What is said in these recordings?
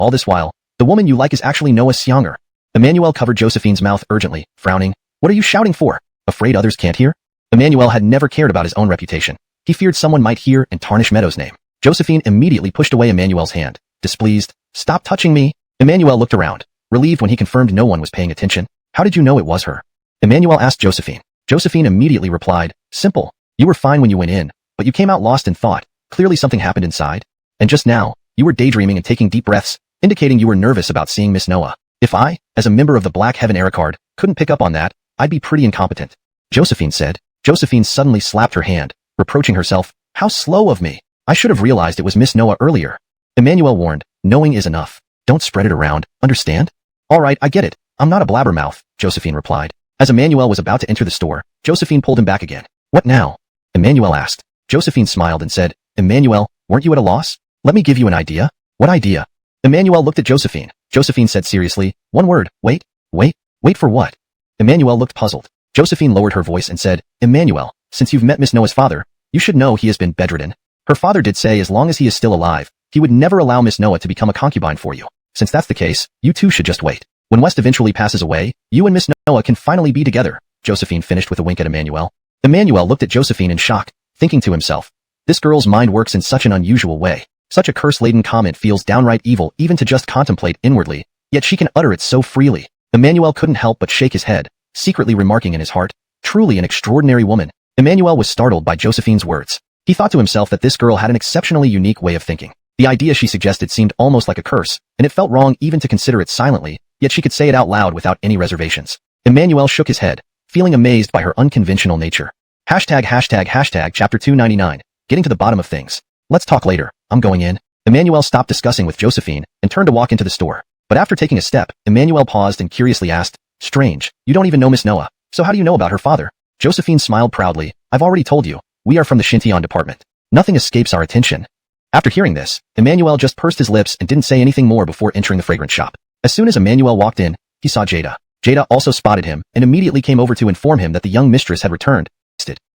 All this while, the woman you like is actually Noah Xianger. Emmanuel covered Josephine's mouth urgently, frowning. What are you shouting for? Afraid others can't hear? Emmanuel had never cared about his own reputation. He feared someone might hear and tarnish Meadow's name. Josephine immediately pushed away Emmanuel's hand, displeased. Stop touching me. Emmanuel looked around, relieved when he confirmed no one was paying attention. How did you know it was her? Emmanuel asked Josephine. Josephine immediately replied, simple. You were fine when you went in, but you came out lost in thought. Clearly something happened inside. And just now, you were daydreaming and taking deep breaths, indicating you were nervous about seeing Miss Noah. If I, as a member of the Black Heaven Era Card, couldn't pick up on that, I'd be pretty incompetent. Josephine said. Josephine suddenly slapped her hand, reproaching herself. How slow of me. I should have realized it was Miss Noah earlier. Emmanuel warned, knowing is enough. Don't spread it around, understand? All right, I get it. I'm not a blabbermouth, Josephine replied. As Emmanuel was about to enter the store, Josephine pulled him back again. What now? Emmanuel asked. Josephine smiled and said, Emmanuel, weren't you at a loss? Let me give you an idea. What idea? Emmanuel looked at Josephine. Josephine said seriously, one word, wait for what? Emmanuel looked puzzled. Josephine lowered her voice and said, Emmanuel, since you've met Miss Noah's father, you should know he has been bedridden. Her father did say as long as he is still alive, he would never allow Miss Noah to become a concubine for you. Since that's the case, you two should just wait. When West eventually passes away, you and Miss Noah can finally be together, Josephine finished with a wink at Emmanuel. Emmanuel looked at Josephine in shock, thinking to himself, this girl's mind works in such an unusual way. Such a curse-laden comment feels downright evil even to just contemplate inwardly, yet she can utter it so freely. Emmanuel couldn't help but shake his head, secretly remarking in his heart, truly an extraordinary woman. Emmanuel was startled by Josephine's words. He thought to himself that this girl had an exceptionally unique way of thinking. The idea she suggested seemed almost like a curse, and it felt wrong even to consider it silently, yet she could say it out loud without any reservations. Emmanuel shook his head, feeling amazed by her unconventional nature. Hashtag chapter 299, getting to the bottom of things. Let's talk later, I'm going in. Emmanuel stopped discussing with Josephine and turned to walk into the store. But after taking a step, Emmanuel paused and curiously asked, strange, you don't even know Miss Noah, so how do you know about her father? Josephine smiled proudly, I've already told you, we are from the Xintian department. Nothing escapes our attention. After hearing this, Emmanuel just pursed his lips and didn't say anything more before entering the fragrance shop. As soon as Emmanuel walked in, he saw Jada. Jada also spotted him and immediately came over to inform him that the young mistress had returned.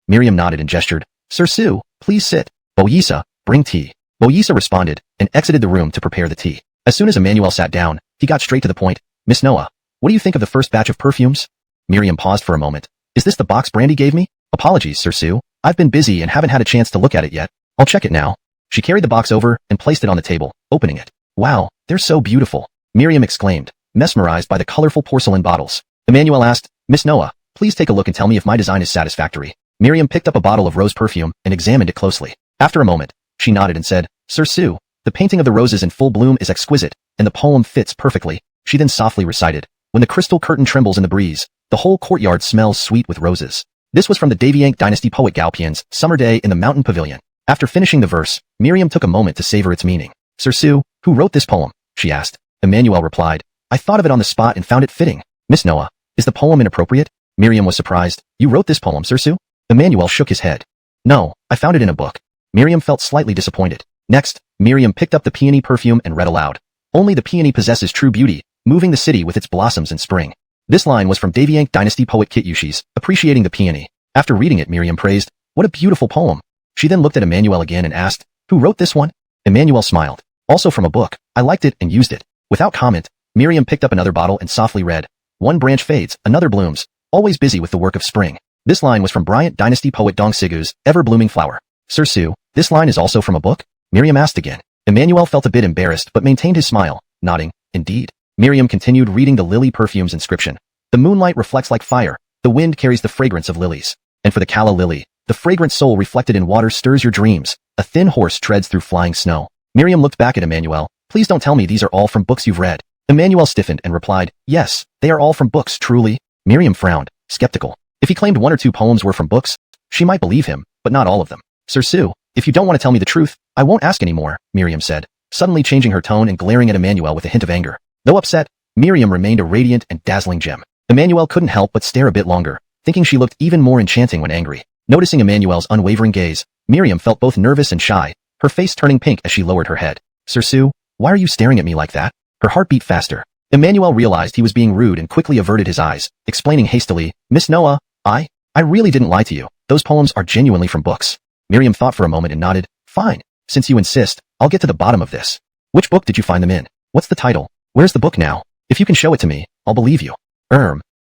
Miriam nodded and gestured, Sir Su, please sit. Boyisa, bring tea. Boyisa responded and exited the room to prepare the tea. As soon as Emmanuel sat down, he got straight to the point. Miss Noah, what do you think of the first batch of perfumes? Miriam paused for a moment. Is this the box Brandy gave me? Apologies, Sir Su. I've been busy and haven't had a chance to look at it yet. I'll check it now. She carried the box over and placed it on the table, opening it. Wow, they're so beautiful. Miriam exclaimed, mesmerized by the colorful porcelain bottles. Emmanuel asked, Miss Noah, please take a look and tell me if my design is satisfactory. Miriam picked up a bottle of rose perfume and examined it closely. After a moment, she nodded and said, Sir Su, the painting of the roses in full bloom is exquisite, and the poem fits perfectly. She then softly recited, when the crystal curtain trembles in the breeze, the whole courtyard smells sweet with roses. This was from the Daviank dynasty poet Gao Pian's Summer Day in the Mountain Pavilion. After finishing the verse, Miriam took a moment to savor its meaning. Sir Su, who wrote this poem? She asked. Emmanuel replied, I thought of it on the spot and found it fitting. Miss Noah, is the poem inappropriate? Miriam was surprised. You wrote this poem, Sir Su? Emmanuel shook his head. No, I found it in a book. Miriam felt slightly disappointed. Next, Miriam picked up the peony perfume and read aloud. Only the peony possesses true beauty, moving the city with its blossoms in spring. This line was from Daviank dynasty poet Kit Yushi's, appreciating the peony. After reading it, Miriam praised, what a beautiful poem. She then looked at Emmanuel again and asked, who wrote this one? Emmanuel smiled. Also from a book. I liked it and used it. Without comment, Miriam picked up another bottle and softly read, one branch fades, another blooms, always busy with the work of spring. This line was from Bryant dynasty poet Dong Sigu's Ever-Blooming Flower. Sir Su, this line is also from a book? Miriam asked again. Emmanuel felt a bit embarrassed but maintained his smile, nodding, indeed. Miriam continued reading the lily perfume's inscription. The moonlight reflects like fire, the wind carries the fragrance of lilies. And for the calla lily, the fragrant soul reflected in water stirs your dreams, a thin horse treads through flying snow. Miriam looked back at Emmanuel. Please don't tell me these are all from books you've read. Emmanuel stiffened and replied, yes, they are all from books, truly. Miriam frowned, skeptical. If he claimed one or two poems were from books, she might believe him, but not all of them. Sir Su, if you don't want to tell me the truth, I won't ask anymore, Miriam said, suddenly changing her tone and glaring at Emmanuel with a hint of anger. Though upset, Miriam remained a radiant and dazzling gem. Emmanuel couldn't help but stare a bit longer, thinking she looked even more enchanting when angry. Noticing Emmanuel's unwavering gaze, Miriam felt both nervous and shy, her face turning pink as she lowered her head. Sir Su, why are you staring at me like that? Her heart beat faster. Emmanuel realized he was being rude and quickly averted his eyes, explaining hastily, Miss Noah, I really didn't lie to you. Those poems are genuinely from books. Miriam thought for a moment and nodded. Fine. Since you insist, I'll get to the bottom of this. Which book did you find them in? What's the title? Where's the book now? If you can show it to me, I'll believe you.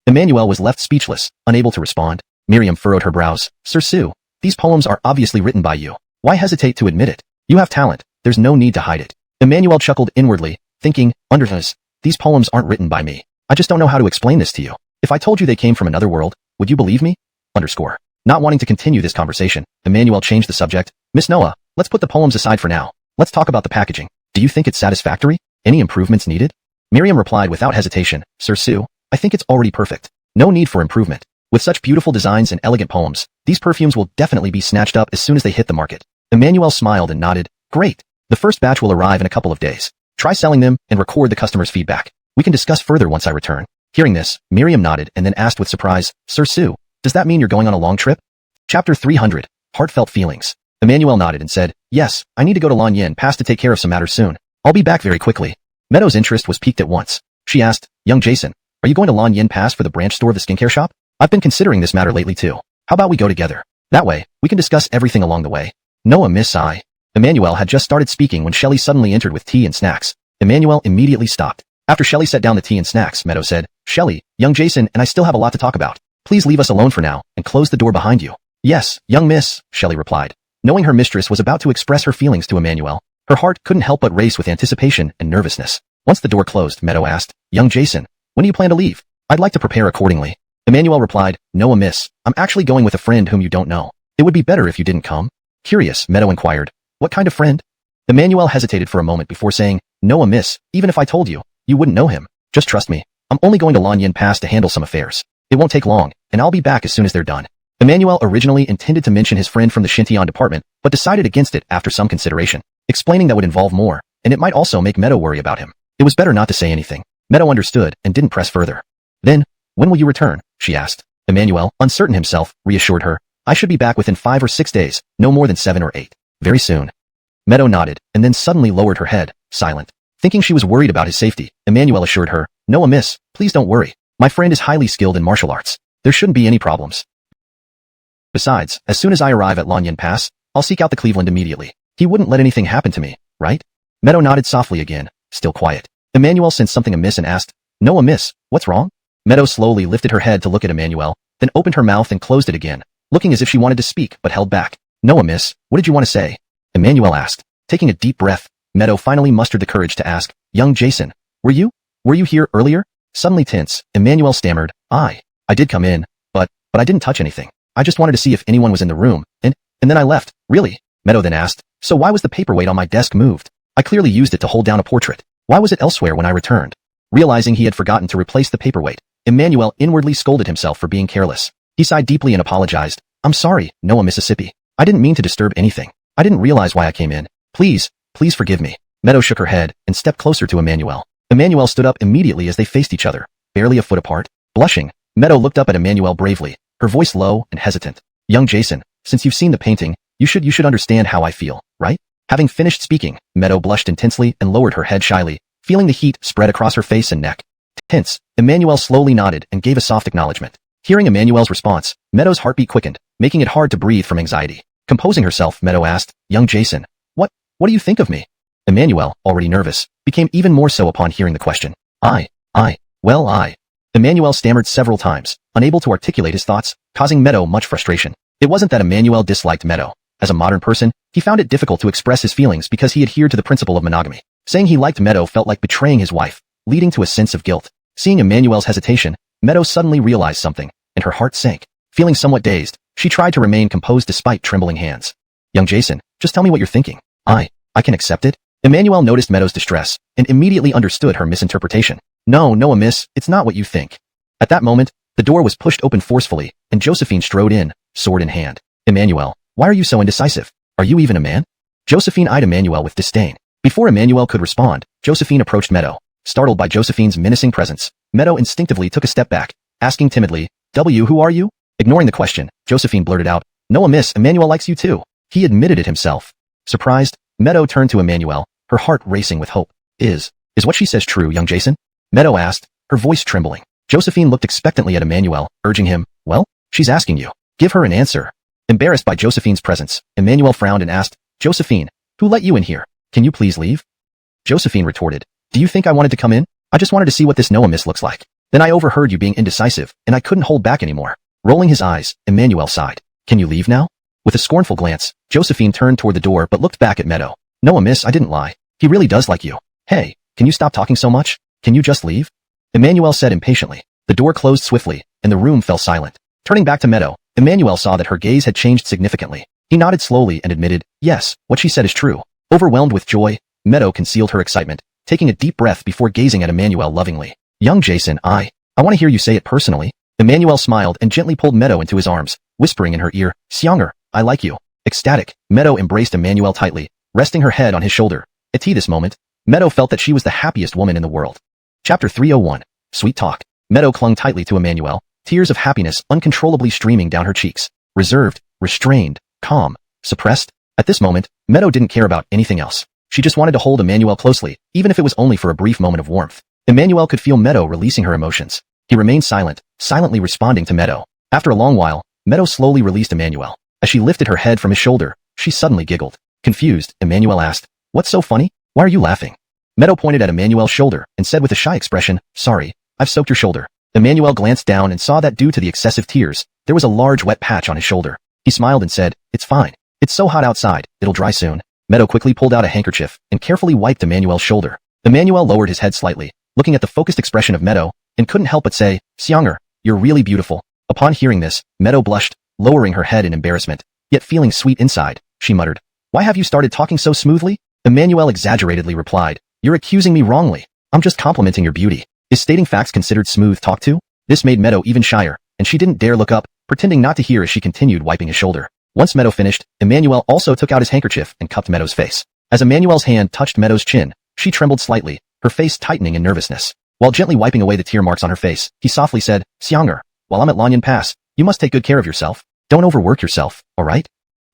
Emmanuel was left speechless, unable to respond. Miriam furrowed her brows. Sir Sue, these poems are obviously written by you. Why hesitate to admit it? You have talent. There's no need to hide it. Emmanuel chuckled inwardly, thinking, these poems aren't written by me. I just don't know how to explain this to you. If I told you they came from another world, would you believe me? Not wanting to continue this conversation, Emmanuel changed the subject. Miss Noah, let's put the poems aside for now. Let's talk about the packaging. Do you think it's satisfactory? Any improvements needed? Miriam replied without hesitation. Sir Sue, I think it's already perfect. No need for improvement. With such beautiful designs and elegant poems, these perfumes will definitely be snatched up as soon as they hit the market. Emmanuel smiled and nodded. Great. The first batch will arrive in a couple of days. Try selling them and record the customer's feedback. We can discuss further once I return. Hearing this, Miriam nodded and then asked with surprise, Sir Sue, does that mean you're going on a long trip? Chapter 300. Heartfelt Feelings. Emmanuel nodded and said, yes, I need to go to Lanyan Pass to take care of some matters soon. I'll be back very quickly. Meadow's interest was piqued at once. She asked, young Jason, are you going to Lanyan Pass for the branch store of the skincare shop? I've been considering this matter lately too. How about we go together? That way, we can discuss everything along the way. Noah Miss I. Emmanuel had just started speaking when Shelley suddenly entered with tea and snacks. Emmanuel immediately stopped. After Shelley set down the tea and snacks, Meadow said, Shelley, young Jason and I still have a lot to talk about. Please leave us alone for now and close the door behind you. Yes, young miss, Shelley replied. Knowing her mistress was about to express her feelings to Emmanuel, her heart couldn't help but race with anticipation and nervousness. Once the door closed, Meadow asked, young Jason, when do you plan to leave? I'd like to prepare accordingly. Emmanuel replied, no miss, I'm actually going with a friend whom you don't know. It would be better if you didn't come. Curious, Meadow inquired, what kind of friend? Emmanuel hesitated for a moment before saying, no miss, even if I told you, you wouldn't know him. Just trust me. I'm only going to Lanyan Pass to handle some affairs. It won't take long, and I'll be back as soon as they're done. Emmanuel originally intended to mention his friend from the Shintian department, but decided against it after some consideration, explaining that would involve more, and it might also make Meadow worry about him. It was better not to say anything. Meadow understood and didn't press further. Then, when will you return? She asked. Emmanuel, uncertain himself, reassured her. I should be back within 5 or 6 days, no more than 7 or 8. Very soon. Meadow nodded, and then suddenly lowered her head, silent. Thinking she was worried about his safety, Emmanuel assured her, no miss, please don't worry. My friend is highly skilled in martial arts. There shouldn't be any problems. Besides, as soon as I arrive at Lanyan Pass, I'll seek out the Cleveland immediately. He wouldn't let anything happen to me, right? Meadow nodded softly again, still quiet. Emmanuel sensed something amiss and asked, no miss, what's wrong? Meadow slowly lifted her head to look at Emmanuel, then opened her mouth and closed it again, looking as if she wanted to speak but held back. No miss, what did you want to say? Emmanuel asked. Taking a deep breath, Meadow finally mustered the courage to ask, young Jason, were you here earlier? Suddenly tense, Emmanuel stammered, I did come in, but I didn't touch anything. I just wanted to see if anyone was in the room, and then I left. Really? Meadow then asked, so why was the paperweight on my desk moved? I clearly used it to hold down a portrait. Why was it elsewhere when I returned? Realizing he had forgotten to replace the paperweight, Emmanuel inwardly scolded himself for being careless. He sighed deeply and apologized. I'm sorry, Noah, Mississippi. I didn't mean to disturb anything. I didn't realize why I came in. Please forgive me. Meadow shook her head and stepped closer to Emmanuel. Emmanuel stood up immediately as they faced each other, barely a foot apart. Blushing, Meadow looked up at Emmanuel bravely, her voice low and hesitant. Young Jason, since you've seen the painting, you should understand how I feel, right? Having finished speaking, Meadow blushed intensely and lowered her head shyly, feeling the heat spread across her face and neck. Tense, Emmanuel slowly nodded and gave a soft acknowledgement. Hearing Emmanuel's response, Meadow's heartbeat quickened, making it hard to breathe from anxiety. Composing herself, Meadow asked, young Jason, what do you think of me? Emmanuel, already nervous, became even more so upon hearing the question. I. Emmanuel stammered several times, unable to articulate his thoughts, causing Meadow much frustration. It wasn't that Emmanuel disliked Meadow. As a modern person, he found it difficult to express his feelings because he adhered to the principle of monogamy. Saying he liked Meadow felt like betraying his wife, leading to a sense of guilt. Seeing Emmanuel's hesitation, Meadow suddenly realized something, and her heart sank. Feeling somewhat dazed, she tried to remain composed despite trembling hands. Young Jason, just tell me what you're thinking. I can accept it. Emmanuel noticed Meadow's distress, and immediately understood her misinterpretation. No, miss, it's not what you think. At that moment, the door was pushed open forcefully, and Josephine strode in, sword in hand. Emmanuel, why are you so indecisive? Are you even a man? Josephine eyed Emmanuel with disdain. Before Emmanuel could respond, Josephine approached Meadow. Startled by Josephine's menacing presence, Meadow instinctively took a step back, asking timidly, who are you? Ignoring the question, Josephine blurted out, no miss, Emmanuel likes you too. He admitted it himself. Surprised, Meadow turned to Emmanuel, her heart racing with hope. Is what she says true, young Jason? Meadow asked, her voice trembling. Josephine looked expectantly at Emmanuel, urging him, well, she's asking you. Give her an answer. Embarrassed by Josephine's presence, Emmanuel frowned and asked, Josephine, who let you in here? Can you please leave? Josephine retorted, Do you think I wanted to come in? I just wanted to see what this Noah miss looks like. Then I overheard you being indecisive, and I couldn't hold back anymore. Rolling his eyes, Emmanuel sighed. Can you leave now? With a scornful glance, Josephine turned toward the door but looked back at Meadow. Noah miss, I didn't lie. He really does like you. Hey, can you stop talking so much? Can you just leave? Emmanuel said impatiently. The door closed swiftly, and the room fell silent. Turning back to Meadow, Emmanuel saw that her gaze had changed significantly. He nodded slowly and admitted, yes, what she said is true. Overwhelmed with joy, Meadow concealed her excitement, taking a deep breath before gazing at Emmanuel lovingly. Young Jason, I want to hear you say it personally. Emmanuel smiled and gently pulled Meadow into his arms, whispering in her ear, Xianger, I like you. Ecstatic, Meadow embraced Emmanuel tightly, resting her head on his shoulder. At this moment, Meadow felt that she was the happiest woman in the world. Chapter 301. Sweet Talk. Meadow clung tightly to Emmanuel, tears of happiness uncontrollably streaming down her cheeks. Reserved, restrained, calm, suppressed. At this moment, Meadow didn't care about anything else. She just wanted to hold Emmanuel closely, even if it was only for a brief moment of warmth. Emmanuel could feel Meadow releasing her emotions. He remained silent, silently responding to Meadow. After a long while, Meadow slowly released Emmanuel. As she lifted her head from his shoulder, she suddenly giggled. Confused, Emmanuel asked, What's so funny? Why are you laughing? Meadow pointed at Emmanuel's shoulder and said with a shy expression, Sorry, I've soaked your shoulder. Emmanuel glanced down and saw that due to the excessive tears, there was a large wet patch on his shoulder. He smiled and said, It's fine. It's so hot outside, it'll dry soon. Meadow quickly pulled out a handkerchief and carefully wiped Emmanuel's shoulder. Emmanuel lowered his head slightly, looking at the focused expression of Meadow, and couldn't help but say, Xianger, you're really beautiful. Upon hearing this, Meadow blushed, lowering her head in embarrassment, yet feeling sweet inside. She muttered, Why have you started talking so smoothly? Emmanuel exaggeratedly replied, You're accusing me wrongly. I'm just complimenting your beauty. Is stating facts considered smooth talk too? This made Meadow even shyer, and she didn't dare look up, pretending not to hear as she continued wiping his shoulder. Once Meadow finished, Emmanuel also took out his handkerchief and cupped Meadow's face. As Emmanuel's hand touched Meadow's chin, she trembled slightly, her face tightening in nervousness. While gently wiping away the tear marks on her face, he softly said, Xianger, while I'm at Lanyan Pass, you must take good care of yourself. Don't overwork yourself, alright?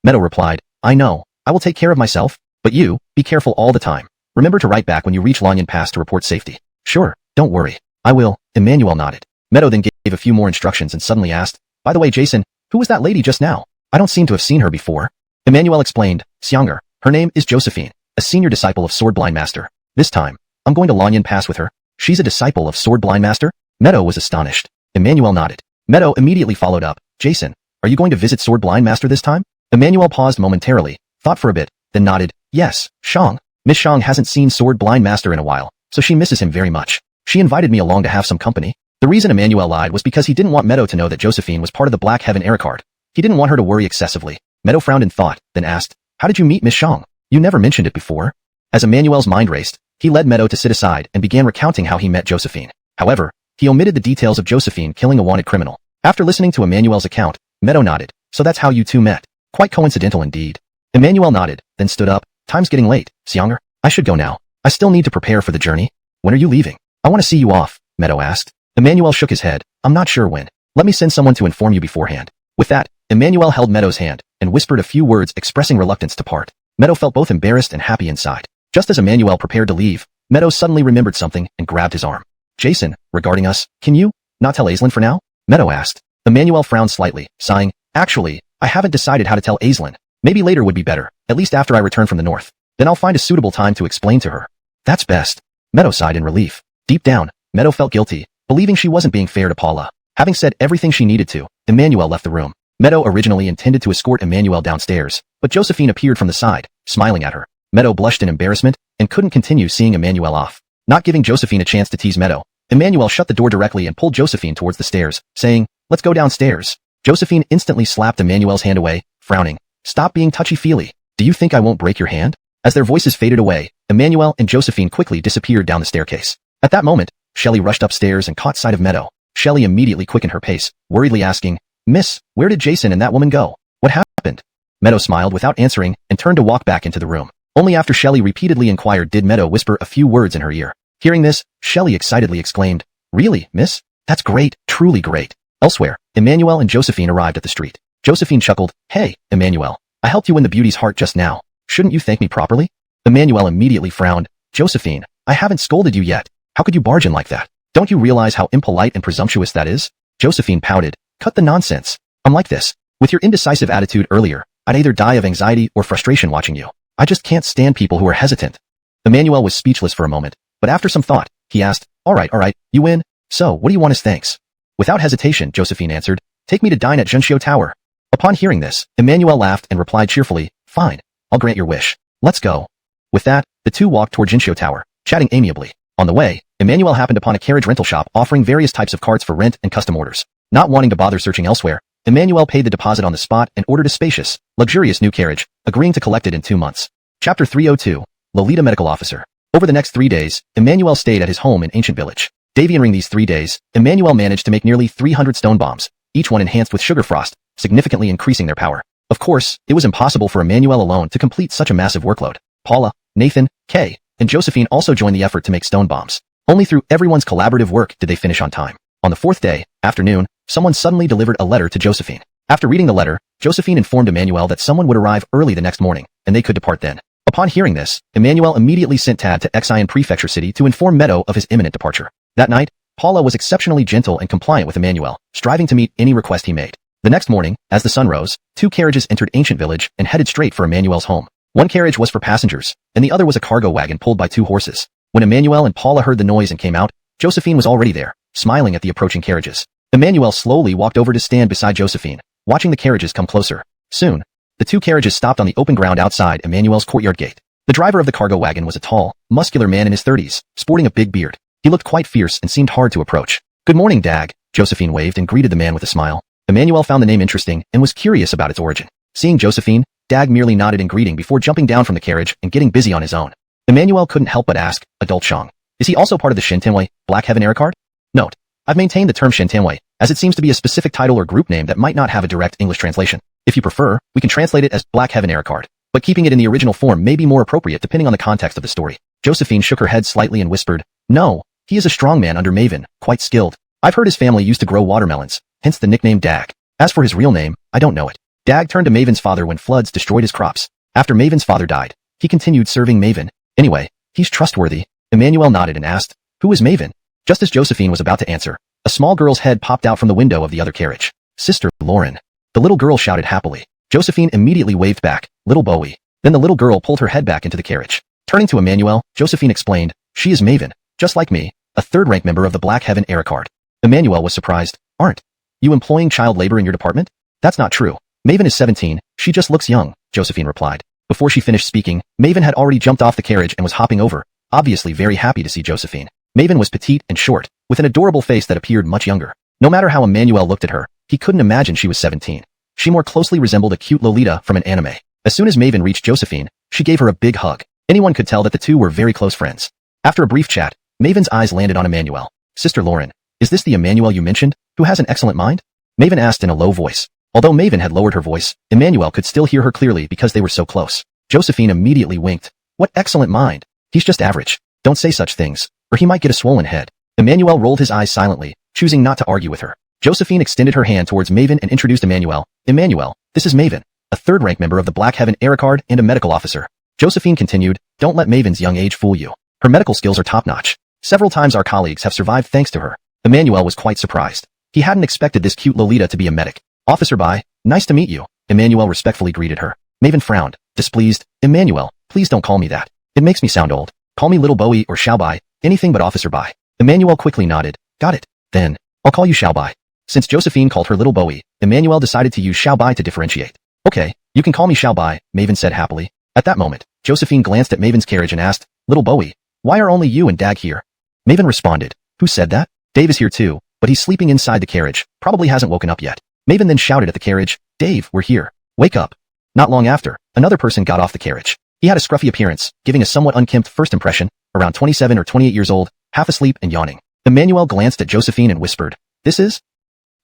Meadow replied, I know, I will take care of myself, but you, be careful all the time. Remember to write back when you reach Lanyan Pass to report safety. Sure, don't worry. I will. Emmanuel nodded. Meadow then gave a few more instructions and suddenly asked, By the way, Jason, who was that lady just now? I don't seem to have seen her before. Emmanuel explained, Xianger, her name is Josephine, a senior disciple of Sword Blind Master. This time, I'm going to Lanyan Pass with her. She's a disciple of Sword Blind Master? Meadow was astonished. Emmanuel nodded. Meadow immediately followed up, Jason, are you going to visit Sword Blind Master this time? Emmanuel paused momentarily, thought for a bit, then nodded, Yes, Shang. Miss Shang hasn't seen Sword Blind Master in a while, so she misses him very much. She invited me along to have some company. The reason Emmanuel lied was because he didn't want Meadow to know that Josephine was part of the Black Heaven era card. He didn't want her to worry excessively. Meadow frowned in thought, then asked, How did you meet Miss Shang? You never mentioned it before. As Emmanuel's mind raced, he led Meadow to sit aside and began recounting how he met Josephine. However, he omitted the details of Josephine killing a wanted criminal. After listening to Emmanuel's account, Meadow nodded, So that's how you two met. Quite coincidental indeed. Emmanuel nodded, then stood up, Time's getting late, Xianger. I should go now. I still need to prepare for the journey. When are you leaving? I want to see you off, Meadow asked. Emmanuel shook his head. I'm not sure when. Let me send someone to inform you beforehand. With that, Emmanuel held Meadow's hand and whispered a few words expressing reluctance to part. Meadow felt both embarrassed and happy inside. Just as Emmanuel prepared to leave, Meadow suddenly remembered something and grabbed his arm. Jason, regarding us, can you not tell Aislinn for now? Meadow asked. Emmanuel frowned slightly, sighing, Actually, I haven't decided how to tell Aislinn. Maybe later would be better, at least after I return from the north. Then I'll find a suitable time to explain to her. That's best. Meadow sighed in relief. Deep down, Meadow felt guilty, believing she wasn't being fair to Paula. Having said everything she needed to, Emmanuel left the room. Meadow originally intended to escort Emmanuel downstairs, but Josephine appeared from the side, smiling at her. Meadow blushed in embarrassment and couldn't continue seeing Emmanuel off. Not giving Josephine a chance to tease Meadow, Emmanuel shut the door directly and pulled Josephine towards the stairs, saying, Let's go downstairs. Josephine instantly slapped Emmanuel's hand away, frowning. Stop being touchy-feely. Do you think I won't break your hand? As their voices faded away, Emmanuel and Josephine quickly disappeared down the staircase. At that moment, Shelley rushed upstairs and caught sight of Meadow. Shelley immediately quickened her pace, worriedly asking, Miss, where did Jason and that woman go? What happened? Meadow smiled without answering and turned to walk back into the room. Only after Shelley repeatedly inquired did Meadow whisper a few words in her ear. Hearing this, Shelley excitedly exclaimed, Really, miss? That's great, truly great. Elsewhere, Emmanuel and Josephine arrived at the street. Josephine chuckled, Hey, Emmanuel, I helped you win the beauty's heart just now. Shouldn't you thank me properly? Emmanuel immediately frowned. Josephine, I haven't scolded you yet. How could you barge in like that? Don't you realize how impolite and presumptuous that is? Josephine pouted. Cut the nonsense. I'm like this. With your indecisive attitude earlier, I'd either die of anxiety or frustration watching you. I just can't stand people who are hesitant. Emmanuel was speechless for a moment, but after some thought, he asked, all right, you win. So, what do you want as thanks? Without hesitation, Josephine answered, take me to dine at Junxiu Tower. Upon hearing this, Emmanuel laughed and replied cheerfully, fine, I'll grant your wish. Let's go. With that, the two walked toward Junxiu Tower, chatting amiably. On the way, Emmanuel happened upon a carriage rental shop offering various types of carts for rent and custom orders. Not wanting to bother searching elsewhere, Emmanuel paid the deposit on the spot and ordered a spacious, luxurious new carriage, agreeing to collect it in 2 months. Chapter 302, Lolita Medical Officer. Over the next 3 days, Emmanuel stayed at his home in Ancient Village. During these 3 days, Emmanuel managed to make nearly 300 stone bombs, each one enhanced with sugar frost, significantly increasing their power. Of course, it was impossible for Emmanuel alone to complete such a massive workload. Paula, Nathan, Kay, and Josephine also joined the effort to make stone bombs. Only through everyone's collaborative work did they finish on time. On the 4th day, afternoon, someone suddenly delivered a letter to Josephine. After reading the letter, Josephine informed Emmanuel that someone would arrive early the next morning, and they could depart then. Upon hearing this, Emmanuel immediately sent Tad to Xian Prefecture City to inform Meadow of his imminent departure. That night, Paula was exceptionally gentle and compliant with Emmanuel, striving to meet any request he made. The next morning, as the sun rose, 2 carriages entered Ancient Village and headed straight for Emmanuel's home. One carriage was for passengers, and the other was a cargo wagon pulled by 2 horses. When Emmanuel and Paula heard the noise and came out, Josephine was already there, smiling at the approaching carriages. Emmanuel slowly walked over to stand beside Josephine, watching the carriages come closer. Soon, the 2 carriages stopped on the open ground outside Emmanuel's courtyard gate. The driver of the cargo wagon was a tall, muscular man in his 30s, sporting a big beard. He looked quite fierce and seemed hard to approach. Good morning, Dag. Josephine waved and greeted the man with a smile. Emmanuel found the name interesting and was curious about its origin. Seeing Josephine, Dag merely nodded in greeting before jumping down from the carriage and getting busy on his own. Emmanuel couldn't help but ask, Adult Shang, is he also part of the Shintanwei, Black Heaven era card? Note, I've maintained the term Shintanwei, as it seems to be a specific title or group name that might not have a direct English translation. If you prefer, we can translate it as Black Heaven era card, but keeping it in the original form may be more appropriate depending on the context of the story. Josephine shook her head slightly and whispered, no, he is a strong man under Maven, quite skilled. I've heard his family used to grow watermelons, hence the nickname Dag. As for his real name, I don't know it. Dag turned to Maven's father when floods destroyed his crops. After Maven's father died, he continued serving Maven. Anyway, he's trustworthy. Emmanuel nodded and asked, who is Maven? Just as Josephine was about to answer, a small girl's head popped out from the window of the other carriage. Sister, Lauren. The little girl shouted happily. Josephine immediately waved back, little Bowie. Then the little girl pulled her head back into the carriage. Turning to Emmanuel, Josephine explained, she is Maven, just like me, a 3rd-rank member of the Black Heaven era card. Emmanuel was surprised. Aren't you employing child labor in your department? That's not true. Maven is 17, she just looks young, Josephine replied. Before she finished speaking, Maven had already jumped off the carriage and was hopping over, obviously very happy to see Josephine. Maven was petite and short, with an adorable face that appeared much younger. No matter how Emmanuel looked at her, he couldn't imagine she was 17. She more closely resembled a cute Lolita from an anime. As soon as Maven reached Josephine, she gave her a big hug. Anyone could tell that the two were very close friends. After a brief chat, Maven's eyes landed on Emmanuel. Sister Lauren, is this the Emmanuel you mentioned, who has an excellent mind? Maven asked in a low voice. Although Maven had lowered her voice, Emmanuel could still hear her clearly because they were so close. Josephine immediately winked. What excellent mind. He's just average. Don't say such things, or he might get a swollen head. Emmanuel rolled his eyes silently, choosing not to argue with her. Josephine extended her hand towards Maven and introduced Emmanuel. Emmanuel, this is Maven, a 3rd-rank member of the Black Heaven era card and a medical officer. Josephine continued, don't let Maven's young age fool you. Her medical skills are top-notch. Several times our colleagues have survived thanks to her. Emmanuel was quite surprised. He hadn't expected this cute Lolita to be a medic. Officer Bai, nice to meet you. Emmanuel respectfully greeted her. Maven frowned, displeased. Emmanuel, please don't call me that. It makes me sound old. Call me Little Bowie or Xiao Bai, anything but Officer Bai. Emmanuel quickly nodded. Got it. Then, I'll call you Xiao Bai. Since Josephine called her Little Bowie, Emmanuel decided to use Xiao Bai to differentiate. Okay, you can call me Xiao Bai, Maven said happily. At that moment, Josephine glanced at Maven's carriage and asked, Little Bowie, why are only you and Dag here? Maven responded, who said that? Dave is here too, but he's sleeping inside the carriage, probably hasn't woken up yet. Maven then shouted at the carriage, Dave, we're here. Wake up. Not long after, another person got off the carriage. He had a scruffy appearance, giving a somewhat unkempt first impression, around 27 or 28 years old, half asleep and yawning. Emmanuel glanced at Josephine and whispered, this is?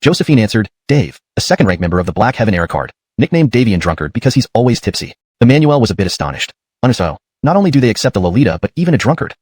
Josephine answered, Dave, a 2nd-rank member of the Black Heaven era card, nicknamed Davian Drunkard because he's always tipsy. Emmanuel was a bit astonished. So, not only do they accept a Lolita but even a drunkard.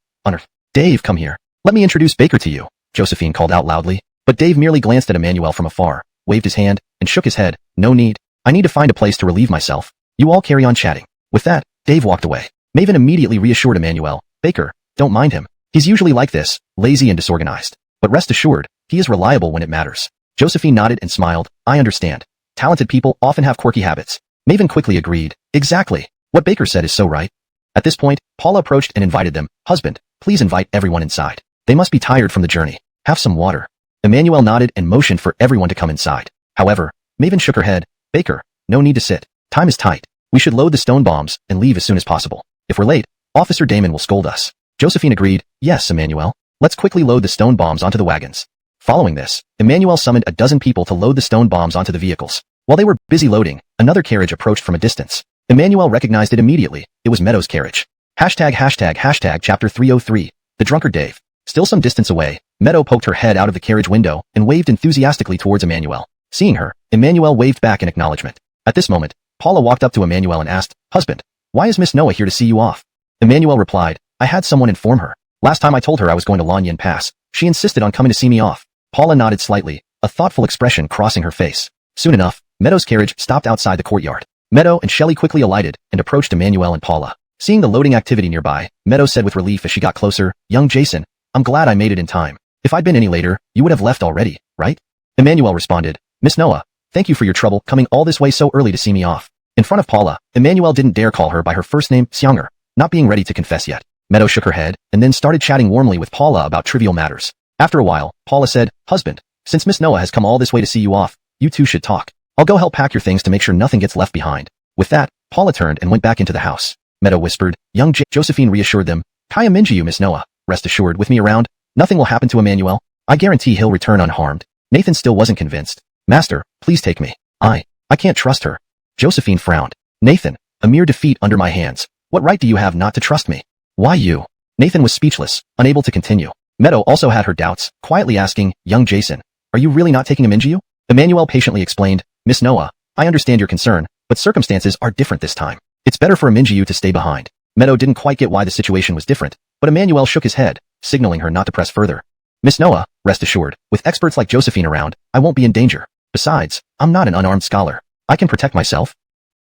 Dave, come here. Let me introduce Baker to you, Josephine called out loudly. But Dave merely glanced at Emmanuel from afar, waved his hand, and shook his head. No need. I need to find a place to relieve myself. You all carry on chatting. With that, Dave walked away. Maven immediately reassured Emmanuel, Baker, don't mind him. He's usually like this, lazy and disorganized. But rest assured, he is reliable when it matters. Josephine nodded and smiled. I understand. Talented people often have quirky habits. Maven quickly agreed. Exactly. What Baker said is so right. At this point, Paula approached and invited them. Husband, please invite everyone inside. They must be tired from the journey. Have some water. Emmanuel nodded and motioned for everyone to come inside. However, Maven shook her head. Baker, no need to sit. Time is tight. We should load the stone bombs and leave as soon as possible. If we're late, Officer Damon will scold us. Josephine agreed. Yes, Emmanuel. Let's quickly load the stone bombs onto the wagons. Following this, Emmanuel summoned a dozen people to load the stone bombs onto the vehicles. While they were busy loading, another carriage approached from a distance. Emmanuel recognized it immediately. It was Meadow's carriage. ##### Chapter 303. The Drunkard Dave. Still some distance away, Meadow poked her head out of the carriage window and waved enthusiastically towards Emmanuel. Seeing her, Emmanuel waved back in acknowledgement. At this moment, Paula walked up to Emmanuel and asked, Husband, why is Miss Noah here to see you off? Emmanuel replied, I had someone inform her. Last time I told her I was going to Lanyan Pass, she insisted on coming to see me off. Paula nodded slightly, a thoughtful expression crossing her face. Soon enough, Meadow's carriage stopped outside the courtyard. Meadow and Shelley quickly alighted and approached Emmanuel and Paula. Seeing the loading activity nearby, Meadow said with relief as she got closer, Young Jason, I'm glad I made it in time. If I'd been any later, you would have left already, right? Emmanuel responded, Miss Noah, thank you for your trouble coming all this way so early to see me off. In front of Paula, Emmanuel didn't dare call her by her first name, Xianger, not being ready to confess yet. Meadow shook her head and then started chatting warmly with Paula about trivial matters. After a while, Paula said, Husband, since Miss Noah has come all this way to see you off, you two should talk. I'll go help pack your things to make sure nothing gets left behind. With that, Paula turned and went back into the house. Meadow whispered, Josephine reassured them, Kaya Minji you Miss Noah, rest assured with me around, nothing will happen to Emmanuel. I guarantee he'll return unharmed. Nathan still wasn't convinced. Master, please take me. I can't trust her. Josephine frowned. Nathan, a mere defeat under my hands. What right do you have not to trust me? Why you? Nathan was speechless, unable to continue. Meadow also had her doubts, quietly asking, Young Jason, are you really not taking Minji? Emmanuel patiently explained, Miss Noah, I understand your concern, but circumstances are different this time. It's better for Minji to stay behind. Meadow didn't quite get why the situation was different, but Emmanuel shook his head, signaling her not to press further. Miss Noah, rest assured, with experts like Josephine around, I won't be in danger. Besides, I'm not an unarmed scholar. I can protect myself.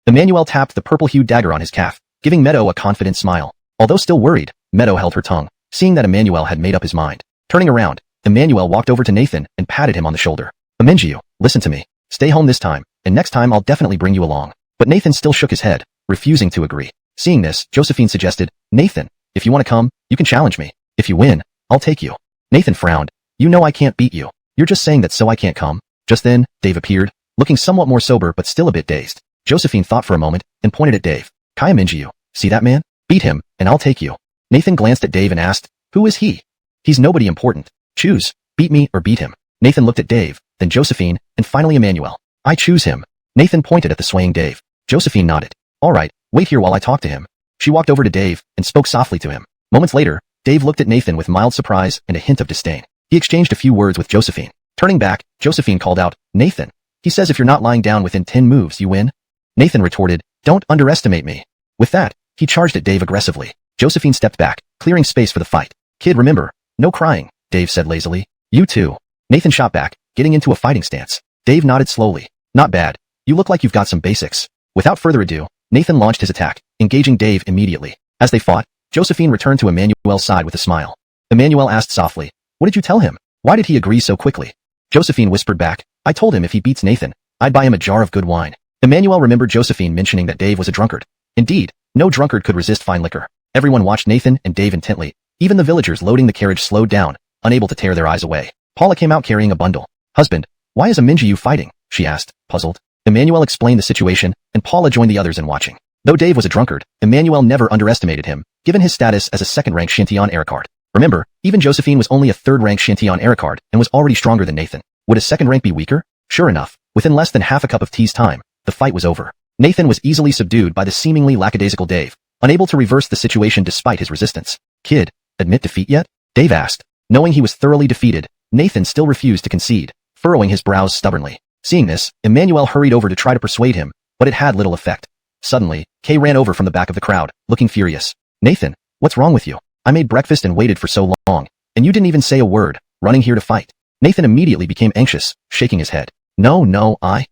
Emmanuel tapped the purple-hued dagger on his calf, giving Meadow a confident smile. Although still worried, Meadow held her tongue, seeing that Emmanuel had made up his mind. Turning around, Emmanuel walked over to Nathan and patted him on the shoulder. Minji, listen to me. Stay home this time, and next time I'll definitely bring you along. But Nathan still shook his head, refusing to agree. Seeing this, Josephine suggested, Nathan, if you want to come, you can challenge me. If you win, I'll take you. Nathan frowned. You know I can't beat you. You're just saying that so I can't come. Just then, Dave appeared, looking somewhat more sober but still a bit dazed. Josephine thought for a moment and pointed at Dave. Kaya Minji, see that man? Beat him, and I'll take you. Nathan glanced at Dave and asked, who is he? He's nobody important. Choose, beat me or beat him. Nathan looked at Dave, then Josephine, and finally Emmanuel. I choose him. Nathan pointed at the swaying Dave. Josephine nodded. All right, wait here while I talk to him. She walked over to Dave and spoke softly to him. Moments later, Dave looked at Nathan with mild surprise and a hint of disdain. He exchanged a few words with Josephine. Turning back, Josephine called out, Nathan. He says if you're not lying down within 10 moves, you win. Nathan retorted, don't underestimate me. With that, he charged at Dave aggressively. Josephine stepped back, clearing space for the fight. Kid, remember, no crying, Dave said lazily. You too. Nathan shot back, getting into a fighting stance. Dave nodded slowly. Not bad. You look like you've got some basics. Without further ado, Nathan launched his attack, engaging Dave immediately. As they fought, Josephine returned to Emmanuel's side with a smile. Emmanuel asked softly, what did you tell him? Why did he agree so quickly? Josephine whispered back, I told him if he beats Nathan, I'd buy him a jar of good wine. Emmanuel remembered Josephine mentioning that Dave was a drunkard. Indeed, no drunkard could resist fine liquor. Everyone watched Nathan and Dave intently. Even the villagers loading the carriage slowed down, unable to tear their eyes away. Paula came out carrying a bundle. Husband, why is Minji fighting? She asked, puzzled. Emmanuel explained the situation, and Paula joined the others in watching. Though Dave was a drunkard, Emmanuel never underestimated him, given his status as a second-rank Shintian Aircard. Remember, even Josephine was only a third-rank Shintian Aircard and was already stronger than Nathan. Would a second rank be weaker? Sure enough, within less than half a cup of tea's time, the fight was over. Nathan was easily subdued by the seemingly lackadaisical Dave, unable to reverse the situation despite his resistance. Kid, admit defeat yet? Dave asked. Knowing he was thoroughly defeated, Nathan still refused to concede, furrowing his brows stubbornly. Seeing this, Emmanuel hurried over to try to persuade him, but it had little effect. Suddenly, Kay ran over from the back of the crowd, looking furious. Nathan, what's wrong with you? I made breakfast and waited for so long, and you didn't even say a word, running here to fight. Nathan immediately became anxious, shaking his head. No, I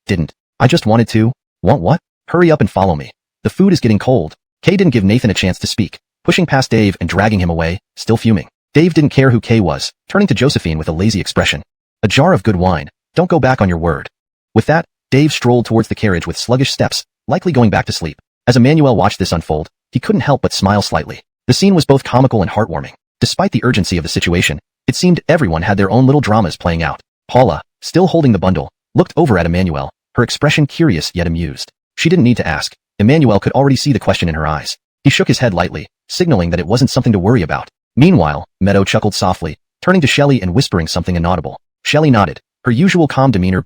didn't. I just wanted to. Want what? Hurry up and follow me. The food is getting cold. Kay didn't give Nathan a chance to speak, pushing past Dave and dragging him away, still fuming. Dave didn't care who Kay was, turning to Josephine with a lazy expression. A jar of good wine. Don't go back on your word. With that, Dave strolled towards the carriage with sluggish steps, likely going back to sleep. As Emmanuel watched this unfold, he couldn't help but smile slightly. The scene was both comical and heartwarming. Despite the urgency of the situation, it seemed everyone had their own little dramas playing out. Paula, still holding the bundle, looked over at Emmanuel, her expression curious yet amused. She didn't need to ask. Emmanuel could already see the question in her eyes. He shook his head lightly, signaling that it wasn't something to worry about. Meanwhile, Meadow chuckled softly, turning to Shelley and whispering something inaudible. Shelley nodded, her usual calm demeanor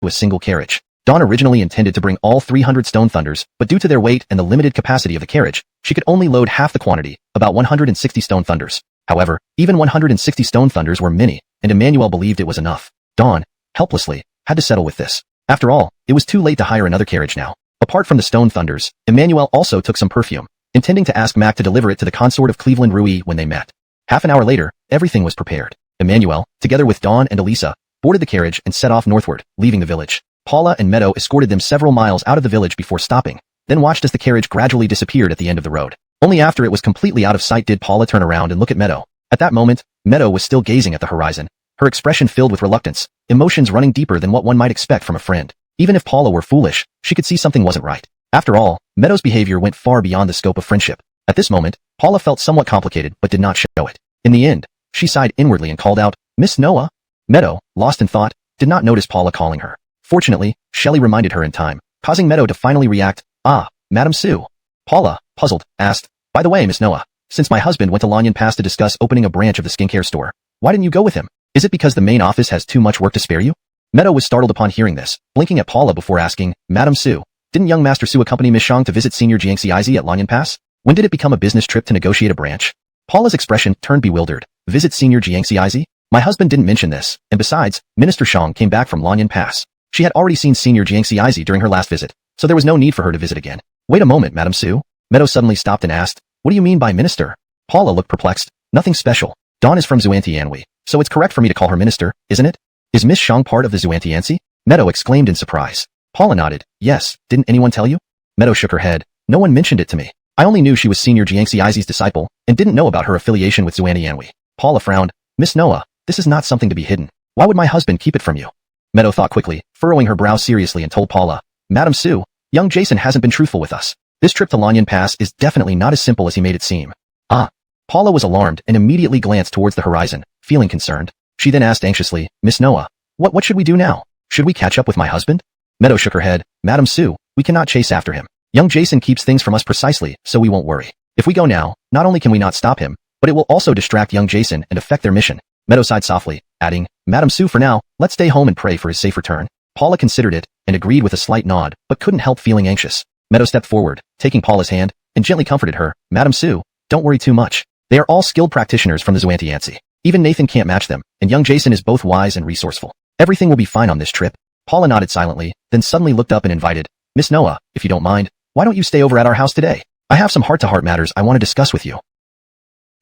to a single carriage. Dawn originally intended to bring all 300 Stone Thunders, but due to their weight and the limited capacity of the carriage, she could only load half the quantity, about 160 Stone Thunders. However, even 160 Stone Thunders were many, and Emmanuel believed it was enough. Dawn, helplessly, had to settle with this. After all, it was too late to hire another carriage now. Apart from the Stone Thunders, Emmanuel also took some perfume, intending to ask Mac to deliver it to the consort of Cleveland Rui when they met. Half an hour later, everything was prepared. Emmanuel, together with Dawn and Elisa, boarded the carriage and set off northward, leaving the village. Paula and Meadow escorted them several miles out of the village before stopping, then watched as the carriage gradually disappeared at the end of the road. Only after it was completely out of sight did Paula turn around and look at Meadow. At that moment, Meadow was still gazing at the horizon, her expression filled with reluctance, emotions running deeper than what one might expect from a friend. Even if Paula were foolish, she could see something wasn't right. After all, Meadow's behavior went far beyond the scope of friendship. At this moment, Paula felt somewhat complicated but did not show it. In the end, she sighed inwardly and called out, "Miss Noah?" Meadow, lost in thought, did not notice Paula calling her. Fortunately, Shelley reminded her in time, causing Meadow to finally react, "Ah, Madam Sue." Paula, puzzled, asked, "By the way, Miss Noah, since my husband went to Lanyan Pass to discuss opening a branch of the skincare store, why didn't you go with him? Is it because the main office has too much work to spare you?" Meadow was startled upon hearing this, blinking at Paula before asking, "Madam Sue, didn't young Master Sue accompany Miss Shang to visit Senior Jiangxi at Lanyan Pass? When did it become a business trip to negotiate a branch?" Paula's expression turned bewildered. "Visit Senior Jiangxi? My husband didn't mention this, and besides, Minister Shang came back from Lanyan Pass. She had already seen Senior Jiangxi during her last visit, so there was no need for her to visit again." "Wait a moment, Madam Sue." Meadow suddenly stopped and asked, "What do you mean by minister?" Paula looked perplexed. "Nothing special. Dawn is from Xuantianhui, so it's correct for me to call her minister, isn't it? Is Miss Shang part of the Xuantianhui?" Meadow exclaimed in surprise. Paula nodded. "Yes, didn't anyone tell you?" Meadow shook her head. "No one mentioned it to me. I only knew she was Senior Jiangxi's disciple, and didn't know about her affiliation with Xuantianhui." Paula frowned. "Miss Noah, this is not something to be hidden. Why would my husband keep it from you?" Meadow thought quickly, furrowing her brow seriously and told Paula, "Madam Sue, young Jason hasn't been truthful with us. This trip to Lanyan Pass is definitely not as simple as he made it seem." "Ah." Paula was alarmed and immediately glanced towards the horizon, feeling concerned. She then asked anxiously, "Miss Noah, what should we do now? Should we catch up with my husband?" Meadow shook her head. "Madam Sue, we cannot chase after him. Young Jason keeps things from us precisely, so we won't worry. If we go now, not only can we not stop him, but it will also distract young Jason and affect their mission." Meadow sighed softly, adding, "Madam Sue, for now, let's stay home and pray for his safe return." Paula considered it, and agreed with a slight nod, but couldn't help feeling anxious. Meadow stepped forward, taking Paula's hand, and gently comforted her. "Madam Sue, don't worry too much. They are all skilled practitioners from the Xuantianhui. Even Nathan can't match them, and young Jason is both wise and resourceful. Everything will be fine on this trip." Paula nodded silently, then suddenly looked up and invited, "Miss Noah, if you don't mind, why don't you stay over at our house today? I have some heart-to-heart matters I want to discuss with you."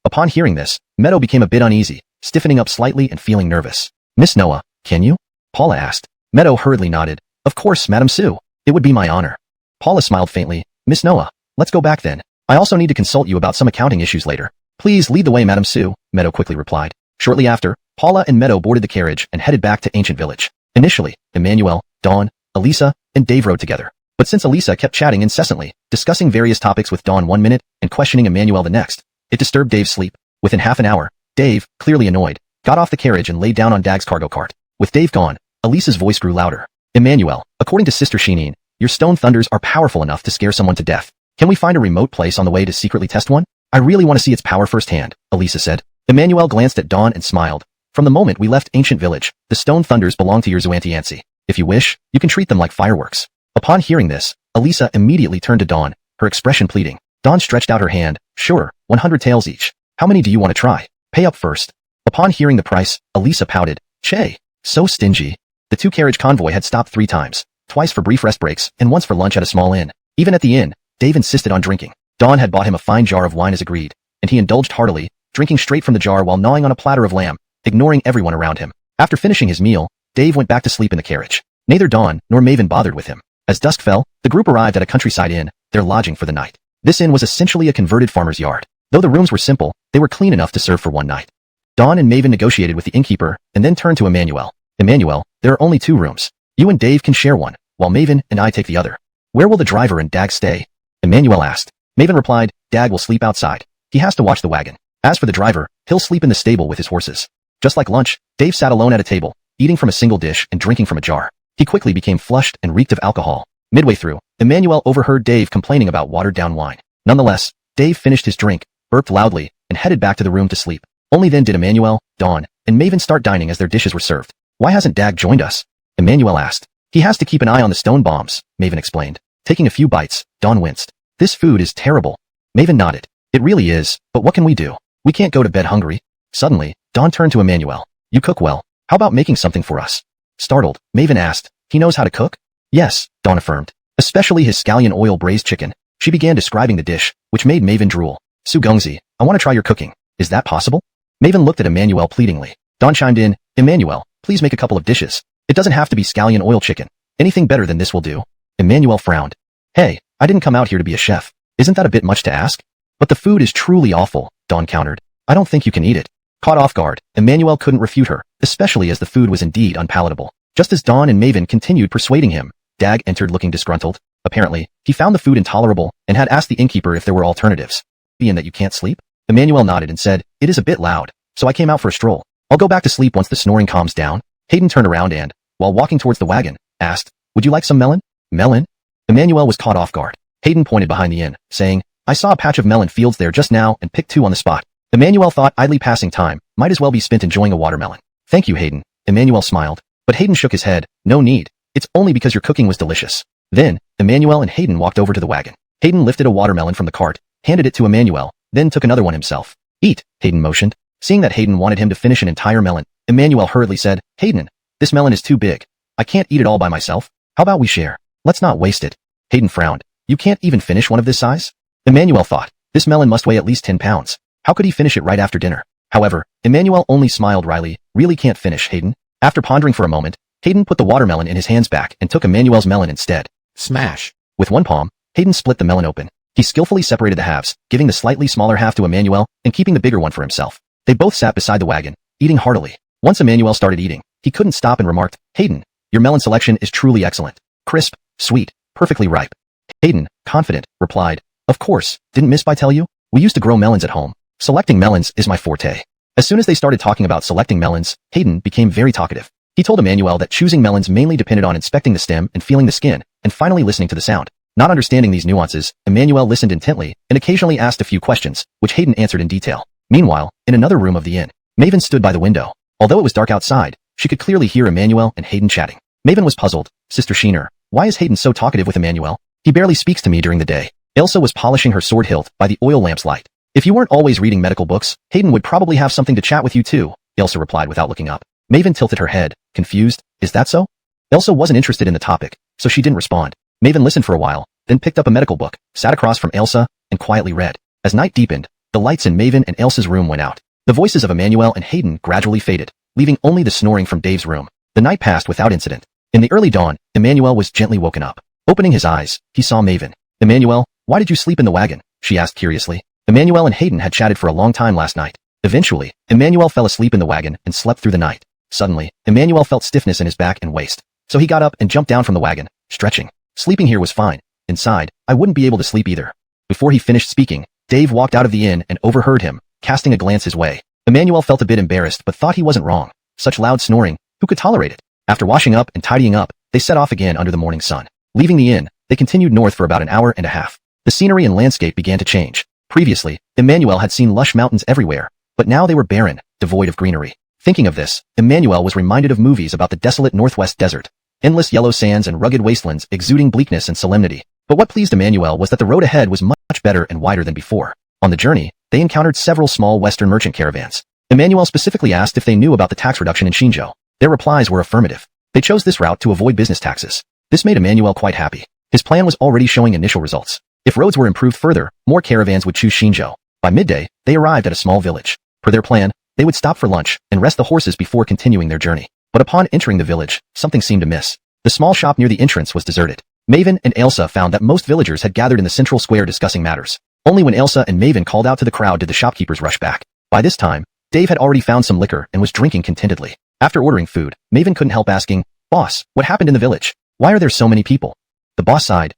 Upon hearing this, Meadow became a bit uneasy, stiffening up slightly and feeling nervous. "Miss Noah, can you?" Paula asked. Meadow hurriedly nodded. "Of course, Madam Sue. It would be my honor." Paula smiled faintly. "Miss Noah, let's go back then. I also need to consult you about some accounting issues later." "Please lead the way, Madam Sue," Meadow quickly replied. Shortly after, Paula and Meadow boarded the carriage and headed back to Ancient Village. Initially, Emmanuel, Dawn, Elisa, and Dave rode together. But since Elisa kept chatting incessantly, discussing various topics with Dawn one minute and questioning Emmanuel the next, it disturbed Dave's sleep. Within half an hour, Dave, clearly annoyed, got off the carriage and laid down on Dag's cargo cart. With Dave gone, Elisa's voice grew louder. "Emmanuel, according to Sister Sheeneen, your Stone Thunders are powerful enough to scare someone to death. Can we find a remote place on the way to secretly test one? I really want to see its power firsthand," Elisa said. Emmanuel glanced at Dawn and smiled. "From the moment we left Ancient Village, the Stone Thunders belong to your Xuantianhui. If you wish, you can treat them like fireworks." Upon hearing this, Elisa immediately turned to Dawn, her expression pleading. Dawn stretched out her hand. "Sure, 100 taels each. How many do you want to try? Pay up first." Upon hearing the price, Elisa pouted. "Che, so stingy." The two-carriage convoy had stopped 3 times, twice for brief rest breaks and once for lunch at a small inn. Even at the inn, Dave insisted on drinking. Dawn had bought him a fine jar of wine as agreed, and he indulged heartily, drinking straight from the jar while gnawing on a platter of lamb, ignoring everyone around him. After finishing his meal, Dave went back to sleep in the carriage. Neither Dawn nor Maven bothered with him. As dusk fell, the group arrived at a countryside inn, their lodging for the night. This inn was essentially a converted farmer's yard. Though the rooms were simple, they were clean enough to serve for one night. Dawn and Maven negotiated with the innkeeper and then turned to Emmanuel. Emmanuel, there are only 2 rooms. You and Dave can share one, while Maven and I take the other. Where will the driver and Dag stay? Emmanuel asked. Maven replied, Dag will sleep outside. He has to watch the wagon. As for the driver, he'll sleep in the stable with his horses. Just like lunch, Dave sat alone at a table, eating from a single dish and drinking from a jar. He quickly became flushed and reeked of alcohol. Midway through, Emmanuel overheard Dave complaining about watered-down wine. Nonetheless, Dave finished his drink, burped loudly, and headed back to the room to sleep. Only then did Emmanuel, Dawn, and Maven start dining as their dishes were served. Why hasn't Dag joined us? Emmanuel asked. He has to keep an eye on the stone bombs, Maven explained. Taking a few bites, Dawn winced. This food is terrible. Maven nodded. It really is, but what can we do? We can't go to bed hungry. Suddenly, Dawn turned to Emmanuel. You cook well. How about making something for us? Startled, Maven asked. He knows how to cook? Yes, Dawn affirmed. Especially his scallion oil braised chicken. She began describing the dish, which made Maven drool. Su Gongzi, I want to try your cooking. Is that possible? Maven looked at Emmanuel pleadingly. Dawn chimed in, Emmanuel, please make a couple of dishes. It doesn't have to be scallion oil chicken. Anything better than this will do. Emmanuel frowned. Hey, I didn't come out here to be a chef. Isn't that a bit much to ask? But the food is truly awful, Dawn countered. I don't think you can eat it. Caught off guard, Emmanuel couldn't refute her, especially as the food was indeed unpalatable. Just as Dawn and Maven continued persuading him, Dag entered looking disgruntled. Apparently, he found the food intolerable and had asked the innkeeper if there were alternatives. Being that you can't sleep? Emmanuel nodded and said, it is a bit loud, so I came out for a stroll. I'll go back to sleep once the snoring calms down. Hayden turned around and, while walking towards the wagon, asked, would you like some melon? Melon? Emmanuel was caught off guard. Hayden pointed behind the inn, saying, I saw a patch of melon fields there just now and picked 2 on the spot. Emmanuel thought idly passing time might as well be spent enjoying a watermelon. Thank you, Hayden. Emmanuel smiled, but Hayden shook his head. No need. It's only because your cooking was delicious. Then, Emmanuel and Hayden walked over to the wagon. Hayden lifted a watermelon from the cart, handed it to Emmanuel, then took another one himself. Eat, Hayden motioned. Seeing that Hayden wanted him to finish an entire melon, Emmanuel hurriedly said, Hayden, this melon is too big. I can't eat it all by myself. How about we share? Let's not waste it. Hayden frowned. You can't even finish one of this size? Emmanuel thought, this melon must weigh at least 10 pounds. How could he finish it right after dinner? However, Emmanuel only smiled wryly. Really can't finish, Hayden. After pondering for a moment, Hayden put the watermelon in his hands back and took Emmanuel's melon instead. Smash! With one palm, Hayden split the melon open. He skillfully separated the halves, giving the slightly smaller half to Emmanuel and keeping the bigger one for himself. They both sat beside the wagon, eating heartily. Once Emmanuel started eating, he couldn't stop and remarked, Hayden, your melon selection is truly excellent. Crisp, sweet, perfectly ripe. Hayden, confident, replied, of course, didn't Miss Bai tell you? We used to grow melons at home. Selecting melons is my forte. As soon as they started talking about selecting melons, Hayden became very talkative. He told Emmanuel that choosing melons mainly depended on inspecting the stem and feeling the skin, and finally listening to the sound. Not understanding these nuances, Emmanuel listened intently and occasionally asked a few questions, which Hayden answered in detail. Meanwhile, in another room of the inn, Maven stood by the window. Although it was dark outside, she could clearly hear Emmanuel and Hayden chatting. Maven was puzzled. Sister Sheener, why is Hayden so talkative with Emmanuel? He barely speaks to me during the day. Elsa was polishing her sword hilt by the oil lamp's light. If you weren't always reading medical books, Hayden would probably have something to chat with you too, Elsa replied without looking up. Maven tilted her head, confused. Is that so? Elsa wasn't interested in the topic, so she didn't respond. Maven listened for a while, then picked up a medical book, sat across from Elsa, and quietly read. As night deepened, the lights in Maven and Elsa's room went out. The voices of Emmanuel and Hayden gradually faded, leaving only the snoring from Dave's room. The night passed without incident. In the early dawn, Emmanuel was gently woken up. Opening his eyes, he saw Maven. Emmanuel, why did you sleep in the wagon? She asked curiously. Emmanuel and Hayden had chatted for a long time last night. Eventually, Emmanuel fell asleep in the wagon and slept through the night. Suddenly, Emmanuel felt stiffness in his back and waist. So he got up and jumped down from the wagon, stretching. Sleeping here was fine. Inside, I wouldn't be able to sleep either. Before he finished speaking, Dave walked out of the inn and overheard him, casting a glance his way. Emmanuel felt a bit embarrassed but thought he wasn't wrong. Such loud snoring, who could tolerate it? After washing up and tidying up, they set off again under the morning sun. Leaving the inn, they continued north for about an hour and a half. The scenery and landscape began to change. Previously, Emmanuel had seen lush mountains everywhere, but now they were barren, devoid of greenery. Thinking of this, Emmanuel was reminded of movies about the desolate northwest desert. Endless yellow sands and rugged wastelands exuding bleakness and solemnity. But what pleased Emmanuel was that the road ahead was much better and wider than before. On the journey, they encountered several small western merchant caravans. Emmanuel specifically asked if they knew about the tax reduction in Xinzhou. Their replies were affirmative. They chose this route to avoid business taxes. This made Emmanuel quite happy. His plan was already showing initial results. If roads were improved further, more caravans would choose Xinzhou. By midday, they arrived at a small village. Per their plan, they would stop for lunch and rest the horses before continuing their journey. But upon entering the village, something seemed amiss. The small shop near the entrance was deserted. Maven and Elsa found that most villagers had gathered in the central square discussing matters. Only when Elsa and Maven called out to the crowd did the shopkeepers rush back. By this time, Dave had already found some liquor and was drinking contentedly. After ordering food, Maven couldn't help asking, "Boss, what happened in the village? Why are there so many people?" The boss sighed,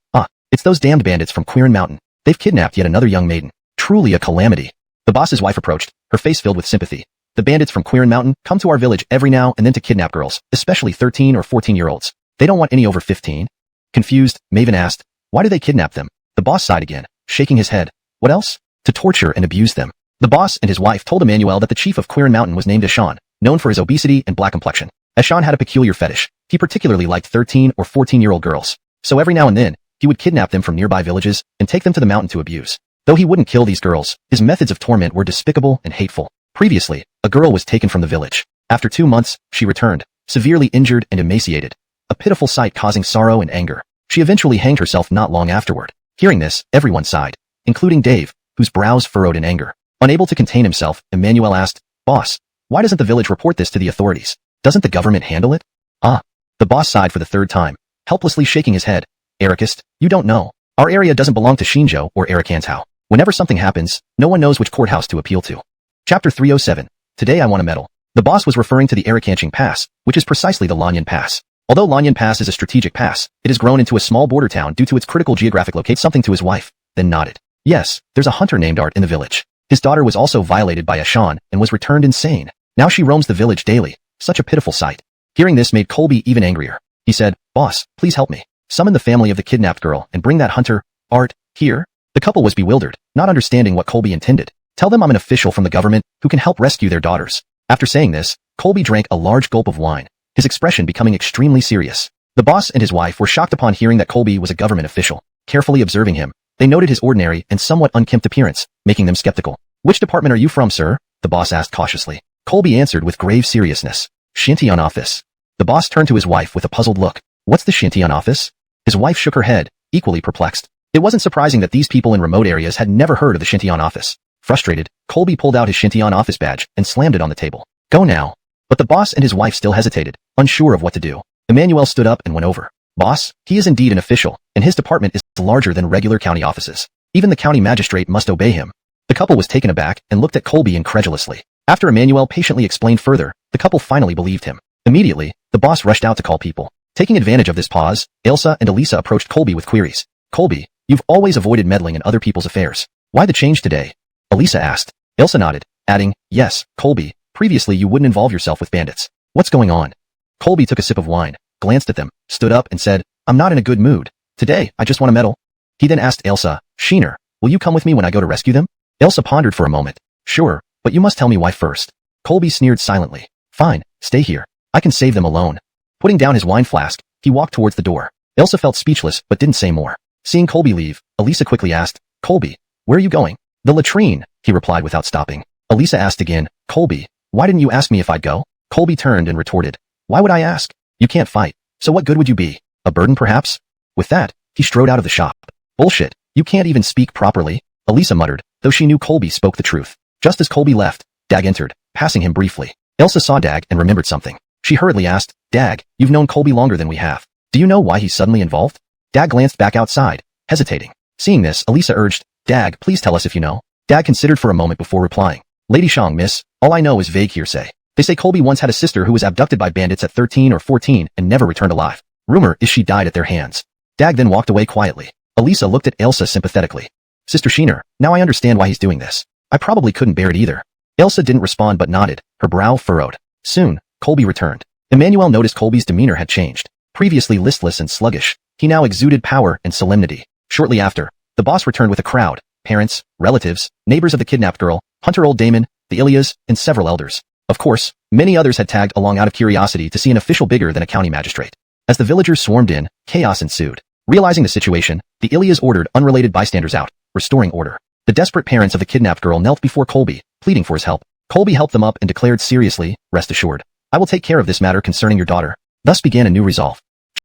it's those damned bandits from Quirin Mountain. They've kidnapped yet another young maiden. Truly a calamity." The boss's wife approached, her face filled with sympathy. "The bandits from Quirin Mountain come to our village every now and then to kidnap girls, especially 13 or 14-year-olds. They don't want any over 15. Confused, Maven asked, "Why do they kidnap them?" The boss sighed again, shaking his head. "What else? To torture and abuse them." The boss and his wife told Emmanuel that the chief of Quirin Mountain was named Ashan, known for his obesity and black complexion. Ashan had a peculiar fetish. He particularly liked 13 or 14-year-old girls. So every now and then, he would kidnap them from nearby villages and take them to the mountain to abuse. Though he wouldn't kill these girls, his methods of torment were despicable and hateful. Previously, a girl was taken from the village. After 2 months, she returned, severely injured and emaciated. A pitiful sight causing sorrow and anger. She eventually hanged herself not long afterward. Hearing this, everyone sighed, including Dave, whose brows furrowed in anger. Unable to contain himself, Emmanuel asked, "Boss, why doesn't the village report this to the authorities? Doesn't the government handle it?" The boss sighed for the third time, helplessly shaking his head. "Ericist, you don't know. Our area doesn't belong to Shinjo or Ericantao. Whenever something happens, no one knows which courthouse to appeal to." Chapter 307. Today I want a medal. The boss was referring to the Ericanching Pass, which is precisely the Lanyan Pass. Although Lanyan Pass is a strategic pass, it has grown into a small border town due to its critical geographic location. Something to his wife, then nodded. "Yes, there's a hunter named Art in the village. His daughter was also violated by Ashan and was returned insane. Now she roams the village daily. Such a pitiful sight." Hearing this made Colby even angrier. He said, "Boss, please help me. Summon the family of the kidnapped girl and bring that hunter, Art, here." The couple was bewildered, not understanding what Colby intended. "Tell them I'm an official from the government who can help rescue their daughters." After saying this, Colby drank a large gulp of wine, his expression becoming extremely serious. The boss and his wife were shocked upon hearing that Colby was a government official. Carefully observing him, they noted his ordinary and somewhat unkempt appearance, making them skeptical. "Which department are you from, sir?" the boss asked cautiously. Colby answered with grave seriousness, "Shintian office." The boss turned to his wife with a puzzled look. "What's the Shintian office?" His wife shook her head, equally perplexed. It wasn't surprising that these people in remote areas had never heard of the Shintian office. Frustrated, Colby pulled out his Shintian office badge and slammed it on the table. "Go now." But the boss and his wife still hesitated, unsure of what to do. Emmanuel stood up and went over. "Boss, he is indeed an official, and his department is larger than regular county offices. Even the county magistrate must obey him." The couple was taken aback and looked at Colby incredulously. After Emmanuel patiently explained further, the couple finally believed him. Immediately, the boss rushed out to call people. Taking advantage of this pause, Elsa and Elisa approached Colby with queries. "Colby, you've always avoided meddling in other people's affairs. Why the change today?" Elisa asked. Elsa nodded, adding, "Yes, Colby, previously you wouldn't involve yourself with bandits. What's going on?" Colby took a sip of wine, glanced at them, stood up and said, "I'm not in a good mood. Today, I just want a medal." He then asked Elsa, "Sheener, will you come with me when I go to rescue them?" Elsa pondered for a moment. "Sure, but you must tell me why first." Colby sneered silently. "Fine, stay here. I can save them alone." Putting down his wine flask, he walked towards the door. Elsa felt speechless but didn't say more. Seeing Colby leave, Elisa quickly asked, "Colby, where are you going?" "The latrine," he replied without stopping. Elisa asked again, "Colby, why didn't you ask me if I'd go?" Colby turned and retorted, "Why would I ask? You can't fight, so what good would you be? A burden perhaps?" With that, he strode out of the shop. "Bullshit, you can't even speak properly," Elisa muttered, though she knew Colby spoke the truth. Just as Colby left, Dag entered, passing him briefly. Elsa saw Dag and remembered something. She hurriedly asked, "Dag, you've known Colby longer than we have. Do you know why he's suddenly involved?" Dag glanced back outside, hesitating. Seeing this, Elisa urged, "Dag, please tell us if you know." Dag considered for a moment before replying. "Lady Shang, miss, all I know is vague hearsay. They say Colby once had a sister who was abducted by bandits at 13 or 14 and never returned alive. Rumor is she died at their hands." Dag then walked away quietly. Elisa looked at Elsa sympathetically. "Sister Sheener, now I understand why he's doing this. I probably couldn't bear it either." Elsa didn't respond but nodded, her brow furrowed. Soon, Colby returned. Emmanuel noticed Colby's demeanor had changed. Previously listless and sluggish, he now exuded power and solemnity. Shortly after, the boss returned with a crowd, parents, relatives, neighbors of the kidnapped girl, Hunter Old Damon, the Ilias, and several elders. Of course, many others had tagged along out of curiosity to see an official bigger than a county magistrate. As the villagers swarmed in, chaos ensued. Realizing the situation, the Ilias ordered unrelated bystanders out, restoring order. The desperate parents of the kidnapped girl knelt before Colby, pleading for his help. Colby helped them up and declared seriously, "Rest assured, I will take care of this matter concerning your daughter." Thus began a new resolve.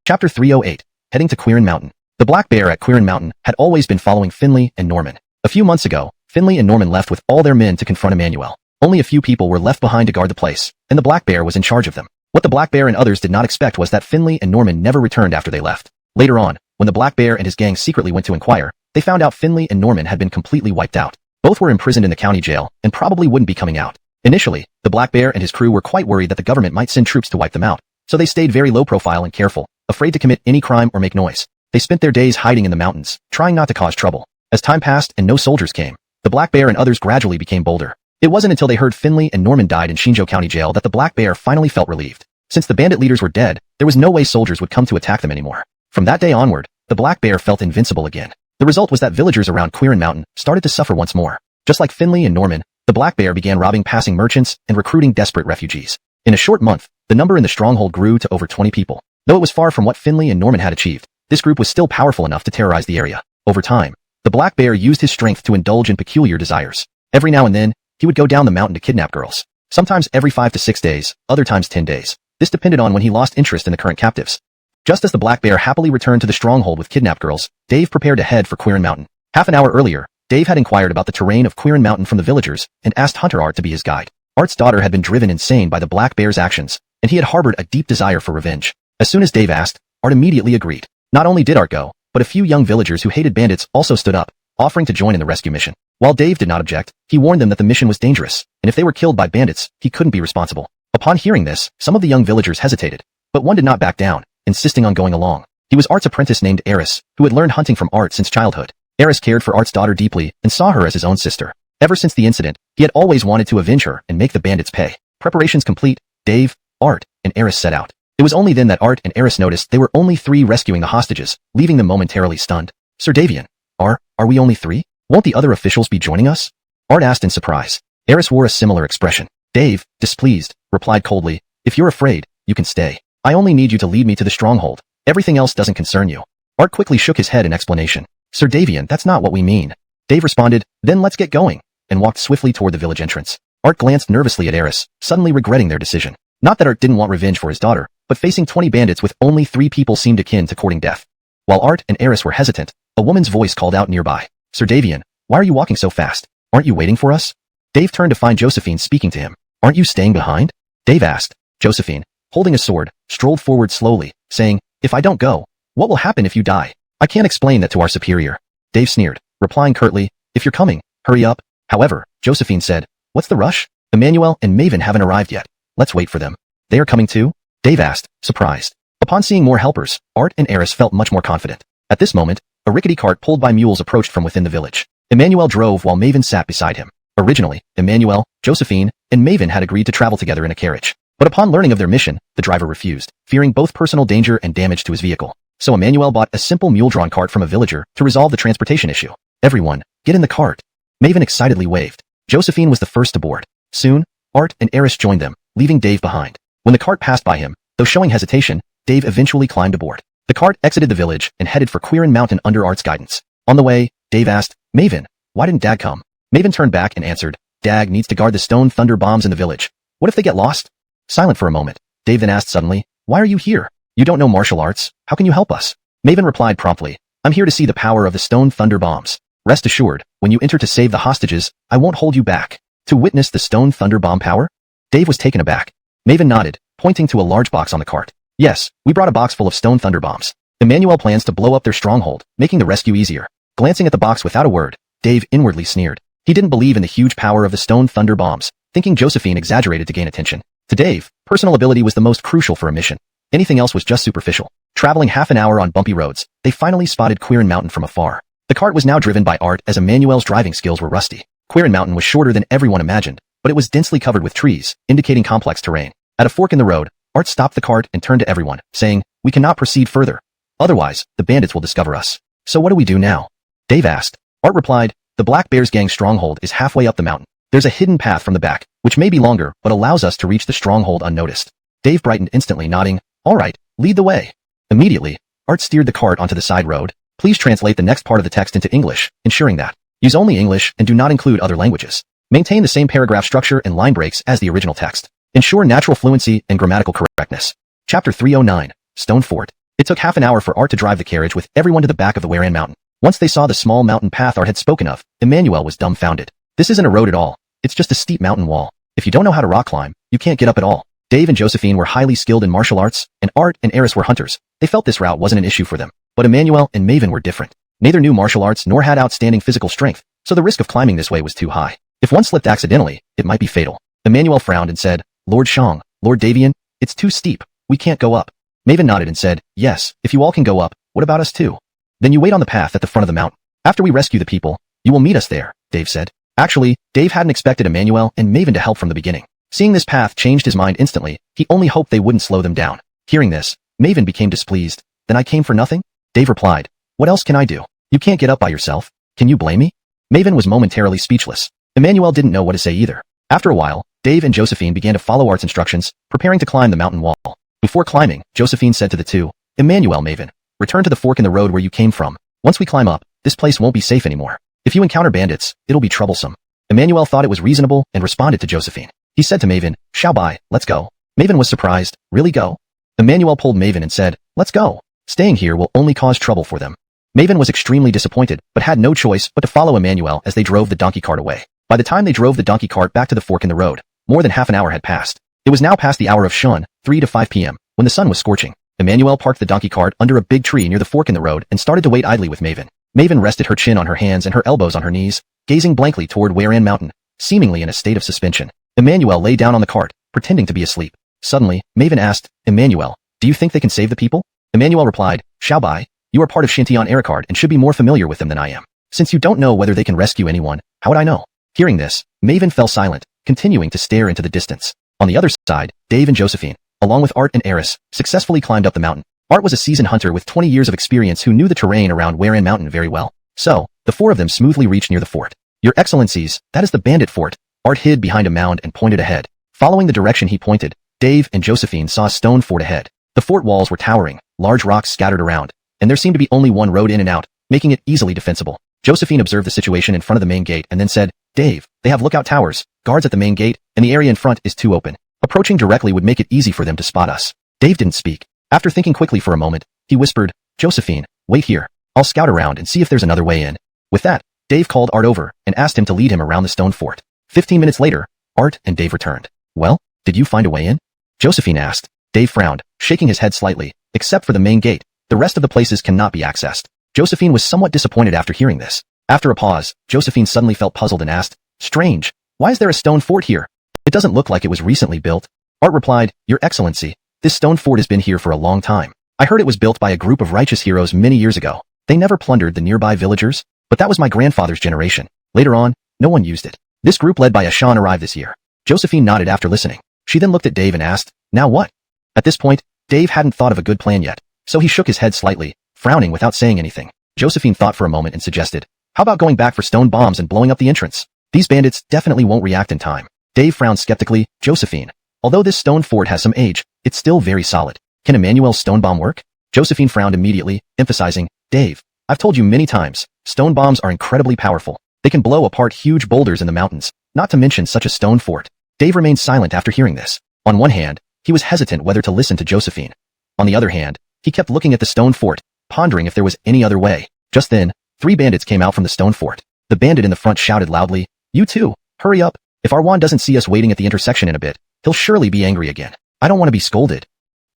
Chapter 308. Heading to Quirin Mountain. The Black Bear at Quirin Mountain had always been following Finley and Norman. A few months ago, Finley and Norman left with all their men to confront Emmanuel. Only a few people were left behind to guard the place, and the Black Bear was in charge of them. What the Black Bear and others did not expect was that Finley and Norman never returned after they left. Later on, when the Black Bear and his gang secretly went to inquire, they found out Finley and Norman had been completely wiped out. Both were imprisoned in the county jail and probably wouldn't be coming out. Initially, the Black Bear and his crew were quite worried that the government might send troops to wipe them out, so they stayed very low profile and careful, afraid to commit any crime or make noise. They spent their days hiding in the mountains, trying not to cause trouble. As time passed and no soldiers came, the Black Bear and others gradually became bolder. It wasn't until they heard Finley and Norman died in Shinjo County Jail that the Black Bear finally felt relieved. Since the bandit leaders were dead, there was no way soldiers would come to attack them anymore. From that day onward, the Black Bear felt invincible again. The result was that villagers around Quirin Mountain started to suffer once more. Just like Finley and Norman, the Black Bear began robbing passing merchants and recruiting desperate refugees. In a short month, the number in the stronghold grew to over 20 people. Though it was far from what Finley and Norman had achieved, this group was still powerful enough to terrorize the area. Over time, the Black Bear used his strength to indulge in peculiar desires. Every now and then, he would go down the mountain to kidnap girls. Sometimes every 5 to 6 days, other times 10 days. This depended on when he lost interest in the current captives. Just as the Black Bear happily returned to the stronghold with kidnapped girls, Dave prepared to head for Quirin Mountain. Half an hour earlier, Dave had inquired about the terrain of Quirin Mountain from the villagers and asked Hunter Art to be his guide. Art's daughter had been driven insane by the Black Bear's actions, and he had harbored a deep desire for revenge. As soon as Dave asked, Art immediately agreed. Not only did Art go, but a few young villagers who hated bandits also stood up, offering to join in the rescue mission. While Dave did not object, he warned them that the mission was dangerous, and if they were killed by bandits, he couldn't be responsible. Upon hearing this, some of the young villagers hesitated, but one did not back down, insisting on going along. He was Art's apprentice named Eris, who had learned hunting from Art since childhood. Eris cared for Art's daughter deeply and saw her as his own sister. Ever since the incident, he had always wanted to avenge her and make the bandits pay. Preparations complete, Dave, Art, and Eris set out. It was only then that Art and Eris noticed they were only 3 rescuing the hostages, leaving them momentarily stunned. Sir Davian, are we only 3? Won't the other officials be joining us? Art asked in surprise. Eris wore a similar expression. Dave, displeased, replied coldly, if you're afraid, you can stay. I only need you to lead me to the stronghold. Everything else doesn't concern you. Art quickly shook his head in explanation. Sir Davian, that's not what we mean. Dave responded, then let's get going, and walked swiftly toward the village entrance. Art glanced nervously at Eris, suddenly regretting their decision. Not that Art didn't want revenge for his daughter, but facing 20 bandits with only 3 people seemed akin to courting death. While Art and Eris were hesitant, a woman's voice called out nearby. Sir Davian, why are you walking so fast? Aren't you waiting for us? Dave turned to find Josephine speaking to him. Aren't you staying behind? Dave asked. Josephine, holding a sword, strolled forward slowly, saying, if I don't go, what will happen if you die? I can't explain that to our superior. Dave sneered, replying curtly, if you're coming, hurry up. However, Josephine said, what's the rush? Emmanuel and Maven haven't arrived yet. Let's wait for them. They are coming too? Dave asked, surprised. Upon seeing more helpers, Art and Eris felt much more confident. At this moment, a rickety cart pulled by mules approached from within the village. Emmanuel drove while Maven sat beside him. Originally, Emmanuel, Josephine, and Maven had agreed to travel together in a carriage. But upon learning of their mission, the driver refused, fearing both personal danger and damage to his vehicle. So Emmanuel bought a simple mule-drawn cart from a villager to resolve the transportation issue. Everyone, get in the cart. Maven excitedly waved. Josephine was the first to board. Soon, Art and Eris joined them, leaving Dave behind. When the cart passed by him, though showing hesitation, Dave eventually climbed aboard. The cart exited the village and headed for Quirin Mountain under Art's guidance. On the way, Dave asked, Maven, why didn't Dag come? Maven turned back and answered, Dag needs to guard the stone thunder bombs in the village. What if they get lost? Silent for a moment, Dave then asked suddenly, why are you here? You don't know martial arts, how can you help us? Maven replied promptly, I'm here to see the power of the stone thunder bombs. Rest assured, when you enter to save the hostages, I won't hold you back. To witness the stone thunder bomb power? Dave was taken aback. Maven nodded, pointing to a large box on the cart. Yes, we brought a box full of stone thunder bombs. Emmanuel plans to blow up their stronghold, making the rescue easier. Glancing at the box without a word, Dave inwardly sneered. He didn't believe in the huge power of the stone thunder bombs, thinking Josephine exaggerated to gain attention. To Dave, personal ability was the most crucial for a mission. Anything else was just superficial. Traveling half an hour on bumpy roads, they finally spotted Quirin Mountain from afar. The cart was now driven by Art as Emmanuel's driving skills were rusty. Quirin Mountain was shorter than everyone imagined, but it was densely covered with trees, indicating complex terrain. At a fork in the road, Art stopped the cart and turned to everyone, saying, we cannot proceed further. Otherwise, the bandits will discover us. So what do we do now? Dave asked. Art replied, the Black Bear's gang stronghold is halfway up the mountain. There's a hidden path from the back, which may be longer, but allows us to reach the stronghold unnoticed. Dave brightened instantly, nodding, all right, lead the way. Immediately, Art steered the cart onto the side road. Please translate the next part of the text into English, ensuring that use only English and do not include other languages. Maintain the same paragraph structure and line breaks as the original text. Ensure natural fluency and grammatical correctness. Chapter 309, Stone Fort. It took half an hour for Art to drive the carriage with everyone to the back of the Waran Mountain. Once they saw the small mountain path Art had spoken of, Emmanuel was dumbfounded. This isn't a road at all. It's just a steep mountain wall. If you don't know how to rock climb, you can't get up at all. Dave and Josephine were highly skilled in martial arts, and Art and Eris were hunters. They felt this route wasn't an issue for them. But Emmanuel and Maven were different. Neither knew martial arts nor had outstanding physical strength, so the risk of climbing this way was too high. If one slipped accidentally, it might be fatal. Emmanuel frowned and said, Lord Shang, Lord Davian, it's too steep. We can't go up. Maven nodded and said, yes, if you all can go up, what about us too? Then you wait on the path at the front of the mountain. After we rescue the people, you will meet us there, Dave said. Actually, Dave hadn't expected Emmanuel and Maven to help from the beginning. Seeing this path changed his mind instantly. He only hoped they wouldn't slow them down. Hearing this, Maven became displeased. Then I came for nothing? Dave replied, what else can I do? You can't get up by yourself. Can you blame me? Maven was momentarily speechless. Emmanuel didn't know what to say either. After a while, Dave and Josephine began to follow Art's instructions, preparing to climb the mountain wall. Before climbing, Josephine said to the two, Emmanuel, Maven, return to the fork in the road where you came from. Once we climb up, this place won't be safe anymore. If you encounter bandits, it'll be troublesome. Emmanuel thought it was reasonable and responded to Josephine. He said to Maven, Shao Bai, let's go. Maven was surprised, really go? Emmanuel pulled Maven and said, let's go. Staying here will only cause trouble for them. Maven was extremely disappointed, but had no choice but to follow Emmanuel as they drove the donkey cart away. By the time they drove the donkey cart back to the fork in the road, more than half an hour had passed. It was now past the hour of Shun, 3 to 5 p.m., when the sun was scorching. Emmanuel parked the donkey cart under a big tree near the fork in the road and started to wait idly with Maven. Maven rested her chin on her hands and her elbows on her knees, gazing blankly toward Waran Mountain, seemingly in a state of suspension. Emmanuel lay down on the cart, pretending to be asleep. Suddenly, Maven asked, Emmanuel, do you think they can save the people? Emmanuel replied, Shao Bai, you are part of Shintian Arakard and should be more familiar with them than I am. Since you don't know whether they can rescue anyone, how would I know? Hearing this, Maven fell silent, continuing to stare into the distance. On the other side, Dave and Josephine, along with Art and Eris, successfully climbed up the mountain. Art was a seasoned hunter with 20 years of experience who knew the terrain around Waran Mountain very well. So, the four of them smoothly reached near the fort. Your Excellencies, that is the bandit fort. Art hid behind a mound and pointed ahead. Following the direction he pointed, Dave and Josephine saw a stone fort ahead. The fort walls were towering, large rocks scattered around, and there seemed to be only one road in and out, making it easily defensible. Josephine observed the situation in front of the main gate and then said, Dave, they have lookout towers, guards at the main gate, and the area in front is too open. Approaching directly would make it easy for them to spot us. Dave didn't speak. After thinking quickly for a moment, he whispered, Josephine, wait here. I'll scout around and see if there's another way in. With that, Dave called Art over and asked him to lead him around the stone fort. 15 minutes later, Art and Dave returned. Well, did you find a way in? Josephine asked. Dave frowned, shaking his head slightly. Except for the main gate, the rest of the places cannot be accessed. Josephine was somewhat disappointed after hearing this. After a pause, Josephine suddenly felt puzzled and asked, strange, why is there a stone fort here? It doesn't look like it was recently built. Art replied, Your Excellency, this stone fort has been here for a long time. I heard it was built by a group of righteous heroes many years ago. They never plundered the nearby villagers, but that was my grandfather's generation. Later on, no one used it. This group led by Ashan arrived this year. Josephine nodded after listening. She then looked at Dave and asked, now what? At this point, Dave hadn't thought of a good plan yet, so he shook his head slightly, frowning without saying anything. Josephine thought for a moment and suggested, how about going back for stone bombs and blowing up the entrance? These bandits definitely won't react in time. Dave frowned skeptically. Josephine, although this stone fort has some age, it's still very solid. Can Emmanuel's stone bomb work? Josephine frowned immediately, emphasizing, Dave, I've told you many times, stone bombs are incredibly powerful. They can blow apart huge boulders in the mountains, not to mention such a stone fort. Dave remained silent after hearing this. On one hand, he was hesitant whether to listen to Josephine. On the other hand, he kept looking at the stone fort, pondering if there was any other way. Just then, 3 bandits came out from the stone fort. The bandit in the front shouted loudly, you too, hurry up. If Arwan doesn't see us waiting at the intersection in a bit, he'll surely be angry again. I don't want to be scolded.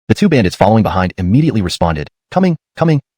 The 2 bandits following behind immediately responded, coming,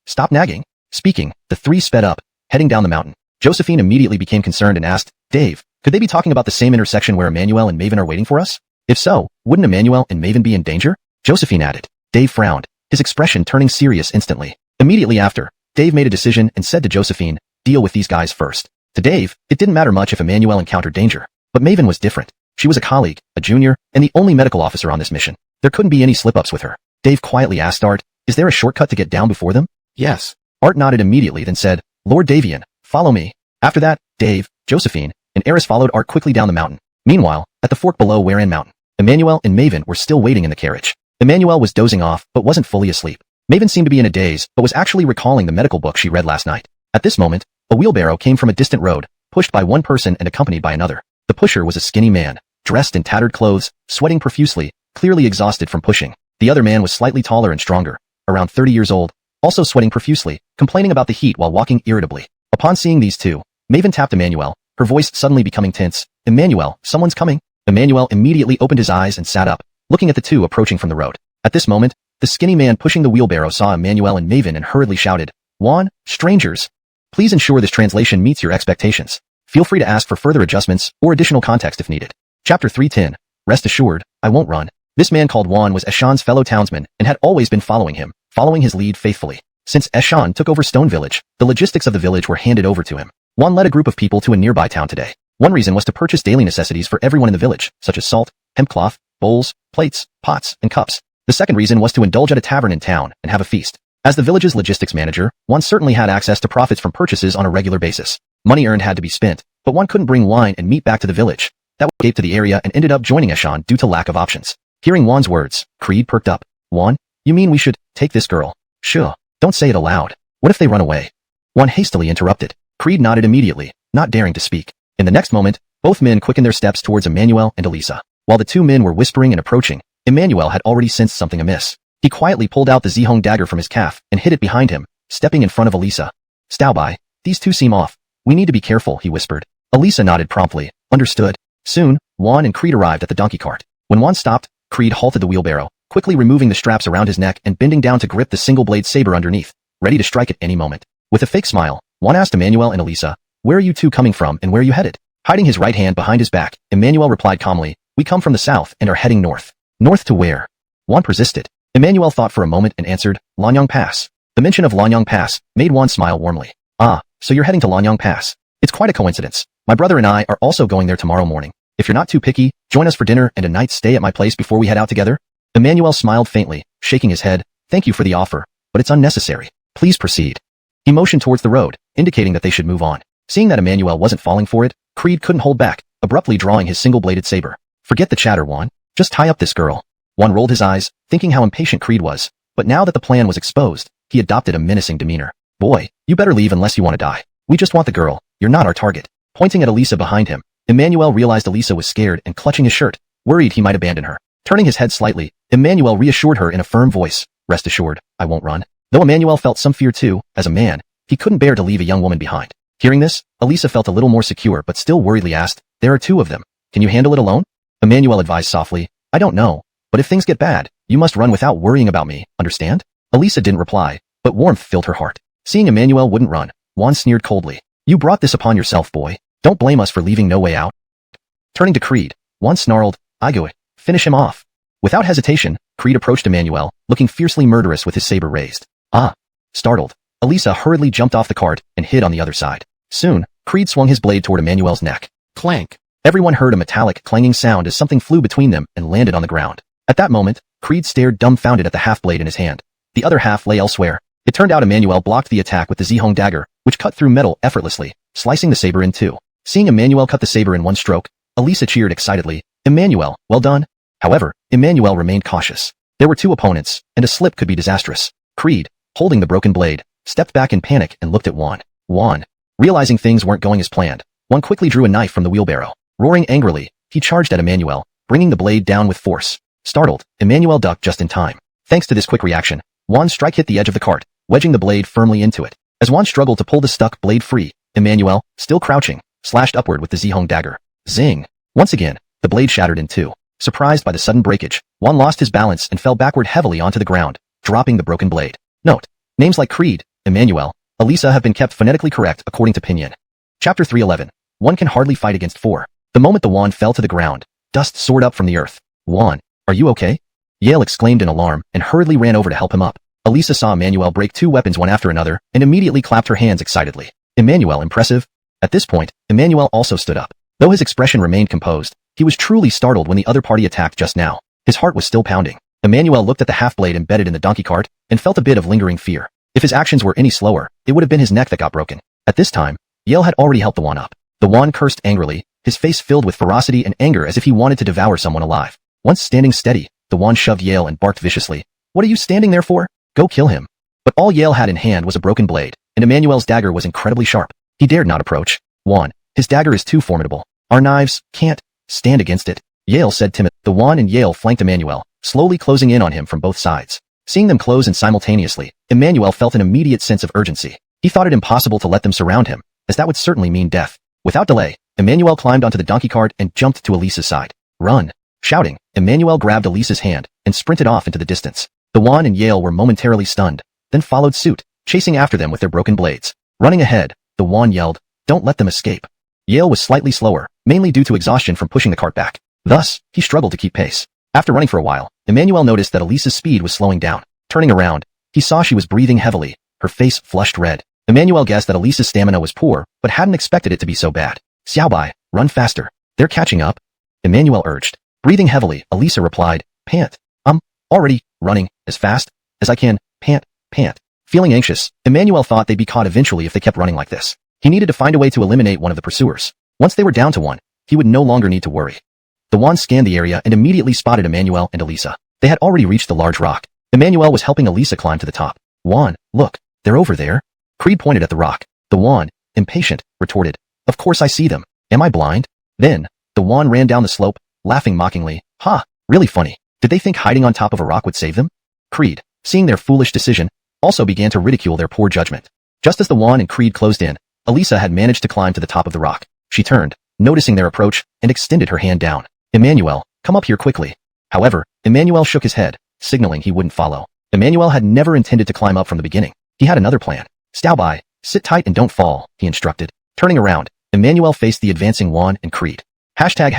stop nagging. Speaking, the 3 sped up, heading down the mountain. Josephine immediately became concerned and asked, Dave, could they be talking about the same intersection where Emmanuel and Maven are waiting for us? If so, wouldn't Emmanuel and Maven be in danger? Josephine added. Dave frowned, his expression turning serious instantly. Immediately after, Dave made a decision and said to Josephine, deal with these guys first. To Dave, it didn't matter much if Emmanuel encountered danger. But Maven was different. She was a colleague, a junior, and the only medical officer on this mission. There couldn't be any slip-ups with her. Dave quietly asked Art, is there a shortcut to get down before them? Yes. Art nodded immediately then said, Lord Davian, follow me. After that, Dave, Josephine, and Eris followed Art quickly down the mountain. Meanwhile, at the fork below Waran Mountain, Emmanuel and Maven were still waiting in the carriage. Emmanuel was dozing off, but wasn't fully asleep. Maven seemed to be in a daze, but was actually recalling the medical book she read last night. At this moment, a wheelbarrow came from a distant road, pushed by one person and accompanied by another. The pusher was a skinny man, dressed in tattered clothes, sweating profusely, clearly exhausted from pushing. The other man was slightly taller and stronger, around 30 years old, also sweating profusely, complaining about the heat while walking irritably. Upon seeing these two, Maven tapped Emmanuel, her voice suddenly becoming tense. Emmanuel, someone's coming. Emmanuel immediately opened his eyes and sat up, looking at the two approaching from the road. At this moment, the skinny man pushing the wheelbarrow saw Emmanuel and Maven and hurriedly shouted, Juan, strangers. Please ensure this translation meets your expectations. Feel free to ask for further adjustments or additional context if needed. Chapter 310. Rest assured, I won't run. This man called Juan was Eshan's fellow townsman and had always been following him, following his lead faithfully. Since Eshan took over Stone Village, the logistics of the village were handed over to him. Juan led a group of people to a nearby town today. One reason was to purchase daily necessities for everyone in the village, such as salt, hemp cloth, bowls, plates, pots, and cups. The second reason was to indulge at a tavern in town and have a feast. As the village's logistics manager, Juan certainly had access to profits from purchases on a regular basis. Money earned had to be spent, but Juan couldn't bring wine and meat back to the village. That would escape to the area and ended up joining Eshan due to lack of options. Hearing Juan's words, Creed perked up. Juan, you mean we should take this girl? Sure. Don't say it aloud. What if they run away? Juan hastily interrupted. Creed nodded immediately, not daring to speak. In the next moment, both men quickened their steps towards Emmanuel and Elisa. While the two men were whispering and approaching, Emmanuel had already sensed something amiss. He quietly pulled out the Zihong dagger from his calf and hid it behind him, stepping in front of Elisa. Staubai, these two seem off. We need to be careful, he whispered. Elisa nodded promptly. Understood. Soon, Juan and Creed arrived at the donkey cart. When Juan stopped, Creed halted the wheelbarrow, quickly removing the straps around his neck and bending down to grip the single-blade saber underneath, ready to strike at any moment. With a fake smile, Juan asked Emmanuel and Elisa, where are you two coming from and where are you headed? Hiding his right hand behind his back, Emmanuel replied calmly, we come from the south and are heading north. North to where? Juan persisted. Emmanuel thought for a moment and answered, Lanyang Pass. The mention of Lanyang Pass made Juan smile warmly. Ah, so you're heading to Lanyang Pass. It's quite a coincidence. My brother and I are also going there tomorrow morning. If you're not too picky, join us for dinner and a night's stay at my place before we head out together. Emmanuel smiled faintly, shaking his head. Thank you for the offer, but it's unnecessary. Please proceed. He motioned towards the road, indicating that they should move on. Seeing that Emmanuel wasn't falling for it, Creed couldn't hold back, abruptly drawing his single-bladed saber. Forget the chatter, Juan. Just tie up this girl. Juan rolled his eyes, thinking how impatient Creed was, but now that the plan was exposed, he adopted a menacing demeanor. Boy, you better leave unless you want to die. We just want the girl. You're not our target. Pointing at Elisa behind him, Emmanuel realized Elisa was scared and clutching his shirt, worried he might abandon her. Turning his head slightly, Emmanuel reassured her in a firm voice. Rest assured, I won't run. Though Emmanuel felt some fear too, as a man, he couldn't bear to leave a young woman behind. Hearing this, Elisa felt a little more secure but still worriedly asked, there are two of them. Can you handle it alone? Emmanuel advised softly, I don't know, but if things get bad, you must run without worrying about me, understand? Elisa didn't reply, but warmth filled her heart. Seeing Emmanuel wouldn't run, Juan sneered coldly. You brought this upon yourself, boy. Don't blame us for leaving no way out. Turning to Creed, Juan snarled, I go it. Finish him off. Without hesitation, Creed approached Emmanuel, looking fiercely murderous with his saber raised. Ah! Startled, Elisa hurriedly jumped off the cart and hid on the other side. Soon, Creed swung his blade toward Emmanuel's neck. Clank! Everyone heard a metallic clanging sound as something flew between them and landed on the ground. At that moment, Creed stared dumbfounded at the half-blade in his hand. The other half lay elsewhere. It turned out Emmanuel blocked the attack with the Zihong dagger, which cut through metal effortlessly, slicing the saber in two. Seeing Emmanuel cut the saber in one stroke, Elisa cheered excitedly. Emmanuel, well done. However, Emmanuel remained cautious. There were two opponents, and a slip could be disastrous. Creed, holding the broken blade, stepped back in panic and looked at Juan. Juan. Realizing things weren't going as planned, Juan quickly drew a knife from the wheelbarrow. Roaring angrily, he charged at Emmanuel, bringing the blade down with force. Startled, Emmanuel ducked just in time. Thanks to this quick reaction, Juan's strike hit the edge of the cart, wedging the blade firmly into it. As Juan struggled to pull the stuck blade free, Emmanuel, still crouching, slashed upward with the Zihong dagger. Zing! Once again, the blade shattered in two. Surprised by the sudden breakage, Juan lost his balance and fell backward heavily onto the ground, dropping the broken blade. Note: names like Creed, Emmanuel, Elisa have been kept phonetically correct according to Pinyin. Chapter 311. One can hardly fight against four. The moment the wand fell to the ground, dust soared up from the earth. Juan, are you okay? Yale exclaimed in alarm and hurriedly ran over to help him up. Elisa saw Emmanuel break two weapons one after another and immediately clapped her hands excitedly. Emmanuel, impressive. At this point, Emmanuel also stood up. Though his expression remained composed, he was truly startled when the other party attacked just now. His heart was still pounding. Emmanuel looked at the half-blade embedded in the donkey cart and felt a bit of lingering fear. If his actions were any slower, it would have been his neck that got broken. At this time, Yale had already helped the Wan up. The Wan cursed angrily, his face filled with ferocity and anger as if he wanted to devour someone alive. Once standing steady, the Wan shoved Yale and barked viciously. What are you standing there for? Go kill him. But all Yale had in hand was a broken blade, and Emmanuel's dagger was incredibly sharp. He dared not approach. Wan, his dagger is too formidable. Our knives can't stand against it, Yale said timidly. The Wan and Yale flanked Emmanuel, slowly closing in on him from both sides. Seeing them close in simultaneously, Emmanuel felt an immediate sense of urgency. He thought it impossible to let them surround him, as that would certainly mean death. Without delay, Emmanuel climbed onto the donkey cart and jumped to Elisa's side. Run! Shouting, Emmanuel grabbed Elisa's hand and sprinted off into the distance. The Wan and Yale were momentarily stunned, then followed suit, chasing after them with their broken blades. Running ahead, the Wan yelled, "Don't let them escape." Yale was slightly slower, mainly due to exhaustion from pushing the cart back. Thus, he struggled to keep pace. After running for a while, Emmanuel noticed that Elisa's speed was slowing down. Turning around, he saw she was breathing heavily, her face flushed red. Emmanuel guessed that Elisa's stamina was poor, but hadn't expected it to be so bad. Xiaobai, run faster. They're catching up. Emmanuel urged. Breathing heavily, Elisa replied, pant. Already, running, as fast as I can, pant. Feeling anxious, Emmanuel thought they'd be caught eventually if they kept running like this. He needed to find a way to eliminate one of the pursuers. Once they were down to one, he would no longer need to worry. The wand scanned the area and immediately spotted Emmanuel and Elisa. They had already reached the large rock. Emmanuel was helping Elisa climb to the top. Juan, look, they're over there. Creed pointed at the rock. The wand, impatient, retorted, of course I see them. Am I blind? Then, the wand ran down the slope, laughing mockingly. Ha, really funny. Did they think hiding on top of a rock would save them? Creed, seeing their foolish decision, also began to ridicule their poor judgment. Just as the wand and Creed closed in, Elisa had managed to climb to the top of the rock. She turned, noticing their approach, and extended her hand down. Emmanuel, come up here quickly. However, Emmanuel shook his head, signaling he wouldn't follow. Emmanuel had never intended to climb up from the beginning. He had another plan. Xiaobai, sit tight and don't fall, he instructed. Turning around, Emmanuel faced the advancing Juan and Creed. Hashtag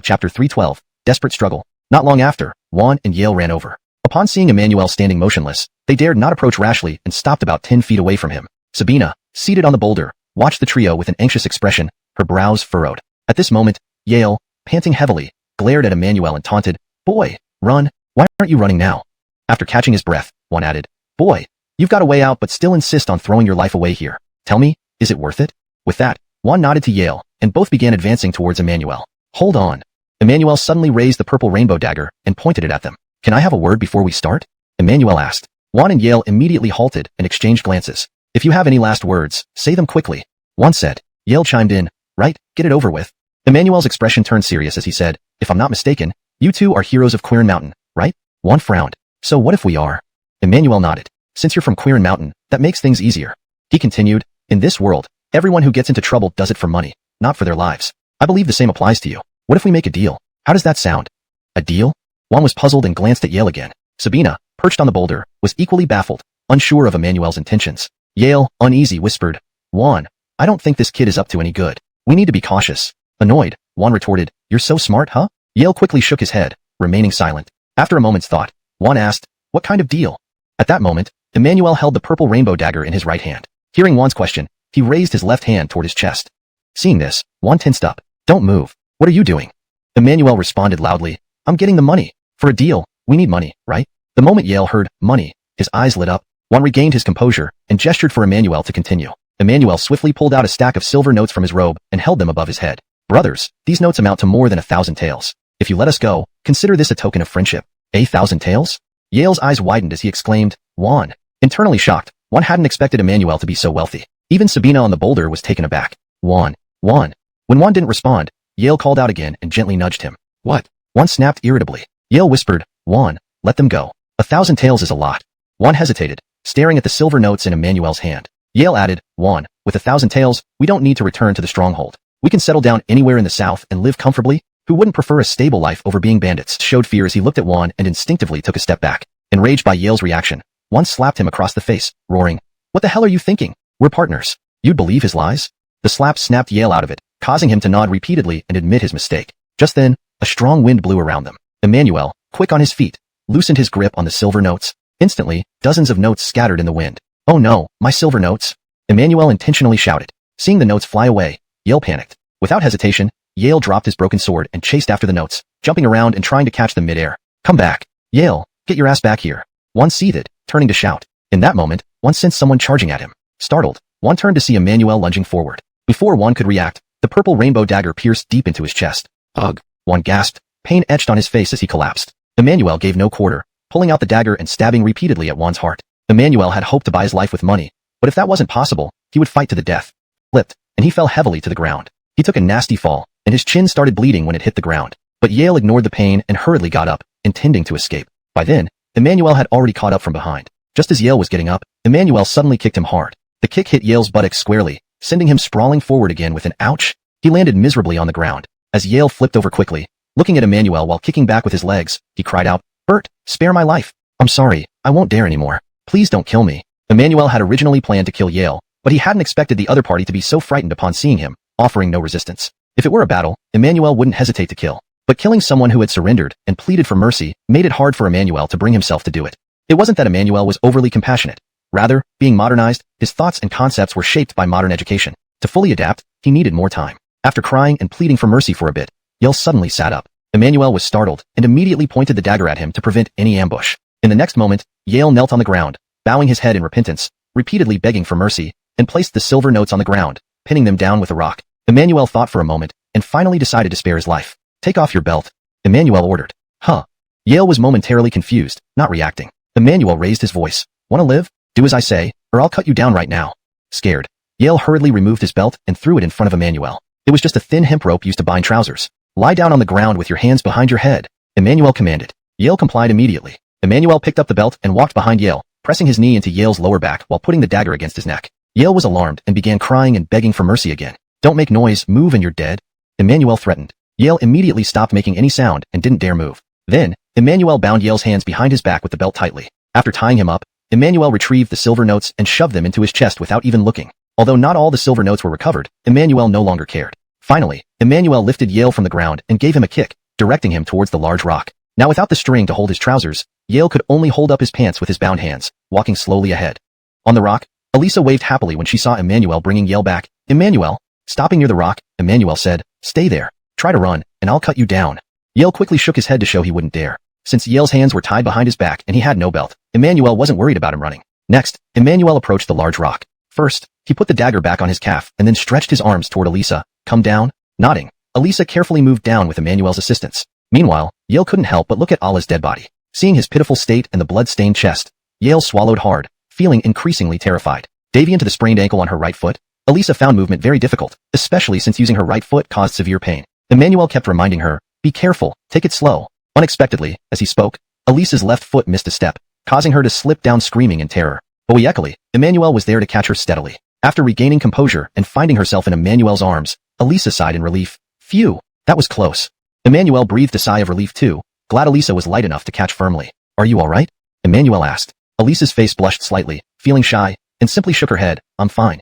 chapter 312, desperate struggle. Not long after, Juan and Yale ran over. Upon seeing Emmanuel standing motionless, they dared not approach rashly and stopped about 10 feet away from him. Sabina, seated on the boulder, watched the trio with an anxious expression, her brows furrowed. At this moment, Yale, panting heavily, glared at Emmanuel and taunted, boy, run, why aren't you running now? After catching his breath, Juan added, boy, you've got a way out but still insist on throwing your life away here. Tell me, is it worth it? With that, Juan nodded to Yale, and both began advancing towards Emmanuel. Hold on. Emmanuel suddenly raised the purple rainbow dagger and pointed it at them. Can I have a word before we start? Emmanuel asked. Juan and Yale immediately halted and exchanged glances. If you have any last words, say them quickly. Juan said. Yale chimed in. Right, get it over with. Emmanuel's expression turned serious as he said, if I'm not mistaken, you two are heroes of Quirin Mountain, right? Juan frowned. So what if we are? Emmanuel nodded. Since you're from Quirin Mountain, that makes things easier. He continued, in this world, everyone who gets into trouble does it for money, not for their lives. I believe the same applies to you. What if we make a deal? How does that sound? A deal? Juan was puzzled and glanced at Yale again. Sabina, perched on the boulder, was equally baffled, unsure of Emmanuel's intentions. Yale, uneasy, whispered, Juan, I don't think this kid is up to any good. We need to be cautious. Annoyed, Juan retorted, you're so smart, huh? Yale quickly shook his head, remaining silent. After a moment's thought, Juan asked, what kind of deal? At that moment, Emmanuel held the purple rainbow dagger in his right hand. Hearing Juan's question, he raised his left hand toward his chest. Seeing this, Juan tensed up. Don't move. What are you doing? Emmanuel responded loudly, I'm getting the money. For a deal, we need money, right? The moment Yale heard money, his eyes lit up. Juan regained his composure and gestured for Emmanuel to continue. Emmanuel swiftly pulled out a stack of silver notes from his robe and held them above his head. Brothers, these notes amount to more than 1,000 taels. If you let us go, consider this a token of friendship. 1,000 taels? Yale's eyes widened as he exclaimed, Juan. Internally shocked, Juan hadn't expected Emmanuel to be so wealthy. Even Sabina on the boulder was taken aback. Juan. When Juan didn't respond, Yale called out again and gently nudged him. What? Juan snapped irritably. Yale whispered, Juan, let them go. 1,000 taels is a lot. Juan hesitated, staring at the silver notes in Emmanuel's hand. Yale added, Juan, with 1,000 taels, we don't need to return to the stronghold. We can settle down anywhere in the south and live comfortably. Who wouldn't prefer a stable life over being bandits? Showed fear as he looked at Juan and instinctively took a step back. Enraged by Yale's reaction, Juan slapped him across the face, roaring, What the hell are you thinking? We're partners. You'd believe his lies? The slap snapped Yale out of it, causing him to nod repeatedly and admit his mistake. Just then, a strong wind blew around them. Emmanuel, quick on his feet, loosened his grip on the silver notes. Instantly, dozens of notes scattered in the wind. Oh no, my silver notes! Emmanuel intentionally shouted. Seeing the notes fly away, Yale panicked. Without hesitation, Yale dropped his broken sword and chased after the notes, jumping around and trying to catch them mid-air. Come back! Yale, get your ass back here! Juan seethed, turning to shout. In that moment, Juan sensed someone charging at him. Startled, Juan turned to see Emmanuel lunging forward. Before Juan could react, the purple rainbow dagger pierced deep into his chest. Ugh! Juan gasped, pain etched on his face as he collapsed. Emmanuel gave no quarter, pulling out the dagger and stabbing repeatedly at Juan's heart. Emmanuel had hoped to buy his life with money, but if that wasn't possible, he would fight to the death. Flipped, and he fell heavily to the ground. He took a nasty fall, and his chin started bleeding when it hit the ground. But Yale ignored the pain and hurriedly got up, intending to escape. By then, Emmanuel had already caught up from behind. Just as Yale was getting up, Emmanuel suddenly kicked him hard. The kick hit Yale's buttocks squarely, sending him sprawling forward again with an ouch. He landed miserably on the ground. As Yale flipped over quickly, looking at Emmanuel while kicking back with his legs, he cried out, Bert, spare my life. I'm sorry, I won't dare anymore. Please don't kill me. Emmanuel had originally planned to kill Yale, but he hadn't expected the other party to be so frightened upon seeing him, offering no resistance. If it were a battle, Emmanuel wouldn't hesitate to kill. But killing someone who had surrendered and pleaded for mercy made it hard for Emmanuel to bring himself to do it. It wasn't that Emmanuel was overly compassionate. Rather, being modernized, his thoughts and concepts were shaped by modern education. To fully adapt, he needed more time. After crying and pleading for mercy for a bit, Yale suddenly sat up. Emmanuel was startled and immediately pointed the dagger at him to prevent any ambush. In the next moment, Yale knelt on the ground, bowing his head in repentance, repeatedly begging for mercy, and placed the silver notes on the ground, pinning them down with a rock. Emmanuel thought for a moment and finally decided to spare his life. Take off your belt, Emmanuel ordered. Huh. Yale was momentarily confused, not reacting. Emmanuel raised his voice. Want to live? Do as I say, or I'll cut you down right now. Scared, Yale hurriedly removed his belt and threw it in front of Emmanuel. It was just a thin hemp rope used to bind trousers. Lie down on the ground with your hands behind your head, Emmanuel commanded. Yale complied immediately. Emmanuel picked up the belt and walked behind Yale, pressing his knee into Yale's lower back while putting the dagger against his neck. Yale was alarmed and began crying and begging for mercy again. Don't make noise, move and you're dead, Emmanuel threatened. Yale immediately stopped making any sound and didn't dare move. Then, Emmanuel bound Yale's hands behind his back with the belt tightly. After tying him up, Emmanuel retrieved the silver notes and shoved them into his chest without even looking. Although not all the silver notes were recovered, Emmanuel no longer cared. Finally, Emmanuel lifted Yale from the ground and gave him a kick, directing him towards the large rock. Now without the string to hold his trousers, Yale could only hold up his pants with his bound hands, walking slowly ahead. On the rock, Elisa waved happily when she saw Emmanuel bringing Yale back. Emmanuel, stopping near the rock, Emmanuel said, stay there. Try to run, and I'll cut you down. Yale quickly shook his head to show he wouldn't dare. Since Yale's hands were tied behind his back and he had no belt, Emmanuel wasn't worried about him running. Next, Emmanuel approached the large rock. First, he put the dagger back on his calf and then stretched his arms toward Elisa. Come down. Nodding, Elisa carefully moved down with Emmanuel's assistance. Meanwhile, Yale couldn't help but look at Allah's dead body. Seeing his pitiful state and the blood-stained chest, Yale swallowed hard, feeling increasingly terrified. Davy into the sprained ankle on her right foot, Elisa found movement very difficult, especially since using her right foot caused severe pain. Emmanuel kept reminding her, be careful, take it slow. Unexpectedly, as he spoke, Elisa's left foot missed a step, causing her to slip down screaming in terror. Oyekali, Emmanuel was there to catch her steadily. After regaining composure and finding herself in Emmanuel's arms, Elisa sighed in relief. Phew, that was close. Emmanuel breathed a sigh of relief too, glad Elisa was light enough to catch firmly. Are you all right? Emmanuel asked. Elisa's face blushed slightly, feeling shy, and simply shook her head. I'm fine.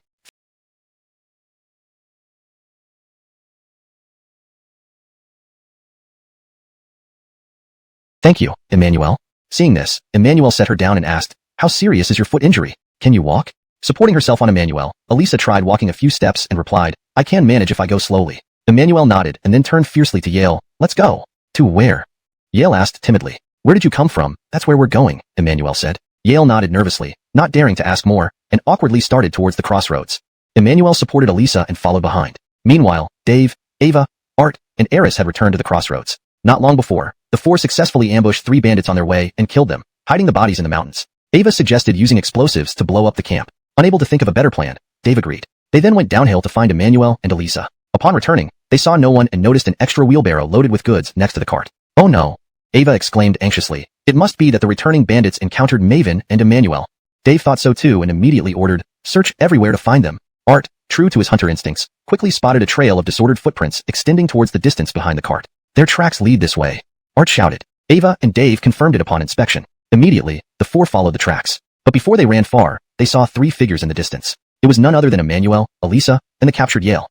Thank you, Emmanuel. Seeing this, Emmanuel set her down and asked, how serious is your foot injury? Can you walk? Supporting herself on Emmanuel, Elisa tried walking a few steps and replied, I can manage if I go slowly. Emmanuel nodded and then turned fiercely to Yale. Let's go. To where? Yale asked timidly. Where did you come from? That's where we're going, Emmanuel said. Yale nodded nervously, not daring to ask more, and awkwardly started towards the crossroads. Emmanuel supported Elisa and followed behind. Meanwhile, Dave, Ava, Art, and Eris had returned to the crossroads. Not long before, the four successfully ambushed 3 bandits on their way and killed them, hiding the bodies in the mountains. Ava suggested using explosives to blow up the camp. Unable to think of a better plan, Dave agreed. They then went downhill to find Emmanuel and Elisa. Upon returning, they saw no one and noticed an extra wheelbarrow loaded with goods next to the cart. Oh no! Ava exclaimed anxiously. It must be that the returning bandits encountered Maven and Emmanuel. Dave thought so too and immediately ordered, search everywhere to find them. Art, true to his hunter instincts, quickly spotted a trail of disordered footprints extending towards the distance behind the cart. Their tracks lead this way. Art shouted. Ava and Dave confirmed it upon inspection. Immediately, the four followed the tracks. But before they ran far, they saw 3 figures in the distance. It was none other than Emmanuel, Elisa, and the captured Yale.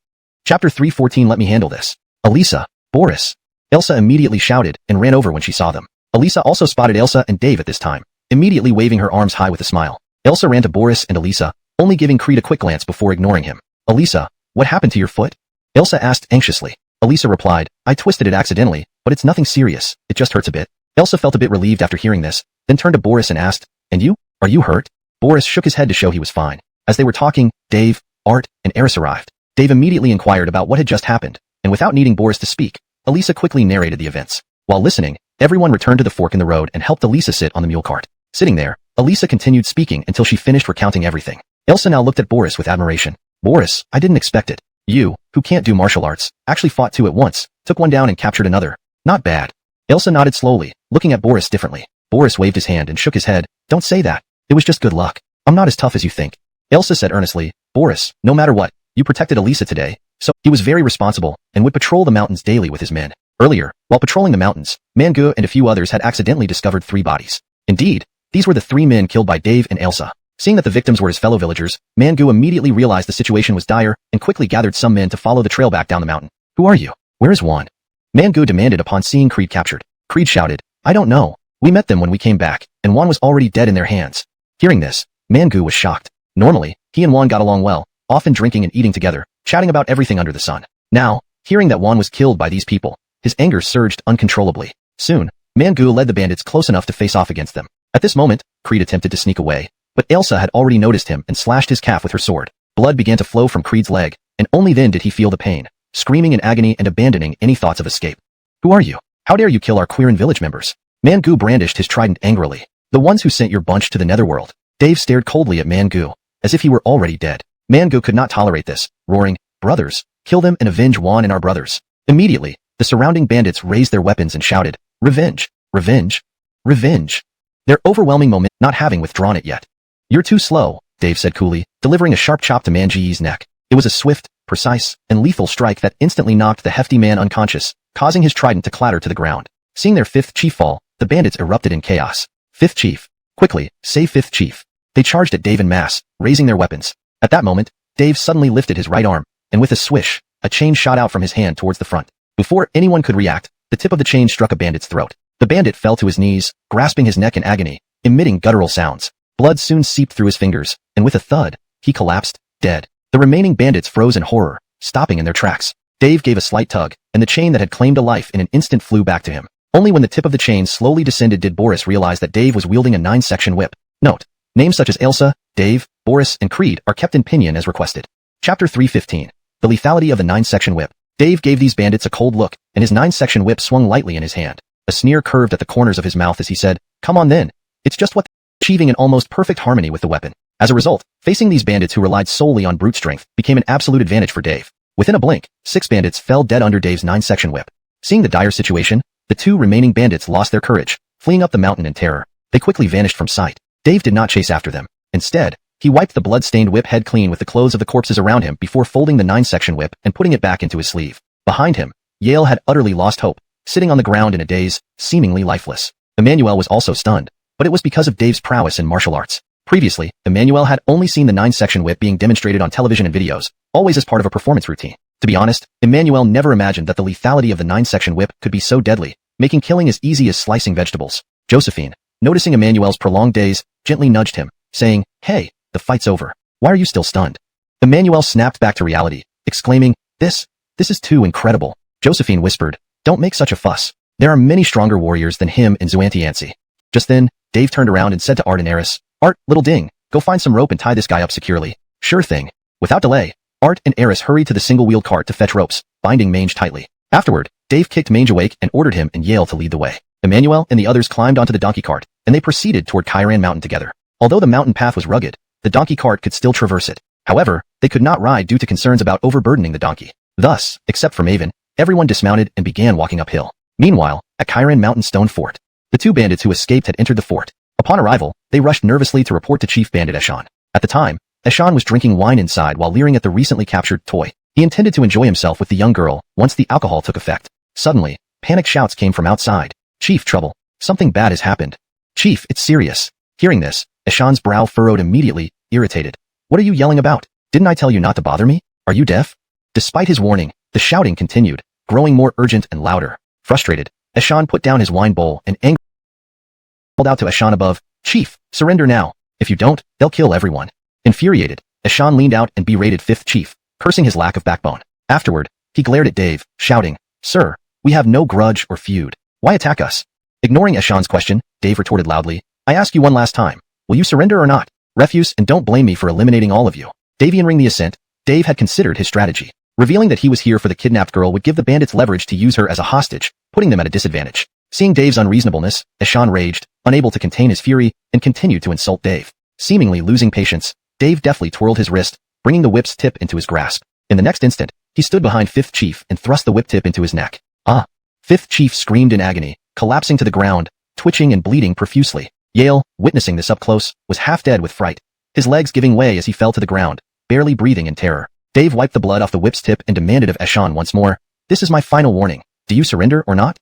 Chapter 3:14. Let me handle this. Elisa, Boris. Elsa immediately shouted and ran over when she saw them. Elisa also spotted Elsa and Dave at this time, immediately waving her arms high with a smile. Elsa ran to Boris and Elisa, only giving Creed a quick glance before ignoring him. Elisa, what happened to your foot? Elsa asked anxiously. Elisa replied, I twisted it accidentally, but it's nothing serious, it just hurts a bit. Elsa felt a bit relieved after hearing this, then turned to Boris and asked, and you? Are you hurt? Boris shook his head to show he was fine. As they were talking, Dave, Art, and Eris arrived. Dave immediately inquired about what had just happened, and without needing Boris to speak, Elisa quickly narrated the events. While listening, everyone returned to the fork in the road and helped Elisa sit on the mule cart. Sitting there, Elisa continued speaking until she finished recounting everything. Elsa now looked at Boris with admiration. Boris, I didn't expect it. You, who can't do martial arts, actually fought 2 at once, took one down and captured another. Not bad. Elsa nodded slowly, looking at Boris differently. Boris waved his hand and shook his head. Don't say that. It was just good luck. I'm not as tough as you think. Elsa said earnestly, Boris, no matter what, you protected Elisa today, so he was very responsible and would patrol the mountains daily with his men. Earlier, while patrolling the mountains, Mangu and a few others had accidentally discovered 3 bodies. Indeed, these were the 3 men killed by Dave and Elsa. Seeing that the victims were his fellow villagers, Mangu immediately realized the situation was dire and quickly gathered some men to follow the trail back down the mountain. Who are you? Where is Juan? Mangu demanded upon seeing Creed captured. Creed shouted, I don't know. We met them when we came back, and Juan was already dead in their hands. Hearing this, Mangu was shocked. Normally, he and Juan got along well, often drinking and eating together, chatting about everything under the sun. Now, hearing that Juan was killed by these people, his anger surged uncontrollably. Soon, Mangu led the bandits close enough to face off against them. At this moment, Creed attempted to sneak away, but Elsa had already noticed him and slashed his calf with her sword. Blood began to flow from Creed's leg, and only then did he feel the pain, screaming in agony and abandoning any thoughts of escape. Who are you? How dare you kill our Quirin village members? Mangu brandished his trident angrily. The ones who sent your bunch to the netherworld. Dave stared coldly at Mangu, as if he were already dead. Mangu could not tolerate this, roaring, Brothers, kill them and avenge Juan and our brothers. Immediately, the surrounding bandits raised their weapons and shouted, Revenge! Revenge! Revenge! Their overwhelming moment not having withdrawn it yet. You're too slow, Dave said coolly, delivering a sharp chop to Manji's neck. It was a swift, precise, and lethal strike that instantly knocked the hefty man unconscious, causing his trident to clatter to the ground. Seeing their fifth chief fall, the bandits erupted in chaos. Fifth chief. Quickly, save fifth chief. They charged at Dave en masse, raising their weapons. At that moment, Dave suddenly lifted his right arm, and with a swish, a chain shot out from his hand towards the front. Before anyone could react, the tip of the chain struck a bandit's throat. The bandit fell to his knees, grasping his neck in agony, emitting guttural sounds. Blood soon seeped through his fingers, and with a thud, he collapsed, dead. The remaining bandits froze in horror, stopping in their tracks. Dave gave a slight tug, and the chain that had claimed a life in an instant flew back to him. Only when the tip of the chain slowly descended did Boris realize that Dave was wielding a 9-section whip. Note: names such as Elsa, Dave, Boris, and Creed are kept in pinyin as requested. Chapter 315. The lethality of the 9-section whip. Dave gave these bandits a cold look, and his 9-section whip swung lightly in his hand. A sneer curved at the corners of his mouth as he said, Come on then. It's just what achieving an almost perfect harmony with the weapon. As a result, facing these bandits who relied solely on brute strength became an absolute advantage for Dave. Within a blink, 6 bandits fell dead under Dave's 9-section whip. Seeing the dire situation, the 2 remaining bandits lost their courage, fleeing up the mountain in terror. They quickly vanished from sight. Dave did not chase after them. Instead, he wiped the blood-stained whip head clean with the clothes of the corpses around him before folding the 9-section whip and putting it back into his sleeve. Behind him, Yale had utterly lost hope, sitting on the ground in a daze, seemingly lifeless. Emmanuel was also stunned, but it was because of Dave's prowess in martial arts. Previously, Emmanuel had only seen the 9-section whip being demonstrated on television and videos, always as part of a performance routine. To be honest, Emmanuel never imagined that the lethality of the 9-section whip could be so deadly, making killing as easy as slicing vegetables. Josephine, noticing Emmanuel's prolonged daze, gently nudged him, saying, Hey, the fight's over. Why are you still stunned? Emmanuel snapped back to reality, exclaiming, This is too incredible. Josephine whispered, Don't make such a fuss. There are many stronger warriors than him in Xuantiansi. Just then, Dave turned around and said to Art and Eris, Art, little ding, go find some rope and tie this guy up securely. Sure thing. Without delay, Art and Eris hurried to the single-wheeled cart to fetch ropes, binding Mange tightly. Afterward, Dave kicked Mange awake and ordered him and Yale to lead the way. Emmanuel and the others climbed onto the donkey cart, and they proceeded toward Kairan Mountain together. Although the mountain path was rugged, the donkey cart could still traverse it. However, they could not ride due to concerns about overburdening the donkey. Thus, except for Maven, everyone dismounted and began walking uphill. Meanwhile, at Kairan Mountain Stone Fort, the 2 bandits who escaped had entered the fort. Upon arrival, they rushed nervously to report to Chief Bandit Eshan. At the time, Eshan was drinking wine inside while leering at the recently captured toy. He intended to enjoy himself with the young girl once the alcohol took effect. Suddenly, panic shouts came from outside. Chief, trouble. Something bad has happened. Chief, it's serious. Hearing this, Eshan's brow furrowed immediately, irritated. What are you yelling about? Didn't I tell you not to bother me? Are you deaf? Despite his warning, the shouting continued, growing more urgent and louder. Frustrated, Eshan put down his wine bowl and angrily called out to Eshan above, Chief, surrender now. If you don't, they'll kill everyone. Infuriated, Eshan leaned out and berated 5th Chief, cursing his lack of backbone. Afterward, he glared at Dave, shouting, Sir, we have no grudge or feud. Why attack us? Ignoring Eshan's question, Dave retorted loudly, I ask you one last time. Will you surrender or not? Refuse and don't blame me for eliminating all of you. Davian the assent, Dave had considered his strategy. Revealing that he was here for the kidnapped girl would give the bandits leverage to use her as a hostage, putting them at a disadvantage. Seeing Dave's unreasonableness, Eshan raged, unable to contain his fury, and continued to insult Dave. Seemingly losing patience, Dave deftly twirled his wrist, bringing the whip's tip into his grasp. In the next instant, he stood behind 5th Chief and thrust the whip tip into his neck. Ah! 5th Chief screamed in agony, collapsing to the ground, twitching and bleeding profusely. Yale, witnessing this up close, was half dead with fright, his legs giving way as he fell to the ground, barely breathing in terror. Dave wiped the blood off the whip's tip and demanded of Eshan once more, This is my final warning. Do you surrender or not?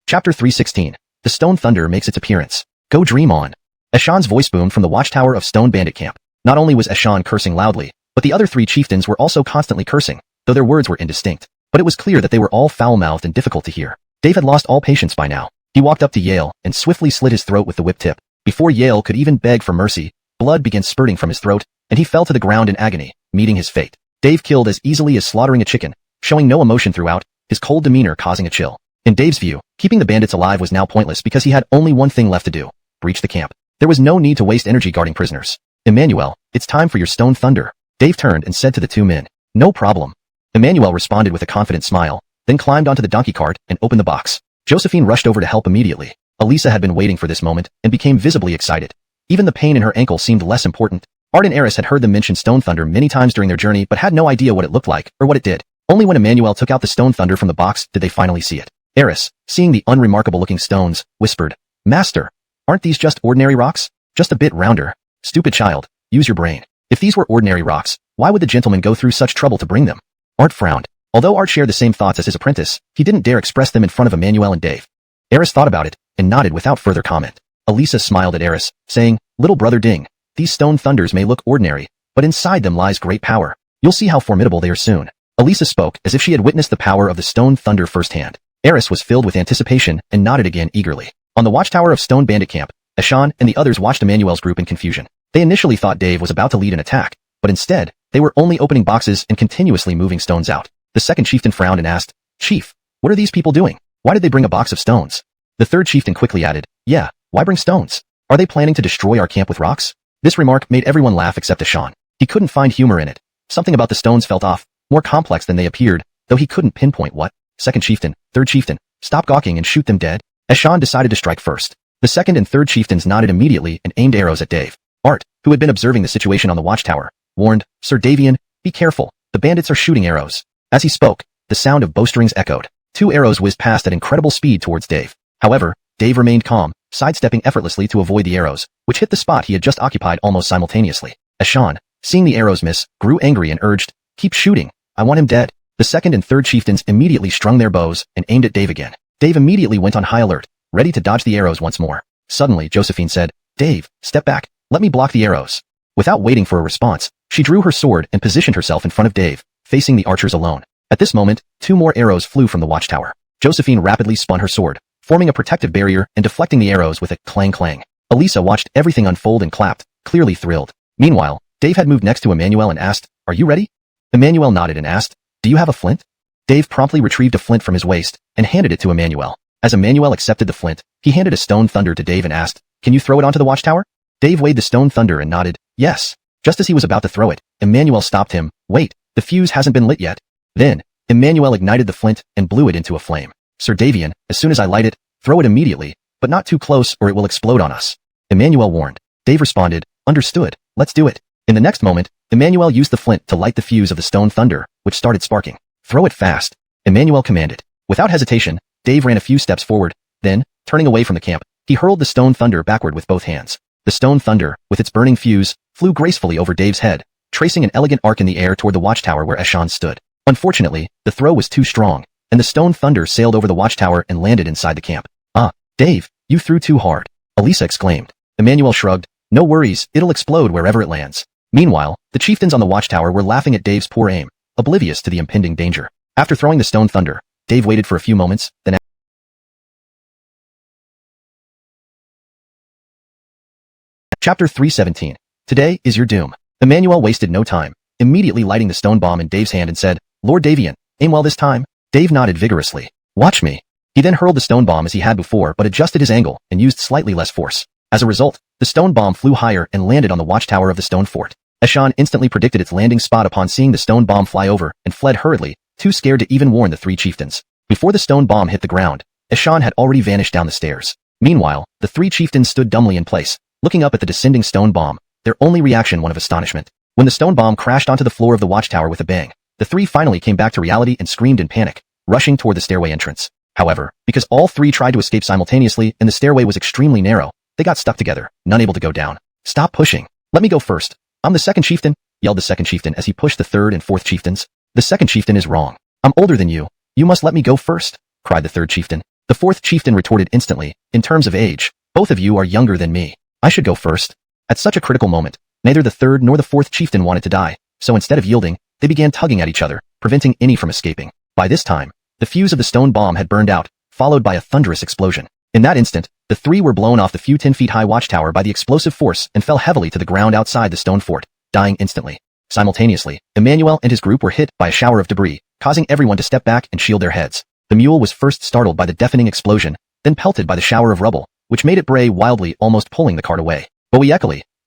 Chapter 316. The Stone Thunder makes its appearance. Go dream on. Eshan's voice boomed from the watchtower of Stone Bandit Camp. Not only was Eshan cursing loudly, but the other 3 chieftains were also constantly cursing, though their words were indistinct. But it was clear that they were all foul-mouthed and difficult to hear. Dave had lost all patience by now. He walked up to Yale and swiftly slit his throat with the whip tip. Before Yale could even beg for mercy, blood began spurting from his throat, and he fell to the ground in agony, meeting his fate. Dave killed as easily as slaughtering a chicken, showing no emotion throughout, his cold demeanor causing a chill. In Dave's view, keeping the bandits alive was now pointless because he had only one thing left to do: breach the camp. There was no need to waste energy guarding prisoners. Emmanuel, it's time for your stone thunder. Dave turned and said to the two men. No problem. Emmanuel responded with a confident smile, then climbed onto the donkey cart and opened the box. Josephine rushed over to help immediately. Elisa had been waiting for this moment and became visibly excited. Even the pain in her ankle seemed less important. Art and Eris had heard them mention stone thunder many times during their journey but had no idea what it looked like or what it did. Only when Emmanuel took out the stone thunder from the box did they finally see it. Eris, seeing the unremarkable-looking stones, whispered, Master, aren't these just ordinary rocks? Just a bit rounder. Stupid child, use your brain. If these were ordinary rocks, why would the gentleman go through such trouble to bring them? Art frowned. Although Art shared the same thoughts as his apprentice, he didn't dare express them in front of Emmanuel and Dave. Eris thought about it and nodded without further comment. Elisa smiled at Eris, saying, Little brother Ding, these stone thunders may look ordinary, but inside them lies great power. You'll see how formidable they are soon. Elisa spoke as if she had witnessed the power of the stone thunder firsthand. Eris was filled with anticipation and nodded again eagerly. On the watchtower of Stone Bandit Camp, Ashan and the others watched Emmanuel's group in confusion. They initially thought Dave was about to lead an attack, but instead, they were only opening boxes and continuously moving stones out. The second chieftain frowned and asked, Chief, what are these people doing? Why did they bring a box of stones? The third chieftain quickly added, Yeah, why bring stones? Are they planning to destroy our camp with rocks? This remark made everyone laugh except Ashan. He couldn't find humor in it. Something about the stones felt off, more complex than they appeared, though he couldn't pinpoint what. Second chieftain, third chieftain, stop gawking and shoot them dead. Ashan decided to strike first. The second and third chieftains nodded immediately and aimed arrows at Dave. Art, who had been observing the situation on the watchtower, warned, Sir Davian, be careful, the bandits are shooting arrows. As he spoke, the sound of bowstrings echoed. 2 arrows whizzed past at incredible speed towards Dave. However, Dave remained calm, sidestepping effortlessly to avoid the arrows, which hit the spot he had just occupied almost simultaneously. Ashan, seeing the arrows miss, grew angry and urged, Keep shooting, I want him dead. The second and third chieftains immediately strung their bows and aimed at Dave again. Dave immediately went on high alert, ready to dodge the arrows once more. Suddenly, Josephine said, Dave, step back, let me block the arrows. Without waiting for a response, she drew her sword and positioned herself in front of Dave, facing the archers alone. At this moment, 2 more arrows flew from the watchtower. Josephine rapidly spun her sword, forming a protective barrier and deflecting the arrows with a clang-clang. Elisa watched everything unfold and clapped, clearly thrilled. Meanwhile, Dave had moved next to Emmanuel and asked, Are you ready? Emmanuel nodded and asked, Do you have a flint? Dave promptly retrieved a flint from his waist and handed it to Emmanuel. As Emmanuel accepted the flint, he handed a stone thunder to Dave and asked, Can you throw it onto the watchtower? Dave weighed the stone thunder and nodded, Yes. Just as he was about to throw it, Emmanuel stopped him, Wait, the fuse hasn't been lit yet. Then, Emmanuel ignited the flint and blew it into a flame. Sir Davian, as soon as I light it, throw it immediately, but not too close or it will explode on us. Emmanuel warned. Dave responded, Understood, let's do it. In the next moment, Emmanuel used the flint to light the fuse of the stone thunder, which started sparking. Throw it fast, Emmanuel commanded. Without hesitation, Dave ran a few steps forward, then, turning away from the camp, he hurled the stone thunder backward with both hands. The stone thunder, with its burning fuse, flew gracefully over Dave's head, tracing an elegant arc in the air toward the watchtower where Ashan stood. Unfortunately, the throw was too strong, and the stone thunder sailed over the watchtower and landed inside the camp. Ah, Dave, you threw too hard, Elisa exclaimed. Emmanuel shrugged, No worries, it'll explode wherever it lands. Meanwhile, the chieftains on the watchtower were laughing at Dave's poor aim, oblivious to the impending danger. After throwing the stone thunder, Dave waited for a few moments, then Chapter 317. Today is your doom. Emmanuel wasted no time, immediately lighting the stone bomb in Dave's hand and said, Lord Davian, aim well this time. Dave nodded vigorously. Watch me. He then hurled the stone bomb as he had before but adjusted his angle and used slightly less force. As a result, the stone bomb flew higher and landed on the watchtower of the stone fort. Ashan instantly predicted its landing spot upon seeing the stone bomb fly over and fled hurriedly, too scared to even warn the 3 chieftains. Before the stone bomb hit the ground, Ashan had already vanished down the stairs. Meanwhile, the 3 chieftains stood dumbly in place, looking up at the descending stone bomb, their only reaction one of astonishment. When the stone bomb crashed onto the floor of the watchtower with a bang, the 3 finally came back to reality and screamed in panic, rushing toward the stairway entrance. However, because all 3 tried to escape simultaneously and the stairway was extremely narrow, they got stuck together, none able to go down. Stop pushing. Let me go first. I'm the second chieftain, yelled the second chieftain as he pushed the third and fourth chieftains. The second chieftain is wrong. I'm older than you. You must let me go first, cried the third chieftain. The fourth chieftain retorted instantly, in terms of age, both of you are younger than me. I should go first. At such a critical moment, neither the third nor the fourth chieftain wanted to die, so instead of yielding, they began tugging at each other, preventing any from escaping. By this time, the fuse of the stone bomb had burned out, followed by a thunderous explosion. In that instant, the three were blown off the few 10-feet-high watchtower by the explosive force and fell heavily to the ground outside the stone fort, dying instantly. Simultaneously, Emmanuel and his group were hit by a shower of debris, causing everyone to step back and shield their heads. The mule was first startled by the deafening explosion, then pelted by the shower of rubble, which made it bray wildly, almost pulling the cart away. But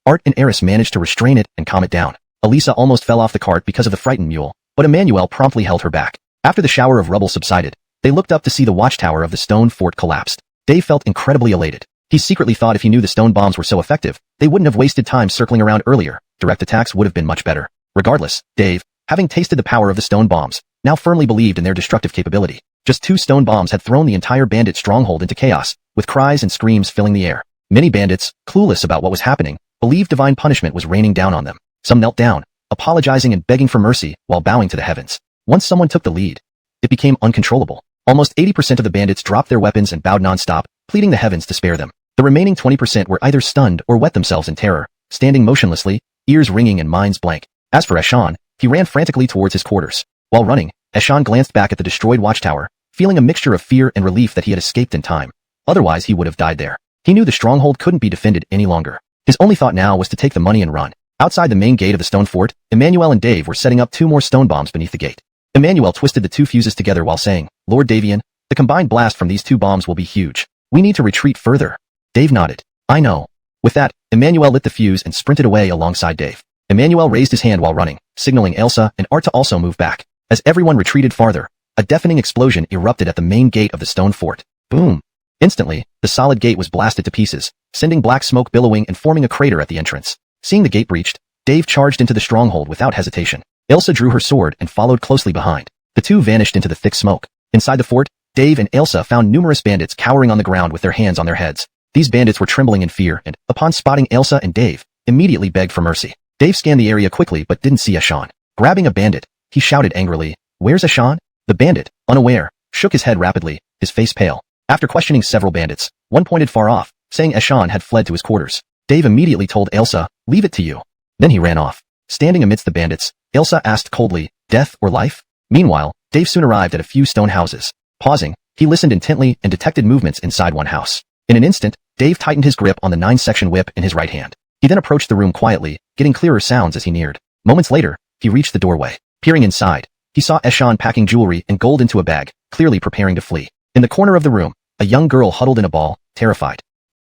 Art and Eris managed to restrain it and calm it down. Elisa almost fell off the cart because of the frightened mule, but Emmanuel promptly held her back. After the shower of rubble subsided, they looked up to see the watchtower of the stone fort collapsed. Dave felt incredibly elated. He secretly thought if he knew the stone bombs were so effective, they wouldn't have wasted time circling around earlier. Direct attacks would have been much better. Regardless, Dave, having tasted the power of the stone bombs, now firmly believed in their destructive capability. Just 2 stone bombs had thrown the entire bandit stronghold into chaos, with cries and screams filling the air. Many bandits, clueless about what was happening, believed divine punishment was raining down on them. Some knelt down, apologizing and begging for mercy while bowing to the heavens. Once someone took the lead, it became uncontrollable. Almost 80% of the bandits dropped their weapons and bowed non-stop, pleading the heavens to spare them. The remaining 20% were either stunned or wet themselves in terror, standing motionlessly, ears ringing and minds blank. As for Eshan, he ran frantically towards his quarters. While running, Eshan glanced back at the destroyed watchtower, feeling a mixture of fear and relief that he had escaped in time. Otherwise he would have died there. He knew the stronghold couldn't be defended any longer. His only thought now was to take the money and run. Outside the main gate of the stone fort, Emmanuel and Dave were setting up 2 more stone bombs beneath the gate. Emmanuel twisted the 2 fuses together while saying, "Lord Davian, the combined blast from these 2 bombs will be huge. We need to retreat further." Dave nodded. "I know." With that, Emmanuel lit the fuse and sprinted away alongside Dave. Emmanuel raised his hand while running, signaling Elsa and Art to also move back. As everyone retreated farther, a deafening explosion erupted at the main gate of the stone fort. Boom! Instantly, the solid gate was blasted to pieces, sending black smoke billowing and forming a crater at the entrance. Seeing the gate breached, Dave charged into the stronghold without hesitation. Elsa drew her sword and followed closely behind. The 2 vanished into the thick smoke. Inside the fort, Dave and Elsa found numerous bandits cowering on the ground with their hands on their heads. These bandits were trembling in fear and, upon spotting Elsa and Dave, immediately begged for mercy. Dave scanned the area quickly but didn't see Eshan. Grabbing a bandit, he shouted angrily, "Where's Eshan?" The bandit, unaware, shook his head rapidly, his face pale. After questioning several bandits, one pointed far off, saying Eshan had fled to his quarters. Dave immediately told Elsa, "Leave it to you." Then he ran off. Standing amidst the bandits, Elsa asked coldly, "Death or life?" Meanwhile, Dave soon arrived at a few stone houses. Pausing, he listened intently and detected movements inside one house. In an instant, Dave tightened his grip on the 9-section whip in his right hand. He then approached the room quietly, getting clearer sounds as he neared. Moments later, he reached the doorway. Peering inside, he saw Eshan packing jewelry and gold into a bag, clearly preparing to flee. In the corner of the room, a young girl huddled in a ball, terrified.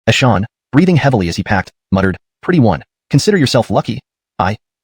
Eshan, breathing heavily as he packed, muttered, "Pretty one, consider yourself lucky.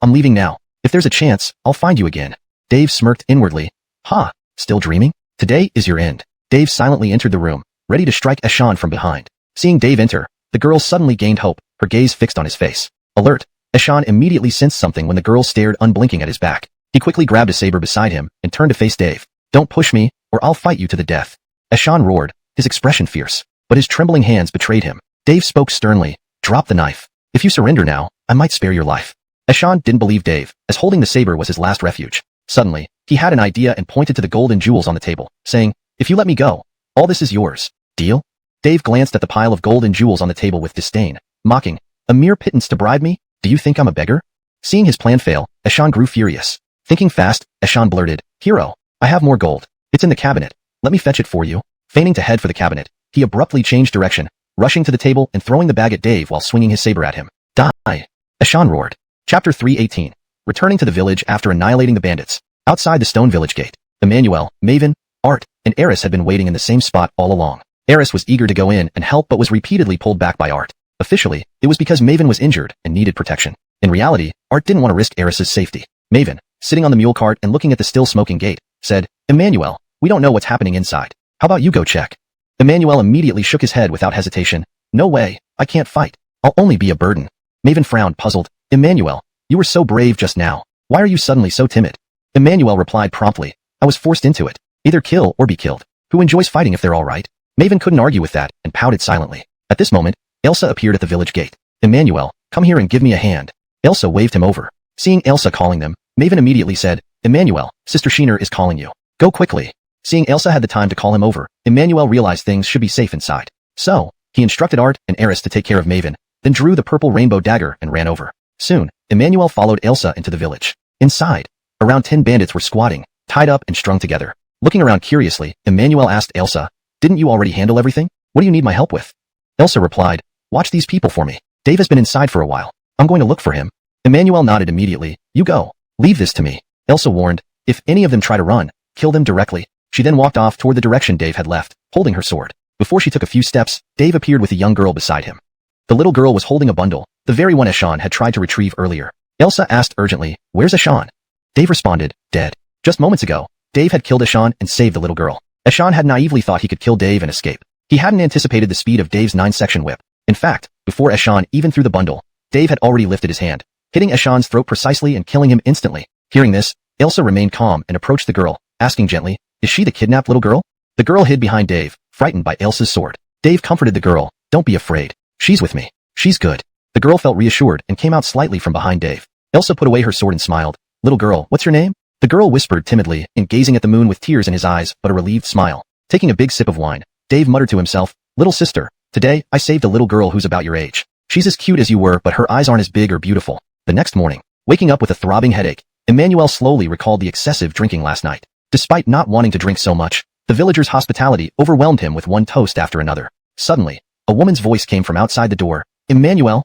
I'm leaving now. If there's a chance, I'll find you again." Dave smirked inwardly. "Ha, still dreaming? Today is your end." Dave silently entered the room, ready to strike Eshan from behind. Seeing Dave enter, the girl suddenly gained hope, her gaze fixed on his face. Alert, Eshan immediately sensed something when the girl stared unblinking at his back. He quickly grabbed a saber beside him and turned to face Dave. "Don't push me, or I'll fight you to the death." Eshan roared, his expression fierce, but his trembling hands betrayed him. Dave spoke sternly, "Drop the knife. If you surrender now, I might spare your life." Eshan didn't believe Dave, as holding the saber was his last refuge. Suddenly, he had an idea and pointed to the gold and jewels on the table, saying, "If you let me go, all this is yours. Deal?" Dave glanced at the pile of gold and jewels on the table with disdain, mocking, "A mere pittance to bribe me? Do you think I'm a beggar?" Seeing his plan fail, Eshan grew furious. Thinking fast, Eshan blurted, "Hero, I have more gold. It's in the cabinet. Let me fetch it for you." Feigning to head for the cabinet, he abruptly changed direction, rushing to the table and throwing the bag at Dave while swinging his saber at him. "Die!" Eshan roared. Chapter 318. Returning to the village after annihilating the bandits. Outside the stone village gate, Emmanuel, Maven, Art, and Eris had been waiting in the same spot all along. Eris was eager to go in and help but was repeatedly pulled back by Art. Officially, it was because Maven was injured and needed protection. In reality, Art didn't want to risk Eris's safety. Maven, sitting on the mule cart and looking at the still smoking gate, said, "Emmanuel, we don't know what's happening inside. How about you go check?" Emmanuel immediately shook his head without hesitation. "No way, I can't fight. I'll only be a burden." Maven frowned, puzzled. "Emmanuel, you were so brave just now. Why are you suddenly so timid?" Emmanuel replied promptly, "I was forced into it. Either kill or be killed. Who enjoys fighting if they're all right?" Maven couldn't argue with that and pouted silently. At this moment, Elsa appeared at the village gate. "Emmanuel, come here and give me a hand." Elsa waved him over. Seeing Elsa calling them, Maven immediately said, "Emmanuel, Sister Sheener is calling you. Go quickly." Seeing Elsa had the time to call him over, Emmanuel realized things should be safe inside. So, he instructed Art and Eris to take care of Maven, then drew the purple rainbow dagger and ran over. Soon, Emmanuel followed Elsa into the village. Inside, around 10 bandits were squatting, tied up and strung together. Looking around curiously, Emmanuel asked Elsa, Didn't you already handle everything? What do you need my help with? Elsa replied, watch these people for me. Dave has been inside for a while. I'm going to look for him. Emmanuel nodded immediately. You go. Leave this to me. Elsa warned, if any of them try to run, kill them directly. She then walked off toward the direction Dave had left, holding her sword. Before she took a few steps, Dave appeared with a young girl beside him. The little girl was holding a bundle, the very one Eshan had tried to retrieve earlier. Elsa asked urgently, where's Eshan? Dave responded, dead. Just moments ago, Dave had killed Eshan and saved the little girl. Eshan had naively thought he could kill Dave and escape. He hadn't anticipated the speed of Dave's 9-section whip. In fact, before Eshan even threw the bundle, Dave had already lifted his hand, hitting Eshan's throat precisely and killing him instantly. Hearing this, Elsa remained calm and approached the girl, asking gently, is she the kidnapped little girl? The girl hid behind Dave, frightened by Elsa's sword. Dave comforted the girl, don't be afraid. She's with me. She's good. The girl felt reassured and came out slightly from behind Dave. Elsa put away her sword and smiled. Little girl, what's your name? The girl whispered timidly and gazing at the moon with tears in his eyes but a relieved smile. Taking a big sip of wine, Dave muttered to himself, little sister, today I saved a little girl who's about your age. She's as cute as you were but her eyes aren't as big or beautiful. The next morning, waking up with a throbbing headache, Emmanuel slowly recalled the excessive drinking last night. Despite not wanting to drink so much, the villagers' hospitality overwhelmed him with one toast after another. Suddenly, a woman's voice came from outside the door. Emmanuel,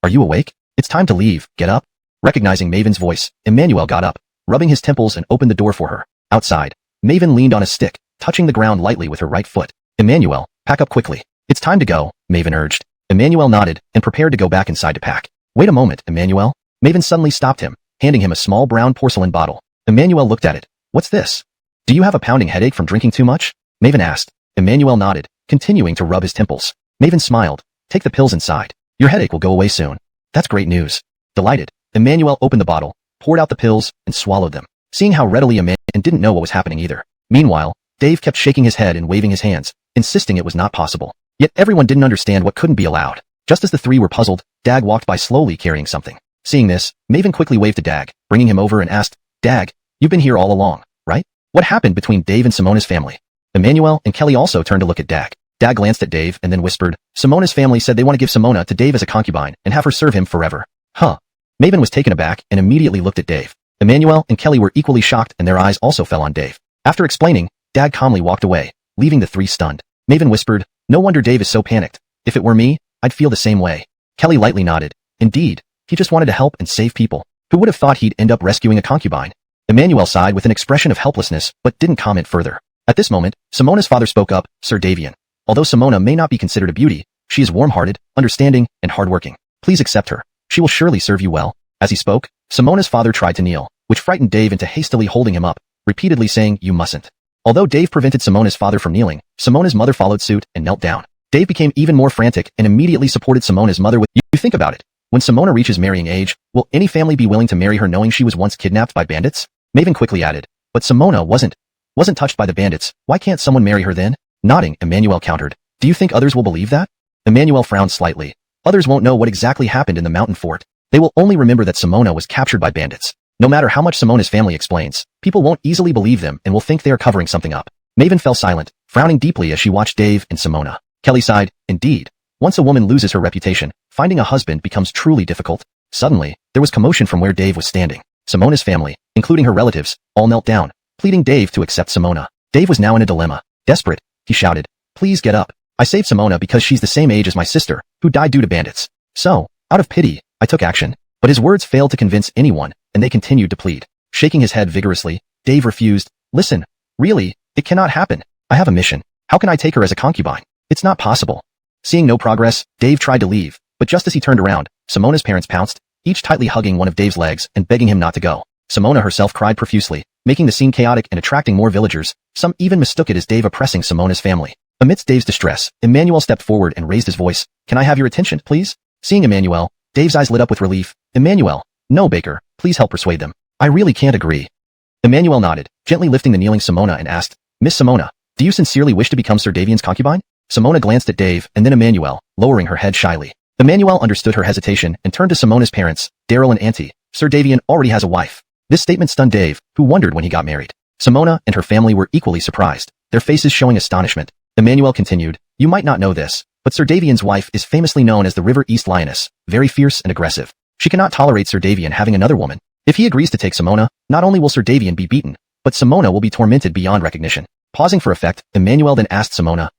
are you awake? It's time to leave, get up. Recognizing Maven's voice, Emmanuel got up, rubbing his temples and opened the door for her. Outside, Maven leaned on a stick, touching the ground lightly with her right foot. Emmanuel, pack up quickly. It's time to go, Maven urged. Emmanuel nodded and prepared to go back inside to pack. Wait a moment, Emmanuel. Maven suddenly stopped him, handing him a small brown porcelain bottle. Emmanuel looked at it. What's this? Do you have a pounding headache from drinking too much? Maven asked. Emmanuel nodded, continuing to rub his temples. Maven smiled. Take the pills inside. Your headache will go away soon. That's great news. Delighted, Emmanuel opened the bottle, poured out the pills, and swallowed them. Seeing how readily Emmanuel didn't know what was happening either. Meanwhile, Dave kept shaking his head and waving his hands, insisting it was not possible. Yet everyone didn't understand what couldn't be allowed. Just as the three were puzzled, Dag walked by slowly carrying something. Seeing this, Maven quickly waved to Dag, bringing him over and asked, Dag, you've been here all along, right? What happened between Dave and Simona's family? Emmanuel and Kelly also turned to look at Dag. Dag glanced at Dave and then whispered, Simona's family said they want to give Simona to Dave as a concubine and have her serve him forever. Huh. Maven was taken aback and immediately looked at Dave. Emmanuel and Kelly were equally shocked and their eyes also fell on Dave. After explaining, Dag calmly walked away, leaving the three stunned. Maven whispered, no wonder Dave is so panicked. If it were me, I'd feel the same way. Kelly lightly nodded. Indeed, he just wanted to help and save people. Who would have thought he'd end up rescuing a concubine? Emmanuel sighed with an expression of helplessness but didn't comment further. At this moment, Simona's father spoke up, Sir Davian. Although Simona may not be considered a beauty, she is warm-hearted, understanding, and hardworking. Please accept her. She will surely serve you well. As he spoke, Simona's father tried to kneel, which frightened Dave into hastily holding him up, repeatedly saying, you mustn't. Although Dave prevented Simona's father from kneeling, Simona's mother followed suit and knelt down. Dave became even more frantic and immediately supported Simona's mother with, you think about it. When Simona reaches marrying age, will any family be willing to marry her knowing she was once kidnapped by bandits? Maven quickly added, but Simona wasn't touched by the bandits. Why can't someone marry her then? Nodding, Emmanuel countered. Do you think others will believe that? Emmanuel frowned slightly. Others won't know what exactly happened in the mountain fort. They will only remember that Simona was captured by bandits. No matter how much Simona's family explains, people won't easily believe them and will think they are covering something up. Maven fell silent, frowning deeply as she watched Dave and Simona. Kelly sighed. Indeed. Once a woman loses her reputation, finding a husband becomes truly difficult. Suddenly, there was commotion from where Dave was standing. Simona's family, including her relatives, all knelt down, pleading Dave to accept Simona. Dave was now in a dilemma. Desperate, he shouted, please get up. I saved Simona because she's the same age as my sister, who died due to bandits. So, out of pity, I took action. But his words failed to convince anyone, and they continued to plead. Shaking his head vigorously, Dave refused. Listen, really, it cannot happen. I have a mission. How can I take her as a concubine? It's not possible. Seeing no progress, Dave tried to leave, but just as he turned around, Simona's parents pounced, each tightly hugging one of Dave's legs and begging him not to go. Simona herself cried profusely, making the scene chaotic and attracting more villagers. Some even mistook it as Dave oppressing Simona's family. Amidst Dave's distress, Emmanuel stepped forward and raised his voice. Can I have your attention, please? Seeing Emmanuel, Dave's eyes lit up with relief. Emmanuel, no, Baker, please help persuade them. I really can't agree. Emmanuel nodded, gently lifting the kneeling Simona and asked, Miss Simona, do you sincerely wish to become Sir Davian's concubine? Simona glanced at Dave and then Emmanuel, lowering her head shyly. Emmanuel understood her hesitation and turned to Simona's parents, Daryl and Auntie. Sir Davian already has a wife. This statement stunned Dave, who wondered when he got married. Simona and her family were equally surprised, their faces showing astonishment. Emmanuel continued, you might not know this, but Sir Davian's wife is famously known as the River East Lioness, very fierce and aggressive. She cannot tolerate Sir Davian having another woman. If he agrees to take Simona, not only will Sir Davian be beaten, but Simona will be tormented beyond recognition. Pausing for effect, Emmanuel then asked Simona,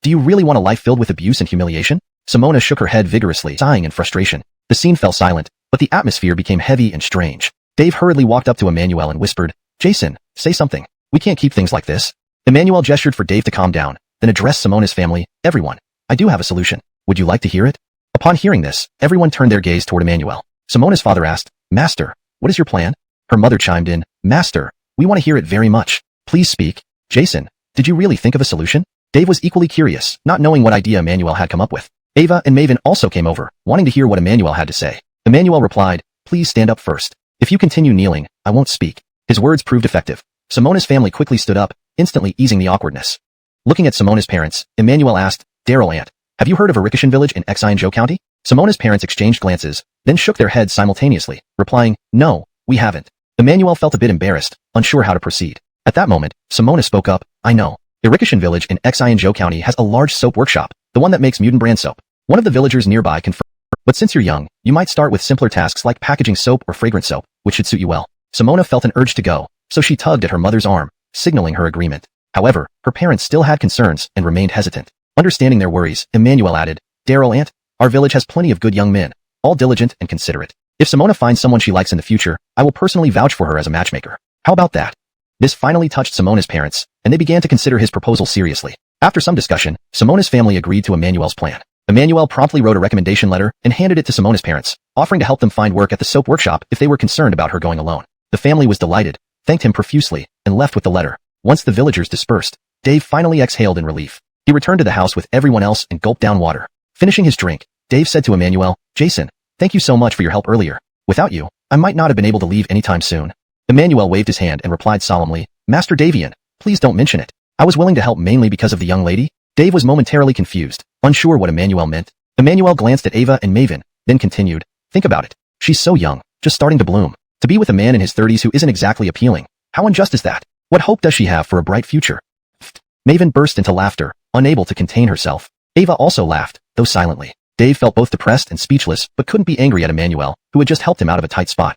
do you really want a life filled with abuse and humiliation? Simona shook her head vigorously, sighing in frustration. The scene fell silent, but the atmosphere became heavy and strange. Dave hurriedly walked up to Emmanuel and whispered, Jason, say something. We can't keep things like this. Emmanuel gestured for Dave to calm down, then addressed Simona's family. Everyone, I do have a solution. Would you like to hear it? Upon hearing this, everyone turned their gaze toward Emmanuel. Simona's father asked, Master, what is your plan? Her mother chimed in, Master, we want to hear it very much. Please speak. Jason, did you really think of a solution? Dave was equally curious, not knowing what idea Emmanuel had come up with. Ava and Maven also came over, wanting to hear what Emmanuel had to say. Emmanuel replied, Please stand up first. If you continue kneeling, I won't speak. His words proved effective. Simona's family quickly stood up, instantly easing the awkwardness. Looking at Simona's parents, Emmanuel asked, Daryl Aunt, have you heard of a Rikishan village in Exai-Zhou County? Simona's parents exchanged glances, then shook their heads simultaneously, replying, No, we haven't. Emmanuel felt a bit embarrassed, unsure how to proceed. At that moment, Simona spoke up, I know. The Rikishan village in Exai-Zhou County has a large soap workshop, the one that makes mutant brand soap. One of the villagers nearby confirmed, but since you're young, you might start with simpler tasks like packaging soap or fragrant soap, which should suit you well. Simona felt an urge to go, so she tugged at her mother's arm, signaling her agreement. However, her parents still had concerns and remained hesitant. Understanding their worries, Emmanuel added, Daryl Aunt, our village has plenty of good young men, all diligent and considerate. If Simona finds someone she likes in the future, I will personally vouch for her as a matchmaker. How about that? This finally touched Simona's parents, and they began to consider his proposal seriously. After some discussion, Simona's family agreed to Emmanuel's plan. Emmanuel promptly wrote a recommendation letter and handed it to Simona's parents, offering to help them find work at the soap workshop if they were concerned about her going alone. The family was delighted, thanked him profusely, and left with the letter. Once the villagers dispersed, Dave finally exhaled in relief. He returned to the house with everyone else and gulped down water. Finishing his drink, Dave said to Emmanuel, Jason, thank you so much for your help earlier. Without you, I might not have been able to leave anytime soon. Emmanuel waved his hand and replied solemnly, Master Davian, please don't mention it. I was willing to help mainly because of the young lady. Dave was momentarily confused, unsure what Emmanuel meant. Emmanuel glanced at Ava and Maven, then continued, Think about it. She's so young, just starting to bloom. To be with a man in his 30s who isn't exactly appealing. How unjust is that? What hope does she have for a bright future? Maven burst into laughter, unable to contain herself. Ava also laughed, though silently. Dave felt both depressed and speechless, but couldn't be angry at Emmanuel, who had just helped him out of a tight spot.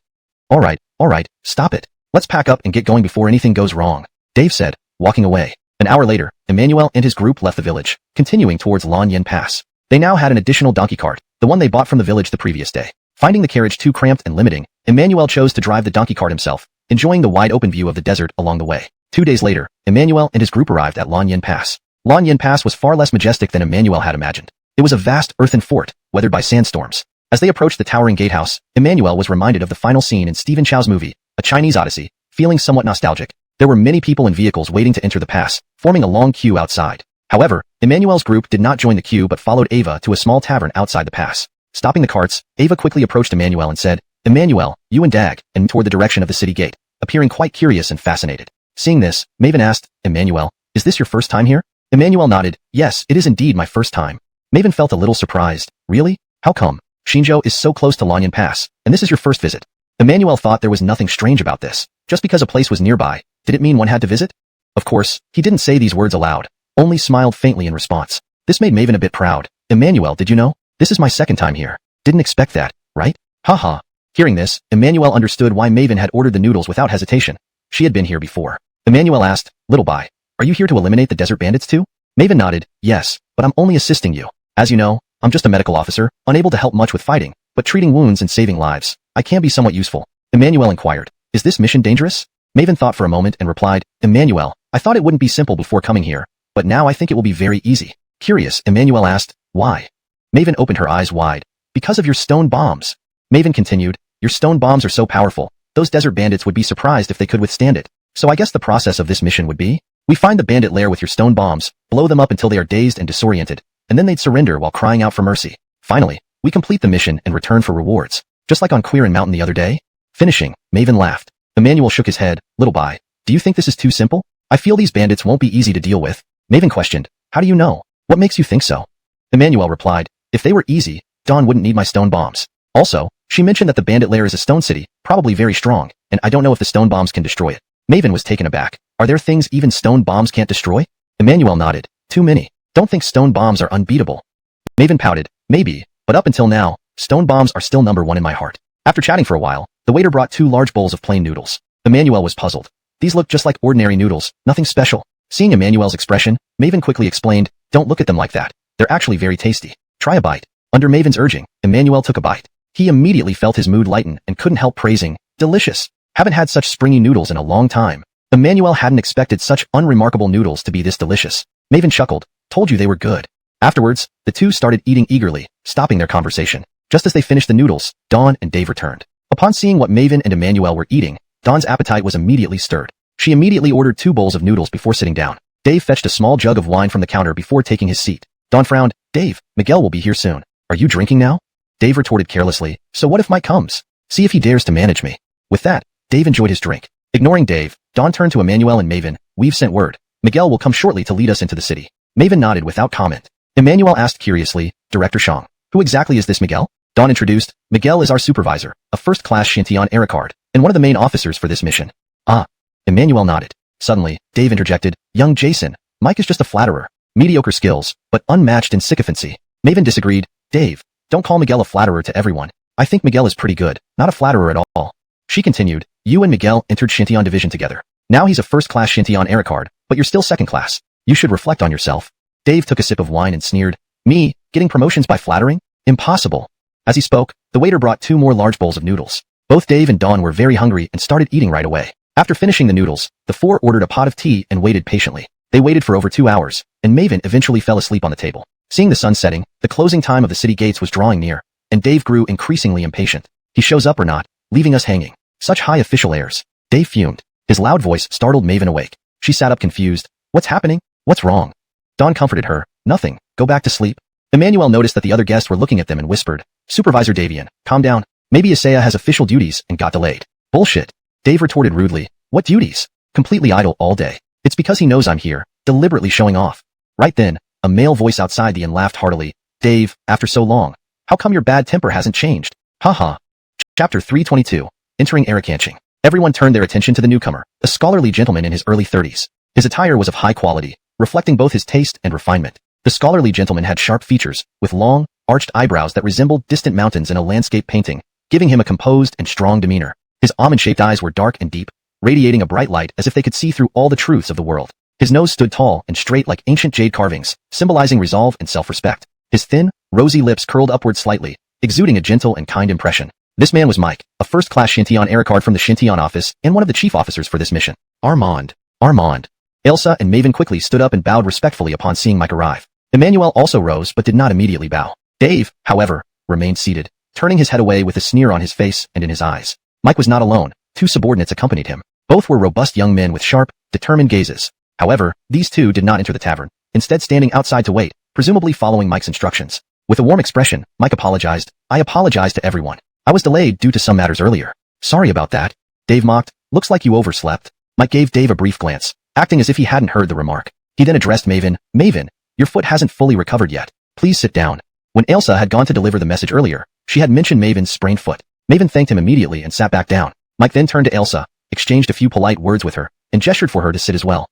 All right, stop it. Let's pack up and get going before anything goes wrong, Dave said, walking away. An hour later, Emmanuel and his group left the village, continuing towards Lanyan Pass. They now had an additional donkey cart, the one they bought from the village the previous day. Finding the carriage too cramped and limiting, Emmanuel chose to drive the donkey cart himself, enjoying the wide open view of the desert along the way. 2 days later, Emmanuel and his group arrived at Lanyan Pass. Lanyan Pass was far less majestic than Emmanuel had imagined. It was a vast earthen fort, weathered by sandstorms. As they approached the towering gatehouse, Emmanuel was reminded of the final scene in Stephen Chow's movie, A Chinese Odyssey, feeling somewhat nostalgic. There were many people and vehicles waiting to enter the pass, forming a long queue outside. However, Emmanuel's group did not join the queue but followed Ava to a small tavern outside the pass. Stopping the carts, Ava quickly approached Emmanuel and said, Emmanuel, you and Dag, and toward the direction of the city gate, appearing quite curious and fascinated. Seeing this, Maven asked, Emmanuel, is this your first time here? Emmanuel nodded, yes, it is indeed my first time. Maven felt a little surprised. Really? How come? Xinzhou is so close to Lanyan Pass, and this is your first visit. Emmanuel thought there was nothing strange about this. Just because a place was nearby, did it mean one had to visit? Of course, he didn't say these words aloud, only smiled faintly in response. This made Maven a bit proud. Emmanuel, did you know? This is my second time here. Didn't expect that, right? Haha. Hearing this, Emmanuel understood why Maven had ordered the noodles without hesitation. She had been here before. Emmanuel asked, Little Bai, are you here to eliminate the desert bandits too? Maven nodded, yes, but I'm only assisting you. As you know, I'm just a medical officer, unable to help much with fighting, but treating wounds and saving lives, I can be somewhat useful. Emmanuel inquired, is this mission dangerous? Maven thought for a moment and replied, Emmanuel, I thought it wouldn't be simple before coming here, but now I think it will be very easy. Curious, Emmanuel asked, why? Maven opened her eyes wide. Because of your stone bombs. Maven continued, your stone bombs are so powerful, those desert bandits would be surprised if they could withstand it. So I guess the process of this mission would be, we find the bandit lair with your stone bombs, blow them up until they are dazed and disoriented, and then they'd surrender while crying out for mercy. Finally, we complete the mission and return for rewards, just like on Quirin Mountain the other day. Finishing, Maven laughed. Emmanuel shook his head, Little Bai, do you think this is too simple? I feel these bandits won't be easy to deal with. Maven questioned, how do you know? What makes you think so? Emmanuel replied, if they were easy, Dawn wouldn't need my stone bombs. Also, she mentioned that the bandit lair is a stone city, probably very strong, and I don't know if the stone bombs can destroy it. Maven was taken aback. Are there things even stone bombs can't destroy? Emmanuel nodded, too many. Don't think stone bombs are unbeatable. Maven pouted, maybe, but up until now, stone bombs are still number one in my heart. After chatting for a while, the waiter brought 2 large bowls of plain noodles. Emmanuel was puzzled. These looked just like ordinary noodles, nothing special. Seeing Emmanuel's expression, Maven quickly explained, "Don't look at them like that. They're actually very tasty. Try a bite." Under Maven's urging, Emmanuel took a bite. He immediately felt his mood lighten and couldn't help praising, "Delicious. Haven't had such springy noodles in a long time." Emmanuel hadn't expected such unremarkable noodles to be this delicious. Maven chuckled, "Told you they were good." Afterwards, the two started eating eagerly, stopping their conversation. Just as they finished the noodles, Dawn and Dave returned. Upon seeing what Maven and Emmanuel were eating, Dawn's appetite was immediately stirred. She immediately ordered 2 bowls of noodles before sitting down. Dave fetched a small jug of wine from the counter before taking his seat. Dawn frowned. "Dave, Miguel will be here soon. Are you drinking now?" Dave retorted carelessly, "So what if Mike comes? See if he dares to manage me." With that, Dave enjoyed his drink. Ignoring Dave, Dawn turned to Emmanuel and Maven. "We've sent word. Miguel will come shortly to lead us into the city." Maven nodded without comment. Emmanuel asked curiously, "Director Shang, who exactly is this Miguel?" Dawn introduced, "Miguel is our supervisor, a first-class Shintian Ericard, and one of the main officers for this mission." "Ah." Emmanuel nodded. Suddenly, Dave interjected, "Young Jason, Mike is just a flatterer. Mediocre skills, but unmatched in sycophancy." Maven disagreed. "Dave, don't call Miguel a flatterer to everyone. I think Miguel is pretty good, not a flatterer at all." She continued, "You and Miguel entered Shintian division together. Now he's a first-class Shintian Ericard, but you're still second-class. You should reflect on yourself." Dave took a sip of wine and sneered, "Me, getting promotions by flattering? Impossible." As he spoke, the waiter brought 2 more large bowls of noodles. Both Dave and Dawn were very hungry and started eating right away. After finishing the noodles, the 4 ordered a pot of tea and waited patiently. They waited for over 2 hours, and Maven eventually fell asleep on the table. Seeing the sun setting, the closing time of the city gates was drawing near, and Dave grew increasingly impatient. "He shows up or not, leaving us hanging. Such high official airs." Dave fumed. His loud voice startled Maven awake. She sat up confused. "What's happening? What's wrong?" Dawn comforted her. "Nothing. Go back to sleep." Emmanuel noticed that the other guests were looking at them and whispered, "Supervisor Davian, calm down. Maybe Isaiah has official duties and got delayed." "Bullshit." Dave retorted rudely. "What duties? Completely idle all day. It's because he knows I'm here, deliberately showing off." Right then, a male voice outside the inn laughed heartily. "Dave, after so long, how come your bad temper hasn't changed?" Haha. Chapter 322. Entering Arakanching. Everyone turned their attention to the newcomer, a scholarly gentleman in his early 30s. His attire was of high quality, reflecting both his taste and refinement. The scholarly gentleman had sharp features, with long, arched eyebrows that resembled distant mountains in a landscape painting, giving him a composed and strong demeanor. His almond-shaped eyes were dark and deep, radiating a bright light as if they could see through all the truths of the world. His nose stood tall and straight like ancient jade carvings, symbolizing resolve and self-respect. His thin, rosy lips curled upward slightly, exuding a gentle and kind impression. This man was Mike, a first-class Shintian Ericard from the Shintian office and one of the chief officers for this mission. Armand. Elsa and Maven quickly stood up and bowed respectfully upon seeing Mike arrive. Emmanuel also rose but did not immediately bow. Dave, however, remained seated, turning his head away with a sneer on his face and in his eyes. Mike was not alone. 2 subordinates accompanied him. Both were robust young men with sharp, determined gazes. However, these 2 did not enter the tavern, instead standing outside to wait, presumably following Mike's instructions. With a warm expression, Mike apologized. "I apologize to everyone. I was delayed due to some matters earlier." "Sorry about that." Dave mocked. "Looks like you overslept." Mike gave Dave a brief glance, acting as if he hadn't heard the remark. He then addressed Maven. "Maven, your foot hasn't fully recovered yet. Please sit down." When Elsa had gone to deliver the message earlier, she had mentioned Maven's sprained foot. Maven thanked him immediately and sat back down. Mike then turned to Elsa, exchanged a few polite words with her, and gestured for her to sit as well.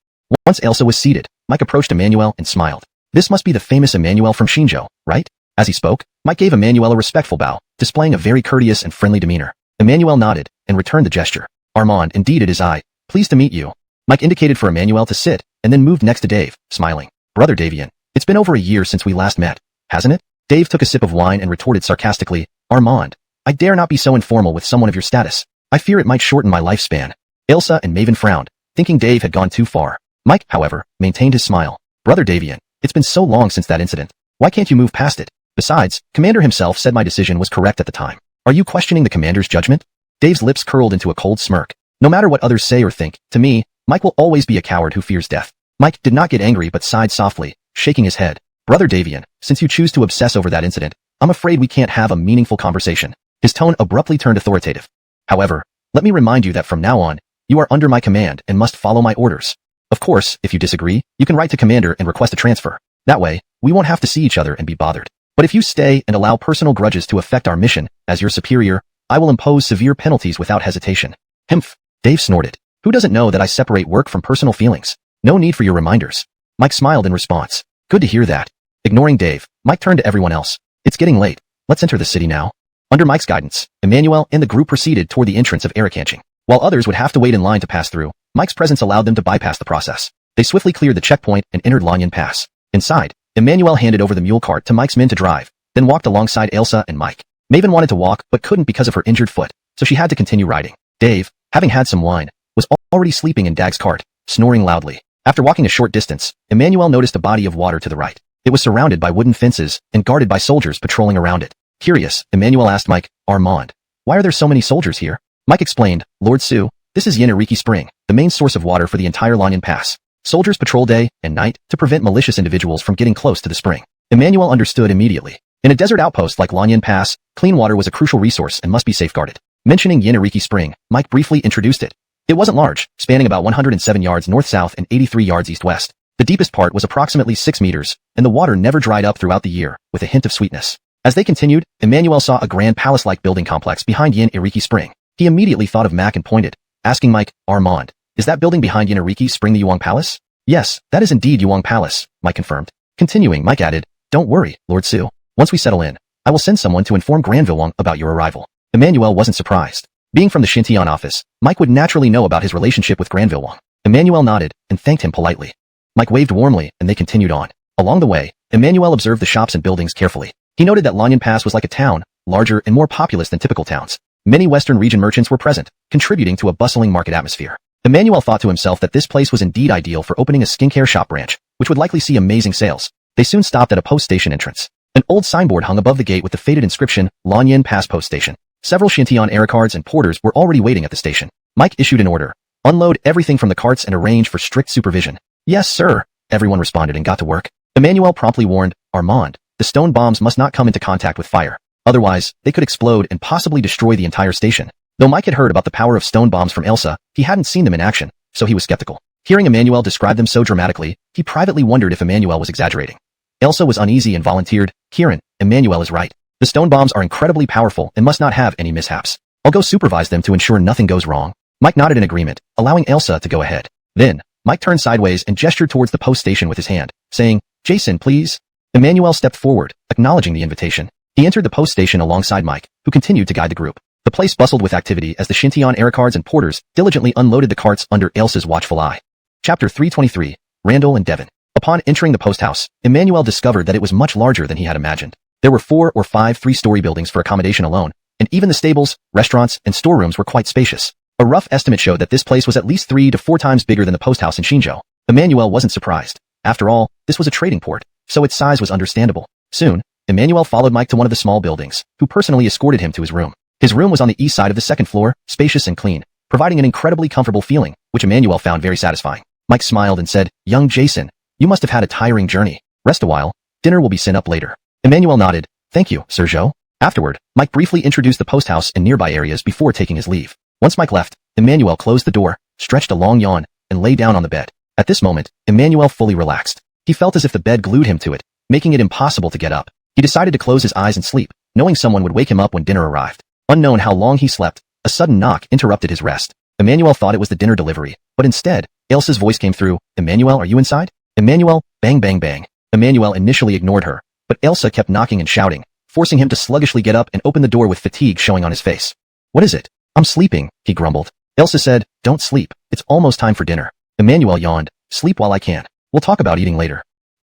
Once Elsa was seated, Mike approached Emmanuel and smiled. "This must be the famous Emmanuel from Shinjo, right?" As he spoke, Mike gave Emmanuel a respectful bow, displaying a very courteous and friendly demeanor. Emmanuel nodded and returned the gesture. "Armand, indeed it is I. Pleased to meet you." Mike indicated for Emmanuel to sit, and then moved next to Dave, smiling. "Brother Davian, it's been over a year since we last met, hasn't it?" Dave took a sip of wine and retorted sarcastically, "Armand, I dare not be so informal with someone of your status. I fear it might shorten my lifespan." Elsa and Maven frowned, thinking Dave had gone too far. Mike, however, maintained his smile. "Brother Davian, it's been so long since that incident. Why can't you move past it? Besides, Commander himself said my decision was correct at the time. Are you questioning the Commander's judgment?" Dave's lips curled into a cold smirk. "No matter what others say or think, to me, Mike will always be a coward who fears death." Mike did not get angry but sighed softly, shaking his head. "Brother Davian, since you choose to obsess over that incident, I'm afraid we can't have a meaningful conversation." His tone abruptly turned authoritative. "However, let me remind you that from now on, you are under my command and must follow my orders. Of course, if you disagree, you can write to Commander and request a transfer. That way, we won't have to see each other and be bothered. But if you stay and allow personal grudges to affect our mission, as your superior, I will impose severe penalties without hesitation." "Himph." Dave snorted. "Who doesn't know that I separate work from personal feelings? No need for your reminders." Mike smiled in response. "Good to hear that." Ignoring Dave, Mike turned to everyone else. "It's getting late. Let's enter the city now." Under Mike's guidance, Emmanuel and the group proceeded toward the entrance of Arakanching. While others would have to wait in line to pass through, Mike's presence allowed them to bypass the process. They swiftly cleared the checkpoint and entered Lanyan Pass. Inside, Emmanuel handed over the mule cart to Mike's men to drive, then walked alongside Elsa and Mike. Maven wanted to walk but couldn't because of her injured foot, so she had to continue riding. Dave, having had some wine, was already sleeping in Dag's cart, snoring loudly. After walking a short distance, Emmanuel noticed a body of water to the right. It was surrounded by wooden fences and guarded by soldiers patrolling around it. Curious, Emmanuel asked Mike, Armand, why are there so many soldiers here? Mike explained, Lord Su, this is Yenariki Spring, the main source of water for the entire Lanyan Pass. Soldiers patrol day and night to prevent malicious individuals from getting close to the spring. Emmanuel understood immediately. In a desert outpost like Lanyan Pass, clean water was a crucial resource and must be safeguarded. Mentioning Yenariki Spring, Mike briefly introduced it. It wasn't large, spanning about 107 yards north-south and 83 yards east-west. The deepest part was approximately 6 meters, and the water never dried up throughout the year, with a hint of sweetness. As they continued, Emmanuel saw a grand palace-like building complex behind Yenariki Spring. He immediately thought of Mac and pointed, asking Mike, Armand, is that building behind Yenariki Spring the Yuang Palace? Yes, that is indeed Yuang Palace, Mike confirmed. Continuing, Mike added, don't worry, Lord Su. Once we settle in, I will send someone to inform Granville about your arrival. Emmanuel wasn't surprised. Being from the Xintian office, Mike would naturally know about his relationship with Granville. Emmanuel nodded and thanked him politely. Mike waved warmly and they continued on. Along the way, Emmanuel observed the shops and buildings carefully. He noted that Lanyan Pass was like a town, larger and more populous than typical towns. Many Western region merchants were present, contributing to a bustling market atmosphere. Emmanuel thought to himself that this place was indeed ideal for opening a skincare shop branch, which would likely see amazing sales. They soon stopped at a post station entrance. An old signboard hung above the gate with the faded inscription, Lanyan Pass Post Station. Several Xintian aerocards and porters were already waiting at the station. Mike issued an order. Unload everything from the carts and arrange for strict supervision. Yes, sir. Everyone responded and got to work. Emmanuel promptly warned, Armand, the stone bombs must not come into contact with fire. Otherwise, they could explode and possibly destroy the entire station. Though Mike had heard about the power of stone bombs from Elsa, he hadn't seen them in action, so he was skeptical. Hearing Emmanuel describe them so dramatically, he privately wondered if Emmanuel was exaggerating. Elsa was uneasy and volunteered, Kieran, Emmanuel is right. The stone bombs are incredibly powerful and must not have any mishaps. I'll go supervise them to ensure nothing goes wrong. Mike nodded in agreement, allowing Elsa to go ahead. Then, Mike turned sideways and gestured towards the post station with his hand, saying, Jason, please. Emmanuel stepped forward, acknowledging the invitation. He entered the post station alongside Mike, who continued to guide the group. The place bustled with activity as the Xintian aerocards and porters diligently unloaded the carts under Elsa's watchful eye. Chapter 323, Randall and Devon. Upon entering the post house, Emmanuel discovered that it was much larger than he had imagined. There were 4 or 5 three-story buildings for accommodation alone, and even the stables, restaurants, and storerooms were quite spacious. A rough estimate showed that this place was at least 3 to 4 times bigger than the post house in Xinzhou. Emmanuel wasn't surprised. After all, this was a trading port, so its size was understandable. Soon, Emmanuel followed Mike to one of the small buildings, who personally escorted him to his room. His room was on the east side of the second floor, spacious and clean, providing an incredibly comfortable feeling, which Emmanuel found very satisfying. Mike smiled and said, Young Jason, you must have had a tiring journey. Rest a while. Dinner will be sent up later. Emmanuel nodded. Thank you, Sir Zhou. Afterward, Mike briefly introduced the post house and nearby areas before taking his leave. Once Mike left, Emmanuel closed the door, stretched a long yawn, and lay down on the bed. At this moment, Emmanuel fully relaxed. He felt as if the bed glued him to it, making it impossible to get up. He decided to close his eyes and sleep, knowing someone would wake him up when dinner arrived. Unknown how long he slept, a sudden knock interrupted his rest. Emmanuel thought it was the dinner delivery, but instead, Elsa's voice came through. Emmanuel, are you inside? Emmanuel, bang bang bang. Emmanuel initially ignored her, but Elsa kept knocking and shouting, forcing him to sluggishly get up and open the door with fatigue showing on his face. What is it? I'm sleeping, he grumbled. Elsa said, don't sleep, it's almost time for dinner. Emmanuel yawned, sleep while I can. We'll talk about eating later.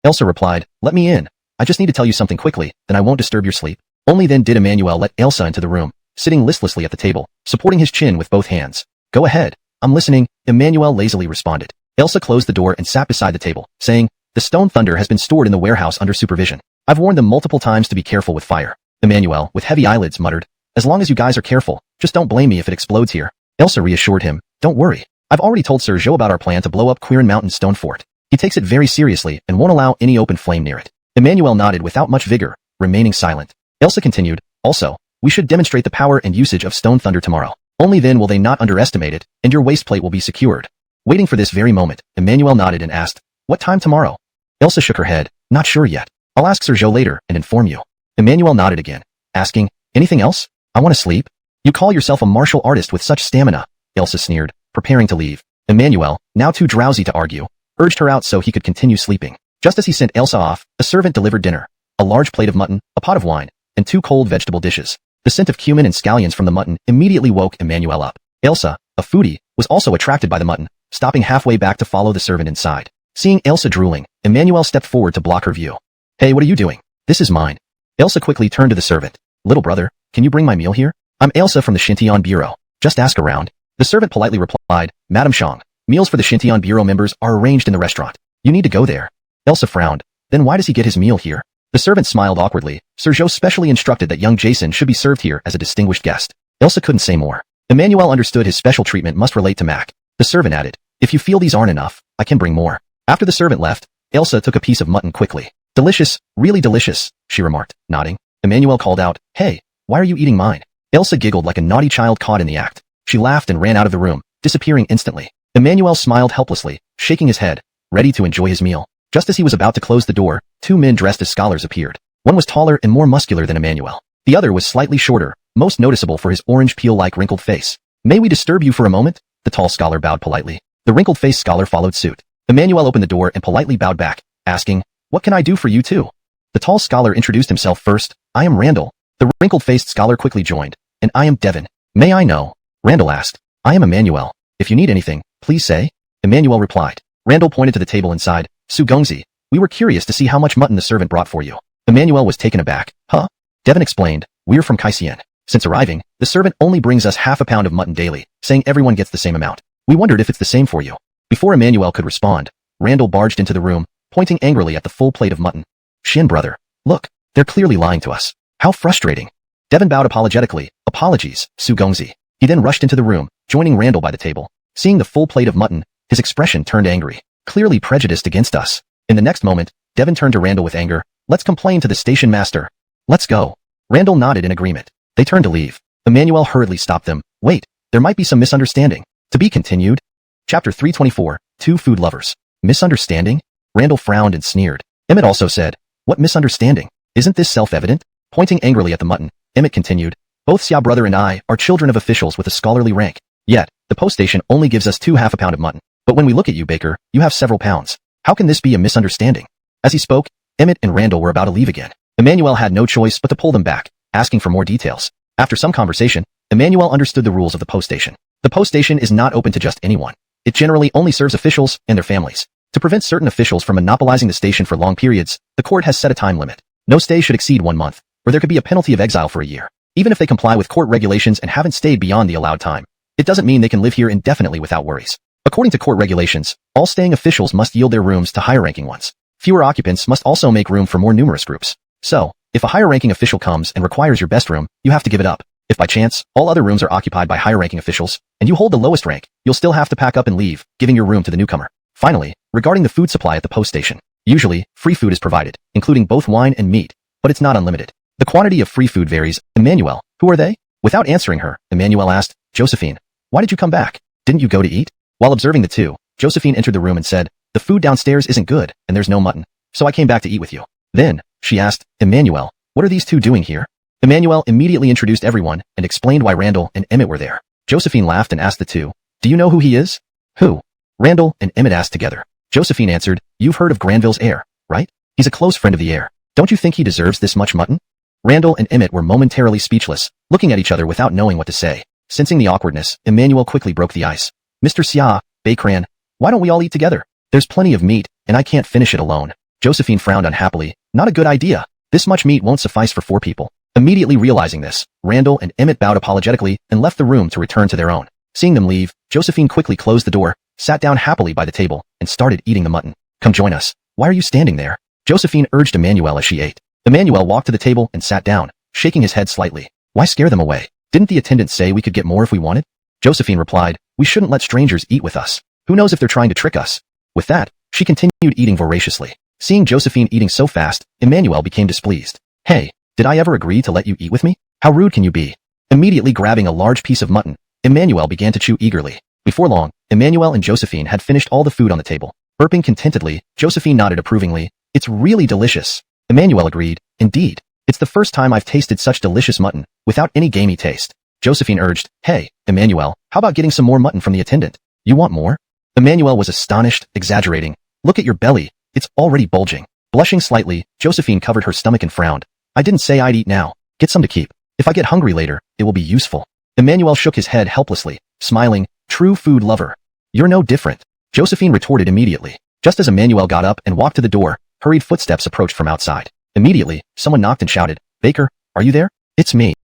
Elsa replied, let me in. I just need to tell you something quickly, then I won't disturb your sleep. Only then did Emmanuel let Elsa into the room, sitting listlessly at the table, supporting his chin with both hands. Go ahead, I'm listening, Emmanuel lazily responded. Elsa closed the door and sat beside the table, saying, the stone thunder has been stored in the warehouse under supervision. I've warned them multiple times to be careful with fire. Emmanuel, with heavy eyelids, muttered, as long as you guys are careful, just don't blame me if it explodes here. Elsa reassured him, don't worry. I've already told Sir Zhou about our plan to blow up Quirin Mountain Stone Fort. He takes it very seriously and won't allow any open flame near it. Emmanuel nodded without much vigor, remaining silent. Elsa continued, also, we should demonstrate the power and usage of stone thunder tomorrow. Only then will they not underestimate it, and your waist plate will be secured. Waiting for this very moment, Emmanuel nodded and asked, what time tomorrow? Elsa shook her head, not sure yet. I'll ask Sir Zhou later and inform you. Emmanuel nodded again, asking, anything else? I want to sleep. You call yourself a martial artist with such stamina, Elsa sneered, preparing to leave. Emmanuel, now too drowsy to argue, urged her out so he could continue sleeping. Just as he sent Elsa off, a servant delivered dinner, a large plate of mutton, a pot of wine, and 2 cold vegetable dishes. The scent of cumin and scallions from the mutton immediately woke Emmanuel up. Elsa, a foodie, was also attracted by the mutton, stopping halfway back to follow the servant inside. Seeing Elsa drooling, Emmanuel stepped forward to block her view. Hey, what are you doing? This is mine. Elsa quickly turned to the servant. Little brother, can you bring my meal here? I'm Elsa from the Xintian Bureau. Just ask around. The servant politely replied, Madam Shang, meals for the Xintian Bureau members are arranged in the restaurant. You need to go there. Elsa frowned. Then why does he get his meal here? The servant smiled awkwardly. Sergio specially instructed that young Jason should be served here as a distinguished guest. Elsa couldn't say more. Emmanuel understood his special treatment must relate to Mac. The servant added, if you feel these aren't enough, I can bring more. After the servant left, Elsa took a piece of mutton quickly. Delicious, really delicious, she remarked, nodding. Emmanuel called out, hey, why are you eating mine? Elsa giggled like a naughty child caught in the act. She laughed and ran out of the room, disappearing instantly. Emmanuel smiled helplessly, shaking his head, ready to enjoy his meal. Just as he was about to close the door, two men dressed as scholars appeared. One was taller and more muscular than Emmanuel. The other was slightly shorter, most noticeable for his orange peel-like wrinkled face. May we disturb you for a moment? The tall scholar bowed politely. The wrinkled-faced scholar followed suit. Emmanuel opened the door and politely bowed back, asking, what can I do for you too? The tall scholar introduced himself first. I am Randall. The wrinkled-faced scholar quickly joined. And I am Devin. May I know? Randall asked. I am Emmanuel. If you need anything, please say. Emmanuel replied. Randall pointed to the table inside. Su Gongzi, we were curious to see how much mutton the servant brought for you. Emmanuel was taken aback. Huh? Devin explained. We're from Kaisien. Since arriving, the servant only brings us half a pound of mutton daily, saying everyone gets the same amount. We wondered if it's the same for you. Before Emmanuel could respond, Randall barged into the room, pointing angrily at the full plate of mutton. Shin brother, look, they're clearly lying to us. How frustrating. Devin bowed apologetically. Apologies, Su Gongzi. He then rushed into the room, joining Randall by the table. Seeing the full plate of mutton, his expression turned angry, clearly prejudiced against us. In the next moment, Devin turned to Randall with anger. Let's complain to the station master. Let's go. Randall nodded in agreement. They turned to leave. Emmanuel hurriedly stopped them. Wait, there might be some misunderstanding. To be continued. Chapter 324, Two Food Lovers. Misunderstanding? Randall frowned and sneered. Emmett also said, what misunderstanding? Isn't this self-evident? Pointing angrily at the mutton, Emmett continued, both Xia brother and I are children of officials with a scholarly rank. Yet, the post station only gives us half a pound of mutton. But when we look at you, Baker, you have several pounds. How can this be a misunderstanding? As he spoke, Emmett and Randall were about to leave again. Emmanuel had no choice but to pull them back, asking for more details. After some conversation, Emmanuel understood the rules of the post station. The post station is not open to just anyone. It generally only serves officials and their families. To prevent certain officials from monopolizing the station for long periods, the court has set a time limit. No stay should exceed 1 month, or there could be a penalty of exile for a year. Even if they comply with court regulations and haven't stayed beyond the allowed time, it doesn't mean they can live here indefinitely without worries. According to court regulations, all staying officials must yield their rooms to higher-ranking ones. Fewer occupants must also make room for more numerous groups. So, if a higher-ranking official comes and requires your best room, you have to give it up. If by chance, all other rooms are occupied by higher-ranking officials, and you hold the lowest rank, you'll still have to pack up and leave, giving your room to the newcomer. Finally, regarding the food supply at the post station, usually, free food is provided, including both wine and meat, but it's not unlimited. The quantity of free food varies. Emmanuel, who are they? Without answering her, Emmanuel asked, Josephine, why did you come back? Didn't you go to eat? While observing the two, Josephine entered the room and said, the food downstairs isn't good, and there's no mutton, so I came back to eat with you. Then, she asked, Emmanuel, what are these two doing here? Emmanuel immediately introduced everyone and explained why Randall and Emmett were there. Josephine laughed and asked the two, do you know who he is? Who? Randall and Emmett asked together. Josephine answered, you've heard of Granville's heir, right? He's a close friend of the heir. Don't you think he deserves this much mutton? Randall and Emmett were momentarily speechless, looking at each other without knowing what to say. Sensing the awkwardness, Emmanuel quickly broke the ice. Mr. Xia, Beikran, why don't we all eat together? There's plenty of meat, and I can't finish it alone. Josephine frowned unhappily. Not a good idea. This much meat won't suffice for 4 people. Immediately realizing this, Randall and Emmett bowed apologetically and left the room to return to their own. Seeing them leave, Josephine quickly closed the door, sat down happily by the table, and started eating the mutton. Come join us. Why are you standing there? Josephine urged Emmanuel as she ate. Emmanuel walked to the table and sat down, shaking his head slightly. Why scare them away? Didn't the attendant say we could get more if we wanted? Josephine replied, we shouldn't let strangers eat with us. Who knows if they're trying to trick us? With that, she continued eating voraciously. Seeing Josephine eating so fast, Emmanuel became displeased. Hey, did I ever agree to let you eat with me? How rude can you be? Immediately grabbing a large piece of mutton, Emmanuel began to chew eagerly. Before long, Emmanuel and Josephine had finished all the food on the table. Burping contentedly, Josephine nodded approvingly. It's really delicious. Emmanuel agreed. Indeed. It's the first time I've tasted such delicious mutton, without any gamey taste. Josephine urged, hey, Emmanuel, how about getting some more mutton from the attendant? You want more? Emmanuel was astonished, exaggerating. Look at your belly, it's already bulging. Blushing slightly, Josephine covered her stomach and frowned. I didn't say I'd eat now. Get some to keep. If I get hungry later, it will be useful. Emmanuel shook his head helplessly, smiling, true food lover. You're no different. Josephine retorted immediately. Just as Emmanuel got up and walked to the door, hurried footsteps approached from outside. Immediately, someone knocked and shouted, "Baker, are you there?" "It's me."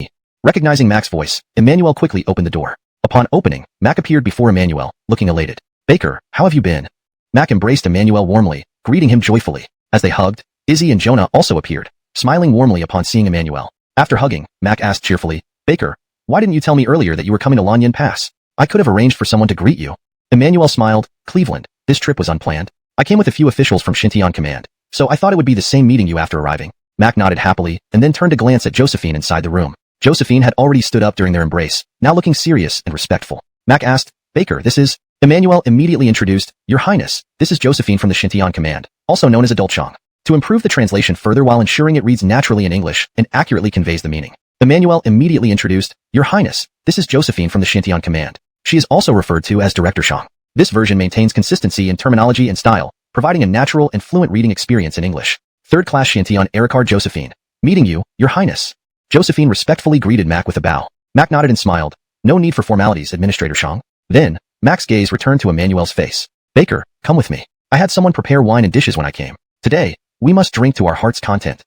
Recognizing Mac's voice, Emmanuel quickly opened the door. Upon opening, Mac appeared before Emmanuel, looking elated. "Baker, how have you been?" Mac embraced Emmanuel warmly, greeting him joyfully. As they hugged, Izzy and Jonah also appeared, smiling warmly upon seeing Emmanuel. After hugging, Mac asked cheerfully, "Baker, why didn't you tell me earlier that you were coming to Lanyan Pass? I could have arranged for someone to greet you." Emmanuel smiled. "Cleveland, this trip was unplanned. I came with a few officials from Xintian Command, so I thought it would be the same meeting you after arriving." Mac nodded happily, and then turned to glance at Josephine inside the room. Josephine had already stood up during their embrace, now looking serious and respectful. Mac asked, "Baker, this is..." Emmanuel immediately introduced, "Your Highness, this is Josephine from the Xintian Command, also known as Adultchong." To improve the translation further while ensuring it reads naturally in English and accurately conveys the meaning, Emmanuel immediately introduced, "Your Highness, this is Josephine from the Xintian Command." She is also referred to as Director Shang. This version maintains consistency in terminology and style, providing a natural and fluent reading experience in English. Third Class Xintian Ericard Josephine. "Meeting you, Your Highness." Josephine respectfully greeted Mac with a bow. Mac nodded and smiled. "No need for formalities, Administrator Shang." Then, Mac's gaze returned to Emmanuel's face. "Baker, come with me. I had someone prepare wine and dishes when I came. Today, we must drink to our heart's content."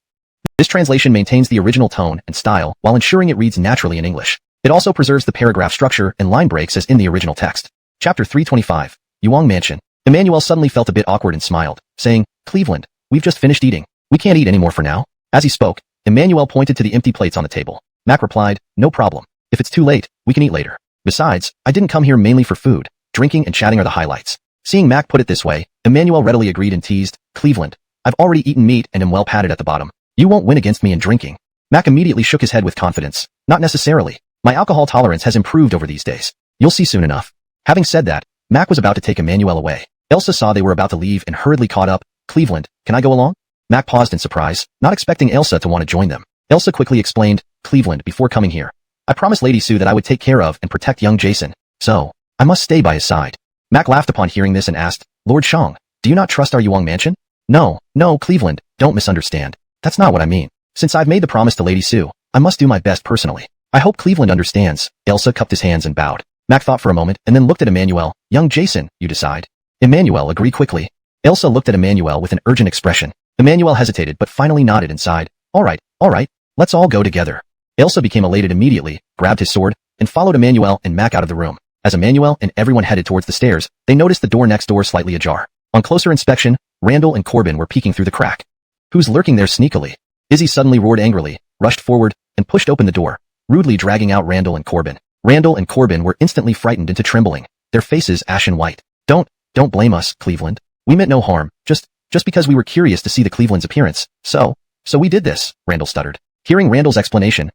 This translation maintains the original tone and style while ensuring it reads naturally in English. It also preserves the paragraph structure and line breaks as in the original text. Chapter 325, Yuang Mansion. Emmanuel suddenly felt a bit awkward and smiled, saying, "Cleveland, we've just finished eating. We can't eat anymore for now." As he spoke, Emmanuel pointed to the empty plates on the table. Mac replied, "No problem. If it's too late, we can eat later. Besides, I didn't come here mainly for food. Drinking and chatting are the highlights." Seeing Mac put it this way, Emmanuel readily agreed and teased, "Cleveland, I've already eaten meat and am well padded at the bottom. You won't win against me in drinking." Mac immediately shook his head with confidence. "Not necessarily. My alcohol tolerance has improved over these days. You'll see soon enough." Having said that, Mac was about to take Emmanuel away. Elsa saw they were about to leave and hurriedly caught up. "Cleveland, can I go along?" Mac paused in surprise, not expecting Elsa to want to join them. Elsa quickly explained, "Cleveland, before coming here, I promised Lady Sue that I would take care of and protect young Jason. So, I must stay by his side." Mac laughed upon hearing this and asked, "Lord Shang, do you not trust our Yuang Mansion?" No, Cleveland, don't misunderstand. That's not what I mean. Since I've made the promise to Lady Sue, I must do my best personally. I hope Cleveland understands." Elsa cupped his hands and bowed. Mac thought for a moment and then looked at Emmanuel. "Young Jason, you decide." Emmanuel agreed quickly. Elsa looked at Emmanuel with an urgent expression. Emmanuel hesitated but finally nodded and sighed. All right, let's all go together." Elsa became elated immediately, grabbed his sword, and followed Emmanuel and Mac out of the room. As Emmanuel and everyone headed towards the stairs, they noticed the door next door slightly ajar. On closer inspection, Randall and Corbin were peeking through the crack. "Who's lurking there sneakily?" Izzy suddenly roared angrily, rushed forward, and pushed open the door, rudely dragging out Randall and Corbin. Randall and Corbin were instantly frightened into trembling, their faces ashen white. Don't blame us, Cleveland. We meant no harm, just because we were curious to see the Cleveland's appearance. So we did this," Randall stuttered. Hearing Randall's explanation,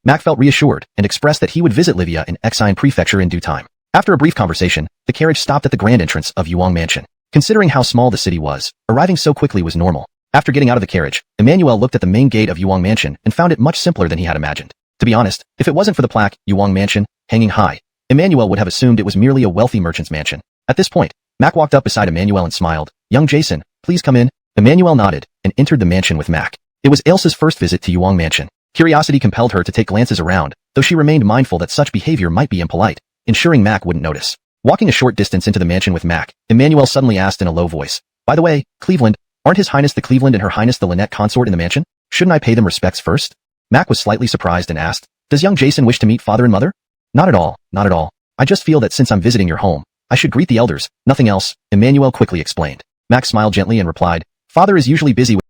Mac felt reassured and expressed that he would visit Livia in Exine Prefecture in due time. After a brief conversation, the carriage stopped at the grand entrance of Yuang Mansion. Considering how small the city was, arriving so quickly was normal. After getting out of the carriage, Emmanuel looked at the main gate of Yuang Mansion and found it much simpler than he had imagined. To be honest, if it wasn't for the plaque, Yuang Mansion, hanging high, Emmanuel would have assumed it was merely a wealthy merchant's mansion. At this point, Mac walked up beside Emmanuel and smiled. "Young Jason, please come in." Emmanuel nodded and entered the mansion with Mac. It was Elsa's first visit to Yuang Mansion. Curiosity compelled her to take glances around, though she remained mindful that such behavior might be impolite, ensuring Mac wouldn't notice. Walking a short distance into the mansion with Mac, Emmanuel suddenly asked in a low voice, "By the way, Cleveland, aren't His Highness the Cleveland and Her Highness the Lynette consort in the mansion? Shouldn't I pay them respects first?" Mac was slightly surprised and asked, "Does young Jason wish to meet father and mother?" Not at all. I just feel that since I'm visiting your home, I should greet the elders, nothing else," Emmanuel quickly explained. Mac smiled gently and replied, "Father is usually busy with..."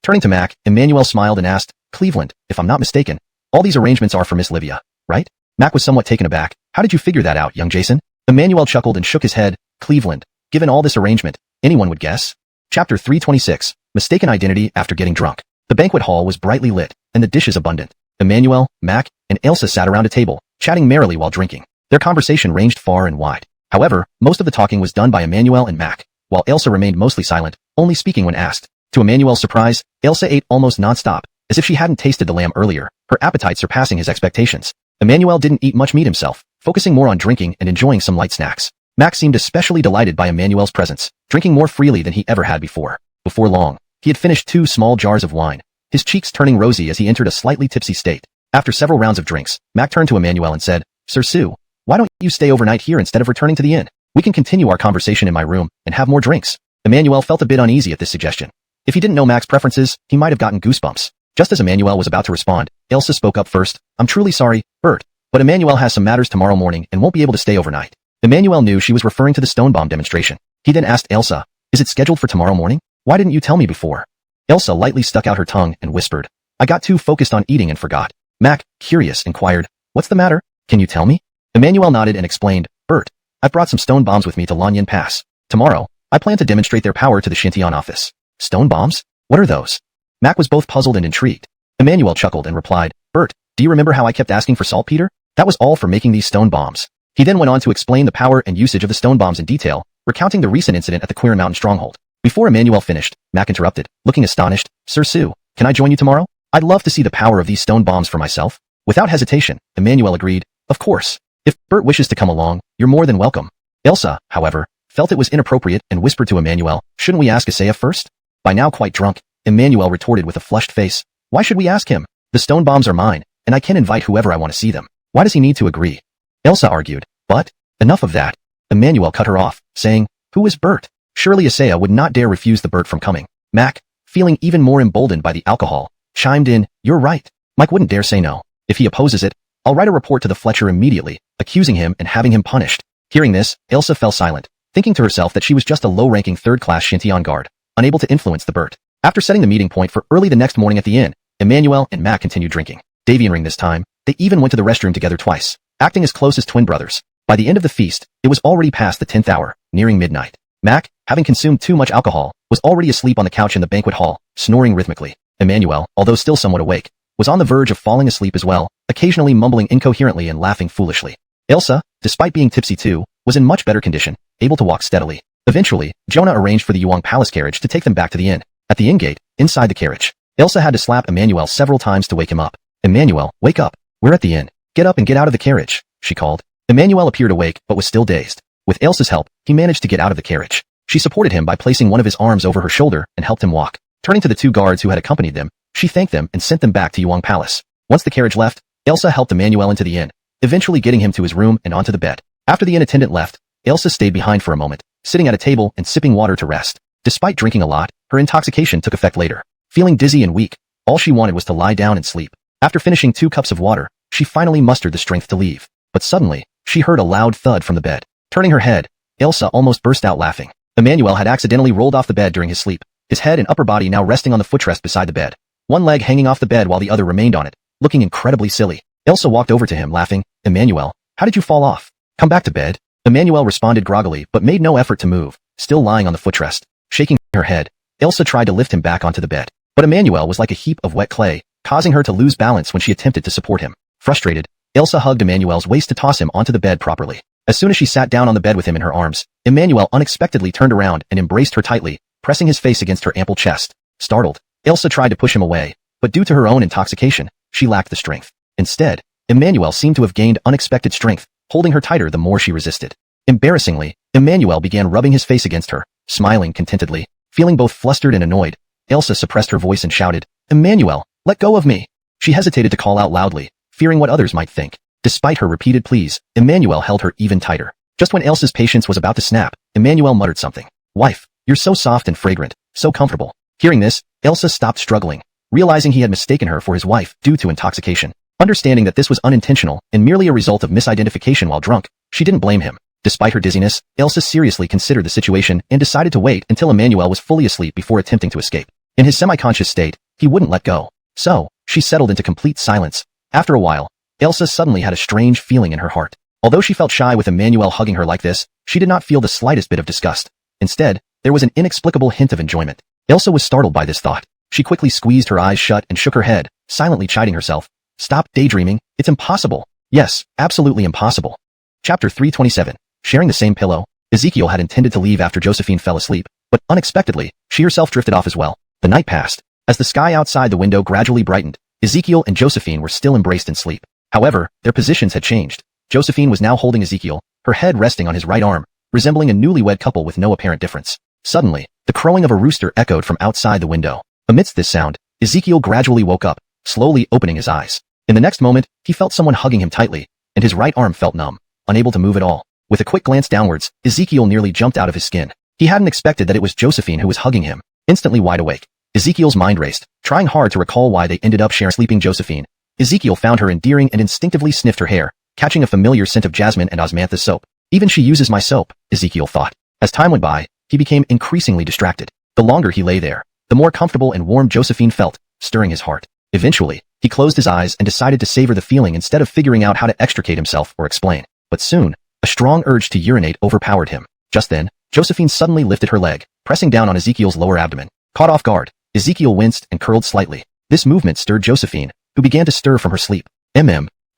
Turning to Mac, Emmanuel smiled and asked, "Cleveland, if I'm not mistaken, all these arrangements are for Miss Livia, right?" Mac was somewhat taken aback. "How did you figure that out, young Jason?" Emmanuel chuckled and shook his head. "Cleveland, given all this arrangement, anyone would guess." Chapter 326, Mistaken Identity After Getting Drunk. The banquet hall was brightly lit, and the dishes abundant. Emmanuel, Mac, and Elsa sat around a table, chatting merrily while drinking. Their conversation ranged far and wide. However, most of the talking was done by Emmanuel and Mac, while Elsa remained mostly silent, only speaking when asked. To Emmanuel's surprise, Elsa ate almost non-stop, as if she hadn't tasted the lamb earlier, her appetite surpassing his expectations. Emmanuel didn't eat much meat himself, focusing more on drinking and enjoying some light snacks. Mac seemed especially delighted by Emmanuel's presence, drinking more freely than he ever had before. Before long, he had finished 2 small jars of wine, his cheeks turning rosy as he entered a slightly tipsy state. After several rounds of drinks, Mac turned to Emmanuel and said, Sir Sue, why don't you stay overnight here instead of returning to the inn? We can continue our conversation in my room and have more drinks. Emmanuel felt a bit uneasy at this suggestion. If he didn't know Mac's preferences, he might have gotten goosebumps. Just as Emmanuel was about to respond, Elsa spoke up first. I'm truly sorry, Bert, but Emmanuel has some matters tomorrow morning and won't be able to stay overnight. Emmanuel knew she was referring to the stone bomb demonstration. He then asked Elsa, is it scheduled for tomorrow morning? Why didn't you tell me before? Elsa lightly stuck out her tongue and whispered, I got too focused on eating and forgot. Mac, curious, inquired, what's the matter? Can you tell me? Emmanuel nodded and explained, Bert, I've brought some stone bombs with me to Lanyan Pass. Tomorrow, I plan to demonstrate their power to the Xintian office. Stone bombs? What are those? Mac was both puzzled and intrigued. Emmanuel chuckled and replied, Bert, do you remember how I kept asking for saltpeter? That was all for making these stone bombs. He then went on to explain the power and usage of the stone bombs in detail, recounting the recent incident at the Quirin Mountain stronghold. Before Emmanuel finished, Mac interrupted, looking astonished, Sir Sue, can I join you tomorrow? I'd love to see the power of these stone bombs for myself. Without hesitation, Emmanuel agreed, of course. If Bert wishes to come along, you're more than welcome. Elsa, however, felt it was inappropriate and whispered to Emmanuel, shouldn't we ask Isaiah first? By now quite drunk, Emmanuel retorted with a flushed face, why should we ask him? The stone bombs are mine, and I can invite whoever I want to see them. Why does he need to agree? Elsa argued, but, enough of that. Emmanuel cut her off, saying, who is Bert? Surely Isaiah would not dare refuse the Bert from coming. Mac, feeling even more emboldened by the alcohol, chimed in, you're right. Mike wouldn't dare say no. If he opposes it, I'll write a report to the Fletcher immediately, accusing him and having him punished. Hearing this, Elsa fell silent, thinking to herself that she was just a low-ranking third-class Xintian guard, unable to influence the Bert. After setting the meeting point for early the next morning at the inn, Emmanuel and Mac continued drinking. Davian ring this time, they even went to the restroom together twice, acting as close as twin brothers. By the end of the feast, it was already past the 10th hour, nearing midnight. Mac, having consumed too much alcohol, was already asleep on the couch in the banquet hall, snoring rhythmically. Emmanuel, although still somewhat awake, was on the verge of falling asleep as well, occasionally mumbling incoherently and laughing foolishly. Elsa, despite being tipsy too, was in much better condition, able to walk steadily. Eventually, Jonah arranged for the Yuang Palace carriage to take them back to the inn. At the inn gate, inside the carriage, Elsa had to slap Emmanuel several times to wake him up. Emmanuel, wake up. We're at the inn. Get up and get out of the carriage, she called. Emmanuel appeared awake but was still dazed. With Elsa's help, he managed to get out of the carriage. She supported him by placing one of his arms over her shoulder and helped him walk. Turning to the two guards who had accompanied them, she thanked them and sent them back to Yuang Palace. Once the carriage left, Elsa helped Emmanuel into the inn, eventually getting him to his room and onto the bed. After the inn attendant left, Elsa stayed behind for a moment, sitting at a table and sipping water to rest. Despite drinking a lot, her intoxication took effect later. Feeling dizzy and weak, all she wanted was to lie down and sleep. After finishing 2 cups of water, she finally mustered the strength to leave. But suddenly, she heard a loud thud from the bed. Turning her head, Elsa almost burst out laughing. Emmanuel had accidentally rolled off the bed during his sleep, his head and upper body now resting on the footrest beside the bed. One leg hanging off the bed while the other remained on it, looking incredibly silly. Elsa walked over to him laughing, Emmanuel, how did you fall off? Come back to bed. Emmanuel responded groggily but made no effort to move, still lying on the footrest. Shaking her head, Elsa tried to lift him back onto the bed. But Emmanuel was like a heap of wet clay, causing her to lose balance when she attempted to support him. Frustrated, Elsa hugged Emmanuel's waist to toss him onto the bed properly. As soon as she sat down on the bed with him in her arms, Emmanuel unexpectedly turned around and embraced her tightly, pressing his face against her ample chest. Startled, Elsa tried to push him away, but due to her own intoxication, she lacked the strength. Instead, Emmanuel seemed to have gained unexpected strength, holding her tighter the more she resisted. Embarrassingly, Emmanuel began rubbing his face against her, smiling contentedly. Feeling both flustered and annoyed, Elsa suppressed her voice and shouted, Emmanuel, let go of me. She hesitated to call out loudly, fearing what others might think. Despite her repeated pleas, Emmanuel held her even tighter. Just when Elsa's patience was about to snap, Emmanuel muttered something. Wife, you're so soft and fragrant, so comfortable. Hearing this, Elsa stopped struggling, realizing he had mistaken her for his wife due to intoxication. Understanding that this was unintentional and merely a result of misidentification while drunk, she didn't blame him. Despite her dizziness, Elsa seriously considered the situation and decided to wait until Emmanuel was fully asleep before attempting to escape. In his semi-conscious state, he wouldn't let go. So, she settled into complete silence. After a while, Elsa suddenly had a strange feeling in her heart. Although she felt shy with Emmanuel hugging her like this, she did not feel the slightest bit of disgust. Instead, there was an inexplicable hint of enjoyment. Elsa was startled by this thought. She quickly squeezed her eyes shut and shook her head, silently chiding herself. Stop daydreaming, it's impossible. Yes, absolutely impossible. Chapter 327. Sharing the same pillow, Ezekiel had intended to leave after Josephine fell asleep, but unexpectedly, she herself drifted off as well. The night passed. As the sky outside the window gradually brightened, Ezekiel and Josephine were still embraced in sleep. However, their positions had changed. Josephine was now holding Ezekiel, her head resting on his right arm, resembling a newlywed couple with no apparent difference. Suddenly, the crowing of a rooster echoed from outside the window. Amidst this sound, Ezekiel gradually woke up, slowly opening his eyes. In the next moment, he felt someone hugging him tightly, and his right arm felt numb, unable to move at all. With a quick glance downwards, Ezekiel nearly jumped out of his skin. He hadn't expected that it was Josephine who was hugging him. Instantly wide awake, Ezekiel's mind raced, trying hard to recall why they ended up sharing sleeping Josephine. Ezekiel found her endearing and instinctively sniffed her hair, catching a familiar scent of jasmine and osmanthus soap. Even she uses my soap, Ezekiel thought. As time went by, he became increasingly distracted. The longer he lay there, the more comfortable and warm Josephine felt, stirring his heart. Eventually, he closed his eyes and decided to savor the feeling instead of figuring out how to extricate himself or explain. But soon, a strong urge to urinate overpowered him. Just then, Josephine suddenly lifted her leg, pressing down on Ezekiel's lower abdomen. Caught off guard, Ezekiel winced and curled slightly. This movement stirred Josephine, who began to stir from her sleep.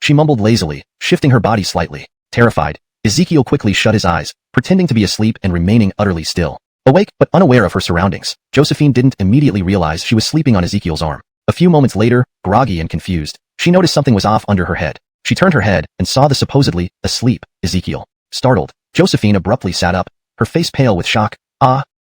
She mumbled lazily, shifting her body slightly. Terrified, Ezekiel quickly shut his eyes, pretending to be asleep and remaining utterly still. Awake but unaware of her surroundings, Josephine didn't immediately realize she was sleeping on Ezekiel's arm. A few moments later, groggy and confused, she noticed something was off under her head. She turned her head and saw the supposedly asleep Ezekiel. Startled, Josephine abruptly sat up, her face pale with shock.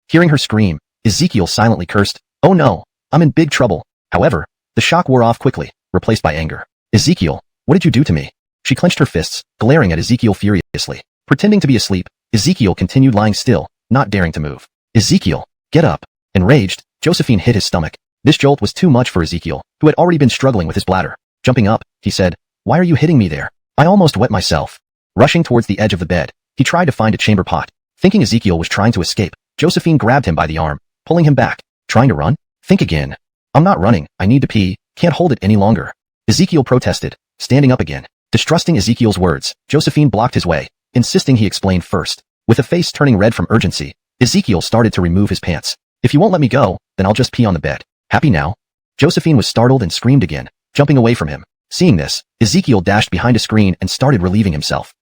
Hearing her scream, Ezekiel silently cursed, "Oh no, I'm in big trouble." However, the shock wore off quickly, replaced by anger. "Ezekiel, what did you do to me?" She clenched her fists, glaring at Ezekiel furiously. Pretending to be asleep, Ezekiel continued lying still, not daring to move. "Ezekiel, get up." Enraged, Josephine hit his stomach. This jolt was too much for Ezekiel, who had already been struggling with his bladder. Jumping up, he said, "Why are you hitting me there? I almost wet myself." Rushing towards the edge of the bed, he tried to find a chamber pot. Thinking Ezekiel was trying to escape, Josephine grabbed him by the arm, pulling him back. "Trying to run? Think again." "I'm not running, I need to pee, can't hold it any longer." Ezekiel protested, standing up again. Distrusting Ezekiel's words, Josephine blocked his way, insisting he explain first. With a face turning red from urgency, Ezekiel started to remove his pants. "If you won't let me go, then I'll just pee on the bed. Happy now?" Josephine was startled and screamed again, jumping away from him. Seeing this, Ezekiel dashed behind a screen and started relieving himself.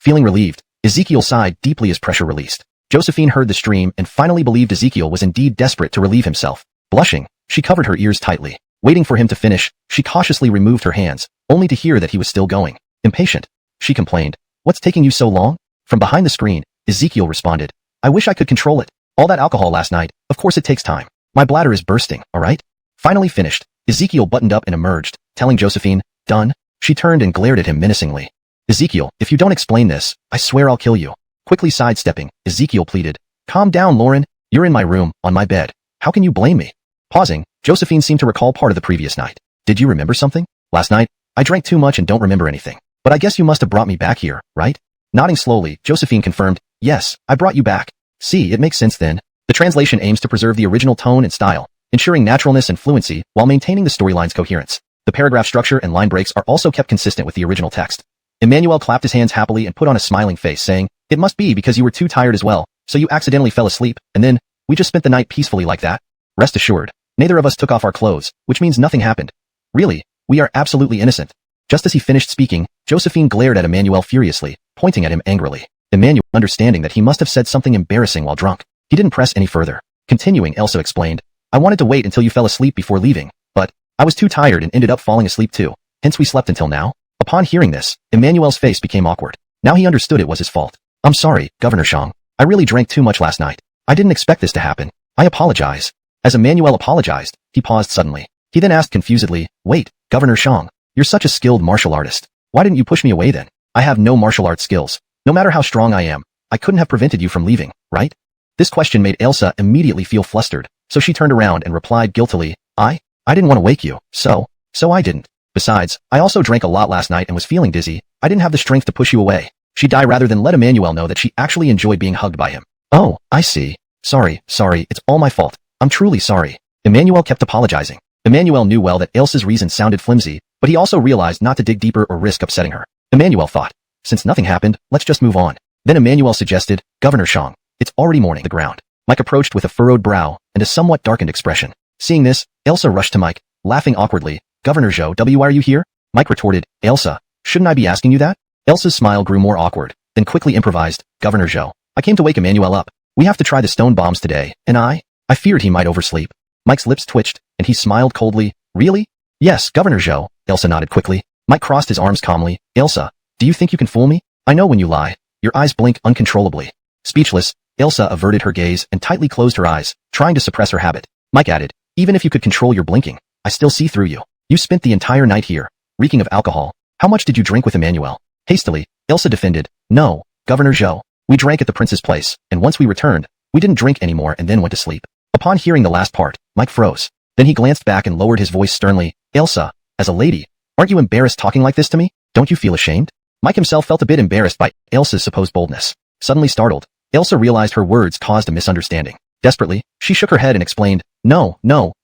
Feeling relieved, Ezekiel sighed deeply as pressure released. Josephine heard the stream and finally believed Ezekiel was indeed desperate to relieve himself. Blushing, she covered her ears tightly. Waiting for him to finish, she cautiously removed her hands, only to hear that he was still going. "Impatient," she complained. "What's taking you so long?" From behind the screen, Ezekiel responded, "I wish I could control it. All that alcohol last night, of course it takes time. My bladder is bursting, alright?" Finally finished, Ezekiel buttoned up and emerged, telling Josephine, "Done?" She turned and glared at him menacingly. "Ezekiel, if you don't explain this, I swear I'll kill you." Quickly sidestepping, Ezekiel pleaded, "Calm down, Lauren. You're in my room, on my bed. How can you blame me?" Pausing, Josephine seemed to recall part of the previous night. "Did you remember something? Last night, I drank too much and don't remember anything. But I guess you must have brought me back here, right?" Nodding slowly, Josephine confirmed, "Yes, I brought you back." "See, it makes sense then." The translation aims to preserve the original tone and style, ensuring naturalness and fluency while maintaining the storyline's coherence. The paragraph structure and line breaks are also kept consistent with the original text. Emmanuel clapped his hands happily and put on a smiling face, saying, "It must be because you were too tired as well, so you accidentally fell asleep, and then, we just spent the night peacefully like that. Rest assured, neither of us took off our clothes, which means nothing happened. Really, we are absolutely innocent." Just as he finished speaking, Josephine glared at Emmanuel furiously, pointing at him angrily. Emmanuel, understanding that he must have said something embarrassing while drunk, he didn't press any further. Continuing, Elsa explained, "I wanted to wait until you fell asleep before leaving, but I was too tired and ended up falling asleep too, hence we slept until now." Upon hearing this, Emmanuel's face became awkward. Now he understood it was his fault. "I'm sorry, Governor Shang. I really drank too much last night. I didn't expect this to happen. I apologize." As Emmanuel apologized, he paused suddenly. He then asked confusedly, "Wait, Governor Shang, you're such a skilled martial artist. Why didn't you push me away then?" "I have no martial arts skills. No matter how strong I am, I couldn't have prevented you from leaving, right?" This question made Elsa immediately feel flustered, so she turned around and replied guiltily, I didn't want to wake you, so I didn't. Besides, I also drank a lot last night and was feeling dizzy. I didn't have the strength to push you away." She'd die rather than let Emmanuel know that she actually enjoyed being hugged by him. "Oh, I see. Sorry, it's all my fault. I'm truly sorry." Emmanuel kept apologizing. Emmanuel knew well that Elsa's reason sounded flimsy, but he also realized not to dig deeper or risk upsetting her. Emmanuel thought, since nothing happened, let's just move on. Then Emmanuel suggested, "Governor Shang, it's already morning." The ground. Mike approached with a furrowed brow and a somewhat darkened expression. Seeing this, Elsa rushed to Mike, laughing awkwardly. "Governor Zhou, why are you here?" Mike retorted, "Elsa, shouldn't I be asking you that?" Elsa's smile grew more awkward, then quickly improvised, "Governor Zhou, I came to wake Emmanuel up. We have to try the stone bombs today, and I feared he might oversleep." Mike's lips twitched, and he smiled coldly. "Really?" "Yes, Governor Zhou," Elsa nodded quickly. Mike crossed his arms calmly. "Elsa, do you think you can fool me? I know when you lie. Your eyes blink uncontrollably." Speechless, Elsa averted her gaze and tightly closed her eyes, trying to suppress her habit. Mike added, "Even if you could control your blinking, I still see through you. You spent the entire night here, reeking of alcohol. How much did you drink with Emmanuel? Hastily, Elsa defended. No, Governor Zhou. We drank at the prince's place, and once we returned, we didn't drink anymore and then went to sleep. Upon hearing the last part, Mike froze. Then he glanced back and lowered his voice sternly. Elsa, as a lady, aren't you embarrassed talking like this to me? Don't you feel ashamed? Mike himself felt a bit embarrassed by Elsa's supposed boldness. Suddenly startled, Elsa realized her words caused a misunderstanding. Desperately, she shook her head and explained, No,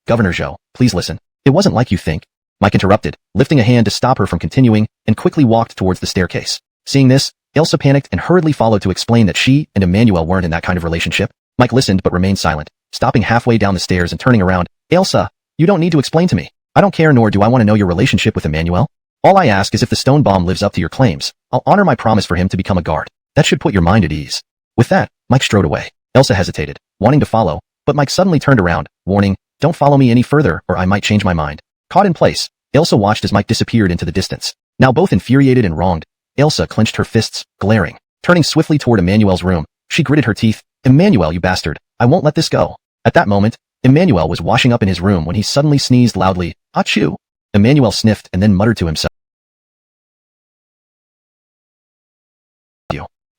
Governor Zhou, please listen. It wasn't like you think. Mike interrupted, lifting a hand to stop her from continuing, and quickly walked towards the staircase. Seeing this, Elsa panicked and hurriedly followed to explain that she and Emmanuel weren't in that kind of relationship. Mike listened but remained silent, stopping halfway down the stairs and turning around. Elsa, you don't need to explain to me. I don't care, nor do I want to know your relationship with Emmanuel. All I ask is if the stone bomb lives up to your claims, I'll honor my promise for him to become a guard. That should put your mind at ease. With that, Mike strode away. Elsa hesitated, wanting to follow, but Mike suddenly turned around, warning, Don't follow me any further or I might change my mind. Caught in place, Elsa watched as Mike disappeared into the distance. Now both infuriated and wronged, Elsa clenched her fists, glaring. Turning swiftly toward Emmanuel's room, she gritted her teeth. Emmanuel, you bastard, I won't let this go. At that moment, Emmanuel was washing up in his room when he suddenly sneezed loudly. Achoo! Emmanuel sniffed and then muttered to himself.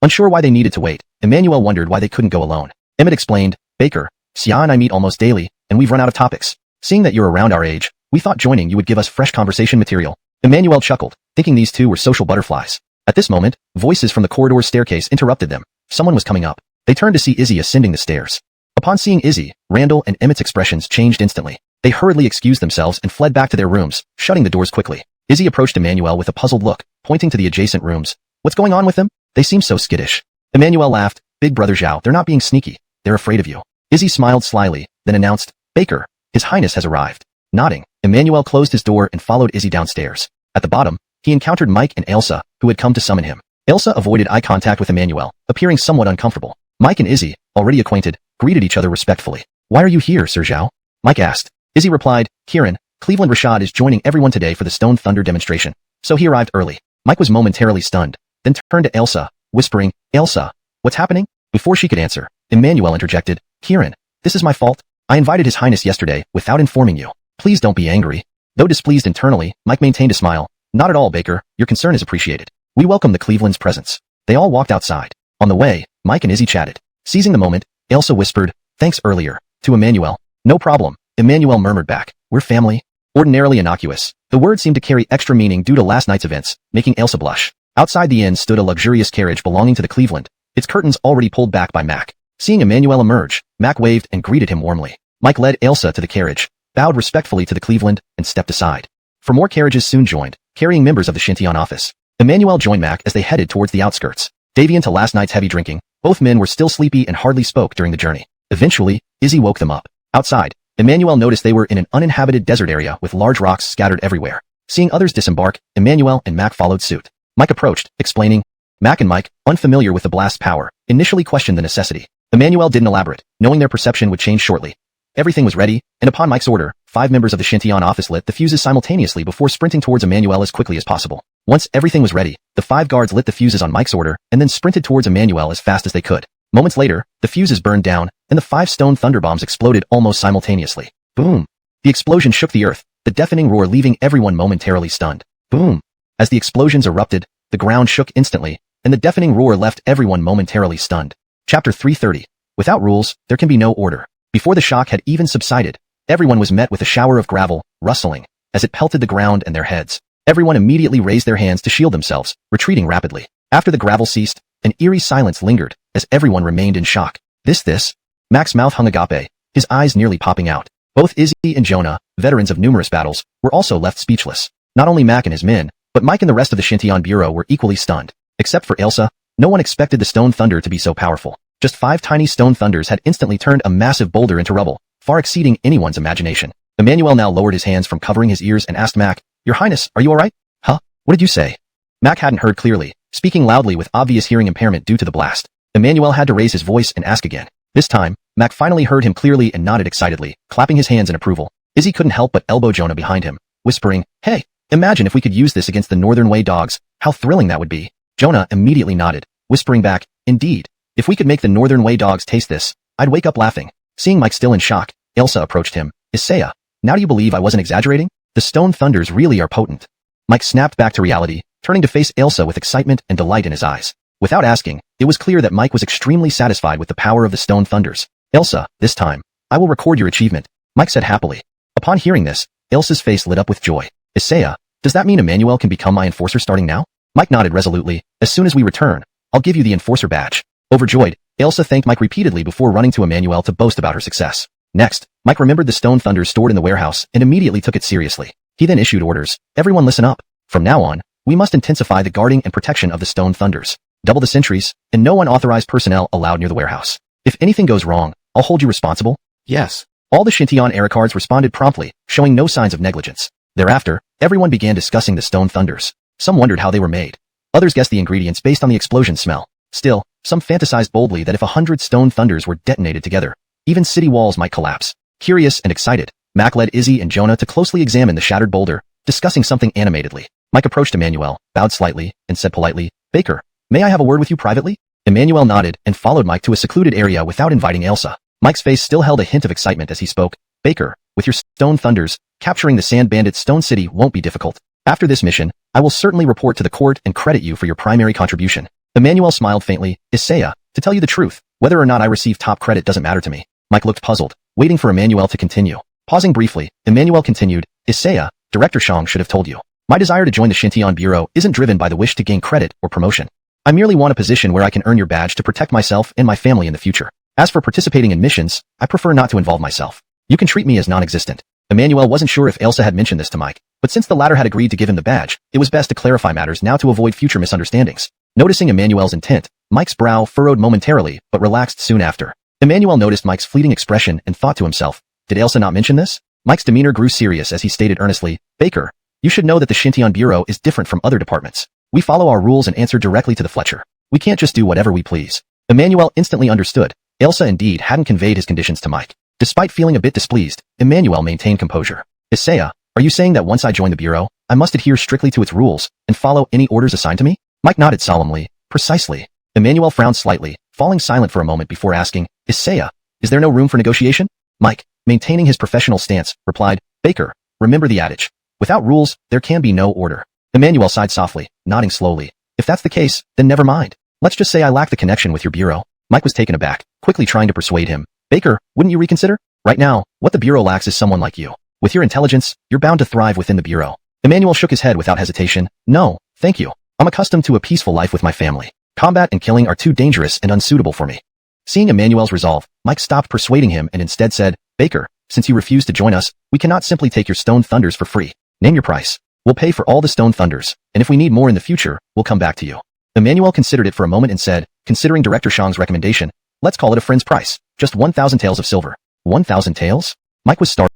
Unsure why they needed to wait, Emmanuel wondered why they couldn't go alone. Emmett explained, Baker, Xia and I meet almost daily, and we've run out of topics. Seeing that you're around our age, we thought joining you would give us fresh conversation material. Emmanuel chuckled, thinking these two were social butterflies. At this moment, voices from the corridor staircase interrupted them. Someone was coming up. They turned to see Izzy ascending the stairs. Upon seeing Izzy, Randall and Emmett's expressions changed instantly. They hurriedly excused themselves and fled back to their rooms, shutting the doors quickly. Izzy approached Emmanuel with a puzzled look, pointing to the adjacent rooms. What's going on with them? They seem so skittish. Emmanuel laughed. Big brother Zhao, they're not being sneaky. They're afraid of you. Izzy smiled slyly, then announced, Baker, His Highness has arrived. Nodding, Emmanuel closed his door and followed Izzy downstairs. At the bottom, he encountered Mike and Elsa, who had come to summon him. Elsa avoided eye contact with Emmanuel, appearing somewhat uncomfortable. Mike and Izzy, already acquainted, greeted each other respectfully. Why are you here, Sir Zhao? Mike asked. Izzy replied, Kieran, Cleveland Rashad is joining everyone today for the Stone Thunder demonstration, so he arrived early. Mike was momentarily stunned, then turned to Elsa, whispering, Elsa, what's happening? Before she could answer, Emmanuel interjected, Kieran, this is my fault. I invited His Highness yesterday without informing you. Please don't be angry. Though displeased internally, Mike maintained a smile. Not at all, Baker, your concern is appreciated. We welcome the Cleveland's presence. They all walked outside. On the way, Mike and Izzy chatted. Seizing the moment, Elsa whispered, thanks earlier, to Emmanuel. No problem, Emmanuel murmured back. We're family. Ordinarily innocuous, the word seemed to carry extra meaning due to last night's events, making Elsa blush. Outside the inn stood a luxurious carriage belonging to the Cleveland, its curtains already pulled back by Mac. Seeing Emmanuel emerge, Mac waved and greeted him warmly. Mike led Elsa to the carriage, bowed respectfully to the Cleveland, and stepped aside. For more carriages soon joined, carrying members of the Shintian office. Emmanuel joined Mac as they headed towards the outskirts. Deviant to last night's heavy drinking, both men were still sleepy and hardly spoke during the journey. Eventually, Izzy woke them up. Outside, Emmanuel noticed they were in an uninhabited desert area with large rocks scattered everywhere. Seeing others disembark, Emmanuel and Mac followed suit. Mike approached, explaining. Mac and Mike, unfamiliar with the blast's power, initially questioned the necessity. Emmanuel didn't elaborate, knowing their perception would change shortly. Everything was ready, and upon Mike's order, 5 members of the Shintian office lit the fuses simultaneously before sprinting towards Emmanuel as quickly as possible. Once everything was ready, the 5 guards lit the fuses on Mike's order and then sprinted towards Emmanuel as fast as they could. Moments later, the fuses burned down, and the 5 stone thunderbombs exploded almost simultaneously. Boom! The explosion shook the earth, the deafening roar leaving everyone momentarily stunned. Boom! As the explosions erupted, the ground shook instantly, and the deafening roar left everyone momentarily stunned. Chapter 330. Without rules, there can be no order. Before the shock had even subsided, everyone was met with a shower of gravel, rustling, as it pelted the ground and their heads. Everyone immediately raised their hands to shield themselves, retreating rapidly. After the gravel ceased, an eerie silence lingered, as everyone remained in shock. This? Mac's mouth hung agape, his eyes nearly popping out. Both Izzy and Jonah, veterans of numerous battles, were also left speechless. Not only Mac and his men, but Mike and the rest of the Shintian Bureau were equally stunned. Except for Elsa, no one expected the stone thunder to be so powerful. Just 5 tiny stone thunders had instantly turned a massive boulder into rubble, far exceeding anyone's imagination. Emmanuel now lowered his hands from covering his ears and asked Mac, Your Highness, are you alright? Huh? What did you say? Mac hadn't heard clearly, speaking loudly with obvious hearing impairment due to the blast. Emmanuel had to raise his voice and ask again. This time, Mac finally heard him clearly and nodded excitedly, clapping his hands in approval. Izzy couldn't help but elbow Jonah behind him, whispering, Hey, imagine if we could use this against the Northern Way dogs, how thrilling that would be. Jonah immediately nodded, whispering back, Indeed. If we could make the Northern Way dogs taste this, I'd wake up laughing. Seeing Mike still in shock, Elsa approached him. Isaiah, now do you believe I wasn't exaggerating? The stone thunders really are potent. Mike snapped back to reality, turning to face Elsa with excitement and delight in his eyes. Without asking, it was clear that Mike was extremely satisfied with the power of the stone thunders. Elsa, this time, I will record your achievement, Mike said happily. Upon hearing this, Elsa's face lit up with joy. Isaiah, does that mean Emmanuel can become my enforcer starting now? Mike nodded resolutely. As soon as we return, I'll give you the enforcer badge. Overjoyed, Elsa thanked Mike repeatedly before running to Emmanuel to boast about her success. Next, Mike remembered the stone thunders stored in the warehouse and immediately took it seriously. He then issued orders. Everyone listen up. From now on, we must intensify the guarding and protection of the stone thunders. Double the sentries, and no unauthorized personnel allowed near the warehouse. If anything goes wrong, I'll hold you responsible. Yes. All the Shintian era cards responded promptly, showing no signs of negligence. Thereafter, everyone began discussing the stone thunders. Some wondered how they were made. Others guessed the ingredients based on the explosion smell. Still, some fantasized boldly that if 100 stone thunders were detonated together, even city walls might collapse. Curious and excited, Mac led Izzy and Jonah to closely examine the shattered boulder, discussing something animatedly. Mike approached Emmanuel, bowed slightly, and said politely, Baker, may I have a word with you privately? Emmanuel nodded and followed Mike to a secluded area without inviting Elsa. Mike's face still held a hint of excitement as he spoke. Baker, with your stone thunders, capturing the Sand Bandit Stone City won't be difficult. After this mission, I will certainly report to the court and credit you for your primary contribution. Emmanuel smiled faintly. Isaiah, to tell you the truth, whether or not I receive top credit doesn't matter to me. Mike looked puzzled, waiting for Emmanuel to continue. Pausing briefly, Emmanuel continued, Isaiah, Director Shang should have told you. My desire to join the Shintian Bureau isn't driven by the wish to gain credit or promotion. I merely want a position where I can earn your badge to protect myself and my family in the future. As for participating in missions, I prefer not to involve myself. You can treat me as non-existent. Emmanuel wasn't sure if Elsa had mentioned this to Mike, but since the latter had agreed to give him the badge, it was best to clarify matters now to avoid future misunderstandings. Noticing Emmanuel's intent, Mike's brow furrowed momentarily, but relaxed soon after. Emmanuel noticed Mike's fleeting expression and thought to himself, did Elsa not mention this? Mike's demeanor grew serious as he stated earnestly, Baker, you should know that the Shintian Bureau is different from other departments. We follow our rules and answer directly to the Fletcher. We can't just do whatever we please. Emmanuel instantly understood. Elsa indeed hadn't conveyed his conditions to Mike. Despite feeling a bit displeased, Emmanuel maintained composure. Isaiah, are you saying that once I join the Bureau, I must adhere strictly to its rules and follow any orders assigned to me? Mike nodded solemnly. Precisely. Emmanuel frowned slightly, falling silent for a moment before asking, Isaiah, is there no room for negotiation? Mike, maintaining his professional stance, replied, Baker, remember the adage. Without rules, there can be no order. Emmanuel sighed softly, nodding slowly. If that's the case, then never mind. Let's just say I lack the connection with your Bureau. Mike was taken aback, quickly trying to persuade him. Baker, wouldn't you reconsider? Right now, what the Bureau lacks is someone like you. With your intelligence, you're bound to thrive within the Bureau. Emmanuel shook his head without hesitation. No, thank you. I'm accustomed to a peaceful life with my family. Combat and killing are too dangerous and unsuitable for me. Seeing Emmanuel's resolve, Mike stopped persuading him and instead said, Baker, since you refuse to join us, we cannot simply take your stone thunders for free. Name your price. We'll pay for all the stone thunders, and if we need more in the future, we'll come back to you. Emmanuel considered it for a moment and said, considering Director Shang's recommendation, let's call it a friend's price. Just 1,000 taels of silver. 1,000 taels? Mike was startled.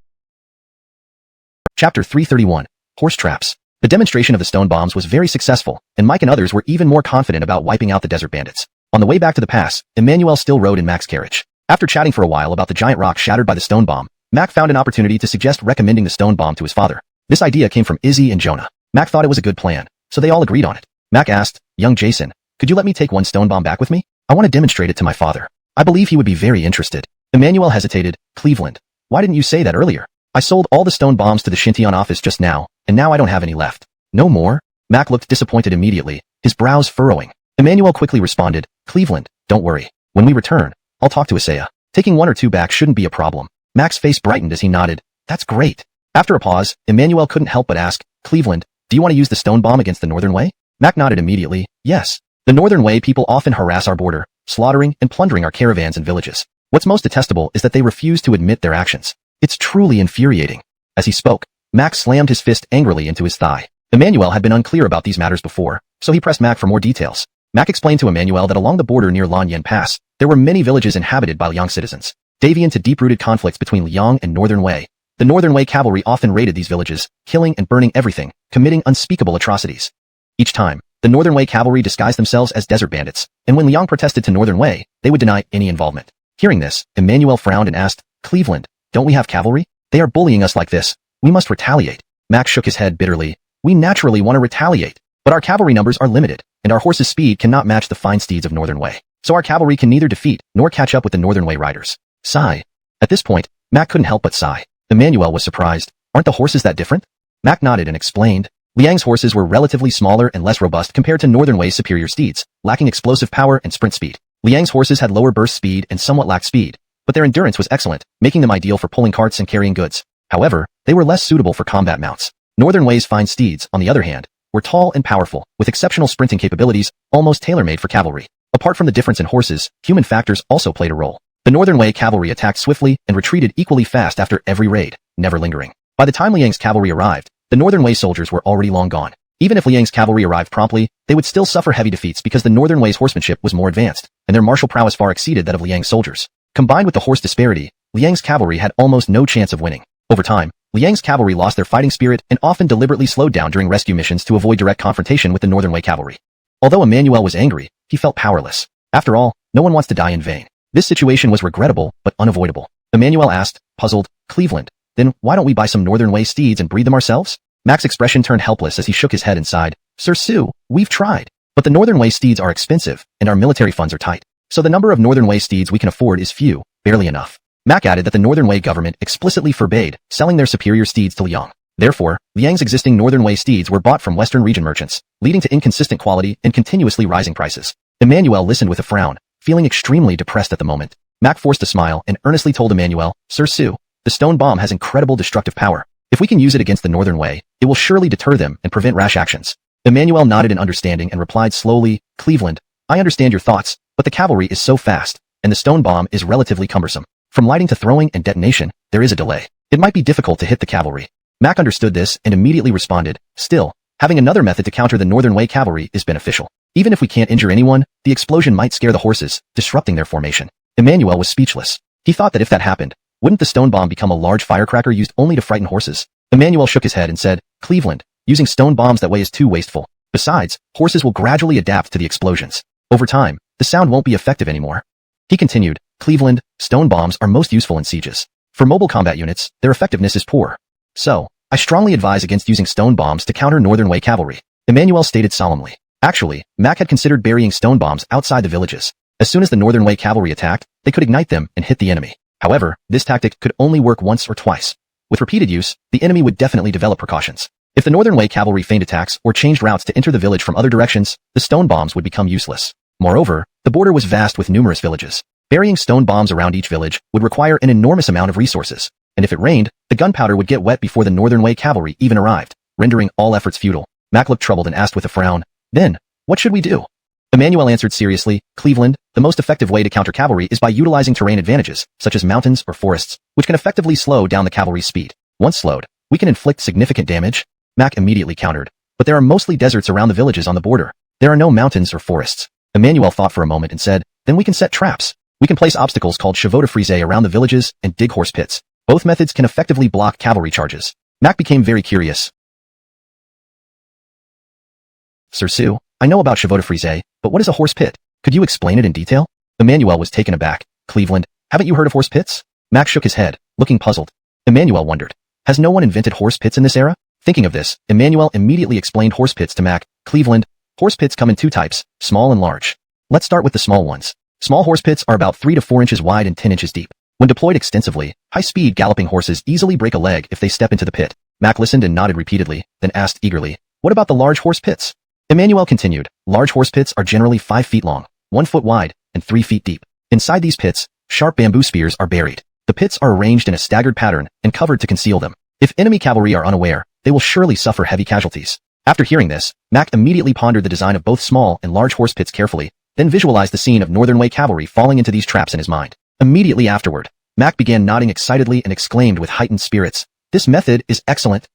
Chapter 331. Horse Traps. The demonstration of the stone bombs was very successful, and Mike and others were even more confident about wiping out the desert bandits. On the way back to the pass, Emmanuel still rode in Mac's carriage. After chatting for a while about the giant rock shattered by the stone bomb, Mac found an opportunity to suggest recommending the stone bomb to his father. This idea came from Izzy and Jonah. Mac thought it was a good plan, so they all agreed on it. Mac asked, young Jason, could you let me take one stone bomb back with me? I want to demonstrate it to my father. I believe he would be very interested. Emmanuel hesitated. Cleveland, why didn't you say that earlier? I sold all the stone bombs to the Shintian office just now, and now I don't have any left. No more? Mac looked disappointed immediately, his brows furrowing. Emmanuel quickly responded, Cleveland, don't worry. When we return, I'll talk to Isaiah. Taking one or two back shouldn't be a problem. Mac's face brightened as he nodded. That's great. After a pause, Emmanuel couldn't help but ask, Cleveland, do you want to use the stone bomb against the Northern Way? Mac nodded immediately. Yes. The Northern Way people often harass our border, slaughtering and plundering our caravans and villages. What's most detestable is that they refuse to admit their actions. It's truly infuriating. As he spoke, Mac slammed his fist angrily into his thigh. Emmanuel had been unclear about these matters before, so he pressed Mac for more details. Mac explained to Emmanuel that along the border near Lan Yen Pass, there were many villages inhabited by Liang citizens. Deviant to deep-rooted conflicts between Liang and Northern Way. The Northern Way cavalry often raided these villages, killing and burning everything, committing unspeakable atrocities. Each time, the Northern Way cavalry disguised themselves as desert bandits, and when Liang protested to Northern Way, they would deny any involvement. Hearing this, Emmanuel frowned and asked, Cleveland, don't we have cavalry? They are bullying us like this. We must retaliate. Mac shook his head bitterly. We naturally want to retaliate, but our cavalry numbers are limited, and our horses' speed cannot match the fine steeds of Northern Way. So our cavalry can neither defeat nor catch up with the Northern Way riders. Sigh. At this point, Mac couldn't help but sigh. Emmanuel was surprised. Aren't the horses that different? Mac nodded and explained. Liang's horses were relatively smaller and less robust compared to Northern Wei's superior steeds, lacking explosive power and sprint speed. Liang's horses had lower burst speed and somewhat lacked speed, but their endurance was excellent, making them ideal for pulling carts and carrying goods. However, they were less suitable for combat mounts. Northern Wei's fine steeds, on the other hand, were tall and powerful, with exceptional sprinting capabilities, almost tailor-made for cavalry. Apart from the difference in horses, human factors also played a role. The Northern Wei cavalry attacked swiftly and retreated equally fast after every raid, never lingering. By the time Liang's cavalry arrived, the Northern Wei soldiers were already long gone. Even if Liang's cavalry arrived promptly, they would still suffer heavy defeats because the Northern Wei's horsemanship was more advanced, and their martial prowess far exceeded that of Liang's soldiers. Combined with the horse disparity, Liang's cavalry had almost no chance of winning. Over time, Liang's cavalry lost their fighting spirit and often deliberately slowed down during rescue missions to avoid direct confrontation with the Northern Wei cavalry. Although Emmanuel was angry, he felt powerless. After all, no one wants to die in vain. This situation was regrettable, but unavoidable. Emmanuel asked, puzzled, Cleveland, then why don't we buy some Northern Wei steeds and breed them ourselves? Mac's expression turned helpless as he shook his head and sighed. Sir Sue, we've tried. But the Northern Wei steeds are expensive, and our military funds are tight. So the number of Northern Wei steeds we can afford is few, barely enough. Mac added that the Northern Wei government explicitly forbade selling their superior steeds to Liang. Therefore, Liang's existing Northern Wei steeds were bought from Western region merchants, leading to inconsistent quality and continuously rising prices. Emmanuel listened with a frown, feeling extremely depressed at the moment. Mac forced a smile and earnestly told Emmanuel, Sir Sue, the stone bomb has incredible destructive power. If we can use it against the Northern Wei, it will surely deter them and prevent rash actions. Emmanuel nodded in understanding and replied slowly, Cleveland, I understand your thoughts, but the cavalry is so fast, and the stone bomb is relatively cumbersome. From lighting to throwing and detonation, there is a delay. It might be difficult to hit the cavalry. Mac understood this and immediately responded, still, having another method to counter the Northern Wei cavalry is beneficial. Even if we can't injure anyone, the explosion might scare the horses, disrupting their formation. Emmanuel was speechless. He thought that if that happened, wouldn't the stone bomb become a large firecracker used only to frighten horses? Emmanuel shook his head and said, Cleveland, using stone bombs that way is too wasteful. Besides, horses will gradually adapt to the explosions. Over time, the sound won't be effective anymore. He continued, Cleveland, stone bombs are most useful in sieges. For mobile combat units, their effectiveness is poor. So, I strongly advise against using stone bombs to counter Northern Wei cavalry. Emmanuel stated solemnly. Actually, Mac had considered burying stone bombs outside the villages. As soon as the Northern Wei cavalry attacked, they could ignite them and hit the enemy. However, this tactic could only work once or twice. With repeated use, the enemy would definitely develop precautions. If the Northern Wei cavalry feigned attacks or changed routes to enter the village from other directions, the stone bombs would become useless. Moreover, the border was vast with numerous villages. Burying stone bombs around each village would require an enormous amount of resources. And if it rained, the gunpowder would get wet before the Northern Wei cavalry even arrived, rendering all efforts futile. Mac looked troubled and asked with a frown, then, what should we do? Emmanuel answered seriously, Cleveland, the most effective way to counter cavalry is by utilizing terrain advantages, such as mountains or forests, which can effectively slow down the cavalry's speed. Once slowed, we can inflict significant damage. Mac immediately countered, but there are mostly deserts around the villages on the border. There are no mountains or forests. Emmanuel thought for a moment and said, then we can set traps. We can place obstacles called chevaux de frise around the villages and dig horse pits. Both methods can effectively block cavalry charges. Mac became very curious. Sir Sue, I know about chevaux de frise, but what is a horse pit? Could you explain it in detail? Emmanuel was taken aback. Cleveland, haven't you heard of horse pits? Mac shook his head, looking puzzled. Emmanuel wondered, has no one invented horse pits in this era? Thinking of this, Emmanuel immediately explained horse pits to Mac. Cleveland, horse pits come in two types, small and large. Let's start with the small ones. Small horse pits are about 3 to 4 inches wide and 10 inches deep. When deployed extensively, high-speed galloping horses easily break a leg if they step into the pit. Mac listened and nodded repeatedly, then asked eagerly, what about the large horse pits? Emmanuel continued, large horse pits are generally 5 feet long, 1 foot wide, and 3 feet deep. Inside these pits, sharp bamboo spears are buried. The pits are arranged in a staggered pattern and covered to conceal them. If enemy cavalry are unaware, they will surely suffer heavy casualties. After hearing this, Mac immediately pondered the design of both small and large horse pits carefully, then visualized the scene of Northern Wei cavalry falling into these traps in his mind. Immediately afterward, Mac began nodding excitedly and exclaimed with heightened spirits, this method is excellent.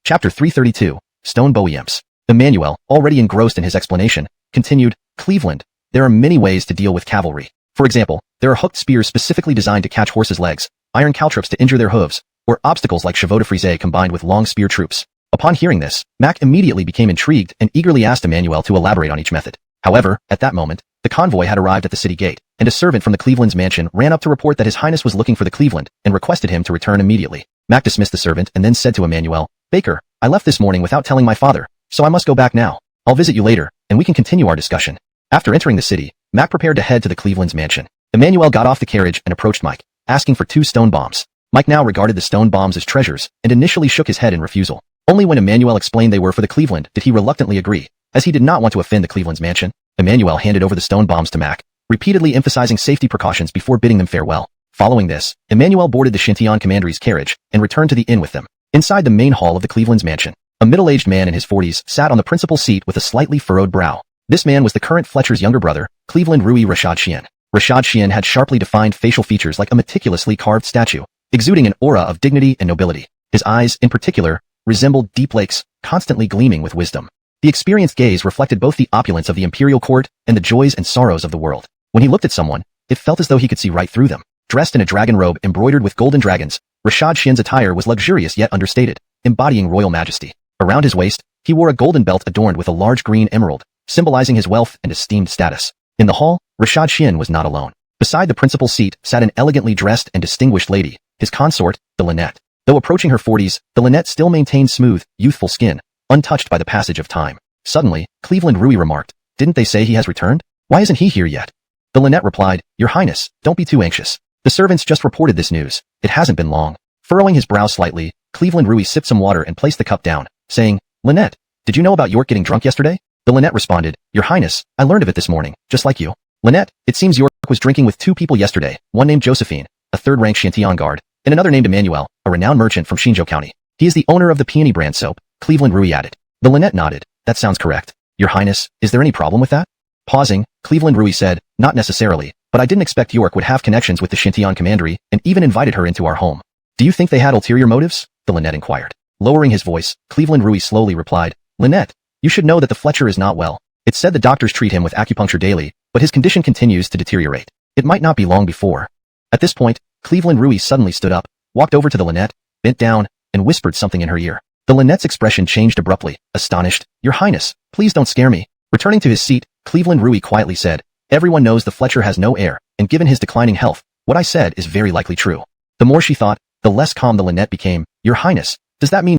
Chapter 332, Stone Boeems. Emmanuel, already engrossed in his explanation, continued, Cleveland, there are many ways to deal with cavalry. For example, there are hooked spears specifically designed to catch horses' legs, iron caltrops to injure their hooves, or obstacles like chevaux de frise combined with long spear troops. Upon hearing this, Mac immediately became intrigued and eagerly asked Emmanuel to elaborate on each method. However, at that moment, the convoy had arrived at the city gate, and a servant from the Cleveland's mansion ran up to report that His Highness was looking for the Cleveland and requested him to return immediately. Mac dismissed the servant and then said to Emmanuel, Baker, I left this morning without telling my father, so I must go back now. I'll visit you later, and we can continue our discussion. After entering the city, Mac prepared to head to the Cleveland's mansion. Emmanuel got off the carriage and approached Mike, asking for 2 stone bombs. Mike now regarded the stone bombs as treasures and initially shook his head in refusal. Only when Emmanuel explained they were for the Cleveland did he reluctantly agree, as he did not want to offend the Cleveland's mansion. Emmanuel handed over the stone bombs to Mac, repeatedly emphasizing safety precautions before bidding them farewell. Following this, Emmanuel boarded the Shintian commandery's carriage and returned to the inn with them. Inside the main hall of the Cleveland's mansion, a middle-aged man in his 40s sat on the principal seat with a slightly furrowed brow. This man was the current Fletcher's younger brother, Cleveland Rui Rashad Chien. Rashad Chien had sharply defined facial features like a meticulously carved statue, exuding an aura of dignity and nobility. His eyes, in particular, resembled deep lakes, constantly gleaming with wisdom. The experienced gaze reflected both the opulence of the imperial court and the joys and sorrows of the world. When he looked at someone, it felt as though he could see right through them. Dressed in a dragon robe embroidered with golden dragons, Rashad Chien's attire was luxurious yet understated, embodying royal majesty. Around his waist, he wore a golden belt adorned with a large green emerald, symbolizing his wealth and esteemed status. In the hall, Rashad Chien was not alone. Beside the principal seat sat an elegantly dressed and distinguished lady, his consort, the Lynette. Though approaching her 40s, the Lynette still maintained smooth, youthful skin, untouched by the passage of time. Suddenly, Cleveland Rui remarked, "Didn't they say he has returned? Why isn't he here yet?" The Lynette replied, "Your Highness, don't be too anxious. The servants just reported this news. It hasn't been long." Furrowing his brow slightly, Cleveland Rui sipped some water and placed the cup down, saying, "Lynette, did you know about York getting drunk yesterday?" The Lynette responded, "Your Highness, I learned of it this morning, just like you." "Lynette, it seems York was drinking with two people yesterday, one named Josephine, a third-rank Shintian guard, and another named Emmanuel, a renowned merchant from Shinjo County. He is the owner of the Peony brand soap," Cleveland Rui added. The Lynette nodded. "That sounds correct. Your Highness, is there any problem with that?" Pausing, Cleveland Rui said, "Not necessarily, but I didn't expect York would have connections with the Shintian commandery and even invited her into our home." "Do you think they had ulterior motives?" the Lynette inquired. Lowering his voice, Cleveland Rui slowly replied, "Lynette, you should know that the Fletcher is not well. It's said the doctors treat him with acupuncture daily, but his condition continues to deteriorate. It might not be long before." At this point, Cleveland Rui suddenly stood up, walked over to the Lynette, bent down, and whispered something in her ear. The Lynette's expression changed abruptly, astonished. "Your Highness, please don't scare me." Returning to his seat, Cleveland Rui quietly said, "Everyone knows the Fletcher has no heir, and given his declining health, what I said is very likely true." The more she thought, the less calm the Lynette became. "Your Highness, does that mean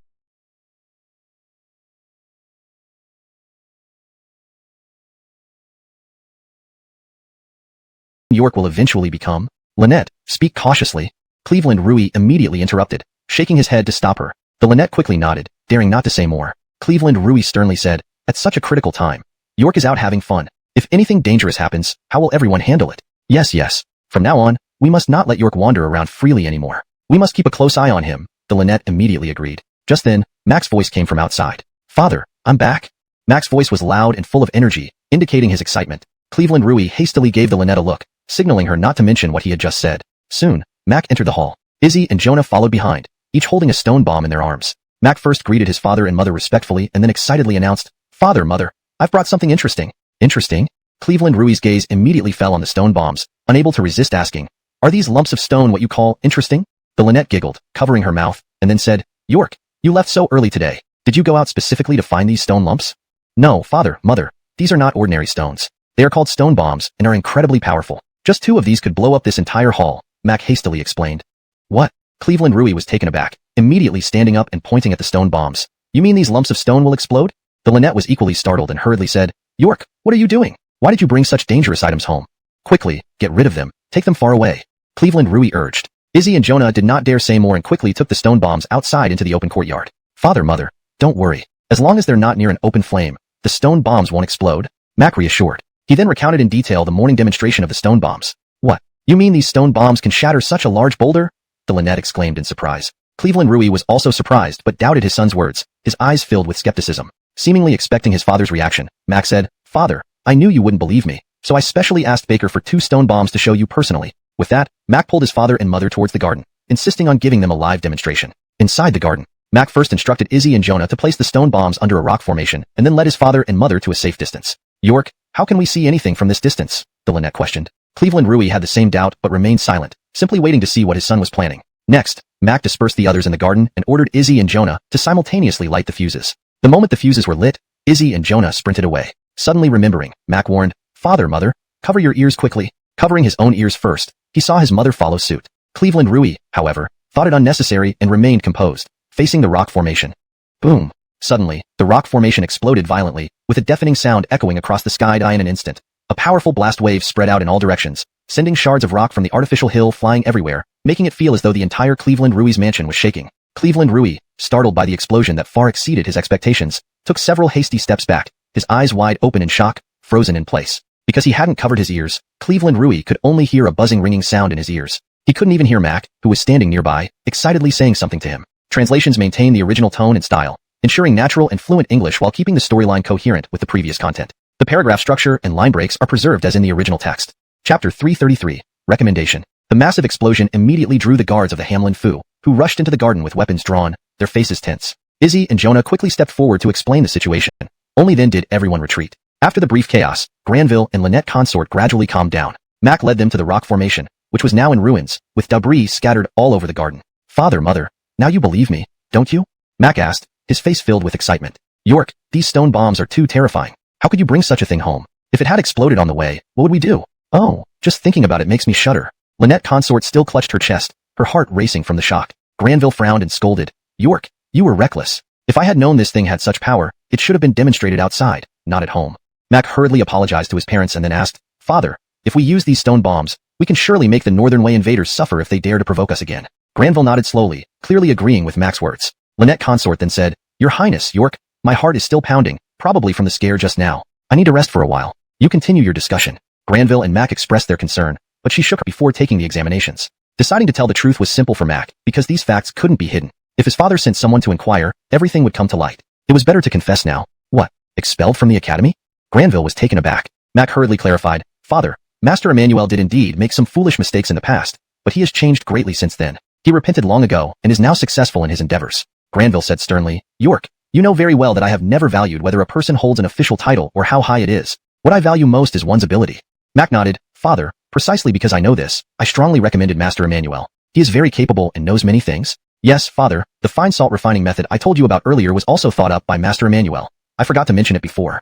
York will eventually become?" "Lynette, speak cautiously." Cleveland Rui immediately interrupted, shaking his head to stop her. The Lynette quickly nodded, daring not to say more. Cleveland Rui sternly said, "At such a critical time, York is out having fun. If anything dangerous happens, how will everyone handle it?" Yes. From now on, we must not let York wander around freely anymore. We must keep a close eye on him," the Lynette immediately agreed. Just then, Mac's voice came from outside. "Father, I'm back." Mac's voice was loud and full of energy, indicating his excitement. Cleveland Rui hastily gave the Lynette a look, signaling her not to mention what he had just said. Soon, Mac entered the hall. Izzy and Jonah followed behind, each holding a stone bomb in their arms. Mac first greeted his father and mother respectfully and then excitedly announced, "Father, Mother, I've brought something interesting." "Interesting?" Cleveland Rui's gaze immediately fell on the stone bombs, unable to resist asking, "Are these lumps of stone what you call interesting?" The Lynette giggled, covering her mouth, and then said, "York, you left so early today. Did you go out specifically to find these stone lumps?" "No, Father, Mother, these are not ordinary stones. They are called stone bombs and are incredibly powerful. Just 2 of these could blow up this entire hall," Mac hastily explained. "What?" Cleveland Rui was taken aback, immediately standing up and pointing at the stone bombs. "You mean these lumps of stone will explode?" The Lynette was equally startled and hurriedly said, "York, what are you doing? Why did you bring such dangerous items home? Quickly, get rid of them. Take them far away," Cleveland Rui urged. Izzy and Jonah did not dare say more and quickly took the stone bombs outside into the open courtyard. "Father, Mother, don't worry. As long as they're not near an open flame, the stone bombs won't explode," Mac reassured. He then recounted in detail the morning demonstration of the stone bombs. "What? You mean these stone bombs can shatter such a large boulder?" the Lynette exclaimed in surprise. Cleveland Rui was also surprised but doubted his son's words, his eyes filled with skepticism. Seemingly expecting his father's reaction, Mac said, "Father, I knew you wouldn't believe me, so I specially asked Baker for 2 stone bombs to show you personally." With that, Mac pulled his father and mother towards the garden, insisting on giving them a live demonstration. Inside the garden, Mac first instructed Izzy and Jonah to place the stone bombs under a rock formation and then led his father and mother to a safe distance. "York, how can we see anything from this distance?" the Lynette questioned. Cleveland Rui had the same doubt but remained silent, simply waiting to see what his son was planning. Next, Mac dispersed the others in the garden and ordered Izzy and Jonah to simultaneously light the fuses. The moment the fuses were lit, Izzy and Jonah sprinted away. Suddenly remembering, Mac warned, "Father, Mother, cover your ears quickly." Covering his own ears first, he saw his mother follow suit. Cleveland Rui, however, thought it unnecessary and remained composed, facing the rock formation. Boom! Suddenly, the rock formation exploded violently, with a deafening sound echoing across the sky in an instant. A powerful blast wave spread out in all directions, sending shards of rock from the artificial hill flying everywhere, making it feel as though the entire Cleveland Rui's mansion was shaking. Cleveland Rui, startled by the explosion that far exceeded his expectations, took several hasty steps back, his eyes wide open in shock, frozen in place. Because he hadn't covered his ears, Cleveland Rui could only hear a buzzing ringing sound in his ears. He couldn't even hear Mac, who was standing nearby, excitedly saying something to him. Translations maintain the original tone and style, ensuring natural and fluent English while keeping the storyline coherent with the previous content. The paragraph structure and line breaks are preserved as in the original text. Chapter 333, Recommendation. The massive explosion immediately drew the guards of the Hamlin Fu, who rushed into the garden with weapons drawn, their faces tense. Izzy and Jonah quickly stepped forward to explain the situation. Only then did everyone retreat. After the brief chaos, Granville and Lynette Consort gradually calmed down. Mac led them to the rock formation, which was now in ruins, with debris scattered all over the garden. Father, Mother, now you believe me, don't you? Mac asked, his face filled with excitement. York, these stone bombs are too terrifying. How could you bring such a thing home? If it had exploded on the way, what would we do? Oh, just thinking about it makes me shudder. Lynette Consort still clutched her chest, her heart racing from the shock. Granville frowned and scolded. York, you were reckless. If I had known this thing had such power, it should have been demonstrated outside, not at home. Mac hurriedly apologized to his parents and then asked, Father, if we use these stone bombs, we can surely make the Northern Way invaders suffer if they dare to provoke us again. Granville nodded slowly, clearly agreeing with Mac's words. Lynette Consort then said, Your Highness, York, my heart is still pounding, probably from the scare just now. I need to rest for a while. You continue your discussion. Granville and Mac expressed their concern, but she shook her before taking the examinations. Deciding to tell the truth was simple for Mac, because these facts couldn't be hidden. If his father sent someone to inquire, everything would come to light. It was better to confess now. What? Expelled from the academy? Granville was taken aback. Mac hurriedly clarified, Father, Master Emmanuel did indeed make some foolish mistakes in the past, but he has changed greatly since then. He repented long ago and is now successful in his endeavors. Granville said sternly, York, you know very well that I have never valued whether a person holds an official title or how high it is. What I value most is one's ability. Mac nodded, Father, precisely because I know this, I strongly recommended Master Emmanuel. He is very capable and knows many things. Yes, Father, the fine salt refining method I told you about earlier was also thought up by Master Emmanuel. I forgot to mention it before.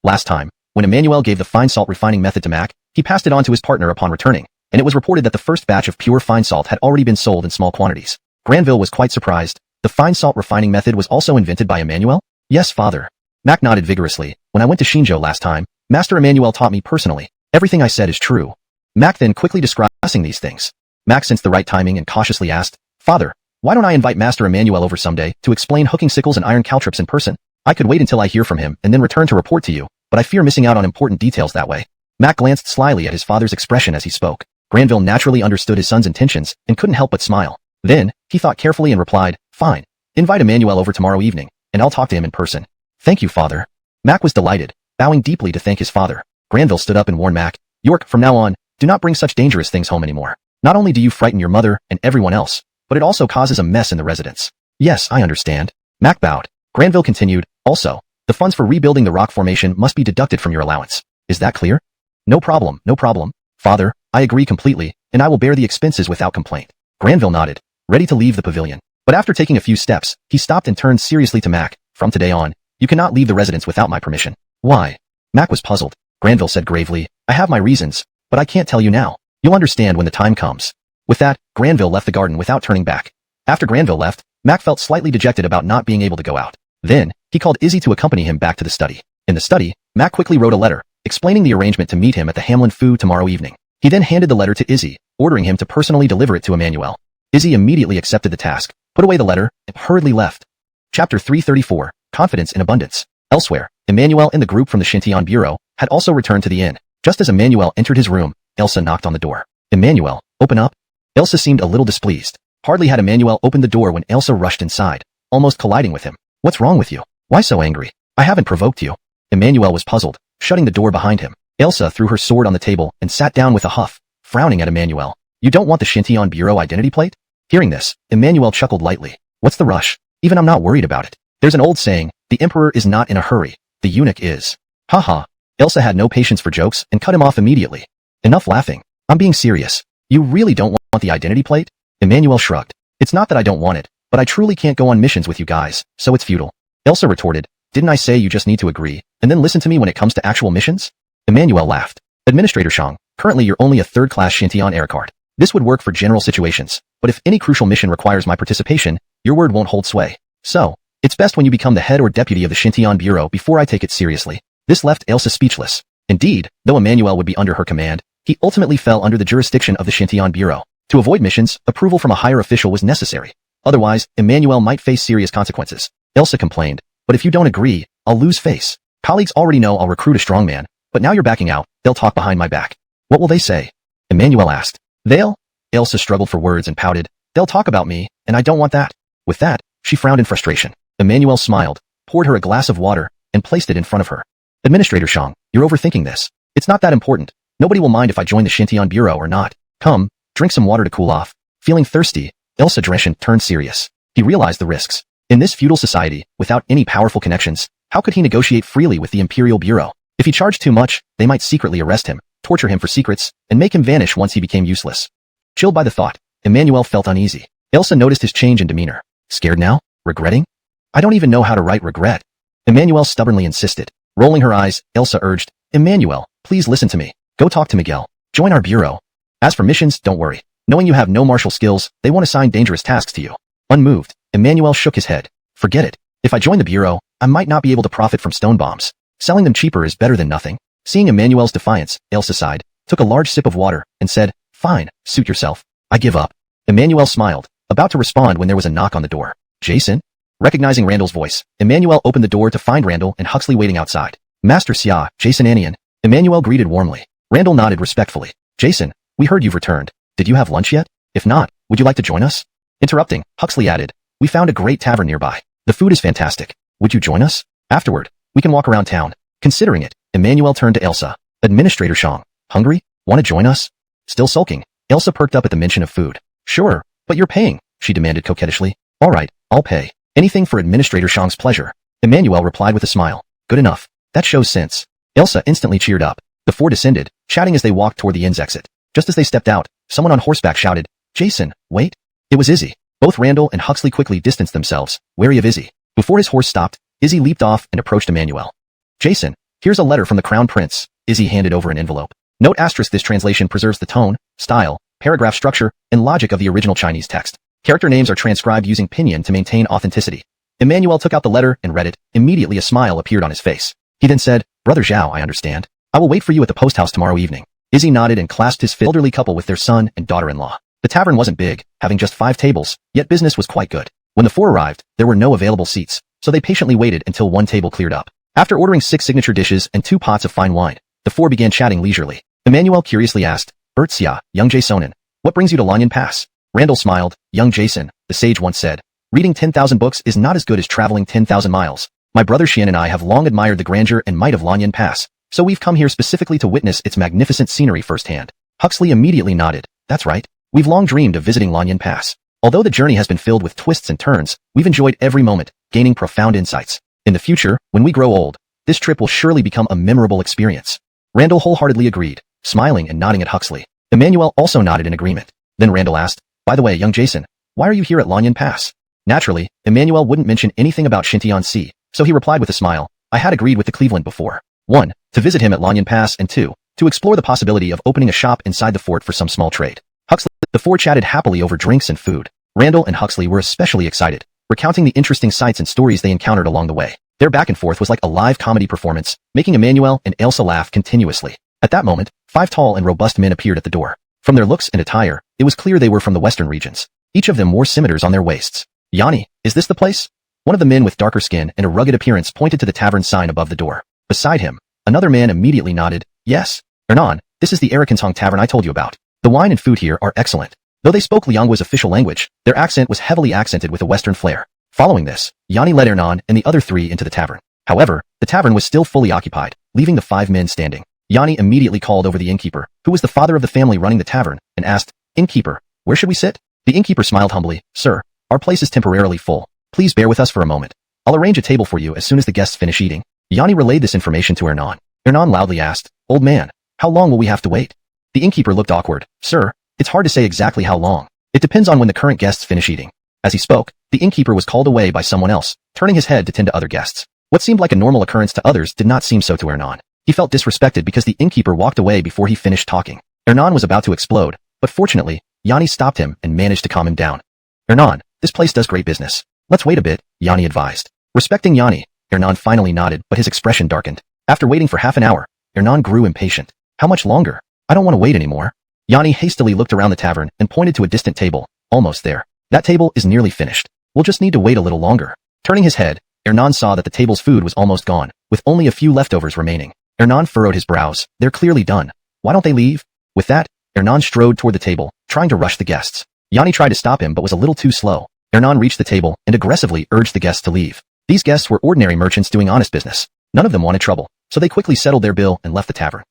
Last time, when Emmanuel gave the fine salt refining method to Mac, he passed it on to his partner upon returning, and it was reported that the first batch of pure fine salt had already been sold in small quantities. Granville was quite surprised. The fine salt refining method was also invented by Emmanuel? Yes, Father. Mac nodded vigorously. When I went to Shinjo last time, Master Emmanuel taught me personally. Everything I said is true. Mac then quickly described these things. Mac sensed the right timing and cautiously asked, Father, why don't I invite Master Emmanuel over someday to explain hooking sickles and iron caltrops in person? I could wait until I hear from him and then return to report to you, but I fear missing out on important details that way. Mac glanced slyly at his father's expression as he spoke. Granville naturally understood his son's intentions and couldn't help but smile. Then, he thought carefully and replied, Fine. Invite Emmanuel over tomorrow evening, and I'll talk to him in person. Thank you, Father. Mac was delighted, bowing deeply to thank his father. Granville stood up and warned Mac, York, from now on, do not bring such dangerous things home anymore. Not only do you frighten your mother and everyone else, but it also causes a mess in the residence. Yes, I understand. Mac bowed. Granville continued, Also, the funds for rebuilding the rock formation must be deducted from your allowance. Is that clear? No problem, no problem. Father, I agree completely, and I will bear the expenses without complaint. Granville nodded, ready to leave the pavilion. But after taking a few steps, he stopped and turned seriously to Mac. From today on, you cannot leave the residence without my permission. Why? Mac was puzzled. Granville said gravely, I have my reasons, but I can't tell you now. You'll understand when the time comes. With that, Granville left the garden without turning back. After Granville left, Mac felt slightly dejected about not being able to go out. Then, he called Izzy to accompany him back to the study. In the study, Mac quickly wrote a letter, explaining the arrangement to meet him at the Hamlin Fu tomorrow evening. He then handed the letter to Izzy, ordering him to personally deliver it to Emmanuel. Izzy immediately accepted the task, put away the letter, and hurriedly left. Chapter 334, Confidence in Abundance. Elsewhere, Emmanuel and the group from the Shintian Bureau had also returned to the inn. Just as Emmanuel entered his room, Elsa knocked on the door. Emmanuel, open up. Elsa seemed a little displeased. Hardly had Emmanuel opened the door when Elsa rushed inside, almost colliding with him. What's wrong with you? Why so angry? I haven't provoked you. Emmanuel was puzzled, shutting the door behind him. Elsa threw her sword on the table and sat down with a huff, frowning at Emmanuel. You don't want the Shintian Bureau identity plate? Hearing this, Emmanuel chuckled lightly. What's the rush? Even I'm not worried about it. There's an old saying, the emperor is not in a hurry, the eunuch is. Haha. Elsa had no patience for jokes and cut him off immediately. Enough laughing. I'm being serious. You really don't want the identity plate? Emmanuel shrugged. It's not that I don't want it, but I truly can't go on missions with you guys, so it's futile. Elsa retorted, didn't I say you just need to agree, and then listen to me when it comes to actual missions? Emmanuel laughed. Administrator Shang, currently you're only a third-class Shintian air card. This would work for general situations, but if any crucial mission requires my participation, your word won't hold sway. So, it's best when you become the head or deputy of the Shintian Bureau before I take it seriously. This left Elsa speechless. Indeed, though Emmanuel would be under her command, he ultimately fell under the jurisdiction of the Shintian Bureau. To avoid missions, approval from a higher official was necessary. Otherwise, Emmanuel might face serious consequences. Elsa complained, but if you don't agree, I'll lose face. Colleagues already know I'll recruit a strongman, but now you're backing out, they'll talk behind my back. What will they say? Emmanuel asked. They'll? Elsa struggled for words and pouted. They'll talk about me, and I don't want that. With that, she frowned in frustration. Emmanuel smiled, poured her a glass of water, and placed it in front of her. Administrator Shang, you're overthinking this. It's not that important. Nobody will mind if I join the Xintian Bureau or not. Come, drink some water to cool off. Feeling thirsty, Elsa Dreschen turned serious. He realized the risks. In this feudal society, without any powerful connections, how could he negotiate freely with the Imperial Bureau? If he charged too much, they might secretly arrest him, torture him for secrets, and make him vanish once he became useless. Chilled by the thought, Emmanuel felt uneasy. Elsa noticed his change in demeanor. Scared now? Regretting? I don't even know how to write regret. Emmanuel stubbornly insisted. Rolling her eyes, Elsa urged, Emmanuel, please listen to me. Go talk to Miguel. Join our bureau. As for missions, don't worry. Knowing you have no martial skills, they won't assign dangerous tasks to you. Unmoved, Emmanuel shook his head. Forget it. If I join the bureau, I might not be able to profit from stone bombs. Selling them cheaper is better than nothing. Seeing Emmanuel's defiance, Elsa sighed, took a large sip of water, and said, Fine, suit yourself. I give up. Emmanuel smiled, about to respond when there was a knock on the door. Jason? Recognizing Randall's voice, Emmanuel opened the door to find Randall and Huxley waiting outside. Master Xia, Jason Anian. Emmanuel greeted warmly. Randall nodded respectfully. Jason, we heard you've returned. Did you have lunch yet? If not, would you like to join us? Interrupting, Huxley added, We found a great tavern nearby. The food is fantastic. Would you join us? Afterward, we can walk around town. Considering it, Emmanuel turned to Elsa. Administrator Shang, hungry? Want to join us? Still sulking, Elsa perked up at the mention of food. Sure, but you're paying, she demanded coquettishly. All right, I'll pay. Anything for Administrator Shang's pleasure. Emmanuel replied with a smile. Good enough. That shows sense. Elsa instantly cheered up. The four descended, chatting as they walked toward the inn's exit. Just as they stepped out, someone on horseback shouted, Jason, wait. It was Izzy. Both Randall and Huxley quickly distanced themselves, wary of Izzy. Before his horse stopped, Izzy leaped off and approached Emmanuel. Jason, here's a letter from the Crown Prince. Izzy handed over an envelope. Note asterisk this translation preserves the tone, style, paragraph structure, and logic of the original Chinese text. Character names are transcribed using pinyin to maintain authenticity. Emmanuel took out the letter and read it. Immediately a smile appeared on his face. He then said, Brother Zhao, I understand. I will wait for you at the post house tomorrow evening. Izzy nodded and clasped his elderly couple with their son and daughter-in-law. The tavern wasn't big, having just 5 tables, yet business was quite good. When the four arrived, there were no available seats, so they patiently waited until one table cleared up. After ordering 6 signature dishes and 2 pots of fine wine, the four began chatting leisurely. Emmanuel curiously asked, Xia, young Jasonin, what brings you to Lanyan Pass? Randall smiled. Young Jason, the sage once said, reading 10,000 books is not as good as traveling 10,000 miles. My brother Xian and I have long admired the grandeur and might of Lanyan Pass, so we've come here specifically to witness its magnificent scenery firsthand. Huxley immediately nodded. That's right. We've long dreamed of visiting Lanyan Pass. Although the journey has been filled with twists and turns, we've enjoyed every moment, gaining profound insights. In the future, when we grow old, this trip will surely become a memorable experience. Randall wholeheartedly agreed, smiling and nodding at Huxley. Emmanuel also nodded in agreement. Then Randall asked, By the way, young Jason, why are you here at Lanyan Pass? Naturally, Emmanuel wouldn't mention anything about Xintian Sea, so he replied with a smile, I had agreed with the Cleveland before. 1. To visit him at Lanyan Pass, and 2. To explore the possibility of opening a shop inside the fort for some small trade. Huxley, the four chatted happily over drinks and food. Randall and Huxley were especially excited, recounting the interesting sights and stories they encountered along the way. Their back and forth was like a live comedy performance, making Emmanuel and Elsa laugh continuously. At that moment, 5 tall and robust men appeared at the door. From their looks and attire, it was clear they were from the western regions. Each of them wore scimitars on their waists. Yanni, is this the place? One of the men with darker skin and a rugged appearance pointed to the tavern sign above the door. Beside him, another man immediately nodded. Yes, Hernan, this is the Arakansong Tavern I told you about. The wine and food here are excellent. Though they spoke Lianghua's official language, their accent was heavily accented with a western flair. Following this, Yanni led Hernan and the other 3 into the tavern. However, the tavern was still fully occupied, leaving the 5 men standing. Yanni immediately called over the innkeeper, who was the father of the family running the tavern, and asked, Innkeeper, where should we sit? The innkeeper smiled humbly. Sir, our place is temporarily full. Please bear with us for a moment. I'll arrange a table for you as soon as the guests finish eating. Yanni relayed this information to Hernan. Hernan loudly asked, Old man, how long will we have to wait? The innkeeper looked awkward. Sir, it's hard to say exactly how long. It depends on when the current guests finish eating. As he spoke, the innkeeper was called away by someone else, turning his head to tend to other guests. What seemed like a normal occurrence to others did not seem so to Hernan. He felt disrespected because the innkeeper walked away before he finished talking. Hernan was about to explode, but fortunately, Yanni stopped him and managed to calm him down. Hernan, this place does great business. Let's wait a bit, Yanni advised. Respecting Yanni, Hernan finally nodded, but his expression darkened. After waiting for half an hour, Hernan grew impatient. How much longer? I don't want to wait anymore. Yanni hastily looked around the tavern and pointed to a distant table. Almost there. That table is nearly finished. We'll just need to wait a little longer. Turning his head, Hernan saw that the table's food was almost gone, with only a few leftovers remaining. Hernan furrowed his brows. They're clearly done. Why don't they leave? With that, Hernan strode toward the table, trying to rush the guests. Yanni tried to stop him but was a little too slow. Hernan reached the table and aggressively urged the guests to leave. These guests were ordinary merchants doing honest business. None of them wanted trouble, so they quickly settled their bill and left the tavern.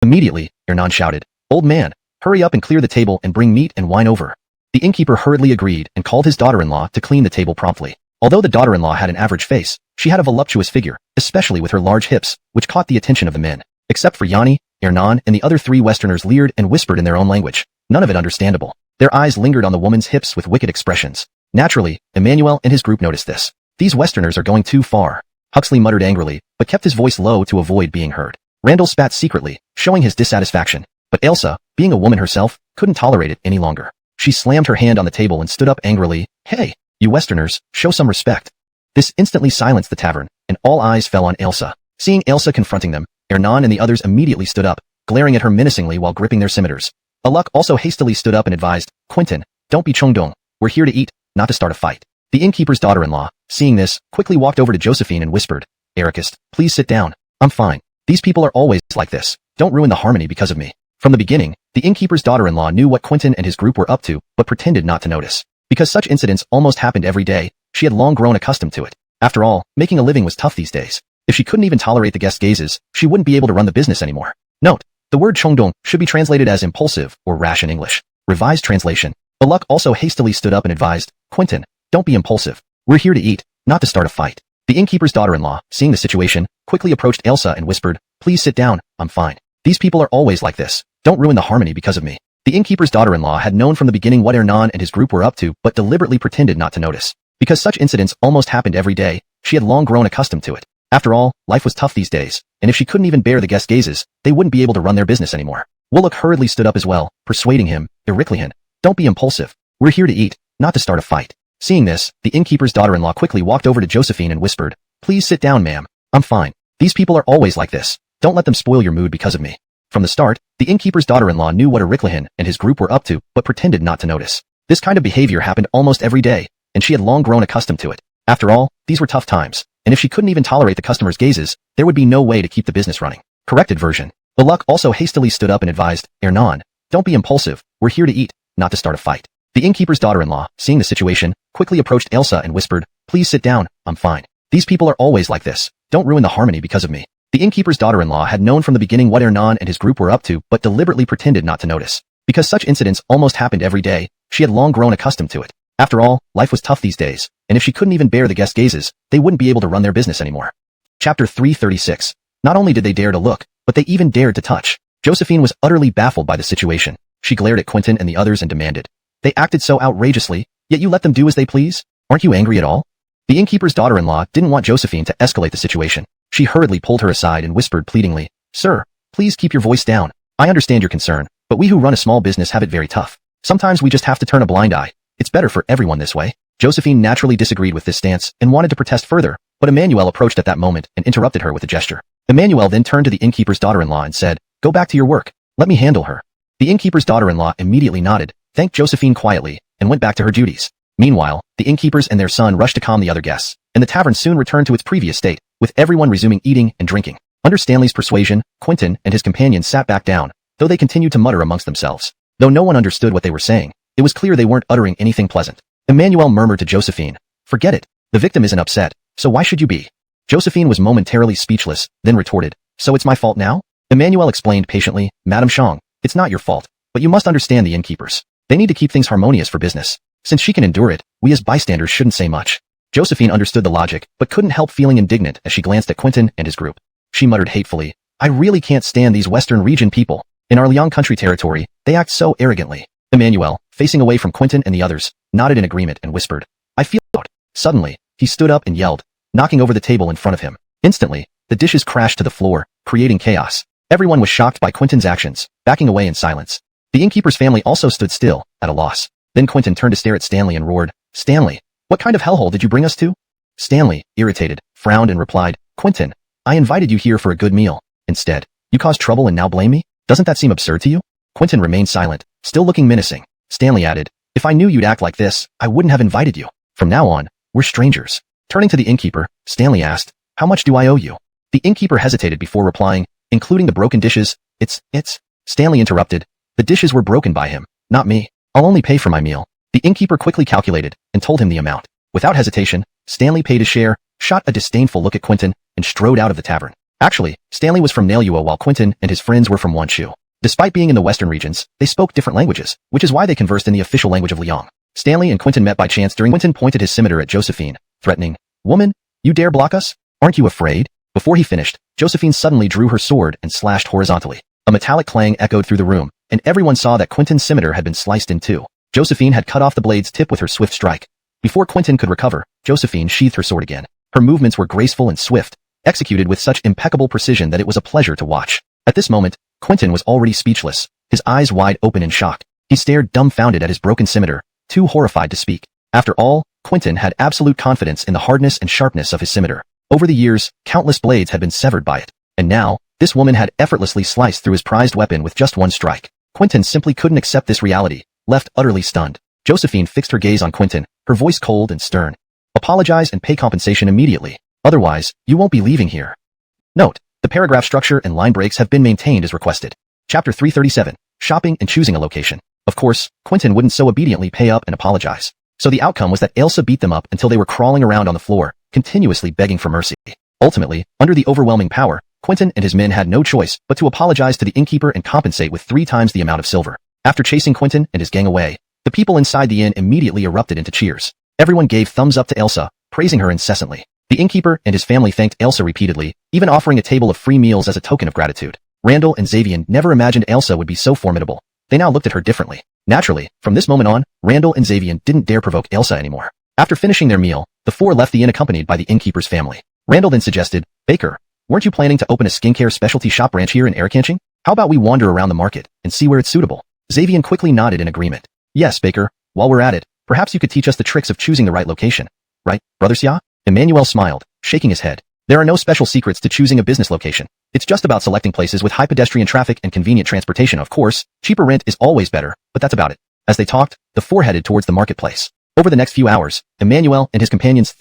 Immediately, Hernan shouted, "Old man, hurry up and clear the table and bring meat and wine over." The innkeeper hurriedly agreed and called his daughter-in-law to clean the table promptly. Although the daughter-in-law had an average face, she had a voluptuous figure, especially with her large hips, which caught the attention of the men. Except for Yanni, Hernan, and the other three Westerners leered and whispered in their own language, none of it understandable. Their eyes lingered on the woman's hips with wicked expressions. Naturally, Emmanuel and his group noticed this. These Westerners are going too far. Huxley muttered angrily, but kept his voice low to avoid being heard. Randall spat secretly, showing his dissatisfaction. But Elsa, being a woman herself, couldn't tolerate it any longer. She slammed her hand on the table and stood up angrily. "Hey, you Westerners, show some respect." This instantly silenced the tavern, and all eyes fell on Elsa. Seeing Elsa confronting them, Hernan and the others immediately stood up, glaring at her menacingly while gripping their scimitars. Aluk also hastily stood up and advised, "Quentin, don't be chongdong. We're here to eat, not to start a fight." The innkeeper's daughter-in-law, seeing this, quickly walked over to Josephine and whispered, "Ericist, please sit down. I'm fine. These people are always like this. Don't ruin the harmony because of me." From the beginning, the innkeeper's daughter-in-law knew what Quentin and his group were up to, but pretended not to notice. Because such incidents almost happened every day, she had long grown accustomed to it. After all, making a living was tough these days. If she couldn't even tolerate the guest gazes, she wouldn't be able to run the business anymore. Note, the word chongdong should be translated as impulsive or rash in English. Revised translation. Aluk also hastily stood up and advised, "Quentin, don't be impulsive. We're here to eat, not to start a fight." The innkeeper's daughter-in-law, seeing the situation, quickly approached Elsa and whispered, "Please sit down, I'm fine. These people are always like this. Don't ruin the harmony because of me." The innkeeper's daughter-in-law had known from the beginning what Hernan and his group were up to, but deliberately pretended not to notice. Because such incidents almost happened every day, she had long grown accustomed to it. After all, life was tough these days, and if she couldn't even bear the guest gazes, they wouldn't be able to run their business anymore. Wuluk hurriedly stood up as well, persuading him, "Ericlihan, don't be impulsive. We're here to eat, not to start a fight." Seeing this, the innkeeper's daughter-in-law quickly walked over to Josephine and whispered, "Please sit down, ma'am. I'm fine. These people are always like this. Don't let them spoil your mood because of me." From the start, the innkeeper's daughter-in-law knew what Ericlihan and his group were up to, but pretended not to notice. This kind of behavior happened almost every day, and she had long grown accustomed to it. After all, these were tough times, and if she couldn't even tolerate the customers' gazes, there would be no way to keep the business running. Corrected version. Aluk also hastily stood up and advised, "Hernan, don't be impulsive. We're here to eat, not to start a fight." The innkeeper's daughter-in-law, seeing the situation, quickly approached Elsa and whispered, "Please sit down, I'm fine. These people are always like this. Don't ruin the harmony because of me." The innkeeper's daughter-in-law had known from the beginning what Hernan and his group were up to, but deliberately pretended not to notice. Because such incidents almost happened every day, she had long grown accustomed to it. After all, life was tough these days, and if she couldn't even bear the guest gazes, they wouldn't be able to run their business anymore. Chapter 336. Not only did they dare to look, but they even dared to touch. Josephine was utterly baffled by the situation. She glared at Quentin and the others and demanded, "They acted so outrageously, yet you let them do as they please? Aren't you angry at all?" The innkeeper's daughter-in-law didn't want Josephine to escalate the situation. She hurriedly pulled her aside and whispered pleadingly, "Sir, please keep your voice down. I understand your concern, but we who run a small business have it very tough. Sometimes we just have to turn a blind eye. It's better for everyone this way." Josephine naturally disagreed with this stance and wanted to protest further, but Emmanuel approached at that moment and interrupted her with a gesture. Emmanuel then turned to the innkeeper's daughter-in-law and said, "Go back to your work. Let me handle her." The innkeeper's daughter-in-law immediately nodded, thanked Josephine quietly, and went back to her duties. Meanwhile, the innkeepers and their son rushed to calm the other guests, and the tavern soon returned to its previous state, with everyone resuming eating and drinking. Under Stanley's persuasion, Quentin and his companions sat back down, though they continued to mutter amongst themselves. Though no one understood what they were saying, it was clear they weren't uttering anything pleasant. Emmanuel murmured to Josephine, "Forget it. The victim isn't upset, so why should you be?" Josephine was momentarily speechless, then retorted, "So it's my fault now?" Emmanuel explained patiently, "Madame Chang, it's not your fault, but you must understand the innkeepers. They need to keep things harmonious for business. Since she can endure it, we as bystanders shouldn't say much." Josephine understood the logic, but couldn't help feeling indignant as she glanced at Quentin and his group. She muttered hatefully, "I really can't stand these Western region people. In our Liang country territory, they act so arrogantly." Emmanuel, facing away from Quentin and the others, nodded in agreement and whispered, "I feel out." Suddenly, he stood up and yelled, knocking over the table in front of him. Instantly, the dishes crashed to the floor, creating chaos. Everyone was shocked by Quentin's actions, backing away in silence. The innkeeper's family also stood still, at a loss. Then Quentin turned to stare at Stanley and roared, "Stanley, what kind of hellhole did you bring us to?" Stanley, irritated, frowned and replied, "Quentin, I invited you here for a good meal. Instead, you caused trouble and now blame me? Doesn't that seem absurd to you?" Quentin remained silent, still looking menacing. Stanley added, if I knew you'd act like this, I wouldn't have invited you. From now on, we're strangers. Turning to the innkeeper, Stanley asked, how much do I owe you? The innkeeper hesitated before replying, including the broken dishes. It's. Stanley interrupted. The dishes were broken by him, not me. I'll only pay for my meal. The innkeeper quickly calculated and told him the amount. Without hesitation, Stanley paid his share, shot a disdainful look at Quentin, and strode out of the tavern. Actually, Stanley was from Donghua while Quentin and his friends were from Wanshu. Despite being in the western regions, they spoke different languages, which is why they conversed in the official language of Liang. Stanley and Quentin met by chance during Quentin pointed his scimitar at Josephine, threatening, woman, you dare block us? Aren't you afraid? Before he finished, Josephine suddenly drew her sword and slashed horizontally. A metallic clang echoed through the room, and everyone saw that Quentin's scimitar had been sliced in two. Josephine had cut off the blade's tip with her swift strike. Before Quentin could recover, Josephine sheathed her sword again. Her movements were graceful and swift, executed with such impeccable precision that it was a pleasure to watch. At this moment, Quentin was already speechless, his eyes wide open in shock. He stared dumbfounded at his broken scimitar, too horrified to speak. After all, Quentin had absolute confidence in the hardness and sharpness of his scimitar. Over the years, countless blades had been severed by it. And now, this woman had effortlessly sliced through his prized weapon with just one strike. Quentin simply couldn't accept this reality, left utterly stunned. Josephine fixed her gaze on Quentin, her voice cold and stern. Apologize and pay compensation immediately. Otherwise, you won't be leaving here. Note, the paragraph structure and line breaks have been maintained as requested. Chapter 337, Shopping and Choosing a Location. Of course, Quentin wouldn't so obediently pay up and apologize. So the outcome was that Elsa beat them up until they were crawling around on the floor, continuously begging for mercy. Ultimately, under the overwhelming power, Quentin and his men had no choice but to apologize to the innkeeper and compensate with 3 times the amount of silver. After chasing Quentin and his gang away, the people inside the inn immediately erupted into cheers. Everyone gave thumbs up to Elsa, praising her incessantly. The innkeeper and his family thanked Elsa repeatedly, even offering a table of free meals as a token of gratitude. Randall and Xavier never imagined Elsa would be so formidable. They now looked at her differently. Naturally, from this moment on, Randall and Xavier didn't dare provoke Elsa anymore. After finishing their meal, the 4 left the inn accompanied by the innkeeper's family. Randall then suggested, Baker, weren't you planning to open a skincare specialty shop branch here in Aircanching? How about we wander around the market and see where it's suitable? Xavier quickly nodded in agreement. Yes, Baker, while we're at it, perhaps you could teach us the tricks of choosing the right location. Right, Brother Xia? Emmanuel smiled, shaking his head. There are no special secrets to choosing a business location. It's just about selecting places with high pedestrian traffic and convenient transportation. Of course, cheaper rent is always better, but that's about it. As they talked, the 4 headed towards the marketplace. Over the next few hours, Emmanuel and his companions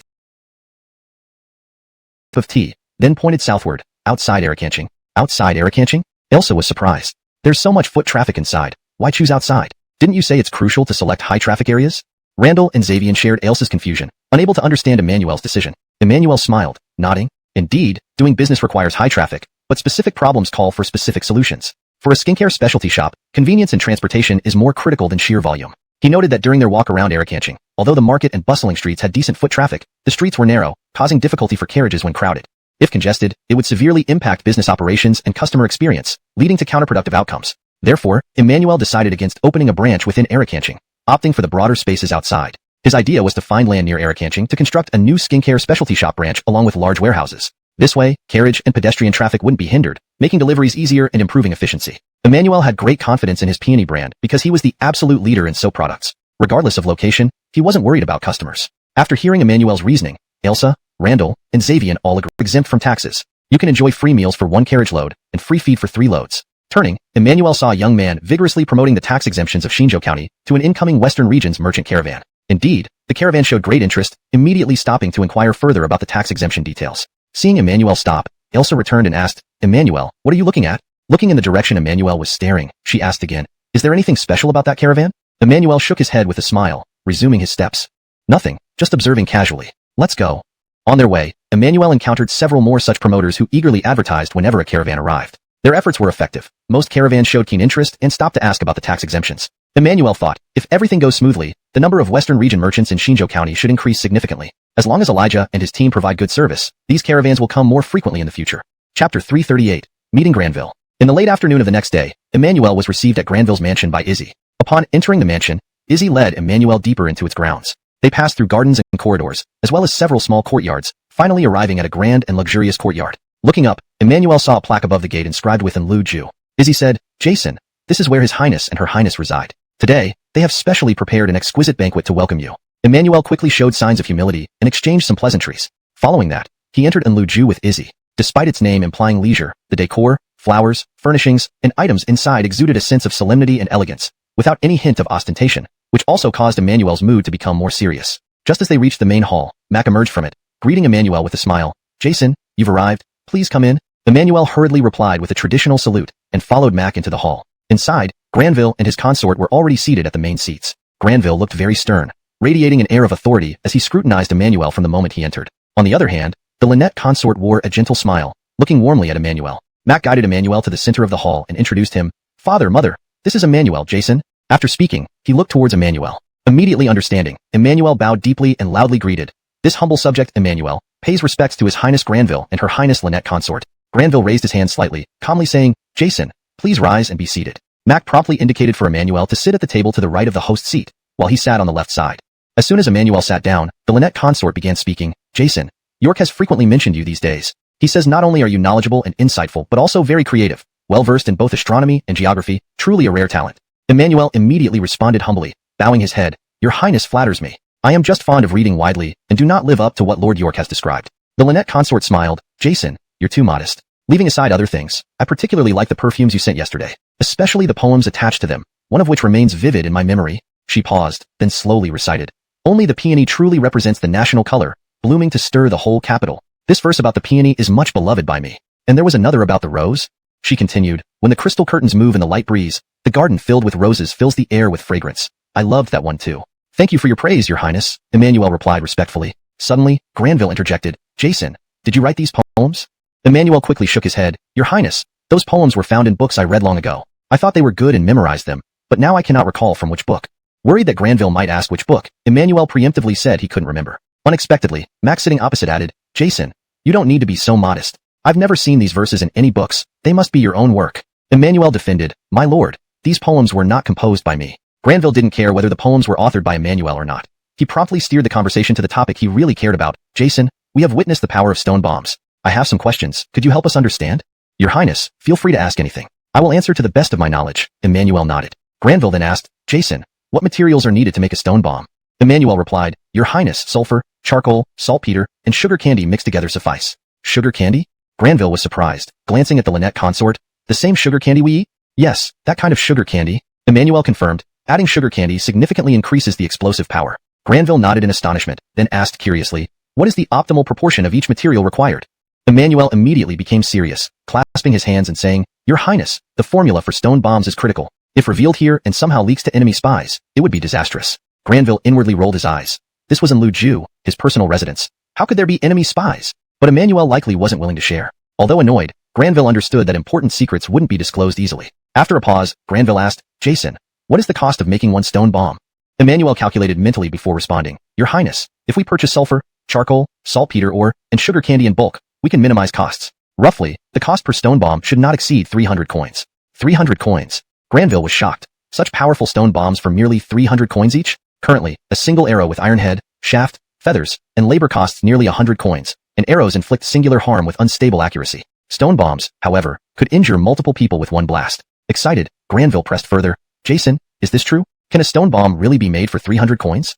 of tea, then pointed southward, outside Aircanching. Outside Aircanching? Elsa was surprised. There's so much foot traffic inside. Why choose outside? Didn't you say it's crucial to select high traffic areas? Randall and Xavier shared Elsa's confusion, unable to understand Emmanuel's decision. Emmanuel smiled, nodding. Indeed, doing business requires high traffic, but specific problems call for specific solutions. For a skincare specialty shop, convenience and transportation is more critical than sheer volume. He noted that during their walk around Aircanching, although the market and bustling streets had decent foot traffic, the streets were narrow, causing difficulty for carriages when crowded. If congested, it would severely impact business operations and customer experience, leading to counterproductive outcomes. Therefore, Emmanuel decided against opening a branch within Aircanching, opting for the broader spaces outside. His idea was to find land near Aircanching to construct a new skincare specialty shop branch along with large warehouses. This way, carriage and pedestrian traffic wouldn't be hindered, making deliveries easier and improving efficiency. Emmanuel had great confidence in his peony brand because he was the absolute leader in soap products. Regardless of location, he wasn't worried about customers. After hearing Emmanuel's reasoning, Elsa, Randall, and Xavier all agreed exempt from taxes. You can enjoy free meals for 1 carriage load and free feed for 3 loads. Turning, Emmanuel saw a young man vigorously promoting the tax exemptions of Shinjo County to an incoming Western Region's merchant caravan. Indeed, the caravan showed great interest, immediately stopping to inquire further about the tax exemption details. Seeing Emmanuel stop, Elsa returned and asked, Emmanuel, what are you looking at? Looking in the direction Emmanuel was staring, she asked again, is there anything special about that caravan? Emmanuel shook his head with a smile, resuming his steps. Nothing, just observing casually. Let's go. On their way, Emmanuel encountered several more such promoters who eagerly advertised whenever a caravan arrived. Their efforts were effective. Most caravans showed keen interest and stopped to ask about the tax exemptions. Emmanuel thought, if everything goes smoothly, the number of Western Region merchants in Shinjo County should increase significantly. As long as Elijah and his team provide good service, these caravans will come more frequently in the future. Chapter 338, Meeting Granville. In the late afternoon of the next day, Emmanuel was received at Granville's mansion by Izzy. Upon entering the mansion, Izzy led Emmanuel deeper into its grounds. They passed through gardens and corridors, as well as several small courtyards, finally arriving at a grand and luxurious courtyard. Looking up, Emmanuel saw a plaque above the gate inscribed with Lu Ju. Izzy said, Jason, this is where His Highness and Her Highness reside. Today, they have specially prepared an exquisite banquet to welcome you. Emmanuel quickly showed signs of humility and exchanged some pleasantries. Following that, he entered Lu Ju with Izzy. Despite its name implying leisure, the decor, flowers, furnishings, and items inside exuded a sense of solemnity and elegance. without any hint of ostentation, which also caused Emmanuel's mood to become more serious. Just as they reached the main hall, Mac emerged from it, greeting Emmanuel with a smile. "Jason, you've arrived. Please come in." Emmanuel hurriedly replied with a traditional salute and followed Mac into the hall. Inside, Granville and his consort were already seated at the main seats. Granville looked very stern, radiating an air of authority as he scrutinized Emmanuel from the moment he entered. On the other hand, the Lynette consort wore a gentle smile, looking warmly at Emmanuel. Mac guided Emmanuel to the center of the hall and introduced him. "Father, mother, this is Emmanuel, Jason." After speaking, he looked towards Emmanuel. Immediately understanding, Emmanuel bowed deeply and loudly greeted. "This humble subject, Emmanuel, pays respects to His Highness Granville and Her Highness Lynette consort." Granville raised his hand slightly, calmly saying, "Jason, please rise and be seated." Mac promptly indicated for Emmanuel to sit at the table to the right of the host's seat, while he sat on the left side. As soon as Emmanuel sat down, the Lynette consort began speaking. "Jason, York has frequently mentioned you these days. He says not only are you knowledgeable and insightful, but also very creative, well-versed in both astronomy and geography, truly a rare talent." Emmanuel immediately responded humbly, bowing his head. "Your Highness flatters me. I am just fond of reading widely, and do not live up to what Lord York has described." The Lynette consort smiled. "Jason, you're too modest. Leaving aside other things, I particularly like the perfumes you sent yesterday, especially the poems attached to them, one of which remains vivid in my memory." She paused, then slowly recited. "Only the peony truly represents the national color, blooming to stir the whole capital. This verse about the peony is much beloved by me. And there was another about the rose." She continued, "When the crystal curtains move in the light breeze, the garden filled with roses fills the air with fragrance. I loved that one too." "Thank you for your praise, Your Highness," Emmanuel replied respectfully. Suddenly, Granville interjected. "Jason, did you write these poems?" Emmanuel quickly shook his head. "Your Highness, those poems were found in books I read long ago. I thought they were good and memorized them, but now I cannot recall from which book." Worried that Granville might ask which book, Emmanuel preemptively said he couldn't remember. Unexpectedly, Max sitting opposite added, "Jason, you don't need to be so modest. I've never seen these verses in any books. They must be your own work." Emmanuel defended, "My lord, these poems were not composed by me." Granville didn't care whether the poems were authored by Emmanuel or not. He promptly steered the conversation to the topic he really cared about. "Jason, we have witnessed the power of stone bombs. I have some questions. Could you help us understand?" "Your Highness, feel free to ask anything. I will answer to the best of my knowledge." Emmanuel nodded. Granville then asked, "Jason, what materials are needed to make a stone bomb?" Emmanuel replied, "Your Highness, sulfur, charcoal, saltpeter, and sugar candy mixed together suffice." "Sugar candy?" Granville was surprised, glancing at the Lynette consort. "The same sugar candy we eat?" "Yes, that kind of sugar candy," Emmanuel confirmed. "Adding sugar candy significantly increases the explosive power." Granville nodded in astonishment, then asked curiously, "What is the optimal proportion of each material required?" Emmanuel immediately became serious, clasping his hands and saying, "Your Highness, the formula for stone bombs is critical. If revealed here and somehow leaks to enemy spies, it would be disastrous." Granville inwardly rolled his eyes. This was in Luju, his personal residence. How could there be enemy spies? But Emmanuel likely wasn't willing to share. Although annoyed, Granville understood that important secrets wouldn't be disclosed easily. After a pause, Granville asked, "Jason, what is the cost of making one stone bomb?" Emmanuel calculated mentally before responding, "Your Highness, if we purchase sulfur, charcoal, saltpeter and sugar candy in bulk, we can minimize costs. Roughly, the cost per stone bomb should not exceed 300 coins. 300 coins. Granville was shocked. Such powerful stone bombs for merely 300 coins each? Currently, a single arrow with iron head, shaft, feathers, and labor costs nearly 100 coins, and arrows inflict singular harm with unstable accuracy. Stone bombs, however, could injure multiple people with one blast. Excited, Granville pressed further. "Jason, is this true? Can a stone bomb really be made for 300 coins?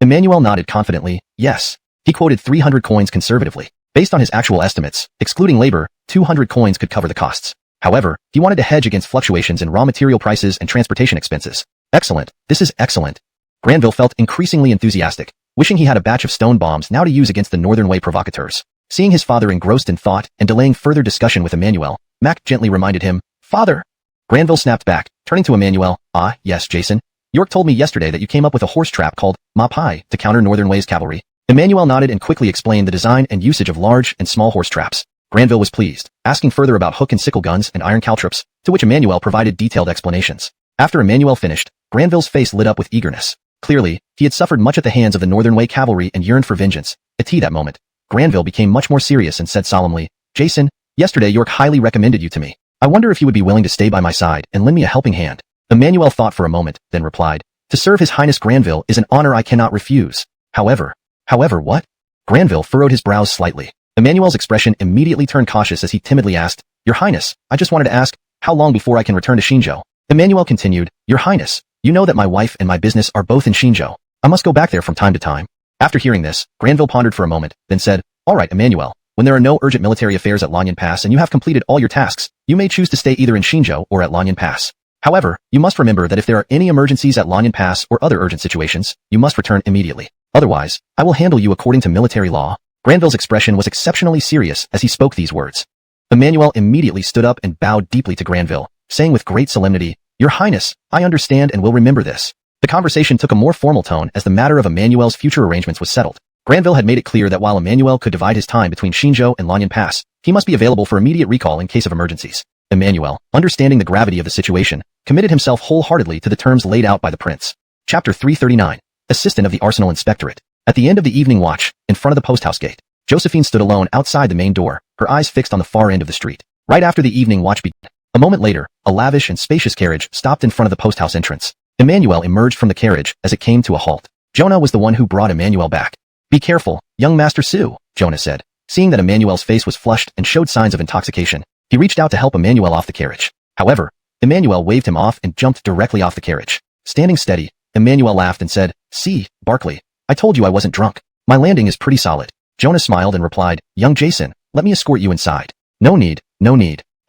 Emmanuel nodded confidently, yes. He quoted 300 coins conservatively. Based on his actual estimates, excluding labor, 200 coins could cover the costs. However, he wanted to hedge against fluctuations in raw material prices and transportation expenses. Excellent. This is excellent. Granville felt increasingly enthusiastic, wishing he had a batch of stone bombs now to use against the Northern Way provocateurs. Seeing his father engrossed in thought and delaying further discussion with Emmanuel, Mac gently reminded him, "Father." Granville snapped back, turning to Emmanuel. "Ah, yes, Jason. York told me yesterday that you came up with a horse trap called Mapai to counter Northern Way's cavalry." Emmanuel nodded and quickly explained the design and usage of large and small horse traps. Granville was pleased, asking further about hook and sickle guns and iron caltrops, to which Emmanuel provided detailed explanations. After Emmanuel finished, Granville's face lit up with eagerness. Clearly, he had suffered much at the hands of the Northern Way cavalry and yearned for vengeance. At that moment, Granville became much more serious and said solemnly, "Jason, yesterday York highly recommended you to me. I wonder if you would be willing to stay by my side and lend me a helping hand." Emmanuel thought for a moment, then replied, "To serve His Highness Granville is an honor I cannot refuse. However what?" Granville furrowed his brows slightly. Emmanuel's expression immediately turned cautious as he timidly asked, "Your Highness, I just wanted to ask, how long before I can return to Shinjo?" Emmanuel continued, "Your Highness, you know that my wife and my business are both in Shinjo. I must go back there from time to time." After hearing this, Granville pondered for a moment, then said, "All right, Emmanuel, when there are no urgent military affairs at Lanyan Pass and you have completed all your tasks, you may choose to stay either in Shinjo or at Lanyan Pass. However, you must remember that if there are any emergencies at Lanyan Pass or other urgent situations, you must return immediately. Otherwise, I will handle you according to military law. Granville's expression was exceptionally serious as he spoke these words. Emmanuel immediately stood up and bowed deeply to Granville, saying with great solemnity, "Your Highness, I understand and will remember this." The conversation took a more formal tone as the matter of Emmanuel's future arrangements was settled. Granville had made it clear that while Emmanuel could divide his time between Xinzhou and Lanyan Pass, he must be available for immediate recall in case of emergencies. Emmanuel, understanding the gravity of the situation, committed himself wholeheartedly to the terms laid out by the prince. Chapter 339. Assistant of the Arsenal Inspectorate. At the end of the evening watch, in front of the post house gate, Josephine stood alone outside the main door, her eyes fixed on the far end of the street. Right after the evening watch began, a moment later, a lavish and spacious carriage stopped in front of the post house entrance. Emmanuel emerged from the carriage as it came to a halt. Jonah was the one who brought Emmanuel back. "Be careful, young Master Su," Jonah said. Seeing that Emmanuel's face was flushed and showed signs of intoxication, he reached out to help Emmanuel off the carriage. However, Emmanuel waved him off and jumped directly off the carriage. Standing steady, Emmanuel laughed and said, "See, Barkley, I told you I wasn't drunk. My landing is pretty solid." Jonah smiled and replied, "Young Jason, let me escort you inside." No need.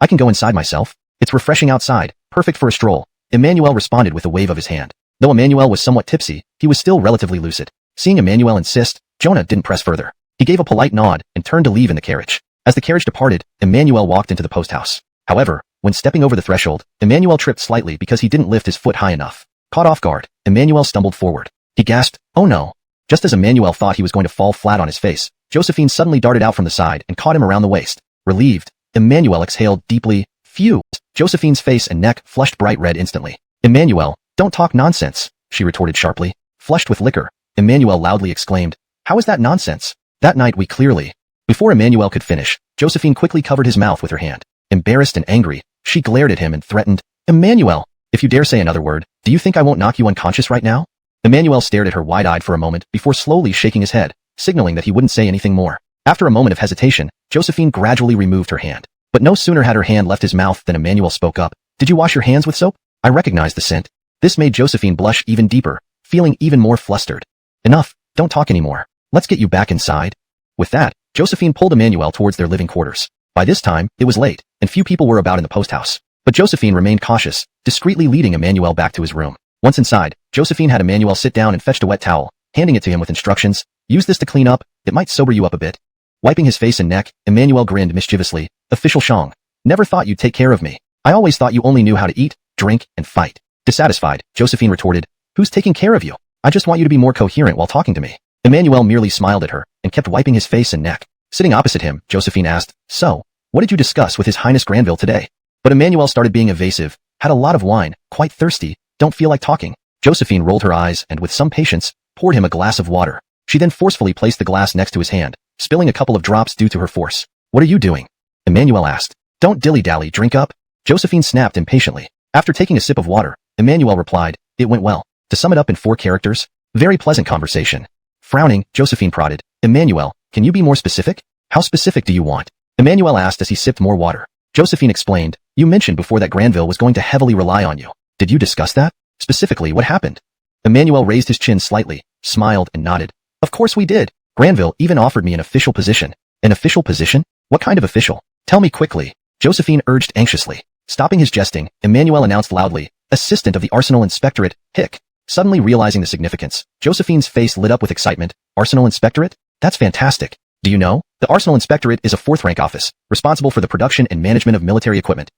I can go inside myself. It's refreshing outside, perfect for a stroll." Emmanuel responded with a wave of his hand. Though Emmanuel was somewhat tipsy, he was still relatively lucid. Seeing Emmanuel insist, Jonah didn't press further. He gave a polite nod and turned to leave in the carriage. As the carriage departed, Emmanuel walked into the post house. However, when stepping over the threshold, Emmanuel tripped slightly because he didn't lift his foot high enough. Caught off guard, Emmanuel stumbled forward. He gasped, "Oh no." Just as Emmanuel thought he was going to fall flat on his face, Josephine suddenly darted out from the side and caught him around the waist. Relieved, Emmanuel exhaled deeply. Phew! Josephine's face and neck flushed bright red instantly. "Emmanuel, don't talk nonsense," she retorted sharply. Flushed with liquor, Emmanuel loudly exclaimed, "How is that nonsense? That night we clearly—" Before Emmanuel could finish, Josephine quickly covered his mouth with her hand. Embarrassed and angry, she glared at him and threatened, "Emmanuel, if you dare say another word, do you think I won't knock you unconscious right now?" Emmanuel stared at her wide-eyed for a moment before slowly shaking his head, signaling that he wouldn't say anything more. After a moment of hesitation, Josephine gradually removed her hand. But no sooner had her hand left his mouth than Emmanuel spoke up. "Did you wash your hands with soap? I recognized the scent." This made Josephine blush even deeper, feeling even more flustered. "Enough, don't talk anymore. Let's get you back inside." With that, Josephine pulled Emmanuel towards their living quarters. By this time, it was late, and few people were about in the post house. But Josephine remained cautious, discreetly leading Emmanuel back to his room. Once inside, Josephine had Emmanuel sit down and fetched a wet towel, handing it to him with instructions, "Use this to clean up, it might sober you up a bit." Wiping his face and neck, Emmanuel grinned mischievously, "Official Shang. Never thought you'd take care of me. I always thought you only knew how to eat, drink, and fight." Dissatisfied, Josephine retorted, "Who's taking care of you? I just want you to be more coherent while talking to me." Emmanuel merely smiled at her, and kept wiping his face and neck. Sitting opposite him, Josephine asked, "So, what did you discuss with His Highness Granville today?" But Emmanuel started being evasive, "Had a lot of wine, quite thirsty, don't feel like talking." Josephine rolled her eyes and with some patience, poured him a glass of water. She then forcefully placed the glass next to his hand, spilling a couple of drops due to her force. "What are you doing?" Emmanuel asked. "Don't dilly-dally, drink up." Josephine snapped impatiently. After taking a sip of water, Emmanuel replied, "It went well." To sum it up in 4 characters, very pleasant conversation. Frowning, Josephine prodded, "Emmanuel, can you be more specific? How specific do you want?" Emmanuel asked as he sipped more water. Josephine explained, "You mentioned before that Granville was going to heavily rely on you. Did you discuss that? Specifically, what happened?" Emmanuel raised his chin slightly, smiled and nodded. "Of course we did. Granville even offered me an official position." "An official position? What kind of official? Tell me quickly," Josephine urged anxiously. Stopping his jesting, Emmanuel announced loudly, "Assistant of the Arsenal Inspectorate, Hick." Suddenly realizing the significance, Josephine's face lit up with excitement. "Arsenal Inspectorate? That's fantastic. Do you know, the Arsenal Inspectorate is a 4th-rank office, responsible for the production and management of military equipment.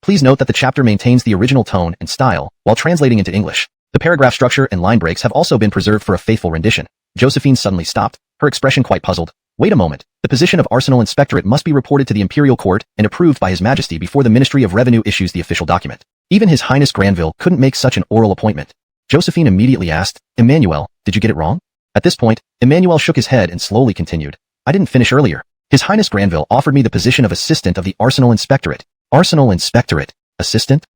Please note that the chapter maintains the original tone and style while translating into English. The paragraph structure and line breaks have also been preserved for a faithful rendition." Josephine suddenly stopped, her expression quite puzzled. "Wait a moment. The position of Arsenal Inspectorate must be reported to the Imperial Court and approved by His Majesty before the Ministry of Revenue issues the official document. Even His Highness Granville couldn't make such an oral appointment." Josephine immediately asked, "Emmanuel, did you get it wrong?" At this point, Emmanuel shook his head and slowly continued, "I didn't finish earlier. His Highness Granville offered me the position of Assistant of the Arsenal Inspectorate." "Arsenal Inspectorate? Assistant?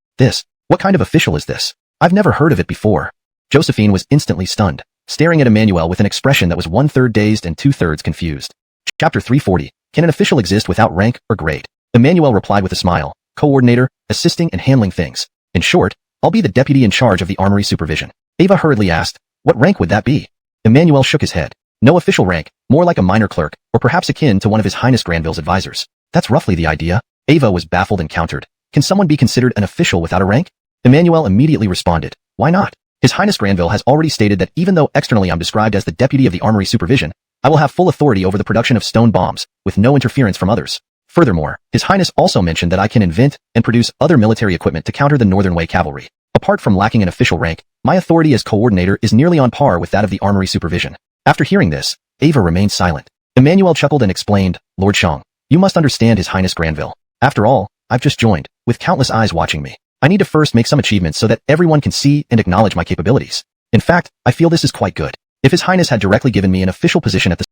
What kind of official is this? I've never heard of it before." Josephine was instantly stunned, staring at Emmanuel with an expression that was 1/3 dazed and 2/3 confused. Chapter 340. Can an official exist without rank or grade? Emmanuel replied with a smile, "Coordinator, assisting and handling things. In short, I'll be the deputy in charge of the armory supervision." Ava hurriedly asked, "What rank would that be?" Emmanuel shook his head. "No official rank, more like a minor clerk, or perhaps akin to one of His Highness Granville's advisors." "That's roughly the idea." Ava was baffled and countered, "Can someone be considered an official without a rank?" Emmanuel immediately responded, why not? His Highness Granville has already stated that even though externally I'm described as the deputy of the armory supervision, I will have full authority over the production of stone bombs, with no interference from others. Furthermore, His Highness also mentioned that I can invent and produce other military equipment to counter the Northern Way cavalry. Apart from lacking an official rank, my authority as coordinator is nearly on par with that of the armory supervision. After hearing this, Ava remained silent. Emmanuel chuckled and explained, Lord Shang, you must understand His Highness Granville. After all, I've just joined, with countless eyes watching me. I need to first make some achievements so that everyone can see and acknowledge my capabilities. In fact, I feel this is quite good. If His Highness had directly given me an official position at the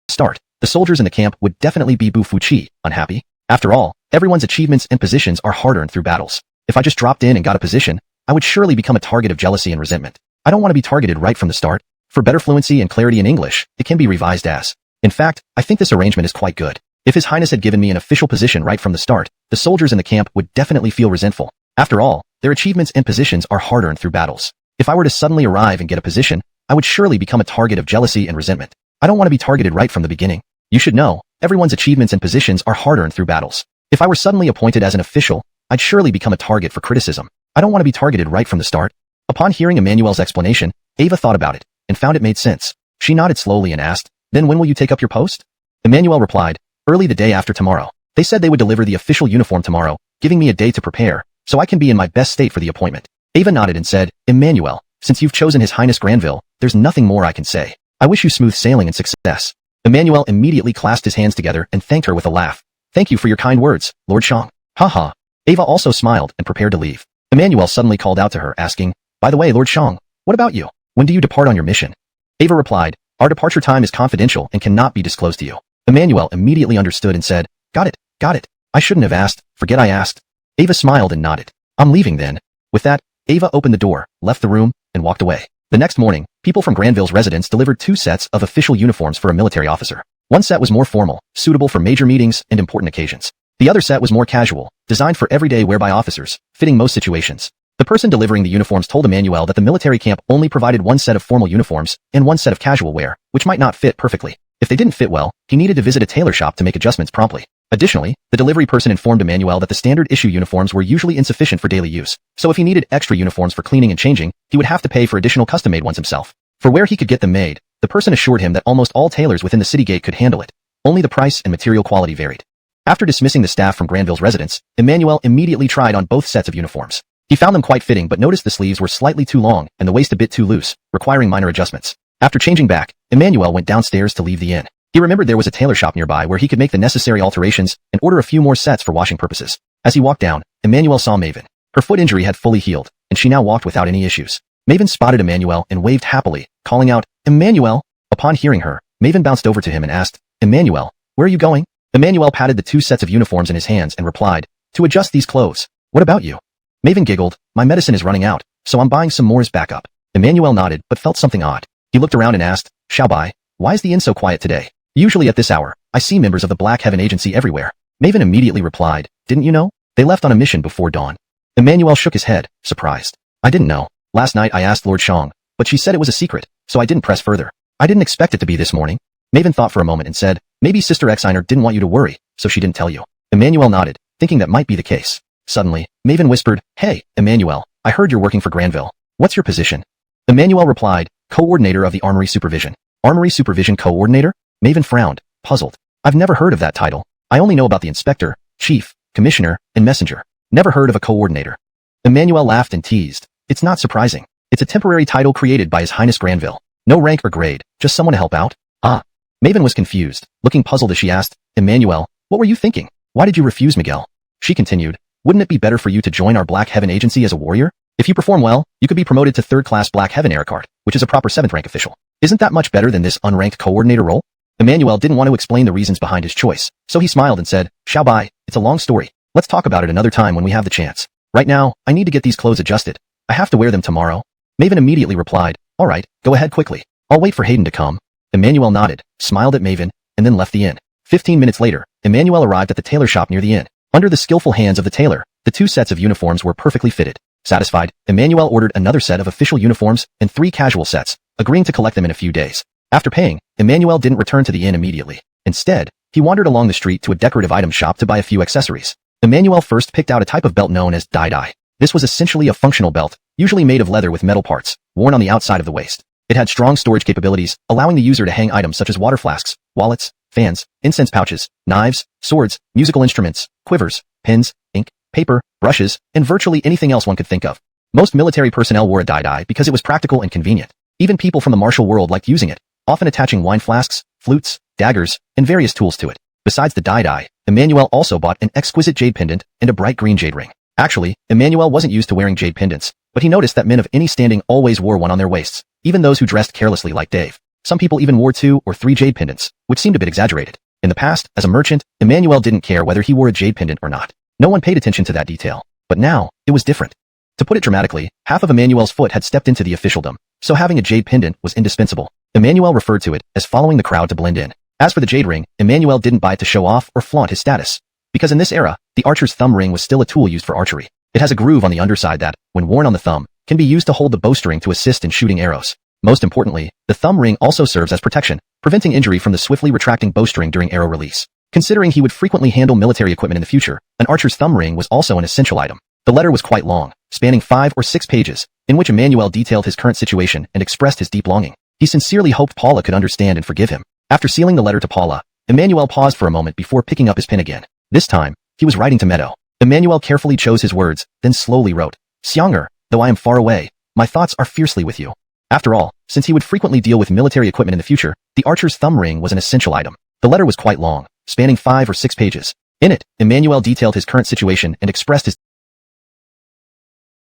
start, the soldiers in the camp would definitely be Bu Fuqi, unhappy. After all, everyone's achievements and positions are hard-earned through battles. If I just dropped in and got a position, I would surely become a target of jealousy and resentment. I don't want to be targeted right from the start. For better fluency and clarity in English, it can be revised as. In fact, I think this arrangement is quite good. If His Highness had given me an official position right from the start, the soldiers in the camp would definitely feel resentful. After all, their achievements and positions are hard-earned through battles. If I were to suddenly arrive and get a position, I would surely become a target of jealousy and resentment. I don't want to be targeted right from the beginning. You should know, everyone's achievements and positions are hard-earned through battles. If I were suddenly appointed as an official, I'd surely become a target for criticism. I don't want to be targeted right from the start. Upon hearing Emmanuel's explanation, Ava thought about it, and found it made sense. She nodded slowly and asked, then when will you take up your post? Emmanuel replied, early the day after tomorrow. They said they would deliver the official uniform tomorrow, giving me a day to prepare, so I can be in my best state for the appointment. Ava nodded and said, Emmanuel, since you've chosen His Highness Granville, there's nothing more I can say. I wish you smooth sailing and success. Emmanuel immediately clasped his hands together and thanked her with a laugh. Thank you for your kind words, Lord Shang. Haha. Ava also smiled and prepared to leave. Emmanuel suddenly called out to her, asking, by the way, Lord Shang, what about you? When do you depart on your mission? Ava replied, our departure time is confidential and cannot be disclosed to you. Emmanuel immediately understood and said, got it. I shouldn't have asked, forget I asked. Ava smiled and nodded. I'm leaving then. With that, Ava opened the door, left the room, and walked away. The next morning, people from Granville's residence delivered 2 sets of official uniforms for a military officer. One set was more formal, suitable for major meetings and important occasions. The other set was more casual, designed for everyday wear by officers, fitting most situations. The person delivering the uniforms told Emmanuel that the military camp only provided 1 set of formal uniforms and 1 set of casual wear, which might not fit perfectly. If they didn't fit well, he needed to visit a tailor shop to make adjustments promptly. Additionally, the delivery person informed Emmanuel that the standard issue uniforms were usually insufficient for daily use, so if he needed extra uniforms for cleaning and changing, he would have to pay for additional custom-made ones himself. For where he could get them made, the person assured him that almost all tailors within the city gate could handle it. Only the price and material quality varied. After dismissing the staff from Granville's residence, Emmanuel immediately tried on both sets of uniforms. He found them quite fitting but noticed the sleeves were slightly too long and the waist a bit too loose, requiring minor adjustments. After changing back, Emmanuel went downstairs to leave the inn. He remembered there was a tailor shop nearby where he could make the necessary alterations and order a few more sets for washing purposes. As he walked down, Emmanuel saw Maven. Her foot injury had fully healed, and she now walked without any issues. Maven spotted Emmanuel and waved happily, calling out, Emmanuel! Upon hearing her, Maven bounced over to him and asked, Emmanuel, where are you going? Emmanuel patted the 2 sets of uniforms in his hands and replied, to adjust these clothes. What about you? Maven giggled, my medicine is running out, so I'm buying some more as backup. Emmanuel nodded but felt something odd. He looked around and asked, Xiaobai, why is the inn so quiet today? Usually at this hour, I see members of the Black Heaven Agency everywhere. Maven immediately replied, didn't you know? They left on a mission before dawn. Emmanuel shook his head, surprised. I didn't know. Last night I asked Lord Shang, but she said it was a secret, so I didn't press further. I didn't expect it to be this morning. Maven thought for a moment and said, maybe Sister Exiner didn't want you to worry, so she didn't tell you. Emmanuel nodded, thinking that might be the case. Suddenly, Maven whispered, hey, Emmanuel, I heard you're working for Granville. What's your position? Emmanuel replied, coordinator of the Armory Supervision. Armory Supervision Coordinator? Maven frowned, puzzled. I've never heard of that title. I only know about the inspector, chief, commissioner, and messenger. Never heard of a coordinator. Emmanuel laughed and teased. It's not surprising. It's a temporary title created by His Highness Granville. No rank or grade, just someone to help out. Ah. Maven was confused, looking puzzled as she asked, Emmanuel, what were you thinking? Why did you refuse Miguel? She continued, wouldn't it be better for you to join our Black Heaven Agency as a warrior? If you perform well, you could be promoted to 3rd class Black Heaven Aircart, which is a proper 7th rank official. Isn't that much better than this unranked coordinator role? Emmanuel didn't want to explain the reasons behind his choice, so he smiled and said, Xiaobai, it's a long story. Let's talk about it another time when we have the chance. Right now, I need to get these clothes adjusted. I have to wear them tomorrow. Maven immediately replied, all right, go ahead quickly. I'll wait for Hayden to come. Emmanuel nodded, smiled at Maven, and then left the inn. 15 minutes later, Emmanuel arrived at the tailor shop near the inn. Under the skillful hands of the tailor, the 2 sets of uniforms were perfectly fitted. Satisfied, Emmanuel ordered another set of official uniforms and 3 casual sets, agreeing to collect them in a few days. After paying, Emmanuel didn't return to the inn immediately. Instead, he wandered along the street to a decorative item shop to buy a few accessories. Emmanuel first picked out a type of belt known as dye-dye. This was essentially a functional belt, usually made of leather with metal parts, worn on the outside of the waist. It had strong storage capabilities, allowing the user to hang items such as water flasks, wallets, fans, incense pouches, knives, swords, musical instruments, quivers, pins, ink, paper, brushes, and virtually anything else one could think of. Most military personnel wore a dai because it was practical and convenient. Even people from the martial world liked using it, often attaching wine flasks, flutes, daggers, and various tools to it. Besides the dai, Emmanuel also bought an exquisite jade pendant and a bright green jade ring. Actually, Emmanuel wasn't used to wearing jade pendants, but he noticed that men of any standing always wore one on their waists, even those who dressed carelessly like Dave. Some people even wore 2 or 3 jade pendants, which seemed a bit exaggerated. In the past, as a merchant, Emmanuel didn't care whether he wore a jade pendant or not. No one paid attention to that detail. But now, it was different. To put it dramatically, half of Emmanuel's foot had stepped into the officialdom, so having a jade pendant was indispensable. Emmanuel referred to it as following the crowd to blend in. As for the jade ring, Emmanuel didn't buy it to show off or flaunt his status. Because in this era, the archer's thumb ring was still a tool used for archery. It has a groove on the underside that, when worn on the thumb, can be used to hold the bowstring to assist in shooting arrows. Most importantly, the thumb ring also serves as protection, preventing injury from the swiftly retracting bowstring during arrow release. Considering he would frequently handle military equipment in the future, an archer's thumb ring was also an essential item. The letter was quite long, spanning 5 or 6 pages, in which Emmanuel detailed his current situation and expressed his deep longing. He sincerely hoped Paula could understand and forgive him. After sealing the letter to Paula, Emmanuel paused for a moment before picking up his pen again. This time, he was writing to Meadow. Emmanuel carefully chose his words, then slowly wrote, "Xianger, though I am far away, my thoughts are fiercely with you." After all, since he would frequently deal with military equipment in the future, the archer's thumb ring was an essential item. The letter was quite long, spanning 5 or 6 pages. In it, Emmanuel detailed his current situation and expressed his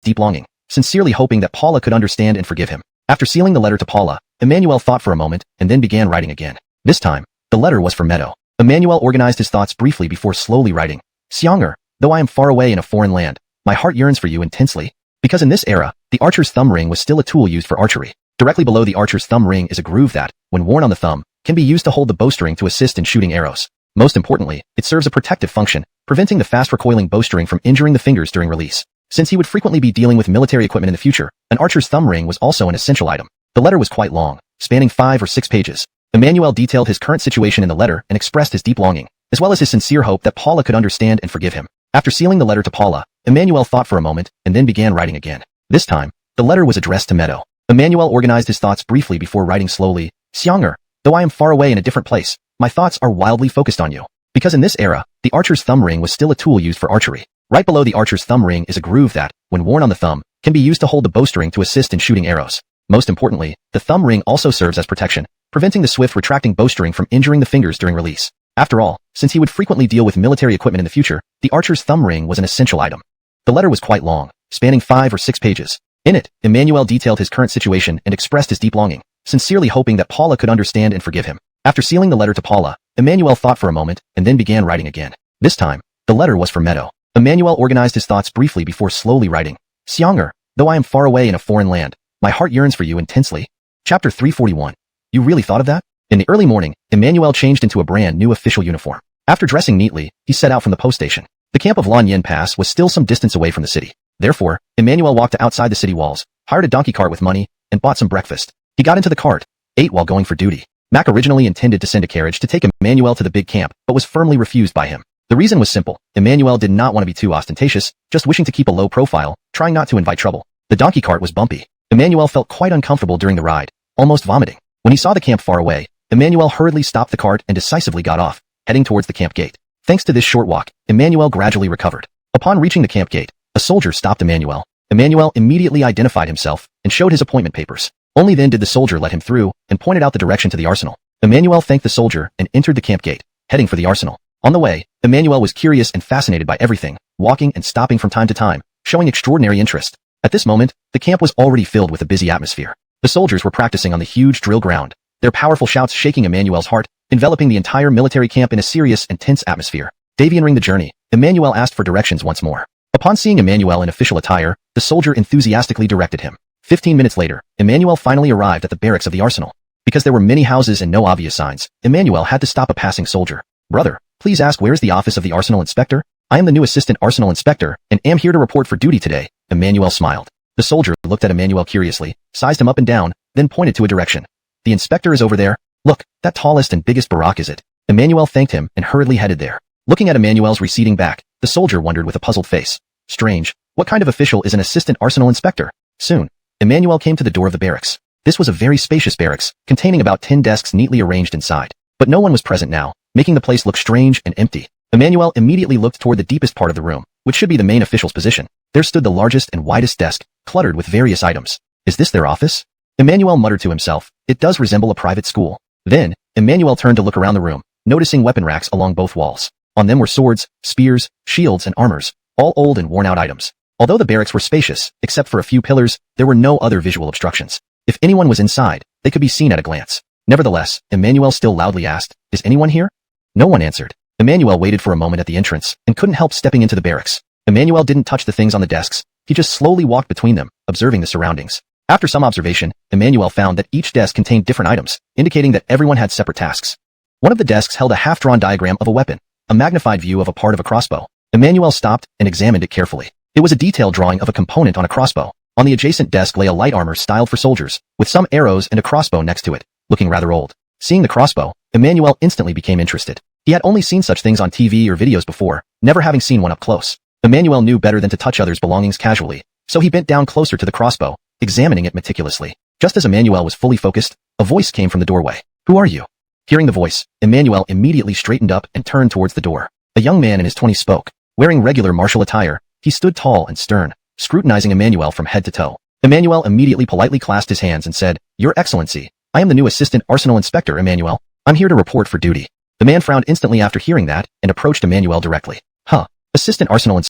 deep longing, sincerely hoping that Paula could understand and forgive him. After sealing the letter to Paula, Emmanuel thought for a moment and then began writing again. This time, the letter was for Meadow. Emmanuel organized his thoughts briefly before slowly writing, "Xianger, though I am far away in a foreign land, my heart yearns for you intensely." Because in this era, the archer's thumb ring was still a tool used for archery. Directly below the archer's thumb ring is a groove that, when worn on the thumb, can be used to hold the bowstring to assist in shooting arrows. Most importantly, it serves a protective function, preventing the fast recoiling bowstring from injuring the fingers during release. Since he would frequently be dealing with military equipment in the future, an archer's thumb ring was also an essential item. The letter was quite long, spanning 5 or 6 pages. Emmanuel detailed his current situation in the letter and expressed his deep longing, as well as his sincere hope that Paula could understand and forgive him. After sealing the letter to Paula, Emmanuel thought for a moment and then began writing again. This time, the letter was addressed to Meadow. Emmanuel organized his thoughts briefly before writing slowly, "Xianger, though I am far away in a different place, my thoughts are wildly focused on you." Because in this era, the archer's thumb ring was still a tool used for archery. Right below the archer's thumb ring is a groove that, when worn on the thumb, can be used to hold the bowstring to assist in shooting arrows. Most importantly, the thumb ring also serves as protection, preventing the swift retracting bowstring from injuring the fingers during release. After all, since he would frequently deal with military equipment in the future, the archer's thumb ring was an essential item. The letter was quite long, spanning 5 or 6 pages. In it, Emmanuel detailed his current situation and expressed his deep longing, sincerely hoping that Paula could understand and forgive him. After sealing the letter to Paula, Emmanuel thought for a moment and then began writing again. This time, the letter was for Meadow. Emmanuel organized his thoughts briefly before slowly writing, "Xianger, though I am far away in a foreign land, my heart yearns for you intensely." Chapter 341. You really thought of that? In the early morning, Emmanuel changed into a brand new official uniform. After dressing neatly, he set out from the post station. The camp of Lan Yen Pass was still some distance away from the city. Therefore, Emmanuel walked outside the city walls, hired a donkey cart with money, and bought some breakfast. He got into the cart, ate while going for duty. Mac originally intended to send a carriage to take Emmanuel to the big camp, but was firmly refused by him. The reason was simple. Emmanuel did not want to be too ostentatious, just wishing to keep a low profile, trying not to invite trouble. The donkey cart was bumpy. Emmanuel felt quite uncomfortable during the ride, almost vomiting. When he saw the camp far away, Emmanuel hurriedly stopped the cart and decisively got off, heading towards the camp gate. Thanks to this short walk, Emmanuel gradually recovered. Upon reaching the camp gate, a soldier stopped Emmanuel. Emmanuel immediately identified himself and showed his appointment papers. Only then did the soldier let him through and pointed out the direction to the arsenal. Emmanuel thanked the soldier and entered the camp gate, heading for the arsenal. On the way, Emmanuel was curious and fascinated by everything, walking and stopping from time to time, showing extraordinary interest. At this moment, the camp was already filled with a busy atmosphere. The soldiers were practicing on the huge drill ground, their powerful shouts shaking Emmanuel's heart, enveloping the entire military camp in a serious and tense atmosphere. Deviating the journey, Emmanuel asked for directions once more. Upon seeing Emmanuel in official attire, the soldier enthusiastically directed him. 15 minutes later, Emmanuel finally arrived at the barracks of the arsenal. Because there were many houses and no obvious signs, Emmanuel had to stop a passing soldier. "Brother, please ask where's the office of the arsenal inspector? I am the new assistant arsenal inspector and am here to report for duty today." Emmanuel smiled. The soldier looked at Emmanuel curiously, sized him up and down, then pointed to a direction. "The inspector is over there. Look, that tallest and biggest barrack is it." Emmanuel thanked him and hurriedly headed there. Looking at Emmanuel's receding back, the soldier wondered with a puzzled face. Strange, What kind of official is an assistant arsenal inspector? Soon, Emmanuel came to the door of the barracks. This was a very spacious barracks, containing about 10 desks neatly arranged inside. But no one was present now, making the place look strange and empty. Emmanuel immediately looked toward the deepest part of the room, which should be the main official's position. There stood the largest and widest desk, cluttered with various items. Is this their office? Emmanuel muttered to himself. It does resemble a private school. Then, Emmanuel turned to look around the room, noticing weapon racks along both walls. On them were swords, spears, shields, and armors, all old and worn-out items. Although the barracks were spacious, except for a few pillars, there were no other visual obstructions. If anyone was inside, they could be seen at a glance. Nevertheless, Emmanuel still loudly asked, "Is anyone here?" No one answered. Emmanuel waited for a moment at the entrance, and couldn't help stepping into the barracks. Emmanuel didn't touch the things on the desks, he just slowly walked between them, observing the surroundings. After some observation, Emmanuel found that each desk contained different items, indicating that everyone had separate tasks. One of the desks held a half-drawn diagram of a weapon, a magnified view of a part of a crossbow. Emmanuel stopped and examined it carefully. It was a detailed drawing of a component on a crossbow. On the adjacent desk lay a light armor styled for soldiers, with some arrows and a crossbow next to it, looking rather old. Seeing the crossbow, Emmanuel instantly became interested. He had only seen such things on TV or videos before, never having seen one up close. Emmanuel knew better than to touch others' belongings casually, so he bent down closer to the crossbow, examining it meticulously. Just as Emmanuel was fully focused, a voice came from the doorway. "Who are you?" Hearing the voice, Emmanuel immediately straightened up and turned towards the door. A young man in his 20s spoke. Wearing regular martial attire, he stood tall and stern, scrutinizing Emmanuel from head to toe. Emmanuel immediately politely clasped his hands and said, "Your Excellency, I am the new Assistant Arsenal Inspector, Emmanuel. I'm here to report for duty." The man frowned instantly after hearing that, and approached Emmanuel directly. "Huh, Assistant Arsenal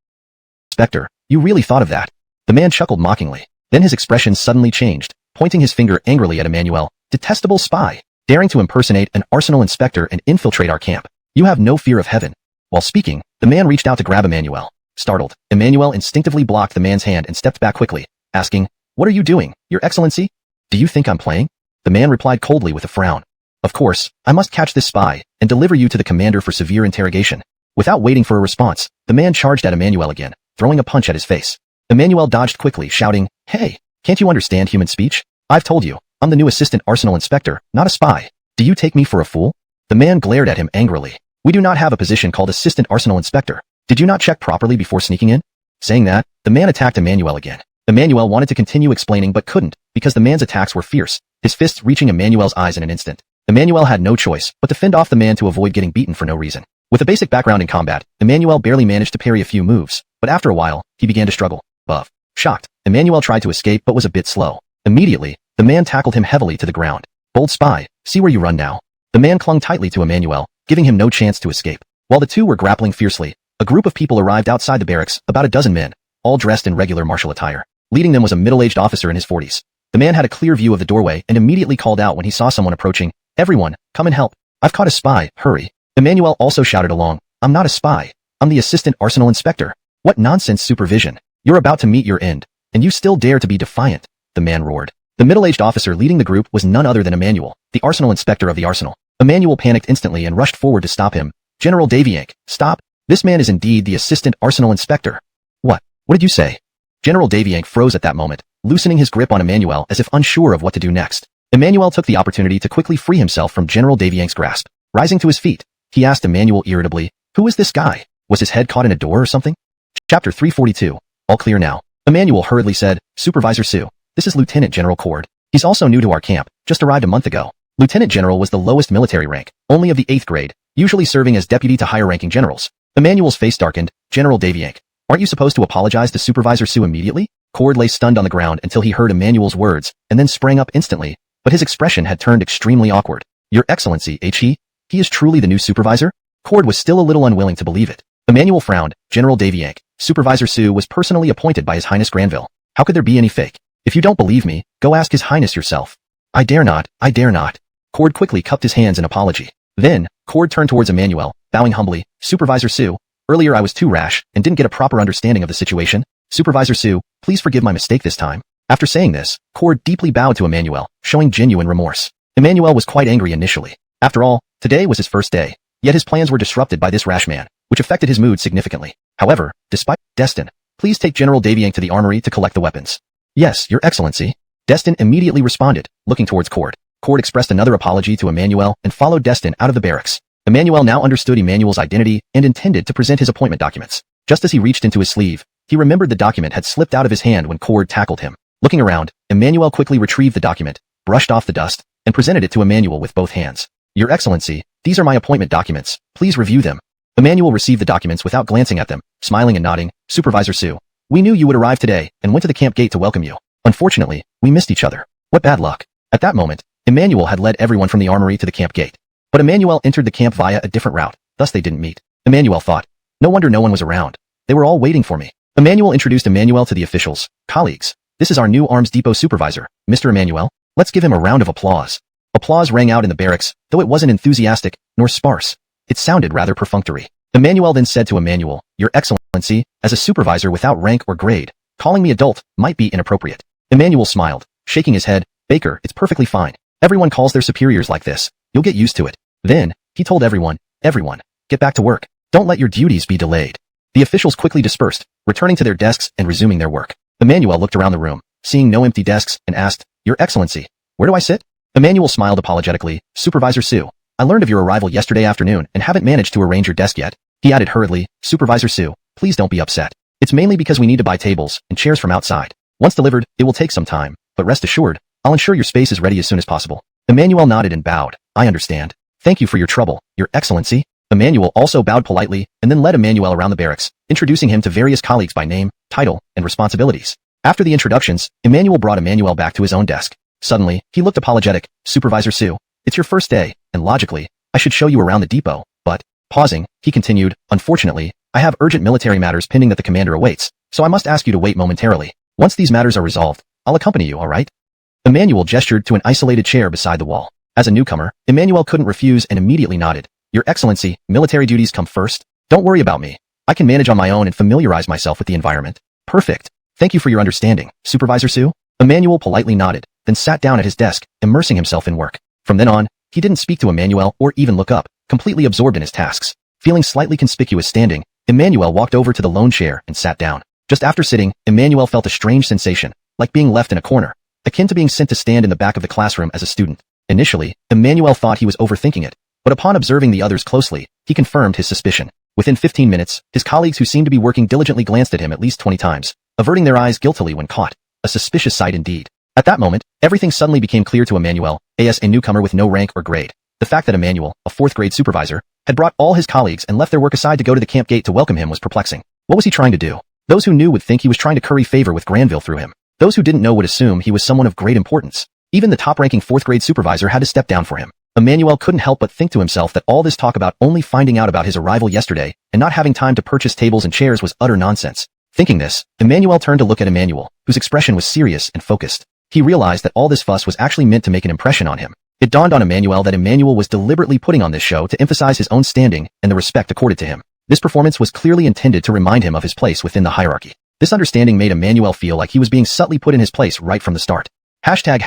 Inspector, you really thought of that?" The man chuckled mockingly. Then his expression suddenly changed, pointing his finger angrily at Emmanuel. "Detestable spy, daring to impersonate an arsenal inspector and infiltrate our camp. You have no fear of heaven." While speaking, the man reached out to grab Emmanuel. Startled, Emmanuel instinctively blocked the man's hand and stepped back quickly, asking, "What are you doing, Your Excellency? Do you think I'm playing?" The man replied coldly with a frown. "Of course, I must catch this spy and deliver you to the commander for severe interrogation." Without waiting for a response, the man charged at Emmanuel again, throwing a punch at his face. Emmanuel dodged quickly, shouting, "Hey, can't you understand human speech? I've told you, I'm the new Assistant Arsenal Inspector, not a spy. Do you take me for a fool?" The man glared at him angrily. "We do not have a position called Assistant Arsenal Inspector. Did you not check properly before sneaking in?" Saying that, the man attacked Emmanuel again. Emmanuel wanted to continue explaining but couldn't, because the man's attacks were fierce, his fists reaching Emmanuel's eyes in an instant. Emmanuel had no choice but to fend off the man to avoid getting beaten for no reason. With a basic background in combat, Emmanuel barely managed to parry a few moves, but after a while, he began to struggle. Shocked, Emmanuel tried to escape but was a bit slow. Immediately, the man tackled him heavily to the ground. "Bold spy, see where you run now." The man clung tightly to Emmanuel, giving him no chance to escape. While the two were grappling fiercely, a group of people arrived outside the barracks, about a dozen men, all dressed in regular martial attire. Leading them was a middle-aged officer in his 40s. The man had a clear view of the doorway and immediately called out when he saw someone approaching, "Everyone, come and help. I've caught a spy, hurry." Emmanuel also shouted along, "I'm not a spy. I'm the Assistant Arsenal Inspector. What nonsense supervision. You're about to meet your end, and you still dare to be defiant," the man roared. The middle-aged officer leading the group was none other than Emmanuel, the Arsenal Inspector of the Arsenal. Emmanuel panicked instantly and rushed forward to stop him. "General Daviank, stop. This man is indeed the Assistant Arsenal Inspector." What did you say?" General Daviank froze at that moment, loosening his grip on Emmanuel as if unsure of what to do next. Emmanuel took the opportunity to quickly free himself from General Daviank's grasp. Rising to his feet, he asked Emmanuel irritably, "Who is this guy? Was his head caught in a door or something?" Chapter 342. All clear now. Emmanuel hurriedly said, "Supervisor Sue, this is Lieutenant General Cord. He's also new to our camp, just arrived a month ago." Lieutenant General was the lowest military rank, only of the 8th grade, usually serving as deputy to higher-ranking generals. Emmanuel's face darkened. "General Daviank, aren't you supposed to apologize to Supervisor Sue immediately?" Cord lay stunned on the ground until he heard Emmanuel's words, and then sprang up instantly, but his expression had turned extremely awkward. "Your Excellency, he is truly the new supervisor?" Cord was still a little unwilling to believe it. Emmanuel frowned. "General Daviank, Supervisor Sue was personally appointed by His Highness Granville. How could there be any fake? If you don't believe me, go ask His Highness yourself." I dare not. Cord quickly cupped his hands in apology. Then, Cord turned towards Emmanuel, bowing humbly. "Supervisor Sue, earlier I was too rash and didn't get a proper understanding of the situation. Supervisor Sue, please forgive my mistake this time." After saying this, Cord deeply bowed to Emmanuel, showing genuine remorse. Emmanuel was quite angry initially. After all, today was his first day, yet his plans were disrupted by this rash man, which affected his mood significantly. However, despite Destin, please take General Daviank to the armory to collect the weapons. "Yes, Your Excellency." Destin immediately responded, looking towards Cord. Cord expressed another apology to Emmanuel and followed Destin out of the barracks. Emmanuel now understood Emmanuel's identity and intended to present his appointment documents. Just as he reached into his sleeve, He remembered the document had slipped out of his hand when Cord tackled him. Looking around, Emmanuel quickly retrieved the document, brushed off the dust, and presented it to Emmanuel with both hands. Your Excellency, these are my appointment documents. Please review them. Emmanuel received the documents without glancing at them, smiling and nodding. Supervisor Su, we knew you would arrive today and went to the camp gate to welcome you. Unfortunately, we missed each other. What bad luck. At that moment, Emmanuel had led everyone from the armory to the camp gate. But Emmanuel entered the camp via a different route, thus they didn't meet. Emmanuel thought, no wonder no one was around. They were all waiting for me. Emmanuel introduced Emmanuel to the officials. Colleagues, this is our new arms depot supervisor, Mr. Emmanuel. Let's give him a round of applause. Applause rang out in the barracks, though it wasn't enthusiastic, nor sparse. It sounded rather perfunctory. Emmanuel then said to Emmanuel, Your Excellency, as a supervisor without rank or grade, calling me adult might be inappropriate. Emmanuel smiled, shaking his head. Baker, it's perfectly fine. Everyone calls their superiors like this. You'll get used to it. Then, he told everyone, get back to work. Don't let your duties be delayed. The officials quickly dispersed, returning to their desks and resuming their work. Emmanuel looked around the room, seeing no empty desks, and asked, Your Excellency, where do I sit? Emmanuel smiled apologetically. Supervisor Su, I learned of your arrival yesterday afternoon and haven't managed to arrange your desk yet. He added hurriedly, Supervisor Su, please don't be upset. It's mainly because we need to buy tables and chairs from outside. Once delivered, it will take some time, but rest assured, I'll ensure your space is ready as soon as possible. Emmanuel nodded and bowed. I understand. Thank you for your trouble, Your Excellency. Emmanuel also bowed politely and then led Emmanuel around the barracks, introducing him to various colleagues by name, title, and responsibilities. After the introductions, Emmanuel brought Emmanuel back to his own desk. Suddenly, he looked apologetic. Supervisor Su, it's your first day, and logically, I should show you around the depot, but, pausing, he continued, unfortunately, I have urgent military matters pending that the commander awaits, so I must ask you to wait momentarily. Once these matters are resolved, I'll accompany you, alright? Emmanuel gestured to an isolated chair beside the wall. As a newcomer, Emmanuel couldn't refuse and immediately nodded. Your Excellency, military duties come first. Don't worry about me. I can manage on my own and familiarize myself with the environment. Perfect. Thank you for your understanding, Supervisor Su. Emmanuel politely nodded, then sat down at his desk, immersing himself in work. From then on, he didn't speak to Emmanuel or even look up, completely absorbed in his tasks. Feeling slightly conspicuous standing, Emmanuel walked over to the lone chair and sat down. Just after sitting, Emmanuel felt a strange sensation, like being left in a corner, akin to being sent to stand in the back of the classroom as a student. Initially, Emmanuel thought he was overthinking it, but upon observing the others closely, he confirmed his suspicion. Within 15 minutes, his colleagues who seemed to be working diligently glanced at him at least 20 times, averting their eyes guiltily when caught. A suspicious sight indeed. At that moment, everything suddenly became clear to Emmanuel, as a newcomer with no rank or grade. The fact that Emmanuel, a 4th grade supervisor, had brought all his colleagues and left their work aside to go to the camp gate to welcome him was perplexing. What was he trying to do? Those who knew would think he was trying to curry favor with Granville through him. Those who didn't know would assume he was someone of great importance. Even the top-ranking 4th grade supervisor had to step down for him. Emmanuel couldn't help but think to himself that all this talk about only finding out about his arrival yesterday and not having time to purchase tables and chairs was utter nonsense. Thinking this, Emmanuel turned to look at Emmanuel, whose expression was serious and focused. He realized that all this fuss was actually meant to make an impression on him. It dawned on Emmanuel that Emmanuel was deliberately putting on this show to emphasize his own standing and the respect accorded to him. This performance was clearly intended to remind him of his place within the hierarchy. This understanding made Emmanuel feel like he was being subtly put in his place right from the start. Hashtag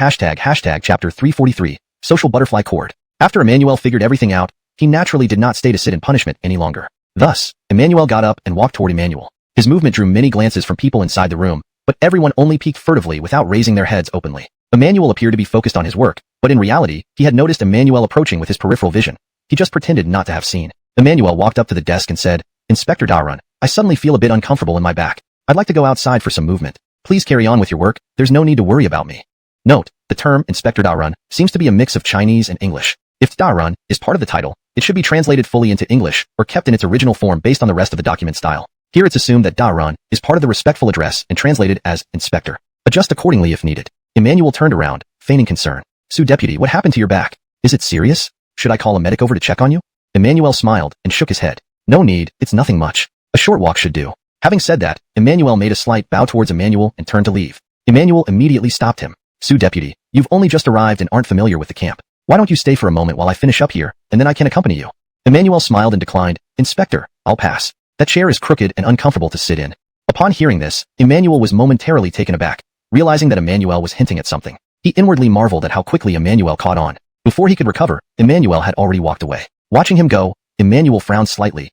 chapter 343, Social Butterfly Cord. After Emmanuel figured everything out, he naturally did not stay to sit in punishment any longer. Thus, Emmanuel got up and walked toward Emmanuel. His movement drew many glances from people inside the room, but everyone only peeked furtively without raising their heads openly. Emmanuel appeared to be focused on his work, but in reality, he had noticed Emmanuel approaching with his peripheral vision. He just pretended not to have seen. Emmanuel walked up to the desk and said, Inspector Darun, I suddenly feel a bit uncomfortable in my back. I'd like to go outside for some movement. Please carry on with your work, there's no need to worry about me. Note, the term Inspector Darun seems to be a mix of Chinese and English. If Darun is part of the title, it should be translated fully into English or kept in its original form based on the rest of the document style. Here it's assumed that Darun is part of the respectful address and translated as Inspector. Adjust accordingly if needed. Emmanuel turned around, feigning concern. Su Deputy, what happened to your back? Is it serious? Should I call a medic over to check on you? Emmanuel smiled and shook his head. No need, it's nothing much. A short walk should do. Having said that, Emmanuel made a slight bow towards Emmanuel and turned to leave. Emmanuel immediately stopped him. Su Deputy, you've only just arrived and aren't familiar with the camp. Why don't you stay for a moment while I finish up here, and then I can accompany you? Emmanuel smiled and declined. Inspector, I'll pass. That chair is crooked and uncomfortable to sit in. Upon hearing this, Emmanuel was momentarily taken aback, realizing that Emmanuel was hinting at something. He inwardly marveled at how quickly Emmanuel caught on. Before he could recover, Emmanuel had already walked away. Watching him go, Emmanuel frowned slightly.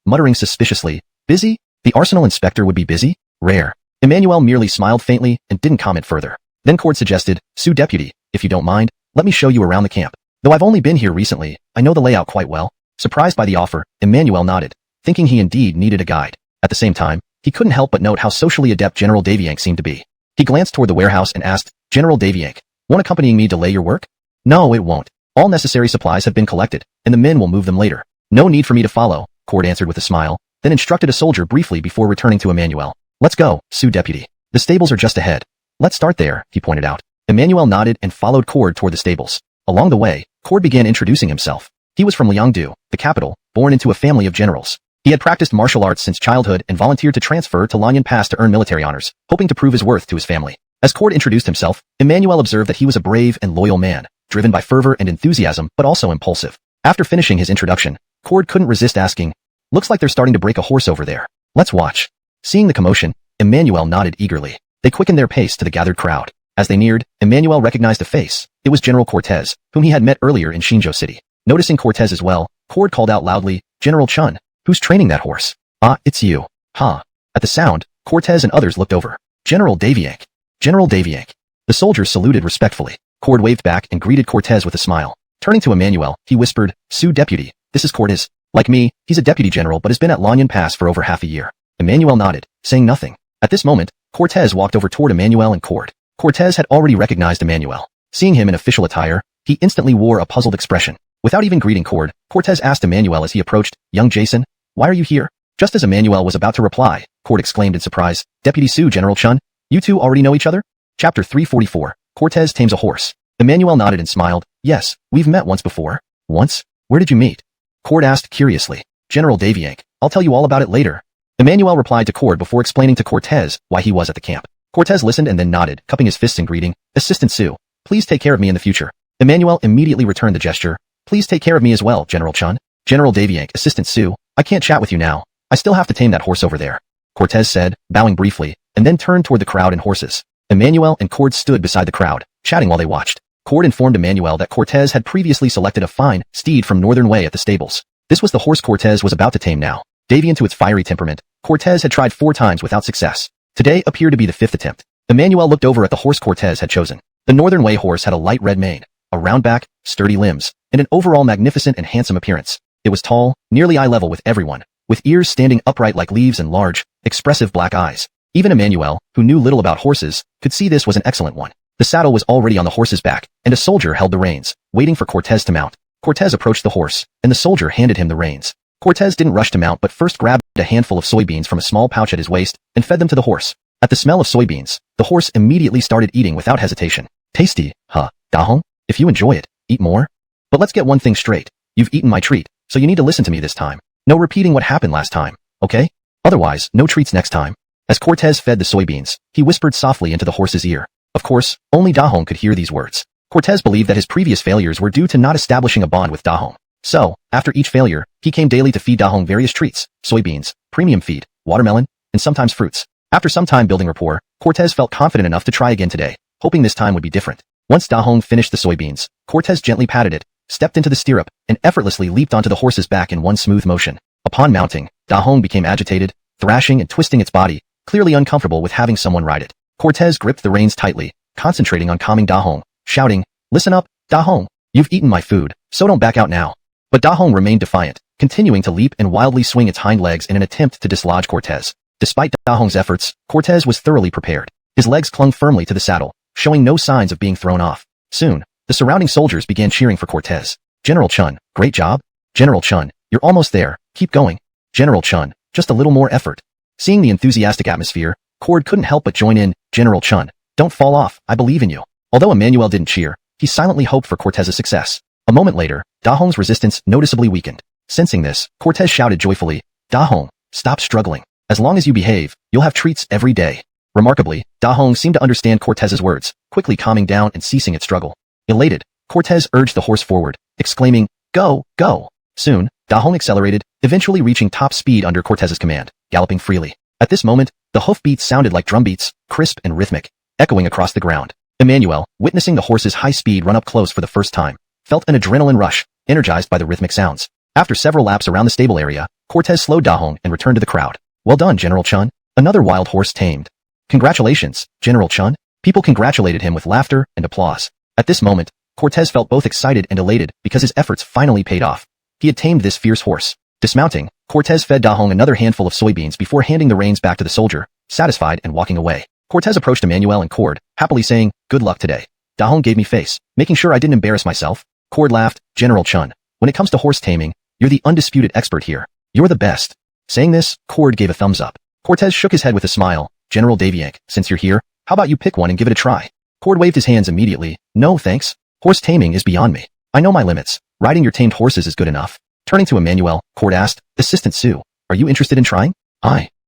Muttering suspiciously, busy? The arsenal inspector would be busy? Rare. Emmanuel merely smiled faintly and didn't comment further. Then Cord suggested, Su Deputy, if you don't mind, let me show you around the camp. Though I've only been here recently, I know the layout quite well. Surprised by the offer, Emmanuel nodded, thinking he indeed needed a guide. At the same time, he couldn't help but note how socially adept General Daviank seemed to be. He glanced toward the warehouse and asked, General Daviank, won't accompanying me delay your work? No, it won't. All necessary supplies have been collected, and the men will move them later. No need for me to follow, Cord answered with a smile, then instructed a soldier briefly before returning to Emmanuel. Let's go, Sue Deputy. The stables are just ahead. Let's start there, he pointed out. Emmanuel nodded and followed Cord toward the stables. Along the way, Cord began introducing himself. He was from Liangdu, the capital, born into a family of generals. He had practiced martial arts since childhood and volunteered to transfer to Lanyan Pass to earn military honors, hoping to prove his worth to his family. As Cord introduced himself, Emmanuel observed that he was a brave and loyal man, driven by fervor and enthusiasm but also impulsive. After finishing his introduction, Cord couldn't resist asking, looks like they're starting to break a horse over there. Let's watch. Seeing the commotion, Emmanuel nodded eagerly. They quickened their pace to the gathered crowd. As they neared, Emmanuel recognized a face. It was General Cortez, whom he had met earlier in Shinjo City. Noticing Cortez as well, Cord called out loudly, General Chun, who's training that horse? Ah, it's you. Huh. At the sound, Cortez and others looked over. General Daviank. General Daviank. The soldiers saluted respectfully. Cord waved back and greeted Cortez with a smile. Turning to Emmanuel, he whispered, Sue Deputy, this is Cortez. Like me, he's a deputy general but has been at Lanyan Pass for over half a year. Emmanuel nodded, saying nothing. At this moment, Cortez walked over toward Emmanuel and Cord. Cortez had already recognized Emmanuel. Seeing him in official attire, he instantly wore a puzzled expression. Without even greeting Cord, Cortez asked Emmanuel as he approached, Young Jason, why are you here? Just as Emmanuel was about to reply, Cord exclaimed in surprise, Deputy Sue General Chun, you two already know each other? Chapter 344, Cortez tames a horse. Emmanuel nodded and smiled, yes, we've met once before. Once? Where did you meet? Cord asked curiously. General Daviank, I'll tell you all about it later. Emmanuel replied to Cord before explaining to Cortez why he was at the camp. Cortez listened and then nodded, cupping his fists in greeting, Assistant Sue, please take care of me in the future. Emmanuel immediately returned the gesture, please take care of me as well, General Chun. General Daviank, Assistant Sue, I can't chat with you now. I still have to tame that horse over there. Cortez said, bowing briefly, and then turned toward the crowd and horses. Emmanuel and Cord stood beside the crowd, chatting while they watched. Cord informed Emmanuel that Cortez had previously selected a fine steed from Northern Way at the stables. This was the horse Cortez was about to tame now. Deviant to its fiery temperament, Cortez had tried 4 times without success. Today appeared to be the 5th attempt. Emmanuel looked over at the horse Cortez had chosen. The Northern Way horse had a light red mane, a round back, sturdy limbs, and an overall magnificent and handsome appearance. It was tall, nearly eye level with everyone, with ears standing upright like leaves and large, expressive black eyes. Even Emmanuel, who knew little about horses, could see this was an excellent one. The saddle was already on the horse's back, and a soldier held the reins, waiting for Cortez to mount. Cortez approached the horse, and the soldier handed him the reins. Cortez didn't rush to mount but first grabbed a handful of soybeans from a small pouch at his waist and fed them to the horse. At the smell of soybeans, the horse immediately started eating without hesitation. Tasty, huh, Dahong? If you enjoy it, eat more. But let's get one thing straight. You've eaten my treat, so you need to listen to me this time. No repeating what happened last time, okay? Otherwise, no treats next time. As Cortez fed the soybeans, he whispered softly into the horse's ear. Of course, only Dahong could hear these words. Cortez believed that his previous failures were due to not establishing a bond with Dahong. So, after each failure, he came daily to feed Dahong various treats, soybeans, premium feed, watermelon, and sometimes fruits. After some time building rapport, Cortez felt confident enough to try again today, hoping this time would be different. Once Dahong finished the soybeans, Cortez gently patted it, stepped into the stirrup, and effortlessly leaped onto the horse's back in one smooth motion. Upon mounting, Dahong became agitated, thrashing and twisting its body, clearly uncomfortable with having someone ride it. Cortez gripped the reins tightly, concentrating on calming Dahong, shouting, Listen up, Dahong, you've eaten my food, so don't back out now. But Dahong remained defiant, continuing to leap and wildly swing its hind legs in an attempt to dislodge Cortez. Despite Dahong's efforts, Cortez was thoroughly prepared. His legs clung firmly to the saddle, showing no signs of being thrown off. Soon, the surrounding soldiers began cheering for Cortez. General Chun, great job. General Chun, you're almost there, keep going. General Chun, just a little more effort. Seeing the enthusiastic atmosphere, Cord couldn't help but join in. General Chun, don't fall off, I believe in you. Although Emmanuel didn't cheer, he silently hoped for Cortez's success. A moment later, Dahong's resistance noticeably weakened. Sensing this, Cortez shouted joyfully, Dahong, stop struggling. As long as you behave, you'll have treats every day. Remarkably, Dahong seemed to understand Cortez's words, quickly calming down and ceasing its struggle. Elated, Cortez urged the horse forward, exclaiming, Go, go. Soon, Dahong accelerated, eventually reaching top speed under Cortez's command, galloping freely. At this moment, the hoofbeats sounded like drum beats, crisp and rhythmic, echoing across the ground. Emmanuel, witnessing the horse's high speed run up close for the first time, felt an adrenaline rush, energized by the rhythmic sounds. After several laps around the stable area, Cortez slowed Dahong and returned to the crowd. Well done, General Chun. Another wild horse tamed. Congratulations, General Chun. People congratulated him with laughter and applause. At this moment, Cortez felt both excited and elated because his efforts finally paid off. He had tamed this fierce horse. Dismounting, Cortez fed Dahong another handful of soybeans before handing the reins back to the soldier, satisfied and walking away. Cortez approached Emmanuel and Cord, happily saying, "Good luck today." Dahong gave me face, making sure I didn't embarrass myself. Cord laughed, "General Chun, when it comes to horse taming, you're the undisputed expert here. You're the best." Saying this, Cord gave a thumbs up. Cortez shook his head with a smile. "General Daviank, since you're here, how about you pick one and give it a try?" Cord waved his hands immediately. "No, thanks. Horse taming is beyond me. I know my limits. Riding your tamed horses is good enough." Turning to Emmanuel, Cord asked, "Assistant Sue, are you interested in trying?"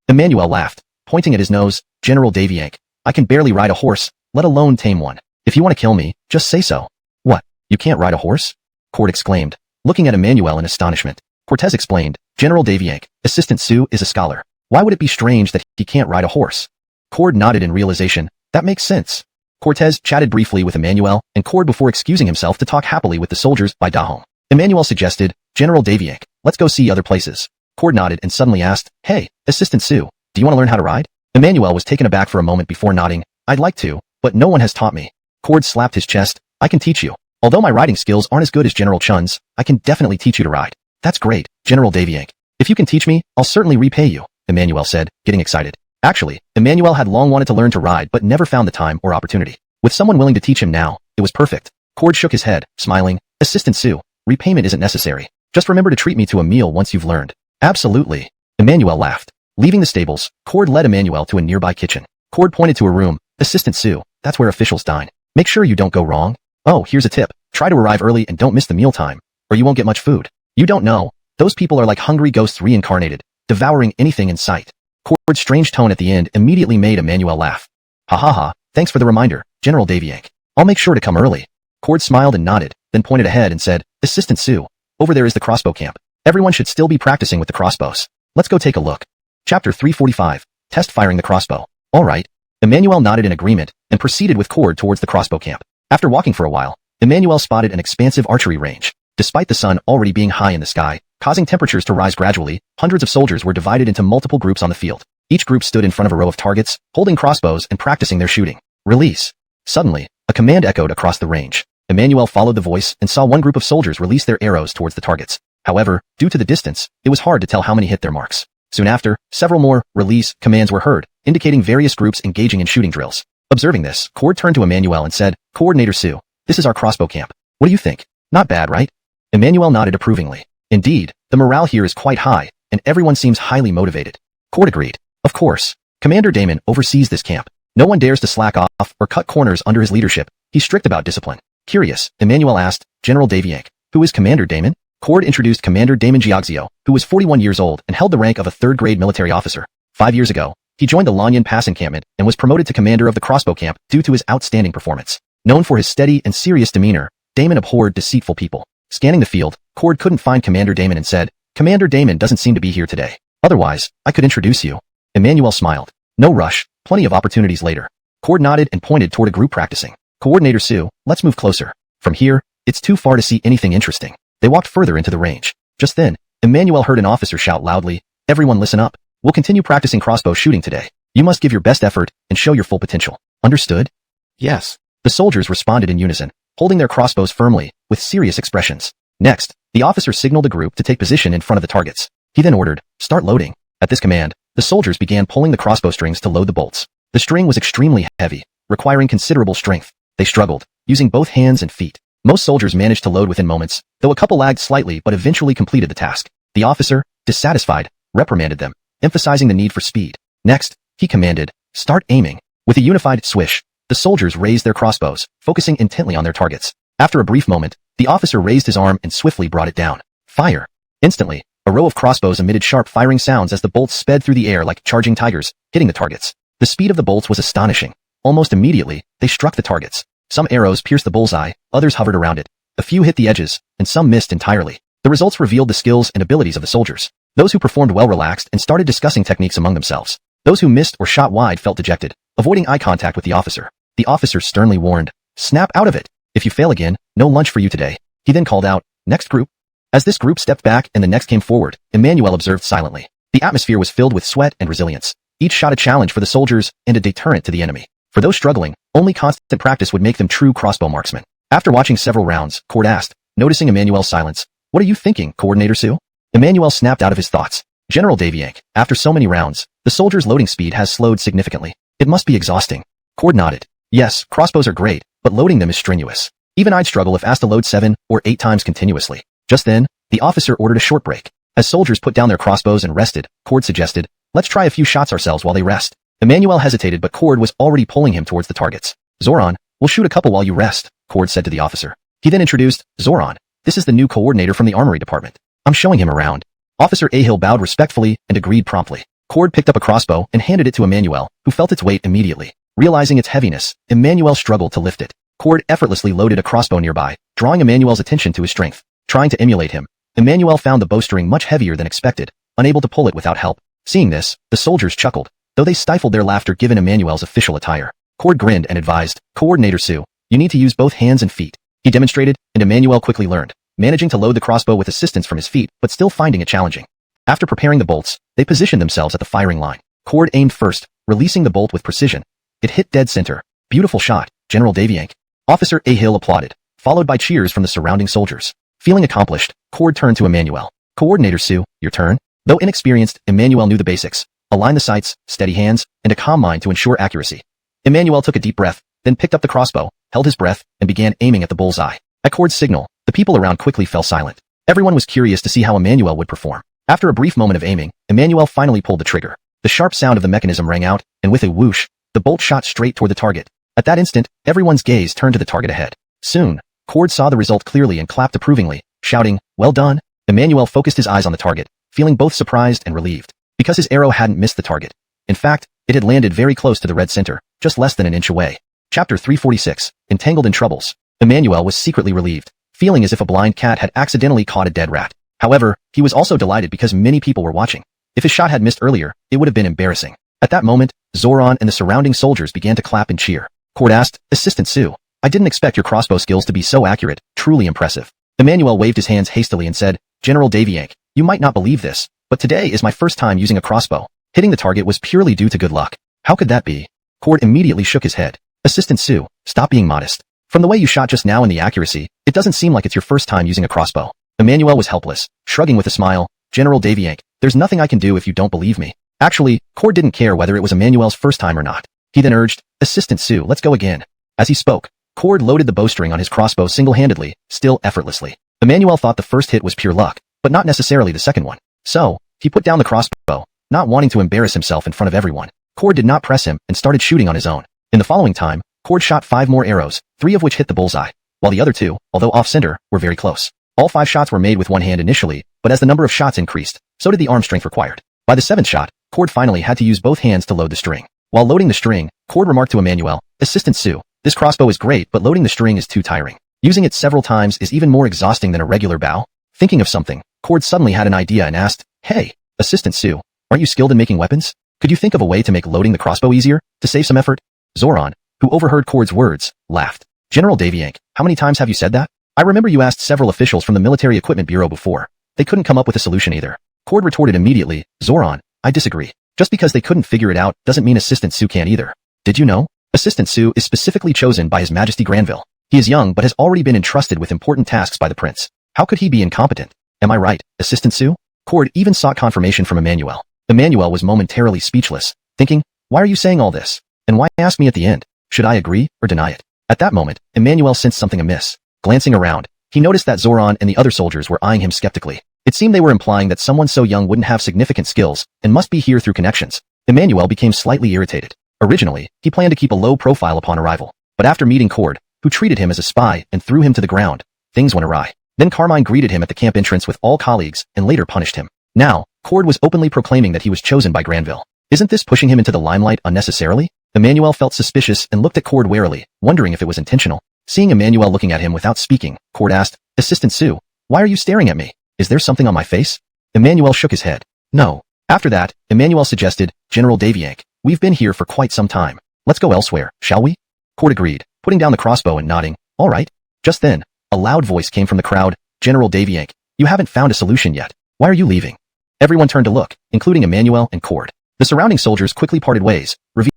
Emmanuel laughed, pointing at his nose. "General Daviank, I can barely ride a horse, let alone tame one. If you want to kill me, just say so." "What? You can't ride a horse?" Cord exclaimed, looking at Emmanuel in astonishment. Cortez explained, "General Daviank, Assistant Sue is a scholar. Why would it be strange that he can't ride a horse?" Cord nodded in realization. That makes sense. Cortez chatted briefly with Emmanuel and Cord before excusing himself to talk happily with the soldiers by Dahong. Emmanuel suggested, "General Daviank, let's go see other places." Cord nodded and suddenly asked, "Hey, Assistant Sue, do you want to learn how to ride?" Emmanuel was taken aback for a moment before nodding. "I'd like to, but no one has taught me." Cord slapped his chest. "I can teach you. Although my riding skills aren't as good as General Chun's, I can definitely teach you to ride." "That's great, General Daviank. If you can teach me, I'll certainly repay you," Emmanuel said, getting excited. Actually, Emmanuel had long wanted to learn to ride but never found the time or opportunity. With someone willing to teach him now, it was perfect. Cord shook his head, smiling. "Assistant Sue, repayment isn't necessary. Just remember to treat me to a meal once you've learned." "Absolutely." Emmanuel laughed. Leaving the stables, Cord led Emmanuel to a nearby kitchen. Cord pointed to a room. "Assistant Sue, that's where officials dine. Make sure you don't go wrong. Oh, here's a tip. Try to arrive early and don't miss the mealtime, or you won't get much food. You don't know. Those people are like hungry ghosts reincarnated, devouring anything in sight." Cord's strange tone at the end immediately made Emmanuel laugh. "Ha ha ha, thanks for the reminder, General Daviank. I'll make sure to come early." Cord smiled and nodded, then pointed ahead and said, "Assistant Sue, over there is the crossbow camp. Everyone should still be practicing with the crossbows. Let's go take a look." Chapter 345, Test Firing the Crossbow. "All right." Emmanuel nodded in agreement and proceeded with Cord towards the crossbow camp. After walking for a while, Emmanuel spotted an expansive archery range. Despite the sun already being high in the sky, causing temperatures to rise gradually, hundreds of soldiers were divided into multiple groups on the field. Each group stood in front of a row of targets, holding crossbows and practicing their shooting. "Release." Suddenly, a command echoed across the range. Emmanuel followed the voice and saw one group of soldiers release their arrows towards the targets. However, due to the distance, it was hard to tell how many hit their marks. Soon after, several more "release" commands were heard, indicating various groups engaging in shooting drills. Observing this, Cord turned to Emmanuel and said, "Coordinator Sue, this is our crossbow camp. What do you think? Not bad, right?" Emmanuel nodded approvingly. "Indeed, the morale here is quite high, and everyone seems highly motivated." Cord agreed. "Of course. Commander Damon oversees this camp. No one dares to slack off or cut corners under his leadership. He's strict about discipline." Curious, Emmanuel asked, "General Daviank, who is Commander Damon?" Cord introduced Commander Damon Jiaxio, who was 41 years old and held the rank of a third-grade military officer. 5 years ago, he joined the Lanyan Pass encampment and was promoted to commander of the crossbow camp due to his outstanding performance. Known for his steady and serious demeanor, Damon abhorred deceitful people. Scanning the field, Cord couldn't find Commander Damon and said, "Commander Damon doesn't seem to be here today. Otherwise, I could introduce you." Emmanuel smiled. "No rush, plenty of opportunities later." Cord nodded and pointed toward a group practicing. "Coordinator Sue, let's move closer. From here, it's too far to see anything interesting." They walked further into the range. Just then, Emmanuel heard an officer shout loudly, "Everyone listen up. We'll continue practicing crossbow shooting today. You must give your best effort and show your full potential. Understood?" "Yes." The soldiers responded in unison, holding their crossbows firmly, with serious expressions. Next, the officer signaled the group to take position in front of the targets. He then ordered, "Start loading." At this command, the soldiers began pulling the crossbow strings to load the bolts. The string was extremely heavy, requiring considerable strength. They struggled, using both hands and feet. Most soldiers managed to load within moments, though a couple lagged slightly but eventually completed the task. The officer, dissatisfied, reprimanded them, emphasizing the need for speed. Next, he commanded, "Start aiming." With a unified swish, the soldiers raised their crossbows, focusing intently on their targets. After a brief moment, the officer raised his arm and swiftly brought it down. Fire! Instantly, a row of crossbows emitted sharp firing sounds as the bolts sped through the air like charging tigers, hitting the targets. The speed of the bolts was astonishing. Almost immediately, they struck the targets. Some arrows pierced the bullseye, others hovered around it. A few hit the edges, and some missed entirely. The results revealed the skills and abilities of the soldiers. Those who performed well relaxed and started discussing techniques among themselves. Those who missed or shot wide felt dejected, avoiding eye contact with the officer. The officer sternly warned, "Snap out of it. If you fail again, no lunch for you today." He then called out, "Next group." As this group stepped back and the next came forward, Emmanuel observed silently. The atmosphere was filled with sweat and resilience. Each shot a challenge for the soldiers and a deterrent to the enemy. For those struggling, only constant practice would make them true crossbow marksmen. After watching several rounds, Cord asked, noticing Emmanuel's silence, "What are you thinking, Coordinator Sue?" Emmanuel snapped out of his thoughts. "General Daviank, after so many rounds, the soldier's loading speed has slowed significantly. It must be exhausting." Cord nodded. "Yes, crossbows are great, but loading them is strenuous. Even I'd struggle if asked to load 7 or 8 times continuously." Just then, the officer ordered a short break. As soldiers put down their crossbows and rested, Cord suggested, "Let's try a few shots ourselves while they rest." Emmanuel hesitated, but Cord was already pulling him towards the targets. "Zoran, we'll shoot a couple while you rest," Cord said to the officer. He then introduced, "Zoran, this is the new coordinator from the armory department. I'm showing him around." Officer Ahill bowed respectfully and agreed promptly. Cord picked up a crossbow and handed it to Emmanuel, who felt its weight immediately. Realizing its heaviness, Emmanuel struggled to lift it. Cord effortlessly loaded a crossbow nearby, drawing Emmanuel's attention to his strength. Trying to emulate him, Emmanuel found the bowstring much heavier than expected, unable to pull it without help. Seeing this, the soldiers chuckled, though they stifled their laughter given Emmanuel's official attire. Cord grinned and advised, "Coordinator Sue, you need to use both hands and feet." He demonstrated, and Emmanuel quickly learned, managing to load the crossbow with assistance from his feet, but still finding it challenging. After preparing the bolts, they positioned themselves at the firing line. Cord aimed first, releasing the bolt with precision. It hit dead center. "Beautiful shot, General Daviank." Officer Ahill applauded, followed by cheers from the surrounding soldiers. Feeling accomplished, Cord turned to Emmanuel. "Coordinator Sue, your turn." Though inexperienced, Emmanuel knew the basics. Align the sights, steady hands, and a calm mind to ensure accuracy. Emmanuel took a deep breath, then picked up the crossbow, held his breath, and began aiming at the bullseye. At Cord's signal, the people around quickly fell silent. Everyone was curious to see how Emmanuel would perform. After a brief moment of aiming, Emmanuel finally pulled the trigger. The sharp sound of the mechanism rang out, and with a whoosh, the bolt shot straight toward the target. At that instant, everyone's gaze turned to the target ahead. Soon, Cord saw the result clearly and clapped approvingly, shouting, "Well done." Emmanuel focused his eyes on the target, feeling both surprised and relieved, because his arrow hadn't missed the target. In fact, it had landed very close to the red center, just less than an inch away. Chapter 346, Entangled in Troubles. Emmanuel was secretly relieved, feeling as if a blind cat had accidentally caught a dead rat. However, he was also delighted because many people were watching. If his shot had missed earlier, it would have been embarrassing. At that moment, Zoran and the surrounding soldiers began to clap and cheer. Cord asked, "Assistant Sue, I didn't expect your crossbow skills to be so accurate, truly impressive." Emmanuel waved his hands hastily and said, "General Daviank, you might not believe this, but today is my first time using a crossbow. Hitting the target was purely due to good luck." "How could that be?" Cord immediately shook his head. "Assistant Sue, stop being modest. From the way you shot just now and the accuracy, it doesn't seem like it's your first time using a crossbow." Emmanuel was helpless, shrugging with a smile. "General Daviank, there's nothing I can do if you don't believe me." Actually, Cord didn't care whether it was Emmanuel's first time or not. He then urged, "Assistant Sue, let's go again." As he spoke, Cord loaded the bowstring on his crossbow single-handedly, still effortlessly. Emmanuel thought the first hit was pure luck, but not necessarily the second one. So, he put down the crossbow, not wanting to embarrass himself in front of everyone. Cord did not press him and started shooting on his own. In the following time, Cord shot 5 more arrows, 3 of which hit the bullseye, while the other 2, although off-center, were very close. All 5 shots were made with one hand initially, but as the number of shots increased, so did the arm strength required. By the 7th shot, Cord finally had to use both hands to load the string. While loading the string, Cord remarked to Emmanuel, "Assistant Sue, this crossbow is great, but loading the string is too tiring. Using it several times is even more exhausting than a regular bow." Thinking of something, Cord suddenly had an idea and asked, "Hey, Assistant Sue, aren't you skilled in making weapons? Could you think of a way to make loading the crossbow easier, to save some effort?" Zoran, who overheard Cord's words, laughed. "General Daviank, how many times have you said that? I remember you asked several officials from the Military Equipment Bureau before. They couldn't come up with a solution either." Cord retorted immediately, "Zoran, I disagree. Just because they couldn't figure it out doesn't mean Assistant Sue can't either. Did you know? Assistant Sue is specifically chosen by His Majesty Granville. He is young but has already been entrusted with important tasks by the prince. How could he be incompetent? Am I right, Assistant Sue?" Cord even sought confirmation from Emmanuel. Emmanuel was momentarily speechless, thinking, "Why are you saying all this? And why ask me at the end? Should I agree or deny it?" At that moment, Emmanuel sensed something amiss. Glancing around, he noticed that Zoran and the other soldiers were eyeing him skeptically. It seemed they were implying that someone so young wouldn't have significant skills and must be here through connections. Emmanuel became slightly irritated. Originally, he planned to keep a low profile upon arrival, but after meeting Cord, who treated him as a spy and threw him to the ground, things went awry. Then Carmine greeted him at the camp entrance with all colleagues and later punished him. Now, Cord was openly proclaiming that he was chosen by Granville. Isn't this pushing him into the limelight unnecessarily? Emmanuel felt suspicious and looked at Cord warily, wondering if it was intentional. Seeing Emmanuel looking at him without speaking, Cord asked, "Assistant Sue, why are you staring at me? Is there something on my face?" Emmanuel shook his head. "No." After that, Emmanuel suggested, "General Daviank, we've been here for quite some time. Let's go elsewhere, shall we?" Cord agreed, putting down the crossbow and nodding, "All right." Just then, a loud voice came from the crowd, "General Daviank, you haven't found a solution yet. Why are you leaving?" Everyone turned to look, including Emmanuel and Cord. The surrounding soldiers quickly parted ways, revealing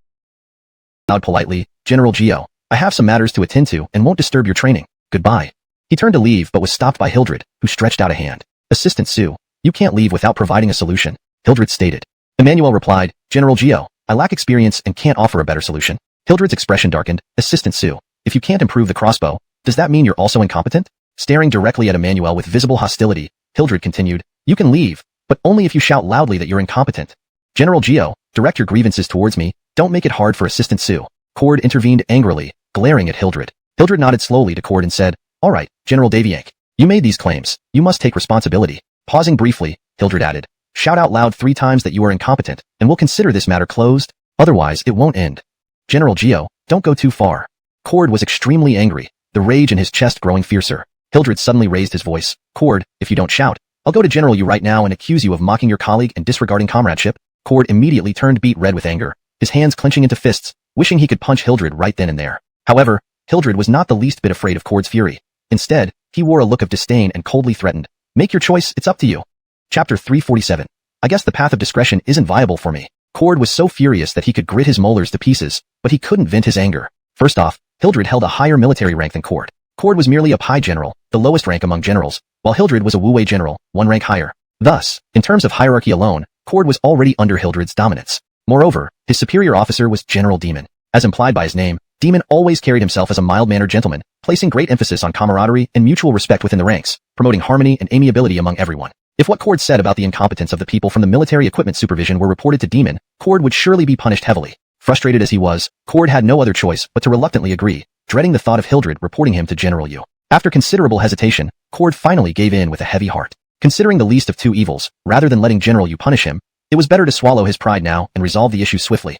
politely, "General Gio, I have some matters to attend to and won't disturb your training. Goodbye. He turned to leave but was stopped by Hildred, who stretched out a hand. Assistant Sue, you can't leave without providing a solution, Hildred stated. Emmanuel replied, General Geo, I lack experience and can't offer a better solution. Hildred's expression darkened. Assistant Sue, if you can't improve the crossbow, does that mean you're also incompetent? Staring directly at Emmanuel with visible hostility, Hildred continued, you can leave, but only if you shout loudly that you're incompetent. General Geo, direct your grievances towards me, don't make it hard for Assistant Sue. Cord intervened angrily, glaring at Hildred. Hildred nodded slowly to Cord and said, all right, General Daviank, you made these claims, you must take responsibility. Pausing briefly, Hildred added, shout out loud 3 times that you are incompetent, and we'll consider this matter closed, otherwise it won't end. General Geo, don't go too far. Cord was extremely angry, the rage in his chest growing fiercer. Hildred suddenly raised his voice. Cord, if you don't shout, I'll go to General you right now and accuse you of mocking your colleague and disregarding comradeship. Cord immediately turned beet red with anger, his hands clenching into fists, wishing he could punch Hildred right then and there. However, Hildred was not the least bit afraid of Cord's fury. Instead, he wore a look of disdain and coldly threatened, make your choice, it's up to you. Chapter 347. I guess the path of discretion isn't viable for me. Cord was so furious that he could grit his molars to pieces, but he couldn't vent his anger. First off, Hildred held a higher military rank than Cord. Cord was merely a Pi general, the lowest rank among generals, while Hildred was a Wu-Wei general, 1 rank higher. Thus, in terms of hierarchy alone, Cord was already under Hildred's dominance. Moreover, his superior officer was General Demon. As implied by his name, Demon always carried himself as a mild-mannered gentleman, placing great emphasis on camaraderie and mutual respect within the ranks, promoting harmony and amiability among everyone. If what Cord said about the incompetence of the people from the military equipment supervision were reported to Demon, Cord would surely be punished heavily. Frustrated as he was, Cord had no other choice but to reluctantly agree, dreading the thought of Hildred reporting him to General Yu. After considerable hesitation, Cord finally gave in with a heavy heart. Considering the least of 2 evils, rather than letting General Yu punish him, it was better to swallow his pride now and resolve the issue swiftly.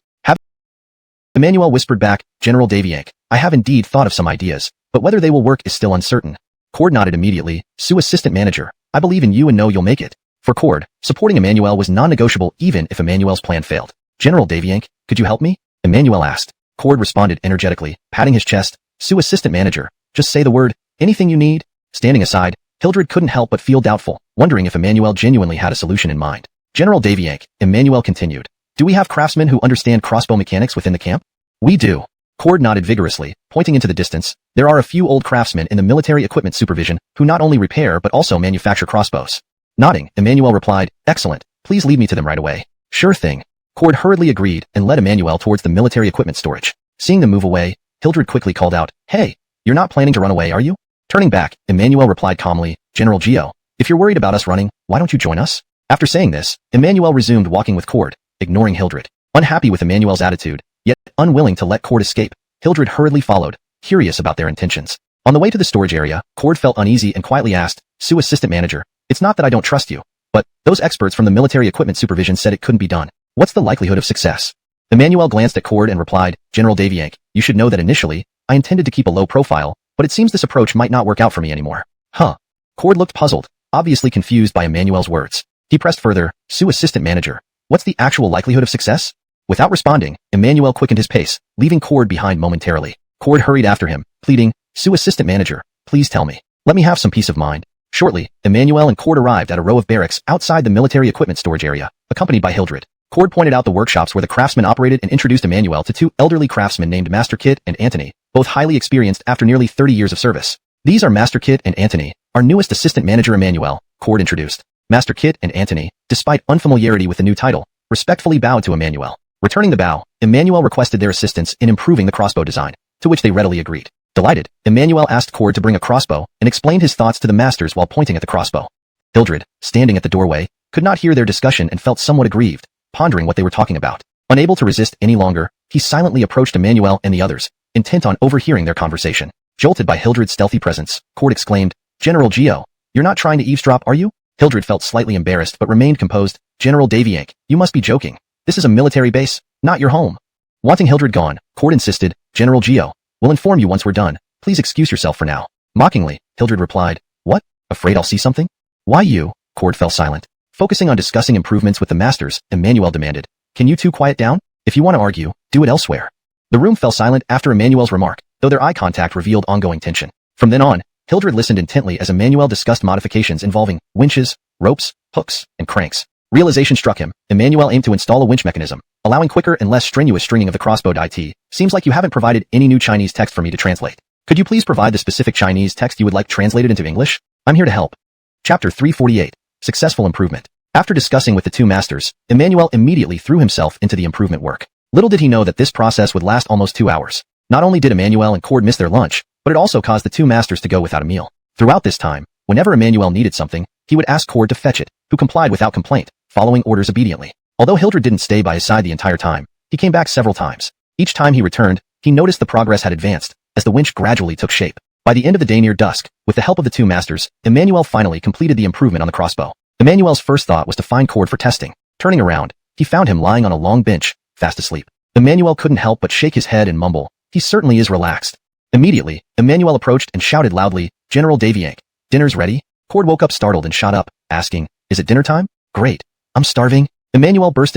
Emmanuel whispered back, General Daviank, I have indeed thought of some ideas, but whether they will work is still uncertain. Cord nodded immediately. Sue Assistant Manager, I believe in you and know you'll make it. For Cord, supporting Emmanuel was non-negotiable even if Emmanuel's plan failed. General Daviank, could you help me? Emmanuel asked. Cord responded energetically, patting his chest. Sue Assistant Manager, just say the word, anything you need. Standing aside, Hildred couldn't help but feel doubtful, wondering if Emmanuel genuinely had a solution in mind. General Daviank, Emmanuel continued. Do we have craftsmen who understand crossbow mechanics within the camp? We do. Cord nodded vigorously, pointing into the distance. There are a few old craftsmen in the military equipment supervision who not only repair but also manufacture crossbows. Nodding, Emmanuel replied, excellent, please lead me to them right away. Sure thing. Cord hurriedly agreed and led Emmanuel towards the military equipment storage. Seeing them move away, Hildred quickly called out, hey, you're not planning to run away, are you? Turning back, Emmanuel replied calmly, General Geo, if you're worried about us running, why don't you join us? After saying this, Emmanuel resumed walking with Cord, ignoring Hildred. Unhappy with Emmanuel's attitude, yet unwilling to let Cord escape, Hildred hurriedly followed, curious about their intentions. On the way to the storage area, Cord felt uneasy and quietly asked, Sue Assistant Manager, it's not that I don't trust you, but those experts from the military equipment supervision said it couldn't be done. What's the likelihood of success? Emmanuel glanced at Cord and replied, General Daviank, you should know that initially, I intended to keep a low profile, but it seems this approach might not work out for me anymore. Huh. Cord looked puzzled, obviously confused by Emmanuel's words. He pressed further, Sue Assistant Manager, what's the actual likelihood of success? Without responding, Emmanuel quickened his pace, leaving Cord behind momentarily. Cord hurried after him, pleading, Sue Assistant Manager, please tell me. Let me have some peace of mind. Shortly, Emmanuel and Cord arrived at a row of barracks outside the military equipment storage area, accompanied by Hildred. Cord pointed out the workshops where the craftsmen operated and introduced Emmanuel to 2 elderly craftsmen named Master Kit and Antony, both highly experienced after nearly 30 years of service. These are Master Kit and Antony, our newest assistant manager Emmanuel, Cord introduced. Master Kit and Antony, despite unfamiliarity with the new title, respectfully bowed to Emmanuel. Returning the bow, Emmanuel requested their assistance in improving the crossbow design, to which they readily agreed. Delighted, Emmanuel asked Cord to bring a crossbow and explained his thoughts to the masters while pointing at the crossbow. Hildred, standing at the doorway, could not hear their discussion and felt somewhat aggrieved, pondering what they were talking about. Unable to resist any longer, he silently approached Emmanuel and the others, intent on overhearing their conversation. Jolted by Hildred's stealthy presence, Cord exclaimed, General Geo, you're not trying to eavesdrop, are you? Hildred felt slightly embarrassed but remained composed. General Daviank, you must be joking. This is a military base, not your home. Wanting Hildred gone, Cord insisted, General Geo, we'll inform you once we're done. Please excuse yourself for now. Mockingly, Hildred replied, what? Afraid I'll see something? Why you? Cord fell silent. Focusing on discussing improvements with the masters, Emmanuel demanded, can you 2 quiet down? If you want to argue, do it elsewhere. The room fell silent after Emmanuel's remark, though their eye contact revealed ongoing tension. From then on, Hildred listened intently as Emmanuel discussed modifications involving winches, ropes, hooks, and cranks. Realization struck him. Emmanuel aimed to install a winch mechanism, allowing quicker and less strenuous stringing of the crossbow. It seems like you haven't provided any new Chinese text for me to translate. Could you please provide the specific Chinese text you would like translated into English? I'm here to help. Chapter 348. Successful Improvement. After discussing with the two masters, Emmanuel immediately threw himself into the improvement work. Little did he know that this process would last almost 2 hours. Not only did Emmanuel and Cord miss their lunch, but it also caused the two masters to go without a meal. Throughout this time, whenever Emmanuel needed something, he would ask Cord to fetch it, who complied without complaint, following orders obediently. Although Hildred didn't stay by his side the entire time, he came back several times. Each time he returned, he noticed the progress had advanced, as the winch gradually took shape. By the end of the day near dusk, with the help of the two masters, Emmanuel finally completed the improvement on the crossbow. Emmanuel's first thought was to find Cord for testing. Turning around, he found him lying on a long bench, fast asleep. Emmanuel couldn't help but shake his head and mumble, "He certainly is relaxed." Immediately, Emmanuel approached and shouted loudly, "General Daviank, dinner's ready?" Cord woke up startled and shot up, asking, "Is it dinner time?" "Great. I'm starving." Emmanuel burst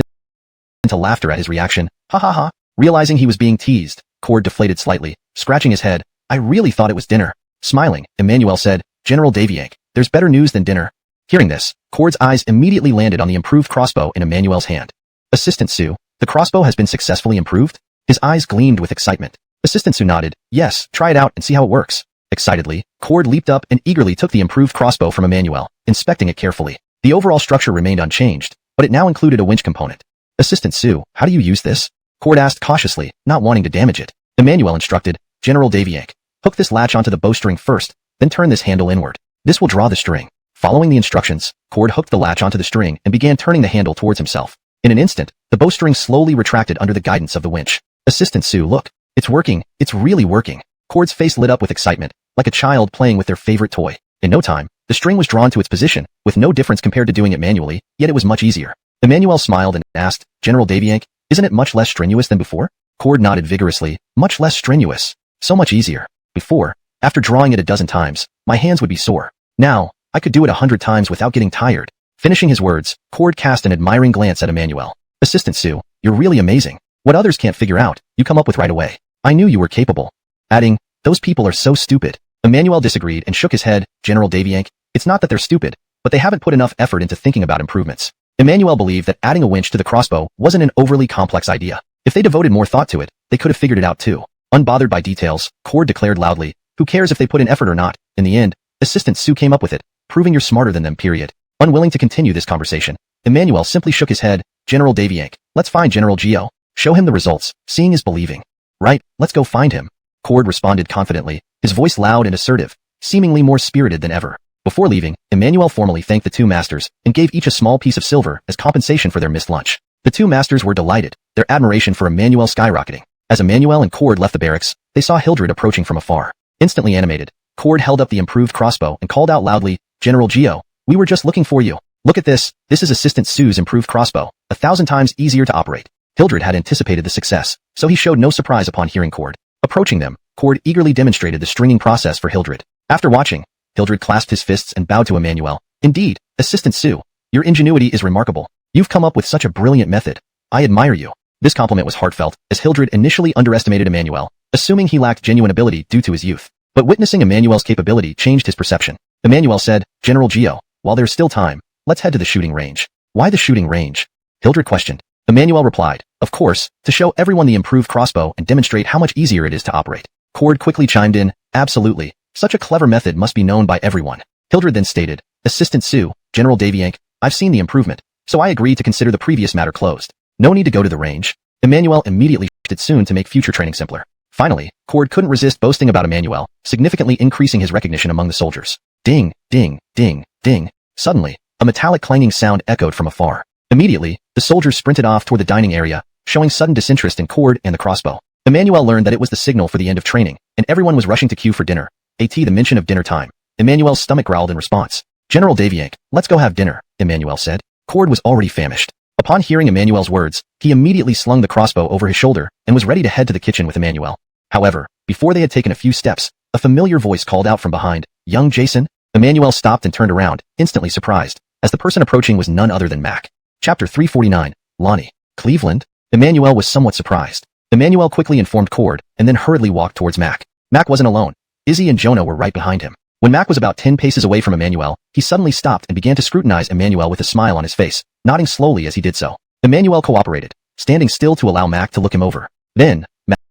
into laughter at his reaction. "Ha ha ha." Realizing he was being teased, Cord deflated slightly, scratching his head. "I really thought it was dinner." Smiling, Emmanuel said, "General Daviank, there's better news than dinner." Hearing this, Cord's eyes immediately landed on the improved crossbow in Emmanuel's hand. "Assistant Sue, the crossbow has been successfully improved?" His eyes gleamed with excitement. Assistant Sue nodded. "Yes, try it out and see how it works." Excitedly, Cord leaped up and eagerly took the improved crossbow from Emmanuel, inspecting it carefully. The overall structure remained unchanged, but it now included a winch component. "Assistant Sue, how do you use this?" Cord asked cautiously, not wanting to damage it. Emmanuel instructed, "General Daviank, hook this latch onto the bowstring first, then turn this handle inward. This will draw the string." Following the instructions, Cord hooked the latch onto the string and began turning the handle towards himself. In an instant, the bowstring slowly retracted under the guidance of the winch. "Assistant Sue, look. It's working. It's really working." Cord's face lit up with excitement, like a child playing with their favorite toy. In no time, the string was drawn to its position, with no difference compared to doing it manually, yet it was much easier. Emmanuel smiled and asked, "General Daviank, isn't it much less strenuous than before?" Cord nodded vigorously. "Much less strenuous. So much easier. Before, after drawing it a dozen times, my hands would be sore. Now, I could do it 100 times without getting tired." Finishing his words, Cord cast an admiring glance at Emmanuel. "Assistant Sue, you're really amazing. What others can't figure out, you come up with right away. I knew you were capable." Adding, "Those people are so stupid." Emmanuel disagreed and shook his head. "General Daviank, it's not that they're stupid, but they haven't put enough effort into thinking about improvements." Emmanuel believed that adding a winch to the crossbow wasn't an overly complex idea. If they devoted more thought to it, they could have figured it out too. Unbothered by details, Cord declared loudly, "Who cares if they put in effort or not? In the end, Assistant Sue came up with it, proving you're smarter than them, period." Unwilling to continue this conversation, Emmanuel simply shook his head. "General Daviank, let's find General Geo. Show him the results. Seeing is believing." "Right, let's go find him." Cord responded confidently, his voice loud and assertive, seemingly more spirited than ever. Before leaving, Emmanuel formally thanked the two masters and gave each a small piece of silver as compensation for their missed lunch. The two masters were delighted, their admiration for Emmanuel skyrocketing. As Emmanuel and Cord left the barracks, they saw Hildred approaching from afar. Instantly animated, Cord held up the improved crossbow and called out loudly, "General Geo, we were just looking for you. Look at this, this is Assistant Sue's improved crossbow, 1,000 times easier to operate." Hildred had anticipated the success, so he showed no surprise upon hearing Cord. Approaching them, Cord eagerly demonstrated the stringing process for Hildred. After watching, Hildred clasped his fists and bowed to Emmanuel. "Indeed, Assistant Sue, your ingenuity is remarkable. You've come up with such a brilliant method. I admire you." This compliment was heartfelt, as Hildred initially underestimated Emmanuel, assuming he lacked genuine ability due to his youth. But witnessing Emmanuel's capability changed his perception. Emmanuel said, "General Geo, while there's still time, let's head to the shooting range." "Why the shooting range?" Hildred questioned. Emmanuel replied, "Of course, to show everyone the improved crossbow and demonstrate how much easier it is to operate." Cord quickly chimed in, "Absolutely. Such a clever method must be known by everyone." Hildred then stated, "Assistant Sue, General Daviank, I've seen the improvement, so I agree to consider the previous matter closed. No need to go to the range." Emmanuel immediately shifted soon to make future training simpler. Finally, Cord couldn't resist boasting about Emmanuel, significantly increasing his recognition among the soldiers. Ding, ding, ding, ding. Suddenly, a metallic clanging sound echoed from afar. Immediately, the soldiers sprinted off toward the dining area, showing sudden disinterest in Cord and the crossbow. Emmanuel learned that it was the signal for the end of training, and everyone was rushing to queue for dinner. The mention of dinner time. Emmanuel's stomach growled in response. "General Daviank, let's go have dinner," Emmanuel said. Cord was already famished. Upon hearing Emmanuel's words, he immediately slung the crossbow over his shoulder and was ready to head to the kitchen with Emmanuel. However, before they had taken a few steps, a familiar voice called out from behind, "Young Jason?" Emmanuel stopped and turned around, instantly surprised, as the person approaching was none other than Mac. Chapter 349, Lonnie. Cleveland? Emmanuel was somewhat surprised. Emmanuel quickly informed Cord, and then hurriedly walked towards Mac. Mac wasn't alone. Izzy and Jonah were right behind him. When Mac was about 10 paces away from Emmanuel, he suddenly stopped and began to scrutinize Emmanuel with a smile on his face, nodding slowly as he did so. Emmanuel cooperated, standing still to allow Mac to look him over. Then,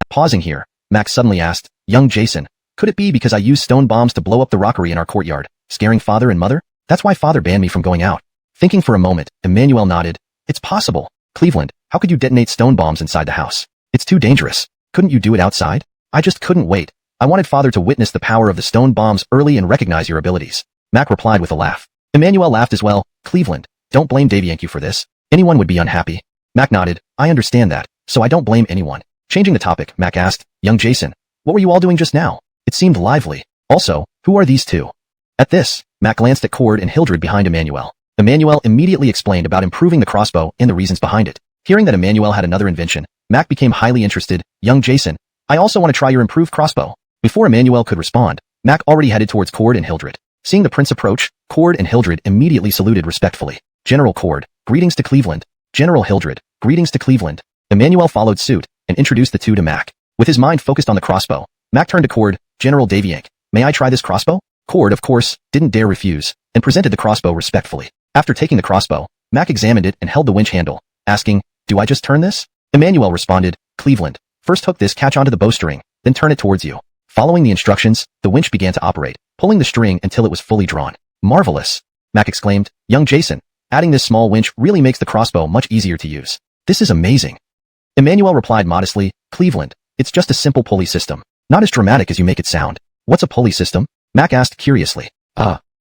pausing here, Mac suddenly asked, "Young Jason, Could it be because I used stone bombs to blow up the rockery in our courtyard, scaring father and mother? That's why father banned me from going out. Thinking for a moment, Emmanuel nodded. It's possible. Cleveland, how could you detonate stone bombs inside the house? It's too dangerous. Couldn't you do it outside? I just couldn't wait. I wanted father to witness the power of the stone bombs early and recognize your abilities. Mac replied with a laugh. Emmanuel laughed as well. Cleveland, don't blame Davyanku for this. Anyone would be unhappy. Mac nodded. I understand that, so I don't blame anyone. Changing the topic, Mac asked, young Jason, what were you all doing just now? It seemed lively. Also, who are these two? At this, Mac glanced at Cord and Hildred behind Emmanuel. Emmanuel immediately explained about improving the crossbow and the reasons behind it. Hearing that Emmanuel had another invention, Mac became highly interested. Young Jason, I also want to try your improved crossbow. Before Emmanuel could respond, Mac already headed towards Cord and Hildred. Seeing the prince approach, Cord and Hildred immediately saluted respectfully. General Cord, greetings to Cleveland. General Hildred, greetings to Cleveland. Emmanuel followed suit and introduced the two to Mac. With his mind focused on the crossbow, Mac turned to Cord. General Davyank, may I try this crossbow? Cord, of course, didn't dare refuse, and presented the crossbow respectfully. After taking the crossbow, Mac examined it and held the winch handle, asking, do I just turn this? Emmanuel responded, Cleveland, first hook this catch onto the bowstring, then turn it towards you. Following the instructions, the winch began to operate, pulling the string until it was fully drawn. Marvelous! Mac exclaimed, young Jason, adding this small winch really makes the crossbow much easier to use. This is amazing. Emmanuel replied modestly, Cleveland, it's just a simple pulley system. Not as dramatic as you make it sound. What's a pulley system? Mac asked curiously.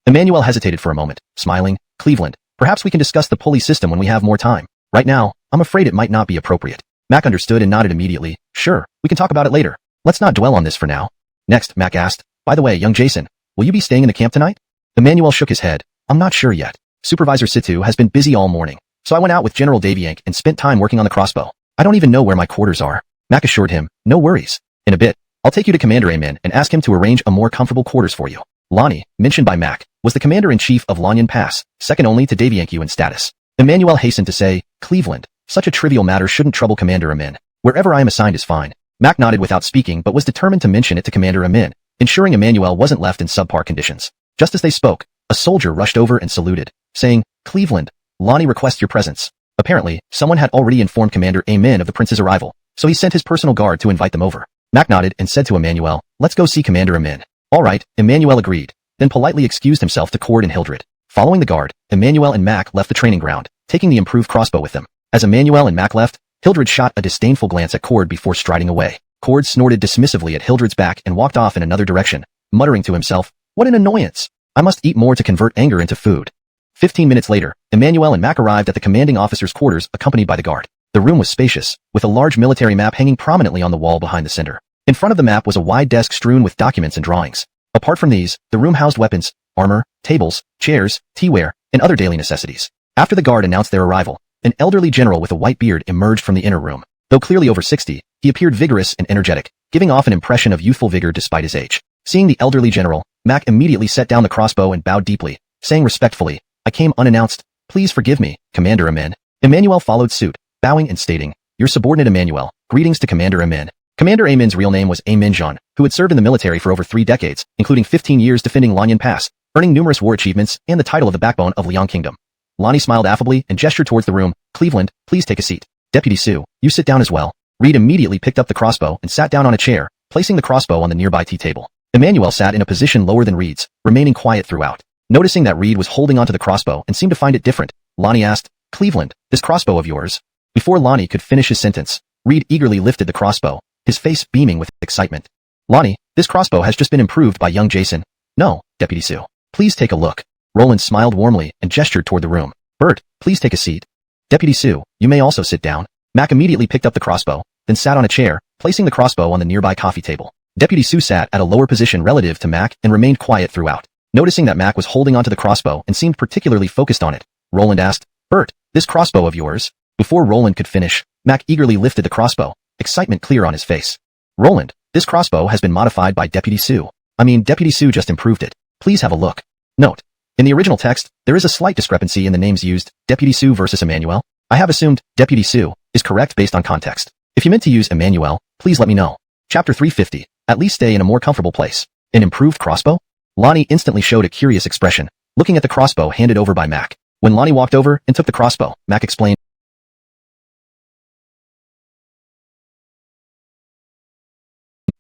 Emmanuel hesitated for a moment, smiling. Cleveland, perhaps we can discuss the pulley system when we have more time. Right now, I'm afraid it might not be appropriate. Mac understood and nodded immediately. Sure, we can talk about it later. Let's not dwell on this for now. Next, Mac asked, by the way, young Jason, will you be staying in the camp tonight? Emmanuel shook his head. I'm not sure yet. Supervisor Situ has been busy all morning, so I went out with General Davyank and spent time working on the crossbow. I don't even know where my quarters are. Mac assured him, no worries. In a bit, I'll take you to Commander Amin and ask him to arrange a more comfortable quarters for you. Lonnie, mentioned by Mac, was the commander-in-chief of Lanyan Pass, second only to Davyanku in status. Emmanuel hastened to say, Cleveland, such a trivial matter shouldn't trouble Commander Amin. Wherever I am assigned is fine. Mac nodded without speaking but was determined to mention it to Commander Amin, ensuring Emmanuel wasn't left in subpar conditions. Just as they spoke, a soldier rushed over and saluted, saying, Cleveland, Lonnie requests your presence. Apparently, someone had already informed Commander Amin of the prince's arrival, so he sent his personal guard to invite them over. Mac nodded and said to Emmanuel, let's go see Commander Amin. All right, Emmanuel agreed, then politely excused himself to Cord and Hildred. Following the guard, Emmanuel and Mac left the training ground, taking the improved crossbow with them. As Emmanuel and Mac left, Hildred shot a disdainful glance at Cord before striding away. Cord snorted dismissively at Hildred's back and walked off in another direction, muttering to himself, what an annoyance! I must eat more to convert anger into food. 15 minutes later, Emmanuel and Mac arrived at the commanding officer's quarters accompanied by the guard. The room was spacious, with a large military map hanging prominently on the wall behind the center. In front of the map was a wide desk strewn with documents and drawings. Apart from these, the room housed weapons, armor, tables, chairs, teaware, and other daily necessities. After the guard announced their arrival, an elderly general with a white beard emerged from the inner room. Though clearly over 60, he appeared vigorous and energetic, giving off an impression of youthful vigor despite his age. Seeing the elderly general, Mac immediately set down the crossbow and bowed deeply, saying respectfully, I came unannounced. Please forgive me, Commander Amin. Emmanuel followed suit, bowing and stating, your subordinate Emmanuel, greetings to Commander Amin. Commander Amin's real name was Amin Jean, who had served in the military for over 3 decades, including 15 years defending Lanyan Pass, earning numerous war achievements and the title of the backbone of Liang Kingdom. Lonnie smiled affably and gestured towards the room. Cleveland, please take a seat. Deputy Sue, you sit down as well. Reed immediately picked up the crossbow and sat down on a chair, placing the crossbow on the nearby tea table. Emmanuel sat in a position lower than Reed's, remaining quiet throughout. Noticing that Reed was holding onto the crossbow and seemed to find it different, Lonnie asked, Cleveland, this crossbow of yours? Before Lonnie could finish his sentence, Reed eagerly lifted the crossbow, his face beaming with excitement. Lonnie, this crossbow has just been improved by young Jason. No, Deputy Sue. Please take a look. Roland smiled warmly and gestured toward the room. Bert, please take a seat. Deputy Sue, you may also sit down. Mac immediately picked up the crossbow, then sat on a chair, placing the crossbow on the nearby coffee table. Deputy Sue sat at a lower position relative to Mac and remained quiet throughout. Noticing that Mac was holding onto the crossbow and seemed particularly focused on it, Roland asked, Bert, this crossbow of yours? Before Roland could finish, Mac eagerly lifted the crossbow, excitement clear on his face. Roland, this crossbow has been modified by Deputy Sue. Deputy Sue just improved it. Please have a look. Note. In the original text, there is a slight discrepancy in the names used, Deputy Sue versus Emmanuel. I have assumed Deputy Sue is correct based on context. If you meant to use Emmanuel, please let me know. Chapter 350. At least stay in a more comfortable place. An improved crossbow? Lonnie instantly showed a curious expression, looking at the crossbow handed over by Mac. When Lonnie walked over and took the crossbow, Mac explained,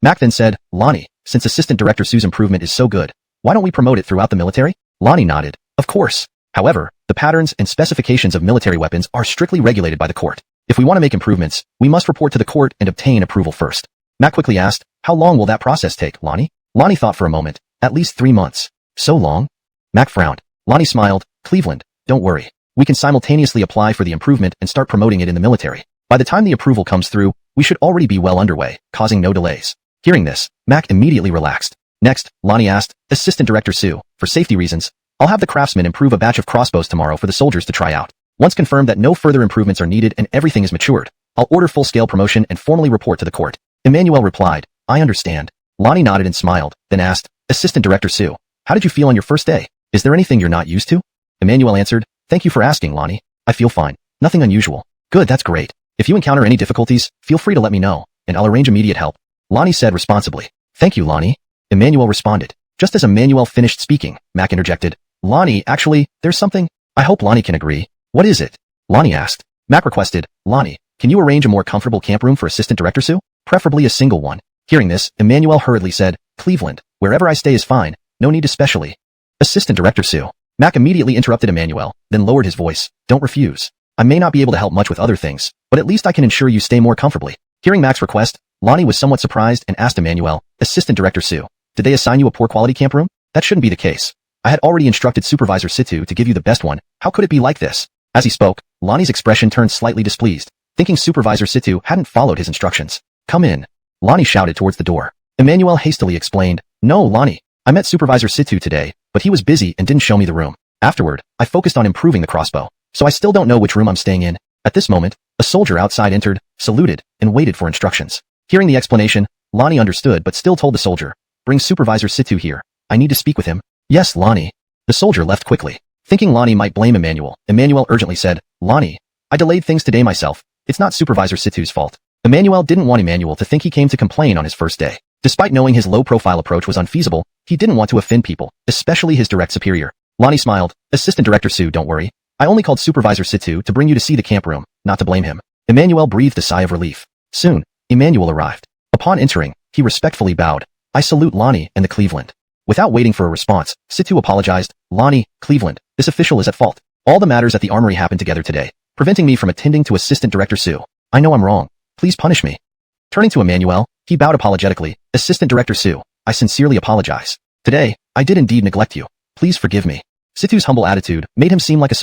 Mac then said, Lonnie, since Assistant Director Su's improvement is so good, why don't we promote it throughout the military? Lonnie nodded. Of course. However, the patterns and specifications of military weapons are strictly regulated by the court. If we want to make improvements, we must report to the court and obtain approval first. Mac quickly asked, how long will that process take, Lonnie? Lonnie thought for a moment. At least 3 months. So long? Mac frowned. Lonnie smiled. Cleveland, don't worry. We can simultaneously apply for the improvement and start promoting it in the military. By the time the approval comes through, we should already be well underway, causing no delays. Hearing this, Mac immediately relaxed. Next, Lonnie asked, Assistant Director Su, for safety reasons, I'll have the craftsman improve a batch of crossbows tomorrow for the soldiers to try out. Once confirmed that no further improvements are needed and everything is matured, I'll order full-scale promotion and formally report to the court. Emmanuel replied, I understand. Lonnie nodded and smiled, then asked, Assistant Director Su, how did you feel on your first day? Is there anything you're not used to? Emmanuel answered, thank you for asking, Lonnie. I feel fine. Nothing unusual. Good, that's great. If you encounter any difficulties, feel free to let me know, and I'll arrange immediate help. Lonnie said responsibly. Thank you, Lonnie. Emmanuel responded. Just as Emmanuel finished speaking, Mac interjected, Lonnie, actually, there's something. I hope Lonnie can agree. What is it? Lonnie asked. Mac requested, Lonnie, can you arrange a more comfortable camp room for Assistant Director Su? Preferably a single one. Hearing this, Emmanuel hurriedly said, Cleveland, wherever I stay is fine. No need especially. Assistant Director Su. Mac immediately interrupted Emmanuel, then lowered his voice. Don't refuse. I may not be able to help much with other things, but at least I can ensure you stay more comfortably. Hearing Mac's request, Lonnie was somewhat surprised and asked Emmanuel, Assistant Director Su, did they assign you a poor quality camp room? That shouldn't be the case. I had already instructed Supervisor Situ to give you the best one. How could it be like this? As he spoke, Lonnie's expression turned slightly displeased, thinking Supervisor Situ hadn't followed his instructions. Come in. Lonnie shouted towards the door. Emmanuel hastily explained, No, Lonnie. I met Supervisor Situ today, but he was busy and didn't show me the room. Afterward, I focused on improving the crossbow, so I still don't know which room I'm staying in. At this moment, a soldier outside entered, saluted, and waited for instructions. Hearing the explanation, Lonnie understood but still told the soldier, Bring Supervisor Situ here. I need to speak with him. Yes, Lonnie. The soldier left quickly. Thinking Lonnie might blame Emmanuel, Emmanuel urgently said, Lonnie, I delayed things today myself. It's not Supervisor Situ's fault. Emmanuel didn't want Emmanuel to think he came to complain on his first day. Despite knowing his low-profile approach was unfeasible, he didn't want to offend people, especially his direct superior. Lonnie smiled. Assistant Director Su, don't worry. I only called Supervisor Situ to bring you to see the camp room, not to blame him. Emmanuel breathed a sigh of relief. Soon, Emmanuel arrived. Upon entering, he respectfully bowed. I salute Lonnie and the Cleveland. Without waiting for a response, Situ apologized. Lonnie, Cleveland, this official is at fault. All the matters at the armory happened together today, preventing me from attending to Assistant Director Su. I know I'm wrong. Please punish me. Turning to Emmanuel, he bowed apologetically. Assistant Director Su, I sincerely apologize. Today, I did indeed neglect you. Please forgive me. Situ's humble attitude made him seem like a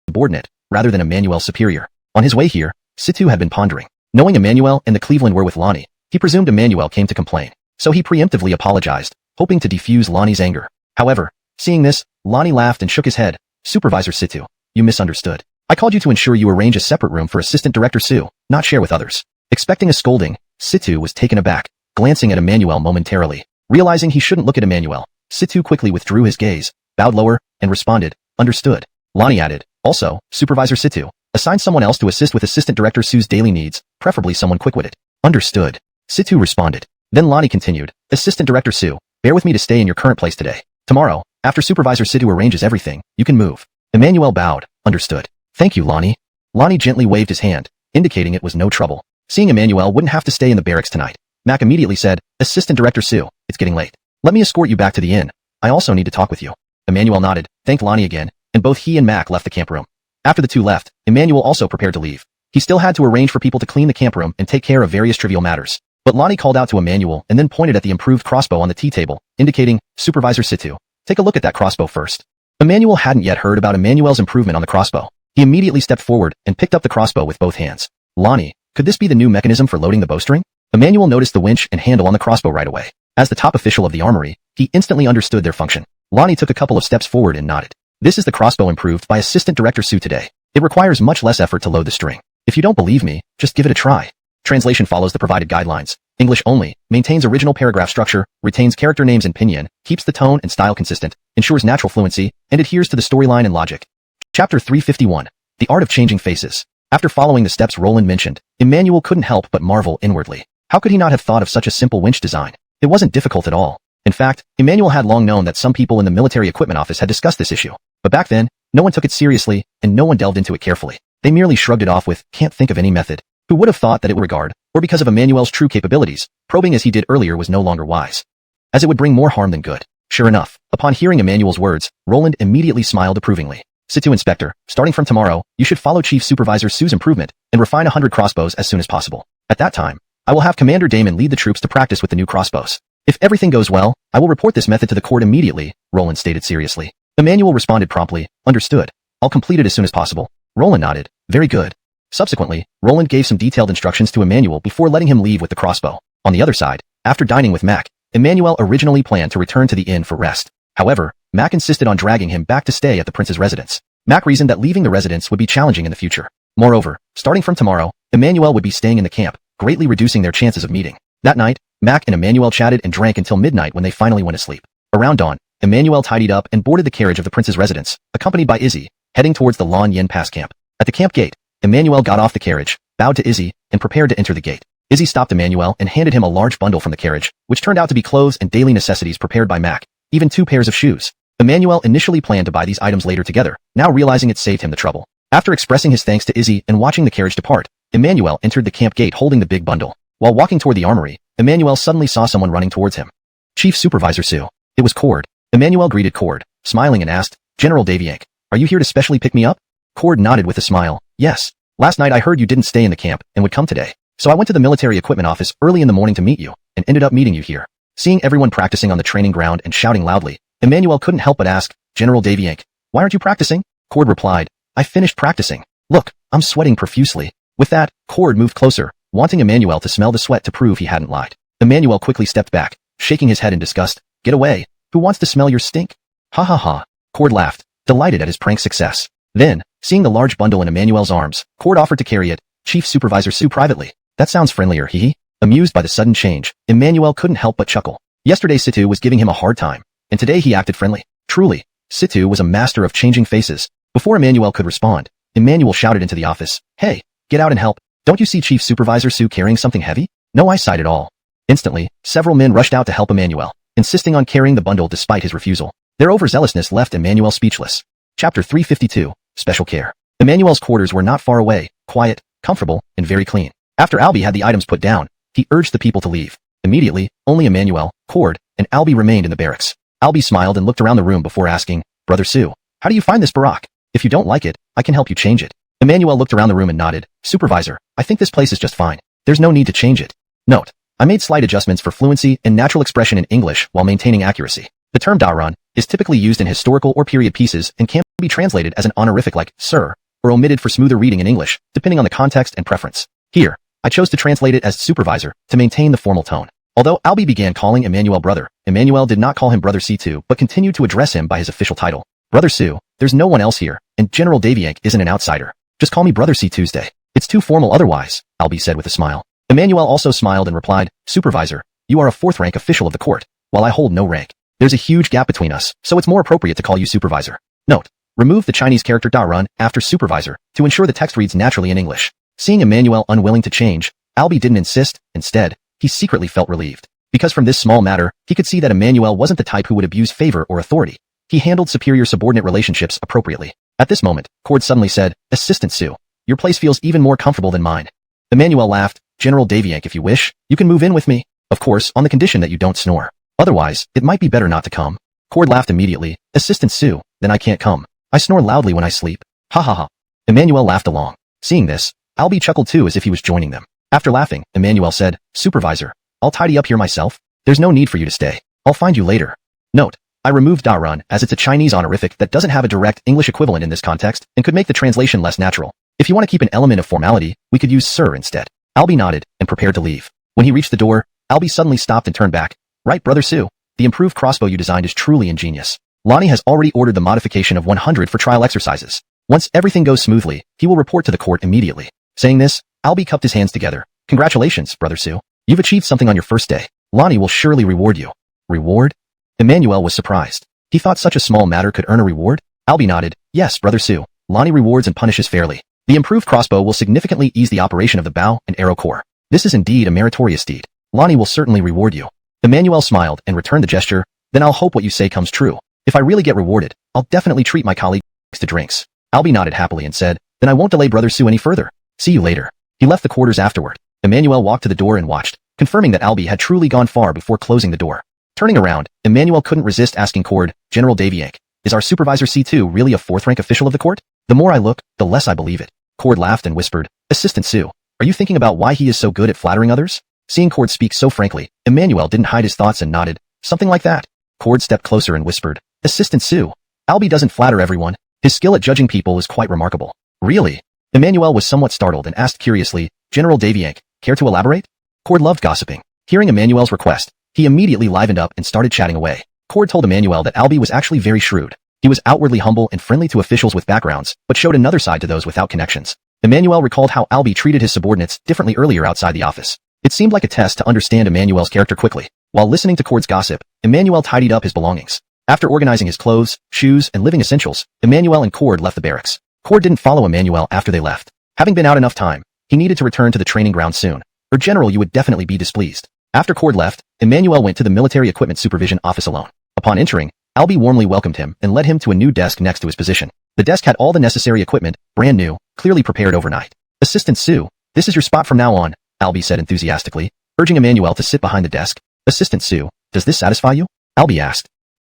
subordinate, rather than Emmanuel's superior. On his way here, Situ had been pondering. Knowing Emmanuel and the Cleveland were with Lonnie, he presumed Emmanuel came to complain, so he preemptively apologized, hoping to defuse Lonnie's anger. However, seeing this, Lonnie laughed and shook his head. Supervisor Situ, you misunderstood. I called you to ensure you arrange a separate room for Assistant Director Su, not share with others. Expecting a scolding, Situ was taken aback, glancing at Emmanuel momentarily. Realizing he shouldn't look at Emmanuel, Situ quickly withdrew his gaze, bowed lower, and responded, Understood. Lonnie added, Also, Supervisor Situ, assign someone else to assist with Assistant Director Su's daily needs, preferably someone quick-witted. Understood. Situ responded. Then Lonnie continued, Assistant Director Su, bear with me to stay in your current place today. Tomorrow, after Supervisor Situ arranges everything, you can move. Emmanuel bowed. Understood. Thank you, Lonnie. Lonnie gently waved his hand, indicating it was no trouble. Seeing Emmanuel wouldn't have to stay in the barracks tonight, Mac immediately said, Assistant Director Su, it's getting late. Let me escort you back to the inn. I also need to talk with you. Emmanuel nodded, thanked Lonnie again, and both he and Mac left the camp room. After the two left, Emmanuel also prepared to leave. He still had to arrange for people to clean the camp room and take care of various trivial matters. But Lonnie called out to Emmanuel and then pointed at the improved crossbow on the tea table, indicating, Supervisor Situ, take a look at that crossbow first. Emmanuel hadn't yet heard about Emmanuel's improvement on the crossbow. He immediately stepped forward and picked up the crossbow with both hands. Lonnie, could this be the new mechanism for loading the bowstring? Emmanuel noticed the winch and handle on the crossbow right away. As the top official of the armory, he instantly understood their function. Lonnie took a couple of steps forward and nodded. This is the crossbow improved by Assistant Director Su today. It requires much less effort to load the string. If you don't believe me, just give it a try. Translation follows the provided guidelines. English only, maintains original paragraph structure, retains character names in pinyin, keeps the tone and style consistent, ensures natural fluency, and adheres to the storyline and logic. Chapter 351. The Art of Changing Faces. After following the steps Roland mentioned, Emmanuel couldn't help but marvel inwardly. How could he not have thought of such a simple winch design? It wasn't difficult at all. In fact, Emmanuel had long known that some people in the military equipment office had discussed this issue. But back then, No one took it seriously, and no one delved into it carefully. They merely shrugged it off with, can't think of any method. Who would have thought that it would regard, or because of Emmanuel's true capabilities, probing as he did earlier was no longer wise, as it would bring more harm than good. Sure enough, upon hearing Emmanuel's words, Roland immediately smiled approvingly. Situ Inspector, starting from tomorrow, you should follow Chief Supervisor Su's improvement and refine 100 crossbows as soon as possible. At that time, I will have Commander Damon lead the troops to practice with the new crossbows. If everything goes well, I will report this method to the court immediately, Roland stated seriously. Emmanuel responded promptly, understood. I'll complete it as soon as possible. Roland nodded, very good. Subsequently, Roland gave some detailed instructions to Emmanuel before letting him leave with the crossbow. On the other side, after dining with Mac, Emmanuel originally planned to return to the inn for rest. However, Mac insisted on dragging him back to stay at the prince's residence. Mac reasoned that leaving the residence would be challenging in the future. Moreover, starting from tomorrow, Emmanuel would be staying in the camp, greatly reducing their chances of meeting. That night, Mac and Emmanuel chatted and drank until midnight when they finally went to sleep. Around dawn, Emmanuel tidied up and boarded the carriage of the prince's residence, accompanied by Izzy, heading towards the Lan Yin Pass camp. At the camp gate, Emmanuel got off the carriage, bowed to Izzy, and prepared to enter the gate. Izzy stopped Emmanuel and handed him a large bundle from the carriage, which turned out to be clothes and daily necessities prepared by Mac, even 2 pairs of shoes. Emmanuel initially planned to buy these items later together, now realizing it saved him the trouble. After expressing his thanks to Izzy and watching the carriage depart, Emmanuel entered the camp gate holding the big bundle. While walking toward the armory, Emmanuel suddenly saw someone running towards him. Chief Supervisor Su. It was Cord. Emmanuel greeted Cord, smiling and asked, General Daviank, are you here to specially pick me up? Cord nodded with a smile, yes. Last night I heard you didn't stay in the camp and would come today. So I went to the military equipment office early in the morning to meet you, and ended up meeting you here. Seeing everyone practicing on the training ground and shouting loudly, Emmanuel couldn't help but ask, General Daviank, why aren't you practicing? Cord replied, I finished practicing. Look, I'm sweating profusely. With that, Cord moved closer, wanting Emmanuel to smell the sweat to prove he hadn't lied. Emmanuel quickly stepped back, shaking his head in disgust. Get away. Who wants to smell your stink? Ha ha ha. Cord laughed, delighted at his prank success. Then, seeing the large bundle in Emmanuel's arms, Cord offered to carry it, Chief Supervisor Su privately. That sounds friendlier, hee. Amused by the sudden change, Emmanuel couldn't help but chuckle. Yesterday Situ was giving him a hard time, and today he acted friendly. Truly, Situ was a master of changing faces. Before Emmanuel could respond, Emmanuel shouted into the office, Hey, get out and help. Don't you see Chief Supervisor Su carrying something heavy? No eyesight at all. Instantly, several men rushed out to help Emmanuel, insisting on carrying the bundle despite his refusal. Their overzealousness left Emmanuel speechless. Chapter 352, Special Care. Emmanuel's quarters were not far away, quiet, comfortable, and very clean. After Albie had the items put down, he urged the people to leave. Immediately, only Emmanuel, Cord, and Albie remained in the barracks. Albie smiled and looked around the room before asking, Brother Su, how do you find this barack? If you don't like it, I can help you change it. Emmanuel looked around the room and nodded, Supervisor, I think this place is just fine. There's no need to change it. Note, I made slight adjustments for fluency and natural expression in English while maintaining accuracy. The term Daran is typically used in historical or period pieces and can be translated as an honorific like Sir, or omitted for smoother reading in English, depending on the context and preference. Here, I chose to translate it as Supervisor to maintain the formal tone. Although Albie began calling Emmanuel brother, Emmanuel did not call him Brother C2 but continued to address him by his official title. Brother Su, there's no one else here, and General Daviank isn't an outsider. Just call me Brother C Tuesday. It's too formal otherwise, Albie said with a smile. Emmanuel also smiled and replied, Supervisor, you are a 4th rank official of the court, while I hold no rank. There's a huge gap between us, so it's more appropriate to call you Supervisor. Note, remove the Chinese character Daran after Supervisor to ensure the text reads naturally in English. Seeing Emmanuel unwilling to change, Albie didn't insist. Instead, he secretly felt relieved. Because from this small matter, he could see that Emmanuel wasn't the type who would abuse favor or authority. He handled superior-subordinate relationships appropriately. At this moment, Cord suddenly said, Assistant Su, your place feels even more comfortable than mine. Emmanuel laughed, General Daviank, if you wish, you can move in with me. Of course, on the condition that you don't snore. Otherwise, it might be better not to come. Cord laughed immediately, Assistant Su, then I can't come. I snore loudly when I sleep. Ha ha ha. Emmanuel laughed along. Seeing this, Albie chuckled too as if he was joining them. After laughing, Emmanuel said, Supervisor, I'll tidy up here myself. There's no need for you to stay. I'll find you later. Note, I removed Daran as it's a Chinese honorific that doesn't have a direct English equivalent in this context and could make the translation less natural. If you want to keep an element of formality, we could use Sir instead. Albie nodded and prepared to leave. When he reached the door, Albie suddenly stopped and turned back. Right, Brother Su, the improved crossbow you designed is truly ingenious. Lonnie has already ordered the modification of 100 for trial exercises. Once everything goes smoothly, he will report to the court immediately. Saying this, Albie cupped his hands together. Congratulations, Brother Su. You've achieved something on your first day. Lonnie will surely reward you. Reward? Emmanuel was surprised. He thought such a small matter could earn a reward? Albie nodded. Yes, Brother Su. Lonnie rewards and punishes fairly. The improved crossbow will significantly ease the operation of the bow and arrow core. This is indeed a meritorious deed. Lonnie will certainly reward you. Emmanuel smiled and returned the gesture. Then I'll hope what you say comes true. If I really get rewarded, I'll definitely treat my colleague to drinks. Albie nodded happily and said, then I won't delay Brother Sue any further. See you later. He left the quarters afterward. Emmanuel walked to the door and watched, confirming that Albie had truly gone far before closing the door. Turning around, Emmanuel couldn't resist asking Cord, General Daviank, is our Supervisor C2 really a fourth-rank official of the court? The more I look, the less I believe it. Cord laughed and whispered, Assistant Sue, are you thinking about why he is so good at flattering others? Seeing Cord speak so frankly, Emmanuel didn't hide his thoughts and nodded, something like that. Cord stepped closer and whispered, Assistant Sue, Albie doesn't flatter everyone. His skill at judging people is quite remarkable. Really? Emmanuel was somewhat startled and asked curiously, General Daviank, care to elaborate? Cord loved gossiping. Hearing Emmanuel's request, he immediately livened up and started chatting away. Cord told Emmanuel that Albie was actually very shrewd. He was outwardly humble and friendly to officials with backgrounds, but showed another side to those without connections. Emmanuel recalled how Albie treated his subordinates differently earlier outside the office. It seemed like a test to understand Emmanuel's character quickly. While listening to Cord's gossip, Emmanuel tidied up his belongings. After organizing his clothes, shoes, and living essentials, Emmanuel and Cord left the barracks. Cord didn't follow Emmanuel after they left. Having been out enough time, he needed to return to the training ground soon. Or General, you would definitely be displeased. After Cord left, Emmanuel went to the military equipment supervision office alone. Upon entering, Albie warmly welcomed him and led him to a new desk next to his position. The desk had all the necessary equipment, brand new, clearly prepared overnight. Assistant Sue, this is your spot from now on, Albie said enthusiastically, urging Emmanuel to sit behind the desk. Assistant Sue, does this satisfy you? Albie asked.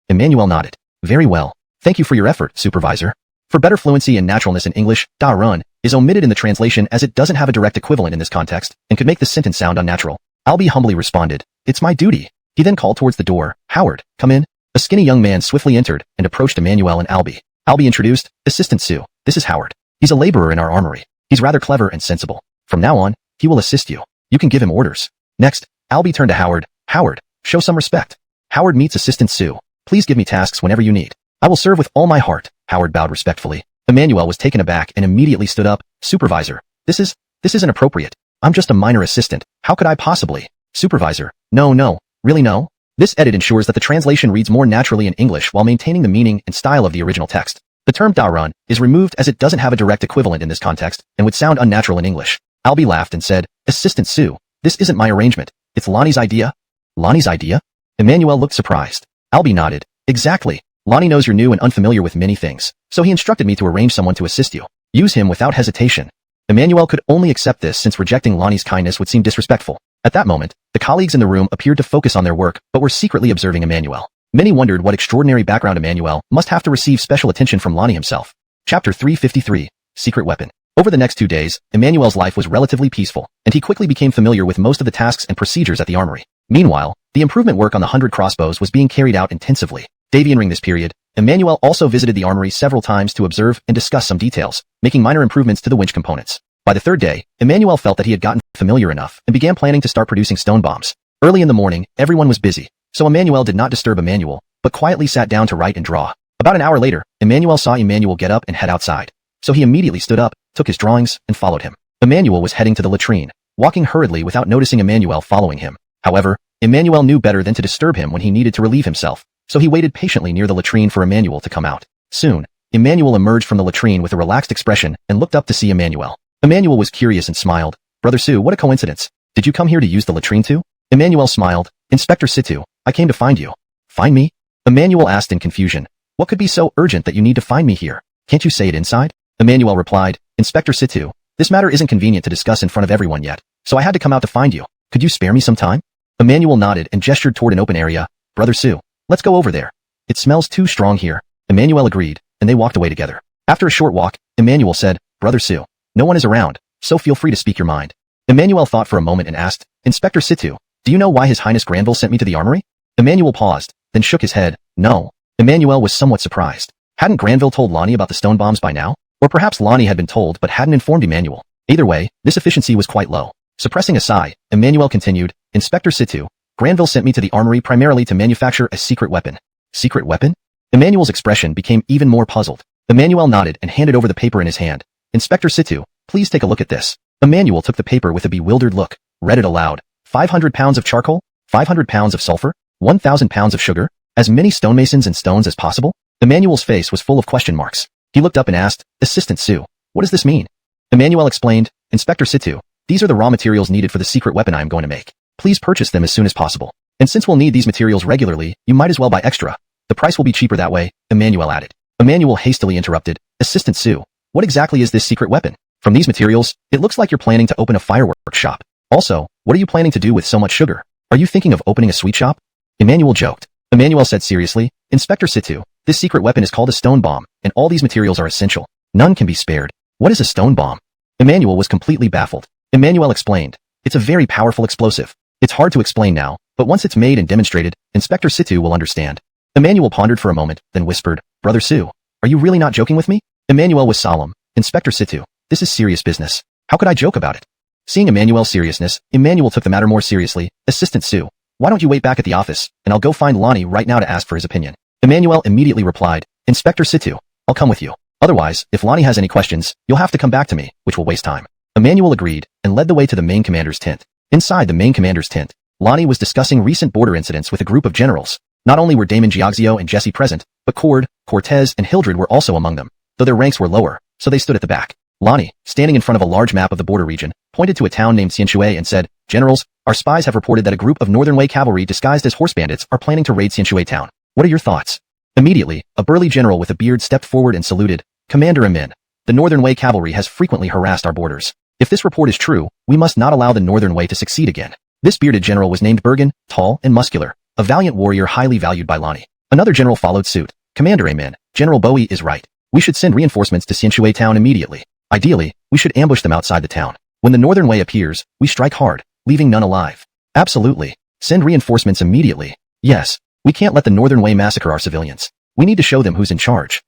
Emmanuel nodded. Very well. Thank you for your effort, Supervisor. For better fluency and naturalness in English, da run is omitted in the translation as it doesn't have a direct equivalent in this context and could make the sentence sound unnatural. Albie humbly responded, it's my duty. He then called towards the door, Howard, come in. A skinny young man swiftly entered and approached Emmanuel and Albie. Albie introduced, Assistant Sue, this is Howard. He's a laborer in our armory. He's rather clever and sensible. From now on, he will assist you. You can give him orders. Next, Albie turned to Howard. Howard, show some respect. Howard meets Assistant Sue. Please give me tasks whenever you need. I will serve with all my heart. Howard bowed respectfully. Emmanuel was taken aback and immediately stood up. Supervisor, this isn't appropriate. I'm just a minor assistant. How could I possibly? Supervisor, no, really no. This edit ensures that the translation reads more naturally in English while maintaining the meaning and style of the original text. The term da run is removed as it doesn't have a direct equivalent in this context and would sound unnatural in English. Albie laughed and said, Assistant Sue, this isn't my arrangement. It's Lonnie's idea. Lonnie's idea? Emmanuel looked surprised. Albie nodded. Exactly. Lonnie knows you're new and unfamiliar with many things, so he instructed me to arrange someone to assist you. Use him without hesitation. Emmanuel could only accept this since rejecting Lonnie's kindness would seem disrespectful. At that moment, the colleagues in the room appeared to focus on their work but were secretly observing Emmanuel. Many wondered what extraordinary background Emmanuel must have to receive special attention from Lonnie himself. Chapter 353, Secret Weapon. Over the next 2 days, Emmanuel's life was relatively peaceful, and he quickly became familiar with most of the tasks and procedures at the armory. Meanwhile, the improvement work on the 100 crossbows was being carried out intensively. During this period, Emmanuel also visited the armory several times to observe and discuss some details, making minor improvements to the winch components. By the third day, Emmanuel felt that he had gotten familiar enough and began planning to start producing stone bombs. Early in the morning, everyone was busy, so Emmanuel did not disturb Emmanuel, but quietly sat down to write and draw. About an hour later, Emmanuel saw Emmanuel get up and head outside. So he immediately stood up, took his drawings, and followed him. Emmanuel was heading to the latrine, walking hurriedly without noticing Emmanuel following him. However, Emmanuel knew better than to disturb him when he needed to relieve himself, so he waited patiently near the latrine for Emmanuel to come out. Soon, Emmanuel emerged from the latrine with a relaxed expression and looked up to see Emmanuel. Emmanuel was curious and smiled. Brother Sue, what a coincidence. Did you come here to use the latrine too? Emmanuel smiled. Inspector Situ, I came to find you. Find me? Emmanuel asked in confusion. What could be so urgent that you need to find me here? Can't you say it inside? Emmanuel replied, Inspector Situ, this matter isn't convenient to discuss in front of everyone yet, so I had to come out to find you. Could you spare me some time? Emmanuel nodded and gestured toward an open area. Brother Sue, let's go over there. It smells too strong here. Emmanuel agreed, and they walked away together. After a short walk, Emmanuel said, Brother Sue, no one is around, so feel free to speak your mind. Emmanuel thought for a moment and asked, Inspector Situ, do you know why His Highness Granville sent me to the armory? Emmanuel paused, then shook his head. No. Emmanuel was somewhat surprised. Hadn't Granville told Lonnie about the stone bombs by now? Or perhaps Lonnie had been told but hadn't informed Emmanuel. Either way, this efficiency was quite low. Suppressing a sigh, Emmanuel continued, Inspector Situ, Granville sent me to the armory primarily to manufacture a secret weapon. Secret weapon? Emmanuel's expression became even more puzzled. Emmanuel nodded and handed over the paper in his hand. Inspector Situ, please take a look at this. Emmanuel took the paper with a bewildered look, read it aloud. 500 pounds of charcoal? 500 pounds of sulfur? 1,000 pounds of sugar? As many stonemasons and stones as possible? Emmanuel's face was full of question marks. He looked up and asked, Assistant Sue, what does this mean? Emmanuel explained, Inspector Situ, these are the raw materials needed for the secret weapon I am going to make. Please purchase them as soon as possible. And since we'll need these materials regularly, you might as well buy extra. The price will be cheaper that way, Emmanuel added. Emmanuel hastily interrupted, Assistant Sue, what exactly is this secret weapon? From these materials, it looks like you're planning to open a fireworks shop. Also, what are you planning to do with so much sugar? Are you thinking of opening a sweet shop? Emmanuel joked. Emmanuel said seriously, Inspector Situ, this secret weapon is called a stone bomb, and all these materials are essential. None can be spared. What is a stone bomb? Emmanuel was completely baffled. Emmanuel explained, it's a very powerful explosive. It's hard to explain now, but once it's made and demonstrated, Inspector Situ will understand. Emmanuel pondered for a moment, then whispered, Brother Sue, are you really not joking with me? Emmanuel was solemn. Inspector Situ, this is serious business. How could I joke about it? Seeing Emmanuel's seriousness, Emmanuel took the matter more seriously. Assistant Sue, why don't you wait back at the office, and I'll go find Lonnie right now to ask for his opinion. Emmanuel immediately replied, Inspector Situ, I'll come with you. Otherwise, if Lonnie has any questions, you'll have to come back to me, which will waste time. Emmanuel agreed, and led the way to the main commander's tent. Inside the main commander's tent, Lonnie was discussing recent border incidents with a group of generals. Not only were Damon Giaxio and Jesse present, but Cord, Cortez, and Hildred were also among them, though their ranks were lower, so they stood at the back. Lonnie, standing in front of a large map of the border region, pointed to a town named Xianshui and said, Generals, our spies have reported that a group of Northern Wei cavalry disguised as horse bandits are planning to raid Xianshui town. What are your thoughts? Immediately, a burly general with a beard stepped forward and saluted, Commander Amin. The Northern Wei cavalry has frequently harassed our borders. If this report is true, we must not allow the Northern Wei to succeed again. This bearded general was named Bergen, tall and muscular, a valiant warrior highly valued by Lonnie. Another general followed suit. Commander Amin, General Bowie is right. We should send reinforcements to Xianshui town immediately. Ideally, we should ambush them outside the town. When the Northern Wei appears, we strike hard, leaving none alive. Absolutely. Send reinforcements immediately. Yes, we can't let the Northern Wei massacre our civilians. We need to show them who's in charge.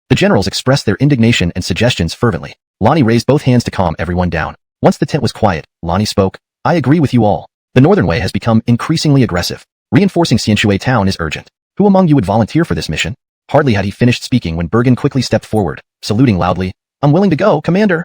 The generals expressed their indignation and suggestions fervently. Lonnie raised both hands to calm everyone down. Once the tent was quiet, Lonnie spoke, I agree with you all. The Northern Wei has become increasingly aggressive. Reinforcing Xianshui town is urgent. Who among you would volunteer for this mission? Hardly had he finished speaking when Bergen quickly stepped forward, saluting loudly, I'm willing to go, Commander.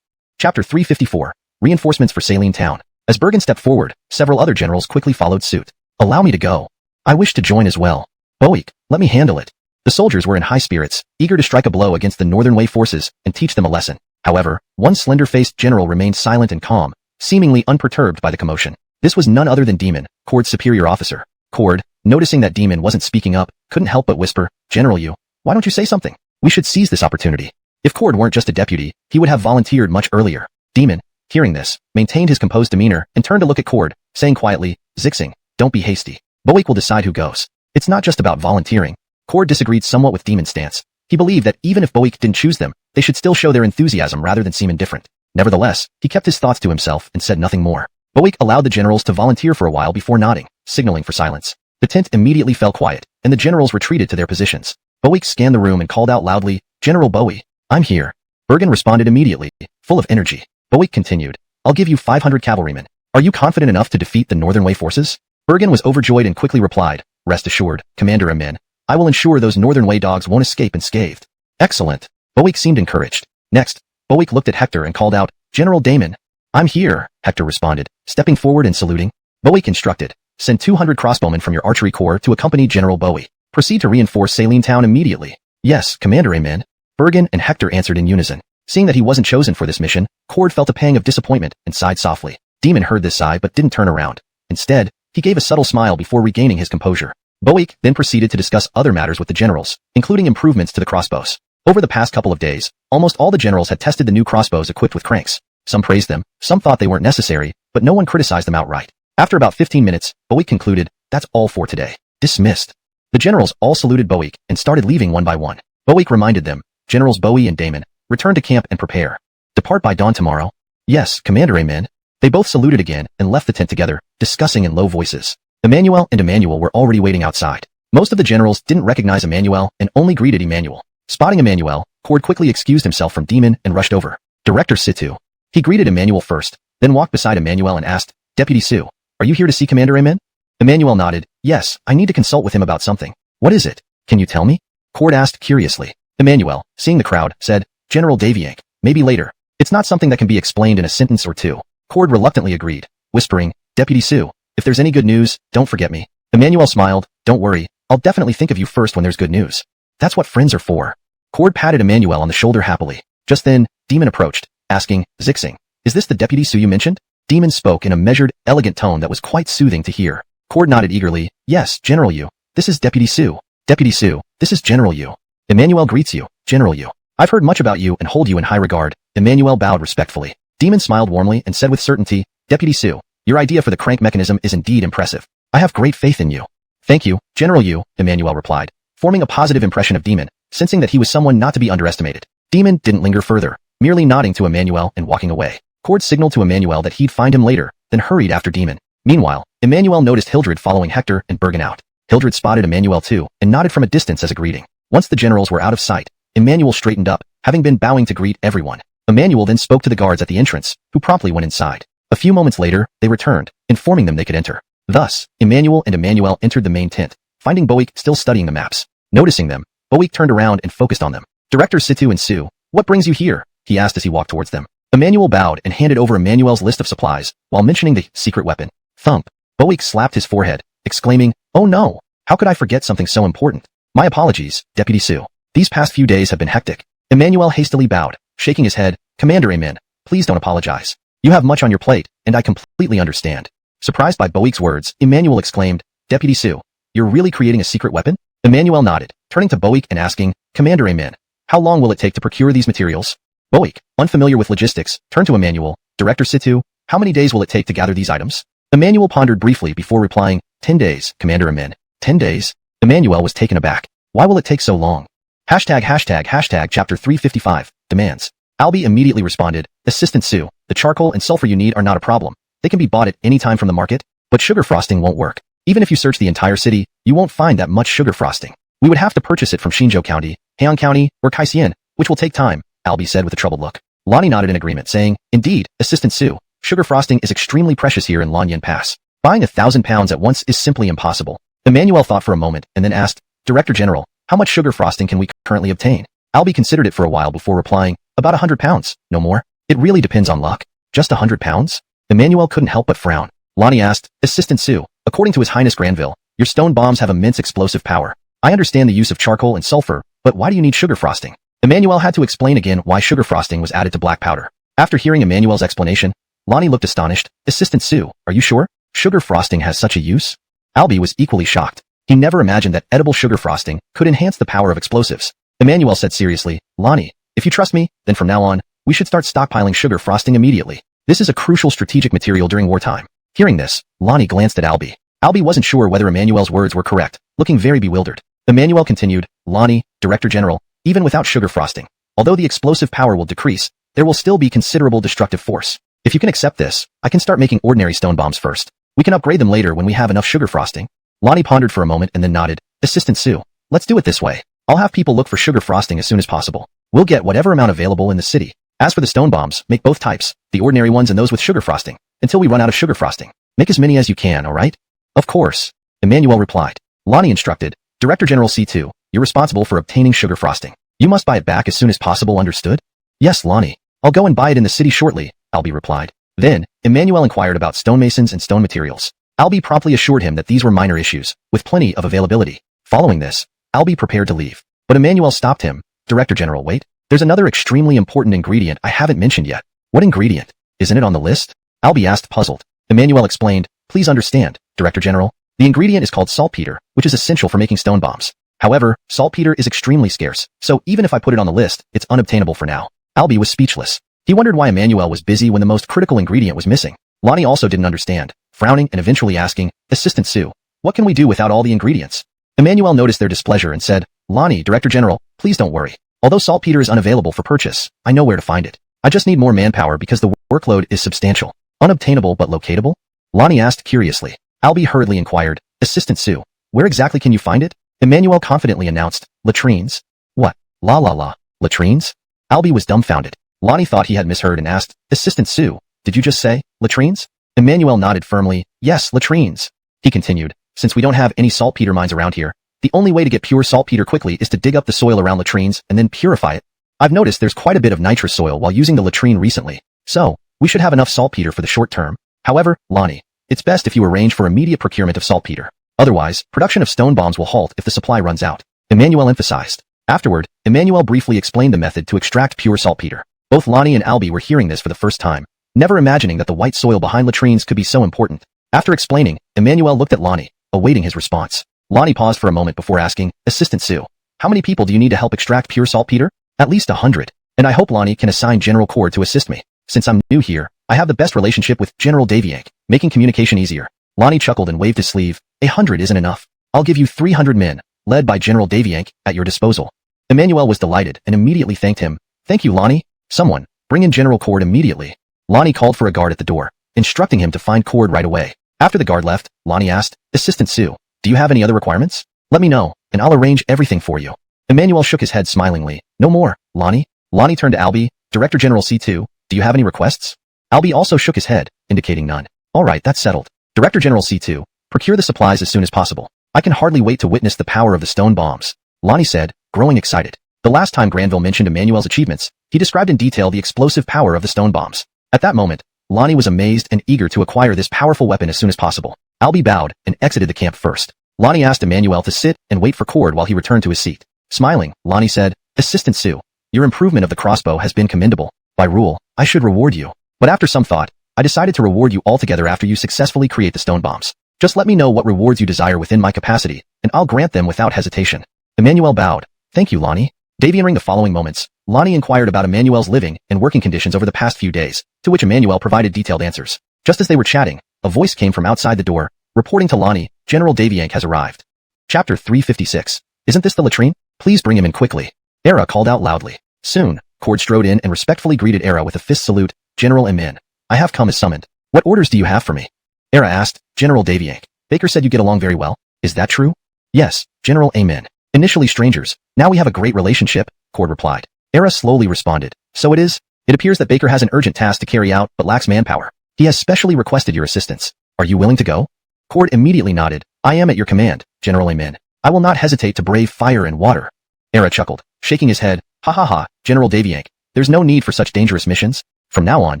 Chapter 354, Reinforcements for Saline Town. As Bergen stepped forward, several other generals quickly followed suit. Allow me to go. I wish to join as well. Bowie, let me handle it. The soldiers were in high spirits, eager to strike a blow against the Northern Wei forces and teach them a lesson. However, one slender-faced general remained silent and calm, seemingly unperturbed by the commotion. This was none other than Demon, Cord's superior officer. Cord, noticing that Demon wasn't speaking up, couldn't help but whisper, General Yu, why don't you say something? We should seize this opportunity. If Cord weren't just a deputy, he would have volunteered much earlier. Demon, hearing this, maintained his composed demeanor and turned to look at Cord, saying quietly, Zixing, don't be hasty. Bowie will decide who goes. It's not just about volunteering. Cord disagreed somewhat with Demon's stance. He believed that even if Bowie didn't choose them, they should still show their enthusiasm rather than seem indifferent. Nevertheless, he kept his thoughts to himself and said nothing more. Bowie allowed the generals to volunteer for a while before nodding, signaling for silence. The tent immediately fell quiet, and the generals retreated to their positions. Bowie scanned the room and called out loudly, General Bowie, I'm here. Bergen responded immediately, full of energy. Bowie continued, I'll give you 500 cavalrymen. Are you confident enough to defeat the Northern Wei forces? Bergen was overjoyed and quickly replied, Rest assured, Commander Amin. I will ensure those Northern Wei dogs won't escape unscathed. Excellent. Bowie seemed encouraged. Next, Bowie looked at Hector and called out, General Damon. I'm here, Hector responded, stepping forward and saluting. Bowie instructed, send 200 crossbowmen from your archery corps to accompany General Bowie. Proceed to reinforce Saline Town immediately. Yes, Commander Amin. Bergen and Hector answered in unison. Seeing that he wasn't chosen for this mission, Cord felt a pang of disappointment and sighed softly. Demon heard this sigh but didn't turn around. Instead, he gave a subtle smile before regaining his composure. Bowie then proceeded to discuss other matters with the generals, including improvements to the crossbows. Over the past couple of days, almost all the generals had tested the new crossbows equipped with cranks. Some praised them, some thought they weren't necessary, but no one criticized them outright. After about 15 minutes, Bowie concluded, that's all for today. Dismissed. The generals all saluted Bowie and started leaving one by one. Bowie reminded them, Generals Bowie and Damon, return to camp and prepare. Depart by dawn tomorrow. Yes, Commander Amin. They both saluted again and left the tent together, discussing in low voices. Emmanuel and Emmanuel were already waiting outside. Most of the generals didn't recognize Emmanuel and only greeted Emmanuel. Spotting Emmanuel, Cord quickly excused himself from Demon and rushed over. Director Situ. He greeted Emmanuel first, then walked beside Emmanuel and asked, Deputy Sue, are you here to see Commander Amin? Emmanuel nodded, yes, I need to consult with him about something. What is it? Can you tell me? Cord asked curiously. Emmanuel, seeing the crowd, said, General Daviank, maybe later. It's not something that can be explained in a sentence or two. Cord reluctantly agreed, whispering, Deputy Sue, if there's any good news, don't forget me. Emmanuel smiled, don't worry, I'll definitely think of you first when there's good news. That's what friends are for. Cord patted Emmanuel on the shoulder happily. Just then, Demon approached, asking, Zixing, is this the Deputy Sue you mentioned? Demon spoke in a measured, elegant tone that was quite soothing to hear. Cord nodded eagerly, yes, General Yu. This is Deputy Sue. Deputy Sue, this is General Yu. Emmanuel greets you, General Yu. I've heard much about you and hold you in high regard. Emmanuel bowed respectfully. Demon smiled warmly and said with certainty, Deputy Sue, your idea for the crank mechanism is indeed impressive. I have great faith in you. Thank you, General Yu, Emmanuel replied, forming a positive impression of Demon, sensing that he was someone not to be underestimated. Demon didn't linger further, merely nodding to Emmanuel and walking away. Cord signaled to Emmanuel that he'd find him later, then hurried after Demon. Meanwhile, Emmanuel noticed Hildred following Hector and Bergen out. Hildred spotted Emmanuel too, and nodded from a distance as a greeting. Once the generals were out of sight, Emmanuel straightened up, having been bowing to greet everyone. Emmanuel then spoke to the guards at the entrance, who promptly went inside. A few moments later, they returned, informing them they could enter. Thus, Emmanuel entered the main tent, finding Boik still studying the maps. Noticing them, Boik turned around and focused on them. Director Situ and Sue, what brings you here? He asked as he walked towards them. Emmanuel bowed and handed over Emmanuel's list of supplies, while mentioning the secret weapon. Thump. Boik slapped his forehead, exclaiming, oh no, how could I forget something so important? My apologies, Deputy Sue. These past few days have been hectic. Emmanuel hastily bowed, shaking his head, Commander Amen, please don't apologize. You have much on your plate, and I completely understand. Surprised by Boik's words, Emmanuel exclaimed, Deputy Sue, you're really creating a secret weapon? Emmanuel nodded, turning to Boik and asking, Commander Amen, how long will it take to procure these materials? Boik, unfamiliar with logistics, turned to Emmanuel, Director Situ, how many days will it take to gather these items? Emmanuel pondered briefly before replying, 10 days, Commander Amen. 10 days? Emmanuel was taken aback. Why will it take so long? Hashtag chapter 355, demands. Albie immediately responded, Assistant Sue, the charcoal and sulfur you need are not a problem. They can be bought at any time from the market, but sugar frosting won't work. Even if you search the entire city, you won't find that much sugar frosting. We would have to purchase it from Xinzhou County, Heian County, or Kaisien, which will take time, Albie said with a troubled look. Lonnie nodded in agreement, saying, Indeed, Assistant Sue, sugar frosting is extremely precious here in Lanyan Pass. Buying 1,000 pounds at once is simply impossible. Emmanuel thought for a moment and then asked, Director General, how much sugar frosting can we currently obtain? Albie considered it for a while before replying, about 100 pounds, no more. It really depends on luck. Just 100 pounds? Emmanuel couldn't help but frown. Lonnie asked, Assistant Sue, according to His Highness Granville, your stone bombs have immense explosive power. I understand the use of charcoal and sulfur, but why do you need sugar frosting? Emmanuel had to explain again why sugar frosting was added to black powder. After hearing Emmanuel's explanation, Lonnie looked astonished. Assistant Sue, are you sure? Sugar frosting has such a use? Albie was equally shocked. He never imagined that edible sugar frosting could enhance the power of explosives. Emmanuel said seriously, Lonnie, if you trust me, then from now on, we should start stockpiling sugar frosting immediately. This is a crucial strategic material during wartime. Hearing this, Lonnie glanced at Albie. Albie wasn't sure whether Emmanuel's words were correct, looking very bewildered. Emmanuel continued, Lonnie, Director General, even without sugar frosting, although the explosive power will decrease, there will still be considerable destructive force. If you can accept this, I can start making ordinary stone bombs first. We can upgrade them later when we have enough sugar frosting. Lonnie pondered for a moment and then nodded. Assistant Sue, let's do it this way. I'll have people look for sugar frosting as soon as possible. We'll get whatever amount available in the city. As for the stone bombs, make both types, the ordinary ones and those with sugar frosting, until we run out of sugar frosting. Make as many as you can, alright? Of course. Emmanuel replied. Lonnie instructed, Director General C2, you're responsible for obtaining sugar frosting. You must buy it back as soon as possible, understood? Yes, Lonnie. I'll go and buy it in the city shortly, Albie replied. Then, Emmanuel inquired about stonemasons and stone materials. Albie promptly assured him that these were minor issues, with plenty of availability. Following this, Albie prepared to leave. But Emmanuel stopped him. Director General, wait. There's another extremely important ingredient I haven't mentioned yet. What ingredient? Isn't it on the list? Albie asked, puzzled. Emmanuel explained, please understand, Director General. The ingredient is called saltpeter, which is essential for making stone bombs. However, saltpeter is extremely scarce, so even if I put it on the list, it's unobtainable for now. Albie was speechless. He wondered why Emmanuel was busy when the most critical ingredient was missing. Lonnie also didn't understand, frowning and eventually asking, Assistant Sue, what can we do without all the ingredients? Emmanuel noticed their displeasure and said, Lonnie, Director General, please don't worry. Although saltpeter is unavailable for purchase, I know where to find it. I just need more manpower because the workload is substantial. Unobtainable but locatable? Lonnie asked curiously. Albie hurriedly inquired, Assistant Sue, where exactly can you find it? Emmanuel confidently announced, latrines. What? La. Latrines? Albie was dumbfounded. Lonnie thought he had misheard and asked, Assistant Sue, did you just say, latrines? Emmanuel nodded firmly, yes, latrines. He continued, since we don't have any saltpeter mines around here, the only way to get pure saltpeter quickly is to dig up the soil around latrines and then purify it. I've noticed there's quite a bit of nitrous soil while using the latrine recently, so we should have enough saltpeter for the short term. However, Lonnie, it's best if you arrange for immediate procurement of saltpeter. Otherwise, production of stone bombs will halt if the supply runs out, Emmanuel emphasized. Afterward, Emmanuel briefly explained the method to extract pure saltpeter. Both Lonnie and Albie were hearing this for the first time, never imagining that the white soil behind latrines could be so important. After explaining, Emmanuel looked at Lonnie, awaiting his response. Lonnie paused for a moment before asking, Assistant Sue, how many people do you need to help extract pure saltpeter? At least 100. And I hope Lonnie can assign General Cord to assist me. Since I'm new here, I have the best relationship with General Daviank, making communication easier. Lonnie chuckled and waved his sleeve. 100 isn't enough. I'll give you 300 men, led by General Daviank, at your disposal. Emmanuel was delighted and immediately thanked him. Thank you, Lonnie. Someone, bring in General Cord immediately. Lonnie called for a guard at the door, instructing him to find Cord right away. After the guard left, Lonnie asked, Assistant Sue, do you have any other requirements? Let me know, and I'll arrange everything for you. Emmanuel shook his head smilingly. No more, Lonnie. Lonnie turned to Albie, Director General C2, do you have any requests? Albie also shook his head, indicating none. All right, that's settled. Director General C2, procure the supplies as soon as possible. I can hardly wait to witness the power of the stone bombs. Lonnie said, growing excited. The last time Granville mentioned Emmanuel's achievements, he described in detail the explosive power of the stone bombs. At that moment, Lonnie was amazed and eager to acquire this powerful weapon as soon as possible. Albie bowed and exited the camp first. Lonnie asked Emmanuel to sit and wait for Cord while he returned to his seat. Smiling, Lonnie said, Assistant Sue, your improvement of the crossbow has been commendable. By rule, I should reward you. But after some thought, I decided to reward you altogether after you successfully create the stone bombs. Just let me know what rewards you desire within my capacity, and I'll grant them without hesitation. Emmanuel bowed. Thank you, Lonnie. Davianing the following moments, Lonnie inquired about Emmanuel's living and working conditions over the past few days, to which Emmanuel provided detailed answers. Just as they were chatting, a voice came from outside the door, reporting to Lonnie, General Daviank has arrived. Chapter 356. Isn't this the latrine? Please bring him in quickly. Era called out loudly. Soon, Cord strode in and respectfully greeted Era with a fist salute. General Emin, I have come as summoned. What orders do you have for me? Era asked. General Daviank, Baker said you get along very well. Is that true? Yes, General Emin. Initially strangers, now we have a great relationship, Cord replied. Era slowly responded. So it is? It appears that Baker has an urgent task to carry out but lacks manpower. He has specially requested your assistance. Are you willing to go? Cord immediately nodded. I am at your command, General Emin. I will not hesitate to brave fire and water. Era chuckled, shaking his head. Ha ha ha, General Daviank. There's no need for such dangerous missions. From now on,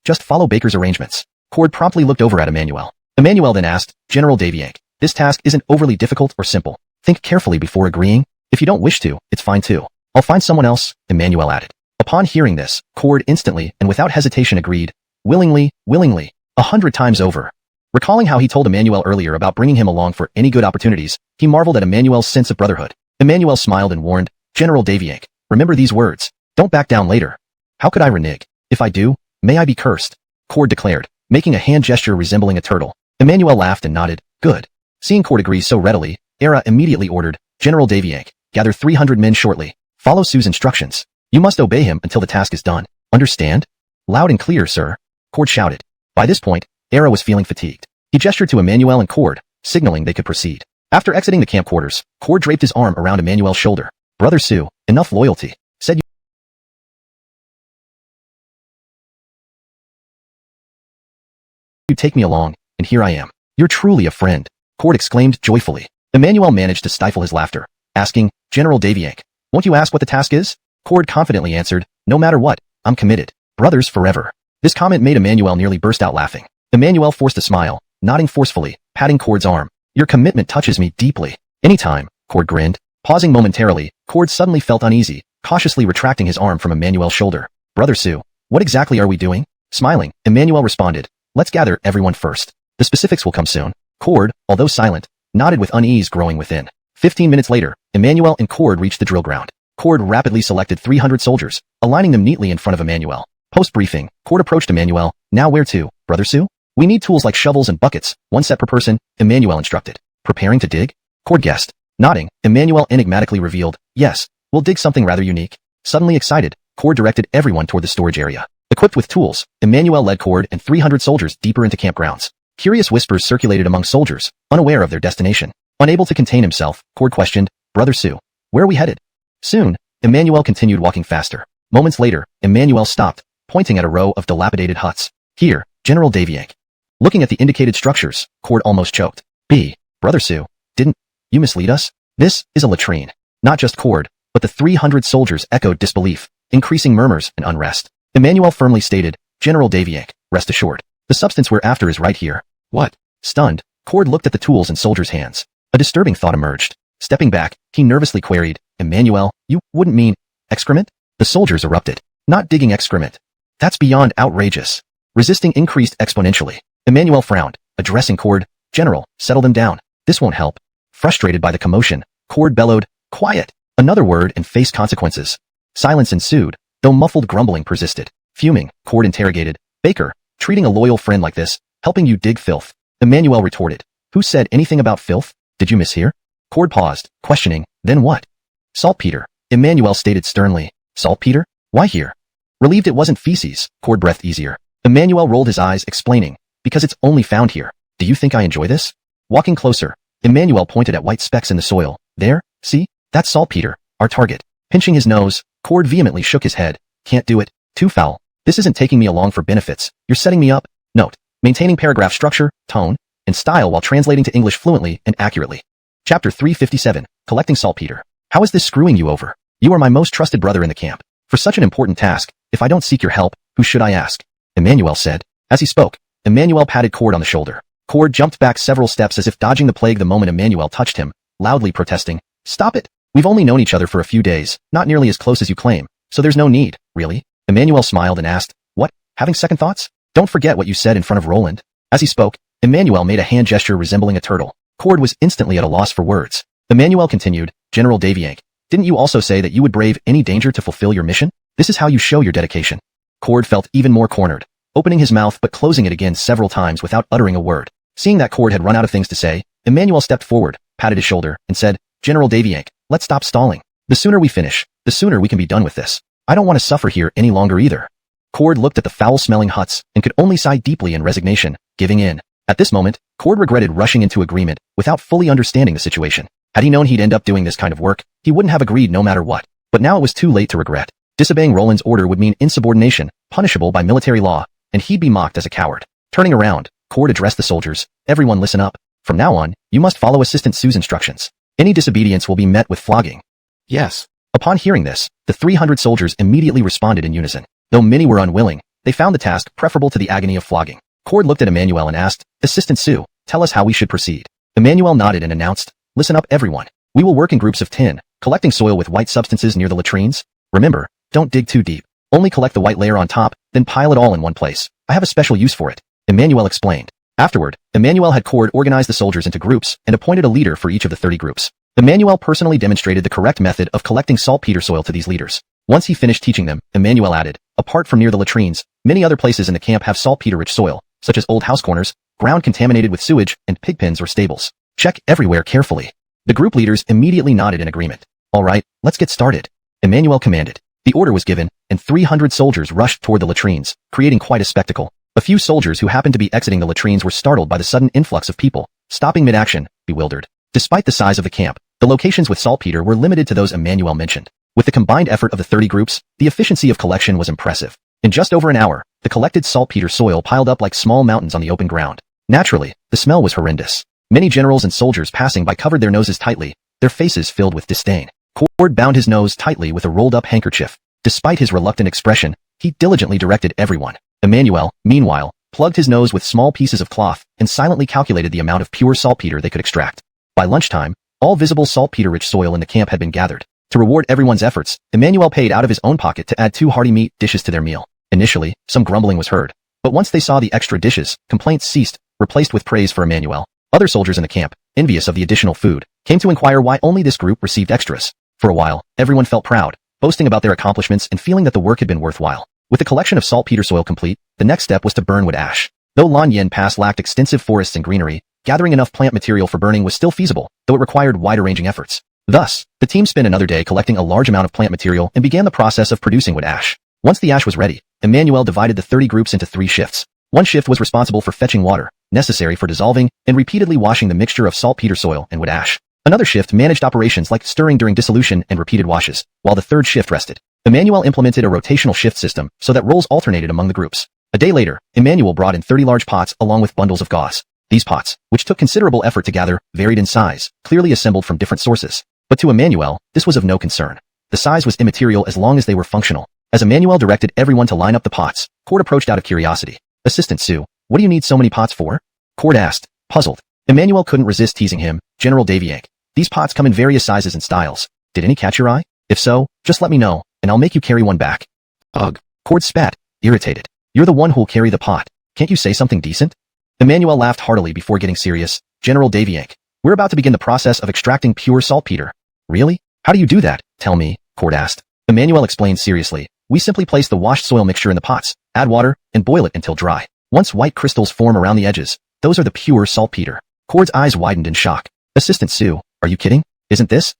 just follow Baker's arrangements. Cord promptly looked over at Emmanuel. Emmanuel then asked, General Daviank, this task isn't overly difficult or simple. Think carefully before agreeing. If you don't wish to, it's fine too. I'll find someone else, Emmanuel added. Upon hearing this, Cord instantly and without hesitation agreed. Willingly, 100 times over. Recalling how he told Emmanuel earlier about bringing him along for any good opportunities, he marveled at Emmanuel's sense of brotherhood. Emmanuel smiled and warned, General Daviank, remember these words. Don't back down later. How could I renege? If I do, may I be cursed. Cord declared, making a hand gesture resembling a turtle. Emmanuel laughed and nodded. Good. Seeing Cord agree so readily, Era immediately ordered, General Daviank, gather 300 men shortly. Follow Sue's instructions. You must obey him until the task is done. Understand? Loud and clear, sir. Cord shouted. By this point, Era was feeling fatigued. He gestured to Emmanuel and Cord, signaling they could proceed. After exiting the camp quarters, Cord draped his arm around Emmanuel's shoulder. Brother Sue, enough loyalty. Said you take me along, and here I am. You're truly a friend. Cord exclaimed joyfully. Emmanuel managed to stifle his laughter, asking, General Daviank, won't you ask what the task is? Cord confidently answered, no matter what, I'm committed. Brothers forever. This comment made Emmanuel nearly burst out laughing. Emmanuel forced a smile, nodding forcefully, patting Cord's arm. Your commitment touches me deeply. Anytime, Cord grinned. Pausing momentarily, Cord suddenly felt uneasy, cautiously retracting his arm from Emmanuel's shoulder. Brother Sue, what exactly are we doing? Smiling, Emmanuel responded, let's gather everyone first. The specifics will come soon. Cord, although silent, nodded with unease growing within. 15 minutes later, Emmanuel and Cord reached the drill ground. Cord rapidly selected 300 soldiers, aligning them neatly in front of Emmanuel. Post-briefing, Cord approached Emmanuel. Now where to, Brother Sue? We need tools like shovels and buckets, one set per person, Emmanuel instructed. Preparing to dig? Cord guessed. Nodding, Emmanuel enigmatically revealed, yes, we'll dig something rather unique. Suddenly excited, Cord directed everyone toward the storage area. Equipped with tools, Emmanuel led Cord and 300 soldiers deeper into campgrounds. Curious whispers circulated among soldiers, unaware of their destination. Unable to contain himself, Cord questioned, Brother Sue, where are we headed? Soon, Emmanuel continued walking faster. Moments later, Emmanuel stopped, pointing at a row of dilapidated huts. Here, General Daviank. Looking at the indicated structures, Cord almost choked. Brother Sue, didn't you mislead us? This is a latrine. Not just Cord, but the 300 soldiers echoed disbelief, increasing murmurs and unrest. Emmanuel firmly stated, General Daviank, rest assured. The substance we're after is right here. What? Stunned, Cord looked at the tools in soldiers' hands. A disturbing thought emerged. Stepping back, he nervously queried, Emmanuel, you wouldn't mean excrement? The soldiers erupted. Not digging excrement. That's beyond outrageous. Resisting increased exponentially. Emmanuel frowned, addressing Cord, General, settle them down. This won't help. Frustrated by the commotion, Cord bellowed, quiet. Another word and face consequences. Silence ensued, though muffled grumbling persisted. Fuming, Cord interrogated, "Baker, treating a loyal friend like this, helping you dig filth?" Emmanuel retorted, "Who said anything about filth? Did you mishear?" Cord paused, questioning, "Then what?" "Saltpeter," Emmanuel stated sternly. "Saltpeter? Why here?" Relieved it wasn't feces, Cord breathed easier. Emmanuel rolled his eyes, explaining, "Because it's only found here. Do you think I enjoy this?" Walking closer, Emmanuel pointed at white specks in the soil. "There, see? That's saltpeter, our target." Pinching his nose, Cord vehemently shook his head. "Can't do it. Too foul. This isn't taking me along for benefits. You're setting me up." Note: maintaining paragraph structure, tone, and style while translating to English fluently and accurately. Chapter 357, Collecting Saltpeter. "How is this screwing you over? You are my most trusted brother in the camp. For such an important task, if I don't seek your help, who should I ask?" Emmanuel said. As he spoke, Emmanuel patted Cord on the shoulder. Cord jumped back several steps as if dodging the plague the moment Emmanuel touched him, loudly protesting, "Stop it! We've only known each other for a few days, not nearly as close as you claim, so there's no need, really." Emmanuel smiled and asked, "What? Having second thoughts? Don't forget what you said in front of Roland." As he spoke, Emmanuel made a hand gesture resembling a turtle. Cord was instantly at a loss for words. Emmanuel continued, "General Daviank, didn't you also say that you would brave any danger to fulfill your mission? This is how you show your dedication." Cord felt even more cornered, opening his mouth but closing it again several times without uttering a word. Seeing that Cord had run out of things to say, Emmanuel stepped forward, patted his shoulder, and said, "General Daviank, let's stop stalling. The sooner we finish, the sooner we can be done with this. I don't want to suffer here any longer either." Cord looked at the foul-smelling huts and could only sigh deeply in resignation, giving in. At this moment, Cord regretted rushing into agreement without fully understanding the situation. Had he known he'd end up doing this kind of work, he wouldn't have agreed no matter what. But now it was too late to regret. Disobeying Roland's order would mean insubordination, punishable by military law, and he'd be mocked as a coward. Turning around, Cord addressed the soldiers. "Everyone listen up. From now on, you must follow Assistant Sue's instructions. Any disobedience will be met with flogging." "Yes." Upon hearing this, the 300 soldiers immediately responded in unison. Though many were unwilling, they found the task preferable to the agony of flogging. Cord looked at Emmanuel and asked, "Assistant Sue, tell us how we should proceed." Emmanuel nodded and announced, "Listen up everyone. We will work in groups of 10, collecting soil with white substances near the latrines. Remember, don't dig too deep. Only collect the white layer on top, then pile it all in one place. I have a special use for it," Emmanuel explained. Afterward, Emmanuel had Cord organize the soldiers into groups and appointed a leader for each of the 30 groups. Emmanuel personally demonstrated the correct method of collecting saltpeter soil to these leaders. Once he finished teaching them, Emmanuel added, "Apart from near the latrines, many other places in the camp have saltpeter-rich soil, such as old house corners, ground contaminated with sewage, and pig pens or stables. Check everywhere carefully." The group leaders immediately nodded in agreement. "All right, let's get started," Emmanuel commanded. The order was given, and 300 soldiers rushed toward the latrines, creating quite a spectacle. A few soldiers who happened to be exiting the latrines were startled by the sudden influx of people, stopping mid-action, bewildered. Despite the size of the camp, the locations with saltpeter were limited to those Emmanuel mentioned. With the combined effort of the 30 groups, the efficiency of collection was impressive. In just over an hour, the collected saltpeter soil piled up like small mountains on the open ground. Naturally, the smell was horrendous. Many generals and soldiers passing by covered their noses tightly, their faces filled with disdain. Cord bound his nose tightly with a rolled-up handkerchief. Despite his reluctant expression, he diligently directed everyone. Emmanuel, meanwhile, plugged his nose with small pieces of cloth and silently calculated the amount of pure saltpeter they could extract. By lunchtime, all visible saltpeter-rich soil in the camp had been gathered. To reward everyone's efforts, Emmanuel paid out of his own pocket to add 2 hearty meat dishes to their meal. Initially, some grumbling was heard, but once they saw the extra dishes, complaints ceased, replaced with praise for Emmanuel. Other soldiers in the camp, envious of the additional food, came to inquire why only this group received extras. For a while, everyone felt proud, boasting about their accomplishments and feeling that the work had been worthwhile. With the collection of saltpeter soil complete, the next step was to burn wood ash. Though Lan Yen Pass lacked extensive forests and greenery, gathering enough plant material for burning was still feasible, though it required wider-ranging efforts. Thus, the team spent another day collecting a large amount of plant material and began the process of producing wood ash. Once the ash was ready, Emmanuel divided the 30 groups into 3 shifts. One shift was responsible for fetching water, necessary for dissolving and repeatedly washing the mixture of saltpeter soil and wood ash. Another shift managed operations like stirring during dissolution and repeated washes, while the third shift rested. Emmanuel implemented a rotational shift system so that roles alternated among the groups. A day later, Emmanuel brought in 30 large pots along with bundles of gauze. These pots, which took considerable effort to gather, varied in size, clearly assembled from different sources. But to Emmanuel, this was of no concern. The size was immaterial as long as they were functional. As Emmanuel directed everyone to line up the pots, Cord approached out of curiosity. "Assistant Sue, what do you need so many pots for?" Cord asked, puzzled. Emmanuel couldn't resist teasing him. "General Daviank, these pots come in various sizes and styles. Did any catch your eye? If so, just let me know, and I'll make you carry one back." "Ugh." Cord spat, irritated. "You're the one who'll carry the pot. Can't you say something decent?" Emmanuel laughed heartily before getting serious. "General Daviank, we're about to begin the process of extracting pure saltpeter." "Really? How do you do that? Tell me," Cord asked. Emmanuel explained seriously. We simply place the washed soil mixture in the pots, add water, and boil it until dry. Once white crystals form around the edges, those are the pure saltpeter. Cord's eyes widened in shock. Assistant Sue, are you kidding? Isn't this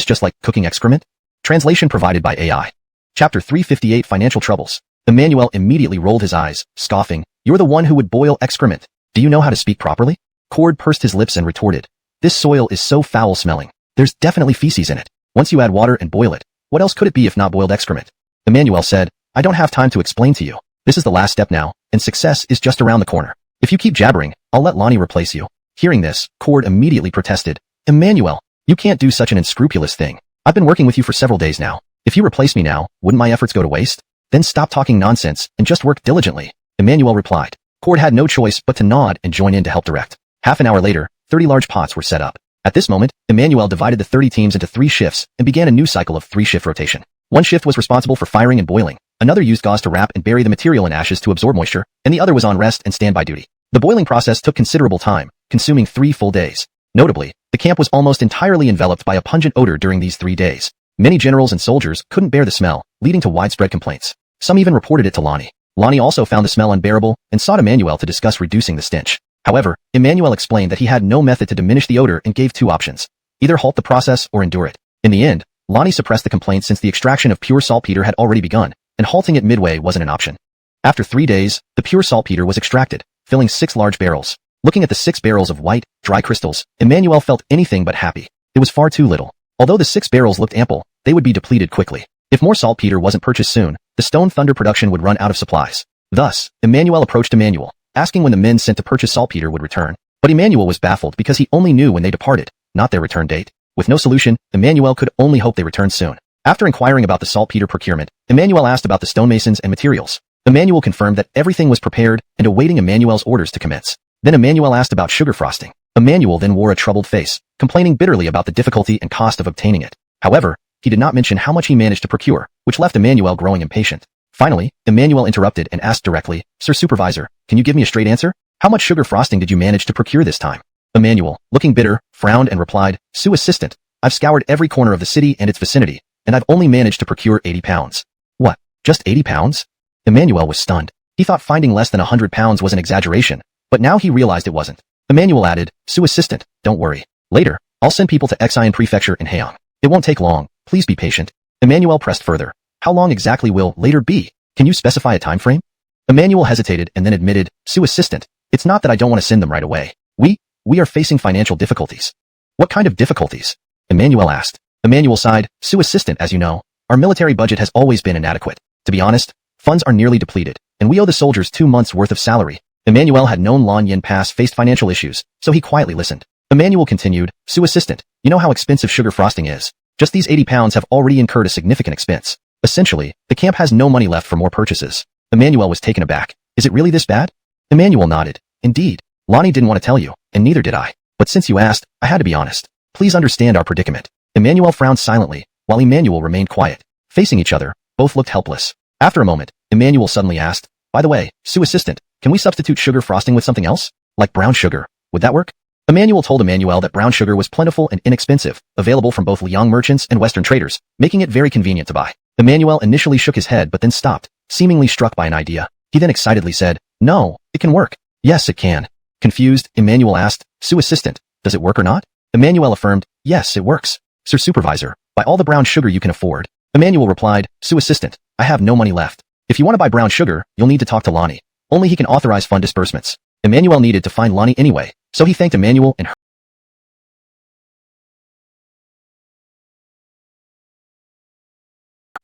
just like cooking excrement? Translation provided by AI. Chapter 358 Financial Troubles. Emmanuel immediately rolled his eyes, scoffing. You're the one who would boil excrement. Do you know how to speak properly? Cord pursed his lips and retorted. This soil is so foul-smelling. There's definitely feces in it. Once you add water and boil it, what else could it be if not boiled excrement? Emmanuel said, I don't have time to explain to you. This is the last step now, and success is just around the corner. If you keep jabbering, I'll let Lonnie replace you. Hearing this, Cord immediately protested. Emmanuel, you can't do such an unscrupulous thing. I've been working with you for several days now. If you replace me now, wouldn't my efforts go to waste? Then stop talking nonsense and just work diligently. Emmanuel replied. Cord had no choice but to nod and join in to help direct. Half an hour later, 30 large pots were set up. At this moment, Emmanuel divided the 30 teams into 3 shifts and began a new cycle of 3-shift rotation. One shift was responsible for firing and boiling. Another used gauze to wrap and bury the material in ashes to absorb moisture, and the other was on rest and standby duty. The boiling process took considerable time, consuming 3 full days. Notably, the camp was almost entirely enveloped by a pungent odor during these 3 days. Many generals and soldiers couldn't bear the smell, leading to widespread complaints. Some even reported it to Lonnie. Lonnie also found the smell unbearable and sought Emmanuel to discuss reducing the stench. However, Emmanuel explained that he had no method to diminish the odor and gave 2 options. Either halt the process or endure it. In the end, Lonnie suppressed the complaints since the extraction of pure saltpeter had already begun, and halting it midway wasn't an option. After 3 days, the pure saltpeter was extracted, filling 6 large barrels. Looking at the 6 barrels of white, dry crystals, Emmanuel felt anything but happy. It was far too little. Although the 6 barrels looked ample, they would be depleted quickly. If more saltpeter wasn't purchased soon, the Stone Thunder production would run out of supplies. Thus, Emmanuel approached Emmanuel, asking when the men sent to purchase saltpeter would return. But Emmanuel was baffled because he only knew when they departed, not their return date. With no solution, Emmanuel could only hope they returned soon. After inquiring about the saltpeter procurement, Emmanuel asked about the stonemasons and materials. Emmanuel confirmed that everything was prepared and awaiting Emmanuel's orders to commence. Then Emmanuel asked about sugar frosting. Emmanuel then wore a troubled face, complaining bitterly about the difficulty and cost of obtaining it. However, he did not mention how much he managed to procure, which left Emmanuel growing impatient. Finally, Emmanuel interrupted and asked directly, Sir Supervisor, can you give me a straight answer? How much sugar frosting did you manage to procure this time? Emmanuel, looking bitter, frowned and replied, Sue Assistant, I've scoured every corner of the city and its vicinity, and I've only managed to procure 80 pounds. What? Just 80 pounds? Emmanuel was stunned. He thought finding less than 100 pounds was an exaggeration, but now he realized it wasn't. Emmanuel added, Sue Assistant, don't worry. Later, I'll send people to Xian Prefecture in Haeong. It won't take long. Please be patient. Emmanuel pressed further. How long exactly will later be? Can you specify a time frame? Emmanuel hesitated and then admitted, Sue Assistant, it's not that I don't want to send them right away. We are facing financial difficulties. What kind of difficulties? Emmanuel asked. Emmanuel sighed, Sue Assistant, as you know, our military budget has always been inadequate. To be honest, funds are nearly depleted, and we owe the soldiers 2 months' worth of salary. Emmanuel had known Lan Yin Pass faced financial issues, so he quietly listened. Emmanuel continued, Sue Assistant, you know how expensive sugar frosting is. Just these 80 pounds have already incurred a significant expense. Essentially, the camp has no money left for more purchases. Emmanuel was taken aback. Is it really this bad? Emmanuel nodded. Indeed. Lonnie didn't want to tell you, and neither did I. But since you asked, I had to be honest. Please understand our predicament. Emmanuel frowned silently, while Emmanuel remained quiet. Facing each other, both looked helpless. After a moment, Emmanuel suddenly asked, By the way, Sue Assistant, can we substitute sugar frosting with something else? Like brown sugar. Would that work? Emmanuel told Emmanuel that brown sugar was plentiful and inexpensive, available from both Liang merchants and Western traders, making it very convenient to buy. Emmanuel initially shook his head but then stopped, seemingly struck by an idea. He then excitedly said, No, it can work. Yes, it can. Confused, Emmanuel asked, Sue Assistant, does it work or not? Emmanuel affirmed, Yes, it works. Sir Supervisor, buy all the brown sugar you can afford. Emmanuel replied, Sue Assistant, I have no money left. If you want to buy brown sugar, you'll need to talk to Lonnie. Only he can authorize fund disbursements. Emmanuel needed to find Lonnie anyway, so he thanked Emmanuel and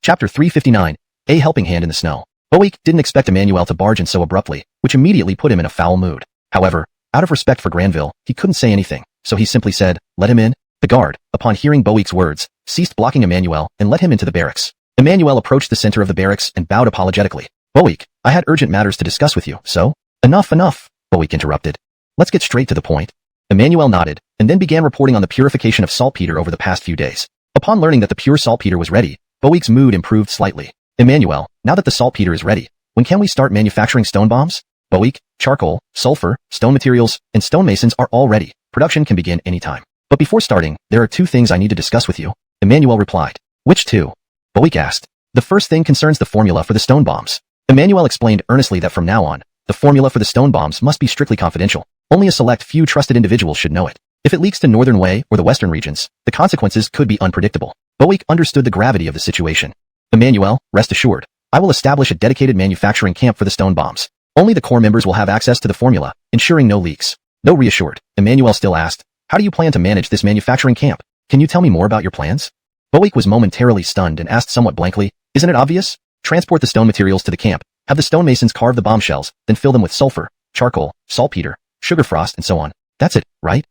Chapter 359, A Helping Hand in the Snow. Boeik didn't expect Emmanuel to barge in so abruptly, which immediately put him in a foul mood. However, out of respect for Granville, he couldn't say anything, so he simply said, Let him in. The guard, upon hearing Boeik's words, ceased blocking Emmanuel and let him into the barracks. Emmanuel approached the center of the barracks and bowed apologetically. Boeik, I had urgent matters to discuss with you, so? Enough, Boeik interrupted. Let's get straight to the point. Emmanuel nodded, and then began reporting on the purification of saltpeter over the past few days. Upon learning that the pure saltpeter was ready, Boeik's mood improved slightly. Emmanuel, now that the saltpeter is ready, when can we start manufacturing stone bombs? Boeik, charcoal, sulfur, stone materials, and stonemasons are all ready. Production can begin anytime. But before starting, there are 2 things I need to discuss with you. Emmanuel replied. Which 2? Bowick asked. The first thing concerns the formula for the stone bombs. Emmanuel explained earnestly that from now on, the formula for the stone bombs must be strictly confidential. Only a select few trusted individuals should know it. If it leaks to Northern Wei or the Western regions, the consequences could be unpredictable. Bowick understood the gravity of the situation. Emmanuel, rest assured, I will establish a dedicated manufacturing camp for the stone bombs. Only the core members will have access to the formula, ensuring no leaks. Though reassured, Emmanuel still asked, how do you plan to manage this manufacturing camp? Can you tell me more about your plans? Bowick was momentarily stunned and asked somewhat blankly, isn't it obvious? Transport the stone materials to the camp, have the stonemasons carve the bombshells, then fill them with sulfur, charcoal, saltpeter, sugar frost, and so on. That's it, right?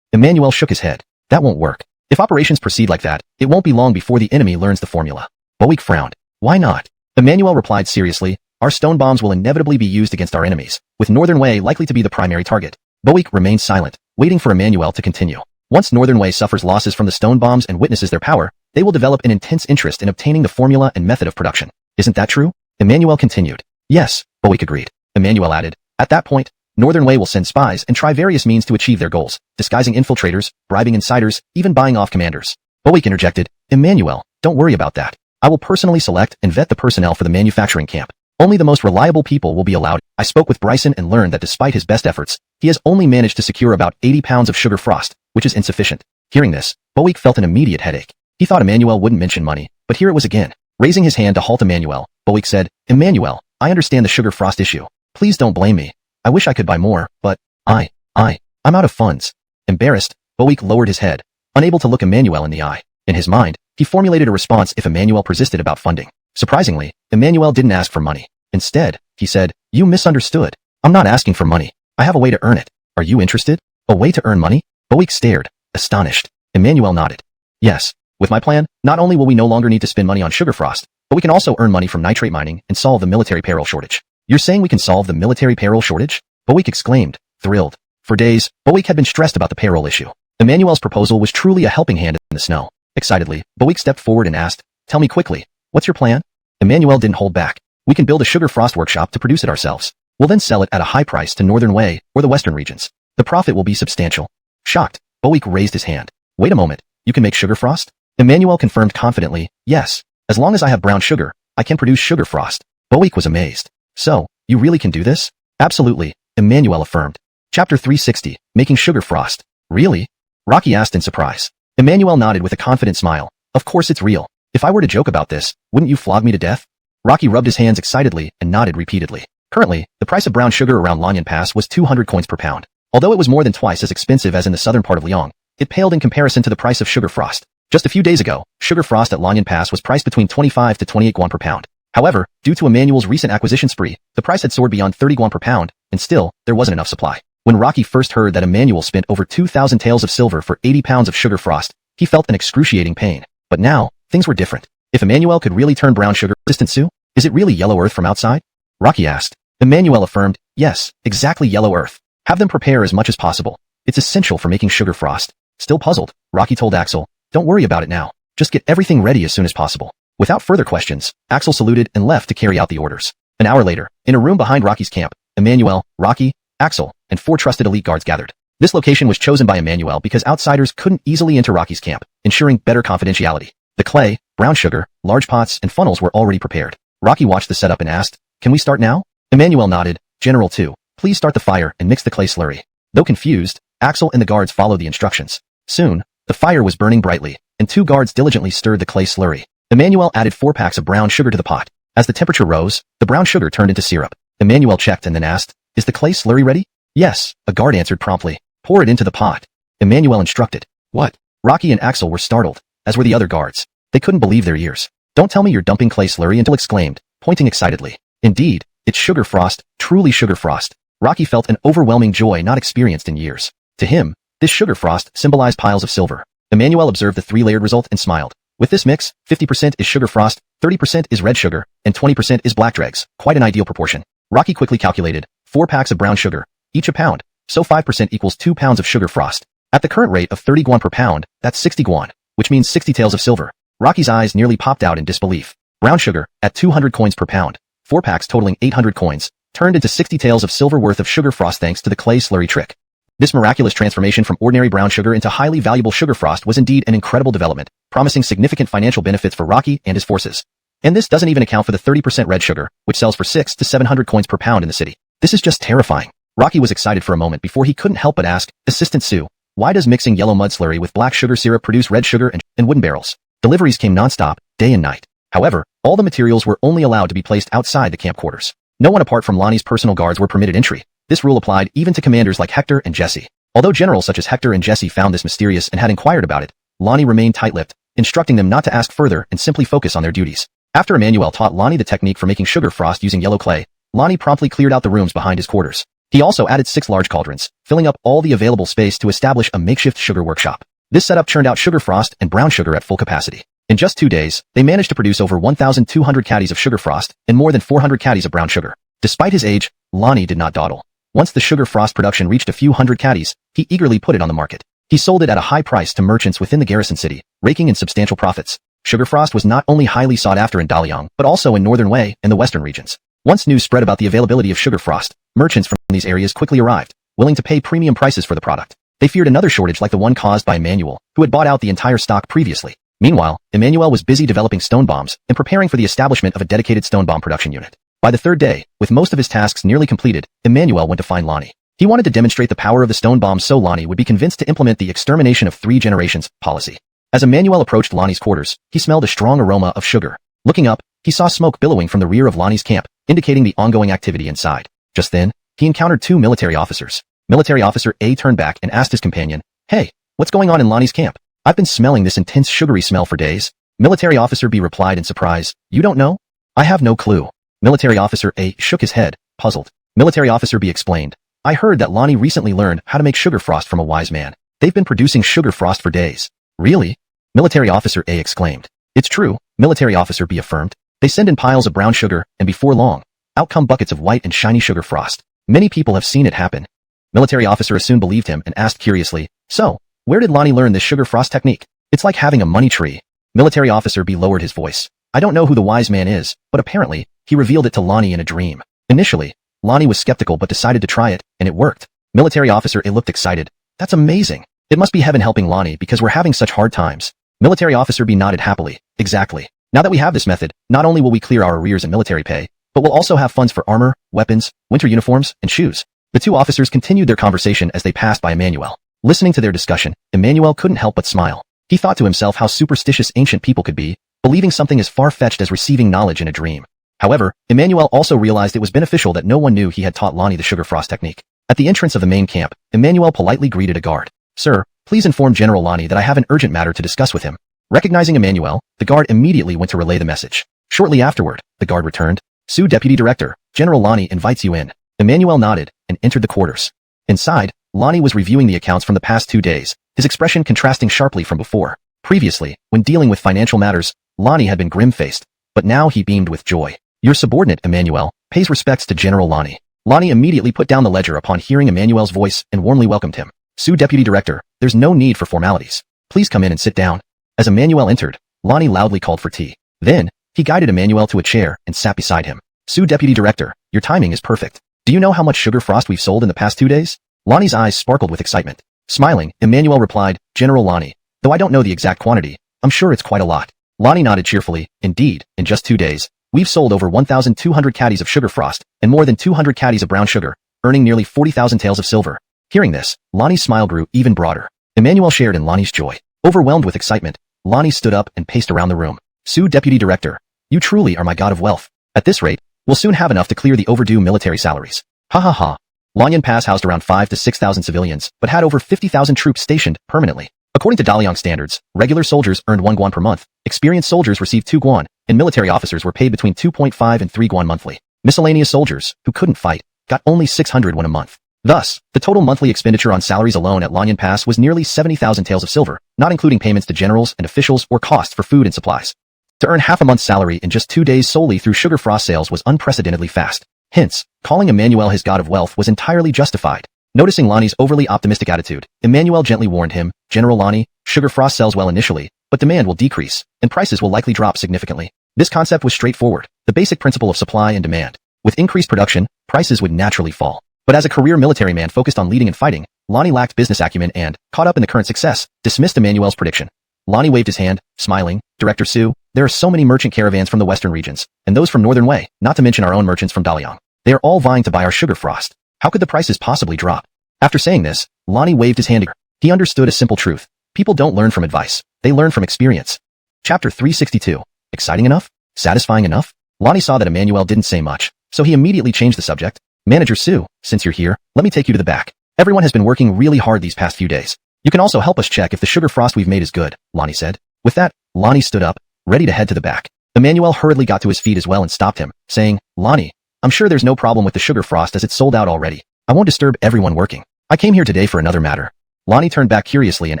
Emmanuel shook his head. That won't work. If operations proceed like that, it won't be long before the enemy learns the formula. Bowick frowned. Why not? Emmanuel replied seriously, our stone bombs will inevitably be used against our enemies, with Northern Wei likely to be the primary target. Bowick remained silent, waiting for Emmanuel to continue. Once Northern Wei suffers losses from the stone bombs and witnesses their power, they will develop an intense interest in obtaining the formula and method of production. Isn't that true? Emmanuel continued. Yes, Bowick agreed. Emmanuel added, at that point, Northern Wei will send spies and try various means to achieve their goals, disguising infiltrators, bribing insiders, even buying off commanders. Bowick interjected, Emmanuel, don't worry about that. I will personally select and vet the personnel for the manufacturing camp. Only the most reliable people will be allowed. I spoke with Bryson and learned that despite his best efforts, he has only managed to secure about 80 pounds of sugar frost, which is insufficient. Hearing this, Bowick felt an immediate headache. He thought Emmanuel wouldn't mention money, but here it was again. Raising his hand to halt Emmanuel, Bowick said, Emmanuel, I understand the sugar frost issue. Please don't blame me. I wish I could buy more, but I'm out of funds. Embarrassed, Bowick lowered his head, unable to look Emmanuel in the eye. In his mind, he formulated a response if Emmanuel persisted about funding. Surprisingly, Emmanuel didn't ask for money. Instead, he said, you misunderstood. I'm not asking for money. I have a way to earn it. Are you interested? A way to earn money? Bowick stared, astonished. Emmanuel nodded. Yes. With my plan, not only will we no longer need to spend money on sugar frost, but we can also earn money from nitrate mining and solve the military payroll shortage. You're saying we can solve the military payroll shortage? Bowick exclaimed, thrilled. For days, Bowick had been stressed about the payroll issue. Emmanuel's proposal was truly a helping hand in the snow. Excitedly, Bowick stepped forward and asked, tell me quickly, what's your plan? Emmanuel didn't hold back. We can build a sugar frost workshop to produce it ourselves. We'll then sell it at a high price to Northern Wei or the Western regions. The profit will be substantial. Shocked, Bowick raised his hand. Wait a moment, you can make sugar frost? Emmanuel confirmed confidently, yes. As long as I have brown sugar, I can produce sugar frost. Bowick was amazed. So, you really can do this? Absolutely, Emmanuel affirmed. Chapter 360, Making Sugar Frost. Really? Rocky asked in surprise. Emmanuel nodded with a confident smile. Of course it's real. If I were to joke about this, wouldn't you flog me to death? Rocky rubbed his hands excitedly and nodded repeatedly. Currently, the price of brown sugar around Lanyan Pass was 200 coins per pound. Although it was more than twice as expensive as in the southern part of Liang, it paled in comparison to the price of sugar frost. Just a few days ago, sugar frost at Lanyan Pass was priced between 25 to 28 guan per pound. However, due to Emmanuel's recent acquisition spree, the price had soared beyond 30 guan per pound, and still, there wasn't enough supply. When Rocky first heard that Emmanuel spent over 2,000 taels of silver for 80 pounds of sugar frost, he felt an excruciating pain. But now, things were different. If Emmanuel could really turn brown sugar resistant Sue, is it really yellow earth from outside? Rocky asked. Emmanuel affirmed, yes, exactly yellow earth. Have them prepare as much as possible. It's essential for making sugar frost. Still puzzled, Rocky told Axel, don't worry about it now. Just get everything ready as soon as possible. Without further questions, Axel saluted and left to carry out the orders. An hour later, in a room behind Rocky's camp, Emmanuel, Rocky, Axel, and 4 trusted elite guards gathered. This location was chosen by Emmanuel because outsiders couldn't easily enter Rocky's camp, ensuring better confidentiality. The clay, brown sugar, large pots, and funnels were already prepared. Rocky watched the setup and asked, can we start now? Emmanuel nodded. General 2, please start the fire and mix the clay slurry. Though confused, Axel and the guards followed the instructions. Soon, the fire was burning brightly, and 2 guards diligently stirred the clay slurry. Emmanuel added 4 packs of brown sugar to the pot. As the temperature rose, the brown sugar turned into syrup. Emmanuel checked and then asked, is the clay slurry ready? Yes, a guard answered promptly. Pour it into the pot. Emmanuel instructed. What? Rocky and Axel were startled, as were the other guards. They couldn't believe their ears. Don't tell me you're dumping clay slurry until exclaimed, pointing excitedly. Indeed, it's sugar frost, truly sugar frost. Rocky felt an overwhelming joy not experienced in years. To him, this sugar frost symbolized piles of silver. Emmanuel observed the 3-layered result and smiled. With this mix, 50% is sugar frost, 30% is red sugar, and 20% is black dregs, quite an ideal proportion. Rocky quickly calculated, 4 packs of brown sugar, each a pound, so 5% equals 2 pounds of sugar frost. At the current rate of 30 guan per pound, that's 60 guan, which means 60 taels of silver. Rocky's eyes nearly popped out in disbelief. Brown sugar, at 200 coins per pound, 4 packs totaling 800 coins, turned into 60 taels of silver worth of sugar frost thanks to the clay slurry trick. This miraculous transformation from ordinary brown sugar into highly valuable sugar frost was indeed an incredible development, promising significant financial benefits for Rocky and his forces. And this doesn't even account for the 30% red sugar, which sells for 600 to 700 coins per pound in the city. This is just terrifying. Rocky was excited for a moment before he couldn't help but ask, Assistant Sue, why does mixing yellow mud slurry with black sugar syrup produce red sugar and wooden barrels? Deliveries came non-stop, day and night. However, all the materials were only allowed to be placed outside the camp quarters. No one apart from Lonnie's personal guards were permitted entry. This rule applied even to commanders like Hector and Jesse. Although generals such as Hector and Jesse found this mysterious and had inquired about it, Lonnie remained tight-lipped, instructing them not to ask further and simply focus on their duties. After Emmanuel taught Lonnie the technique for making sugar frost using yellow clay, Lonnie promptly cleared out the rooms behind his quarters. He also added 6 large cauldrons, filling up all the available space to establish a makeshift sugar workshop. This setup churned out sugar frost and brown sugar at full capacity. In just 2 days, they managed to produce over 1,200 caddies of sugar frost and more than 400 caddies of brown sugar. Despite his age, Lonnie did not dawdle. Once the sugar frost production reached a few hundred caddies, he eagerly put it on the market. He sold it at a high price to merchants within the garrison city, raking in substantial profits. Sugar frost was not only highly sought after in Daliang, but also in Northern Wei and the western regions. Once news spread about the availability of sugar frost, merchants from these areas quickly arrived, willing to pay premium prices for the product. They feared another shortage like the one caused by Emmanuel, who had bought out the entire stock previously. Meanwhile, Emmanuel was busy developing stone bombs and preparing for the establishment of a dedicated stone bomb production unit. By the 3rd day, with most of his tasks nearly completed, Emmanuel went to find Lonnie. He wanted to demonstrate the power of the stone bomb so Lonnie would be convinced to implement the extermination of 3 generations policy. As Emmanuel approached Lonnie's quarters, he smelled a strong aroma of sugar. Looking up, he saw smoke billowing from the rear of Lonnie's camp, indicating the ongoing activity inside. Just then, he encountered 2 military officers. Military Officer A turned back and asked his companion, Hey, what's going on in Lonnie's camp? I've been smelling this intense sugary smell for days. Military Officer B replied in surprise, You don't know? I have no clue. Military Officer A shook his head, puzzled. Military Officer B explained, I heard that Lonnie recently learned how to make sugar frost from a wise man. They've been producing sugar frost for days. Really? Military Officer A exclaimed. It's true, Military Officer B affirmed. They send in piles of brown sugar, and before long, out come buckets of white and shiny sugar frost. Many people have seen it happen. Military Officer A soon believed him and asked curiously, So, where did Lonnie learn this sugar frost technique? It's like having a money tree. Military Officer B lowered his voice. I don't know who the wise man is, but apparently, he revealed it to Lonnie in a dream. Initially, Lonnie was skeptical but decided to try it, and it worked. Military Officer A looked excited. That's amazing. It must be heaven helping Lonnie because we're having such hard times. Military Officer B nodded happily. Exactly. Now that we have this method, not only will we clear our arrears in military pay, but we'll also have funds for armor, weapons, winter uniforms, and shoes. The 2 officers continued their conversation as they passed by Emmanuel. Listening to their discussion, Emmanuel couldn't help but smile. He thought to himself how superstitious ancient people could be, believing something as far-fetched as receiving knowledge in a dream. However, Emmanuel also realized it was beneficial that no one knew he had taught Lonnie the sugar frost technique. At the entrance of the main camp, Emmanuel politely greeted a guard. Sir, please inform General Lonnie that I have an urgent matter to discuss with him. Recognizing Emmanuel, the guard immediately went to relay the message. Shortly afterward, the guard returned. Sue Deputy Director, General Lonnie invites you in. Emmanuel nodded and entered the quarters. Inside, Lonnie was reviewing the accounts from the past 2 days, his expression contrasting sharply from before. Previously, when dealing with financial matters, Lonnie had been grim-faced, but now he beamed with joy. Your subordinate, Emmanuel, pays respects to General Lonnie. Lonnie immediately put down the ledger upon hearing Emmanuel's voice and warmly welcomed him. Sue Deputy Director, there's no need for formalities. Please come in and sit down. As Emmanuel entered, Lonnie loudly called for tea. Then, he guided Emmanuel to a chair and sat beside him. Sue Deputy Director, your timing is perfect. Do you know how much sugar frost we've sold in the past 2 days? Lonnie's eyes sparkled with excitement. Smiling, Emmanuel replied, General Lonnie, though I don't know the exact quantity, I'm sure it's quite a lot. Lonnie nodded cheerfully. Indeed, in just 2 days, we've sold over 1,200 caddies of sugar frost and more than 200 caddies of brown sugar, earning nearly 40,000 taels of silver. Hearing this, Lonnie's smile grew even broader. Emmanuel shared in Lonnie's joy. Overwhelmed with excitement, Lonnie stood up and paced around the room. Sue Deputy Director, you truly are my god of wealth. At this rate, we'll soon have enough to clear the overdue military salaries. Ha ha ha. Lanyan Pass housed around 5,000 to 6,000 civilians, but had over 50,000 troops stationed permanently. According to Daliang standards, regular soldiers earned 1 guan per month, experienced soldiers received 2 guan, and military officers were paid between 2.5 and 3 guan monthly. Miscellaneous soldiers, who couldn't fight, got only 600 won a month. Thus, the total monthly expenditure on salaries alone at Lanyan Pass was nearly 70,000 taels of silver, not including payments to generals and officials or costs for food and supplies. To earn half a month's salary in just 2 days solely through sugar frost sales was unprecedentedly fast. Hence, calling Emmanuel his god of wealth was entirely justified. Noticing Lonnie's overly optimistic attitude, Emmanuel gently warned him, General Lonnie, sugar frost sells well initially, but demand will decrease, and prices will likely drop significantly. This concept was straightforward, the basic principle of supply and demand. With increased production, prices would naturally fall. But But as a career military man focused on leading and fighting, Lonnie lacked business acumen and, caught up in the current success, dismissed Emmanuel's prediction. Lonnie waved his hand, smiling. Director Su, there are so many merchant caravans from the western regions, and those from Northern Wei, not to mention our own merchants from Daliang. They are all vying to buy our sugar frost. How could the prices possibly drop? After saying this, Lonnie waved his hand. He understood a simple truth. People don't learn from advice. They learn from experience. Chapter 362. Exciting enough? Satisfying enough? Lonnie saw that Emmanuel didn't say much, so he immediately changed the subject. Manager Su, since you're here, let me take you to the back. Everyone has been working really hard these past few days. You can also help us check if the sugar frost we've made is good, Lonnie said. With that, Lonnie stood up, ready to head to the back. Emmanuel hurriedly got to his feet as well and stopped him, saying, Lonnie, I'm sure there's no problem with the sugar frost as it's sold out already. I won't disturb everyone working. I came here today for another matter. Lonnie turned back curiously and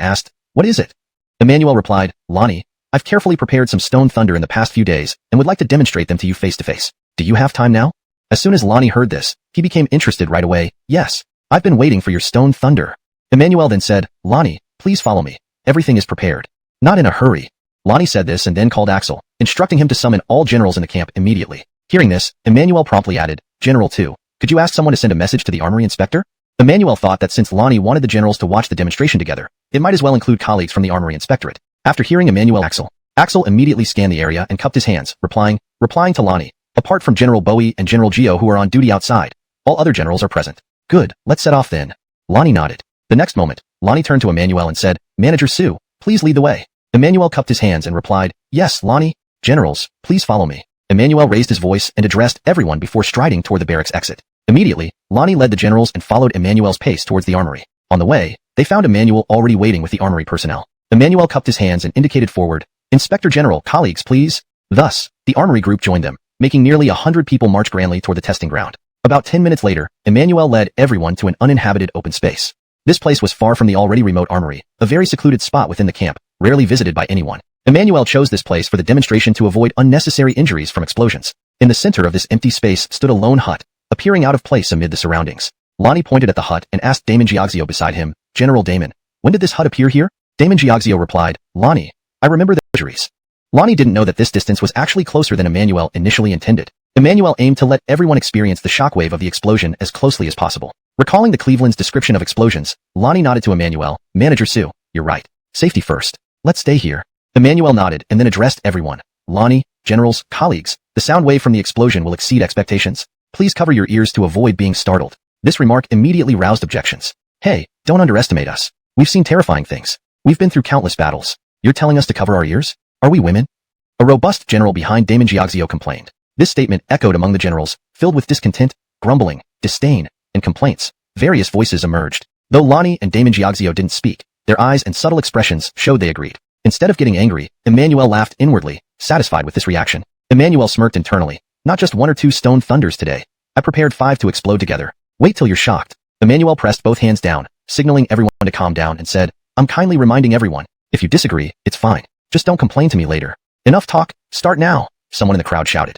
asked, what is it? Emmanuel replied, Lonnie, I've carefully prepared some stone thunder in the past few days and would like to demonstrate them to you face to face. Do you have time now? As soon as Lonnie heard this, he became interested right away. Yes, I've been waiting for your stone thunder. Emmanuel then said, Lonnie, please follow me. Everything is prepared. Not in a hurry. Lonnie said this and then called Axel, instructing him to summon all generals in the camp immediately. Hearing this, Emmanuel promptly added, General 2, could you ask someone to send a message to the armory inspector? Emmanuel thought that since Lonnie wanted the generals to watch the demonstration together, it might as well include colleagues from the armory inspectorate. After hearing Emmanuel Axel immediately scanned the area and cupped his hands, replying to Lonnie, apart from General Bowie and General Gio who are on duty outside, all other generals are present. Good, let's set off then. Lonnie nodded. The next moment, Lonnie turned to Emmanuel and said, Manager Su, please lead the way. Emmanuel cupped his hands and replied, Yes, Lonnie. Generals, please follow me. Emmanuel raised his voice and addressed everyone before striding toward the barracks exit. Immediately, Lonnie led the generals and followed Emmanuel's pace towards the armory. On the way, they found Emmanuel already waiting with the armory personnel. Emmanuel cupped his hands and indicated forward, Inspector General, colleagues please. Thus, the armory group joined them, making nearly 100 people march grandly toward the testing ground. About 10 minutes later, Emmanuel led everyone to an uninhabited open space. This place was far from the already remote armory, a very secluded spot within the camp, rarely visited by anyone. Emmanuel chose this place for the demonstration to avoid unnecessary injuries from explosions. In the center of this empty space stood a lone hut, appearing out of place amid the surroundings. Lonnie pointed at the hut and asked Damon Giaxio beside him, General Damon, when did this hut appear here? Damon Giaxio replied, Lonnie, I remember the injuries. Lonnie didn't know that this distance was actually closer than Emmanuel initially intended. Emmanuel aimed to let everyone experience the shockwave of the explosion as closely as possible. Recalling the Cleveland's description of explosions, Lonnie nodded to Emmanuel, Manager Su, you're right. Safety first. Let's stay here. Emmanuel nodded and then addressed everyone. Lonnie, generals, colleagues, the sound wave from the explosion will exceed expectations. Please cover your ears to avoid being startled. This remark immediately roused objections. Hey, don't underestimate us. We've seen terrifying things. We've been through countless battles. You're telling us to cover our ears? Are we women? A robust general behind Damon Giaxio complained. This statement echoed among the generals, filled with discontent, grumbling, disdain, and complaints. Various voices emerged. Though Lonnie and Damon Giaxio didn't speak, their eyes and subtle expressions showed they agreed. Instead of getting angry, Emmanuel laughed inwardly, satisfied with this reaction. Emmanuel smirked internally. Not just 1 or 2 stone thunders today. I prepared 5 to explode together. Wait till you're shocked. Emmanuel pressed both hands down, signaling everyone to calm down and said, I'm kindly reminding everyone, if you disagree, it's fine. Just don't complain to me later. Enough talk, start now, someone in the crowd shouted.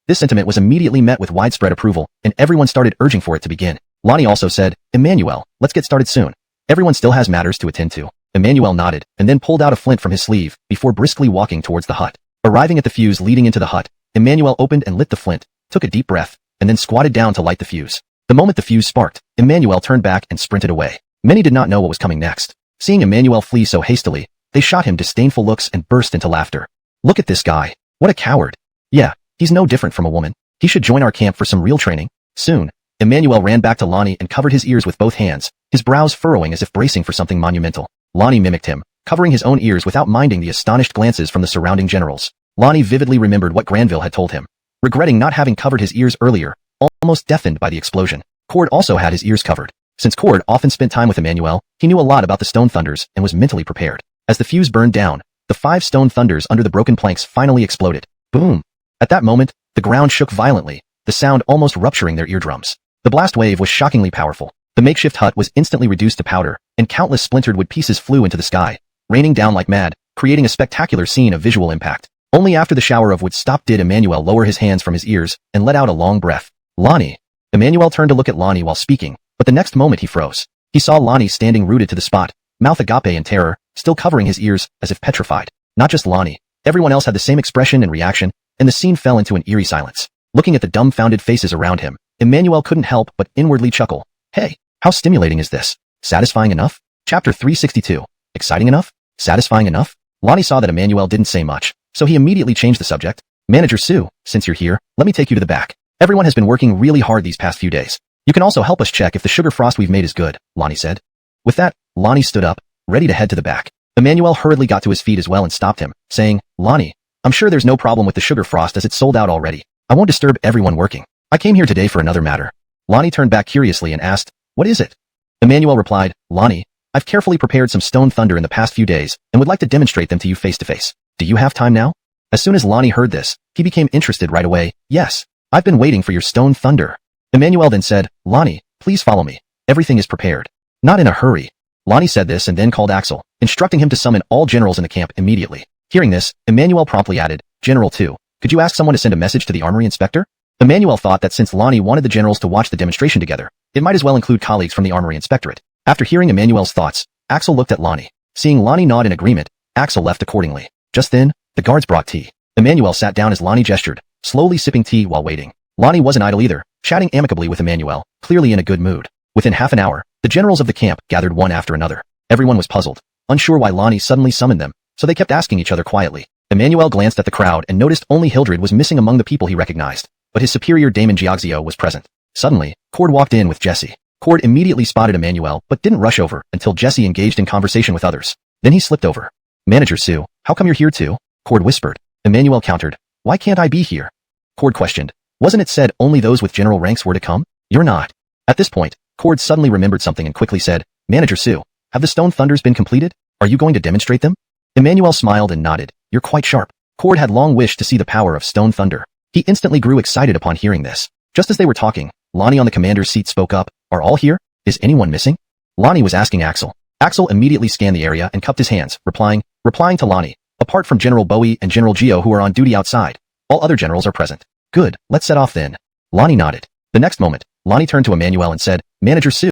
This sentiment was immediately met with widespread approval, and everyone started urging for it to begin. Lonnie also said, Emmanuel, let's get started soon. Everyone still has matters to attend to. Emmanuel nodded, and then pulled out a flint from his sleeve, before briskly walking towards the hut. Arriving at the fuse leading into the hut, Emmanuel opened and lit the flint, took a deep breath, and then squatted down to light the fuse. The moment the fuse sparked, Emmanuel turned back and sprinted away. Many did not know what was coming next. Seeing Emmanuel flee so hastily, they shot him disdainful looks and burst into laughter. Look at this guy. What a coward. Yeah, he's no different from a woman. He should join our camp for some real training. Soon, Emmanuel ran back to Lonnie and covered his ears with both hands, his brows furrowing as if bracing for something monumental. Lonnie mimicked him, covering his own ears without minding the astonished glances from the surrounding generals. Lonnie vividly remembered what Granville had told him. Regretting not having covered his ears earlier, almost deafened by the explosion, Cord also had his ears covered. Since Cord often spent time with Emmanuel, he knew a lot about the stone thunders and was mentally prepared. As the fuse burned down, the 5 stone thunders under the broken planks finally exploded. Boom! At that moment, the ground shook violently, the sound almost rupturing their eardrums. The blast wave was shockingly powerful. The makeshift hut was instantly reduced to powder, and countless splintered wood pieces flew into the sky, raining down like mad, creating a spectacular scene of visual impact. Only after the shower of wood stopped did Emmanuel lower his hands from his ears and let out a long breath. Lonnie. Emmanuel turned to look at Lonnie while speaking, but the next moment he froze. He saw Lonnie standing rooted to the spot, mouth agape in terror, still covering his ears as if petrified. Not just Lonnie. Everyone else had the same expression and reaction, and the scene fell into an eerie silence. Looking at the dumbfounded faces around him, Emmanuel couldn't help but inwardly chuckle. Hey, how stimulating is this? Satisfying enough? Chapter 362. Exciting enough? Satisfying enough? Lonnie saw that Emmanuel didn't say much, so he immediately changed the subject. Manager Sue, since you're here, let me take you to the back. Everyone has been working really hard these past few days. You can also help us check if the sugar frost we've made is good, Lonnie said. With that, Lonnie stood up, ready to head to the back. Emmanuel hurriedly got to his feet as well and stopped him, saying, Lonnie, I'm sure there's no problem with the sugar frost as it's sold out already. I won't disturb everyone working. I came here today for another matter. Lonnie turned back curiously and asked, what is it? Emmanuel replied, Lonnie, I've carefully prepared some stone thunder in the past few days and would like to demonstrate them to you face to face. Do you have time now? As soon as Lonnie heard this, he became interested right away. Yes, I've been waiting for your stone thunder. Emmanuel then said, Lonnie, please follow me. Everything is prepared. Not in a hurry. Lonnie said this and then called Axel, instructing him to summon all generals in the camp immediately. Hearing this, Emmanuel promptly added, General 2, could you ask someone to send a message to the armory inspector? Emmanuel thought that since Lonnie wanted the generals to watch the demonstration together, it might as well include colleagues from the armory inspectorate. After hearing Emmanuel's thoughts, Axel looked at Lonnie. Seeing Lonnie nod in agreement, Axel left accordingly. Just then, the guards brought tea. Emmanuel sat down as Lonnie gestured, slowly sipping tea while waiting. Lonnie wasn't idle either, chatting amicably with Emmanuel, clearly in a good mood. Within half an hour, the generals of the camp gathered one after another. Everyone was puzzled, unsure why Lonnie suddenly summoned them, so they kept asking each other quietly. Emmanuel glanced at the crowd and noticed only Hildred was missing among the people he recognized, but his superior Damon Giaxio was present. Suddenly, Cord walked in with Jesse. Cord immediately spotted Emmanuel but didn't rush over until Jesse engaged in conversation with others. Then he slipped over. Manager Sue, how come you're here too? Cord whispered. Emmanuel countered. Why can't I be here? Cord questioned. Wasn't it said only those with general ranks were to come? You're not. At this point, Cord suddenly remembered something and quickly said, Manager Sue, have the stone thunders been completed? Are you going to demonstrate them? Emmanuel smiled and nodded. You're quite sharp. Cord had long wished to see the power of stone thunder. He instantly grew excited upon hearing this. Just as they were talking, Lonnie on the commander's seat spoke up. Are all here? Is anyone missing? Lonnie was asking Axel. Axel immediately scanned the area and cupped his hands, replying to Lonnie. Apart from General Bowie and General Gio who are on duty outside, all other generals are present. Good, let's set off then. Lonnie nodded. The next moment, Lonnie turned to Emmanuel and said, Manager Sue,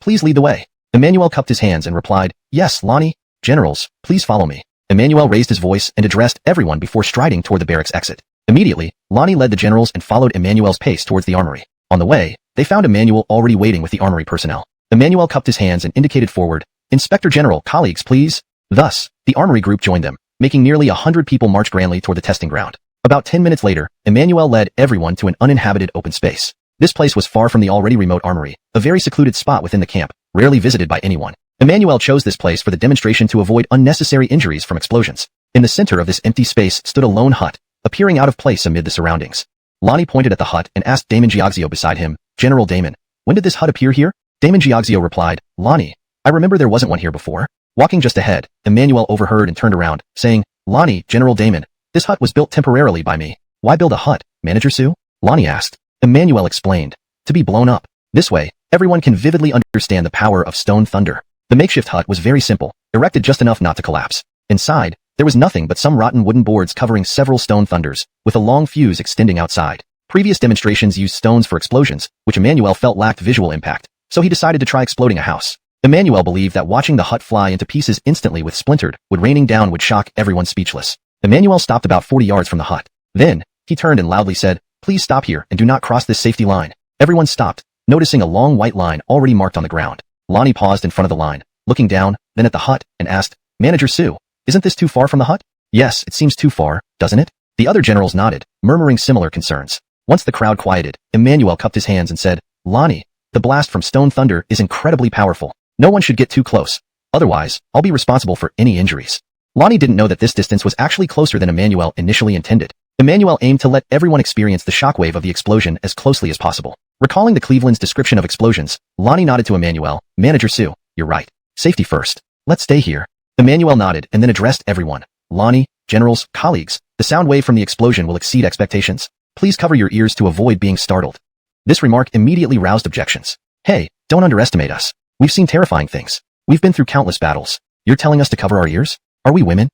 please lead the way. Emmanuel cupped his hands and replied, Yes, Lonnie. Generals, please follow me. Emmanuel raised his voice and addressed everyone before striding toward the barracks exit. Immediately, Lonnie led the generals and followed Emmanuel's pace towards the armory. On the way, they found Emmanuel already waiting with the armory personnel. Emmanuel cupped his hands and indicated forward, Inspector General, colleagues please. Thus, the armory group joined them, making nearly 100 people march grandly toward the testing ground. About 10 minutes later, Emmanuel led everyone to an uninhabited open space. This place was far from the already remote armory, a very secluded spot within the camp, rarely visited by anyone. Emmanuel chose this place for the demonstration to avoid unnecessary injuries from explosions. In the center of this empty space stood a lone hut, appearing out of place amid the surroundings. Lonnie pointed at the hut and asked Damon Giaxio beside him, General Damon, when did this hut appear here? Damon Giaxio replied, Lonnie, I remember there wasn't one here before. Walking just ahead, Emmanuel overheard and turned around, saying, Lonnie, General Damon, this hut was built temporarily by me. Why build a hut, Manager Sue? Lonnie asked. Emmanuel explained, to be blown up. This way, everyone can vividly understand the power of stone thunder. The makeshift hut was very simple, erected just enough not to collapse. Inside, there was nothing but some rotten wooden boards covering several stone thunders, with a long fuse extending outside. Previous demonstrations used stones for explosions, which Emmanuel felt lacked visual impact, so he decided to try exploding a house. Emmanuel believed that watching the hut fly into pieces instantly with splintered wood raining down would shock everyone speechless. Emmanuel stopped about 40 yards from the hut. Then, he turned and loudly said, Please stop here and do not cross this safety line. Everyone stopped, noticing a long white line already marked on the ground. Lonnie paused in front of the line, looking down, then at the hut, and asked, Manager Sue, isn't this too far from the hut? Yes, it seems too far, doesn't it? The other generals nodded, murmuring similar concerns. Once the crowd quieted, Emmanuel cupped his hands and said, Lonnie, the blast from stone thunder is incredibly powerful. No one should get too close. Otherwise, I'll be responsible for any injuries. Lonnie didn't know that this distance was actually closer than Emmanuel initially intended. Emmanuel aimed to let everyone experience the shockwave of the explosion as closely as possible. Recalling the Cleveland's description of explosions, Lonnie nodded to Emmanuel, Manager Sue, you're right. Safety first. Let's stay here. Emmanuel nodded and then addressed everyone. Lonnie, generals, colleagues, the sound wave from the explosion will exceed expectations. Please cover your ears to avoid being startled. This remark immediately roused objections. Hey, don't underestimate us. We've seen terrifying things. We've been through countless battles. You're telling us to cover our ears? Are we women?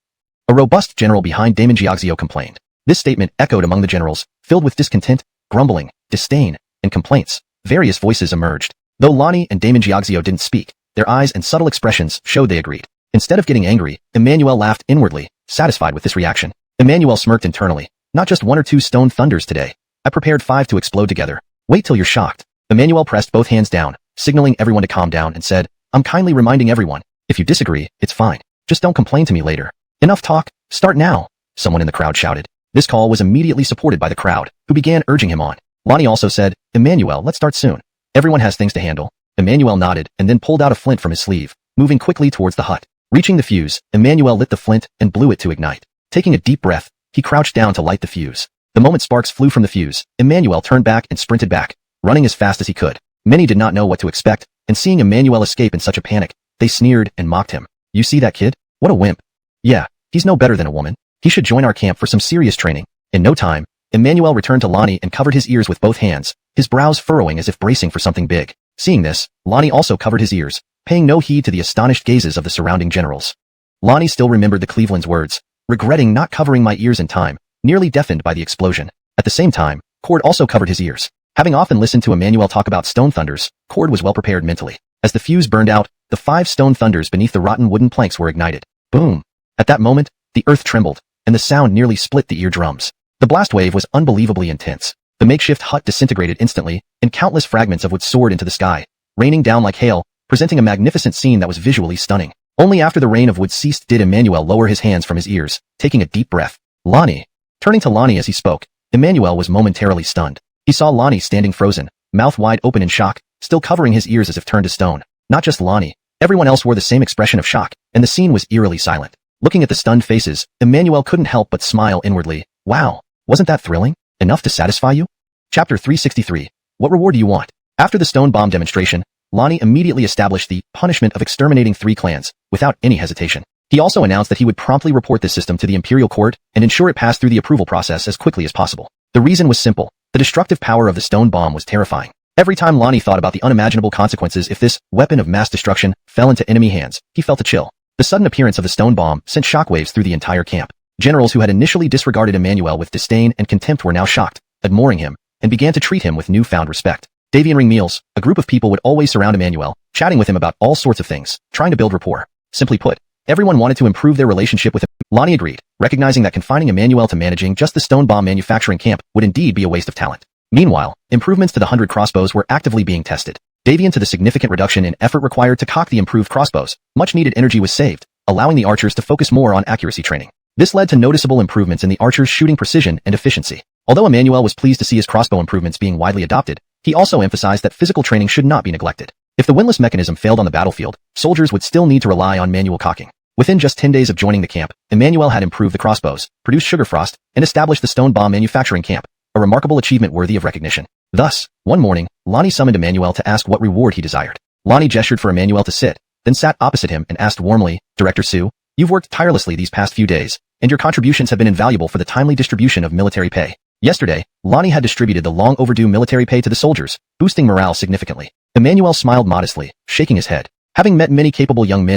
A robust general behind Damon Giaxio complained. This statement echoed among the generals, filled with discontent, grumbling, disdain, and complaints. Various voices emerged. Though Lonnie and Damon Giaxio didn't speak, their eyes and subtle expressions showed they agreed. Instead of getting angry, Emmanuel laughed inwardly, satisfied with this reaction. Emmanuel smirked internally. Not just 1 or 2 stone thunders today. I prepared 5 to explode together. Wait till you're shocked. Emmanuel pressed both hands down, signaling everyone to calm down, and said, I'm kindly reminding everyone, if you disagree, it's fine. Just don't complain to me later. Enough talk, start now, someone in the crowd shouted. This call was immediately supported by the crowd, who began urging him on. Lonnie also said, Emmanuel, let's start soon. Everyone has things to handle. Emmanuel nodded and then pulled out a flint from his sleeve, moving quickly towards the hut. Reaching the fuse, Emmanuel lit the flint and blew it to ignite. Taking a deep breath, he crouched down to light the fuse. The moment sparks flew from the fuse, Emmanuel turned back and sprinted back, running as fast as he could. Many did not know what to expect, and seeing Emmanuel escape in such a panic, they sneered and mocked him. You see that kid? What a wimp. Yeah, he's no better than a woman. He should join our camp for some serious training. In no time, Emmanuel returned to Lonnie and covered his ears with both hands, his brows furrowing as if bracing for something big. Seeing this, Lonnie also covered his ears, paying no heed to the astonished gazes of the surrounding generals. Lonnie still remembered the Cleveland's words, regretting not covering my ears in time, nearly deafened by the explosion. At the same time, Cord also covered his ears. Having often listened to Emmanuel talk about stone thunders, Cord was well prepared mentally. As the fuse burned out, the 5 stone thunders beneath the rotten wooden planks were ignited. Boom! At that moment, the earth trembled, and the sound nearly split the eardrums. The blast wave was unbelievably intense. The makeshift hut disintegrated instantly, and countless fragments of wood soared into the sky, raining down like hail, presenting a magnificent scene that was visually stunning. Only after the rain of wood ceased did Emmanuel lower his hands from his ears, taking a deep breath. Lonnie. Turning to Lonnie as he spoke, Emmanuel was momentarily stunned. He saw Lonnie standing frozen, mouth wide open in shock, still covering his ears as if turned to stone. Not just Lonnie. Everyone else wore the same expression of shock, and the scene was eerily silent. Looking at the stunned faces, Emmanuel couldn't help but smile inwardly. Wow, wasn't that thrilling? Enough to satisfy you? Chapter 363. What reward do you want? After the stone bomb demonstration, Lonnie immediately established the punishment of exterminating 3 clans, without any hesitation. He also announced that he would promptly report this system to the Imperial Court and ensure it passed through the approval process as quickly as possible. The reason was simple. The destructive power of the stone bomb was terrifying. Every time Lonnie thought about the unimaginable consequences if this weapon of mass destruction fell into enemy hands, he felt a chill. The sudden appearance of the stone bomb sent shockwaves through the entire camp. Generals who had initially disregarded Emmanuel with disdain and contempt were now shocked, admiring him, and began to treat him with newfound respect. Davian Ring meals, a group of people would always surround Emmanuel, chatting with him about all sorts of things, trying to build rapport. Simply put, everyone wanted to improve their relationship with him. Lonnie agreed, recognizing that confining Emmanuel to managing just the stone bomb manufacturing camp would indeed be a waste of talent. Meanwhile, improvements to the 100 crossbows were actively being tested. Davian to the significant reduction in effort required to cock the improved crossbows, much needed energy was saved, allowing the archers to focus more on accuracy training. This led to noticeable improvements in the archers' shooting precision and efficiency. Although Emmanuel was pleased to see his crossbow improvements being widely adopted, he also emphasized that physical training should not be neglected. If the windlass mechanism failed on the battlefield, soldiers would still need to rely on manual cocking. Within just 10 days of joining the camp, Emmanuel had improved the crossbows, produced sugar frost, and established the stone bomb manufacturing camp, a remarkable achievement worthy of recognition. Thus, one morning, Lonnie summoned Emmanuel to ask what reward he desired. Lonnie gestured for Emmanuel to sit, then sat opposite him and asked warmly, Director Sue, you've worked tirelessly these past few days, and your contributions have been invaluable for the timely distribution of military pay. Yesterday, Lonnie had distributed the long overdue military pay to the soldiers, boosting morale significantly. Emmanuel smiled modestly, shaking his head. Having met many capable young men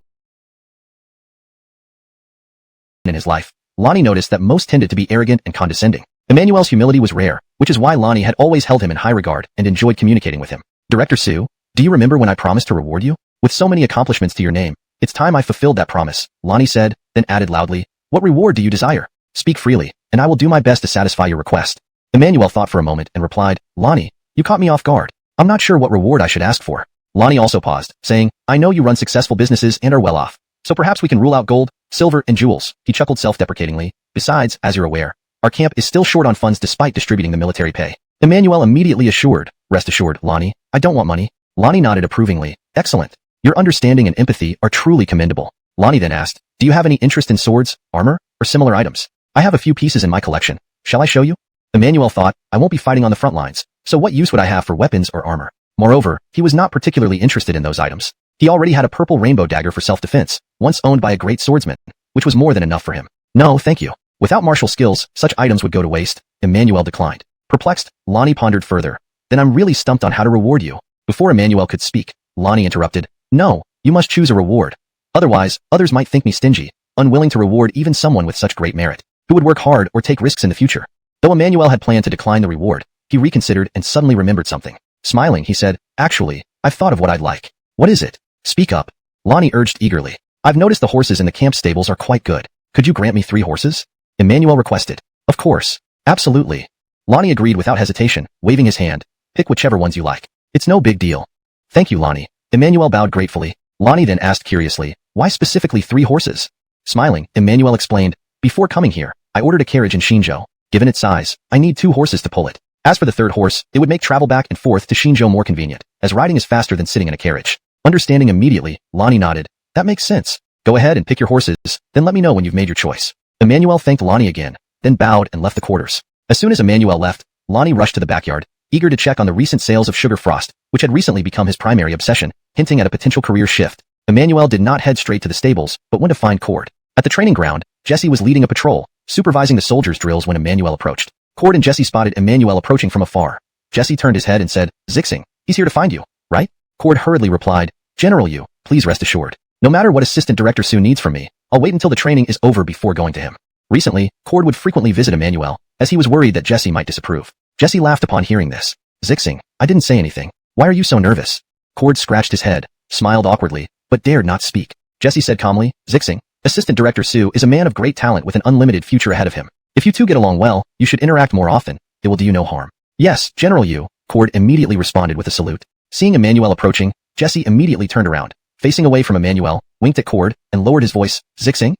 in his life, Lonnie noticed that most tended to be arrogant and condescending. Emmanuel's humility was rare, which is why Lonnie had always held him in high regard and enjoyed communicating with him. Director Sue, do you remember when I promised to reward you? With so many accomplishments to your name, it's time I fulfilled that promise, Lonnie said, then added loudly, what reward do you desire? Speak freely, and I will do my best to satisfy your request. Emmanuel thought for a moment and replied, Lonnie, you caught me off guard. I'm not sure what reward I should ask for. Lonnie also paused, saying, I know you run successful businesses and are well off, so perhaps we can rule out gold, silver, and jewels. He chuckled self-deprecatingly. Besides, as you're aware, our camp is still short on funds despite distributing the military pay. Emmanuel immediately assured, rest assured, Lonnie, I don't want money. Lonnie nodded approvingly. Excellent. Your understanding and empathy are truly commendable. Lonnie then asked, do you have any interest in swords, armor, or similar items? I have a few pieces in my collection. Shall I show you? Emmanuel thought, I won't be fighting on the front lines, so what use would I have for weapons or armor? Moreover, he was not particularly interested in those items. He already had a purple rainbow dagger for self-defense, once owned by a great swordsman, which was more than enough for him. No, thank you. Without martial skills, such items would go to waste. Emmanuel declined. Perplexed, Lonnie pondered further. Then I'm really stumped on how to reward you. Before Emmanuel could speak, Lonnie interrupted. No, you must choose a reward. Otherwise, others might think me stingy, unwilling to reward even someone with such great merit, who would work hard or take risks in the future. Though Emmanuel had planned to decline the reward, he reconsidered and suddenly remembered something. Smiling, he said, actually, I've thought of what I'd like. What is it? Speak up. Lonnie urged eagerly. I've noticed the horses in the camp stables are quite good. Could you grant me 3 horses? Emmanuel requested. Of course. Absolutely. Lonnie agreed without hesitation, waving his hand. Pick whichever ones you like. It's no big deal. Thank you, Lonnie. Emmanuel bowed gratefully. Lonnie then asked curiously, why specifically 3 horses? Smiling, Emmanuel explained, before coming here, I ordered a carriage in Xinzhou. Given its size, I need 2 horses to pull it. As for the 3rd horse, it would make travel back and forth to Xinzhou more convenient, as riding is faster than sitting in a carriage. Understanding immediately, Lonnie nodded. That makes sense. Go ahead and pick your horses, then let me know when you've made your choice. Emmanuel thanked Lonnie again, then bowed and left the quarters. As soon as Emmanuel left, Lonnie rushed to the backyard, eager to check on the recent sales of sugar frost, which had recently become his primary obsession, hinting at a potential career shift. Emmanuel did not head straight to the stables, but went to find Cord. At the training ground, Jesse was leading a patrol, supervising the soldiers' drills when Emmanuel approached. Cord and Jesse spotted Emmanuel approaching from afar. Jesse turned his head and said, Zixing, he's here to find you, right? Cord hurriedly replied, General Yu, please rest assured. No matter what Assistant Director Su needs from me, I'll wait until the training is over before going to him. Recently, Cord would frequently visit Emmanuel, as he was worried that Jesse might disapprove. Jesse laughed upon hearing this. Zixing, I didn't say anything. Why are you so nervous? Cord scratched his head, smiled awkwardly, but dared not speak. Jesse said calmly, Zixing, Assistant Director Su is a man of great talent with an unlimited future ahead of him. If you two get along well, you should interact more often. It will do you no harm. Yes, General Yu, Cord immediately responded with a salute. Seeing Emmanuel approaching, Jesse immediately turned around, facing away from Emmanuel, winked at Cord, and lowered his voice, Zixing?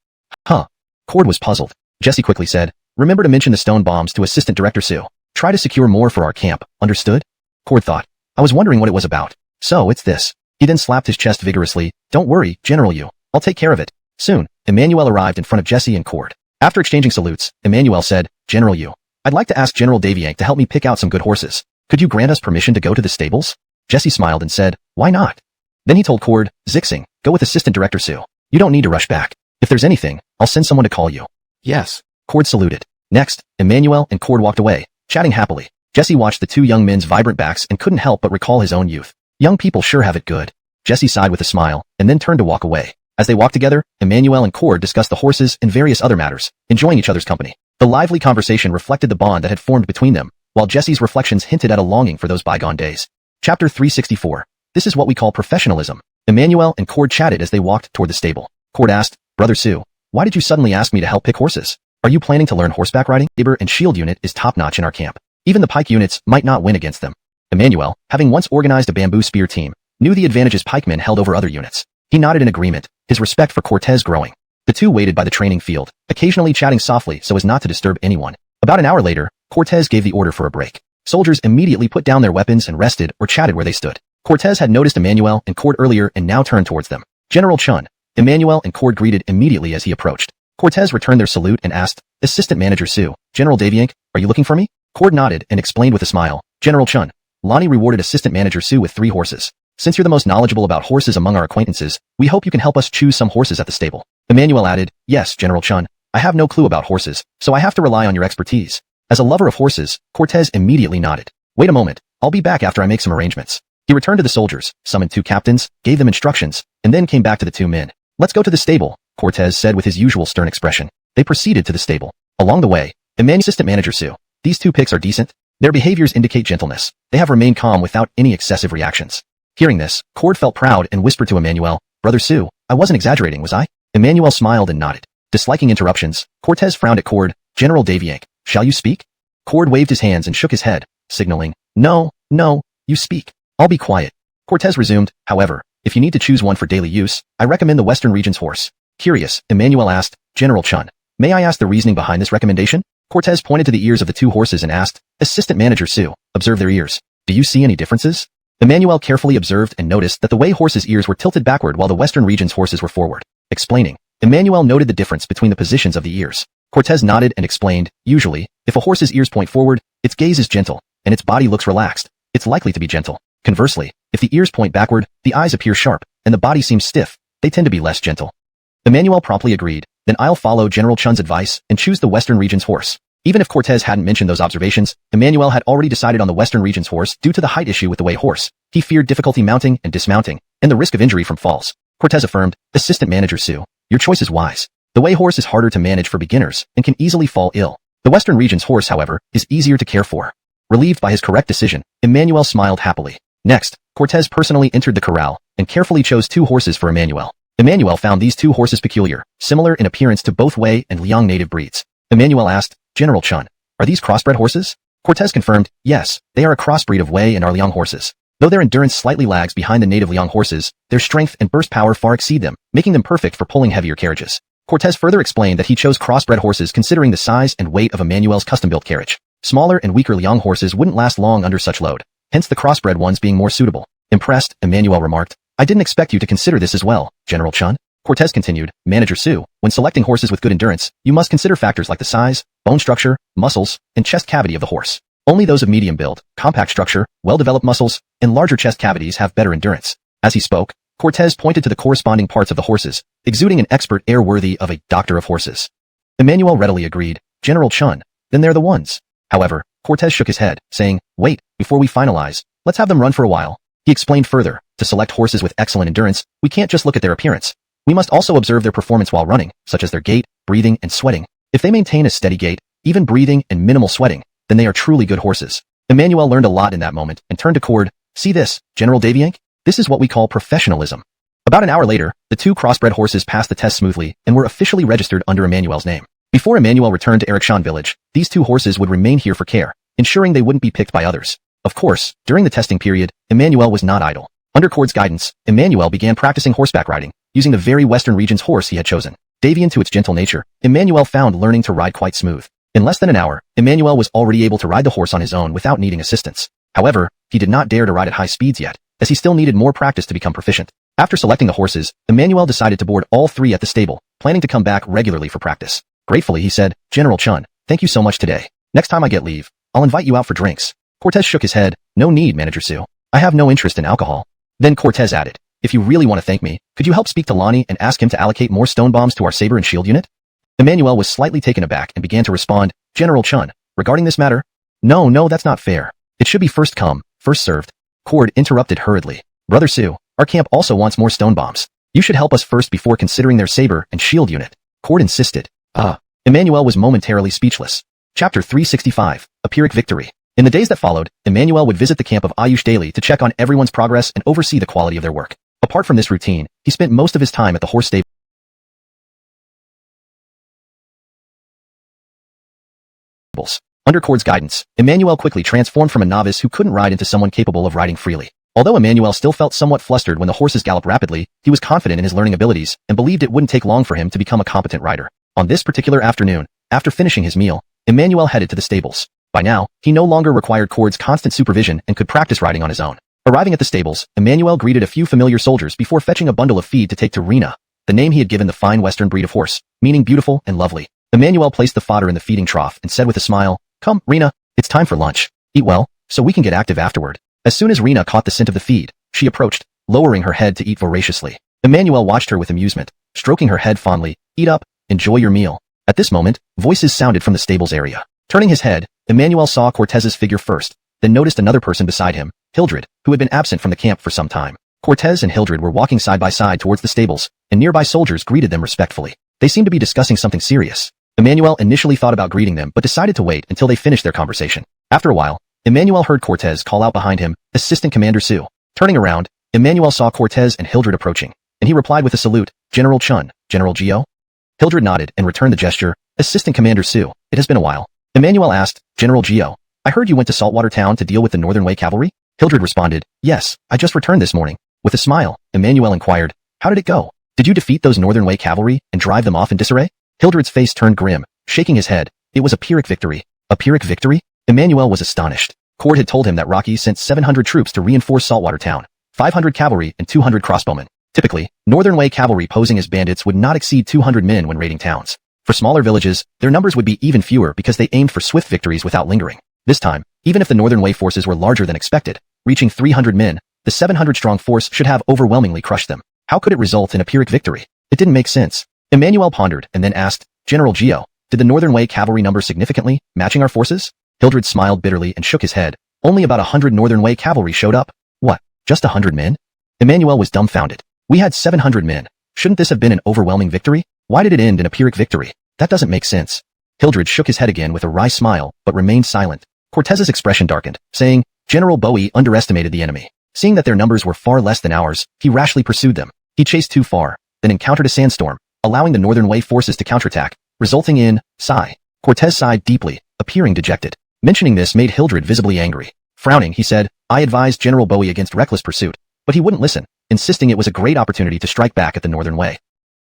Huh. Cord was puzzled. Jesse quickly said, remember to mention the stone bombs to Assistant Director Su. Try to secure more for our camp, understood? Cord thought. I was wondering what it was about. So, it's this. He then slapped his chest vigorously. Don't worry, General Yu. I'll take care of it. Soon, Emmanuel arrived in front of Jesse and Cord. After exchanging salutes, Emmanuel said, General Yu, I'd like to ask General Daviank to help me pick out some good horses. Could you grant us permission to go to the stables? Jesse smiled and said, why not? Then he told Cord, Zixing, go with Assistant Director Su. You don't need to rush back. If there's anything, I'll send someone to call you. Yes. Cord saluted. Next, Emmanuel and Cord walked away, chatting happily. Jesse watched the 2 young men's vibrant backs and couldn't help but recall his own youth. Young people sure have it good. Jesse sighed with a smile, and then turned to walk away. As they walked together, Emmanuel and Cord discussed the horses and various other matters, enjoying each other's company. The lively conversation reflected the bond that had formed between them, while Jesse's reflections hinted at a longing for those bygone days. Chapter 364. This is what we call professionalism. Emmanuel and Cord chatted as they walked toward the stable. Cord asked, Brother Su, why did you suddenly ask me to help pick horses? Are you planning to learn horseback riding? Saber and shield unit is top-notch in our camp. Even the pike units might not win against them. Emmanuel, having once organized a bamboo spear team, knew the advantages pikemen held over other units. He nodded in agreement, his respect for Cortez growing. The two waited by the training field, occasionally chatting softly so as not to disturb anyone. About an hour later, Cortez gave the order for a break. Soldiers immediately put down their weapons and rested or chatted where they stood. Cortez had noticed Emmanuel and Cord earlier and now turned towards them. General Chun. Emmanuel and Cord greeted immediately as he approached. Cortez returned their salute and asked, Assistant Manager Su, General Daviank, are you looking for me? Cord nodded and explained with a smile, General Chun. Lonnie rewarded Assistant Manager Su with 3 horses. Since you're the most knowledgeable about horses among our acquaintances, we hope you can help us choose some horses at the stable. Emmanuel added, Yes, General Chun. I have no clue about horses, so I have to rely on your expertise. As a lover of horses, Cortez immediately nodded. Wait a moment, I'll be back after I make some arrangements. He returned to the soldiers, summoned 2 captains, gave them instructions, and then came back to the 2 men. Let's go to the stable, Cortez said with his usual stern expression. They proceeded to the stable. Along the way, Assistant Manager Su. These 2 picks are decent. Their behaviors indicate gentleness. They have remained calm without any excessive reactions. Hearing this, Cord felt proud and whispered to Emmanuel, Brother Su, I wasn't exaggerating, was I? Emmanuel smiled and nodded. Disliking interruptions, Cortez frowned at Cord. General Daviank, shall you speak? Cord waved his hands and shook his head, signaling, No, you speak. I'll be quiet. Cortez resumed, however, if you need to choose one for daily use, I recommend the Western Region's horse. Curious, Emmanuel asked, General Chun, may I ask the reasoning behind this recommendation? Cortez pointed to the ears of the 2 horses and asked, Assistant Manager Su, observe their ears. Do you see any differences? Emmanuel carefully observed and noticed that the way horses' ears were tilted backward while the Western Region's horses were forward. Explaining, Emmanuel noted the difference between the positions of the ears. Cortez nodded and explained, usually, if a horse's ears point forward, its gaze is gentle, and its body looks relaxed. It's likely to be gentle. Conversely, if the ears point backward, the eyes appear sharp, and the body seems stiff, they tend to be less gentle. Emmanuel promptly agreed, then I'll follow General Chun's advice and choose the Western Region's horse. Even if Cortez hadn't mentioned those observations, Emmanuel had already decided on the Western Region's horse due to the height issue with the way horse. He feared difficulty mounting and dismounting, and the risk of injury from falls. Cortez affirmed, Assistant Manager Su, your choice is wise. The way horse is harder to manage for beginners and can easily fall ill. The Western Region's horse, however, is easier to care for. Relieved by his correct decision, Emmanuel smiled happily. Next, Cortez personally entered the corral and carefully chose 2 horses for Emmanuel. Emmanuel found these 2 horses peculiar, similar in appearance to both Wei and Liang native breeds. Emmanuel asked, General Chun, are these crossbred horses? Cortez confirmed, yes, they are a crossbreed of Wei and our Liang horses. Though their endurance slightly lags behind the native Liang horses, their strength and burst power far exceed them, making them perfect for pulling heavier carriages. Cortez further explained that he chose crossbred horses considering the size and weight of Emmanuel's custom-built carriage. Smaller and weaker Liang horses wouldn't last long under such load, hence the crossbred ones being more suitable. Impressed, Emmanuel remarked, "I didn't expect you to consider this as well, General Chun." Cortez continued, "Manager Su, when selecting horses with good endurance, you must consider factors like the size, bone structure, muscles, and chest cavity of the horse. Only those of medium build, compact structure, well-developed muscles, and larger chest cavities have better endurance." As he spoke, Cortez pointed to the corresponding parts of the horses, exuding an expert air worthy of a doctor of horses. Emmanuel readily agreed, "General Chun, then they're the ones." However, Cortez shook his head, saying, "Wait, before we finalize, let's have them run for a while." He explained further, "To select horses with excellent endurance, we can't just look at their appearance. We must also observe their performance while running, such as their gait, breathing, and sweating. If they maintain a steady gait, even breathing and minimal sweating, then they are truly good horses." Emmanuel learned a lot in that moment and turned to Cord. "See this, General Daviank? This is what we call professionalism." About an hour later, the two crossbred horses passed the test smoothly and were officially registered under Emmanuel's name. Before Emmanuel returned to Erikshan village, these two horses would remain here for care, ensuring they wouldn't be picked by others. Of course, during the testing period, Emmanuel was not idle. Under Cord's guidance, Emmanuel began practicing horseback riding, using the very western region's horse he had chosen. Davian to its gentle nature, Emmanuel found learning to ride quite smooth. In less than an hour, Emmanuel was already able to ride the horse on his own without needing assistance. However, he did not dare to ride at high speeds yet, as he still needed more practice to become proficient. After selecting the horses, Emmanuel decided to board all three at the stable, planning to come back regularly for practice. Gratefully he said, "General Chun, thank you so much today. Next time I get leave, I'll invite you out for drinks." Cortez shook his head, "No need, Manager Su. I have no interest in alcohol." Then Cortez added, "If you really want to thank me, could you help speak to Lonnie and ask him to allocate more stone bombs to our saber and shield unit?" Emmanuel was slightly taken aback and began to respond, "General Chun, regarding this matter? No, that's not fair. It should be first come, first served." Cord interrupted hurriedly, "Brother Su, our camp also wants more stone bombs. You should help us first before considering their saber and shield unit." Cord insisted. Emmanuel was momentarily speechless. Chapter 365, A Pyrrhic Victory. In the days that followed, Emmanuel would visit the camp of Ayush daily to check on everyone's progress and oversee the quality of their work. Apart from this routine, he spent most of his time at the horse stables. Under Cord's guidance, Emmanuel quickly transformed from a novice who couldn't ride into someone capable of riding freely. Although Emmanuel still felt somewhat flustered when the horses galloped rapidly, he was confident in his learning abilities and believed it wouldn't take long for him to become a competent rider. On this particular afternoon, after finishing his meal, Emmanuel headed to the stables. By now, he no longer required Cord's constant supervision and could practice riding on his own. Arriving at the stables, Emmanuel greeted a few familiar soldiers before fetching a bundle of feed to take to Rena, the name he had given the fine western breed of horse, meaning beautiful and lovely. Emmanuel placed the fodder in the feeding trough and said with a smile, "Come, Rena, it's time for lunch. Eat well, so we can get active afterward." As soon as Rena caught the scent of the feed, she approached, lowering her head to eat voraciously. Emmanuel watched her with amusement, stroking her head fondly. "Eat up, enjoy your meal." At this moment, voices sounded from the stables area. Turning his head, Emmanuel saw Cortez's figure first, then noticed another person beside him, Hildred, who had been absent from the camp for some time. Cortez and Hildred were walking side by side towards the stables, and nearby soldiers greeted them respectfully. They seemed to be discussing something serious. Emmanuel initially thought about greeting them but decided to wait until they finished their conversation. After a while, Emmanuel heard Cortez call out behind him, "Assistant Commander Su." Turning around, Emmanuel saw Cortez and Hildred approaching, and he replied with a salute, "General Chun, General Gio?" Hildred nodded and returned the gesture, "Assistant Commander Su, it has been a while." Emmanuel asked, "General Gio, I heard you went to Saltwater Town to deal with the Northern Way Cavalry?" Hildred responded, "Yes, I just returned this morning." With a smile, Emmanuel inquired, "How did it go? Did you defeat those Northern Way Cavalry and drive them off in disarray?" Hildred's face turned grim, shaking his head. "It was a Pyrrhic victory." "A Pyrrhic victory?" Emmanuel was astonished. Cord had told him that Rocky sent 700 troops to reinforce Saltwater Town, 500 cavalry and 200 crossbowmen. Typically, Northern Way cavalry posing as bandits would not exceed 200 men when raiding towns. For smaller villages, their numbers would be even fewer because they aimed for swift victories without lingering. This time, even if the Northern Way forces were larger than expected, reaching 300 men, the 700-strong force should have overwhelmingly crushed them. How could it result in a Pyrrhic victory? It didn't make sense. Emmanuel pondered and then asked, "General Gio, did the Northern Way cavalry number significantly, matching our forces?" Hildred smiled bitterly and shook his head. "Only about 100 Northern Way cavalry showed up." "What? Just 100 men?" Emmanuel was dumbfounded. "We had 700 men. Shouldn't this have been an overwhelming victory? Why did it end in a Pyrrhic victory? That doesn't make sense." Hildred shook his head again with a wry smile, but remained silent. Cortez's expression darkened, saying, "General Bowie underestimated the enemy. Seeing that their numbers were far less than ours, he rashly pursued them. He chased too far, then encountered a sandstorm, allowing the Northern Way forces to counterattack, resulting in sigh." Cortez sighed deeply, appearing dejected. Mentioning this made Hildred visibly angry. Frowning, he said, I advised General Bowie against reckless pursuit, but he wouldn't listen, insisting it was a great opportunity to strike back at the Northern Way.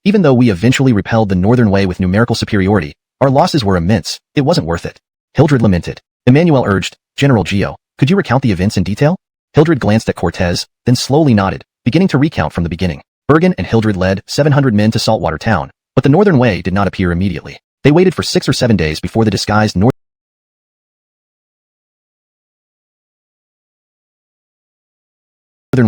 Even though we eventually repelled the Northern Way with numerical superiority, our losses were immense, it wasn't worth it. Hildred lamented. Emmanuel urged, General Gio, could you recount the events in detail? Hildred glanced at Cortez, then slowly nodded, beginning to recount from the beginning. Bergen and Hildred led 700 men to Saltwater Town, but the Northern Way did not appear immediately. They waited for 6 or 7 days before the disguised Northern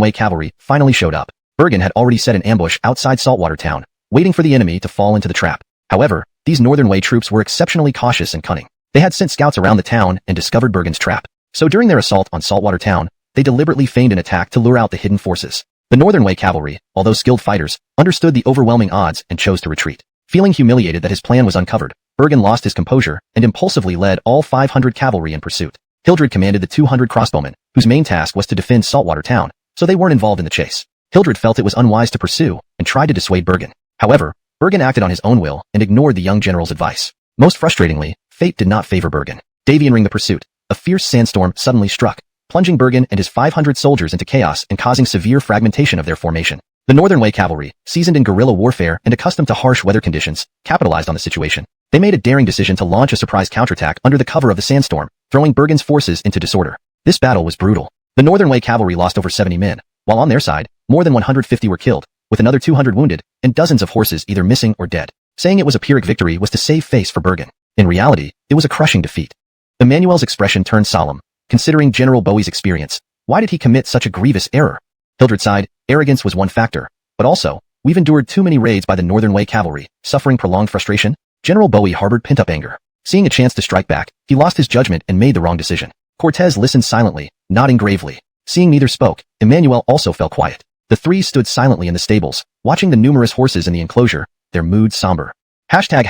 Way cavalry finally showed up. Bergen had already set an ambush outside Saltwater Town, waiting for the enemy to fall into the trap. However, these Northern Way troops were exceptionally cautious and cunning. They had sent scouts around the town and discovered Bergen's trap. So during their assault on Saltwater Town, they deliberately feigned an attack to lure out the hidden forces. The Northern Way cavalry, although skilled fighters, understood the overwhelming odds and chose to retreat. Feeling humiliated that his plan was uncovered, Bergen lost his composure and impulsively led all 500 cavalry in pursuit. Hildred commanded the 200 crossbowmen, whose main task was to defend Saltwater Town, so they weren't involved in the chase. Hildred felt it was unwise to pursue and tried to dissuade Bergen. However, Bergen acted on his own will and ignored the young general's advice. Most frustratingly, fate did not favor Bergen. Deviating the pursuit, a fierce sandstorm suddenly struck, plunging Bergen and his 500 soldiers into chaos and causing severe fragmentation of their formation. The Northern Way cavalry, seasoned in guerrilla warfare and accustomed to harsh weather conditions, capitalized on the situation. They made a daring decision to launch a surprise counterattack under the cover of the sandstorm, throwing Bergen's forces into disorder. This battle was brutal. The Northern Way cavalry lost over 70 men, while on their side, more than 150 were killed, with another 200 wounded, and dozens of horses either missing or dead. Saying it was a Pyrrhic victory was to save face for Bergen. In reality, it was a crushing defeat. Emmanuel's expression turned solemn. Considering General Bowie's experience, why did he commit such a grievous error? Hildred sighed, arrogance was one factor, but also, we've endured too many raids by the Northern Way cavalry, suffering prolonged frustration. General Bowie harbored pent-up anger. Seeing a chance to strike back, he lost his judgment and made the wrong decision. Cortez listened silently, nodding gravely. Seeing neither spoke, Emmanuel also fell quiet. The three stood silently in the stables, watching the numerous horses in the enclosure, their mood somber. Hashtag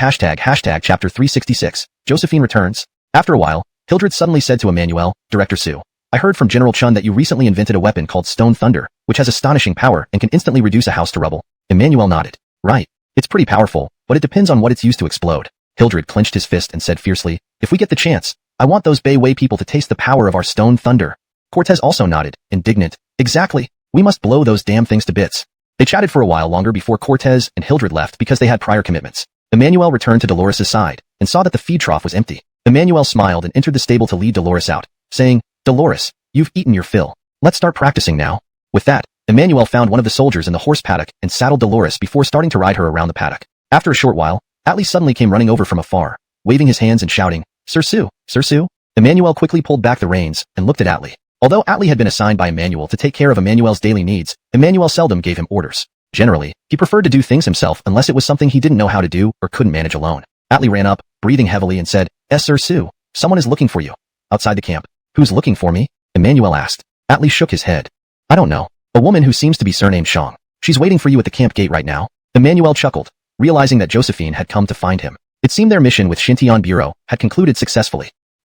chapter 366, Josephine returns. After a while, Hildred suddenly said to Emmanuel, Director Sue, I heard from General Chun that you recently invented a weapon called Stone Thunder, which has astonishing power and can instantly reduce a house to rubble. Emmanuel nodded. Right. It's pretty powerful, but it depends on what it's used to explode. Hildred clenched his fist and said fiercely, if we get the chance, I want those Bay Way people to taste the power of our Stone Thunder. Cortez also nodded, indignant. Exactly. We must blow those damn things to bits. They chatted for a while longer before Cortez and Hildred left because they had prior commitments. Emmanuel returned to Dolores' side and saw that the feed trough was empty. Emmanuel smiled and entered the stable to lead Dolores out, saying, Dolores, you've eaten your fill. Let's start practicing now. With that, Emmanuel found one of the soldiers in the horse paddock and saddled Dolores before starting to ride her around the paddock. After a short while, Atli suddenly came running over from afar, waving his hands and shouting, Sir Sue, Sir Sue. Emmanuel quickly pulled back the reins and looked at Atli. Although Atli had been assigned by Emmanuel to take care of Emmanuel's daily needs, Emmanuel seldom gave him orders. Generally, he preferred to do things himself unless it was something he didn't know how to do or couldn't manage alone. Atli ran up, breathing heavily and said, Sir Sue, someone is looking for you. Outside the camp. Who's looking for me? Emmanuel asked. Atli shook his head. I don't know. A woman who seems to be surnamed Shang. She's waiting for you at the camp gate right now. Emmanuel chuckled, realizing that Josephine had come to find him. It seemed their mission with Xintian Bureau had concluded successfully.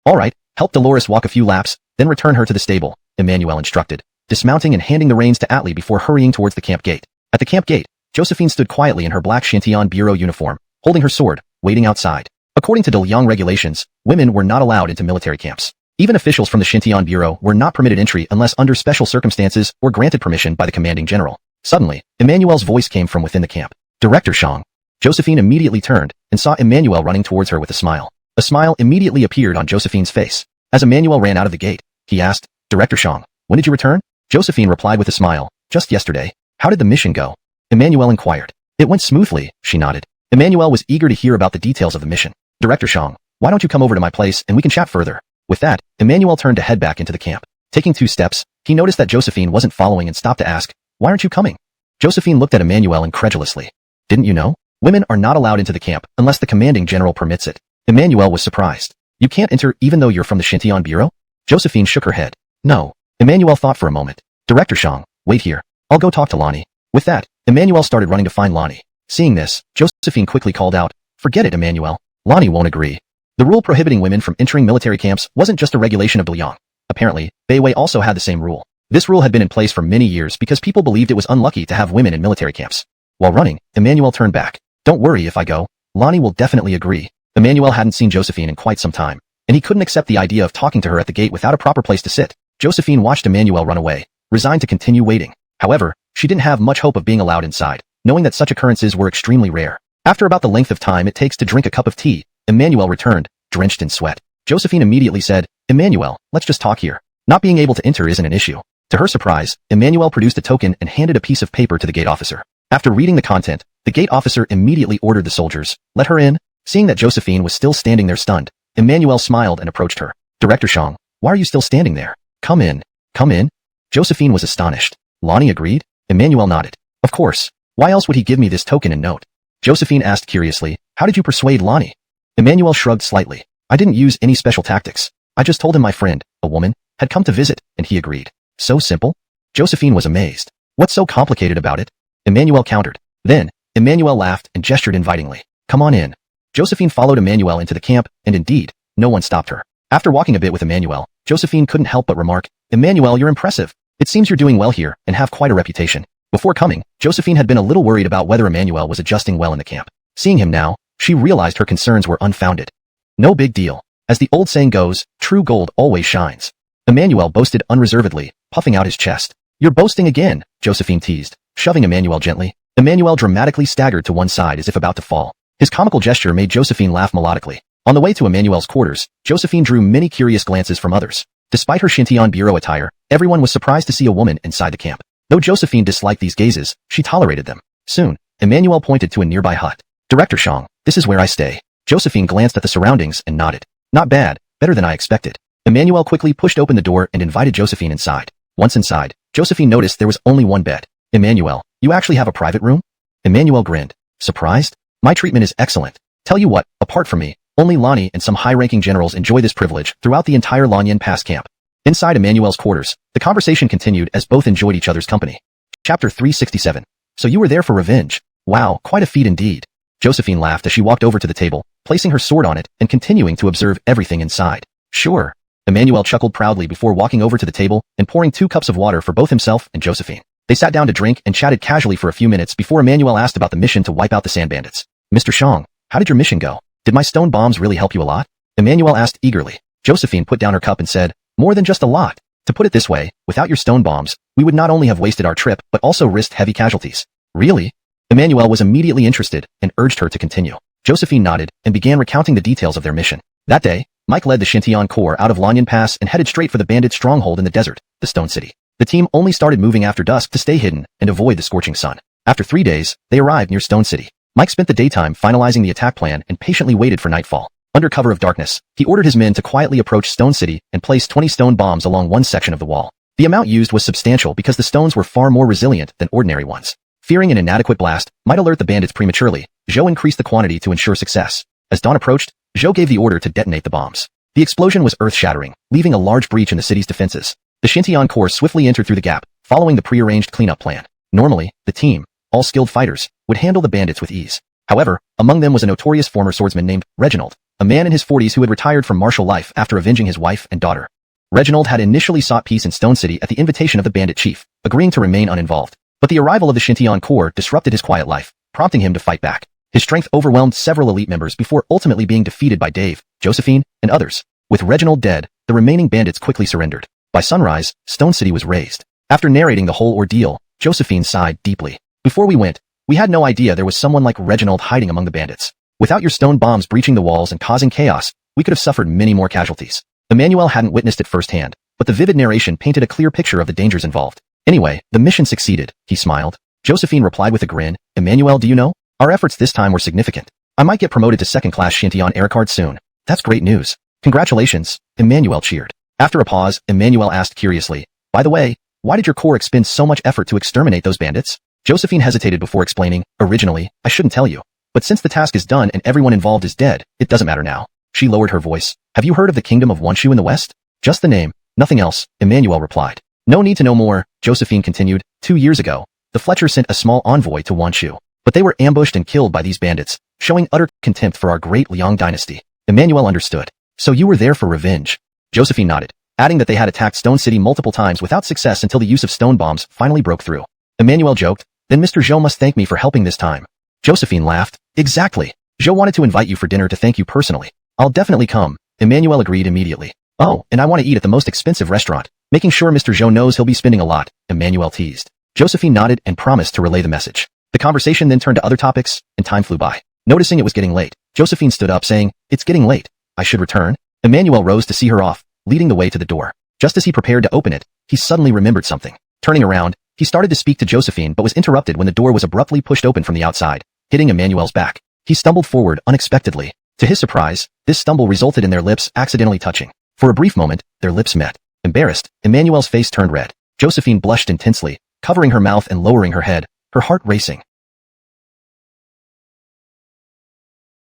All right, help Dolores walk a few laps, then return her to the stable, Emmanuel instructed, dismounting and handing the reins to Atli before hurrying towards the camp gate. At the camp gate, Josephine stood quietly in her black Xintian Bureau uniform, holding her sword, waiting outside. According to Liang regulations, women were not allowed into military camps. Even officials from the Xintian Bureau were not permitted entry unless under special circumstances or granted permission by the commanding general. Suddenly, Emmanuel's voice came from within the camp. Director Shang. Josephine immediately turned and saw Emmanuel running towards her with a smile. A smile immediately appeared on Josephine's face. As Emmanuel ran out of the gate, he asked, Director Shang, when did you return? Josephine replied with a smile, just yesterday. How did the mission go? Emmanuel inquired. It went smoothly, she nodded. Emmanuel was eager to hear about the details of the mission. Director Shang, why don't you come over to my place and we can chat further? With that, Emmanuel turned to head back into the camp. Taking 2 steps, he noticed that Josephine wasn't following and stopped to ask, why aren't you coming? Josephine looked at Emmanuel incredulously. Didn't you know? Women are not allowed into the camp unless the commanding general permits it. Emmanuel was surprised. You can't enter even though you're from the Xintian Bureau? Josephine shook her head. No. Emmanuel thought for a moment. Director Shang, wait here. I'll go talk to Lonnie. With that, Emmanuel started running to find Lonnie. Seeing this, Josephine quickly called out, forget it, Emmanuel. Lonnie won't agree. The rule prohibiting women from entering military camps wasn't just a regulation of Liang. Apparently, Bayway also had the same rule. This rule had been in place for many years because people believed it was unlucky to have women in military camps. While running, Emmanuel turned back. Don't worry if I go. Lonnie will definitely agree. Emmanuel hadn't seen Josephine in quite some time, and he couldn't accept the idea of talking to her at the gate without a proper place to sit. Josephine watched Emmanuel run away, resigned to continue waiting. However, she didn't have much hope of being allowed inside, knowing that such occurrences were extremely rare. After about the length of time it takes to drink a cup of tea, Emmanuel returned, drenched in sweat. Josephine immediately said, "Emmanuel, let's just talk here." Not being able to enter isn't an issue. To her surprise, Emmanuel produced a token and handed a piece of paper to the gate officer. After reading the content, the gate officer immediately ordered the soldiers, "Let her in." Seeing that Josephine was still standing there stunned, Emmanuel smiled and approached her. "Director Shang, why are you still standing there? Come in. Come in." Josephine was astonished. Lonnie agreed? Emmanuel nodded. "Of course. Why else would he give me this token and note?" Josephine asked curiously, "How did you persuade Lonnie?" Emmanuel shrugged slightly. "I didn't use any special tactics. I just told him my friend, a woman, had come to visit, and he agreed." "So simple?" Josephine was amazed. "What's so complicated about it?" Emmanuel countered. Then, Emmanuel laughed and gestured invitingly. "Come on in." Josephine followed Emmanuel into the camp, and indeed, no one stopped her. After walking a bit with Emmanuel, Josephine couldn't help but remark, "Emmanuel, you're impressive. It seems you're doing well here and have quite a reputation." Before coming, Josephine had been a little worried about whether Emmanuel was adjusting well in the camp. Seeing him now, she realized her concerns were unfounded. No big deal. As the old saying goes, true gold always shines. Emmanuel boasted unreservedly, puffing out his chest. "You're boasting again," Josephine teased, shoving Emmanuel gently. Emmanuel dramatically staggered to one side as if about to fall. His comical gesture made Josephine laugh melodically. On the way to Emmanuel's quarters, Josephine drew many curious glances from others. Despite her Xintian bureau attire, everyone was surprised to see a woman inside the camp. Though Josephine disliked these gazes, she tolerated them. Soon, Emmanuel pointed to a nearby hut. "Director Shang, this is where I stay." Josephine glanced at the surroundings and nodded. "Not bad, better than I expected." Emmanuel quickly pushed open the door and invited Josephine inside. Once inside, Josephine noticed there was only one bed. "Emmanuel, you actually have a private room?" Emmanuel grinned. "Surprised? My treatment is excellent. Tell you what, apart from me, only Lonnie and some high-ranking generals enjoy this privilege throughout the entire Lanyan Pass camp." Inside Emmanuel's quarters, the conversation continued as both enjoyed each other's company. Chapter 367. "So you were there for revenge. Wow, quite a feat indeed." Josephine laughed as she walked over to the table, placing her sword on it and continuing to observe everything inside. "Sure." Emmanuel chuckled proudly before walking over to the table and pouring 2 cups of water for both himself and Josephine. They sat down to drink and chatted casually for a few minutes before Emmanuel asked about the mission to wipe out the sand bandits. "Mr. Shang, how did your mission go? Did my stone bombs really help you a lot?" Emmanuel asked eagerly. Josephine put down her cup and said, "More than just a lot. To put it this way, without your stone bombs, we would not only have wasted our trip but also risked heavy casualties." "Really?" Emmanuel was immediately interested and urged her to continue. Josephine nodded and began recounting the details of their mission. That day, Mike led the Xintian Corps out of Lanyan Pass and headed straight for the bandit stronghold in the desert, the Stone City. The team only started moving after dusk to stay hidden and avoid the scorching sun. After 3 days, they arrived near Stone City. Mike spent the daytime finalizing the attack plan and patiently waited for nightfall. Under cover of darkness, he ordered his men to quietly approach Stone City and place 20 stone bombs along one section of the wall. The amount used was substantial because the stones were far more resilient than ordinary ones. Fearing an inadequate blast might alert the bandits prematurely, Zhou increased the quantity to ensure success. As dawn approached, Zhou gave the order to detonate the bombs. The explosion was earth-shattering, leaving a large breach in the city's defenses. The Xintian Corps swiftly entered through the gap, following the prearranged cleanup plan. Normally, the team, all skilled fighters, would handle the bandits with ease. However, among them was a notorious former swordsman named Reginald, a man in his 40s who had retired from martial life after avenging his wife and daughter. Reginald had initially sought peace in Stone City at the invitation of the bandit chief, agreeing to remain uninvolved. But the arrival of the Xintian Corps disrupted his quiet life, prompting him to fight back. His strength overwhelmed several elite members before ultimately being defeated by Dave, Josephine, and others. With Reginald dead, the remaining bandits quickly surrendered. By sunrise, Stone City was razed. After narrating the whole ordeal, Josephine sighed deeply. "Before we went, we had no idea there was someone like Reginald hiding among the bandits. Without your stone bombs breaching the walls and causing chaos, we could have suffered many more casualties." Emmanuel hadn't witnessed it firsthand, but the vivid narration painted a clear picture of the dangers involved. "Anyway, the mission succeeded," he smiled. Josephine replied with a grin. "Emmanuel, do you know? Our efforts this time were significant. I might get promoted to second-class Xintian air card soon." "That's great news." "Congratulations," Emmanuel cheered. After a pause, Emmanuel asked curiously, "By the way, why did your corps expend so much effort to exterminate those bandits?" Josephine hesitated before explaining, "Originally, I shouldn't tell you. But since the task is done and everyone involved is dead, it doesn't matter now." She lowered her voice. "Have you heard of the kingdom of Wanshu in the west?" "Just the name, nothing else," Emmanuel replied. "No need to know more," Josephine continued. 2 years ago, the Fletcher sent a small envoy to Wanshu, but they were ambushed and killed by these bandits, showing utter contempt for our great Liang dynasty." Emmanuel understood. "So you were there for revenge?" Josephine nodded, adding that they had attacked Stone City multiple times without success until the use of stone bombs finally broke through. Emmanuel joked, "Then Mr. Zhou must thank me for helping this time." Josephine laughed. "Exactly. Zhou wanted to invite you for dinner to thank you personally." "I'll definitely come," Emmanuel agreed immediately. "Oh, and I want to eat at the most expensive restaurant. Making sure Mr. Zhou knows he'll be spending a lot, Emmanuel teased. Josephine nodded and promised to relay the message. The conversation then turned to other topics, and time flew by. Noticing it was getting late, Josephine stood up saying, "It's getting late. I should return." Emmanuel rose to see her off, leading the way to the door. Just as he prepared to open it, he suddenly remembered something. Turning around, he started to speak to Josephine but was interrupted when the door was abruptly pushed open from the outside, hitting Emmanuel's back. He stumbled forward unexpectedly. To his surprise, this stumble resulted in their lips accidentally touching. For a brief moment, their lips met. Embarrassed, Emmanuel's face turned red. Josephine blushed intensely, covering her mouth and lowering her head, her heart racing.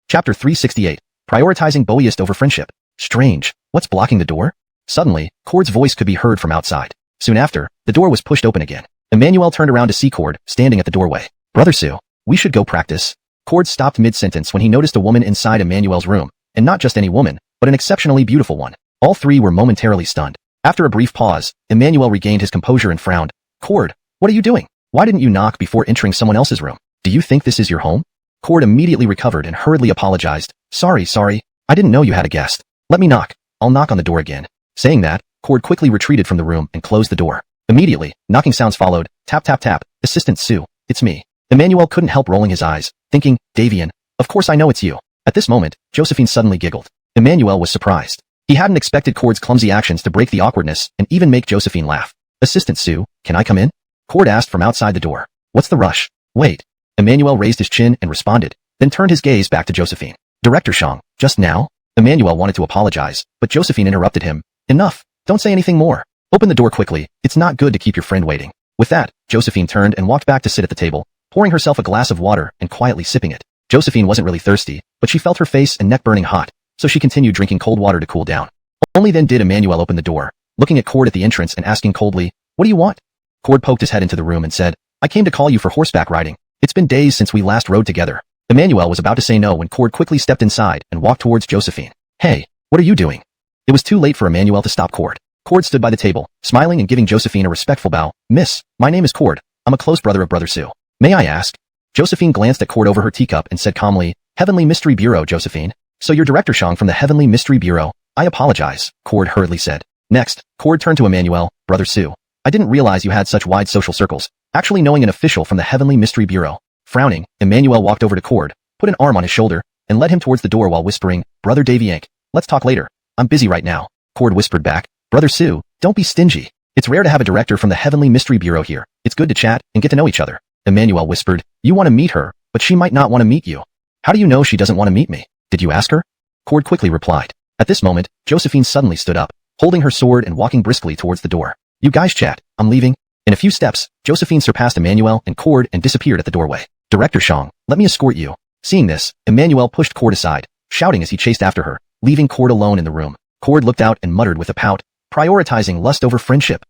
Chapter 368. Prioritizing Boeist over friendship. Strange. What's blocking the door? Suddenly, Cord's voice could be heard from outside. Soon after, the door was pushed open again. Emmanuel turned around to see Cord, standing at the doorway. "Brother Sue, we should go practice." Cord stopped mid-sentence when he noticed a woman inside Emmanuel's room, and not just any woman, but an exceptionally beautiful one. All three were momentarily stunned. After a brief pause, Emmanuel regained his composure and frowned. "Cord, what are you doing? Why didn't you knock before entering someone else's room? Do you think this is your home?" Cord immediately recovered and hurriedly apologized. Sorry, I didn't know you had a guest. Let me knock. I'll knock on the door again." Saying that, Cord quickly retreated from the room and closed the door. Immediately, knocking sounds followed. Tap tap tap. "Assistant Sue, it's me." Emmanuel couldn't help rolling his eyes, thinking, "Davian, of course I know it's you." At this moment, Josephine suddenly giggled. Emmanuel was surprised. He hadn't expected Cord's clumsy actions to break the awkwardness and even make Josephine laugh. "Assistant Sue, can I come in?" Cord asked from outside the door. "What's the rush?" "Wait." Emmanuel raised his chin and responded, then turned his gaze back to Josephine. "Director Shang, just now?" Emmanuel wanted to apologize, but Josephine interrupted him. "Enough. Don't say anything more. Open the door quickly. It's not good to keep your friend waiting." With that, Josephine turned and walked back to sit at the table, pouring herself a glass of water and quietly sipping it. Josephine wasn't really thirsty, but she felt her face and neck burning hot, so she continued drinking cold water to cool down. Only then did Emmanuel open the door, looking at Cord at the entrance and asking coldly, "What do you want?" Cord poked his head into the room and said, "I came to call you for horseback riding. It's been days since we last rode together." Emmanuel was about to say no when Cord quickly stepped inside and walked towards Josephine. "Hey, what are you doing?" It was too late for Emmanuel to stop Cord. Cord stood by the table, smiling and giving Josephine a respectful bow. "Miss, my name is Cord. I'm a close brother of Brother Sue. May I ask?" Josephine glanced at Cord over her teacup and said calmly, "Heavenly Mystery Bureau, Josephine. So you're Director Shang from the Heavenly Mystery Bureau." "I apologize," Cord hurriedly said. Next, Cord turned to Emmanuel. "Brother Sue, I didn't realize you had such wide social circles, actually knowing an official from the Heavenly Mystery Bureau." Frowning, Emmanuel walked over to Cord, put an arm on his shoulder, and led him towards the door while whispering, "Brother Daviank, let's talk later. I'm busy right now." Cord whispered back, "Brother Sue, don't be stingy. It's rare to have a director from the Heavenly Mystery Bureau here. It's good to chat and get to know each other." Emmanuel whispered, "You want to meet her, but she might not want to meet you." "How do you know she doesn't want to meet me? Did you ask her?" Cord quickly replied. At this moment, Josephine suddenly stood up, holding her sword and walking briskly towards the door. "You guys chat, I'm leaving." In a few steps, Josephine surpassed Emmanuel and Cord and disappeared at the doorway. "Director Shang, let me escort you." Seeing this, Emmanuel pushed Cord aside, shouting as he chased after her, leaving Cord alone in the room. Cord looked out and muttered with a pout, prioritizing lust over friendship.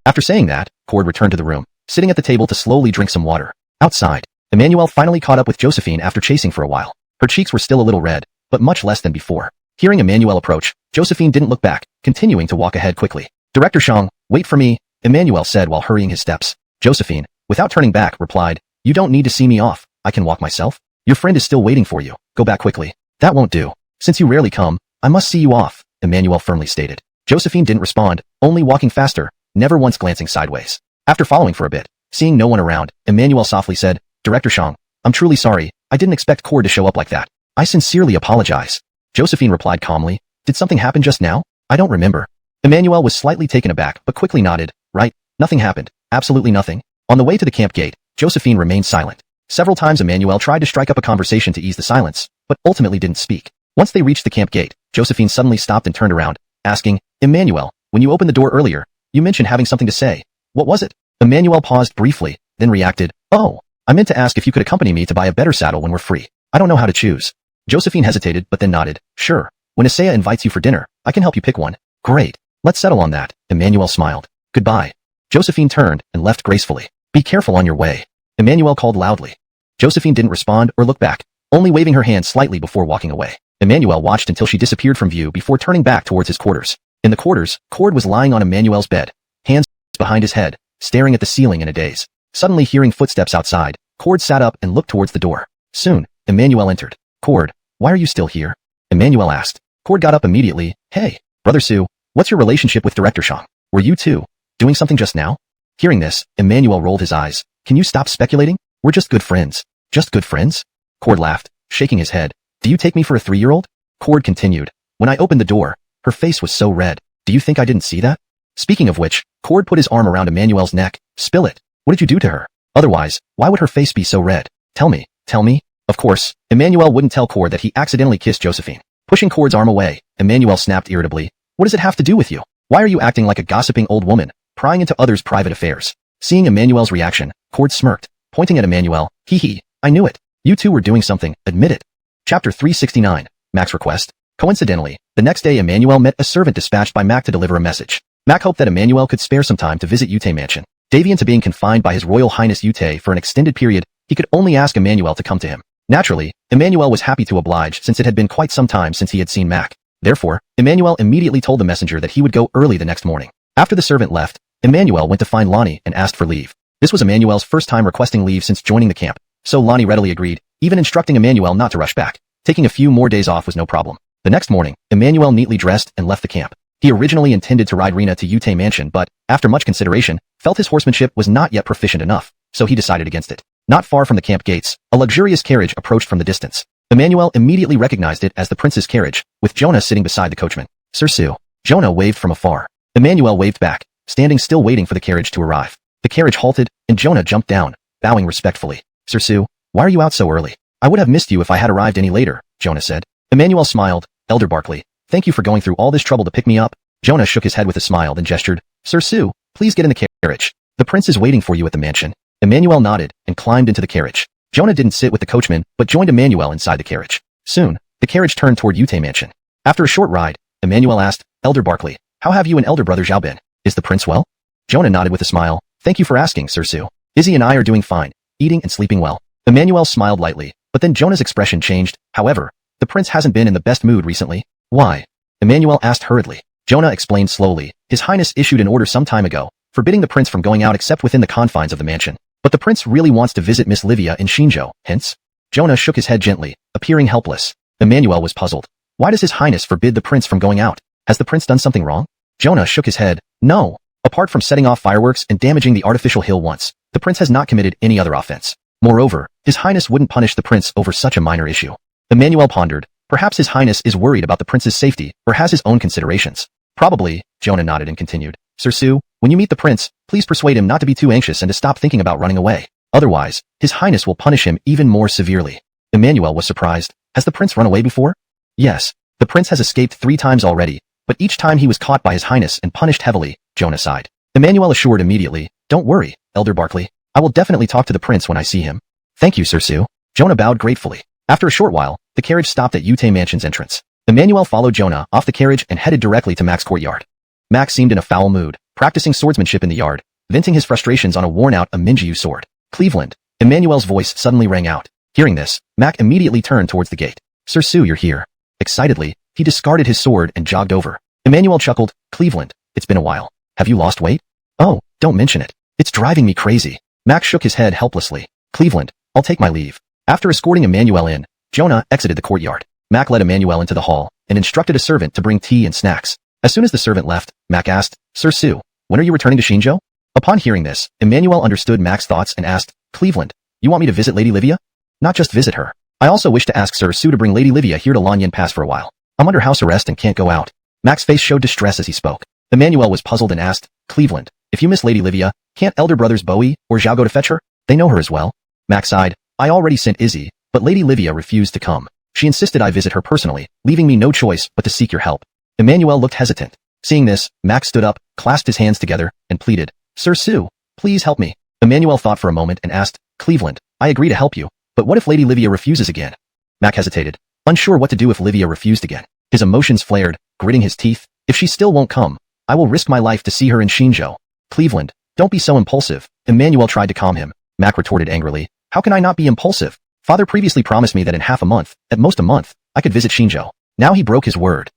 After saying that, Cord returned to the room, sitting at the table to slowly drink some water. Outside, Emmanuel finally caught up with Josephine after chasing for a while. Her cheeks were still a little red, but much less than before. Hearing Emmanuel approach, Josephine didn't look back, continuing to walk ahead quickly. "Director Shang, wait for me," Emmanuel said while hurrying his steps. Josephine, without turning back, replied, "You don't need to see me off. I can walk myself. Your friend is still waiting for you. Go back quickly." "That won't do. Since you rarely come, I must see you off," Emmanuel firmly stated. Josephine didn't respond, only walking faster, never once glancing sideways. After following for a bit, seeing no one around, Emmanuel softly said, "Director Shang, I'm truly sorry. I didn't expect Cord to show up like that. I sincerely apologize." Josephine replied calmly, "Did something happen just now? I don't remember." Emmanuel was slightly taken aback but quickly nodded, "Right, nothing happened. Absolutely nothing." On the way to the camp gate, Josephine remained silent. Several times Emmanuel tried to strike up a conversation to ease the silence, but ultimately didn't speak. Once they reached the camp gate, Josephine suddenly stopped and turned around, asking, "Emmanuel, when you opened the door earlier, you mentioned having something to say. What was it?" Emmanuel paused briefly, then reacted, "Oh, I meant to ask if you could accompany me to buy a better saddle when we're free. I don't know how to choose." Josephine hesitated but then nodded, "Sure. When Isaiah invites you for dinner, I can help you pick one." "Great. Let's settle on that." Emmanuel smiled. "Goodbye." Josephine turned and left gracefully. "Be careful on your way," Emmanuel called loudly. Josephine didn't respond or look back, only waving her hand slightly before walking away. Emmanuel watched until she disappeared from view before turning back towards his quarters. In the quarters, Cord was lying on Emmanuel's bed, hands behind his head, staring at the ceiling in a daze. Suddenly hearing footsteps outside, Cord sat up and looked towards the door. Soon, Emmanuel entered. "Cord, why are you still here?" Emmanuel asked. Cord got up immediately. "Hey, Brother Sue, what's your relationship with Director Shang?" Were you two doing something just now? Hearing this, Emmanuel rolled his eyes. Can you stop speculating? We're just good friends. Just good friends? Cord laughed, shaking his head. Do you take me for a 3-year-old? Cord continued. When I opened the door, her face was so red. Do you think I didn't see that? Speaking of which, Cord put his arm around Emmanuel's neck. Spill it. What did you do to her? Otherwise, why would her face be so red? Tell me. Tell me. Of course, Emmanuel wouldn't tell Cord that he accidentally kissed Josephine. Pushing Cord's arm away, Emmanuel snapped irritably. What does it have to do with you? Why are you acting like a gossiping old woman, prying into others' private affairs? Seeing Emmanuel's reaction, Cord smirked, pointing at Emmanuel. Hee hee, I knew it. You two were doing something, admit it. Chapter 369, Mac's Request. Coincidentally, the next day Emmanuel met a servant dispatched by Mac to deliver a message. Mac hoped that Emmanuel could spare some time to visit Yute Mansion. Deviant to being confined by His Royal Highness Yute for an extended period, he could only ask Emmanuel to come to him. Naturally, Emmanuel was happy to oblige since it had been quite some time since he had seen Mac. Therefore, Emmanuel immediately told the messenger that he would go early the next morning. After the servant left, Emmanuel went to find Lonnie and asked for leave. This was Emmanuel's first time requesting leave since joining the camp, so Lonnie readily agreed, even instructing Emmanuel not to rush back. Taking a few more days off was no problem. The next morning, Emmanuel neatly dressed and left the camp. He originally intended to ride Rena to Yute Mansion but, after much consideration, felt his horsemanship was not yet proficient enough, so he decided against it. Not far from the camp gates, a luxurious carriage approached from the distance. Emmanuel immediately recognized it as the prince's carriage, with Jonah sitting beside the coachman. Sir Sue. Jonah waved from afar. Emmanuel waved back, standing still waiting for the carriage to arrive. The carriage halted, and Jonah jumped down, bowing respectfully. Sir Sue, why are you out so early? I would have missed you if I had arrived any later, Jonah said. Emmanuel smiled. Elder Barkley, thank you for going through all this trouble to pick me up. Jonah shook his head with a smile then gestured. Sir Sue, please get in the carriage. The prince is waiting for you at the mansion. Emmanuel nodded and climbed into the carriage. Jonah didn't sit with the coachman, but joined Emmanuel inside the carriage. Soon, the carriage turned toward Yute Mansion. After a short ride, Emmanuel asked, Elder Barkley, how have you and Elder Brother Zhao been? Is the prince well? Jonah nodded with a smile. Thank you for asking, Sir Sue. Izzy and I are doing fine, eating and sleeping well. Emmanuel smiled lightly, but then Jonah's expression changed. However, the prince hasn't been in the best mood recently. Why? Emmanuel asked hurriedly. Jonah explained slowly. His Highness issued an order some time ago, forbidding the prince from going out except within the confines of the mansion. But the prince really wants to visit Miss Livia in Shinjo, hence? Jonah shook his head gently, appearing helpless. Emmanuel was puzzled. Why does His Highness forbid the prince from going out? Has the prince done something wrong? Jonah shook his head. No. Apart from setting off fireworks and damaging the artificial hill once, the prince has not committed any other offense. Moreover, His Highness wouldn't punish the prince over such a minor issue. Emmanuel pondered. Perhaps His Highness is worried about the prince's safety, or has his own considerations. Probably, Jonah nodded and continued. Sir Sue, when you meet the prince, please persuade him not to be too anxious and to stop thinking about running away. Otherwise, His Highness will punish him even more severely. Emmanuel was surprised. Has the prince run away before? Yes. The prince has escaped 3 times already, but each time he was caught by His Highness and punished heavily, Jonah sighed. Emmanuel assured immediately, don't worry, Elder Barkley. I will definitely talk to the prince when I see him. Thank you, Sir Sue. Jonah bowed gratefully. After a short while, the carriage stopped at Yute Mansion's entrance. Emmanuel followed Jonah off the carriage and headed directly to Mac's courtyard. Mac seemed in a foul mood, practicing swordsmanship in the yard, venting his frustrations on a worn-out Minjiu sword. Cleveland. Emmanuel's voice suddenly rang out. Hearing this, Mac immediately turned towards the gate. Sir Sue, you're here. Excitedly, he discarded his sword and jogged over. Emmanuel chuckled. Cleveland, it's been a while. Have you lost weight? Oh, don't mention it. It's driving me crazy. Mac shook his head helplessly. Cleveland, I'll take my leave. After escorting Emmanuel in, Jonah exited the courtyard. Mac led Emmanuel into the hall and instructed a servant to bring tea and snacks. As soon as the servant left, Mac asked, Sir Sue, when are you returning to Shinjo? Upon hearing this, Emmanuel understood Mac's thoughts and asked, Cleveland, you want me to visit Lady Livia? Not just visit her. I also wish to ask Sir Sue to bring Lady Livia here to Lanyan Pass for a while. I'm under house arrest and can't go out. Mac's face showed distress as he spoke. Emmanuel was puzzled and asked, Cleveland, if you miss Lady Livia, can't Elder Brothers Bowie or Zhao go to fetch her? They know her as well. Mac sighed. I already sent Izzy, but Lady Livia refused to come. She insisted I visit her personally, leaving me no choice but to seek your help. Emmanuel looked hesitant. Seeing this, Mac stood up, clasped his hands together, and pleaded, Sir Sue, please help me. Emmanuel thought for a moment and asked, Cleveland, I agree to help you, but what if Lady Livia refuses again? Mac hesitated, unsure what to do if Livia refused again. His emotions flared, gritting his teeth. If she still won't come, I will risk my life to see her in Shinjo. Cleveland, don't be so impulsive. Emmanuel tried to calm him. Mac retorted angrily, how can I not be impulsive? Father previously promised me that in half a month, at most a month, I could visit Shinjo. Now he broke his word.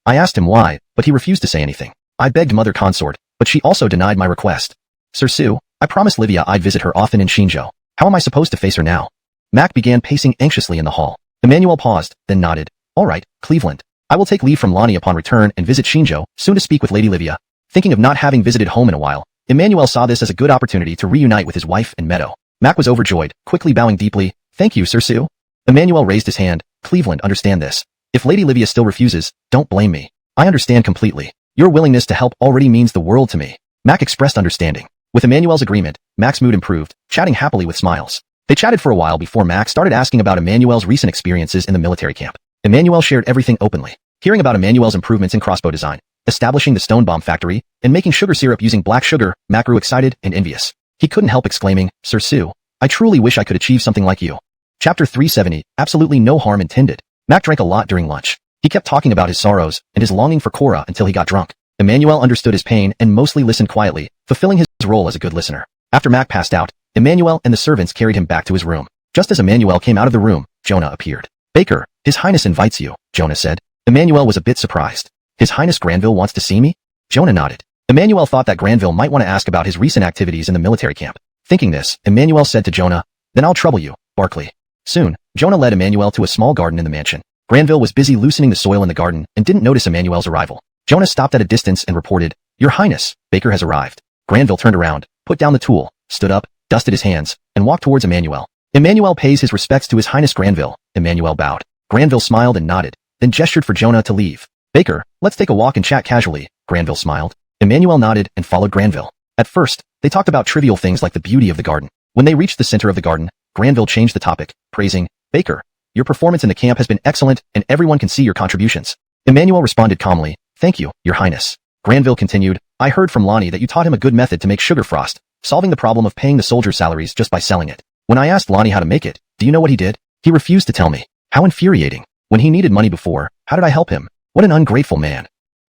I asked him why, but he refused to say anything. I begged Mother Consort, but she also denied my request. Sir Sue, I promised Livia I'd visit her often in Shinjo. How am I supposed to face her now? Mac began pacing anxiously in the hall. Emmanuel paused, then nodded. All right, Cleveland. I will take leave from Lonnie upon return and visit Shinjo, soon to speak with Lady Livia. Thinking of not having visited home in a while, Emmanuel saw this as a good opportunity to reunite with his wife and Meadow. Mac was overjoyed, quickly bowing deeply. Thank you, Sir Sue. Emmanuel raised his hand. Cleveland, understand this. If Lady Livia still refuses, don't blame me. I understand completely. Your willingness to help already means the world to me. Mac expressed understanding. With Emmanuel's agreement, Mac's mood improved, chatting happily with smiles. They chatted for a while before Mac started asking about Emmanuel's recent experiences in the military camp. Emmanuel shared everything openly. Hearing about Emmanuel's improvements in crossbow design, establishing the stone bomb factory, and making sugar syrup using black sugar, Mac grew excited and envious. He couldn't help exclaiming, Sir Sue, I truly wish I could achieve something like you. Chapter 370, absolutely no harm intended. Mac drank a lot during lunch. He kept talking about his sorrows and his longing for Cora until he got drunk. Emmanuel understood his pain and mostly listened quietly, fulfilling his role as a good listener. After Mac passed out, Emmanuel and the servants carried him back to his room. Just as Emmanuel came out of the room, Jonah appeared. Baker, His Highness invites you, Jonah said. Emmanuel was a bit surprised. His Highness Granville wants to see me? Jonah nodded. Emmanuel thought that Granville might want to ask about his recent activities in the military camp. Thinking this, Emmanuel said to Jonah, Then I'll trouble you, Barkley. Soon, Jonah led Emmanuel to a small garden in the mansion. Granville was busy loosening the soil in the garden and didn't notice Emmanuel's arrival. Jonah stopped at a distance and reported, Your Highness, Baker has arrived. Granville turned around, put down the tool, stood up, dusted his hands, and walked towards Emmanuel. Emmanuel pays his respects to His Highness Granville. Emmanuel bowed. Granville smiled and nodded, then gestured for Jonah to leave. Baker, let's take a walk and chat casually, Granville smiled. Emmanuel nodded and followed Granville. At first, they talked about trivial things like the beauty of the garden. When they reached the center of the garden, Granville changed the topic, praising, Baker, your performance in the camp has been excellent and everyone can see your contributions. Emmanuel responded calmly, Thank you, Your Highness. Granville continued, I heard from Lonnie that you taught him a good method to make sugar frost, solving the problem of paying the soldiers' salaries just by selling it. When I asked Lonnie how to make it, do you know what he did? He refused to tell me. How infuriating. When he needed money before, how did I help him? What an ungrateful man.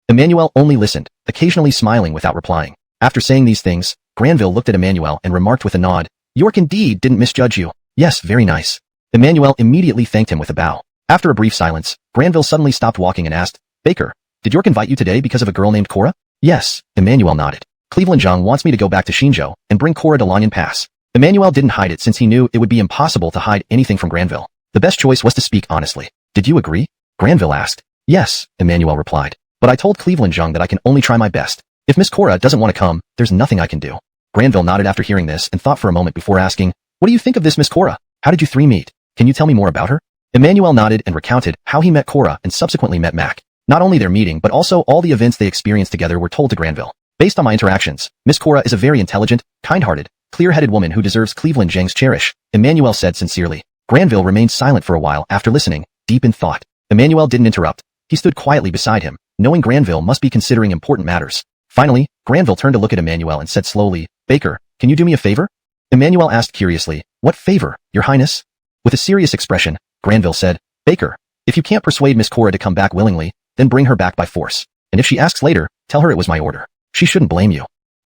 Emmanuel only listened, occasionally smiling without replying. After saying these things, Granville looked at Emmanuel and remarked with a nod, York indeed didn't misjudge you. Yes, very nice. Emmanuel immediately thanked him with a bow. After a brief silence, Granville suddenly stopped walking and asked, Baker, did York invite you today because of a girl named Cora? Yes, Emmanuel nodded. Cleveland Zhang wants me to go back to Xinzhou and bring Cora to Lanyan Pass. Emmanuel didn't hide it since he knew it would be impossible to hide anything from Granville. The best choice was to speak honestly. Did you agree? Granville asked. Yes, Emmanuel replied. But I told Cleveland Zhang that I can only try my best. If Miss Cora doesn't want to come, there's nothing I can do. Granville nodded after hearing this and thought for a moment before asking, What do you think of this Miss Cora? How did you three meet? Can you tell me more about her? Emmanuel nodded and recounted how he met Cora and subsequently met Mac. Not only their meeting but also all the events they experienced together were told to Granville. Based on my interactions, Miss Cora is a very intelligent, kind-hearted, clear-headed woman who deserves Cleveland Zhang's cherish, Emmanuel said sincerely. Granville remained silent for a while after listening, deep in thought. Emmanuel didn't interrupt. He stood quietly beside him, knowing Granville must be considering important matters. Finally, Granville turned to look at Emmanuel and said slowly, Baker, can you do me a favor? Emmanuel asked curiously, What favor, Your Highness? With a serious expression, Granville said, Baker, if you can't persuade Miss Cora to come back willingly, then bring her back by force. And if she asks later, tell her it was my order. She shouldn't blame you.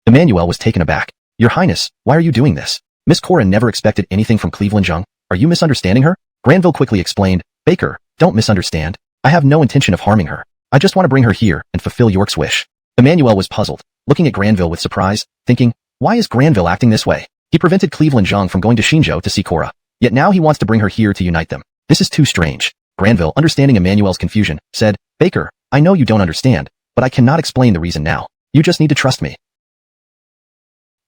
Emmanuel was taken aback. Your Highness, why are you doing this? Miss Cora never expected anything from Cleveland Zhang. Are you misunderstanding her? Granville quickly explained, Baker, don't misunderstand. I have no intention of harming her. I just want to bring her here and fulfill York's wish. Emmanuel was puzzled, looking at Granville with surprise, thinking, why is Granville acting this way? He prevented Cleveland Zhang from going to Xinzhou to see Cora. Yet now he wants to bring her here to unite them. This is too strange. Granville, understanding Emmanuel's confusion, said, Baker, I know you don't understand, but I cannot explain the reason now. You just need to trust me.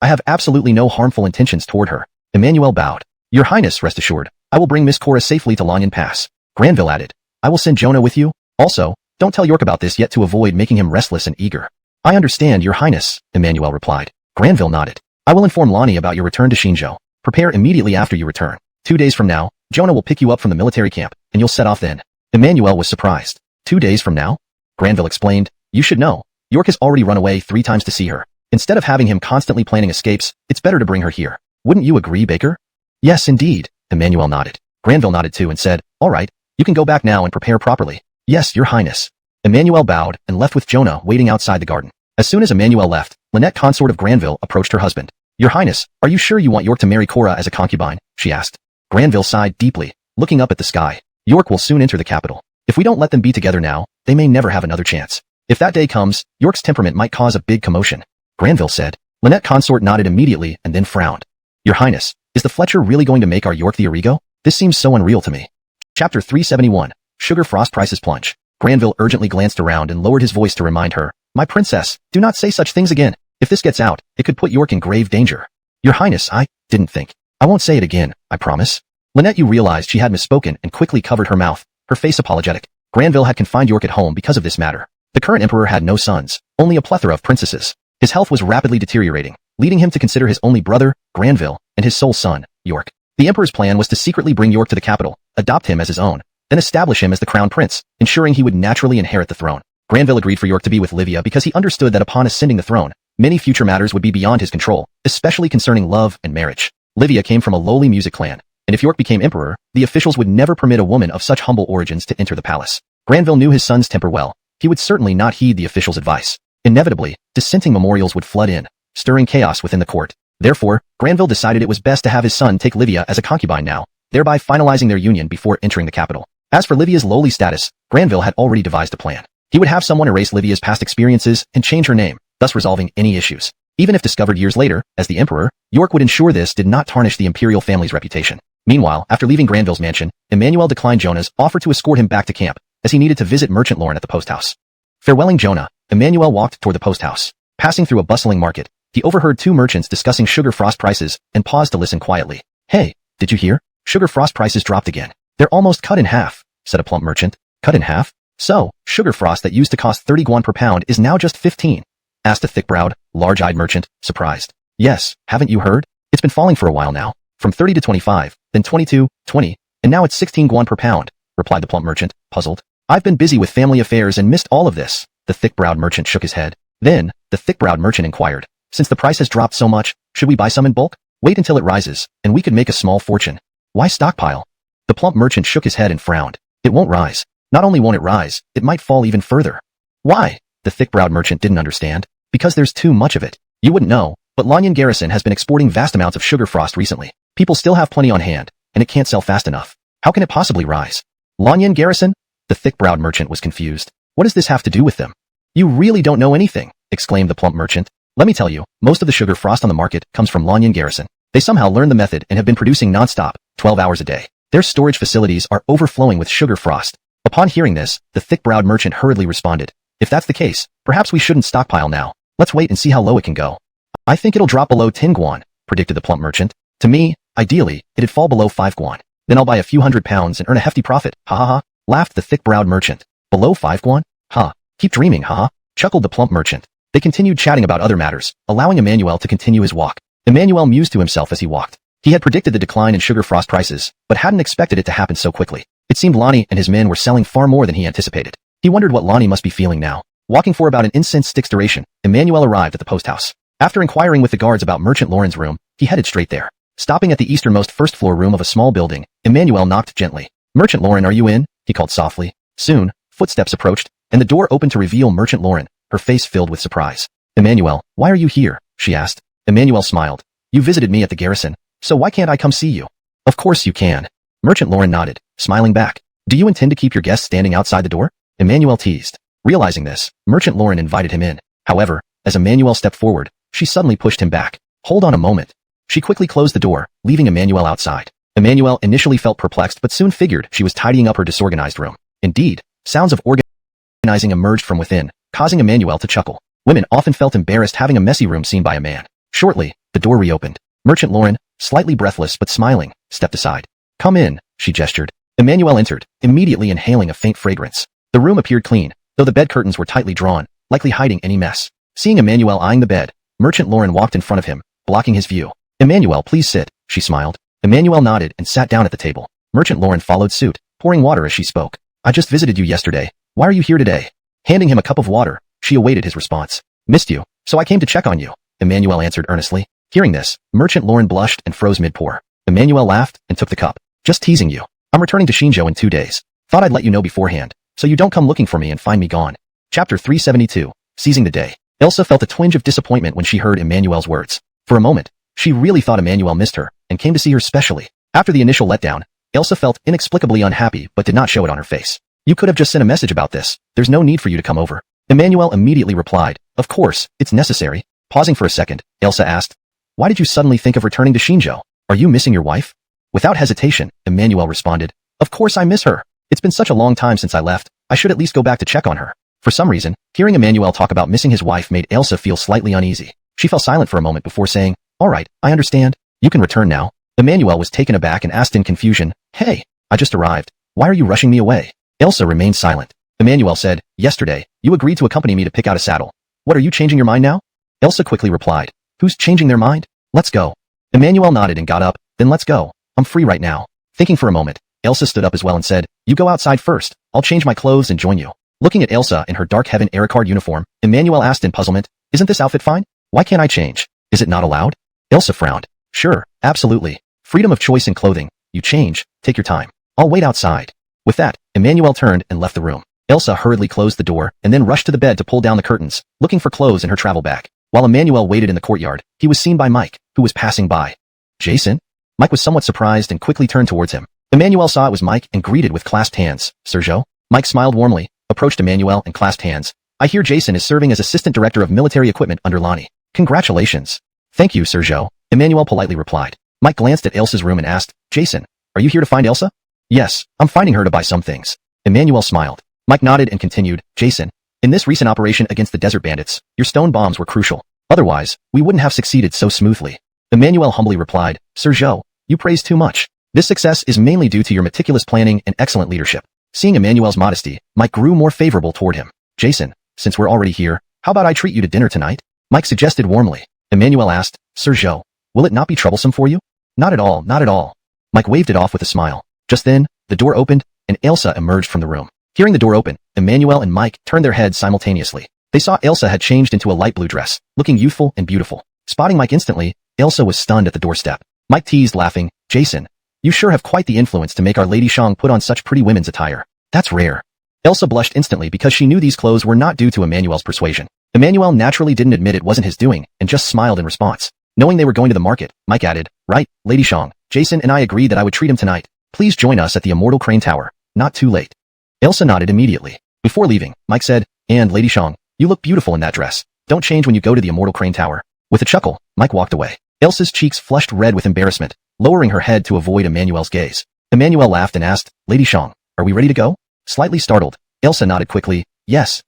I have absolutely no harmful intentions toward her. Emmanuel bowed. Your Highness, rest assured, I will bring Miss Cora safely to Lanyan Pass. Granville added, I will send Jonah with you. Also, don't tell York about this yet to avoid making him restless and eager. I understand, Your Highness, Emmanuel replied. Granville nodded. I will inform Lonnie about your return to Xinzhou. Prepare immediately after you return. 2 days from now, Jonah will pick you up from the military camp, and you'll set off then. Emmanuel was surprised. 2 days from now? Granville explained, You should know. York has already run away 3 times to see her. Instead of having him constantly planning escapes, it's better to bring her here. Wouldn't you agree, Baker? Yes, indeed, Emmanuel nodded. Granville nodded too and said, All right, you can go back now and prepare properly. Yes, Your Highness. Emmanuel bowed and left with Jonah waiting outside the garden. As soon as Emmanuel left, Lynette, consort of Granville, approached her husband. Your Highness, are you sure you want York to marry Cora as a concubine? She asked. Granville sighed deeply, looking up at the sky. York will soon enter the capital. If we don't let them be together now, they may never have another chance. If that day comes, York's temperament might cause a big commotion. Granville said. Lynette consort nodded immediately and then frowned. Your Highness, is the Fletcher really going to make our York the Origo? This seems so unreal to me. Chapter 371. Sugar frost prices plunge. Granville urgently glanced around and lowered his voice to remind her, My princess, do not say such things again. If this gets out, it could put York in grave danger. Your Highness, I didn't think. I won't say it again, I promise. Lynette Yu realized she had misspoken and quickly covered her mouth, her face apologetic. Granville had confined York at home because of this matter. The current emperor had no sons, only a plethora of princesses. His health was rapidly deteriorating, leading him to consider his only brother, Granville, and his sole son, York. The emperor's plan was to secretly bring York to the capital, adopt him as his own, then establish him as the crown prince, ensuring he would naturally inherit the throne. Granville agreed for York to be with Livia because he understood that upon ascending the throne, many future matters would be beyond his control, especially concerning love and marriage. Livia came from a lowly music clan, and if York became emperor, the officials would never permit a woman of such humble origins to enter the palace. Granville knew his son's temper well. He would certainly not heed the officials' advice. Inevitably, dissenting memorials would flood in, stirring chaos within the court. Therefore, Granville decided it was best to have his son take Livia as a concubine now, thereby finalizing their union before entering the capital. As for Livia's lowly status, Granville had already devised a plan. He would have someone erase Livia's past experiences and change her name, thus resolving any issues. Even if discovered years later, as the emperor, York would ensure this did not tarnish the imperial family's reputation. Meanwhile, after leaving Granville's mansion, Emmanuel declined Jonah's offer to escort him back to camp, as he needed to visit Merchant Lauren at the post house. Farewelling Jonah, Emmanuel walked toward the post house. Passing through a bustling market, he overheard two merchants discussing sugar frost prices and paused to listen quietly. Hey, did you hear? Sugar frost prices dropped again. They're almost cut in half, said a plump merchant. Cut in half? So, sugar frost that used to cost 30 guan per pound is now just 15? Asked a thick-browed, large-eyed merchant, surprised. Yes, haven't you heard? It's been falling for a while now. From 30 to 25, then 22, 20, and now it's 16 guan per pound, replied the plump merchant, puzzled. I've been busy with family affairs and missed all of this. The thick-browed merchant shook his head. Then, the thick-browed merchant inquired, since the price has dropped so much, should we buy some in bulk? Wait until it rises, and we could make a small fortune. Why stockpile? The plump merchant shook his head and frowned. It won't rise. Not only won't it rise, it might fall even further. Why? The thick-browed merchant didn't understand. Because there's too much of it. You wouldn't know, but Lanyan Garrison has been exporting vast amounts of sugar frost recently. People still have plenty on hand, and it can't sell fast enough. How can it possibly rise? Lanyan Garrison? The thick-browed merchant was confused. What does this have to do with them? You really don't know anything, exclaimed the plump merchant. Let me tell you, most of the sugar frost on the market comes from Lanyan Garrison. They somehow learned the method and have been producing non-stop, 12 hours a day. Their storage facilities are overflowing with sugar frost. Upon hearing this, the thick-browed merchant hurriedly responded. If that's the case, perhaps we shouldn't stockpile now. Let's wait and see how low it can go. I think it'll drop below 10 guan, predicted the plump merchant. To me, ideally, it'd fall below 5 guan. Then I'll buy a few £100 and earn a hefty profit. Ha ha ha, laughed the thick-browed merchant. Below 5 guan? Ha, keep dreaming, ha ha, chuckled the plump merchant. They continued chatting about other matters, allowing Emmanuel to continue his walk. Emmanuel mused to himself as he walked. He had predicted the decline in sugar frost prices, but hadn't expected it to happen so quickly. It seemed Lonnie and his men were selling far more than he anticipated. He wondered what Lonnie must be feeling now. Walking for about an incense stick's duration, Emmanuel arrived at the post house. After inquiring with the guards about Merchant Lauren's room, he headed straight there. Stopping at the easternmost first-floor room of a small building, Emmanuel knocked gently. Merchant Lauren, are you in? He called softly. Soon, footsteps approached, and the door opened to reveal Merchant Lauren, her face filled with surprise. Emmanuel, why are you here? She asked. Emmanuel smiled. You visited me at the garrison, so why can't I come see you? Of course you can. Merchant Lauren nodded, smiling back. Do you intend to keep your guests standing outside the door? Emmanuel teased. Realizing this, Merchant Lauren invited him in. However, as Emmanuel stepped forward, she suddenly pushed him back. Hold on a moment. She quickly closed the door, leaving Emmanuel outside. Emmanuel initially felt perplexed but soon figured she was tidying up her disorganized room. Indeed, sounds of organizing emerged from within, causing Emmanuel to chuckle. Women often felt embarrassed having a messy room seen by a man. Shortly, the door reopened. Merchant Lauren, slightly breathless but smiling, stepped aside. Come in, she gestured. Emmanuel entered, immediately inhaling a faint fragrance. The room appeared clean, though the bed curtains were tightly drawn, likely hiding any mess. Seeing Emmanuel eyeing the bed, Merchant Lauren walked in front of him, blocking his view. Emmanuel, please sit, she smiled. Emmanuel nodded and sat down at the table. Merchant Lauren followed suit, pouring water as she spoke. I just visited you yesterday. Why are you here today? Handing him a cup of water, she awaited his response. Missed you, so I came to check on you, Emmanuel answered earnestly. Hearing this, Merchant Lauren blushed and froze mid-pour. Emmanuel laughed and took the cup. Just teasing you. I'm returning to Xinzhou in 2 days. Thought I'd let you know beforehand, so you don't come looking for me and find me gone. Chapter 372, Seizing the Day. Elsa felt a twinge of disappointment when she heard Emmanuel's words. For a moment, she really thought Emmanuel missed her, and came to see her specially. After the initial letdown, Elsa felt inexplicably unhappy but did not show it on her face. You could have just sent a message about this. There's no need for you to come over. Emmanuel immediately replied, of course, it's necessary. Pausing for a second, Elsa asked, why did you suddenly think of returning to Xinzhou? Are you missing your wife? Without hesitation, Emmanuel responded, of course I miss her. It's been such a long time since I left. I should at least go back to check on her. For some reason, hearing Emmanuel talk about missing his wife made Elsa feel slightly uneasy. She fell silent for a moment before saying, "All right, I understand. You can return now." Emmanuel was taken aback and asked in confusion, "Hey, I just arrived. Why are you rushing me away?" Elsa remained silent. Emmanuel said, "Yesterday, you agreed to accompany me to pick out a saddle. What, are you changing your mind now?" Elsa quickly replied, "Who's changing their mind? Let's go." Emmanuel nodded and got up. "Then let's go. I'm free right now." Thinking for a moment, Elsa stood up as well and said, "You go outside first. I'll change my clothes and join you." Looking at Elsa in her Dark Heaven Aerocard uniform, Emmanuel asked in puzzlement, "Isn't this outfit fine? Why can't I change? Is it not allowed?" Elsa frowned. "Sure, absolutely. Freedom of choice in clothing. You change, take your time. I'll wait outside." With that, Emmanuel turned and left the room. Elsa hurriedly closed the door and then rushed to the bed to pull down the curtains, looking for clothes in her travel bag. While Emmanuel waited in the courtyard, he was seen by Mike, who was passing by. "Jason?" Mike was somewhat surprised and quickly turned towards him. Emmanuel saw it was Mike and greeted with clasped hands. "Sergio?" Mike smiled warmly, approached Emmanuel and clasped hands. "I hear Jason is serving as Assistant Director of Military Equipment under Lonnie. Congratulations." "Thank you, Sergio," Emmanuel politely replied. Mike glanced at Elsa's room and asked, "Jason, are you here to find Elsa?" "Yes, I'm finding her to buy some things." Emmanuel smiled. Mike nodded and continued, "Jason, in this recent operation against the desert bandits, your stone bombs were crucial. Otherwise, we wouldn't have succeeded so smoothly." Emmanuel humbly replied, "Sergio, you praise too much. This success is mainly due to your meticulous planning and excellent leadership." Seeing Emmanuel's modesty, Mike grew more favorable toward him. "Jason, since we're already here, how about I treat you to dinner tonight?" Mike suggested warmly. Emmanuel asked, "Sergio, will it not be troublesome for you?" "Not at all, not at all." Mike waved it off with a smile. Just then, the door opened, and Elsa emerged from the room. Hearing the door open, Emmanuel and Mike turned their heads simultaneously. They saw Elsa had changed into a light blue dress, looking youthful and beautiful. Spotting Mike instantly, Elsa was stunned at the doorstep. Mike teased, laughing, "Jason, you sure have quite the influence to make our Lady Shang put on such pretty women's attire. That's rare." Elsa blushed instantly because she knew these clothes were not due to Emmanuel's persuasion. Emmanuel naturally didn't admit it wasn't his doing and just smiled in response. Knowing they were going to the market, Mike added, "Right, Lady Shang, Jason and I agreed that I would treat him tonight. Please join us at the Immortal Crane Tower. Not too late." Elsa nodded immediately. Before leaving, Mike said, "And Lady Shang, you look beautiful in that dress. Don't change when you go to the Immortal Crane Tower." With a chuckle, Mike walked away. Elsa's cheeks flushed red with embarrassment, lowering her head to avoid Emmanuel's gaze. Emmanuel laughed and asked, "Lady Shang, are we ready to go?" Slightly startled, Elsa nodded quickly, "Yes,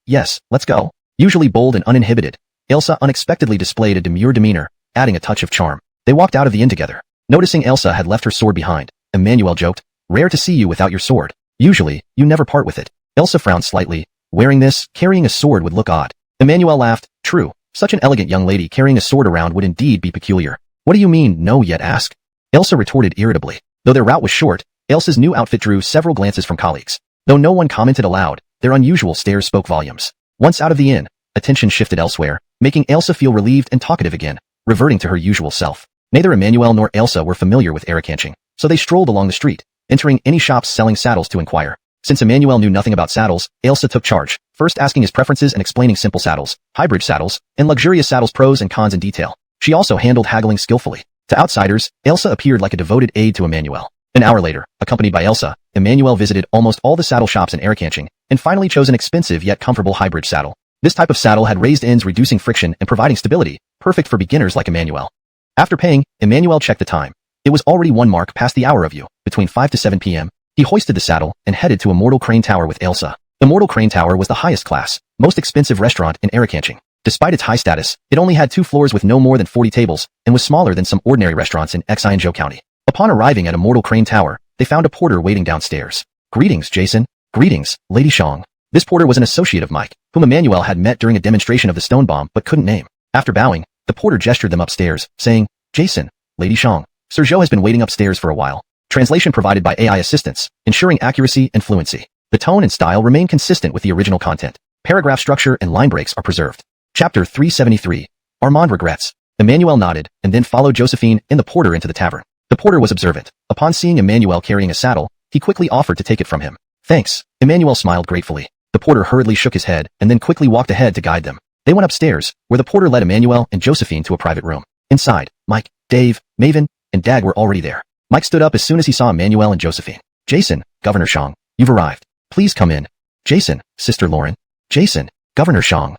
let's go." Usually bold and uninhibited, Elsa unexpectedly displayed a demure demeanor, adding a touch of charm. They walked out of the inn together. Noticing Elsa had left her sword behind, Emmanuel joked, "Rare to see you without your sword. Usually, you never part with it." Elsa frowned slightly. Wearing this, carrying a sword would look odd. Emmanuel laughed, "True, such an elegant young lady carrying a sword around would indeed be peculiar." "What do you mean, no yet ask?" Elsa retorted irritably. Though their route was short, Elsa's new outfit drew several glances from colleagues. Though no one commented aloud, their unusual stares spoke volumes. Once out of the inn, attention shifted elsewhere, making Elsa feel relieved and talkative again, reverting to her usual self. Neither Emmanuel nor Elsa were familiar with Arakanching, so they strolled along the street, entering any shops selling saddles to inquire. Since Emmanuel knew nothing about saddles, Elsa took charge, first asking his preferences and explaining simple saddles, hybrid saddles, and luxurious saddles pros and cons in detail. She also handled haggling skillfully. To outsiders, Elsa appeared like a devoted aide to Emmanuel. An hour later, accompanied by Elsa, Emmanuel visited almost all the saddle shops in Arakanching, and finally chose an expensive yet comfortable hybrid saddle. This type of saddle had raised ends reducing friction and providing stability, perfect for beginners like Emmanuel. After paying, Emmanuel checked the time. It was already 1 mark past the hour of between 5 to 7 p.m. He hoisted the saddle and headed to Immortal Crane Tower with Elsa. Immortal Crane Tower was the highest class, most expensive restaurant in Arakanching. Despite its high status, it only had 2 floors with no more than 40 tables and was smaller than some ordinary restaurants in Xianzhou County. Upon arriving at Immortal Crane Tower, they found a porter waiting downstairs. "Greetings, Jason." "Greetings, Lady Shang." This porter was an associate of Mike, whom Emmanuel had met during a demonstration of the stone bomb but couldn't name. After bowing, the porter gestured them upstairs, saying, "Jason, Lady Shang, Sergio has been waiting upstairs for a while." Translation provided by AI assistants, ensuring accuracy and fluency. The tone and style remain consistent with the original content. Paragraph structure and line breaks are preserved. Chapter 373. Armand regrets. Emmanuel nodded, and then followed Josephine and the porter into the tavern. The porter was observant. Upon seeing Emmanuel carrying a saddle, he quickly offered to take it from him. "Thanks." Emmanuel smiled gratefully. The porter hurriedly shook his head and then quickly walked ahead to guide them. They went upstairs, where the porter led Emmanuel and Josephine to a private room. Inside, Mike, Dave, Maven, and Dag were already there. Mike stood up as soon as he saw Emmanuel and Josephine. "Jason, Governor Shang, you've arrived. Please come in." "Jason, Sister Lauren." "Jason, Governor Shang."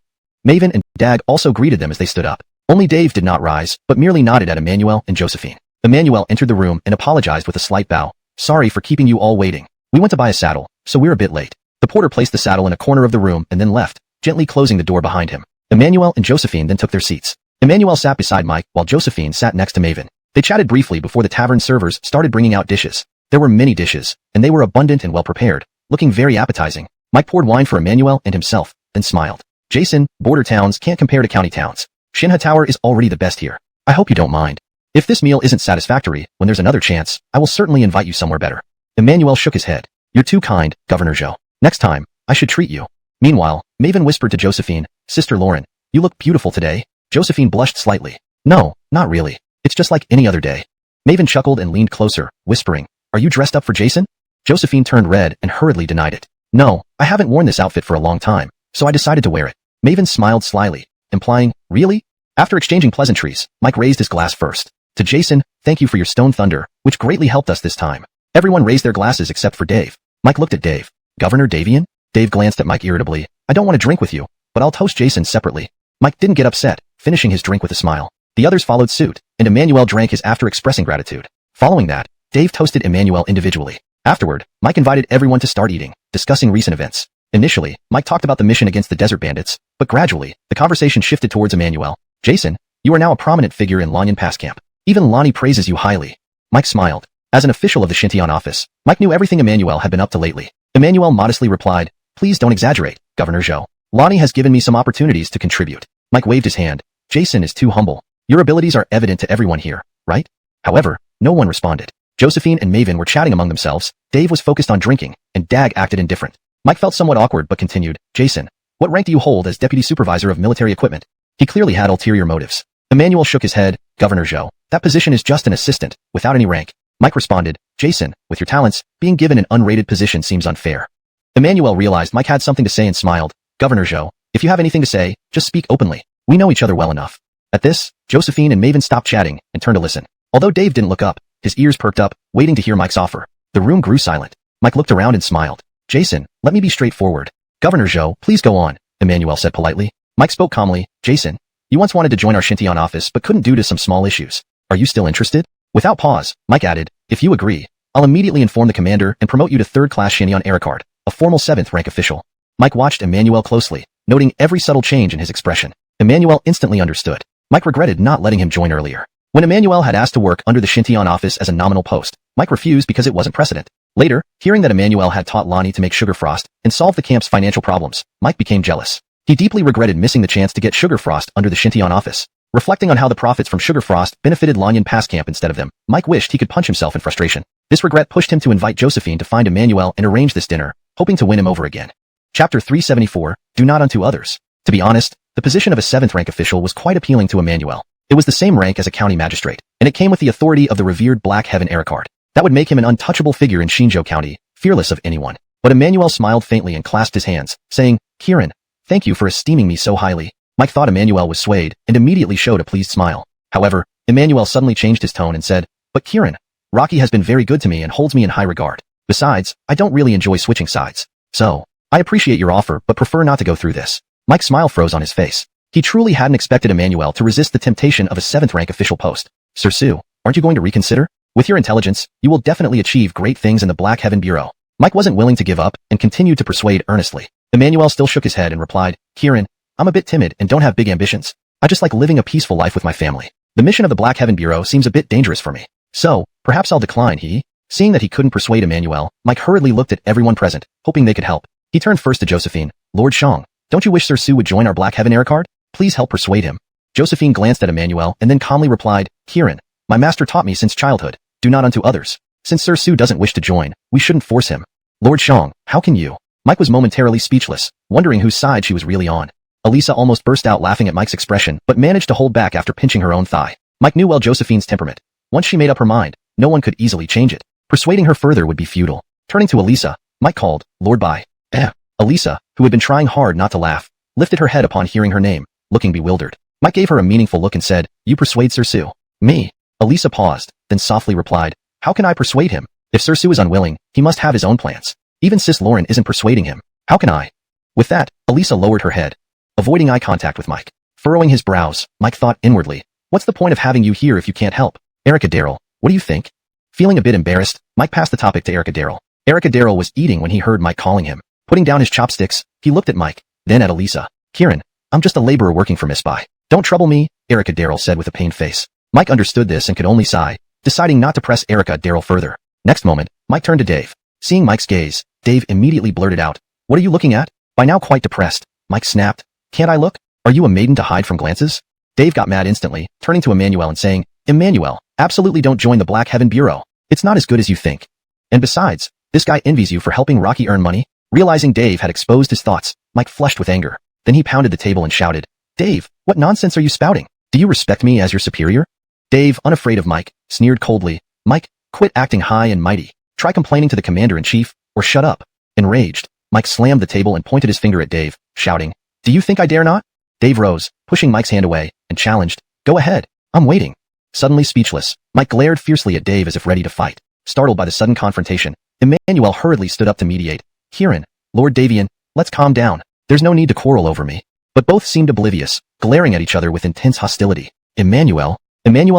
Maven and Dag also greeted them as they stood up. Only Dave did not rise, but merely nodded at Emmanuel and Josephine. Emmanuel entered the room and apologized with a slight bow. "Sorry for keeping you all waiting. We went to buy a saddle, so we're a bit late." The porter placed the saddle in a corner of the room and then left, gently closing the door behind him. Emmanuel and Josephine then took their seats. Emmanuel sat beside Mike while Josephine sat next to Maven. They chatted briefly before the tavern servers started bringing out dishes. There were many dishes, and they were abundant and well prepared, looking very appetizing. Mike poured wine for Emmanuel and himself, then smiled. Jason, border towns can't compare to county towns. Shinha Tower is already the best here. I hope you don't mind. If this meal isn't satisfactory, when there's another chance, I will certainly invite you somewhere better. Emmanuel shook his head. You're too kind, Governor Zhou. Next time, I should treat you. Meanwhile, Maven whispered to Josephine, Sister Lauren, you look beautiful today. Josephine blushed slightly. No, not really. It's just like any other day. Maven chuckled and leaned closer, whispering, Are you dressed up for Jason? Josephine turned red and hurriedly denied it. No, I haven't worn this outfit for a long time, so I decided to wear it. Maven smiled slyly, implying, Really? After exchanging pleasantries, Mike raised his glass first. To Jason, thank you for your stone thunder, which greatly helped us this time. Everyone raised their glasses except for Dave. Mike looked at Dave. Governor Davian? Dave glanced at Mike irritably. I don't want to drink with you, but I'll toast Jason separately. Mike didn't get upset, finishing his drink with a smile. The others followed suit, and Emmanuel drank his after expressing gratitude. Following that, Dave toasted Emmanuel individually. Afterward, Mike invited everyone to start eating, discussing recent events. Initially, Mike talked about the mission against the desert bandits, but gradually, the conversation shifted towards Emmanuel. Jason, you are now a prominent figure in Lanyan Pass Camp. Even Lonnie praises you highly. Mike smiled. As an official of the Xintian office, Mike knew everything Emmanuel had been up to lately. Emmanuel modestly replied, Please don't exaggerate, Governor Zhou. Lonnie has given me some opportunities to contribute. Mike waved his hand. Jason is too humble. Your abilities are evident to everyone here, right? However, no one responded. Josephine and Maven were chatting among themselves, Dave was focused on drinking, and Dag acted indifferent. Mike felt somewhat awkward but continued, Jason, what rank do you hold as Deputy Supervisor of Military Equipment? He clearly had ulterior motives. Emmanuel shook his head, Governor Zhou, that position is just an assistant, without any rank. Mike responded, Jason, with your talents, being given an unrated position seems unfair. Emmanuel realized Mike had something to say and smiled, Governor Zhou, if you have anything to say, just speak openly. We know each other well enough. At this, Josephine and Maven stopped chatting and turned to listen. Although Dave didn't look up, his ears perked up, waiting to hear Mike's offer. The room grew silent. Mike looked around and smiled. Jason, let me be straightforward. Governor Zhou, please go on, Emmanuel said politely. Mike spoke calmly, Jason, you once wanted to join our Xintian office but couldn't due to some small issues. Are you still interested? Without pause, Mike added, if you agree, I'll immediately inform the commander and promote you to 3rd class Xintian Aircard, a formal 7th rank official. Mike watched Emmanuel closely, noting every subtle change in his expression. Emmanuel instantly understood. Mike regretted not letting him join earlier. When Emmanuel had asked to work under the Xintian office as a nominal post, Mike refused because it wasn't precedent. Later, hearing that Emmanuel had taught Lonnie to make sugar frost and solve the camp's financial problems, Mike became jealous. He deeply regretted missing the chance to get sugar frost under the Xintian office. Reflecting on how the profits from sugar frost benefited Lanyan Pass Camp instead of them, Mike wished he could punch himself in frustration. This regret pushed him to invite Josephine to find Emmanuel and arrange this dinner, hoping to win him over again. Chapter 374, Do Not Unto Others. To be honest, the position of a 7th rank official was quite appealing to Emmanuel. It was the same rank as a county magistrate, and it came with the authority of the revered Black Heaven Aircard. That would make him an untouchable figure in Xinzhou County, fearless of anyone. But Emmanuel smiled faintly and clasped his hands, saying, Kieran, thank you for esteeming me so highly. Mike thought Emmanuel was swayed and immediately showed a pleased smile. However, Emmanuel suddenly changed his tone and said, But Kieran, Rocky has been very good to me and holds me in high regard. Besides, I don't really enjoy switching sides. So, I appreciate your offer but prefer not to go through this. Mike's smile froze on his face. He truly hadn't expected Emmanuel to resist the temptation of a 7th rank official post. Sir Su, aren't you going to reconsider? With your intelligence, you will definitely achieve great things in the Black Heaven Bureau. Mike wasn't willing to give up and continued to persuade earnestly. Emmanuel still shook his head and replied, Kieran, I'm a bit timid and don't have big ambitions. I just like living a peaceful life with my family. The mission of the Black Heaven Bureau seems a bit dangerous for me. So, perhaps I'll decline, Seeing that he couldn't persuade Emmanuel, Mike hurriedly looked at everyone present, hoping they could help. He turned first to Josephine. Lord Shang, don't you wish Sir Su would join our Black Heaven Aircard? Please help persuade him. Josephine glanced at Emmanuel and then calmly replied, Kieran, my master taught me since childhood, do not unto others. Since Sir Su doesn't wish to join, we shouldn't force him. Lord Shang, how can you? Mike was momentarily speechless, wondering whose side she was really on. Elisa almost burst out laughing at Mike's expression, but managed to hold back after pinching her own thigh. Mike knew well Josephine's temperament. Once she made up her mind, no one could easily change it. Persuading her further would be futile. Turning to Elisa, Mike called, Lord Bai. Elisa, who had been trying hard not to laugh, lifted her head upon hearing her name, looking bewildered. Mike gave her a meaningful look and said, You persuade Sir Su? Me? Elisa paused, then softly replied, How can I persuade him? If Sir Su is unwilling, he must have his own plans. Even Sis Lauren isn't persuading him. How can I? With that, Elisa lowered her head, avoiding eye contact with Mike. Furrowing his brows, Mike thought inwardly, What's the point of having you here if you can't help? Erica Darrell, what do you think? Feeling a bit embarrassed, Mike passed the topic to Erica Darrell. Erica Darrell was eating when he heard Mike calling him. Putting down his chopsticks, he looked at Mike. Then at Elisa. Kieran, I'm just a laborer working for Miss Bai. Don't trouble me, Erica Darrell said with a pained face. Mike understood this and could only sigh, deciding not to press Erica Darrell further. Next moment, Mike turned to Dave. Seeing Mike's gaze, Dave immediately blurted out, "What are you looking at?" By now quite depressed, Mike snapped, "Can't I look? Are you a maiden to hide from glances?" Dave got mad instantly, turning to Emmanuel and saying, "Emmanuel, absolutely don't join the Black Heaven Bureau. It's not as good as you think. And besides, this guy envies you for helping Rocky earn money." Realizing Dave had exposed his thoughts, Mike flushed with anger. Then he pounded the table and shouted, "Dave, what nonsense are you spouting? Do you respect me as your superior?" Dave, unafraid of Mike, sneered coldly, "Mike, quit acting high and mighty. Try complaining to the commander-in-chief, or shut up." Enraged, Mike slammed the table and pointed his finger at Dave, shouting, "Do you think I dare not?" Dave rose, pushing Mike's hand away, and challenged, "Go ahead, I'm waiting." Suddenly speechless, Mike glared fiercely at Dave as if ready to fight. Startled by the sudden confrontation, Emmanuel hurriedly stood up to mediate. "Kieran, Lord Davian, let's calm down. There's no need to quarrel over me." But both seemed oblivious, glaring at each other with intense hostility. Emmanuel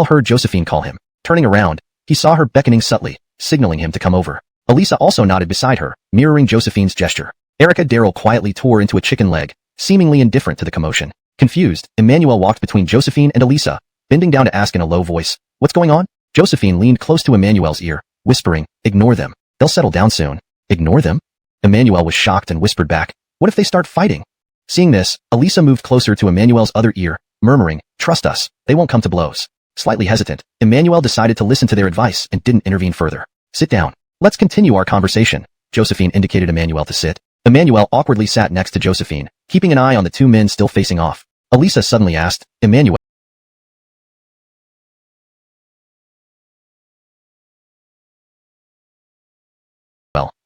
heard Josephine call him. Turning around, he saw her beckoning subtly, signaling him to come over. Elisa also nodded beside her, mirroring Josephine's gesture. Erica Darrell quietly tore into a chicken leg, seemingly indifferent to the commotion. Confused, Emmanuel walked between Josephine and Elisa, bending down to ask in a low voice, "What's going on?" Josephine leaned close to Emmanuel's ear, whispering, "Ignore them. They'll settle down soon." "Ignore them?" Emmanuel was shocked and whispered back, "What if they start fighting?" Seeing this, Elisa moved closer to Emmanuel's other ear, murmuring, "Trust us, they won't come to blows." Slightly hesitant, Emmanuel decided to listen to their advice and didn't intervene further. "Sit down. Let's continue our conversation." Josephine indicated Emmanuel to sit. Emmanuel awkwardly sat next to Josephine, keeping an eye on the two men still facing off. Elisa suddenly asked, "Emmanuel,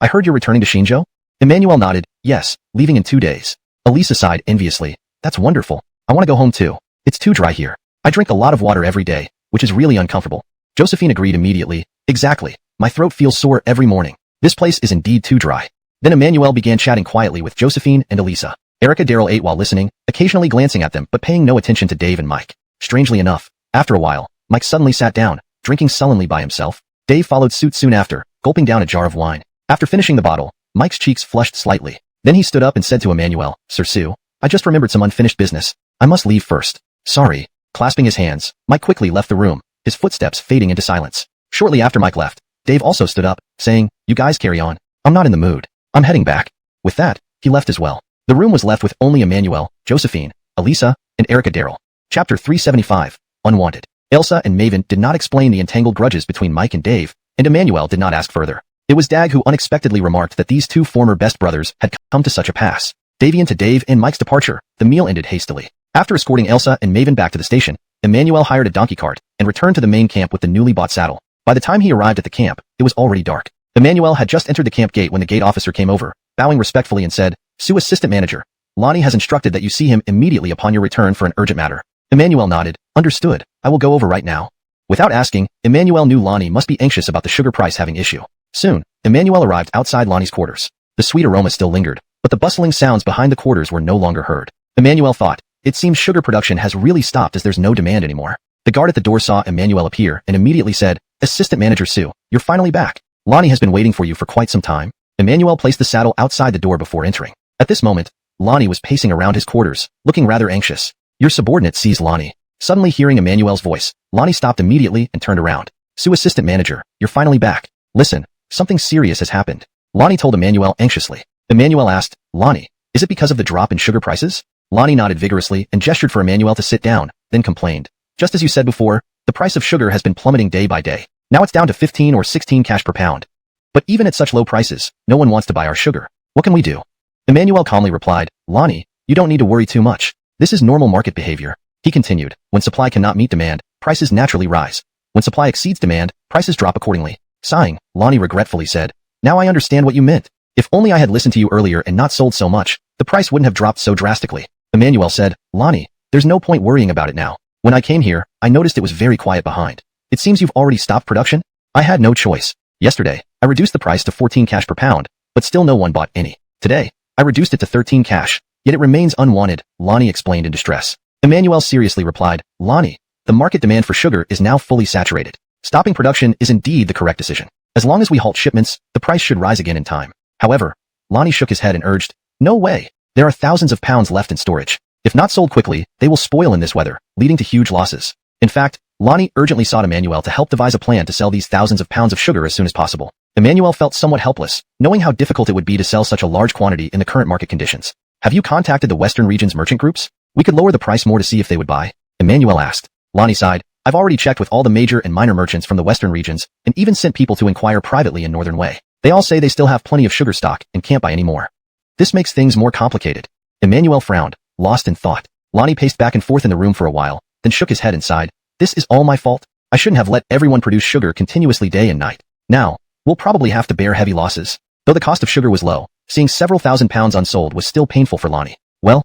I heard you're returning to Shinjo?" Emmanuel nodded, "Yes, leaving in 2 days." Elisa sighed enviously, "That's wonderful. I want to go home too. It's too dry here. I drink a lot of water every day, which is really uncomfortable." Josephine agreed immediately, "Exactly. My throat feels sore every morning. This place is indeed too dry." Then Emmanuel began chatting quietly with Josephine and Elisa. Erica Darrell ate while listening, occasionally glancing at them but paying no attention to Dave and Mike. Strangely enough, after a while, Mike suddenly sat down, drinking sullenly by himself. Dave followed suit soon after, gulping down a jar of wine. After finishing the bottle, Mike's cheeks flushed slightly. Then he stood up and said to Emmanuel, "Sir Sue, I just remembered some unfinished business. I must leave first." "Sorry." Clasping his hands, Mike quickly left the room, his footsteps fading into silence. Shortly after Mike left, Dave also stood up, saying, "You guys carry on. I'm not in the mood. I'm heading back." With that, he left as well. The room was left with only Emmanuel, Josephine, Elisa, and Erica Darrell. Chapter 375, Unwanted. Elsa and Maven did not explain the entangled grudges between Mike and Dave, and Emmanuel did not ask further. It was Dag who unexpectedly remarked that these two former best brothers had come to such a pass. Davian to Dave and Mike's departure, the meal ended hastily. After escorting Elsa and Maven back to the station, Emmanuel hired a donkey cart and returned to the main camp with the newly bought saddle. By the time he arrived at the camp, it was already dark. Emmanuel had just entered the camp gate when the gate officer came over, bowing respectfully and said, "Sue Assistant Manager, Lonnie has instructed that you see him immediately upon your return for an urgent matter." Emmanuel nodded, "Understood, I will go over right now." Without asking, Emmanuel knew Lonnie must be anxious about the sugar price having issue. Soon, Emmanuel arrived outside Lonnie's quarters. The sweet aroma still lingered, but the bustling sounds behind the quarters were no longer heard. Emmanuel thought, it seems sugar production has really stopped as there's no demand anymore. The guard at the door saw Emmanuel appear and immediately said, "Assistant Manager Sue, you're finally back. Lonnie has been waiting for you for quite some time." Emmanuel placed the saddle outside the door before entering. At this moment, Lonnie was pacing around his quarters, looking rather anxious. Your subordinate sees Lonnie. Suddenly hearing Emmanuel's voice, Lonnie stopped immediately and turned around. "Sue Assistant Manager, you're finally back. Listen, something serious has happened." Lonnie told Emmanuel anxiously. Emmanuel asked, "Lonnie, is it because of the drop in sugar prices?" Lonnie nodded vigorously and gestured for Emmanuel to sit down, then complained. "Just as you said before, the price of sugar has been plummeting day by day. Now it's down to 15 or 16 cash per pound. But even at such low prices, no one wants to buy our sugar. What can we do?" Emmanuel calmly replied, "Lonnie, you don't need to worry too much. This is normal market behavior." He continued, "When supply cannot meet demand, prices naturally rise. When supply exceeds demand, prices drop accordingly." Sighing, Lonnie regretfully said, "Now I understand what you meant. If only I had listened to you earlier and not sold so much, the price wouldn't have dropped so drastically." Emmanuel said, "Lonnie, there's no point worrying about it now. When I came here, I noticed it was very quiet behind. It seems you've already stopped production?" "I had no choice. Yesterday, I reduced the price to 14 cash per pound, but still no one bought any. Today, I reduced it to 13 cash, yet it remains unwanted," Lonnie explained in distress. Emmanuel seriously replied, "Lonnie, the market demand for sugar is now fully saturated. Stopping production is indeed the correct decision. As long as we halt shipments, the price should rise again in time." However, Lonnie shook his head and urged, "No way. There are thousands of pounds left in storage. If not sold quickly, they will spoil in this weather, leading to huge losses. In fact, Lonnie urgently sought Emmanuel to help devise a plan to sell these thousands of pounds of sugar as soon as possible. Emmanuel felt somewhat helpless, knowing how difficult it would be to sell such a large quantity in the current market conditions. Have you contacted the Western region's merchant groups? We could lower the price more to see if they would buy. Emmanuel asked. Lonnie sighed. I've already checked with all the major and minor merchants from the Western regions, and even sent people to inquire privately in Northern Way. They all say they still have plenty of sugar stock and can't buy any more. This makes things more complicated. Emmanuel frowned, lost in thought. Lonnie paced back and forth in the room for a while, then shook his head and sighed. This is all my fault. I shouldn't have let everyone produce sugar continuously day and night. Now, we'll probably have to bear heavy losses. Though the cost of sugar was low, seeing several thousand pounds unsold was still painful for Lonnie. Well,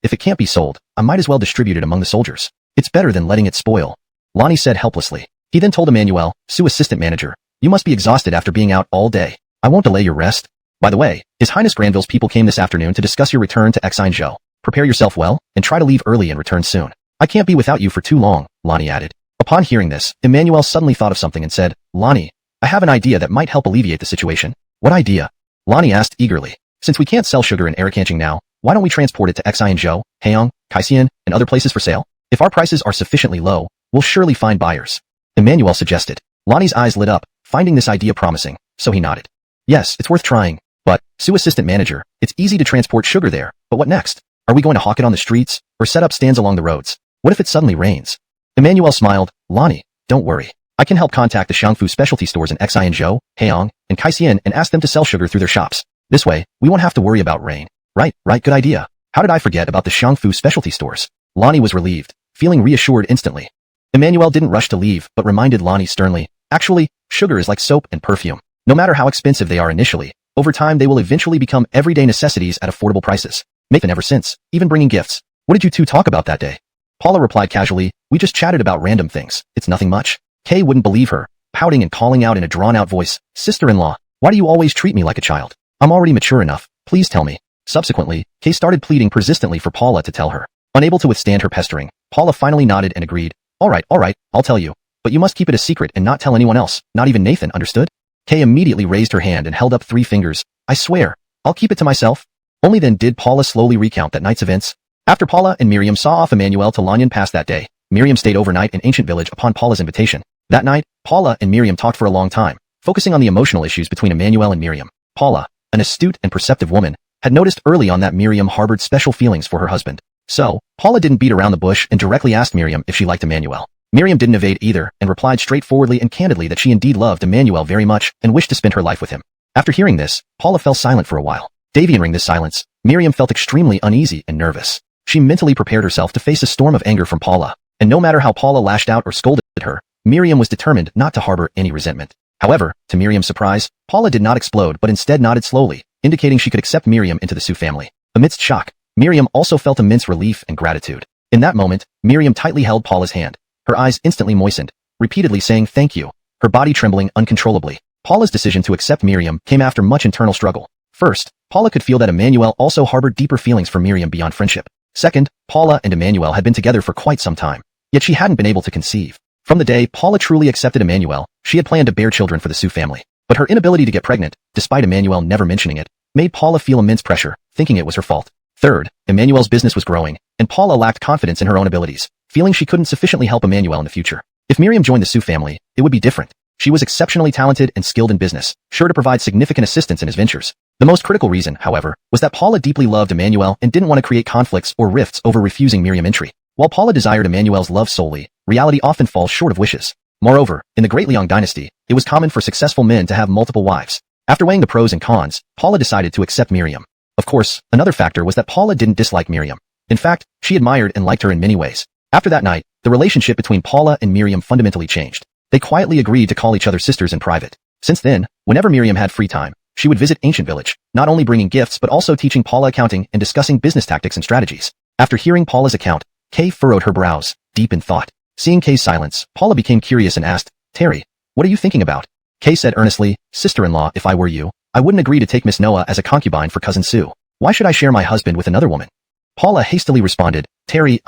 if it can't be sold, I might as well distribute it among the soldiers. It's better than letting it spoil. Lonnie said helplessly. He then told Emmanuel, Sue assistant manager, you must be exhausted after being out all day. I won't delay your rest. By the way, His Highness Granville's people came this afternoon to discuss your return to Exine-jo. Prepare yourself well, and try to leave early and return soon. I can't be without you for too long, Lonnie added. Upon hearing this, Emmanuel suddenly thought of something and said, Lonnie, I have an idea that might help alleviate the situation. What idea? Lonnie asked eagerly. Since we can't sell sugar in Arakanching now, why don't we transport it to Exine-jo, Haeong, Kaisien, and other places for sale? If our prices are sufficiently low, we'll surely find buyers. Emmanuel suggested. Lonnie's eyes lit up, finding this idea promising, so he nodded. Yes, it's worth trying. But, Sue assistant manager, it's easy to transport sugar there, but what next? Are we going to hawk it on the streets, or set up stands along the roads? What if it suddenly rains? Emmanuel smiled. Lonnie, don't worry. I can help contact the Xiangfu specialty stores in Exine-jo, Haeong, and Kaisien and ask them to sell sugar through their shops. This way, we won't have to worry about rain. Right, good idea. How did I forget about the Xiangfu specialty stores? Lonnie was relieved, feeling reassured instantly. Emmanuel didn't rush to leave, but reminded Lonnie sternly, actually, sugar is like soap and perfume. No matter how expensive they are initially, over time they will eventually become everyday necessities at affordable prices. Make them ever since, even bringing gifts. What did you two talk about that day? Paula replied casually, we just chatted about random things. It's nothing much. Kay wouldn't believe her, pouting and calling out in a drawn-out voice, sister-in-law, why do you always treat me like a child? I'm already mature enough, please tell me. Subsequently, Kay started pleading persistently for Paula to tell her. Unable to withstand her pestering, Paula finally nodded and agreed. All right, I'll tell you. But you must keep it a secret and not tell anyone else, not even Nathan, understood? Kay immediately raised her hand and held up 3 fingers. I swear, I'll keep it to myself. Only then did Paula slowly recount that night's events. After Paula and Miriam saw off Emmanuel to Lanyan Pass that day, Miriam stayed overnight in Ancient Village upon Paula's invitation. That night, Paula and Miriam talked for a long time, focusing on the emotional issues between Emmanuel and Miriam. Paula, an astute and perceptive woman, had noticed early on that Miriam harbored special feelings for her husband. So, Paula didn't beat around the bush and directly asked Miriam if she liked Emmanuel. Miriam didn't evade either and replied straightforwardly and candidly that she indeed loved Emmanuel very much and wished to spend her life with him. After hearing this, Paula fell silent for a while. Davioning this silence, Miriam felt extremely uneasy and nervous. She mentally prepared herself to face a storm of anger from Paula, and no matter how Paula lashed out or scolded her, Miriam was determined not to harbor any resentment. However, to Miriam's surprise, Paula did not explode but instead nodded slowly, indicating she could accept Miriam into the Sue family. Amidst shock, Miriam also felt immense relief and gratitude. In that moment, Miriam tightly held Paula's hand. Her eyes instantly moistened, repeatedly saying thank you, her body trembling uncontrollably. Paula's decision to accept Miriam came after much internal struggle. First, Paula could feel that Emmanuel also harbored deeper feelings for Miriam beyond friendship. Second, Paula and Emmanuel had been together for quite some time, yet she hadn't been able to conceive. From the day Paula truly accepted Emmanuel, she had planned to bear children for the Sue family. But her inability to get pregnant, despite Emmanuel never mentioning it, made Paula feel immense pressure, thinking it was her fault. Third, Emmanuel's business was growing, and Paula lacked confidence in her own abilities, feeling she couldn't sufficiently help Emmanuel in the future. If Miriam joined the Sue family, it would be different. She was exceptionally talented and skilled in business, sure to provide significant assistance in his ventures. The most critical reason, however, was that Paula deeply loved Emmanuel and didn't want to create conflicts or rifts over refusing Miriam entry. While Paula desired Emmanuel's love solely, reality often falls short of wishes. Moreover, in the Great Liang dynasty, it was common for successful men to have multiple wives. After weighing the pros and cons, Paula decided to accept Miriam. Of course, another factor was that Paula didn't dislike Miriam. In fact, she admired and liked her in many ways. After that night, the relationship between Paula and Miriam fundamentally changed. They quietly agreed to call each other sisters in private. Since then, whenever Miriam had free time, she would visit Ancient Village, not only bringing gifts but also teaching Paula accounting and discussing business tactics and strategies. After hearing Paula's account, Kay furrowed her brows, deep in thought. Seeing Kay's silence, Paula became curious and asked, Terry, what are you thinking about? Kay said earnestly, sister-in-law, if I were you, I wouldn't agree to take Miss Noah as a concubine for Cousin Sue. Why should I share my husband with another woman? Paula hastily responded, Terry,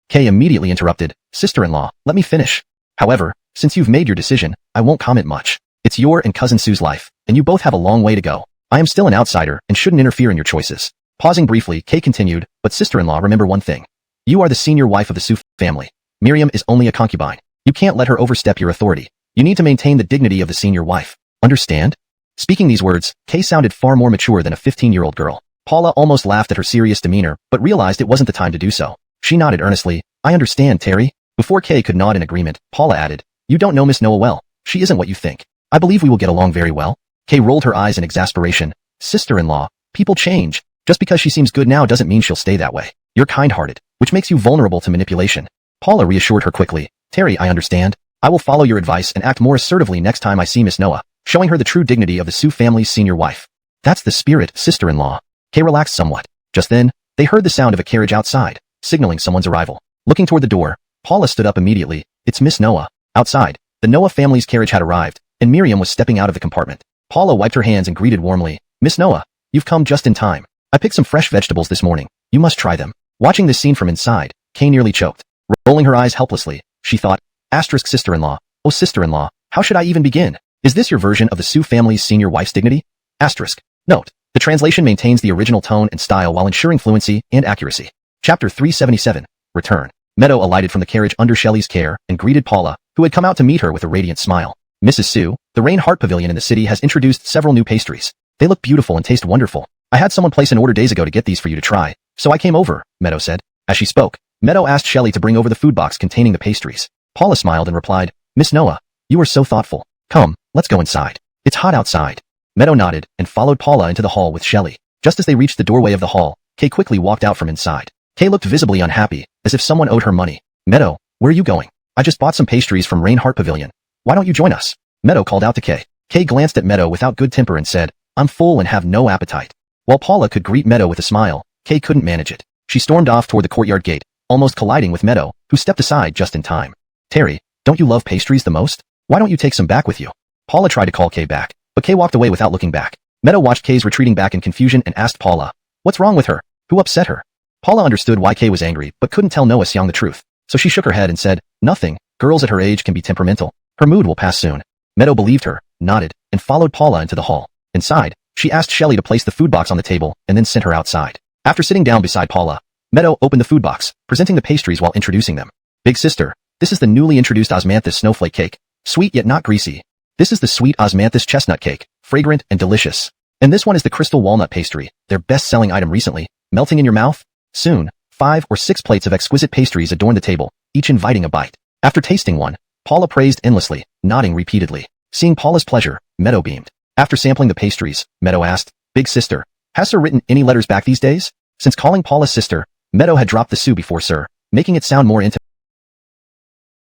Kay immediately interrupted, sister-in-law, let me finish. However, since you've made your decision, I won't comment much. It's your and Cousin Sue's life, and you both have a long way to go. I am still an outsider and shouldn't interfere in your choices. Pausing briefly, Kay continued, but sister-in-law, remember one thing. You are the senior wife of the Su family. Miriam is only a concubine. You can't let her overstep your authority. You need to maintain the dignity of the senior wife. Understand? Speaking these words, Kay sounded far more mature than a 15-year-old girl. Paula almost laughed at her serious demeanor, but realized it wasn't the time to do so. She nodded earnestly. I understand, Terry. Before Kay could nod in agreement, Paula added, you don't know Miss Noah well. She isn't what you think. I believe we will get along very well. Kay rolled her eyes in exasperation. Sister-in-law, people change. Just because she seems good now doesn't mean she'll stay that way. You're kind-hearted, which makes you vulnerable to manipulation. Paula reassured her quickly. Terry, I understand. I will follow your advice and act more assertively next time I see Miss Noah, showing her the true dignity of the Su family's senior wife. That's the spirit, sister-in-law. Kay relaxed somewhat. Just then, they heard the sound of a carriage outside, signaling someone's arrival. Looking toward the door, Paula stood up immediately. It's Miss Noah. Outside, the Noah family's carriage had arrived, and Miriam was stepping out of the compartment. Paula wiped her hands and greeted warmly. Miss Noah, you've come just in time. I picked some fresh vegetables this morning. You must try them. Watching this scene from inside, Kay nearly choked. Rolling her eyes helplessly, she thought, asterisk sister-in-law, oh sister-in-law, how should I even begin? Is this your version of the Su family's senior wife's dignity? Asterisk. Note, the translation maintains the original tone and style while ensuring fluency and accuracy. Chapter 377, Return. Meadow alighted from the carriage under Shelley's care and greeted Paula, who had come out to meet her with a radiant smile. Mrs. Su, the Rain Heart Pavilion in the city has introduced several new pastries. They look beautiful and taste wonderful. I had someone place an order days ago to get these for you to try, so I came over, Meadow said. As she spoke, Meadow asked Shelley to bring over the food box containing the pastries. Paula smiled and replied, Miss Noah, you are so thoughtful. Come, let's go inside. It's hot outside. Meadow nodded and followed Paula into the hall with Shelley. Just as they reached the doorway of the hall, Kay quickly walked out from inside. Kay looked visibly unhappy, as if someone owed her money. Meadow, where are you going? I just bought some pastries from Rain Heart Pavilion. Why don't you join us? Meadow called out to Kay. Kay glanced at Meadow without good temper and said, I'm full and have no appetite. While Paula could greet Meadow with a smile, Kay couldn't manage it. She stormed off toward the courtyard gate, almost colliding with Meadow, who stepped aside just in time. Terry, don't you love pastries the most? Why don't you take some back with you? Paula tried to call Kay back, but Kay walked away without looking back. Meadow watched Kay's retreating back in confusion and asked Paula, what's wrong with her? Who upset her? Paula understood why Kay was angry, but couldn't tell Noah Xiang the truth. So she shook her head and said, nothing. Girls at her age can be temperamental. Her mood will pass soon. Meadow believed her, nodded, and followed Paula into the hall. Inside, she asked Shelley to place the food box on the table and then sent her outside. After sitting down beside Paula, Meadow opened the food box, presenting the pastries while introducing them. Big sister, this is the newly introduced osmanthus snowflake cake. Sweet yet not greasy. This is the sweet osmanthus chestnut cake, fragrant and delicious. And this one is the crystal walnut pastry, their best-selling item recently, melting in your mouth. Soon, 5 or 6 plates of exquisite pastries adorned the table, each inviting a bite. After tasting one, Paula praised endlessly, nodding repeatedly. Seeing Paula's pleasure, Meadow beamed. After sampling the pastries, Meadow asked, Big sister, has Sir written any letters back these days? Since calling Paula sister, Meadow had dropped the Su before Sir, making it sound more intimate.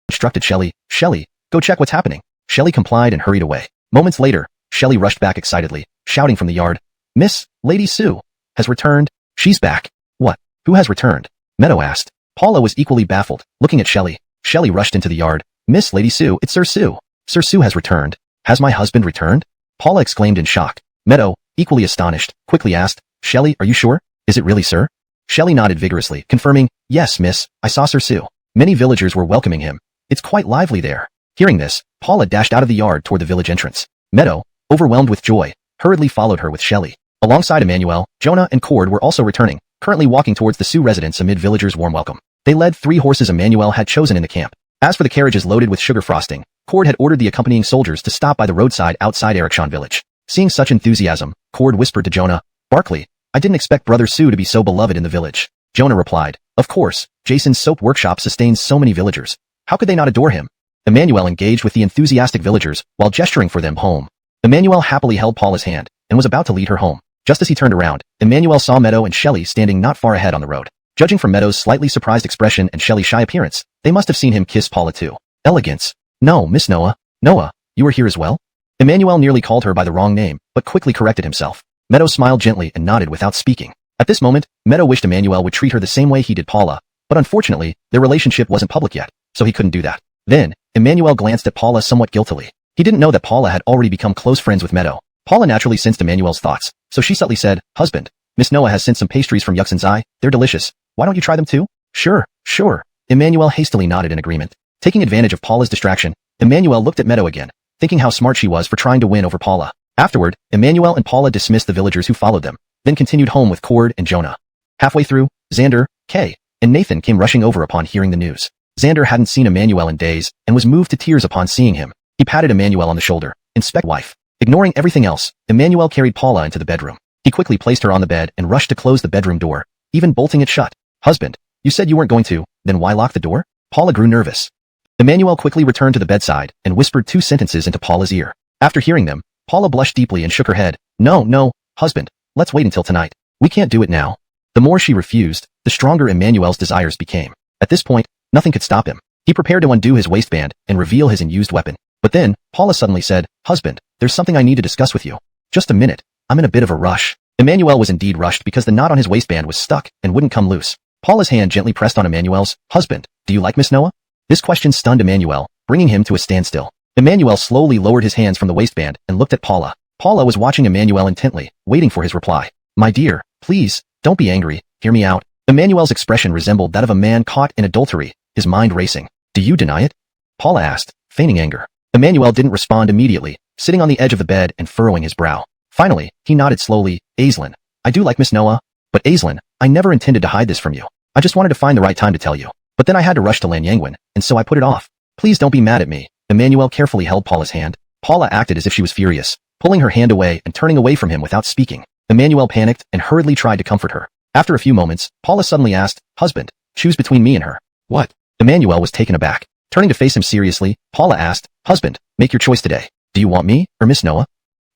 Instructed Shelley, Shelley, go check what's happening. Shelley complied and hurried away. Moments later, Shelley rushed back excitedly, shouting from the yard, Miss, Lady Su, has returned. She's back. What? Who has returned? Meadow asked. Paula was equally baffled, looking at Shelley. Shelley rushed into the yard. Miss Lady Su, it's Sir Su. Sir Su has returned. Has my husband returned? Paula exclaimed in shock. Meadow, equally astonished, quickly asked, Shelley, are you sure? Is it really Sir? Shelley nodded vigorously, confirming, yes, miss, I saw Sir Su. Many villagers were welcoming him. It's quite lively there. Hearing this, Paula dashed out of the yard toward the village entrance. Meadow, overwhelmed with joy, hurriedly followed her with Shelley. Alongside Emmanuel, Jonah and Cord were also returning, currently walking towards the Su residence amid villagers' warm welcome. They led 3 horses Emmanuel had chosen in the camp. As for the carriages loaded with sugar frosting, Cord had ordered the accompanying soldiers to stop by the roadside outside Erikshan village. Seeing such enthusiasm, Cord whispered to Jonah, Barkley, I didn't expect Brother Su to be so beloved in the village. Jonah replied, of course, Jason's soap workshop sustains so many villagers. How could they not adore him? Emmanuel engaged with the enthusiastic villagers while gesturing for them home. Emmanuel happily held Paula's hand and was about to lead her home. Just as he turned around, Emmanuel saw Meadow and Shelley standing not far ahead on the road. Judging from Meadow's slightly surprised expression and Shelley's shy appearance, they must have seen him kiss Paula too. Elegance. No, Miss Noah. Noah, you are here as well? Emmanuel nearly called her by the wrong name, but quickly corrected himself. Meadow smiled gently and nodded without speaking. At this moment, Meadow wished Emmanuel would treat her the same way he did Paula, but unfortunately, their relationship wasn't public yet, so he couldn't do that. Then, Emmanuel glanced at Paula somewhat guiltily. He didn't know that Paula had already become close friends with Meadow. Paula naturally sensed Emmanuel's thoughts, so she subtly said, Husband, Miss Noah has sent some pastries from Yuxin's Eye. They're delicious. Why don't you try them too? Sure, sure. Emmanuel hastily nodded in agreement. Taking advantage of Paula's distraction, Emmanuel looked at Meadow again, thinking how smart she was for trying to win over Paula. Afterward, Emmanuel and Paula dismissed the villagers who followed them. then continued home with Cord and Jonah. Halfway through, Xander, Kay, and Nathan came rushing over upon hearing the news. Xander hadn't seen Emmanuel in days and was moved to tears upon seeing him. He patted Emmanuel on the shoulder. Inspect wife. Ignoring everything else, Emmanuel carried Paula into the bedroom. He quickly placed her on the bed and rushed to close the bedroom door, even bolting it shut. Husband, you said you weren't going to, then why lock the door? Paula grew nervous. Emmanuel quickly returned to the bedside and whispered 2 sentences into Paula's ear. After hearing them, Paula blushed deeply and shook her head. No, husband, let's wait until tonight. We can't do it now. The more she refused, the stronger Emmanuel's desires became. At this point, nothing could stop him. He prepared to undo his waistband and reveal his unused weapon. But then, Paula suddenly said, Husband, there's something I need to discuss with you. Just a minute, I'm in a bit of a rush. Emmanuel was indeed rushed because the knot on his waistband was stuck and wouldn't come loose. Paula's hand gently pressed on Emmanuel's. Husband, do you like Miss Noah? This question stunned Emmanuel, bringing him to a standstill. Emmanuel slowly lowered his hands from the waistband and looked at Paula. Paula was watching Emmanuel intently, waiting for his reply. My dear, please, don't be angry, hear me out. Emmanuel's expression resembled that of a man caught in adultery, his mind racing. Do you deny it? Paula asked, feigning anger. Emmanuel didn't respond immediately, sitting on the edge of the bed and furrowing his brow. Finally, he nodded slowly. Aislinn, I do like Miss Noah, but Aislinn, I never intended to hide this from you. I just wanted to find the right time to tell you. But then I had to rush to Lanyangwan, and so I put it off. Please don't be mad at me. Emmanuel carefully held Paula's hand. Paula acted as if she was furious, pulling her hand away and turning away from him without speaking. Emmanuel panicked and hurriedly tried to comfort her. After a few moments, Paula suddenly asked, Husband, choose between me and her. What? Emmanuel was taken aback. Turning to face him seriously, Paula asked, Husband, make your choice today. Do you want me or Miss Noah?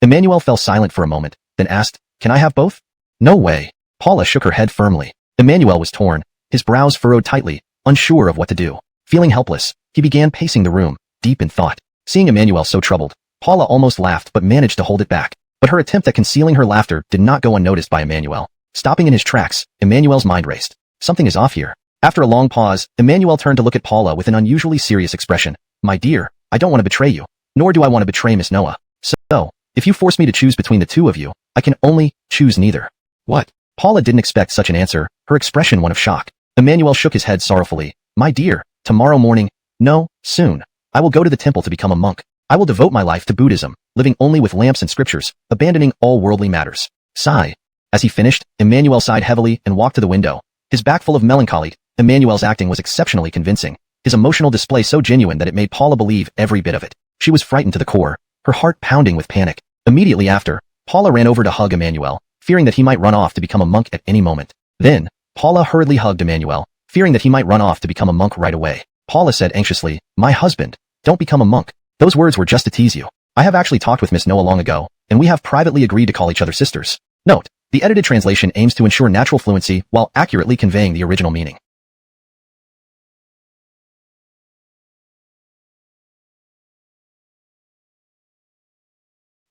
Emmanuel fell silent for a moment, then asked, Can I have both? No way. Paula shook her head firmly. Emmanuel was torn, his brows furrowed tightly, unsure of what to do. Feeling helpless, he began pacing the room, deep in thought. Seeing Emmanuel so troubled, Paula almost laughed but managed to hold it back. But her attempt at concealing her laughter did not go unnoticed by Emmanuel. Stopping in his tracks, Emmanuel's mind raced. Something is off here. After a long pause, Emmanuel turned to look at Paula with an unusually serious expression. My dear, I don't want to betray you, nor do I want to betray Miss Noah. So, if you force me to choose between the two of you, I can only choose neither. What? Paula didn't expect such an answer, her expression one of shock. Emmanuel shook his head sorrowfully. My dear, tomorrow morning, no, soon, I will go to the temple to become a monk. I will devote my life to Buddhism, living only with lamps and scriptures, abandoning all worldly matters. Sigh. As he finished, Emmanuel sighed heavily and walked to the window. His back full of melancholy, Emmanuel's acting was exceptionally convincing, his emotional display so genuine that it made Paula believe every bit of it. She was frightened to the core, her heart pounding with panic. Immediately after, Paula ran over to hug Emmanuel, fearing that he might run off to become a monk at any moment. Then, Paula hurriedly hugged Emmanuel, fearing that he might run off to become a monk right away. Paula said anxiously, My husband, don't become a monk. Those words were just to tease you. I have actually talked with Miss Noah long ago, and we have privately agreed to call each other sisters. Note, the edited translation aims to ensure natural fluency while accurately conveying the original meaning.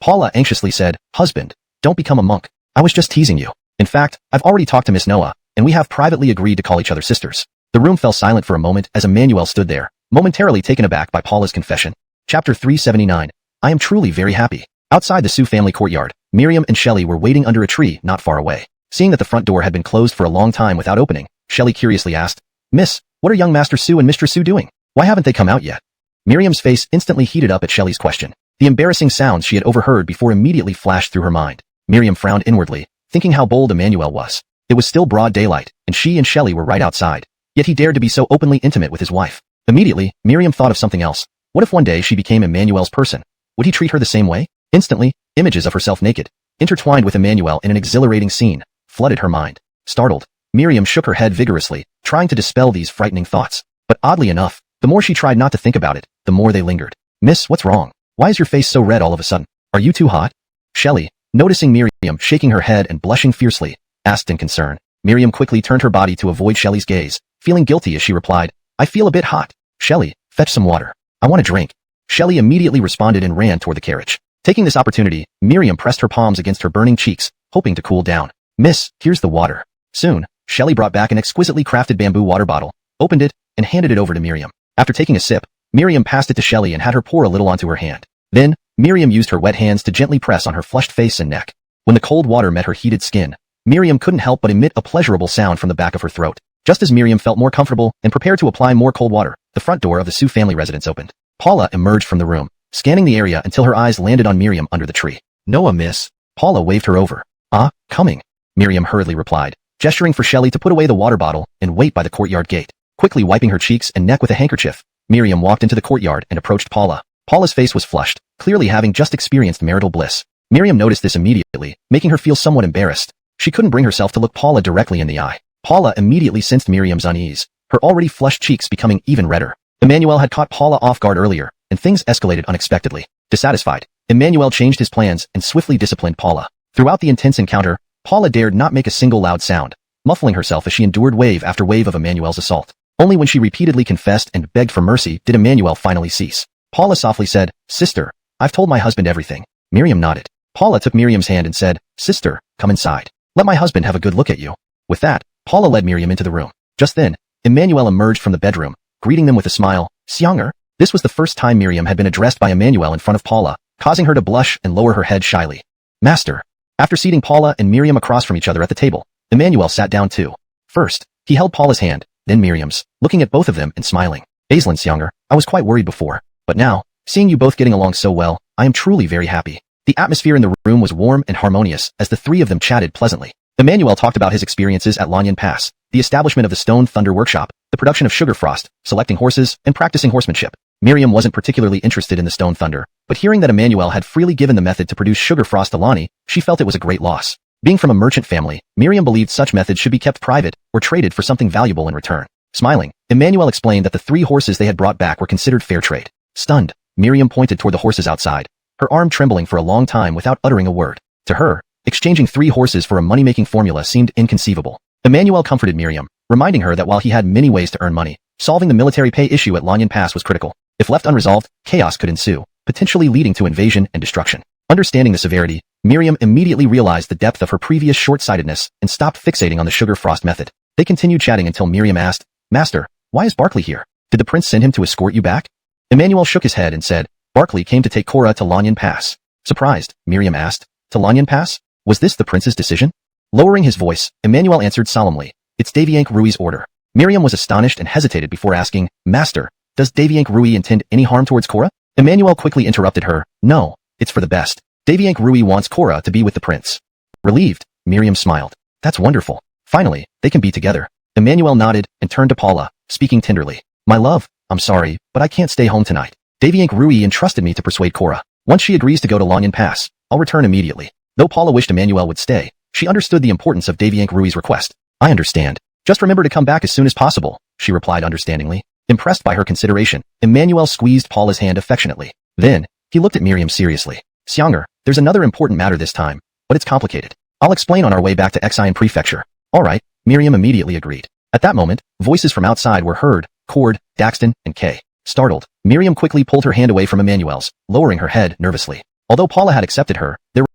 Paula anxiously said, Husband, don't become a monk. I was just teasing you. In fact, I've already talked to Miss Noah, and we have privately agreed to call each other sisters. The room fell silent for a moment as Emmanuel stood there, momentarily taken aback by Paula's confession. Chapter 379. I am truly very happy. Outside the Sue family courtyard, Miriam and Shelley were waiting under a tree not far away. Seeing that the front door had been closed for a long time without opening, Shelley curiously asked, Miss, what are young Master Sue and Mistress Sue doing? Why haven't they come out yet? Miriam's face instantly heated up at Shelley's question. The embarrassing sounds she had overheard before immediately flashed through her mind. Miriam frowned inwardly, thinking how bold Emmanuel was. It was still broad daylight, and she and Shelley were right outside. Yet he dared to be so openly intimate with his wife. Immediately, Miriam thought of something else. What if one day she became Emmanuel's person? Would he treat her the same way? Instantly, images of herself naked, intertwined with Emmanuel in an exhilarating scene, flooded her mind. Startled, Miriam shook her head vigorously, trying to dispel these frightening thoughts. But oddly enough, the more she tried not to think about it, the more they lingered. Miss, what's wrong? Why is your face so red all of a sudden? Are you too hot? Shelley, noticing Miriam shaking her head and blushing fiercely, asked in concern. Miriam quickly turned her body to avoid Shelley's gaze, feeling guilty as she replied, I feel a bit hot. Shelley, fetch some water. I want a drink. Shelley immediately responded and ran toward the carriage. Taking this opportunity, Miriam pressed her palms against her burning cheeks, hoping to cool down. Miss, here's the water. Soon, Shelley brought back an exquisitely crafted bamboo water bottle, opened it, and handed it over to Miriam. After taking a sip, Miriam passed it to Shelley and had her pour a little onto her hand. Then, Miriam used her wet hands to gently press on her flushed face and neck. When the cold water met her heated skin, Miriam couldn't help but emit a pleasurable sound from the back of her throat. Just as Miriam felt more comfortable and prepared to apply more cold water, the front door of the Sue family residence opened. Paula emerged from the room, scanning the area until her eyes landed on Miriam under the tree. Noah, miss. Paula waved her over. Ah, coming. Miriam hurriedly replied, gesturing for Shelley to put away the water bottle and wait by the courtyard gate. Quickly wiping her cheeks and neck with a handkerchief, Miriam walked into the courtyard and approached Paula. Paula's face was flushed, clearly having just experienced marital bliss. Miriam noticed this immediately, making her feel somewhat embarrassed. She couldn't bring herself to look Paula directly in the eye. Paula immediately sensed Miriam's unease, her already flushed cheeks becoming even redder. Emmanuel had caught Paula off guard earlier, and things escalated unexpectedly. Dissatisfied, Emmanuel changed his plans and swiftly disciplined Paula. Throughout the intense encounter, Paula dared not make a single loud sound, muffling herself as she endured wave after wave of Emmanuel's assault. Only when she repeatedly confessed and begged for mercy did Emmanuel finally cease. Paula softly said, "Sister, I've told my husband everything." Miriam nodded. Paula took Miriam's hand and said, "Sister, come inside. Let my husband have a good look at you." With that, Paula led Miriam into the room. Just then, Emmanuel emerged from the bedroom, greeting them with a smile. "Xianger." This was the first time Miriam had been addressed by Emmanuel in front of Paula, causing her to blush and lower her head shyly. "Master." After seating Paula and Miriam across from each other at the table, Emmanuel sat down too. First, he held Paula's hand, then Miriam's, looking at both of them and smiling. "Aislinn Xianger, I was quite worried before, but now, seeing you both getting along so well, I am truly very happy." The atmosphere in the room was warm and harmonious as the three of them chatted pleasantly. Emmanuel talked about his experiences at Lanyan Pass, the establishment of the Stone Thunder Workshop, the production of sugar frost, selecting horses, and practicing horsemanship. Miriam wasn't particularly interested in the Stone Thunder, but hearing that Emmanuel had freely given the method to produce sugar frost to Lani, she felt it was a great loss. Being from a merchant family, Miriam believed such methods should be kept private or traded for something valuable in return. Smiling, Emmanuel explained that the 3 horses they had brought back were considered fair trade. Stunned, Miriam pointed toward the horses outside, her arm trembling for a long time without uttering a word. To her, exchanging 3 horses for a money-making formula seemed inconceivable. Emmanuel comforted Miriam, reminding her that while he had many ways to earn money, solving the military pay issue at Lanyan Pass was critical. If left unresolved, chaos could ensue, potentially leading to invasion and destruction. Understanding the severity, Miriam immediately realized the depth of her previous short-sightedness and stopped fixating on the sugar frost method. They continued chatting until Miriam asked, "Master, why is Barkley here? Did the prince send him to escort you back?" Emmanuel shook his head and said, "Barkley came to take Cora to Lanyan Pass." Surprised, Miriam asked, "To Lanyan Pass? Was this the prince's decision?" Lowering his voice, Emmanuel answered solemnly, "It's Daviank Rui's order." Miriam was astonished and hesitated before asking, "Master, does Daviank Rui intend any harm towards Cora?" Emmanuel quickly interrupted her, "No, it's for the best. Daviank Rui wants Cora to be with the prince." Relieved, Miriam smiled. "That's wonderful. Finally, they can be together." Emmanuel nodded and turned to Paula, speaking tenderly. "My love, I'm sorry, but I can't stay home tonight. Daviank Rui entrusted me to persuade Cora. Once she agrees to go to Lanyan Pass, I'll return immediately." Though Paula wished Emmanuel would stay, she understood the importance of Daviank Rui's request. "I understand. Just remember to come back as soon as possible," she replied understandingly. Impressed by her consideration, Emmanuel squeezed Paula's hand affectionately. Then, he looked at Miriam seriously. "Xianger, there's another important matter this time, but it's complicated. I'll explain on our way back to Xian Prefecture." "All right," Miriam immediately agreed. At that moment, voices from outside were heard, Cord, Daxton, and Kay. Startled, Miriam quickly pulled her hand away from Emmanuel's, lowering her head nervously. Although Paula had accepted her, their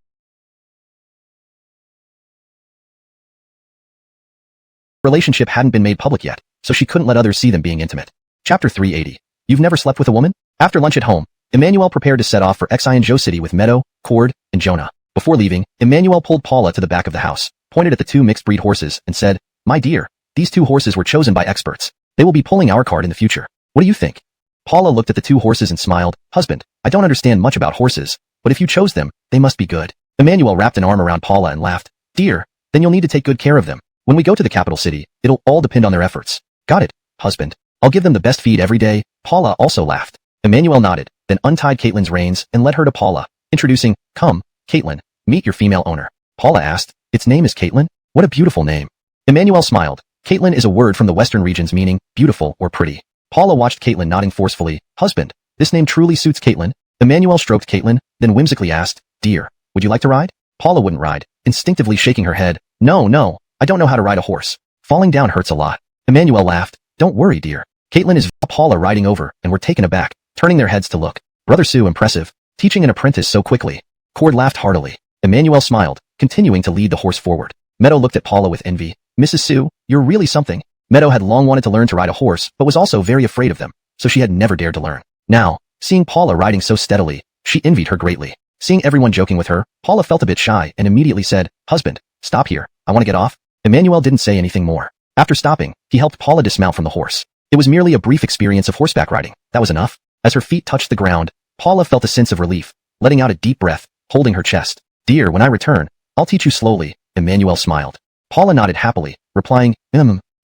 relationship hadn't been made public yet, so she couldn't let others see them being intimate. Chapter 380. You've never slept with a woman? After lunch at home, Emmanuel prepared to set off for Xian City with Meadow, Cord, and Jonah. Before leaving, Emmanuel pulled Paula to the back of the house, pointed at the 2 mixed-breed horses, and said, "My dear, these 2 horses were chosen by experts. They will be pulling our cart in the future. What do you think?" Paula looked at the 2 horses and smiled. "Husband, I don't understand much about horses, but if you chose them, they must be good." Emmanuel wrapped an arm around Paula and laughed. "Dear, then you'll need to take good care of them. When we go to the capital city, it'll all depend on their efforts." "Got it, husband. I'll give them the best feed every day." Paula also laughed. Emmanuel nodded, then untied Caitlin's reins and led her to Paula, introducing, "Come, Caitlin, meet your female owner." Paula asked, "Its name is Caitlin? What a beautiful name." Emmanuel smiled. Caitlin is a word from the western regions meaning beautiful or pretty. Paula watched Caitlin nodding forcefully. "Husband, this name truly suits Caitlin." Emmanuel stroked Caitlin, then whimsically asked, "Dear, would you like to ride?" Paula wouldn't ride, instinctively shaking her head. No, I don't know how to ride a horse. Falling down hurts a lot." Emmanuel laughed. "Don't worry, dear." Caitlin is Paula riding over and were taken aback, turning their heads to look. Brother Sue impressive, teaching an apprentice so quickly. Cord laughed heartily. Emmanuel smiled, continuing to lead the horse forward. Meadow looked at Paula with envy. "Mrs. Sue, you're really something." Meadow had long wanted to learn to ride a horse but was also very afraid of them, so she had never dared to learn. Now, seeing Paula riding so steadily, she envied her greatly. Seeing everyone joking with her, Paula felt a bit shy and immediately said, "Husband, stop here, I want to get off." Emmanuel didn't say anything more. After stopping, he helped Paula dismount from the horse. It was merely a brief experience of horseback riding. That was enough. As her feet touched the ground, Paula felt a sense of relief, letting out a deep breath, holding her chest. "Dear, when I return, I'll teach you slowly, Emmanuel smiled. Paula nodded happily, replying,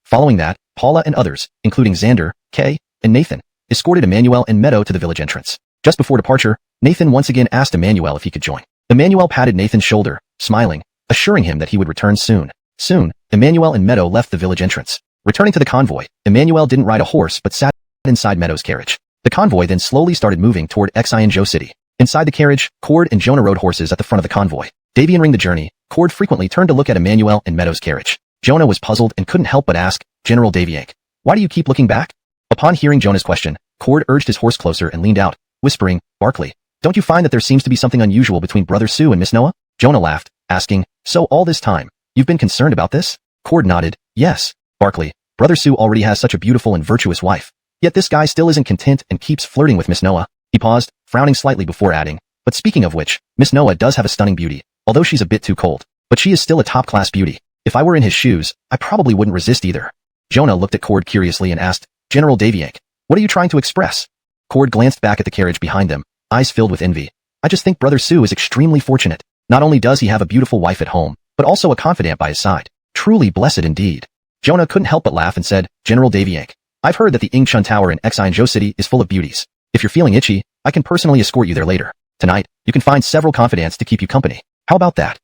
Following that, Paula and others, including Xander, Kay, and Nathan, escorted Emmanuel and Meadow to the village entrance. Just before departure, Nathan once again asked Emmanuel if he could join. Emmanuel patted Nathan's shoulder, smiling, assuring him that he would return soon. Soon, Emmanuel and Meadow left the village entrance. Returning to the convoy, Emmanuel didn't ride a horse but sat inside Meadow's carriage. The convoy then slowly started moving toward Xianzhou City. Inside the carriage, Cord and Jonah rode horses at the front of the convoy. Deviating the journey, Cord frequently turned to look at Emmanuel and Meadow's carriage. Jonah was puzzled and couldn't help but ask, General Daviank, why do you keep looking back? Upon hearing Jonah's question, Cord urged his horse closer and leaned out, whispering, Barkley, don't you find that there seems to be something unusual between Brother Sue and Miss Noah? Jonah laughed, asking, so all this time, you've been concerned about this? Cord nodded, yes, Barkley, Brother Sue already has such a beautiful and virtuous wife. Yet this guy still isn't content and keeps flirting with Miss Noah. He paused, frowning slightly before adding, but speaking of which, Miss Noah does have a stunning beauty, although she's a bit too cold. But she is still a top-class beauty. If I were in his shoes, I probably wouldn't resist either. Jonah looked at Cord curiously and asked, General Daviank, what are you trying to express? Cord glanced back at the carriage behind them, eyes filled with envy. I just think Brother Sue is extremely fortunate. Not only does he have a beautiful wife at home, but also a confidant by his side. Truly blessed indeed. Jonah couldn't help but laugh and said, General Daviank, I've heard that the Ingchun Tower in Xianzhou City is full of beauties. If you're feeling itchy, I can personally escort you there later. Tonight, you can find several confidants to keep you company. How about that?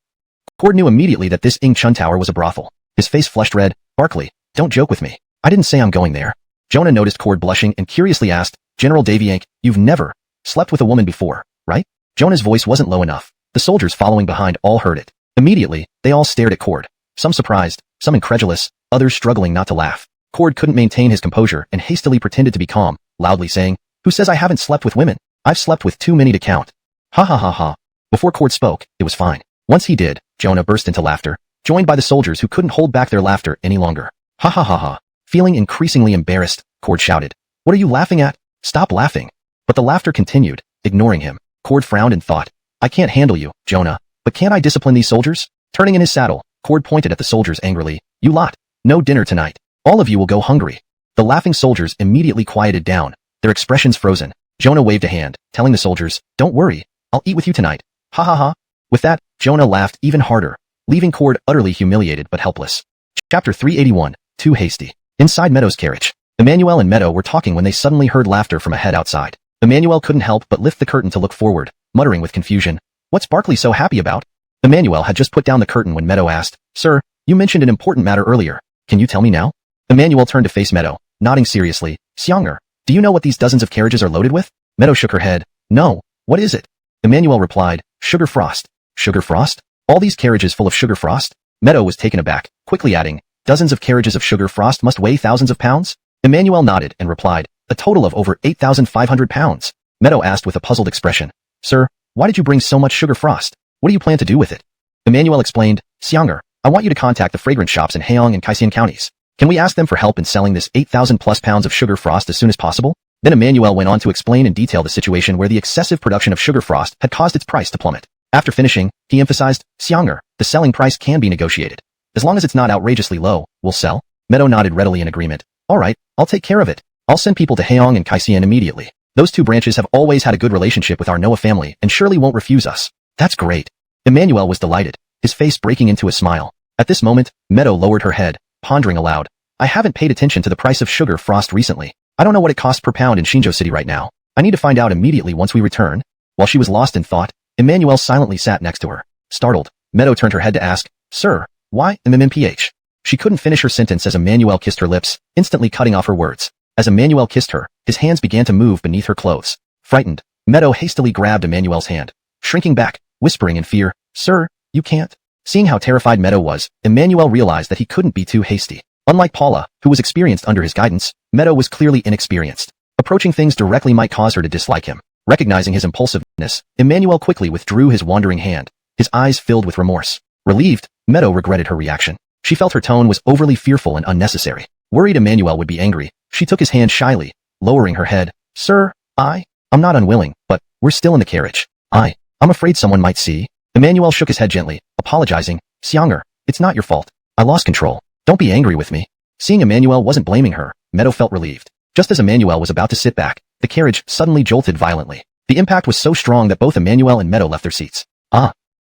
Cord knew immediately that this Ingchun Tower was a brothel. His face flushed red. Barkley, don't joke with me. I didn't say I'm going there. Jonah noticed Cord blushing and curiously asked, General Daviank, you've never slept with a woman before, right? Jonah's voice wasn't low enough. The soldiers following behind all heard it. Immediately, they all stared at Cord. Some surprised, some incredulous, others struggling not to laugh. Cord couldn't maintain his composure and hastily pretended to be calm, loudly saying, Who says I haven't slept with women? I've slept with too many to count. Ha ha ha ha. Before Cord spoke, it was fine. Once he did, Jonah burst into laughter, joined by the soldiers who couldn't hold back their laughter any longer. Ha ha ha ha. Feeling increasingly embarrassed, Cord shouted, What are you laughing at? Stop laughing. But the laughter continued, ignoring him. Cord frowned and thought, I can't handle you, Jonah, but can't I discipline these soldiers? Turning in his saddle, Cord pointed at the soldiers angrily, You lot, no dinner tonight. All of you will go hungry. The laughing soldiers immediately quieted down, their expressions frozen. Jonah waved a hand, telling the soldiers, Don't worry, I'll eat with you tonight. Ha ha ha. With that, Jonah laughed even harder, leaving Cord utterly humiliated but helpless. Chapter 381, Too Hasty. Inside Meadow's carriage, Emmanuel and Meadow were talking when they suddenly heard laughter from a head outside. Emmanuel couldn't help but lift the curtain to look forward, muttering with confusion, What's Barkley so happy about? Emmanuel had just put down the curtain when Meadow asked, Sir, you mentioned an important matter earlier. Can you tell me now? Emmanuel turned to face Meadow, nodding seriously. Xianger, do you know what these dozens of carriages are loaded with? Meadow shook her head. No, what is it? Emmanuel replied, Sugar frost. Sugar frost? All these carriages full of sugar frost? Meadow was taken aback, quickly adding, Dozens of carriages of sugar frost must weigh thousands of pounds? Emmanuel nodded and replied, A total of over 8,500 pounds. Meadow asked with a puzzled expression, Sir, why did you bring so much sugar frost? What do you plan to do with it? Emmanuel explained, Xianger, I want you to contact the fragrance shops in Heong and Kaisian counties. Can we ask them for help in selling this 8,000 plus pounds of sugar frost as soon as possible? Then Emmanuel went on to explain in detail the situation where the excessive production of sugar frost had caused its price to plummet. After finishing, he emphasized, Xianger, the selling price can be negotiated. As long as it's not outrageously low, we'll sell. Meadow nodded readily in agreement. All right, I'll take care of it. I'll send people to Heong and Kaisian immediately. Those two branches have always had a good relationship with our Noah family and surely won't refuse us. That's great. Emmanuel was delighted, his face breaking into a smile. At this moment, Meadow lowered her head, pondering aloud. I haven't paid attention to the price of sugar frost recently. I don't know what it costs per pound in Xinzhou City right now. I need to find out immediately once we return. While she was lost in thought, Emmanuel silently sat next to her. Startled, Meadow turned her head to ask, Sir, why MMPH? She couldn't finish her sentence as Emmanuel kissed her lips, instantly cutting off her words. As Emmanuel kissed her, his hands began to move beneath her clothes. Frightened, Meadow hastily grabbed Emmanuel's hand, shrinking back, whispering in fear, Sir, you can't. Seeing how terrified Meadow was, Emmanuel realized that he couldn't be too hasty. Unlike Paula, who was experienced under his guidance, Meadow was clearly inexperienced. Approaching things directly might cause her to dislike him. Recognizing his impulsiveness, Emmanuel quickly withdrew his wandering hand, his eyes filled with remorse. Relieved, Meadow regretted her reaction. She felt her tone was overly fearful and unnecessary. Worried Emmanuel would be angry, she took his hand shyly, lowering her head. Sir, I'm not unwilling, but we're still in the carriage. I'm afraid someone might see. Emmanuel shook his head gently, apologizing. Xianger, it's not your fault. I lost control. Don't be angry with me. Seeing Emmanuel wasn't blaming her, Meadow felt relieved. Just as Emmanuel was about to sit back, the carriage suddenly jolted violently. The impact was so strong that both Emmanuel and Meadow left their seats.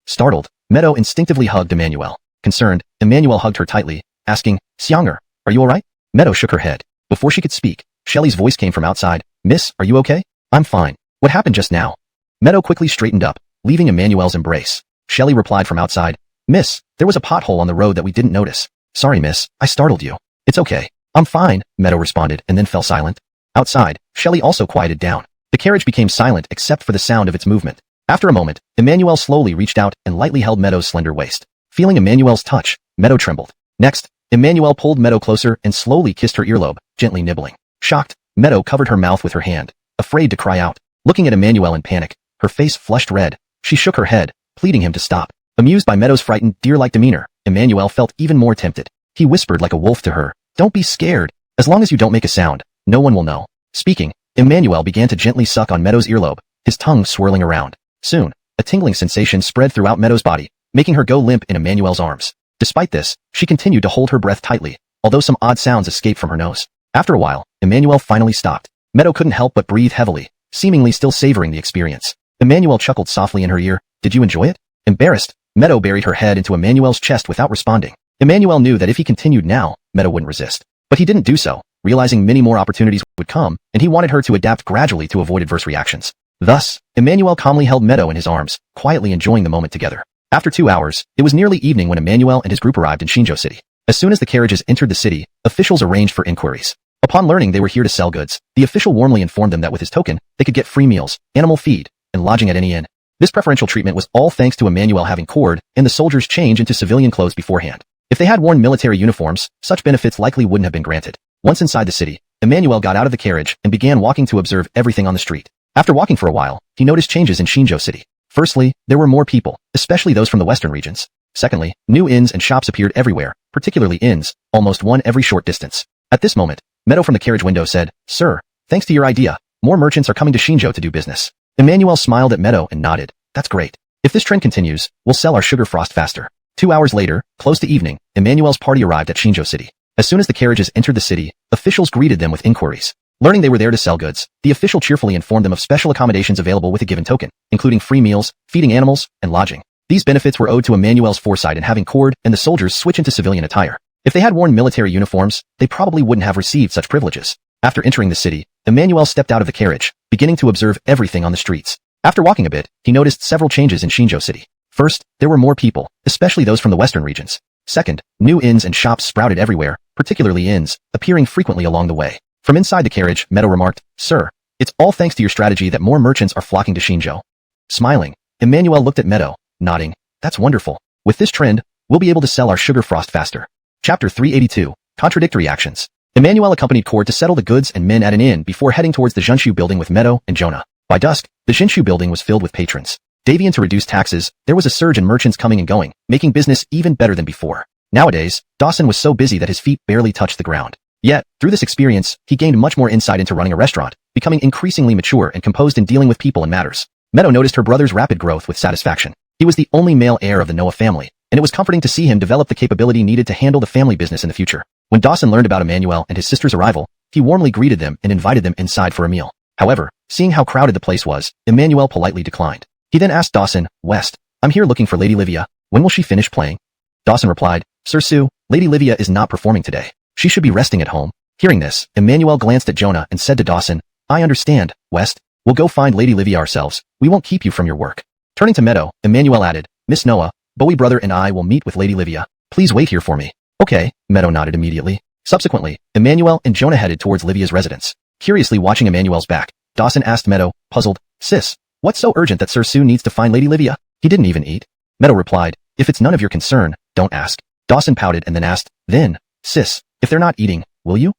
Startled, Meadow instinctively hugged Emmanuel. Concerned, Emmanuel hugged her tightly, asking, Xianger, are you alright? Meadow shook her head. Before she could speak, Shelley's voice came from outside. Miss, are you okay? I'm fine. What happened just now? Meadow quickly straightened up, leaving Emmanuel's embrace. Shelley replied from outside. Miss, there was a pothole on the road that we didn't notice. Sorry, miss, I startled you. It's okay. I'm fine, Meadow responded and then fell silent. Outside, Shelley also quieted down. The carriage became silent except for the sound of its movement. After a moment, Emmanuel slowly reached out and lightly held Meadow's slender waist. Feeling Emmanuel's touch, Meadow trembled. Next, Emmanuel pulled Meadow closer and slowly kissed her earlobe, gently nibbling. Shocked, Meadow covered her mouth with her hand, afraid to cry out. Looking at Emmanuel in panic, her face flushed red. She shook her head, pleading him to stop. Amused by Meadow's frightened, deer-like demeanor, Emmanuel felt even more tempted. He whispered like a wolf to her, Don't be scared. As long as you don't make a sound, no one will know. Speaking, Emmanuel began to gently suck on Meadow's earlobe, his tongue swirling around. Soon, a tingling sensation spread throughout Meadow's body, making her go limp in Emmanuel's arms. Despite this, she continued to hold her breath tightly, although some odd sounds escaped from her nose. After a while, Emmanuel finally stopped. Meadow couldn't help but breathe heavily, seemingly still savoring the experience. Emmanuel chuckled softly in her ear. Did you enjoy it? Embarrassed, Meadow buried her head into Emmanuel's chest without responding. Emmanuel knew that if he continued now, Meadow wouldn't resist. But he didn't do so, realizing many more opportunities would come, and he wanted her to adapt gradually to avoid adverse reactions. Thus, Emmanuel calmly held Meadow in his arms, quietly enjoying the moment together. After 2 hours, it was nearly evening when Emmanuel and his group arrived in Shinjo City. As soon as the carriages entered the city, officials arranged for inquiries. Upon learning they were here to sell goods, the official warmly informed them that with his token, they could get free meals, animal feed, and lodging at any inn. This preferential treatment was all thanks to Emmanuel having cord and the soldiers change into civilian clothes beforehand. If they had worn military uniforms, such benefits likely wouldn't have been granted. Once inside the city, Emmanuel got out of the carriage and began walking to observe everything on the street. After walking for a while, he noticed changes in Shinjo City. Firstly, there were more people, especially those from the western regions. Secondly, new inns and shops appeared everywhere, particularly inns, almost one every short distance. At this moment, Meadow from the carriage window said, Sir, thanks to your idea, more merchants are coming to Shinjo to do business. Emmanuel smiled at Meadow and nodded. That's great. If this trend continues, we'll sell our sugar frost faster. 2 hours later, close to evening, Emmanuel's party arrived at Shinjo City. As soon as the carriages entered the city, officials greeted them with inquiries. Learning they were there to sell goods, the official cheerfully informed them of special accommodations available with a given token, including free meals, feeding animals, and lodging. These benefits were owed to Emmanuel's foresight in having cord and the soldiers switch into civilian attire. If they had worn military uniforms, they probably wouldn't have received such privileges. After entering the city, Emmanuel stepped out of the carriage, beginning to observe everything on the streets. After walking a bit, he noticed several changes in Shinjo City. First, there were more people, especially those from the western regions. Second, new inns and shops sprouted everywhere, particularly inns, appearing frequently along the way. From inside the carriage, Meadow remarked, Sir, it's all thanks to your strategy that more merchants are flocking to Shinjo. Smiling, Emmanuel looked at Meadow, nodding, That's wonderful. With this trend, we'll be able to sell our sugar frost faster. Chapter 382, Contradictory Actions. Emmanuel accompanied Cord to settle the goods and men at an inn before heading towards the Zhenshu building with Meadow and Jonah. By dusk, the Zhenshu building was filled with patrons. Davian to reduce taxes, there was a surge in merchants coming and going, making business even better than before. Nowadays, Dawson was so busy that his feet barely touched the ground. Yet, through this experience, he gained much more insight into running a restaurant, becoming increasingly mature and composed in dealing with people and matters. Meadow noticed her brother's rapid growth with satisfaction. He was the only male heir of the Noah family, and it was comforting to see him develop the capability needed to handle the family business in the future. When Dawson learned about Emmanuel and his sister's arrival, he warmly greeted them and invited them inside for a meal. However, seeing how crowded the place was, Emmanuel politely declined. He then asked Dawson, West, I'm here looking for Lady Livia. When will she finish playing? Dawson replied, Sir Sue, Lady Livia is not performing today. She should be resting at home. Hearing this, Emmanuel glanced at Jonah and said to Dawson, I understand, West. We'll go find Lady Livia ourselves. We won't keep you from your work. Turning to Meadow, Emmanuel added, Miss Noah, Bowie brother and I will meet with Lady Livia. Please wait here for me. Okay, Meadow nodded immediately. Subsequently, Emmanuel and Jonah headed towards Livia's residence. Curiously watching Emmanuel's back, Dawson asked Meadow, puzzled, Sis, what's so urgent that Sir Sue needs to find Lady Livia? He didn't even eat. Meadow replied, If it's none of your concern, don't ask. Dawson pouted and then asked, Then, Sis, if they're not eating, will you?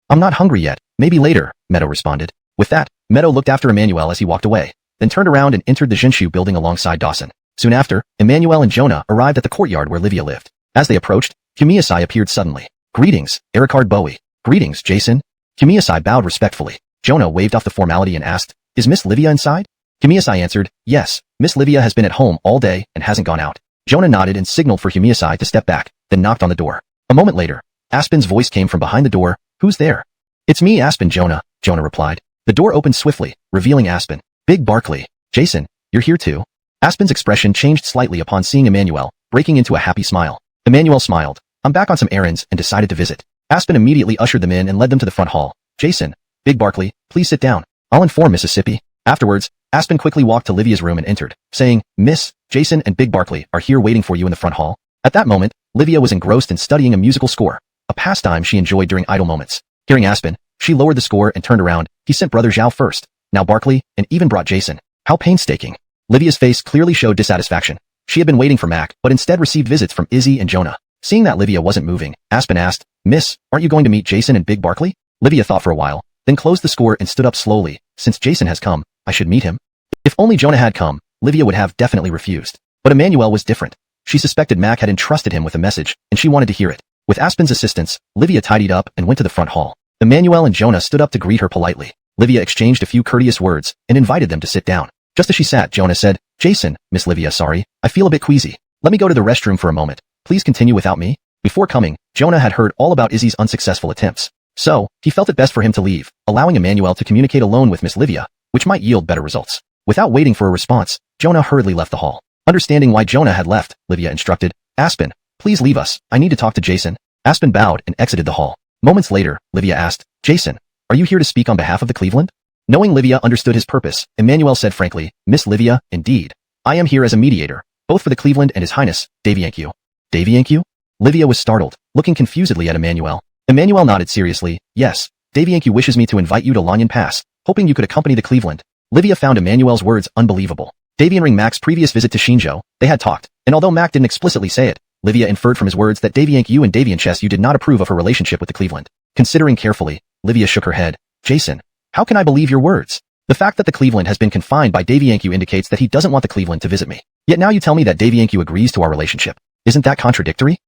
I'm not hungry yet, maybe later, Meadow responded. With that, Meadow looked after Emmanuel as he walked away, then turned around and entered the Zhenshu building alongside Dawson. Soon after, Emmanuel and Jonah arrived at the courtyard where Livia lived. As they approached, Kumiyasai appeared suddenly. Greetings, Ericard Bowie. Greetings, Jason. Kumiyasai bowed respectfully. Jonah waved off the formality and asked, Is Miss Livia inside? Kumiyasai answered, Yes, Miss Livia has been at home all day and hasn't gone out. Jonah nodded and signaled for Kumiyasai to step back, then knocked on the door. A moment later, Aspen's voice came from behind the door. Who's there? It's me, Aspen, Jonah replied. The door opened swiftly, revealing Aspen. Big Barkley. Jason, you're here too? Aspen's expression changed slightly upon seeing Emmanuel, breaking into a happy smile. Emmanuel smiled. I'm back on some errands and decided to visit. Aspen immediately ushered them in and led them to the front hall. Jason, Big Barkley, please sit down. I'll inform Mississippi. Afterwards, Aspen quickly walked to Livia's room and entered, saying, Miss, Jason and Big Barkley are here waiting for you in the front hall. At that moment, Livia was engrossed in studying a musical score, a pastime she enjoyed during idle moments. Hearing Aspen, she lowered the score and turned around. He sent brother Zhao first, now Barkley, and even brought Jason. How painstaking. Livia's face clearly showed dissatisfaction. She had been waiting for Mac, but instead received visits from Izzy and Jonah. Seeing that Livia wasn't moving, Aspen asked, Miss, aren't you going to meet Jason and Big Barkley? Livia thought for a while, then closed the score and stood up slowly. Since Jason has come, I should meet him. If only Jonah had come, Livia would have definitely refused. But Emmanuel was different. She suspected Mac had entrusted him with a message, and she wanted to hear it. With Aspen's assistance, Livia tidied up and went to the front hall. Emmanuel and Jonah stood up to greet her politely. Livia exchanged a few courteous words and invited them to sit down. Just as she sat, Jonah said, Jason, Miss Livia, sorry, I feel a bit queasy. Let me go to the restroom for a moment. Please continue without me. Before coming, Jonah had heard all about Izzy's unsuccessful attempts. So, he felt it best for him to leave, allowing Emmanuel to communicate alone with Miss Livia, which might yield better results. Without waiting for a response, Jonah hurriedly left the hall. Understanding why Jonah had left, Livia instructed, Aspen, please leave us. I need to talk to Jason. Aspen bowed and exited the hall. Moments later, Livia asked, Jason, are you here to speak on behalf of the Cleveland? Knowing Livia understood his purpose, Emmanuel said frankly, Miss Livia, indeed. I am here as a mediator, both for the Cleveland and His Highness, Davianku. Davianku? Livia was startled, looking confusedly at Emmanuel. Emmanuel nodded seriously, yes, Davianku wishes me to invite you to Lanyan Pass, hoping you could accompany the Cleveland. Livia found Emmanuel's words unbelievable. Davian Mac's previous visit to Shinjo, they had talked, and although Mac didn't explicitly say it, Livia inferred from his words that Davianku and Davian did not approve of her relationship with the Cleveland. Considering carefully, Livia shook her head. Jason, how can I believe your words? The fact that the Cleveland has been confined by Davianku indicates that he doesn't want the Cleveland to visit me. Yet now you tell me that Davianku agrees to our relationship. Isn't that contradictory?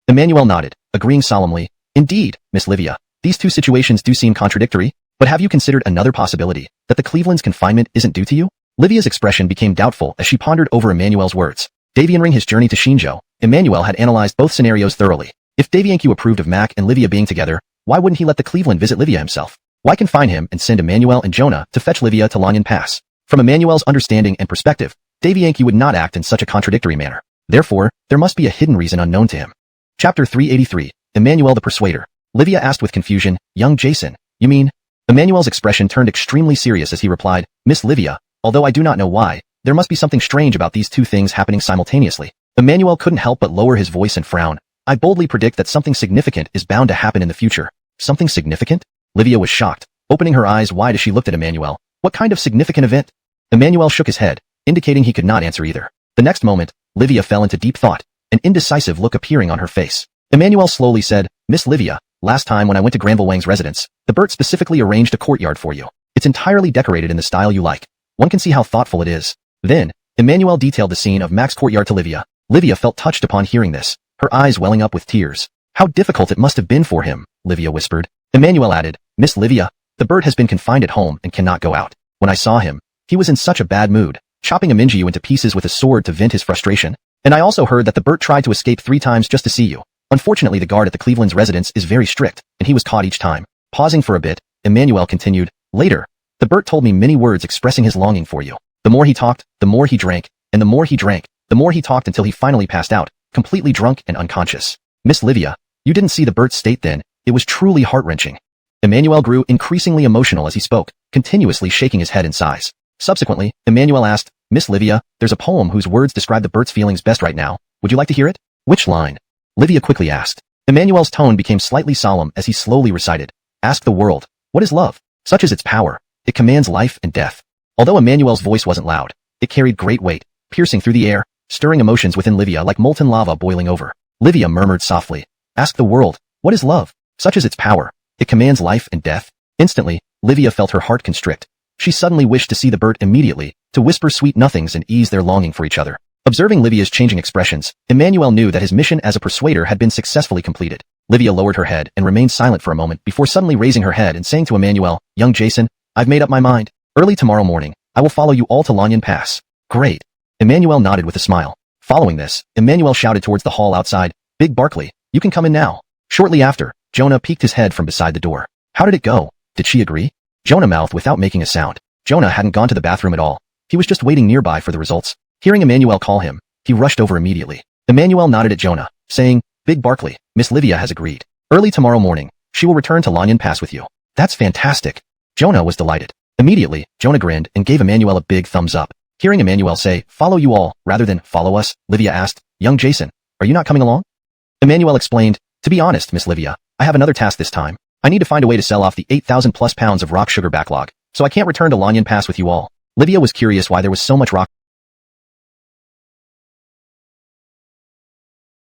Emmanuel nodded, agreeing solemnly. Indeed, Miss Livia, these two situations do seem contradictory, but have you considered another possibility, that the Cleveland's confinement isn't due to you? Livia's expression became doubtful as she pondered over Emmanuel's words. Davian his journey to Shinjo, Emmanuel had analyzed both scenarios thoroughly. If Davianku approved of Mac and Livia being together, why wouldn't he let the Cleveland visit Livia himself? Why confine him and send Emmanuel and Jonah to fetch Livia to Lanyan Pass? From Emmanuel's understanding and perspective, Davianku would not act in such a contradictory manner. Therefore, there must be a hidden reason unknown to him. Chapter 383, Emmanuel the Persuader. Livia asked with confusion, young Jason, you mean? Emmanuel's expression turned extremely serious as he replied, Miss Livia, although I do not know why, there must be something strange about these two things happening simultaneously. Emmanuel couldn't help but lower his voice and frown. I boldly predict that something significant is bound to happen in the future. Something significant? Livia was shocked, opening her eyes wide as she looked at Emmanuel. What kind of significant event? Emmanuel shook his head, indicating he could not answer either. The next moment, Livia fell into deep thought, an indecisive look appearing on her face. Emmanuel slowly said, Miss Livia, last time when I went to Granville Wang's residence, the Burt specifically arranged a courtyard for you. It's entirely decorated in the style you like. One can see how thoughtful it is. Then, Emmanuel detailed the scene of Mac's courtyard to Livia. Livia felt touched upon hearing this, her eyes welling up with tears. How difficult it must have been for him, Livia whispered. Emmanuel added, Miss Livia, the Burt has been confined at home and cannot go out. When I saw him, he was in such a bad mood, chopping Aminjiu into pieces with a sword to vent his frustration. And I also heard that the Burt tried to escape 3 times just to see you. Unfortunately, the guard at the Cleveland's residence is very strict, and he was caught each time. Pausing for a bit, Emmanuel continued, later, the Burt told me many words expressing his longing for you. The more he talked, the more he drank, and the more he drank, the more he talked until he finally passed out, completely drunk and unconscious. Miss Livia, you didn't see the Burt's state then, it was truly heart-wrenching. Emmanuel grew increasingly emotional as he spoke, continuously shaking his head in sighs. Subsequently, Emmanuel asked, Miss Livia, there's a poem whose words describe the Burt's feelings best right now. Would you like to hear it? Which line? Livia quickly asked. Emmanuel's tone became slightly solemn as he slowly recited. Ask the world, what is love? Such is its power. It commands life and death. Although Emmanuel's voice wasn't loud, it carried great weight, piercing through the air, stirring emotions within Livia like molten lava boiling over. Livia murmured softly. Ask the world, what is love? Such is its power. It commands life and death. Instantly, Livia felt her heart constrict. She suddenly wished to see the Burt immediately, to whisper sweet nothings and ease their longing for each other. Observing Livia's changing expressions, Emmanuel knew that his mission as a persuader had been successfully completed. Livia lowered her head and remained silent for a moment before suddenly raising her head and saying to Emmanuel, young Jason, I've made up my mind. Early tomorrow morning, I will follow you all to Lanyan Pass. Great. Emmanuel nodded with a smile. Following this, Emmanuel shouted towards the hall outside, Big Barkley, you can come in now. Shortly after, Jonah peeked his head from beside the door. How did it go? Did she agree? Jonah mouthed without making a sound. Jonah hadn't gone to the bathroom at all. He was just waiting nearby for the results. Hearing Emmanuel call him, he rushed over immediately. Emmanuel nodded at Jonah, saying, Big Barkley, Miss Livia has agreed. Early tomorrow morning, she will return to Lanyan Pass with you. That's fantastic. Jonah was delighted. Immediately, Jonah grinned and gave Emmanuel a big thumbs up. Hearing Emmanuel say, follow you all, rather than follow us, Livia asked, young Jason, are you not coming along? Emmanuel explained, to be honest, Miss Livia, I have another task this time. I need to find a way to sell off the 8,000 plus pounds of rock sugar backlog, so I can't return to Lanyan Pass with you all. Livia was curious why there was so much rock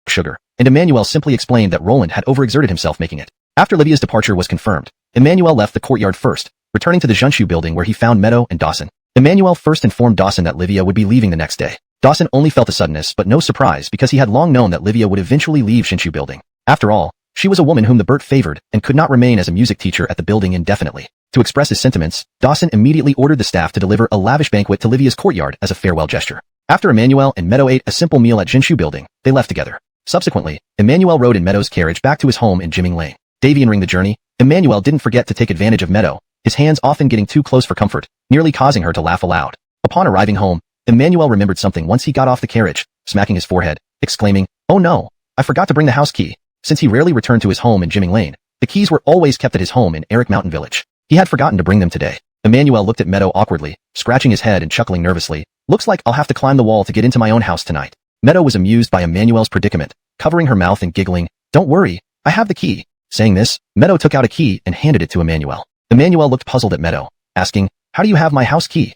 sugar, and Emmanuel simply explained that Roland had overexerted himself making it. After Livia's departure was confirmed, Emmanuel left the courtyard first, returning to the Junshu building where he found Meadow and Dawson. Emmanuel first informed Dawson that Livia would be leaving the next day. Dawson only felt the suddenness but no surprise because he had long known that Livia would eventually leave Junshu building. After all, she was a woman whom the Burt favored and could not remain as a music teacher at the building indefinitely. To express his sentiments, Dawson immediately ordered the staff to deliver a lavish banquet to Livia's courtyard as a farewell gesture. After Emmanuel and Meadow ate a simple meal at Junshu building, they left together. Subsequently, Emmanuel rode in Meadow's carriage back to his home in Jimming Lane. Davioing the journey, Emmanuel didn't forget to take advantage of Meadow, his hands often getting too close for comfort, nearly causing her to laugh aloud. Upon arriving home, Emmanuel remembered something once he got off the carriage, smacking his forehead, exclaiming, oh no, I forgot to bring the house key. Since he rarely returned to his home in Jimming Lane, the keys were always kept at his home in Eric Mountain Village. He had forgotten to bring them today. Emmanuel looked at Meadow awkwardly, scratching his head and chuckling nervously. Looks like I'll have to climb the wall to get into my own house tonight. Meadow was amused by Emmanuel's predicament, covering her mouth and giggling. Don't worry, I have the key. Saying this, Meadow took out a key and handed it to Emmanuel. Emmanuel looked puzzled at Meadow, asking, how do you have my house key?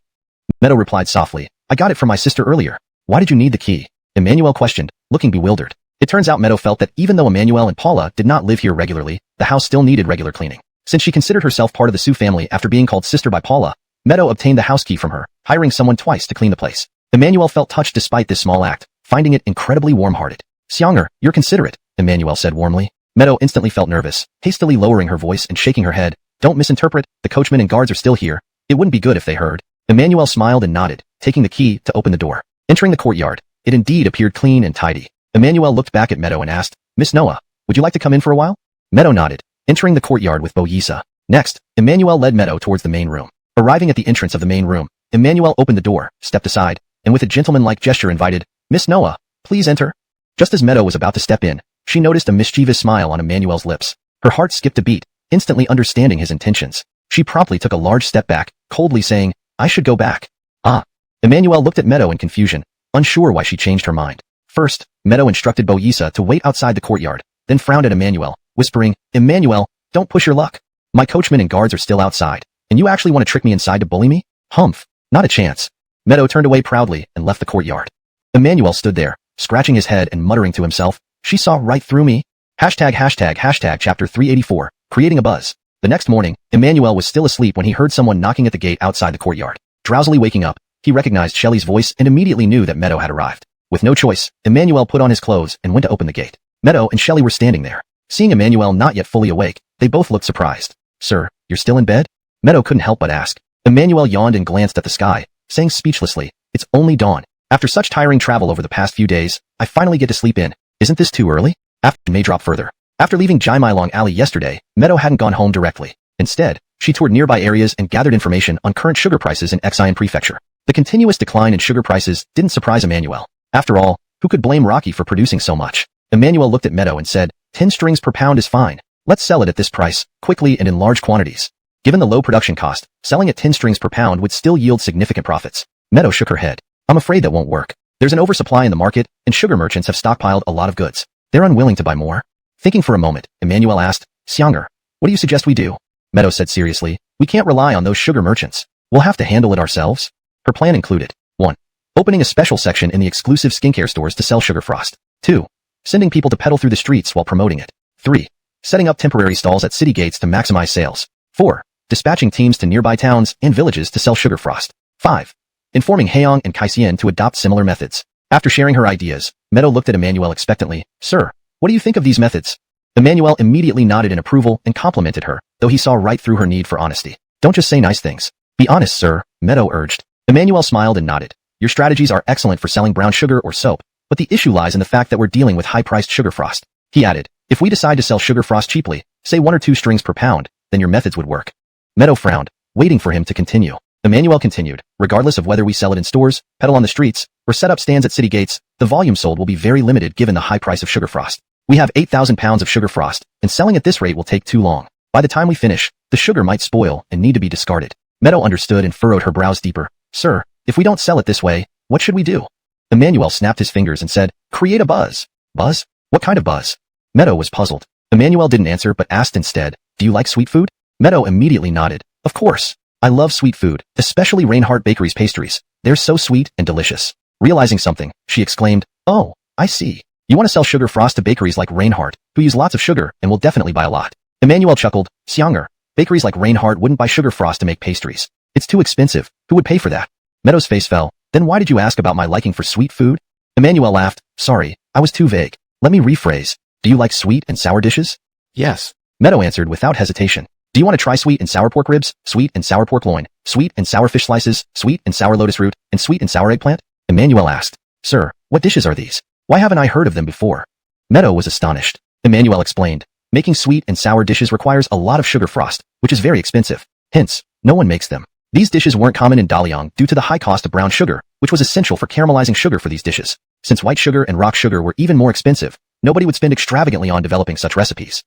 Meadow replied softly, I got it from my sister earlier. Why did you need the key? Emmanuel questioned, looking bewildered. It turns out Meadow felt that even though Emmanuel and Paula did not live here regularly, the house still needed regular cleaning. Since she considered herself part of the Sue family after being called sister by Paula, Meadow obtained the house key from her, hiring someone twice to clean the place. Emmanuel felt touched despite this small act, finding it incredibly warm-hearted. Xianger, you're considerate, Emmanuel said warmly. Meadow instantly felt nervous, hastily lowering her voice and shaking her head. Don't misinterpret, the coachman and guards are still here. It wouldn't be good if they heard. Emmanuel smiled and nodded, taking the key to open the door. Entering the courtyard, it indeed appeared clean and tidy. Emmanuel looked back at Meadow and asked, Miss Noah, would you like to come in for a while? Meadow nodded, entering the courtyard with Boyisa. Next, Emmanuel led Meadow towards the main room. Arriving at the entrance of the main room, Emmanuel opened the door, stepped aside, and with a gentlemanlike gesture invited, Miss Noah, please enter. Just as Meadow was about to step in, she noticed a mischievous smile on Emmanuel's lips. Her heart skipped a beat, instantly understanding his intentions. She promptly took a large step back, coldly saying, I should go back. Ah. Emmanuel looked at Meadow in confusion, unsure why she changed her mind. First, Meadow instructed Boyisa to wait outside the courtyard, then frowned at Emmanuel, whispering, Emmanuel, don't push your luck. My coachman and guards are still outside, and you actually want to trick me inside to bully me? Humph, not a chance. Meadow turned away proudly and left the courtyard. Emmanuel stood there, scratching his head and muttering to himself, she saw right through me. Hashtag chapter 384, creating a buzz. The next morning, Emmanuel was still asleep when he heard someone knocking at the gate outside the courtyard. Drowsily waking up, he recognized Shelley's voice and immediately knew that Meadow had arrived. With no choice, Emmanuel put on his clothes and went to open the gate. Meadow and Shelley were standing there. Seeing Emmanuel not yet fully awake, they both looked surprised. Sir, you're still in bed? Meadow couldn't help but ask. Emmanuel yawned and glanced at the sky, saying speechlessly, it's only dawn. After such tiring travel over the past few days, I finally get to sleep in. Isn't this too early? After may drop further. After leaving Jaimailong Alley yesterday, Meadow hadn't gone home directly. Instead, she toured nearby areas and gathered information on current sugar prices in Xian Prefecture. The continuous decline in sugar prices didn't surprise Emmanuel. After all, who could blame Rocky for producing so much? Emmanuel looked at Meadow and said, 10 strings per pound is fine. Let's sell it at this price, quickly and in large quantities. Given the low production cost, selling at 10 strings per pound would still yield significant profits. Meadow shook her head. I'm afraid that won't work. There's an oversupply in the market, and sugar merchants have stockpiled a lot of goods. They're unwilling to buy more. Thinking for a moment, Emmanuel asked, Xianger, what do you suggest we do? Meadow said seriously, we can't rely on those sugar merchants. We'll have to handle it ourselves. Her plan included 1. Opening a special section in the exclusive skincare stores to sell sugar frost. 2. Sending people to peddle through the streets while promoting it. 3. Setting up temporary stalls at city gates to maximize sales. 4. Dispatching teams to nearby towns and villages to sell sugar frost. 5. Informing Haeyong and Kaisien to adopt similar methods. After sharing her ideas, Meadow looked at Emmanuel expectantly. Sir, what do you think of these methods? Emmanuel immediately nodded in approval and complimented her, though he saw right through her need for honesty. Don't just say nice things. Be honest, sir, Meadow urged. Emmanuel smiled and nodded. Your strategies are excellent for selling brown sugar or soap, but the issue lies in the fact that we're dealing with high-priced sugar frost. He added, if we decide to sell sugar frost cheaply, say 1 or 2 strings per pound, then your methods would work. Meadow frowned, waiting for him to continue. Emmanuel continued, regardless of whether we sell it in stores, peddle on the streets, or set up stands at city gates, the volume sold will be very limited given the high price of sugar frost. We have 8,000 pounds of sugar frost, and selling at this rate will take too long. By the time we finish, the sugar might spoil and need to be discarded. Meadow understood and furrowed her brows deeper. Sir, if we don't sell it this way, what should we do? Emmanuel snapped his fingers and said, create a buzz. Buzz? What kind of buzz? Meadow was puzzled. Emmanuel didn't answer but asked instead, do you like sweet food? Meadow immediately nodded. Of course. I love sweet food, especially Reinhardt Bakery's pastries. They're so sweet and delicious. Realizing something, she exclaimed, oh, I see. You want to sell sugar frost to bakeries like Reinhardt, who use lots of sugar and will definitely buy a lot. Emmanuel chuckled, Xianger, bakeries like Reinhardt wouldn't buy sugar frost to make pastries. It's too expensive. Who would pay for that? Meadow's face fell. Then why did you ask about my liking for sweet food? Emmanuel laughed. Sorry, I was too vague. Let me rephrase. Do you like sweet and sour dishes? Yes. Meadow answered without hesitation. Do you want to try sweet and sour pork ribs, sweet and sour pork loin, sweet and sour fish slices, sweet and sour lotus root, and sweet and sour eggplant? Emmanuel asked. Sir, what dishes are these? Why haven't I heard of them before? Meadow was astonished. Emmanuel explained. Making sweet and sour dishes requires a lot of sugar frost, which is very expensive. Hence, no one makes them. These dishes weren't common in Daliang due to the high cost of brown sugar, which was essential for caramelizing sugar for these dishes. Since white sugar and rock sugar were even more expensive, nobody would spend extravagantly on developing such recipes.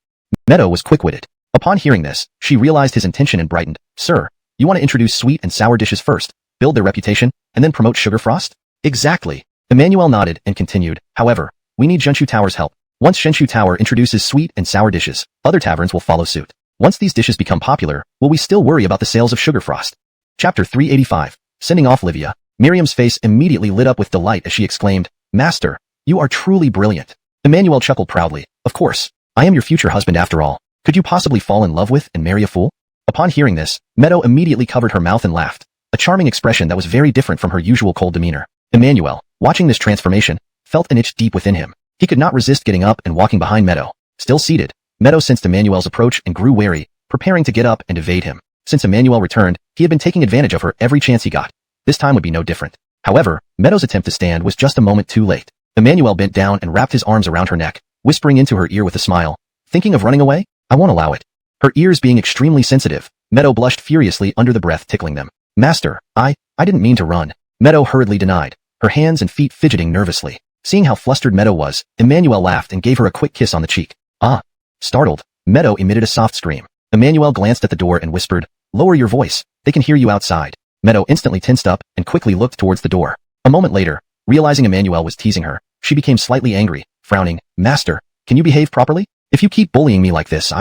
Meadow was quick-witted. Upon hearing this, she realized his intention and brightened. Sir, you want to introduce sweet and sour dishes first, build their reputation, and then promote sugar frost? Exactly. Emmanuel nodded and continued. However, we need Zhenshu Tower's help. Once Zhenshu Tower introduces sweet and sour dishes, other taverns will follow suit. Once these dishes become popular, will we still worry about the sales of sugar frost? Chapter 385. Sending off Livia. Miriam's face immediately lit up with delight as she exclaimed, Master, you are truly brilliant. Emmanuel chuckled proudly. Of course, I am your future husband after all. Could you possibly fall in love with and marry a fool? Upon hearing this, Meadow immediately covered her mouth and laughed, a charming expression that was very different from her usual cold demeanor. Emmanuel, watching this transformation, felt an itch deep within him. He could not resist getting up and walking behind Meadow. Still seated, Meadow sensed Emmanuel's approach and grew wary, preparing to get up and evade him. Since Emmanuel returned, he had been taking advantage of her every chance he got. This time would be no different. However, Meadow's attempt to stand was just a moment too late. Emmanuel bent down and wrapped his arms around her neck, whispering into her ear with a smile. Thinking of running away? I won't allow it. Her ears being extremely sensitive, Meadow blushed furiously under the breath tickling them. Master, I didn't mean to run. Meadow hurriedly denied, her hands and feet fidgeting nervously. Seeing how flustered Meadow was, Emmanuel laughed and gave her a quick kiss on the cheek. Ah! Startled, Meadow emitted a soft scream. Emmanuel glanced at the door and whispered, Lower your voice, they can hear you outside. Meadow instantly tensed up and quickly looked towards the door. A moment later, realizing Emmanuel was teasing her, she became slightly angry, frowning. Master, can you behave properly? If you keep bullying me like this,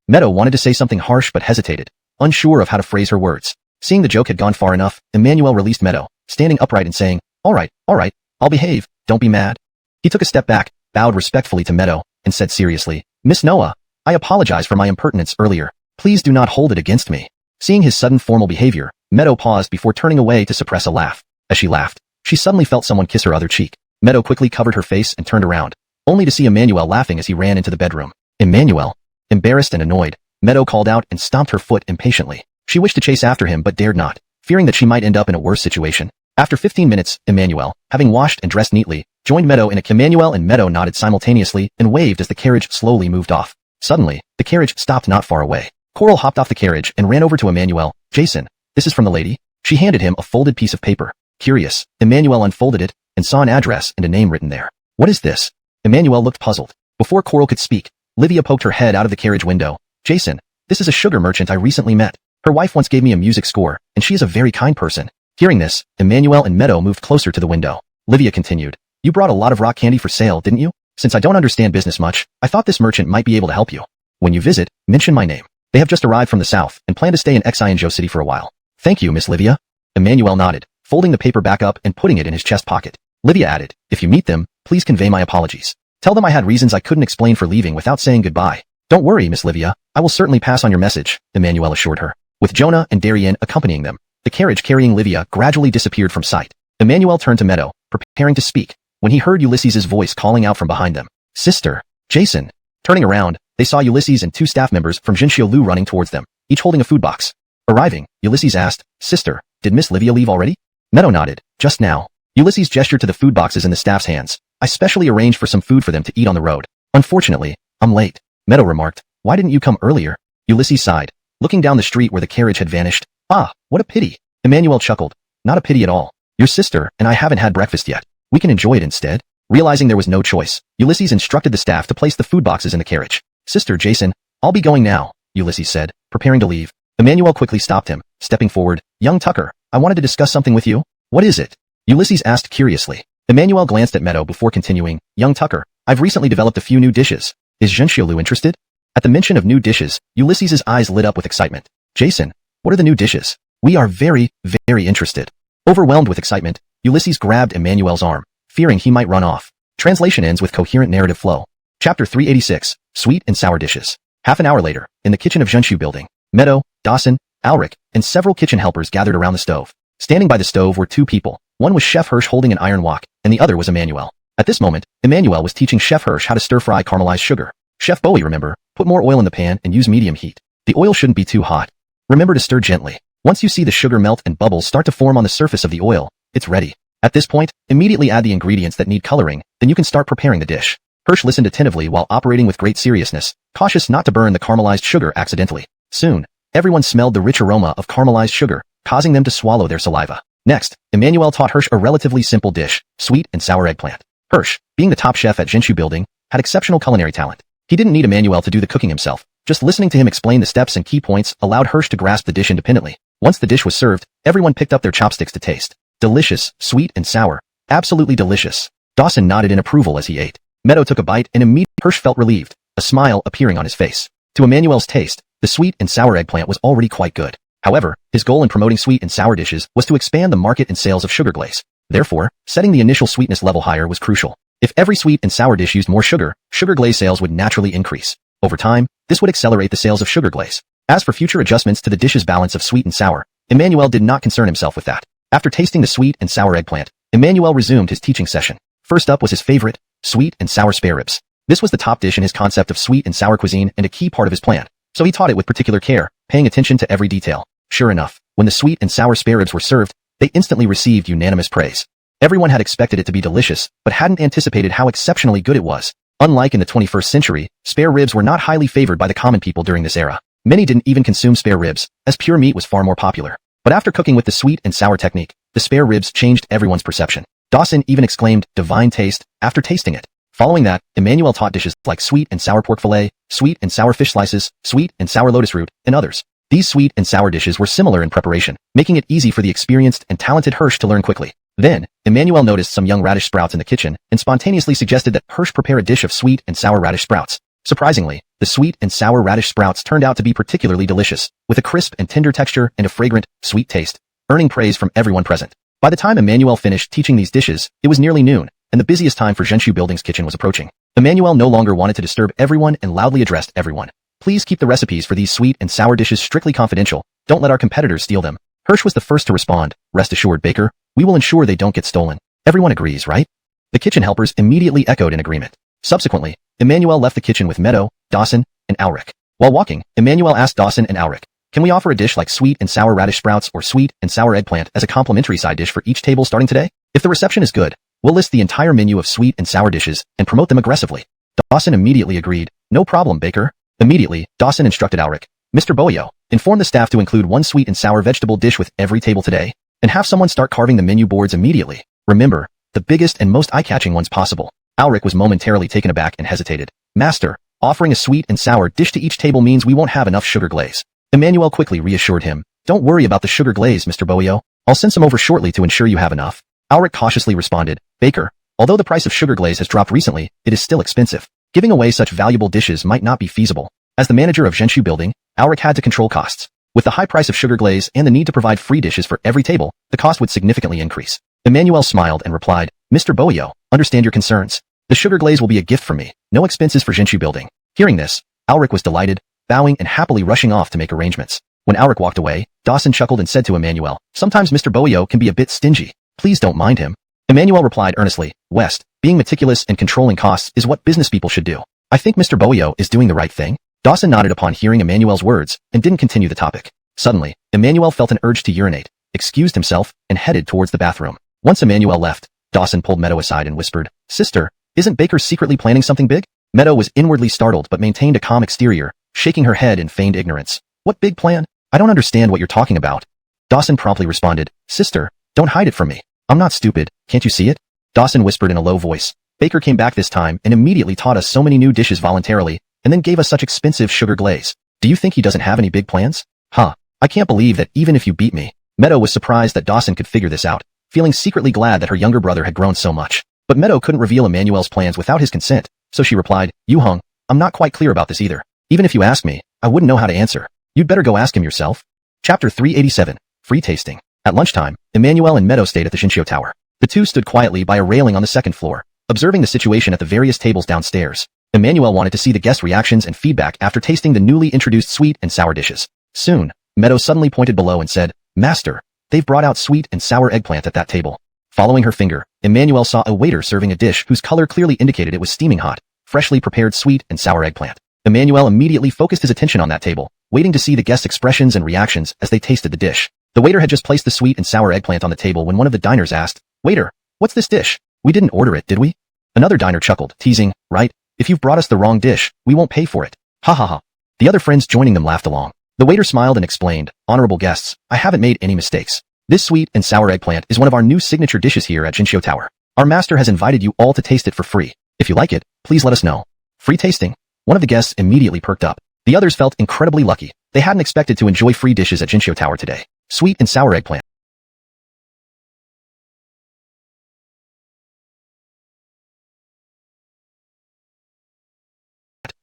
Meadow wanted to say something harsh but hesitated, unsure of how to phrase her words. Seeing the joke had gone far enough, Emmanuel released Meadow, standing upright and saying, All right, I'll behave, don't be mad. He took a step back, bowed respectfully to Meadow, and said seriously, Miss Noah, I apologize for my impertinence earlier. Please do not hold it against me. Seeing his sudden formal behavior, Meadow paused before turning away to suppress a laugh. As she laughed, she suddenly felt someone kiss her other cheek. Meadow quickly covered her face and turned around, only to see Emmanuel laughing as he ran into the bedroom. Emmanuel. Embarrassed and annoyed, Meadow called out and stomped her foot impatiently. She wished to chase after him but dared not, fearing that she might end up in a worse situation. After 15 minutes, Emmanuel, having washed and dressed neatly, joined Meadow in a Emmanuel and Meadow nodded simultaneously and waved as the carriage slowly moved off. Suddenly, the carriage stopped not far away. Coral hopped off the carriage and ran over to Emmanuel. Jason, this is from the lady. She handed him a folded piece of paper. Curious, Emmanuel unfolded it and saw an address and a name written there. What is this? Emmanuel looked puzzled. Before Coral could speak, Livia poked her head out of the carriage window. Jason, this is a sugar merchant I recently met. Her wife once gave me a music score, and she is a very kind person. Hearing this, Emmanuel and Meadow moved closer to the window. Livia continued. You brought a lot of rock candy for sale, didn't you? Since I don't understand business much, I thought this merchant might be able to help you. When you visit, mention my name. They have just arrived from the south and plan to stay in Xianzhou City for a while. Thank you, Miss Livia. Emmanuel nodded, folding the paper back up and putting it in his chest pocket. Livia added, if you meet them, please convey my apologies. Tell them I had reasons I couldn't explain for leaving without saying goodbye. Don't worry, Miss Livia, I will certainly pass on your message, Emmanuel assured her. With Jonah and Darien accompanying them, the carriage carrying Livia gradually disappeared from sight. Emmanuel turned to Meadow, preparing to speak, when he heard Ulysses' voice calling out from behind them. Sister, Jason. Turning around, they saw Ulysses and two staff members from Jinxiu Lu running towards them, each holding a food box. Arriving, Ulysses asked, Sister, did Miss Livia leave already? Meadow nodded, just now. Ulysses gestured to the food boxes in the staff's hands. I specially arranged for some food for them to eat on the road. Unfortunately, I'm late. Meadow remarked, why didn't you come earlier? Ulysses sighed, looking down the street where the carriage had vanished. Ah, what a pity. Emmanuel chuckled. Not a pity at all. Your sister and I haven't had breakfast yet. We can enjoy it instead. Realizing there was no choice, Ulysses instructed the staff to place the food boxes in the carriage. Sister Jason, I'll be going now, Ulysses said, preparing to leave. Emmanuel quickly stopped him, stepping forward. Young Tucker, I wanted to discuss something with you. What is it? Ulysses asked curiously. Emmanuel glanced at Meadow before continuing. Young Tucker, I've recently developed a few new dishes. Is Zhenxiolu interested? At the mention of new dishes, Ulysses' eyes lit up with excitement. Jason, what are the new dishes? We are very, very interested. Overwhelmed with excitement, Ulysses grabbed Emmanuel's arm, fearing he might run off. Translation ends with coherent narrative flow. Chapter 386, Sweet and Sour Dishes. Half an hour later, in the kitchen of Zhenshu Building, Meadow, Dawson, Alric, and several kitchen helpers gathered around the stove. Standing by the stove were two people. One was Chef Hirsch holding an iron wok, and the other was Emmanuel. At this moment, Emmanuel was teaching Chef Hirsch how to stir-fry caramelized sugar. Chef Bowie, remember, put more oil in the pan and use medium heat. The oil shouldn't be too hot. Remember to stir gently. Once you see the sugar melt and bubbles start to form on the surface of the oil, it's ready. At this point, immediately add the ingredients that need coloring, then you can start preparing the dish. Hirsch listened attentively while operating with great seriousness, cautious not to burn the caramelized sugar accidentally. Soon, everyone smelled the rich aroma of caramelized sugar, causing them to swallow their saliva. Next, Emmanuel taught Hirsch a relatively simple dish, sweet and sour eggplant. Hirsch, being the top chef at Zhenshu Building, had exceptional culinary talent. He didn't need Emmanuel to do the cooking himself. Just listening to him explain the steps and key points allowed Hirsch to grasp the dish independently. Once the dish was served, everyone picked up their chopsticks to taste. Delicious, sweet and sour. Absolutely delicious. Dawson nodded in approval as he ate. Meadow took a bite and immediately Hirsch felt relieved, a smile appearing on his face. To Emmanuel's taste, the sweet and sour eggplant was already quite good. However, his goal in promoting sweet and sour dishes was to expand the market and sales of sugar glaze. Therefore, setting the initial sweetness level higher was crucial. If every sweet and sour dish used more sugar, sugar glaze sales would naturally increase. Over time, this would accelerate the sales of sugar glaze. As for future adjustments to the dish's balance of sweet and sour, Emmanuel did not concern himself with that. After tasting the sweet and sour eggplant, Emmanuel resumed his teaching session. First up was his favorite, sweet and sour spare ribs. This was the top dish in his concept of sweet and sour cuisine and a key part of his plan, so he taught it with particular care, paying attention to every detail. Sure enough, when the sweet and sour spare ribs were served, they instantly received unanimous praise. Everyone had expected it to be delicious, but hadn't anticipated how exceptionally good it was. Unlike in the 21st century, spare ribs were not highly favored by the common people during this era. Many didn't even consume spare ribs, as pure meat was far more popular. But after cooking with the sweet and sour technique, the spare ribs changed everyone's perception. Dawson even exclaimed, "Divine taste," after tasting it. Following that, Emmanuel taught dishes like sweet and sour pork fillet, sweet and sour fish slices, sweet and sour lotus root, and others. These sweet and sour dishes were similar in preparation, making it easy for the experienced and talented Hirsch to learn quickly. Then, Emmanuel noticed some young radish sprouts in the kitchen and spontaneously suggested that Hirsch prepare a dish of sweet and sour radish sprouts. Surprisingly, the sweet and sour radish sprouts turned out to be particularly delicious, with a crisp and tender texture and a fragrant, sweet taste, earning praise from everyone present. By the time Emmanuel finished teaching these dishes, it was nearly noon, and the busiest time for Zhenshu Building's kitchen was approaching. Emmanuel no longer wanted to disturb everyone and loudly addressed everyone. "Please keep the recipes for these sweet and sour dishes strictly confidential. Don't let our competitors steal them." Hirsch was the first to respond. "Rest assured, Baker, we will ensure they don't get stolen." Everyone agrees, right? The kitchen helpers immediately echoed in agreement. Subsequently, Emmanuel left the kitchen with Meadow, Dawson, and Alric. While walking, Emmanuel asked Dawson and Alric, "Can we offer a dish like sweet and sour radish sprouts or sweet and sour eggplant as a complimentary side dish for each table starting today? If the reception is good, we'll list the entire menu of sweet and sour dishes and promote them aggressively." Dawson immediately agreed. "No problem, Baker." Immediately, Dawson instructed Alric, "Mr. Boyo, inform the staff to include one sweet and sour vegetable dish with every table today, and have someone start carving the menu boards immediately. Remember, the biggest and most eye-catching ones possible." Alric was momentarily taken aback and hesitated. "Master, offering a sweet and sour dish to each table means we won't have enough sugar glaze." Emmanuel quickly reassured him. "Don't worry about the sugar glaze, Mr. Boyo. I'll send some over shortly to ensure you have enough." Alric cautiously responded, "Baker, although the price of sugar glaze has dropped recently, it is still expensive. Giving away such valuable dishes might not be feasible." As the manager of Zhenshu Building, Alric had to control costs. With the high price of sugar glaze and the need to provide free dishes for every table, the cost would significantly increase. Emmanuel smiled and replied, "Mr. Boyo, understand your concerns. The sugar glaze will be a gift from me, no expenses for Zhenshu Building." Hearing this, Alric was delighted, bowing and happily rushing off to make arrangements. When Alric walked away, Dawson chuckled and said to Emmanuel, "Sometimes Mr. Boyo can be a bit stingy. Please don't mind him." Emmanuel replied earnestly, "West, being meticulous and controlling costs is what business people should do. I think Mr. Boyo is doing the right thing." Dawson nodded upon hearing Emmanuel's words and didn't continue the topic. Suddenly, Emmanuel felt an urge to urinate, excused himself, and headed towards the bathroom. Once Emmanuel left, Dawson pulled Meadow aside and whispered, "Sister, isn't Baker secretly planning something big?" Meadow was inwardly startled but maintained a calm exterior, shaking her head in feigned ignorance. "What big plan? I don't understand what you're talking about." Dawson promptly responded, "Sister, don't hide it from me. I'm not stupid, can't you see it?" Dawson whispered in a low voice. Baker came back this time and immediately taught us so many new dishes voluntarily, and then gave us such expensive sugar glaze. Do you think he doesn't have any big plans? Huh. I can't believe that even if you beat me. Meadow was surprised that Dawson could figure this out, feeling secretly glad that her younger brother had grown so much. But Meadow couldn't reveal Emmanuel's plans without his consent, so she replied, "Yu-hung, I'm not quite clear about this either. Even if you ask me, I wouldn't know how to answer. You'd better go ask him yourself." Chapter 387, Free Tasting. At lunchtime, Emmanuel and Meadow stayed at the Shinshio Tower. The two stood quietly by a railing on the second floor, observing the situation at the various tables downstairs. Emmanuel wanted to see the guests' reactions and feedback after tasting the newly introduced sweet and sour dishes. Soon, Meadow suddenly pointed below and said, "Master, they've brought out sweet and sour eggplant at that table." Following her finger, Emmanuel saw a waiter serving a dish whose color clearly indicated it was steaming hot, freshly prepared sweet and sour eggplant. Emmanuel immediately focused his attention on that table, waiting to see the guests' expressions and reactions as they tasted the dish. The waiter had just placed the sweet and sour eggplant on the table when one of the diners asked, "Waiter, what's this dish? We didn't order it, did we?" Another diner chuckled, teasing, "Right, if you've brought us the wrong dish, we won't pay for it. Ha ha ha." The other friends joining them laughed along. The waiter smiled and explained, "Honorable guests, I haven't made any mistakes. This sweet and sour eggplant is one of our new signature dishes here at Shinshio Tower. Our master has invited you all to taste it for free. If you like it, please let us know." Free tasting? One of the guests immediately perked up. The others felt incredibly lucky. They hadn't expected to enjoy free dishes at Shinshio Tower today. Sweet and sour eggplant.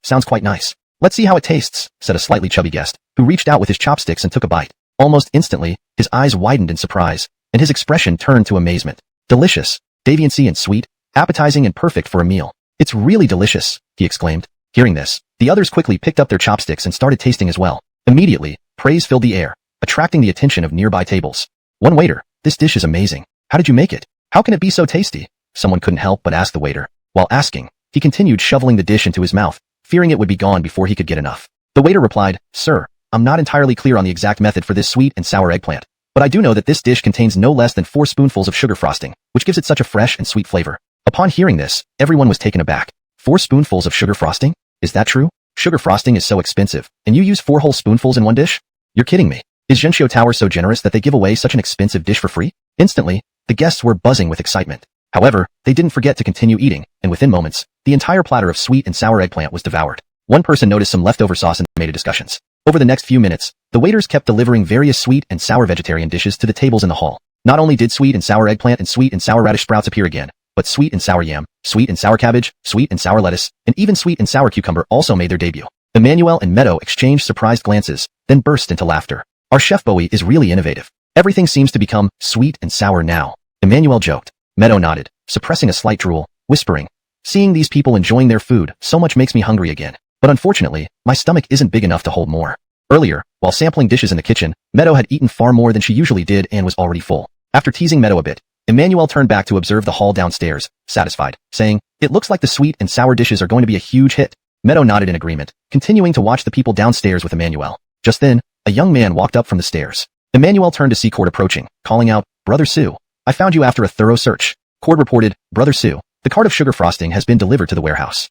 Sounds quite nice. "Let's see how it tastes," said a slightly chubby guest, who reached out with his chopsticks and took a bite. Almost instantly, his eyes widened in surprise, and his expression turned to amazement. Delicious, deviancy and sweet, appetizing and perfect for a meal. "It's really delicious," he exclaimed. Hearing this, the others quickly picked up their chopsticks and started tasting as well. Immediately, praise filled the air, attracting the attention of nearby tables. One waiter, "This dish is amazing. How did you make it? How can it be so tasty?" Someone couldn't help but ask the waiter. While asking, he continued shoveling the dish into his mouth, fearing it would be gone before he could get enough. The waiter replied, "Sir, I'm not entirely clear on the exact method for this sweet and sour eggplant, but I do know that this dish contains no less than 4 spoonfuls of sugar frosting, which gives it such a fresh and sweet flavor." Upon hearing this, everyone was taken aback. 4 spoonfuls of sugar frosting? Is that true? Sugar frosting is so expensive, and you use 4 whole spoonfuls in one dish? You're kidding me. Is Shinshio Tower so generous that they give away such an expensive dish for free? Instantly, the guests were buzzing with excitement. However, they didn't forget to continue eating, and within moments, the entire platter of sweet and sour eggplant was devoured. One person noticed some leftover sauce and made a discussions. Over the next few minutes, the waiters kept delivering various sweet and sour vegetarian dishes to the tables in the hall. Not only did sweet and sour eggplant and sweet and sour radish sprouts appear again, but sweet and sour yam, sweet and sour cabbage, sweet and sour lettuce, and even sweet and sour cucumber also made their debut. Emmanuel and Meadow exchanged surprised glances, then burst into laughter. "Our chef Bowie is really innovative. Everything seems to become sweet and sour now," Emmanuel joked. Meadow nodded, suppressing a slight drool, whispering, "Seeing these people enjoying their food so much makes me hungry again. But unfortunately, my stomach isn't big enough to hold more." Earlier, while sampling dishes in the kitchen, Meadow had eaten far more than she usually did and was already full. After teasing Meadow a bit, Emmanuel turned back to observe the hall downstairs, satisfied, saying, "It looks like the sweet and sour dishes are going to be a huge hit." Meadow nodded in agreement, continuing to watch the people downstairs with Emmanuel. Just then, a young man walked up from the stairs. Emmanuel turned to see Cord approaching, calling out, "Brother Sue, I found you after a thorough search." Cord reported, "Brother Sue, the cart of sugar frosting has been delivered to the warehouse.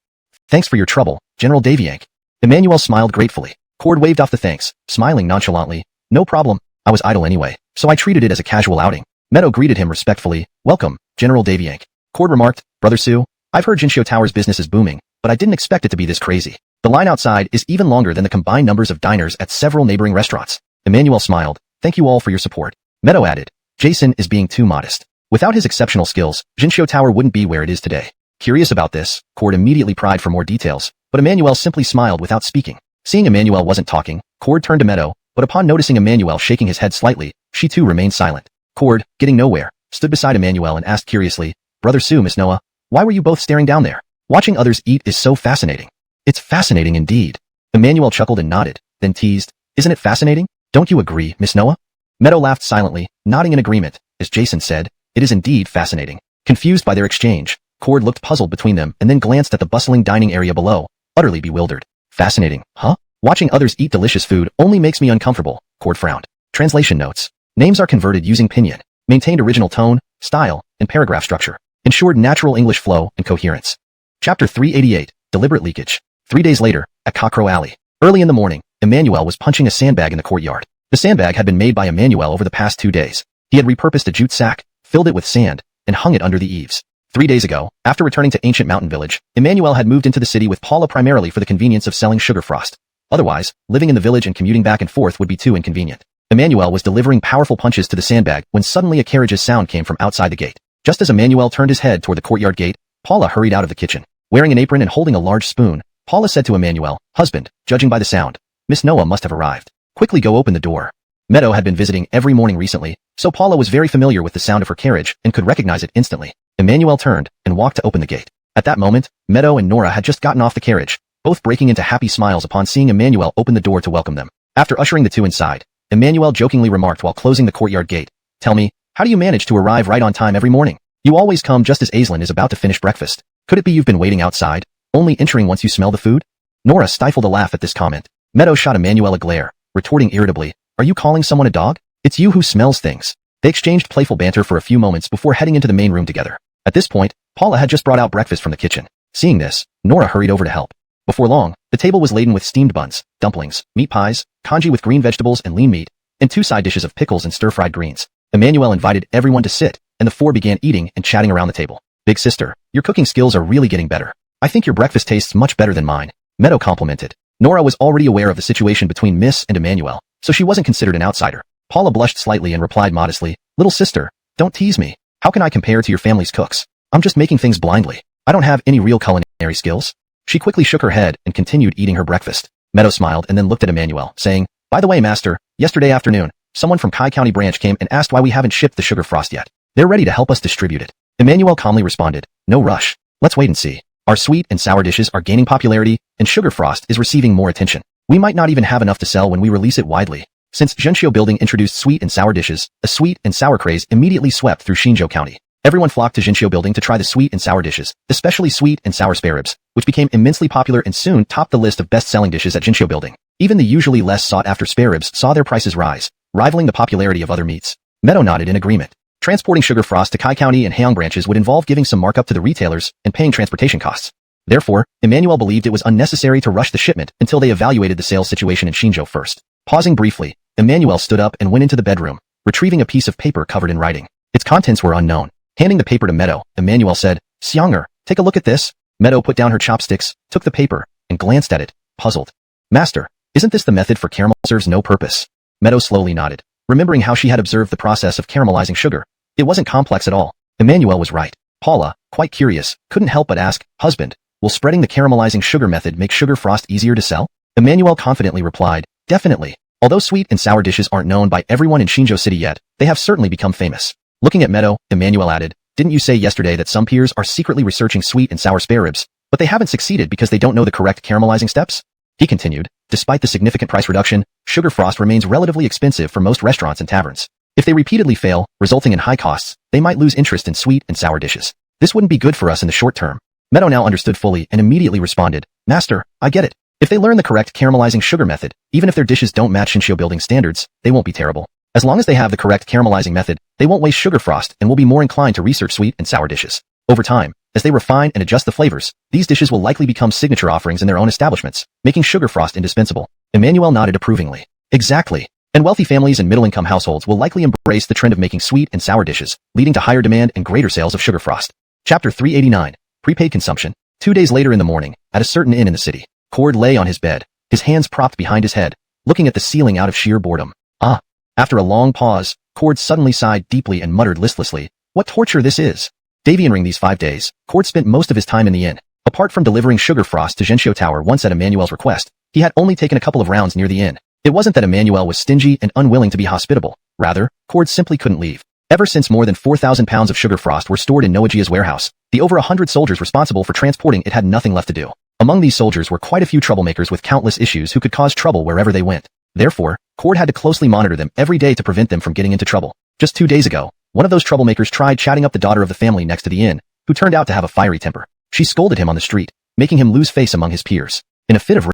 Thanks for your trouble, General Daviank." Emmanuel smiled gratefully. Cord waved off the thanks, smiling nonchalantly. "No problem, I was idle anyway, so I treated it as a casual outing." Meadow greeted him respectfully. "Welcome, General Daviank." Cord remarked, "Brother Sue, I've heard Shinshio Tower's business is booming, but I didn't expect it to be this crazy. The line outside is even longer than the combined numbers of diners at several neighboring restaurants." Emmanuel smiled. "Thank you all for your support." Meadow added, "Jason is being too modest. Without his exceptional skills, Shinshio Tower wouldn't be where it is today." Curious about this, Cord immediately pried for more details, but Emmanuel simply smiled without speaking. Seeing Emmanuel wasn't talking, Cord turned to Meadow, but upon noticing Emmanuel shaking his head slightly, she too remained silent. Cord, getting nowhere, stood beside Emmanuel and asked curiously, "Brother Sue, Miss Noah, why were you both staring down there? Watching others eat is so fascinating." "It's fascinating indeed." Emmanuel chuckled and nodded, then teased, "Isn't it fascinating? Don't you agree, Miss Noah?" Meadow laughed silently, nodding in agreement. As Jason said, it is indeed fascinating. Confused by their exchange, Cord looked puzzled between them and then glanced at the bustling dining area below, utterly bewildered. "Fascinating, huh? Watching others eat delicious food only makes me uncomfortable," Cord frowned. Translation notes. Names are converted using pinyin. Maintained original tone, style, and paragraph structure. Ensured natural English flow and coherence. Chapter 388, Deliberate Leakage. 3 days later, at Cockcrow Alley. Early in the morning, Emmanuel was punching a sandbag in the courtyard. The sandbag had been made by Emmanuel over the past 2 days. He had repurposed a jute sack, filled it with sand, and hung it under the eaves. 3 days ago, after returning to ancient mountain village, Emmanuel had moved into the city with Paula primarily for the convenience of selling sugar frost. Otherwise, living in the village and commuting back and forth would be too inconvenient. Emmanuel was delivering powerful punches to the sandbag when suddenly a carriage's sound came from outside the gate. Just as Emmanuel turned his head toward the courtyard gate, Paula hurried out of the kitchen. Wearing an apron and holding a large spoon, Paula said to Emmanuel, "Husband, judging by the sound, Miss Noah must have arrived. Quickly go open the door." Meadow had been visiting every morning recently, so Paula was very familiar with the sound of her carriage and could recognize it instantly. Emmanuel turned and walked to open the gate. At that moment, Meadow and Nora had just gotten off the carriage, both breaking into happy smiles upon seeing Emmanuel open the door to welcome them. After ushering the two inside, Emmanuel jokingly remarked while closing the courtyard gate, "Tell me, how do you manage to arrive right on time every morning? You always come just as Aislinn is about to finish breakfast. Could it be you've been waiting outside, only entering once you smell the food?" Nora stifled a laugh at this comment. Meadow shot Emmanuel a glare, retorting irritably, "Are you calling someone a dog? It's you who smells things." They exchanged playful banter for a few moments before heading into the main room together. At this point, Paula had just brought out breakfast from the kitchen. Seeing this, Nora hurried over to help. Before long, the table was laden with steamed buns, dumplings, meat pies, congee with green vegetables and lean meat, and 2 side dishes of pickles and stir-fried greens. Emmanuel invited everyone to sit, and the 4 began eating and chatting around the table. "Big sister, your cooking skills are really getting better. I think your breakfast tastes much better than mine," Meadow complimented. Nora was already aware of the situation between Miss and Emmanuel, so she wasn't considered an outsider. Paula blushed slightly and replied modestly, "Little sister, don't tease me. How can I compare to your family's cooks? I'm just making things blindly. I don't have any real culinary skills." She quickly shook her head and continued eating her breakfast. Meadow smiled and then looked at Emmanuel, saying, "By the way, master, yesterday afternoon, someone from Kai County branch came and asked why we haven't shipped the sugar frost yet. They're ready to help us distribute it." Emmanuel calmly responded, "No rush. Let's wait and see. Our sweet and sour dishes are gaining popularity, and sugar frost is receiving more attention. We might not even have enough to sell when we release it widely." Since Zhenxiu Building introduced sweet and sour dishes, a sweet and sour craze immediately swept through Xinzhou County. Everyone flocked to Zhenxiu Building to try the sweet and sour dishes, especially sweet and sour spare ribs, which became immensely popular and soon topped the list of best-selling dishes at Zhenxiu Building. Even the usually less sought-after spare ribs saw their prices rise, rivaling the popularity of other meats. Meadow nodded in agreement. Transporting sugar frost to Kai County and Haiyang branches would involve giving some markup to the retailers and paying transportation costs. Therefore, Emmanuel believed it was unnecessary to rush the shipment until they evaluated the sales situation in Xinzhou first. Pausing briefly, Emmanuel stood up and went into the bedroom, retrieving a piece of paper covered in writing. Its contents were unknown. Handing the paper to Meadow, Emmanuel said, "Xianger, take a look at this." Meadow put down her chopsticks, took the paper, and glanced at it, puzzled. "Master, isn't this the method for caramel serves no purpose?" Meadow slowly nodded, remembering how she had observed the process of caramelizing sugar. It wasn't complex at all. Emmanuel was right. Paula, quite curious, couldn't help but ask, "Husband, will spreading the caramelizing sugar method make sugar frost easier to sell?" Emmanuel confidently replied, "Definitely. Although sweet and sour dishes aren't known by everyone in Xinzhou City yet, they have certainly become famous." Looking at Meadow, Emmanuel added, "Didn't you say yesterday that some peers are secretly researching sweet and sour spare ribs, but they haven't succeeded because they don't know the correct caramelizing steps?" He continued, "Despite the significant price reduction, sugar frost remains relatively expensive for most restaurants and taverns. If they repeatedly fail, resulting in high costs, they might lose interest in sweet and sour dishes. This wouldn't be good for us in the short term." Meadow now understood fully and immediately responded, "Master, I get it. If they learn the correct caramelizing sugar method, even if their dishes don't match Xinzhou Building standards, they won't be terrible. As long as they have the correct caramelizing method, they won't waste sugar frost and will be more inclined to research sweet and sour dishes. Over time, as they refine and adjust the flavors, these dishes will likely become signature offerings in their own establishments, making sugar frost indispensable." Emmanuel nodded approvingly. "Exactly. And wealthy families and middle-income households will likely embrace the trend of making sweet and sour dishes, leading to higher demand and greater sales of sugar frost." Chapter 389. Prepaid Consumption. 2 days later in the morning, at a certain inn in the city, Cord lay on his bed, his hands propped behind his head, looking at the ceiling out of sheer boredom. "Ah." After a long pause, Cord suddenly sighed deeply and muttered listlessly, "What torture this is." Deviating these 5 days, Cord spent most of his time in the inn. Apart from delivering sugar frost to Zhenxiu Tower once at Emmanuel's request, he had only taken a couple of rounds near the inn. It wasn't that Emmanuel was stingy and unwilling to be hospitable. Rather, Cord simply couldn't leave. Ever since more than 4,000 pounds of sugar frost were stored in Noajia's warehouse, the over 100 soldiers responsible for transporting it had nothing left to do. Among these soldiers were quite a few troublemakers with countless issues who could cause trouble wherever they went. Therefore, Cord had to closely monitor them every day to prevent them from getting into trouble. Just 2 days ago, one of those troublemakers tried chatting up the daughter of the family next to the inn, who turned out to have a fiery temper. She scolded him on the street, making him lose face among his peers. In a fit of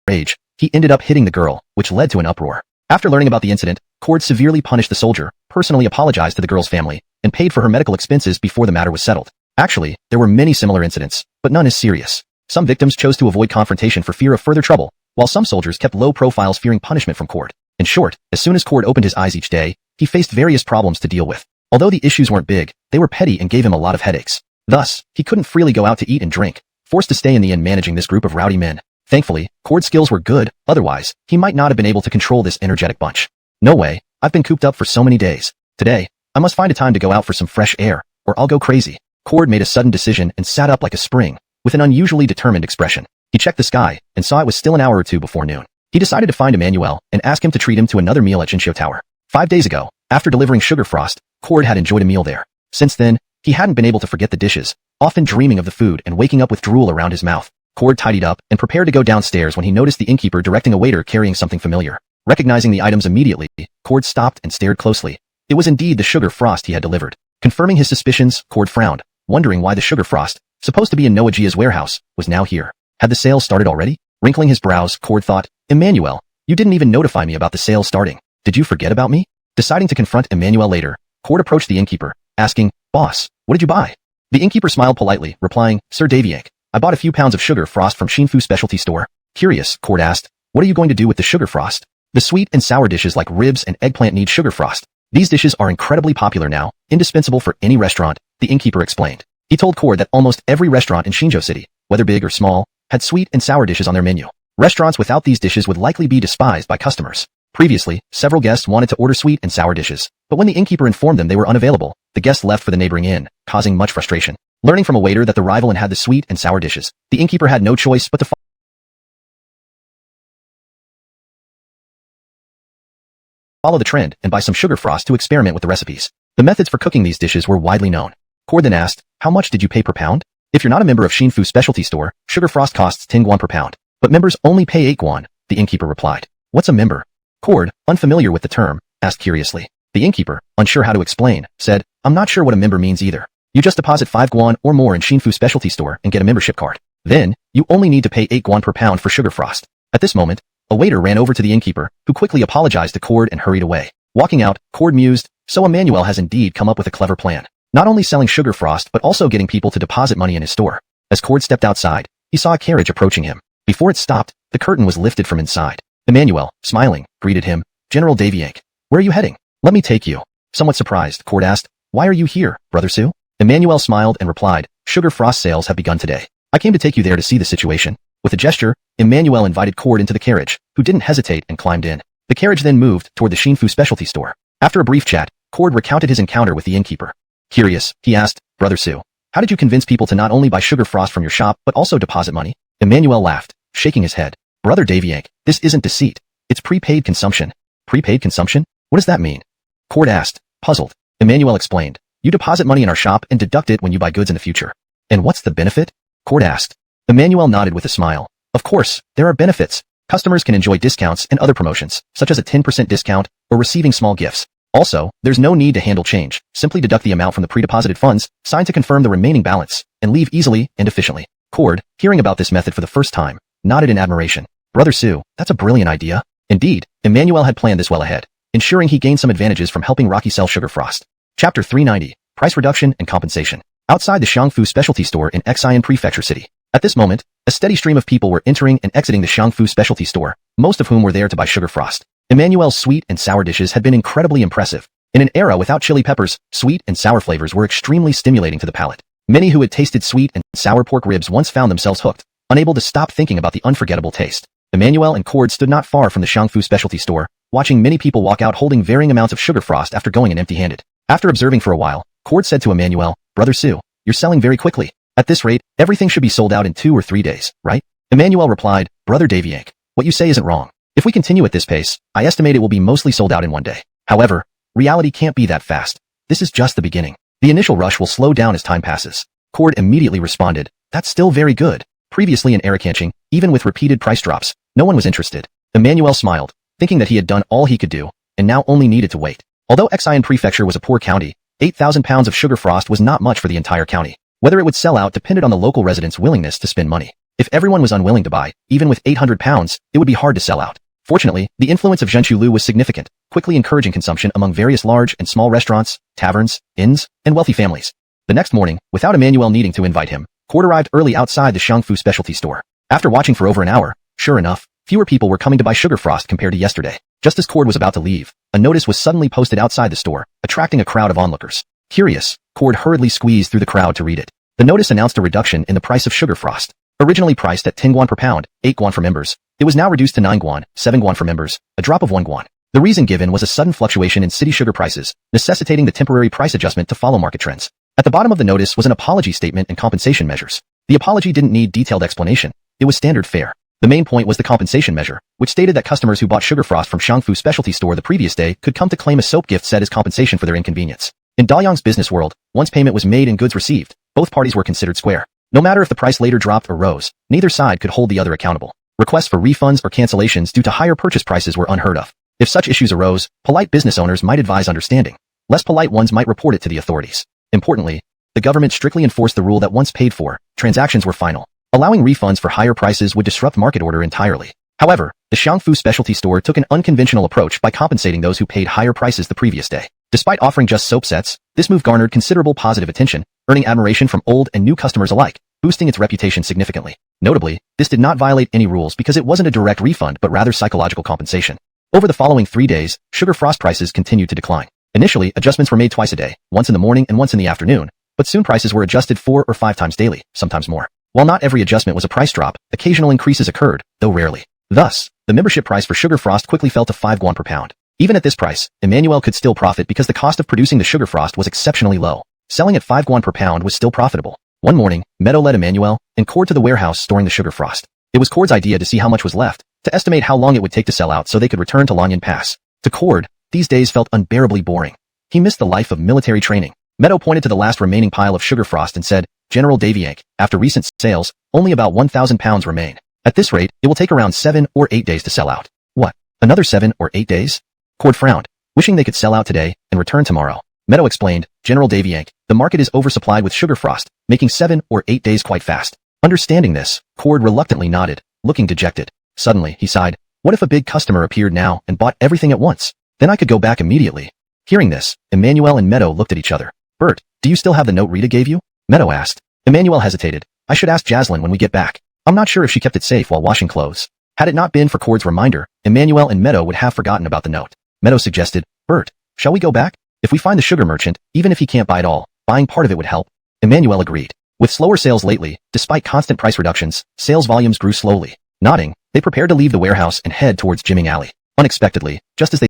rage, he ended up hitting the girl, which led to an uproar. After learning about the incident, Cord severely punished the soldier, personally apologized to the girl's family, and paid for her medical expenses before the matter was settled. Actually, there were many similar incidents, but none as serious. Some victims chose to avoid confrontation for fear of further trouble, while some soldiers kept low profiles fearing punishment from Cord. In short, as soon as Cord opened his eyes each day, he faced various problems to deal with. Although the issues weren't big, they were petty and gave him a lot of headaches. Thus, he couldn't freely go out to eat and drink, forced to stay in the inn managing this group of rowdy men. Thankfully, Cord's skills were good, otherwise, he might not have been able to control this energetic bunch. No way, I've been cooped up for so many days. Today, I must find a time to go out for some fresh air, or I'll go crazy. Cord made a sudden decision and sat up like a spring, with an unusually determined expression. He checked the sky, and saw it was still an hour or two before noon. He decided to find Emmanuel, and ask him to treat him to another meal at Jinxiu Tower. 5 days ago, after delivering Sugar Frost, Cord had enjoyed a meal there. Since then, he hadn't been able to forget the dishes, often dreaming of the food and waking up with drool around his mouth. Cord tidied up and prepared to go downstairs when he noticed the innkeeper directing a waiter carrying something familiar. Recognizing the items immediately, Cord stopped and stared closely. It was indeed the Sugar Frost he had delivered. Confirming his suspicions, Cord frowned, wondering why the Sugar Frost, supposed to be in Noajia's warehouse, was now here. Had the sale started already? Wrinkling his brows, Cord thought, Emmanuel, you didn't even notify me about the sale starting. Did you forget about me? Deciding to confront Emmanuel later, Cord approached the innkeeper, asking, Boss, what did you buy? The innkeeper smiled politely, replying, Sir Daviank, I bought a few pounds of Sugar Frost from Xinfu Specialty Store. Curious, Cord asked, what are you going to do with the Sugar Frost? The sweet and sour dishes like ribs and eggplant need Sugar Frost. These dishes are incredibly popular now, indispensable for any restaurant, the innkeeper explained. He told Cord that almost every restaurant in Xinzhou City, whether big or small, had sweet and sour dishes on their menu. Restaurants without these dishes would likely be despised by customers. Previously, several guests wanted to order sweet and sour dishes, but when the innkeeper informed them they were unavailable, the guests left for the neighboring inn, causing much frustration. Learning from a waiter that the rival inn had the sweet and sour dishes, the innkeeper had no choice but to follow the trend and buy some Sugar Frost to experiment with the recipes. The methods for cooking these dishes were widely known. Cord then asked, how much did you pay per pound? If you're not a member of Xinfu Specialty Store, Sugar Frost costs 10 guan per pound, but members only pay 8 guan, the innkeeper replied. What's a member? Cord, unfamiliar with the term, asked curiously. The innkeeper, unsure how to explain, said, I'm not sure what a member means either. You just deposit 5 guan or more in Xinfu Specialty Store and get a membership card. Then, you only need to pay 8 guan per pound for Sugar Frost. At this moment, a waiter ran over to the innkeeper, who quickly apologized to Cord and hurried away. Walking out, Cord mused, so Emmanuel has indeed come up with a clever plan. Not only selling Sugar Frost but also getting people to deposit money in his store. As Cord stepped outside, he saw a carriage approaching him. Before it stopped, the curtain was lifted from inside. Emmanuel, smiling, greeted him. General Daviank, where are you heading? Let me take you. Somewhat surprised, Cord asked, why are you here, Brother Su? Emmanuel smiled and replied, Sugar Frost sales have begun today. I came to take you there to see the situation. With a gesture, Emmanuel invited Cord into the carriage, who didn't hesitate and climbed in. The carriage then moved toward the Xinfu Specialty Store. After a brief chat, Cord recounted his encounter with the innkeeper. Curious, he asked, Brother Su, how did you convince people to not only buy Sugar Frost from your shop but also deposit money? Emmanuel laughed, shaking his head. Brother Daviank, this isn't deceit. It's prepaid consumption. Prepaid consumption? What does that mean? Cord asked, puzzled. Emmanuel explained, you deposit money in our shop and deduct it when you buy goods in the future. And what's the benefit? Cord asked. Emmanuel nodded with a smile. Of course, there are benefits. Customers can enjoy discounts and other promotions, such as a 10% discount or receiving small gifts. Also, there's no need to handle change. Simply deduct the amount from the pre-deposited funds, sign to confirm the remaining balance, and leave easily and efficiently. Cord, hearing about this method for the first time, nodded in admiration. Brother Su, that's a brilliant idea. Indeed, Emmanuel had planned this well ahead, ensuring he gained some advantages from helping Rocky sell Sugar Frost. Chapter 390, Price Reduction and Compensation. Outside the Xiangfu Specialty Store in Xian Prefecture City. At this moment, a steady stream of people were entering and exiting the Xiangfu Specialty Store, most of whom were there to buy Sugar Frost. Emmanuel's sweet and sour dishes had been incredibly impressive. In an era without chili peppers, sweet and sour flavors were extremely stimulating to the palate. Many who had tasted sweet and sour pork ribs once found themselves hooked, unable to stop thinking about the unforgettable taste. Emmanuel and Cord stood not far from the Xiangfu Specialty Store, watching many people walk out holding varying amounts of Sugar Frost after going in empty-handed. After observing for a while, Cord said to Emmanuel, Brother Su, you're selling very quickly. At this rate, everything should be sold out in 2 or 3 days, right? Emmanuel replied, Brother Daviank, what you say isn't wrong. If we continue at this pace, I estimate it will be mostly sold out in 1 day. However, reality can't be that fast. This is just the beginning. The initial rush will slow down as time passes. Cord immediately responded, that's still very good. Previously in Arakanching, even with repeated price drops, no one was interested. Emmanuel smiled, thinking that he had done all he could do, and now only needed to wait. Although Xian Prefecture was a poor county, 8,000 pounds of Sugar Frost was not much for the entire county. Whether it would sell out depended on the local residents' willingness to spend money. If everyone was unwilling to buy, even with 800 pounds, it would be hard to sell out. Fortunately, the influence of Zhenchu Lu was significant, quickly encouraging consumption among various large and small restaurants, taverns, inns, and wealthy families. The next morning, without Emmanuel needing to invite him, Cord arrived early outside the Xiangfu specialty store. After watching for over an hour, sure enough, fewer people were coming to buy sugar frost compared to yesterday. Just as Cord was about to leave, a notice was suddenly posted outside the store, attracting a crowd of onlookers. Curious, Cord hurriedly squeezed through the crowd to read it. The notice announced a reduction in the price of sugar frost. Originally priced at 10 guan per pound, 8 guan for members, it was now reduced to 9 guan, 7 guan for members, a drop of 1 guan. The reason given was a sudden fluctuation in city sugar prices, necessitating the temporary price adjustment to follow market trends. At the bottom of the notice was an apology statement and compensation measures. The apology didn't need detailed explanation. It was standard fare. The main point was the compensation measure, which stated that customers who bought sugar frost from Xiangfu specialty store the previous day could come to claim a soap gift set as compensation for their inconvenience. In Dayang's business world, once payment was made and goods received, both parties were considered square. No matter if the price later dropped or rose, neither side could hold the other accountable. Requests for refunds or cancellations due to higher purchase prices were unheard of. If such issues arose, polite business owners might advise understanding. Less polite ones might report it to the authorities. Importantly, the government strictly enforced the rule that once paid for, transactions were final. Allowing refunds for higher prices would disrupt market order entirely. However, the Xiangfu specialty store took an unconventional approach by compensating those who paid higher prices the previous day. Despite offering just soap sets, this move garnered considerable positive attention, earning admiration from old and new customers alike, boosting its reputation significantly. Notably, this did not violate any rules because it wasn't a direct refund but rather psychological compensation. Over the following 3 days, sugar frost prices continued to decline. Initially, adjustments were made twice a day, once in the morning and once in the afternoon, but soon prices were adjusted 4 or 5 times daily, sometimes more. While not every adjustment was a price drop, occasional increases occurred, though rarely. Thus, the membership price for sugar frost quickly fell to 5 guan per pound. Even at this price, Emmanuel could still profit because the cost of producing the sugar frost was exceptionally low. Selling at 5 guan per pound was still profitable. One morning, Meadow led Emmanuel and Cord to the warehouse storing the sugar frost. It was Cord's idea to see how much was left, to estimate how long it would take to sell out so they could return to Lanyan Pass. To Cord, these days felt unbearably boring. He missed the life of military training. Meadow pointed to the last remaining pile of sugar frost and said, General Daviank, after recent sales, only about 1,000 pounds remain. At this rate, it will take around 7 or 8 days to sell out. What? Another 7 or 8 days? Cord frowned, wishing they could sell out today and return tomorrow. Meadow explained, General Daviank, the market is oversupplied with sugar frost, making 7 or 8 days quite fast. Understanding this, Cord reluctantly nodded, looking dejected. Suddenly, he sighed, what if a big customer appeared now and bought everything at once? Then I could go back immediately. Hearing this, Emmanuel and Meadow looked at each other. Bert, do you still have the note Rita gave you? Meadow asked. Emmanuel hesitated. I should ask Jaslyn when we get back. I'm not sure if she kept it safe while washing clothes. Had it not been for Cord's reminder, Emmanuel and Meadow would have forgotten about the note. Meadow suggested, Bert, shall we go back? If we find the sugar merchant, even if he can't buy it all, buying part of it would help. Emmanuel agreed. With slower sales lately, despite constant price reductions, sales volumes grew slowly. Nodding, they prepared to leave the warehouse and head towards Jimming Alley. Unexpectedly, just as they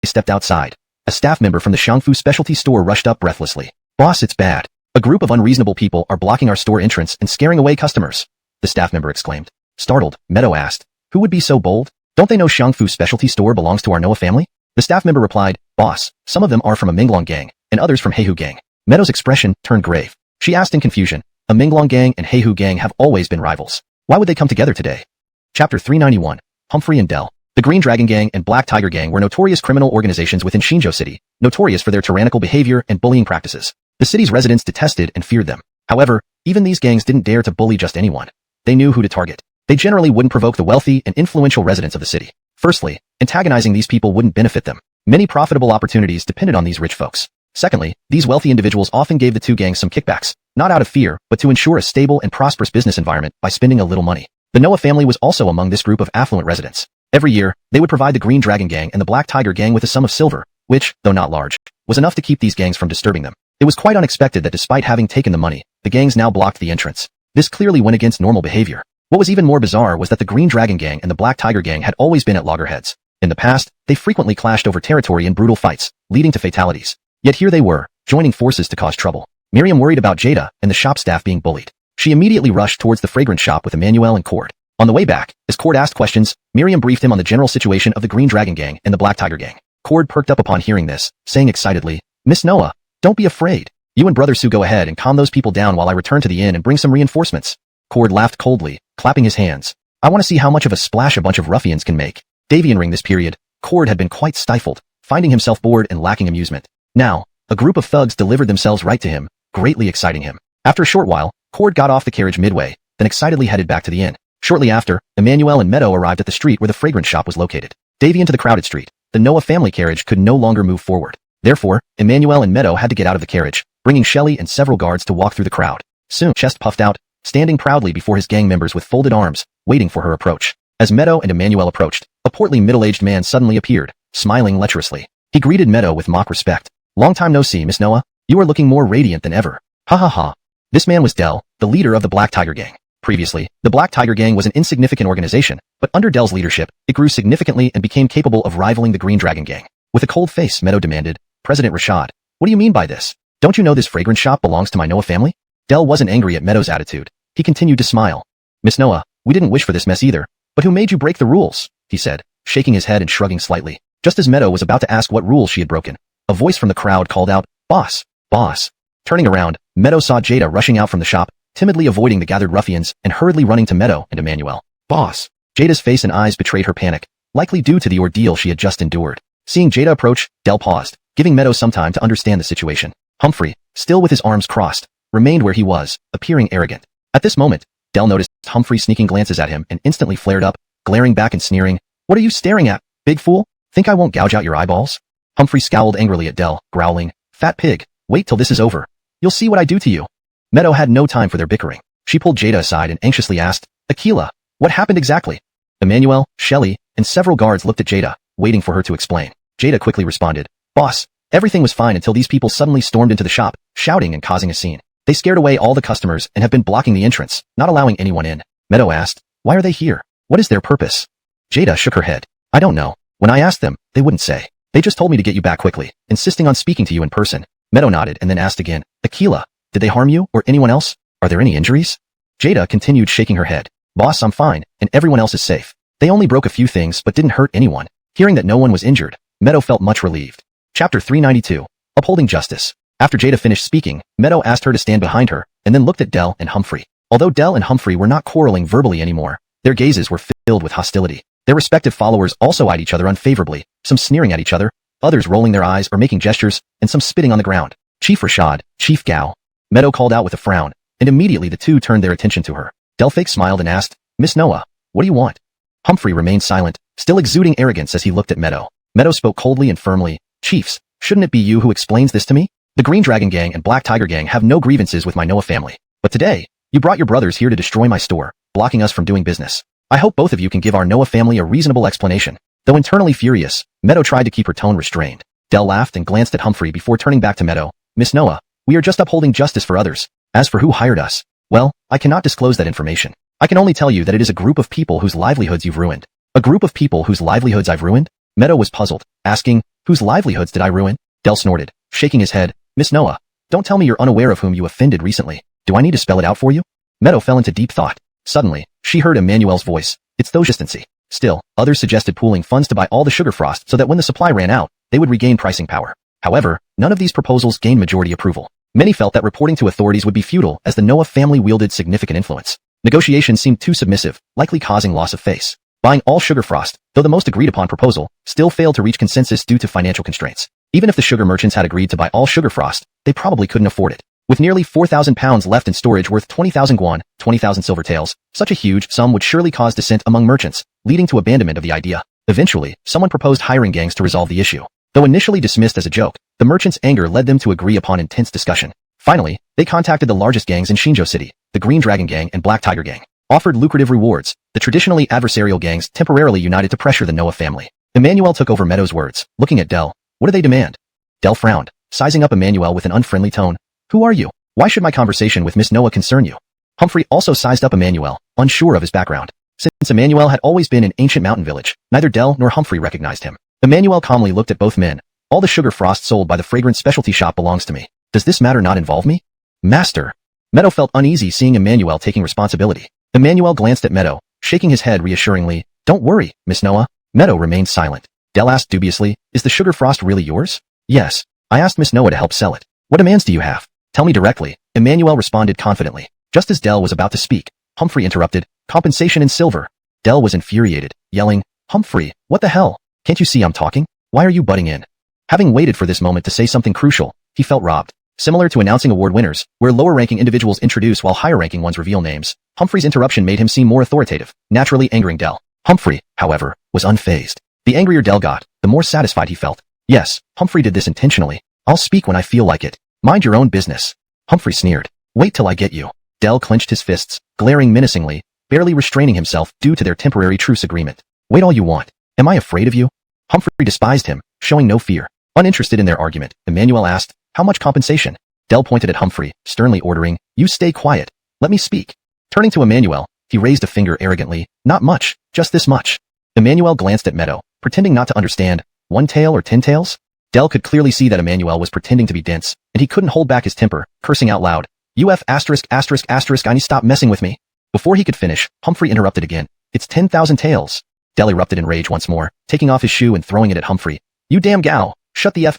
stepped outside, a staff member from the Xiangfu specialty store rushed up breathlessly. Boss, it's bad. A group of unreasonable people are blocking our store entrance and scaring away customers, the staff member exclaimed. Startled, Meadow asked, who would be so bold? Don't they know Xiangfu specialty store belongs to our Noah family? The staff member replied, Boss, some of them are from a Minglong gang, and others from Heihu gang. Meadow's expression turned grave. She asked in confusion, a Minglong gang and Heihu gang have always been rivals. Why would they come together today? Chapter 391, Humphrey and Dell. The Green Dragon Gang and Black Tiger Gang were notorious criminal organizations within Xinzhou City, notorious for their tyrannical behavior and bullying practices. The city's residents detested and feared them. However, even these gangs didn't dare to bully just anyone. They knew who to target. They generally wouldn't provoke the wealthy and influential residents of the city. Firstly, antagonizing these people wouldn't benefit them. Many profitable opportunities depended on these rich folks. Secondly, these wealthy individuals often gave the two gangs some kickbacks, not out of fear, but to ensure a stable and prosperous business environment by spending a little money. The Noah family was also among this group of affluent residents. Every year, they would provide the Green Dragon Gang and the Black Tiger Gang with a sum of silver, which, though not large, was enough to keep these gangs from disturbing them. It was quite unexpected that despite having taken the money, the gangs now blocked the entrance. This clearly went against normal behavior. What was even more bizarre was that the Green Dragon Gang and the Black Tiger Gang had always been at loggerheads. In the past, they frequently clashed over territory in brutal fights, leading to fatalities. Yet here they were, joining forces to cause trouble. Miriam worried about Jada and the shop staff being bullied. She immediately rushed towards the fragrance shop with Emmanuel and Cord. On the way back, as Cord asked questions, Miriam briefed him on the general situation of the Green Dragon Gang and the Black Tiger Gang. Cord perked up upon hearing this, saying excitedly, Miss Noah, don't be afraid. You and Brother Sue go ahead and calm those people down while I return to the inn and bring some reinforcements. Cord laughed coldly, clapping his hands. I want to see how much of a splash a bunch of ruffians can make. Davianring this period, Cord had been quite stifled, finding himself bored and lacking amusement. Now, a group of thugs delivered themselves right to him, greatly exciting him. After a short while, Cord got off the carriage midway, then excitedly headed back to the inn. Shortly after, Emmanuel and Meadow arrived at the street where the fragrance shop was located. Davy into the crowded street. the Noah family carriage could no longer move forward. Therefore, Emmanuel and Meadow had to get out of the carriage, bringing Shelley and several guards to walk through the crowd. Soon, Chest puffed out, standing proudly before his gang members with folded arms, waiting for her approach. As Meadow and Emmanuel approached, a portly middle-aged man suddenly appeared, smiling lecherously. He greeted Meadow with mock respect. "Long time no see, Miss Noah. You are looking more radiant than ever." Ha ha ha. This man was Dell, the leader of the Black Tiger Gang. Previously, the Black Tiger Gang was an insignificant organization, but under Dell's leadership, it grew significantly and became capable of rivaling the Green Dragon Gang. With a cold face, Meadow demanded, "President Rashad, what do you mean by this? Don't you know this fragrance shop belongs to my Noah family?" Dell wasn't angry at Meadow's attitude. He continued to smile. "Miss Noah, we didn't wish for this mess either, but who made you break the rules?" he said, shaking his head and shrugging slightly. Just as Meadow was about to ask what rules she had broken, a voice from the crowd called out, "Boss! Boss!" Turning around, Meadow saw Jada rushing out from the shop, timidly avoiding the gathered ruffians and hurriedly running to Meadow and Emmanuel. "Boss!" Jada's face and eyes betrayed her panic, likely due to the ordeal she had just endured. Seeing Jada approach, Dell paused, giving Meadow some time to understand the situation. Humphrey, still with his arms crossed, remained where he was, appearing arrogant. At this moment, Dell noticed Humphrey sneaking glances at him and instantly flared up, glaring back and sneering, "What are you staring at, big fool? Think I won't gouge out your eyeballs?" Humphrey scowled angrily at Dell, growling, "Fat pig, wait till this is over. You'll see what I do to you." Meadow had no time for their bickering. She pulled Jada aside and anxiously asked, "Aquila, what happened exactly?" Emmanuel, Shelley, and several guards looked at Jada, waiting for her to explain. Jada quickly responded, "Boss, everything was fine until these people suddenly stormed into the shop, shouting and causing a scene. They scared away all the customers and have been blocking the entrance, not allowing anyone in." Meadow asked, "Why are they here? What is their purpose?" Jada shook her head. "I don't know. When I asked them, they wouldn't say. They just told me to get you back quickly, insisting on speaking to you in person." Meadow nodded and then asked again, "Aquila, did they harm you or anyone else? Are there any injuries?" Jada continued shaking her head. "Boss, I'm fine, and everyone else is safe. They only broke a few things but didn't hurt anyone." Hearing that no one was injured, Meadow felt much relieved. Chapter 392. Upholding Justice. After Jada finished speaking, Meadow asked her to stand behind her, and then looked at Dell and Humphrey. Although Dell and Humphrey were not quarreling verbally anymore, their gazes were filled with hostility. Their respective followers also eyed each other unfavorably, some sneering at each other, others rolling their eyes or making gestures, and some spitting on the ground. "Chief Rashad, Chief Gao," Meadow called out with a frown, and immediately the two turned their attention to her. Dell fake smiled and asked, "Miss Noah, what do you want?" Humphrey remained silent, still exuding arrogance as he looked at Meadow. Meadow spoke coldly and firmly, "Chiefs, shouldn't it be you who explains this to me? The Green Dragon Gang and Black Tiger Gang have no grievances with my Noah family. But today, you brought your brothers here to destroy my store, blocking us from doing business. I hope both of you can give our Noah family a reasonable explanation." Though internally furious, Meadow tried to keep her tone restrained. Dell laughed and glanced at Humphrey before turning back to Meadow. "Miss Noah, we are just upholding justice for others. As for who hired us, well, I cannot disclose that information. I can only tell you that it is a group of people whose livelihoods you've ruined." "A group of people whose livelihoods I've ruined?" Meadow was puzzled, asking, "Whose livelihoods did I ruin?" Dell snorted, shaking his head. "Miss Noah, don't tell me you're unaware of whom you offended recently. Do I need to spell it out for you?" Meadow fell into deep thought. Suddenly, she heard Emmanuel's voice. "It's those distancy." Still, others suggested pooling funds to buy all the sugar frost so that when the supply ran out, they would regain pricing power. However, none of these proposals gained majority approval. Many felt that reporting to authorities would be futile as the Noah family wielded significant influence. Negotiations seemed too submissive, likely causing loss of face. Buying all sugar frost, though the most agreed upon proposal, still failed to reach consensus due to financial constraints. Even if the sugar merchants had agreed to buy all sugar frost, they probably couldn't afford it. With nearly 4,000 pounds left in storage worth 20,000 guan, 20,000 silver taels, such a huge sum would surely cause dissent among merchants, leading to abandonment of the idea. Eventually, someone proposed hiring gangs to resolve the issue. Though initially dismissed as a joke, the merchants' anger led them to agree upon intense discussion. Finally, they contacted the largest gangs in Shinjo City, the Green Dragon Gang and Black Tiger Gang. Offered lucrative rewards, the traditionally adversarial gangs temporarily united to pressure the Noah family. Emmanuel took over Meadow's words, looking at Dell. "What do they demand?" Dell frowned, sizing up Emmanuel with an unfriendly tone. "Who are you? Why should my conversation with Miss Noah concern you?" Humphrey also sized up Emmanuel, unsure of his background. Since Emmanuel had always been in ancient mountain village, neither Dell nor Humphrey recognized him. Emmanuel calmly looked at both men. "All the sugar frost sold by the fragrant specialty shop belongs to me. Does this matter not involve me?" "Master." Meadow felt uneasy seeing Emmanuel taking responsibility. Emmanuel glanced at Meadow, shaking his head reassuringly. "Don't worry, Miss Noah." Meadow remained silent. Dell asked dubiously, "Is the sugar frost really yours?" "Yes. I asked Miss Noah to help sell it." "What demands do you have?" "Tell me directly," Emmanuel responded confidently. Just as Dell was about to speak, Humphrey interrupted, "Compensation in silver." Dell was infuriated, yelling, "Humphrey, what the hell? Can't you see I'm talking? Why are you butting in?" Having waited for this moment to say something crucial, he felt robbed. Similar to announcing award winners, where lower-ranking individuals introduce while higher-ranking ones reveal names, Humphrey's interruption made him seem more authoritative, naturally angering Dell. Humphrey, however, was unfazed. The angrier Dell got, the more satisfied he felt. Yes, Humphrey did this intentionally. I'll speak when I feel like it. Mind your own business. Humphrey sneered. Wait till I get you. Dell clenched his fists, glaring menacingly, barely restraining himself due to their temporary truce agreement. Wait all you want. Am I afraid of you? Humphrey despised him, showing no fear. Uninterested in their argument, Emmanuel asked, how much compensation? Dell pointed at Humphrey, sternly ordering, you stay quiet. Let me speak. Turning to Emmanuel, he raised a finger arrogantly, not much, just this much. Emmanuel glanced at Meadow, pretending not to understand. 1 tael or 10 taels? Dell could clearly see that Emmanuel was pretending to be dense, and he couldn't hold back his temper, cursing out loud. I need stop messing with me. Before he could finish, Humphrey interrupted again. It's 10,000 taels. Dell erupted in rage once more, taking off his shoe and throwing it at Humphrey. You damn gal, shut the up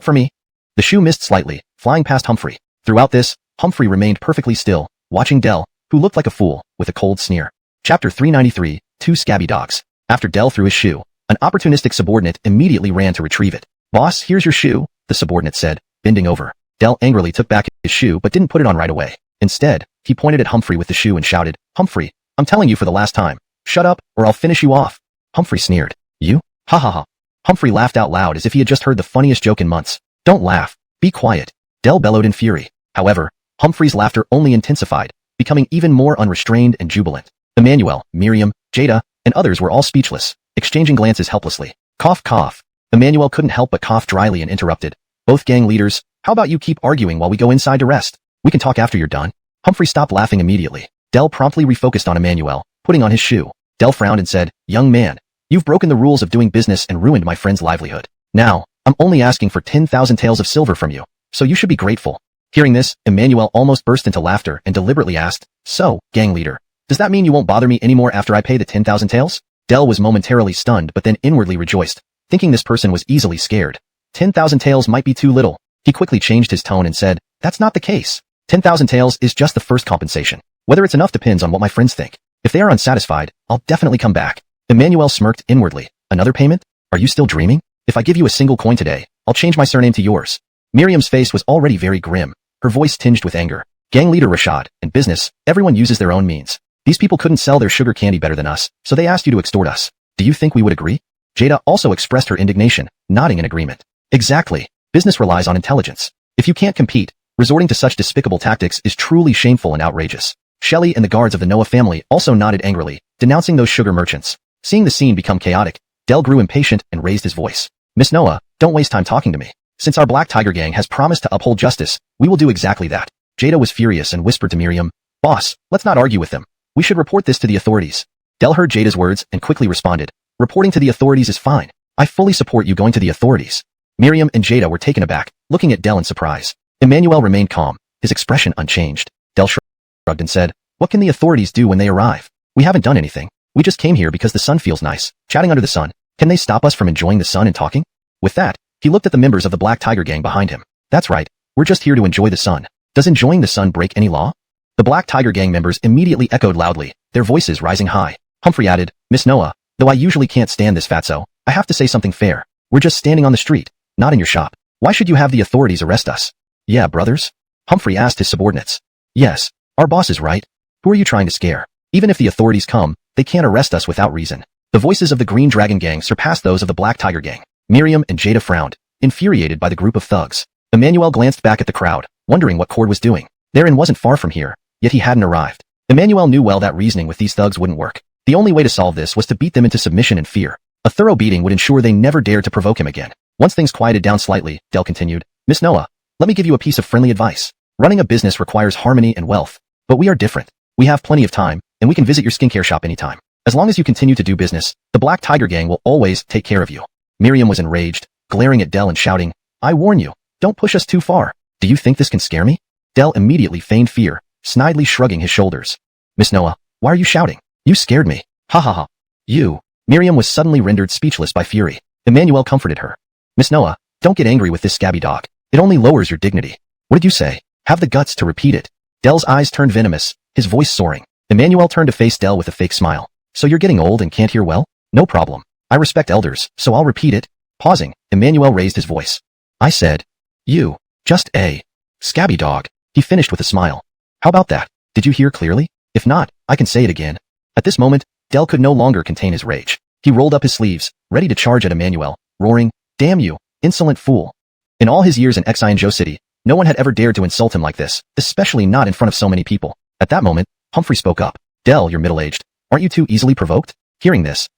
for me. The shoe missed slightly, flying past Humphrey. Throughout this, Humphrey remained perfectly still, watching Dell, who looked like a fool, with a cold sneer. Chapter 393, 2 Scabby Dogs. After Dell threw his shoe, an opportunistic subordinate immediately ran to retrieve it. Boss, here's your shoe, the subordinate said, bending over. Dell angrily took back his shoe but didn't put it on right away. Instead, he pointed at Humphrey with the shoe and shouted, Humphrey, I'm telling you for the last time. Shut up, or I'll finish you off. Humphrey sneered. You? Ha ha ha. Humphrey laughed out loud as if he had just heard the funniest joke in months. Don't laugh. Be quiet. Dell bellowed in fury. However, Humphrey's laughter only intensified, becoming even more unrestrained and jubilant. Emmanuel, Miriam, Jada, and others were all speechless, exchanging glances helplessly. Cough cough. Emmanuel couldn't help but cough dryly and interrupted. Both gang leaders, how about you keep arguing while we go inside to rest? We can talk after you're done. Humphrey stopped laughing immediately. Dell promptly refocused on Emmanuel, putting on his shoe. Dell frowned and said, young man, you've broken the rules of doing business and ruined my friend's livelihood. Now, I'm only asking for 10,000 taels of silver from you, so you should be grateful. Hearing this, Emmanuel almost burst into laughter and deliberately asked, so, gang leader, does that mean you won't bother me anymore after I pay the 10,000 taels? Dell was momentarily stunned but then inwardly rejoiced, thinking this person was easily scared. 10,000 taels might be too little. He quickly changed his tone and said, that's not the case. 10,000 taels is just the first compensation. Whether it's enough depends on what my friends think. If they are unsatisfied, I'll definitely come back. Emmanuel smirked inwardly. Another payment? Are you still dreaming? If I give you a single coin today, I'll change my surname to yours. Miriam's face was already very grim, her voice tinged with anger. Gang leader Rashad, in business, everyone uses their own means. These people couldn't sell their sugar candy better than us, so they asked you to extort us. Do you think we would agree? Jada also expressed her indignation, nodding in agreement. Exactly. Business relies on intelligence. If you can't compete, resorting to such despicable tactics is truly shameful and outrageous. Shelley and the guards of the Noah family also nodded angrily, denouncing those sugar merchants. Seeing the scene become chaotic, Dell grew impatient and raised his voice. Miss Noah, don't waste time talking to me. Since our Black Tiger gang has promised to uphold justice, we will do exactly that. Jada was furious and whispered to Miriam, Boss, let's not argue with them. We should report this to the authorities. Dell heard Jada's words and quickly responded, reporting to the authorities is fine. I fully support you going to the authorities. Miriam and Jada were taken aback, looking at Dell in surprise. Emmanuel remained calm, his expression unchanged. Dell shrugged and said, what can the authorities do when they arrive? We haven't done anything. We just came here because the sun feels nice, chatting under the sun. Can they stop us from enjoying the sun and talking? With that, he looked at the members of the Black Tiger gang behind him. That's right. We're just here to enjoy the sun. Does enjoying the sun break any law? The Black Tiger gang members immediately echoed loudly, their voices rising high. Humphrey added, Miss Noah, though I usually can't stand this fatso, I have to say something fair. We're just standing on the street, not in your shop. Why should you have the authorities arrest us? Yeah, brothers? Humphrey asked his subordinates. Yes, our boss is right. Who are you trying to scare? Even if the authorities come, they can't arrest us without reason. The voices of the Green Dragon gang surpassed those of the Black Tiger gang. Miriam and Jada frowned, infuriated by the group of thugs. Emmanuel glanced back at the crowd, wondering what Cord was doing. Their inn wasn't far from here, yet he hadn't arrived. Emmanuel knew well that reasoning with these thugs wouldn't work. The only way to solve this was to beat them into submission and fear. A thorough beating would ensure they never dared to provoke him again. Once things quieted down slightly, Dell continued, Miss Noah, let me give you a piece of friendly advice. Running a business requires harmony and wealth. But we are different. We have plenty of time, and we can visit your skincare shop anytime. As long as you continue to do business, the Black Tiger gang will always take care of you. Miriam was enraged, glaring at Dell and shouting, I warn you, don't push us too far. Do you think this can scare me? Dell immediately feigned fear, snidely shrugging his shoulders. Miss Noah, why are you shouting? You scared me. Ha ha ha. You. Miriam was suddenly rendered speechless by fury. Emmanuel comforted her. Miss Noah, don't get angry with this scabby dog. It only lowers your dignity. What did you say? Have the guts to repeat it. Dell's eyes turned venomous, his voice soaring. Emmanuel turned to face Dell with a fake smile. So you're getting old and can't hear well? No problem. I respect elders, so I'll repeat it. Pausing, Emmanuel raised his voice. I said, you, just a scabby dog. He finished with a smile. How about that? Did you hear clearly? If not, I can say it again. At this moment, Dell could no longer contain his rage. He rolled up his sleeves, ready to charge at Emmanuel, roaring, "Damn you, insolent fool." In all his years in Xianzhou City, no one had ever dared to insult him like this, especially not in front of so many people. At that moment, Humphrey spoke up. "Dell, you're middle-aged. Aren't you too easily provoked?" Hearing this,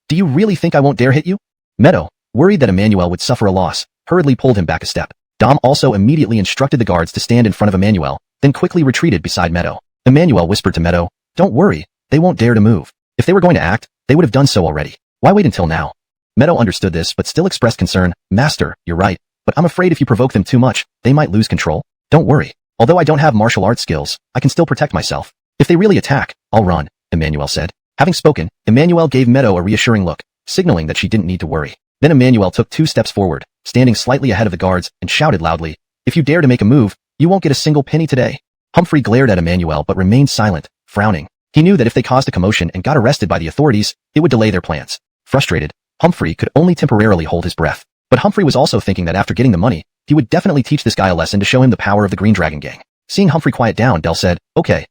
"Do you really think I won't dare hit you?" Meadow, worried that Emmanuel would suffer a loss, hurriedly pulled him back a step. Dom also immediately instructed the guards to stand in front of Emmanuel, then quickly retreated beside Meadow. Emmanuel whispered to Meadow, "Don't worry, they won't dare to move. If they were going to act, they would have done so already. Why wait until now?" Meadow understood this but still expressed concern. "Master, you're right, but I'm afraid if you provoke them too much, they might lose control." "Don't worry. Although I don't have martial arts skills, I can still protect myself. If they really attack, I'll run," Emmanuel said. Having spoken, Emmanuel gave Meadow a reassuring look, signaling that she didn't need to worry. Then Emmanuel took 2 steps forward, standing slightly ahead of the guards, and shouted loudly, "If you dare to make a move, you won't get a single penny today." Humphrey glared at Emmanuel but remained silent, frowning. He knew that if they caused a commotion and got arrested by the authorities, it would delay their plans. Frustrated, Humphrey could only temporarily hold his breath. But Humphrey was also thinking that after getting the money, he would definitely teach this guy a lesson to show him the power of the Green Dragon Gang. Seeing Humphrey quiet down, Dell said, Okay,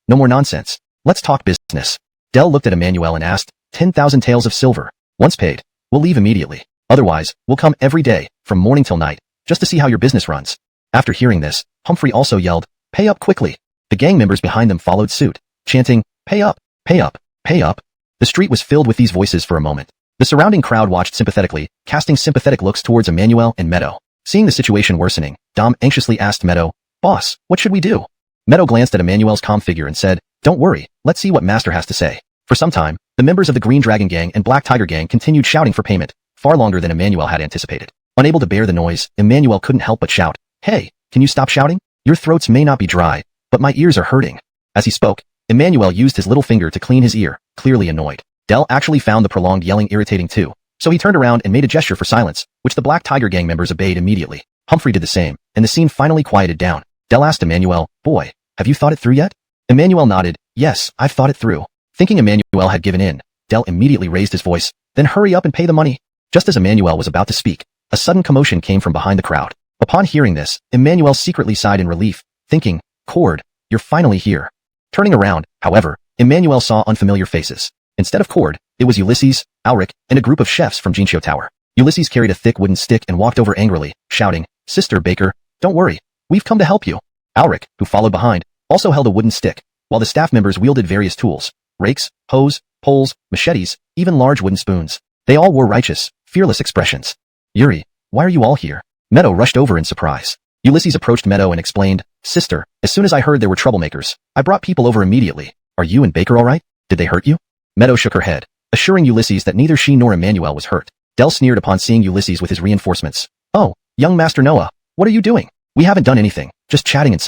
no more nonsense. Let's talk business." Dell looked at Emmanuel and asked, 10,000 taels of silver. Once paid, we'll leave immediately. Otherwise, we'll come every day, from morning till night, just to see how your business runs." After hearing this, Humphrey also yelled, "Pay up quickly." The gang members behind them followed suit, chanting, "Pay up, pay up, pay up." The street was filled with these voices for a moment. The surrounding crowd watched sympathetically, casting sympathetic looks towards Emmanuel and Meadow. Seeing the situation worsening, Dom anxiously asked Meadow, "Boss, what should we do?" Meadow glanced at Emmanuel's calm figure and said, "Don't worry, let's see what Master has to say." For some time, the members of the Green Dragon Gang and Black Tiger Gang continued shouting for payment, far longer than Emmanuel had anticipated. Unable to bear the noise, Emmanuel couldn't help but shout, "Hey, can you stop shouting? Your throats may not be dry, but my ears are hurting." As he spoke, Emmanuel used his little finger to clean his ear, clearly annoyed. Dell actually found the prolonged yelling irritating too, so he turned around and made a gesture for silence, which the Black Tiger Gang members obeyed immediately. Humphrey did the same, and the scene finally quieted down. Dell asked Emmanuel, "Boy, have you thought it through yet?" Emmanuel nodded, "Yes, I've thought it through." Thinking Emmanuel had given in, Dell immediately raised his voice, "Then hurry up and pay the money." Just as Emmanuel was about to speak, a sudden commotion came from behind the crowd. Upon hearing this, Emmanuel secretly sighed in relief, thinking, "Cord, you're finally here." Turning around, however, Emmanuel saw unfamiliar faces. Instead of Cord, it was Ulysses, Alric, and a group of chefs from Jinqiu Tower. Ulysses carried a thick wooden stick and walked over angrily, shouting, "Sister Baker, don't worry, we've come to help you." Alric, who followed behind, also held a wooden stick, while the staff members wielded various tools, rakes, hoes, poles, machetes, even large wooden spoons. They all wore righteous, fearless expressions. "Yuri, why are you all here?" Meadow rushed over in surprise. Ulysses approached Meadow and explained, "Sister, as soon as I heard there were troublemakers, I brought people over immediately. Are you and Baker all right? Did they hurt you?" Meadow shook her head, assuring Ulysses that neither she nor Emmanuel was hurt. Dell sneered upon seeing Ulysses with his reinforcements. "Oh, young Master Noah, what are you doing? We haven't done anything, just chatting and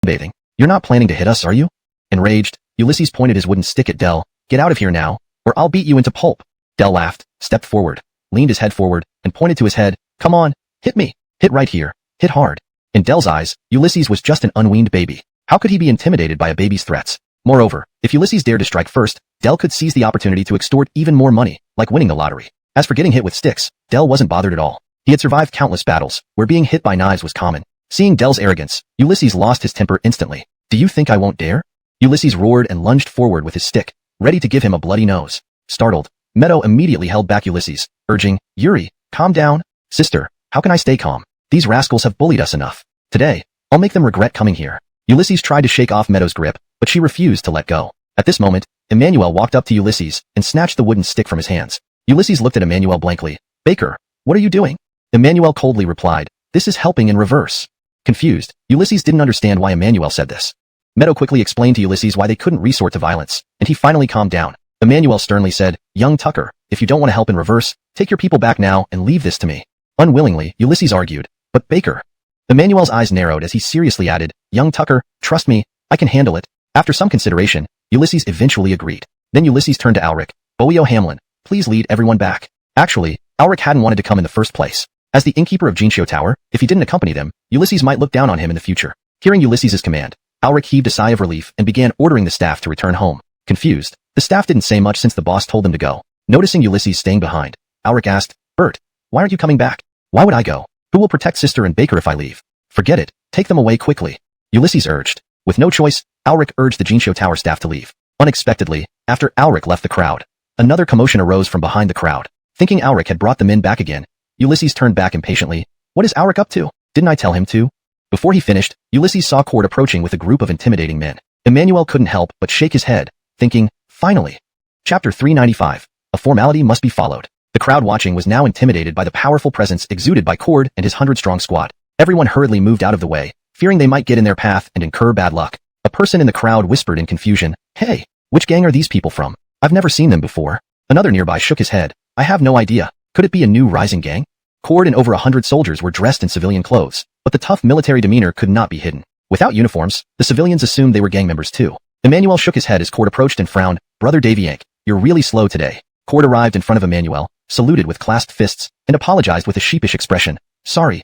sunbathing. You're not planning to hit us, are you?" Enraged, Ulysses pointed his wooden stick at Dell. "Get out of here now, or I'll beat you into pulp." Dell laughed, stepped forward, leaned his head forward, and pointed to his head. "Come on, hit me. Hit right here. Hit hard." In Dell's eyes, Ulysses was just an unweaned baby. How could he be intimidated by a baby's threats? Moreover, if Ulysses dared to strike first, Dell could seize the opportunity to extort even more money, like winning the lottery. As for getting hit with sticks, Dell wasn't bothered at all. He had survived countless battles, where being hit by knives was common. Seeing Dell's arrogance, Ulysses lost his temper instantly. "Do you think I won't dare?" Ulysses roared and lunged forward with his stick, ready to give him a bloody nose. Startled, Meadow immediately held back Ulysses, urging, "Yuri, calm down." "Sister, how can I stay calm? These rascals have bullied us enough. Today, I'll make them regret coming here." Ulysses tried to shake off Meadow's grip, but she refused to let go. At this moment, Emmanuel walked up to Ulysses and snatched the wooden stick from his hands. Ulysses looked at Emmanuel blankly. "Baker, what are you doing?" Emmanuel coldly replied, "This is helping in reverse." Confused, Ulysses didn't understand why Emmanuel said this. Meadow quickly explained to Ulysses why they couldn't resort to violence, and he finally calmed down. Emmanuel sternly said, "Young Tucker, if you don't want to help in reverse, take your people back now and leave this to me." Unwillingly, Ulysses argued, "But Baker." Emmanuel's eyes narrowed as he seriously added, "Young Tucker, trust me, I can handle it." After some consideration, Ulysses eventually agreed. Then Ulysses turned to Alric. "Boio Hamlin, please lead everyone back." Actually, Alric hadn't wanted to come in the first place. As the innkeeper of Jinqiu Tower, if he didn't accompany them, Ulysses might look down on him in the future. Hearing Ulysses' command, Alric heaved a sigh of relief and began ordering the staff to return home. Confused, the staff didn't say much since the boss told them to go. Noticing Ulysses staying behind, Alric asked, "Bert, why aren't you coming back? Why would I go? Who will protect Sister and Baker if I leave?" "Forget it, take them away quickly," Ulysses urged. With no choice, Alric urged the Jinsho Tower staff to leave. Unexpectedly, after Alric left the crowd, another commotion arose from behind the crowd. Thinking Alric had brought them in back again, Ulysses turned back impatiently. What is Alric up to? Didn't I tell him to? Before he finished, Ulysses saw Cord approaching with a group of intimidating men. Emmanuel couldn't help but shake his head, thinking, finally. Chapter 395. A formality must be followed. The crowd watching was now intimidated by the powerful presence exuded by Cord and his 100-strong squad. Everyone hurriedly moved out of the way, fearing they might get in their path and incur bad luck. A person in the crowd whispered in confusion, "Hey, which gang are these people from? I've never seen them before." Another nearby shook his head. "I have no idea. Could it be a new rising gang?" Cord and over 100 soldiers were dressed in civilian clothes, but the tough military demeanor could not be hidden. Without uniforms, the civilians assumed they were gang members too. Emmanuel shook his head as Cord approached and frowned. "Brother Davyank, you're really slow today." Cord arrived in front of Emmanuel, saluted with clasped fists, and apologized with a sheepish expression. Sorry.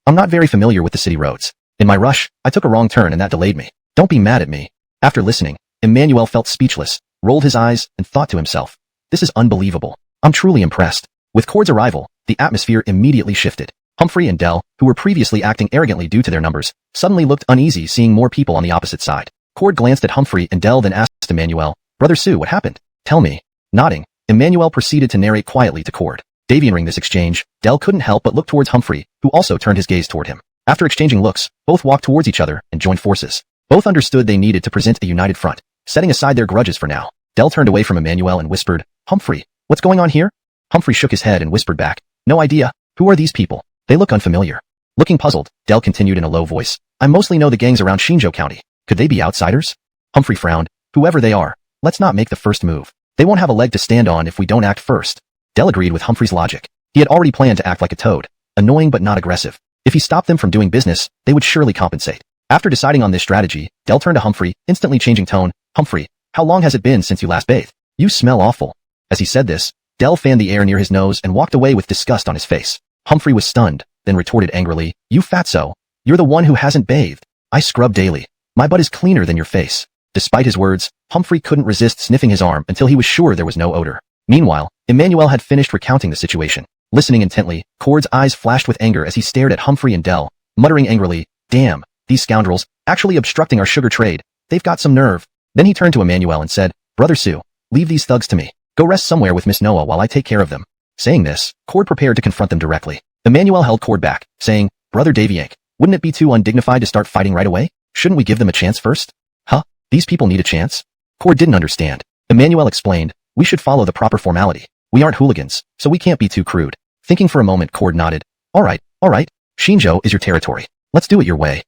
I'm not very familiar with the city roads. In my rush, I took a wrong turn and that delayed me. Don't be mad at me." After listening, Emmanuel felt speechless, rolled his eyes, and thought to himself, "This is unbelievable. I'm truly impressed." With Cord's arrival, the atmosphere immediately shifted. Humphrey and Dell, who were previously acting arrogantly due to their numbers, suddenly looked uneasy seeing more people on the opposite side. Cord glanced at Humphrey and Dell then asked Emmanuel, "Brother Sue, what happened? Tell me." Nodding, Emmanuel proceeded to narrate quietly to Cord. Deviating this exchange, Dell couldn't help but look towards Humphrey, who also turned his gaze toward him. After exchanging looks, both walked towards each other and joined forces. Both understood they needed to present a united front, setting aside their grudges for now. Dell turned away from Emmanuel and whispered, "Humphrey, what's going on here?" Humphrey shook his head and whispered back, "No idea. Who are these people? They look unfamiliar." Looking puzzled, Dell continued in a low voice, "I mostly know the gangs around Shinjo County. Could they be outsiders?" Humphrey frowned. "Whoever they are, let's not make the first move. They won't have a leg to stand on if we don't act first." Dell agreed with Humphrey's logic. He had already planned to act like a toad, annoying but not aggressive. If he stopped them from doing business, they would surely compensate. After deciding on this strategy, Dell turned to Humphrey, instantly changing tone. "Humphrey, how long has it been since you last bathed? You smell awful." As he said this, Dell fanned the air near his nose and walked away with disgust on his face. Humphrey was stunned, then retorted angrily, "You fatso. You're the one who hasn't bathed. I scrub daily. My butt is cleaner than your face." Despite his words, Humphrey couldn't resist sniffing his arm until he was sure there was no odor. Meanwhile, Emmanuel had finished recounting the situation. Listening intently, Cord's eyes flashed with anger as he stared at Humphrey and Dell, muttering angrily, "Damn, these scoundrels, actually obstructing our sugar trade. They've got some nerve." Then he turned to Emmanuel and said, "Brother Sue, leave these thugs to me. Go rest somewhere with Miss Noah while I take care of them." Saying this, Cord prepared to confront them directly. Emmanuel held Cord back, saying, "Brother Davyank, wouldn't it be too undignified to start fighting right away? Shouldn't we give them a chance first?" "Huh? These people need a chance?" Cord didn't understand. Emmanuel explained, "We should follow the proper formality. We aren't hooligans, so we can't be too crude." Thinking for a moment, Cord nodded. All right. Shinjo is your territory. Let's do it your way."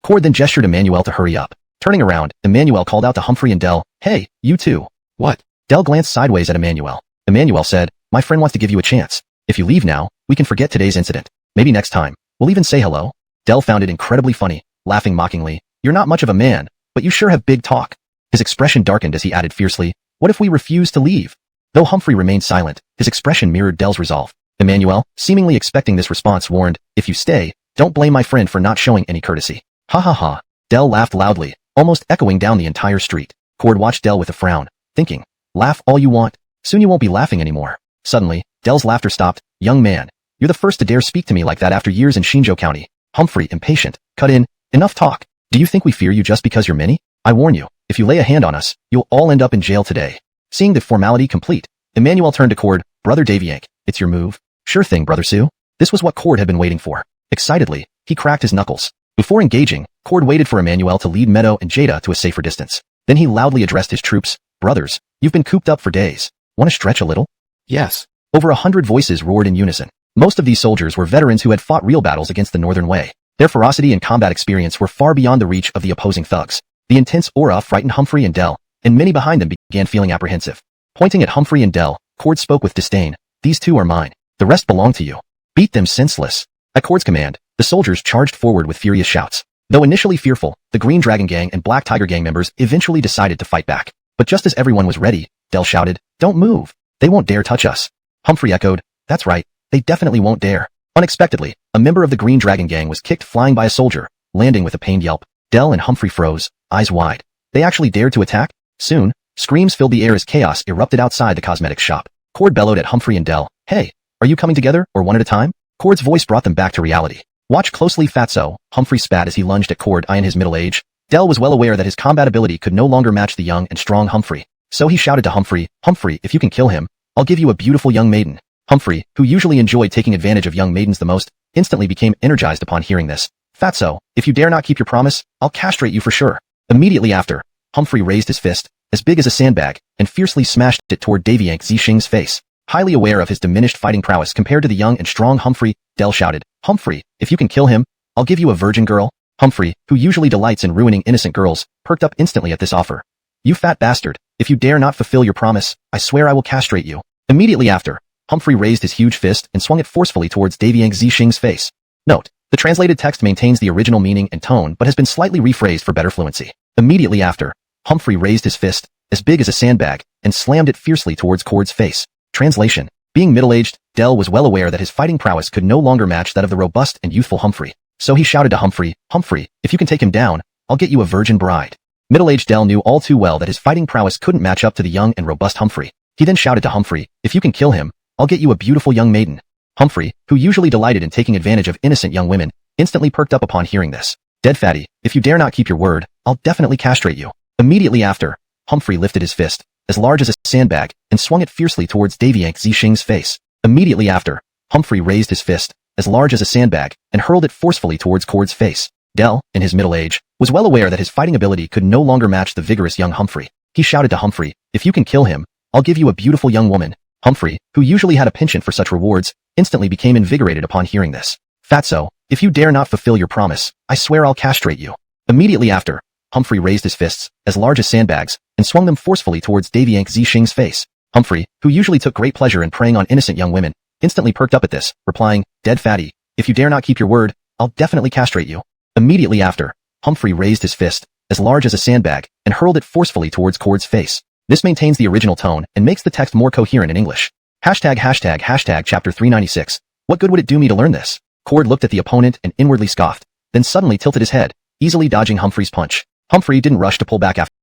Cord then gestured Emmanuel to hurry up. Turning around, Emmanuel called out to Humphrey and Dell, "Hey, you two." "What?" Dell glanced sideways at Emmanuel. Emmanuel said, "My friend wants to give you a chance. If you leave now, we can forget today's incident. Maybe next time, we'll even say hello." Dell found it incredibly funny, laughing mockingly. "You're not much of a man, but you sure have big talk." His expression darkened as he added fiercely, "What if we refuse to leave?" Though Humphrey remained silent, his expression mirrored Dell's resolve. Emmanuel, seemingly expecting this response, warned, "If you stay, don't blame my friend for not showing any courtesy." "Ha ha ha." Dell laughed loudly, almost echoing down the entire street. Cord watched Dell with a frown, thinking, "Laugh all you want. Soon you won't be laughing anymore." Suddenly, Dell's laughter stopped. "Young man, you're the first to dare speak to me like that after years in Shinjo County." Humphrey, impatient, cut in, "Enough talk. Do you think we fear you just because you're many? I warn you, if you lay a hand on us, you'll all end up in jail today." Seeing the formality complete, Emmanuel turned to Cord. "Brother Davyank, it's your move." "Sure thing, Brother Sue." This was what Cord had been waiting for. Excitedly, he cracked his knuckles. Before engaging, Cord waited for Emmanuel to lead Meadow and Jada to a safer distance. Then he loudly addressed his troops. "Brothers, you've been cooped up for days. Want to stretch a little?" "Yes." Over 100 voices roared in unison. Most of these soldiers were veterans who had fought real battles against the Northern Way. Their ferocity and combat experience were far beyond the reach of the opposing thugs. The intense aura frightened Humphrey and Dell, and many behind them began feeling apprehensive. Pointing at Humphrey and Dell, Cord spoke with disdain. "These two are mine. The rest belong to you. Beat them senseless." At Cord's command, the soldiers charged forward with furious shouts. Though initially fearful, the Green Dragon Gang and Black Tiger Gang members eventually decided to fight back. But just as everyone was ready, Dell shouted, "Don't move. They won't dare touch us." Humphrey echoed, "That's right. They definitely won't dare." Unexpectedly, a member of the Green Dragon Gang was kicked flying by a soldier, landing with a pained yelp. Dell and Humphrey froze, eyes wide. They actually dared to attack? Soon, screams filled the air as chaos erupted outside the cosmetics shop. Cord bellowed at Humphrey and Dell, "Hey, are you coming together, or one at a time?" Cord's voice brought them back to reality. "Watch closely, fatso." Humphrey spat as he lunged at Cord, eyeing his middle age. Dell was well aware that his combat ability could no longer match the young and strong Humphrey. So he shouted to Humphrey, "Humphrey, if you can kill him, I'll give you a beautiful young maiden." Humphrey, who usually enjoyed taking advantage of young maidens the most, instantly became energized upon hearing this. "Fatso, if you dare not keep your promise, I'll castrate you for sure." Immediately after, Humphrey raised his fist, as big as a sandbag, and fiercely smashed it toward Davy Yank Zixing's face. Highly aware of his diminished fighting prowess compared to the young and strong Humphrey, Dell shouted, "Humphrey, if you can kill him, I'll give you a virgin girl." Humphrey, who usually delights in ruining innocent girls, perked up instantly at this offer. "You fat bastard, if you dare not fulfill your promise, I swear I will castrate you." Immediately after, Humphrey raised his huge fist and swung it forcefully towards Davy Yank Zixing's face. Note: the translated text maintains the original meaning and tone but has been slightly rephrased for better fluency. Immediately after, Humphrey raised his fist, as big as a sandbag, and slammed it fiercely towards Cord's face. Translation: being middle-aged, Dell was well aware that his fighting prowess could no longer match that of the robust and youthful Humphrey. So he shouted to Humphrey, "Humphrey, if you can take him down, I'll get you a virgin bride." Middle-aged Dell knew all too well that his fighting prowess couldn't match up to the young and robust Humphrey. He then shouted to Humphrey, "If you can kill him, I'll get you a beautiful young maiden." Humphrey, who usually delighted in taking advantage of innocent young women, instantly perked up upon hearing this. "Dead fatty, if you dare not keep your word, I'll definitely castrate you." Immediately after, Humphrey lifted his fist, as large as a sandbag, and swung it fiercely towards Davy Yank Zixing's face. Immediately after, Humphrey raised his fist, as large as a sandbag, and hurled it forcefully towards Cord's face. Dell, in his middle age, was well aware that his fighting ability could no longer match the vigorous young Humphrey. He shouted to Humphrey, "If you can kill him, I'll give you a beautiful young woman." Humphrey, who usually had a penchant for such rewards, instantly became invigorated upon hearing this. "Fatso, if you dare not fulfill your promise, I swear I'll castrate you." Immediately after, Humphrey raised his fists, as large as sandbags, and swung them forcefully towards Davy Yank Zixing's face. Humphrey, who usually took great pleasure in preying on innocent young women, instantly perked up at this, replying, "Dead fatty, if you dare not keep your word, I'll definitely castrate you." Immediately after, Humphrey raised his fist, as large as a sandbag, and hurled it forcefully towards Cord's face. This maintains the original tone and makes the text more coherent in English. ####Chapter 396. What good would it do me to learn this? Cord looked at the opponent and inwardly scoffed, then suddenly tilted his head, easily dodging Humphrey's punch. Humphrey didn't rush to pull back after.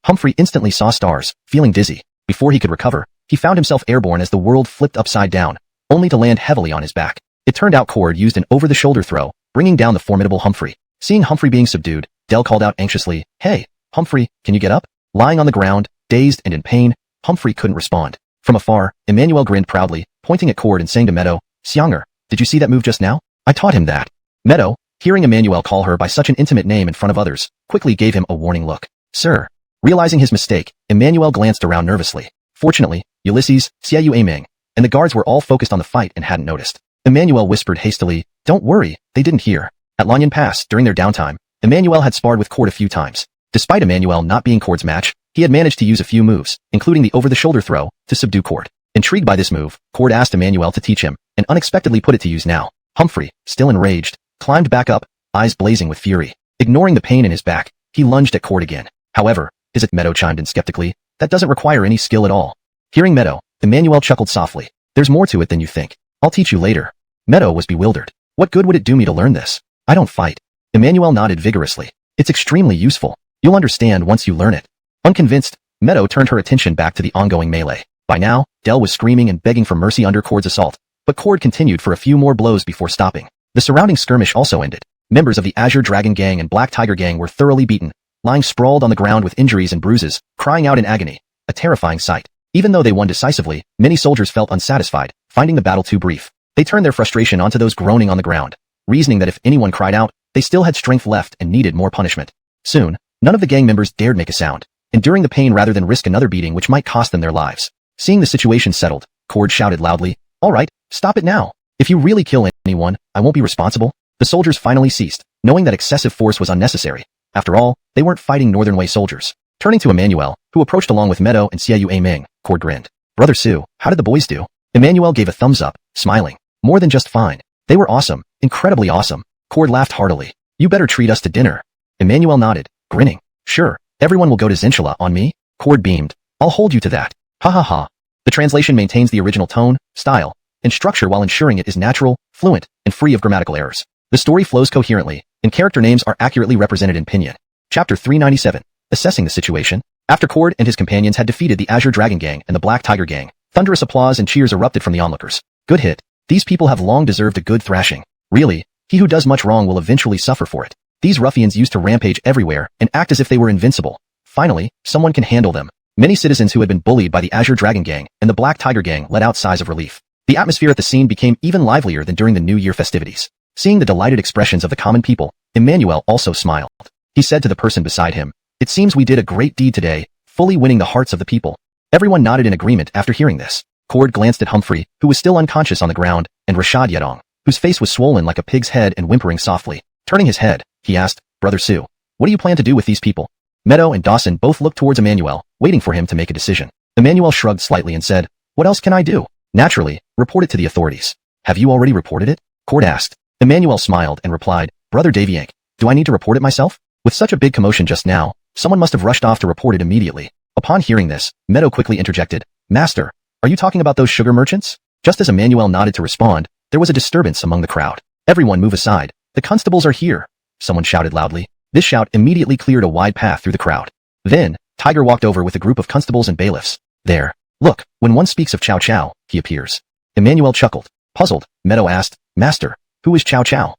Humphrey instantly saw stars, feeling dizzy. Before he could recover, he found himself airborne as the world flipped upside down, only to land heavily on his back. It turned out Cord used an over-the-shoulder throw, bringing down the formidable Humphrey. Seeing Humphrey being subdued, Dell called out anxiously, "Hey, Humphrey, can you get up?" Lying on the ground, dazed and in pain, Humphrey couldn't respond. From afar, Emmanuel grinned proudly, pointing at Cord and saying to Meadow, "Xianger, did you see that move just now? I taught him that." Meadow, hearing Emmanuel call her by such an intimate name in front of others, quickly gave him a warning look. "Sir." Realizing his mistake, Emmanuel glanced around nervously. Fortunately, Ulysses, Xiaoyu Aiming, and the guards were all focused on the fight and hadn't noticed. Emmanuel whispered hastily, "Don't worry, they didn't hear." At Lanyan Pass, during their downtime, Emmanuel had sparred with Cord a few times. Despite Emmanuel not being Cord's match, he had managed to use a few moves, including the over-the-shoulder throw, to subdue Cord. Intrigued by this move, Cord asked Emmanuel to teach him, and unexpectedly put it to use now. Humphrey, still enraged, climbed back up, eyes blazing with fury. Ignoring the pain in his back, he lunged at Cord again. However, Meadow chimed in skeptically, "That doesn't require any skill at all." Hearing Meadow, Emmanuel chuckled softly. "There's more to it than you think. I'll teach you later." Meadow was bewildered. "What good would it do me to learn this? I don't fight." Emmanuel nodded vigorously. "It's extremely useful. You'll understand once you learn it." Unconvinced, Meadow turned her attention back to the ongoing melee. By now, Dell was screaming and begging for mercy under Cord's assault, but Cord continued for a few more blows before stopping. The surrounding skirmish also ended. Members of the Azure Dragon Gang and Black Tiger Gang were thoroughly beaten, lying sprawled on the ground with injuries and bruises, crying out in agony. A terrifying sight. Even though they won decisively, many soldiers felt unsatisfied, finding the battle too brief. They turned their frustration onto those groaning on the ground, reasoning that if anyone cried out, they still had strength left and needed more punishment. Soon, none of the gang members dared make a sound, enduring the pain rather than risk another beating which might cost them their lives. Seeing the situation settled, Cord shouted loudly, "All right, stop it now. If you really kill anyone, I won't be responsible." The soldiers finally ceased, knowing that excessive force was unnecessary. After all, they weren't fighting Northern Wei soldiers. Turning to Emmanuel, who approached along with Meadow and Xiaoyu Aiming, Cord grinned. "Brother Su, how did the boys do?" Emmanuel gave a thumbs up, smiling. "More than just fine. They were awesome, incredibly awesome." Cord laughed heartily. "You better treat us to dinner." Emmanuel nodded, grinning. "Sure, everyone will go to Zinshala on me." Cord beamed. "I'll hold you to that. Ha ha ha." The translation maintains the original tone, style, and structure while ensuring it is natural, fluent, and free of grammatical errors. The story flows coherently, and character names are accurately represented in pinyin. Chapter 397. Assessing the situation. After Cord and his companions had defeated the Azure Dragon Gang and the Black Tiger Gang, thunderous applause and cheers erupted from the onlookers. "Good hit. These people have long deserved a good thrashing. Really, He who does much wrong will eventually suffer for it. These ruffians used to rampage everywhere and act as if they were invincible. Finally, someone can handle them. Many citizens who had been bullied by the Azure Dragon Gang and the Black Tiger Gang let out sighs of relief. The atmosphere at the scene became even livelier than during the New Year festivities. Seeing the delighted expressions of the common people, Emmanuel also smiled. He said to the person beside him, "It seems we did a great deed today, fully winning the hearts of the people." Everyone nodded in agreement after hearing this. Cord glanced at Humphrey, who was still unconscious on the ground, and Rashad Yedong, whose face was swollen like a pig's head and whimpering softly. Turning his head, he asked, "Brother Sue, what do you plan to do with these people?" Meadow and Dawson both looked towards Emmanuel, waiting for him to make a decision. Emmanuel shrugged slightly and said, "What else can I do? Naturally, report it to the authorities." "Have you already reported it?" Cord asked. Emmanuel smiled and replied, "Brother Daviank, do I need to report it myself?" With such a big commotion just now, someone must have rushed off to report it immediately. Upon hearing this, Meadow quickly interjected, "Master, are you talking about those sugar merchants?" Just as Emmanuel nodded to respond, there was a disturbance among the crowd. "Everyone move aside. The constables are here," someone shouted loudly. This shout immediately cleared a wide path through the crowd. Then, Tiger walked over with a group of constables and bailiffs. "There. Look, when one speaks of Chow Chow, he appears." Emmanuel chuckled. Puzzled, Meadow asked, "Master, who is Chow Chow?"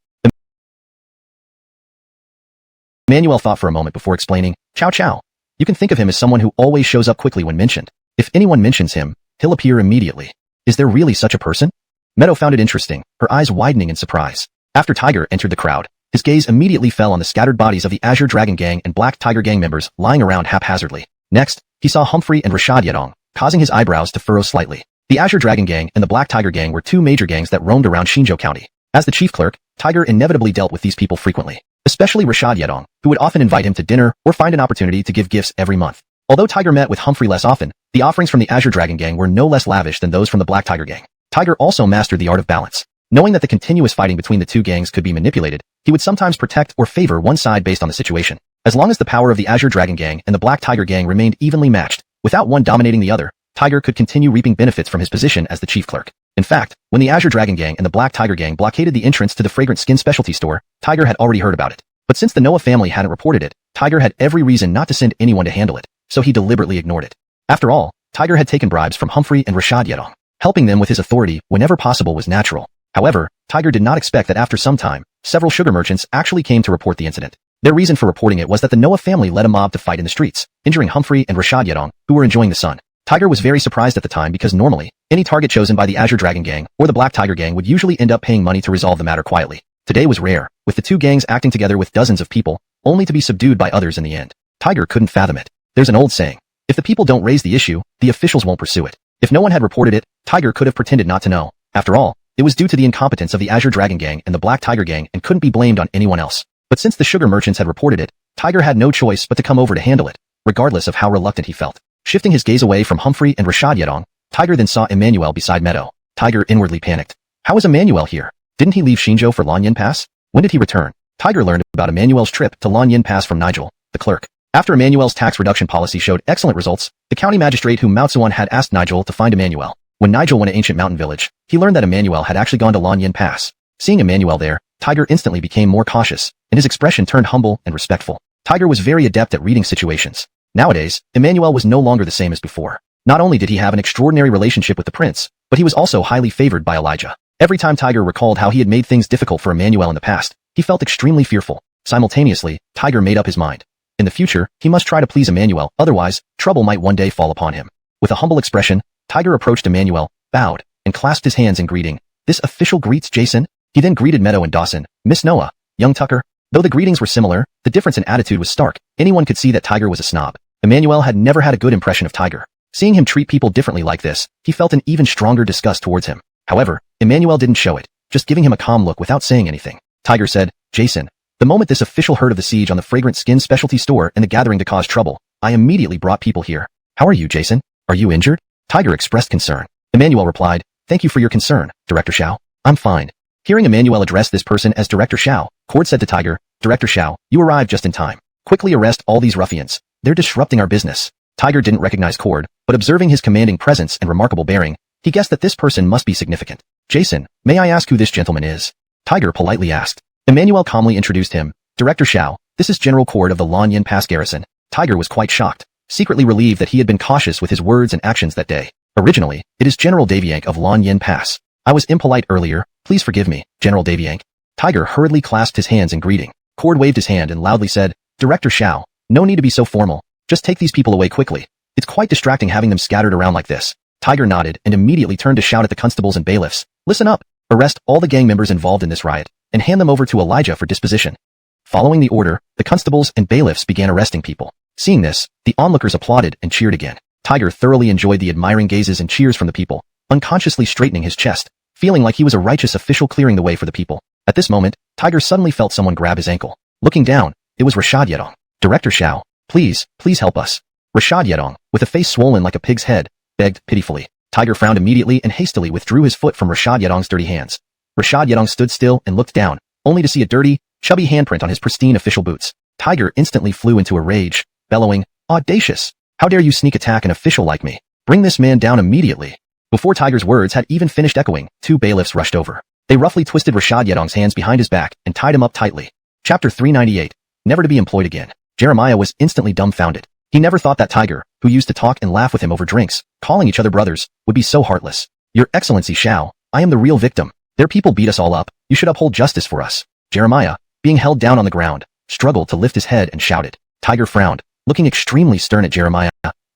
Emmanuel thought for a moment before explaining, "Chow Chow. You can think of him as someone who always shows up quickly when mentioned. If anyone mentions him, he'll appear immediately." "Is there really such a person?" Meadow found it interesting, her eyes widening in surprise. After Tiger entered the crowd, his gaze immediately fell on the scattered bodies of the Azure Dragon Gang and Black Tiger Gang members lying around haphazardly. Next, he saw Humphrey and Rashad Yedong, causing his eyebrows to furrow slightly. The Azure Dragon Gang and the Black Tiger Gang were two major gangs that roamed around Xinzhou County. As the chief clerk, Tiger inevitably dealt with these people frequently, especially Rashad Yedong, who would often invite him to dinner or find an opportunity to give gifts every month. Although Tiger met with Humphrey less often, the offerings from the Azure Dragon Gang were no less lavish than those from the Black Tiger Gang. Tiger also mastered the art of balance. Knowing that the continuous fighting between the two gangs could be manipulated, he would sometimes protect or favor one side based on the situation. As long as the power of the Azure Dragon Gang and the Black Tiger Gang remained evenly matched, without one dominating the other, Tiger could continue reaping benefits from his position as the chief clerk. In fact, when the Azure Dragon Gang and the Black Tiger Gang blockaded the entrance to the fragrant skin specialty store, Tiger had already heard about it. But since the Noah family hadn't reported it, Tiger had every reason not to send anyone to handle it, so he deliberately ignored it. After all, Tiger had taken bribes from Humphrey and Rashad Yedong. Helping them with his authority whenever possible was natural. However, Tiger did not expect that after some time, several sugar merchants actually came to report the incident. Their reason for reporting it was that the Noah family led a mob to fight in the streets, injuring Humphrey and Rashad Yedong, who were enjoying the sun. Tiger was very surprised at the time because normally, any target chosen by the Azure Dragon Gang or the Black Tiger Gang would usually end up paying money to resolve the matter quietly. Today was rare, with the two gangs acting together with dozens of people, only to be subdued by others in the end. Tiger couldn't fathom it. There's an old saying, if the people don't raise the issue, the officials won't pursue it. If no one had reported it, Tiger could have pretended not to know. After all, it was due to the incompetence of the Azure Dragon Gang and the Black Tiger Gang and couldn't be blamed on anyone else. But since the sugar merchants had reported it, Tiger had no choice but to come over to handle it, regardless of how reluctant he felt. Shifting his gaze away from Humphrey and Rashad Yedong, Tiger then saw Emmanuel beside Meadow. Tiger inwardly panicked. How is Emmanuel here? Didn't he leave Xinzhou for Lanyan Pass? When did he return? Tiger learned about Emmanuel's trip to Lanyan Pass from Nigel, the clerk. After Emmanuel's tax reduction policy showed excellent results, the county magistrate whom Mao Tzuan had asked Nigel to find Emmanuel. When Nigel went to ancient mountain village, he learned that Emmanuel had actually gone to Lanyan Pass. Seeing Emmanuel there, Tiger instantly became more cautious, and his expression turned humble and respectful. Tiger was very adept at reading situations. Nowadays, Emmanuel was no longer the same as before. Not only did he have an extraordinary relationship with the prince, but he was also highly favored by Elijah. Every time Tiger recalled how he had made things difficult for Emmanuel in the past, he felt extremely fearful. Simultaneously, Tiger made up his mind. In the future, he must try to please Emmanuel, otherwise, trouble might one day fall upon him. With a humble expression, Tiger approached Emmanuel, bowed, and clasped his hands in greeting. "This official greets Jason?" He then greeted Meadow and Dawson, "Miss Noah, young Tucker." Though the greetings were similar, the difference in attitude was stark. Anyone could see that Tiger was a snob. Emmanuel had never had a good impression of Tiger. Seeing him treat people differently like this, he felt an even stronger disgust towards him. However, Emmanuel didn't show it, just giving him a calm look without saying anything. Tiger said, "Jason, the moment this official heard of the siege on the fragrant skin specialty store and the gathering to cause trouble, I immediately brought people here. How are you, Jason? Are you injured?" Tiger expressed concern. Emmanuel replied, "Thank you for your concern, Director Xiao. I'm fine." Hearing Emmanuel address this person as Director Xiao, Cord said to Tiger, "Director Xiao, you arrived just in time. Quickly arrest all these ruffians. They're disrupting our business." Tiger didn't recognize Cord, but observing his commanding presence and remarkable bearing, he guessed that this person must be significant. "Jason, may I ask who this gentleman is?" Tiger politely asked. Emmanuel calmly introduced him. "Director Xiao, this is General Cord of the Lanyan Pass garrison." Tiger was quite shocked, secretly relieved that he had been cautious with his words and actions that day. "Originally, it is General Daviank of Lanyan Pass. I was impolite earlier, please forgive me, General Daviank." Tiger hurriedly clasped his hands in greeting. Cord waved his hand and loudly said, "Director Xiao, no need to be so formal. Just take these people away quickly. It's quite distracting having them scattered around like this." Tiger nodded and immediately turned to shout at the constables and bailiffs, "Listen up! Arrest all the gang members involved in this riot, and hand them over to Elijah for disposition." Following the order, the constables and bailiffs began arresting people. Seeing this, the onlookers applauded and cheered again. Tiger thoroughly enjoyed the admiring gazes and cheers from the people, unconsciously straightening his chest, feeling like he was a righteous official clearing the way for the people. At this moment, Tiger suddenly felt someone grab his ankle. Looking down, it was Rashad Yedong. "Director Xiao, please help us." Rashad Yedong, with a face swollen like a pig's head, begged pitifully. Tiger frowned immediately and hastily withdrew his foot from Rashad Yedong's dirty hands. Rashad Yedong stood still and looked down, only to see a dirty, chubby handprint on his pristine official boots. Tiger instantly flew into a rage, bellowing, "Audacious! How dare you sneak attack an official like me? Bring this man down immediately." Before Tiger's words had even finished echoing, two bailiffs rushed over. They roughly twisted Rashad Yedong's hands behind his back and tied him up tightly. Chapter 398. Never to be employed again. Jeremiah was instantly dumbfounded. He never thought that Tiger, who used to talk and laugh with him over drinks, calling each other brothers, would be so heartless. "Your Excellency Xiao, I am the real victim. Their people beat us all up. You should uphold justice for us." Jeremiah, being held down on the ground, struggled to lift his head and shouted. Tiger frowned, looking extremely stern at Jeremiah.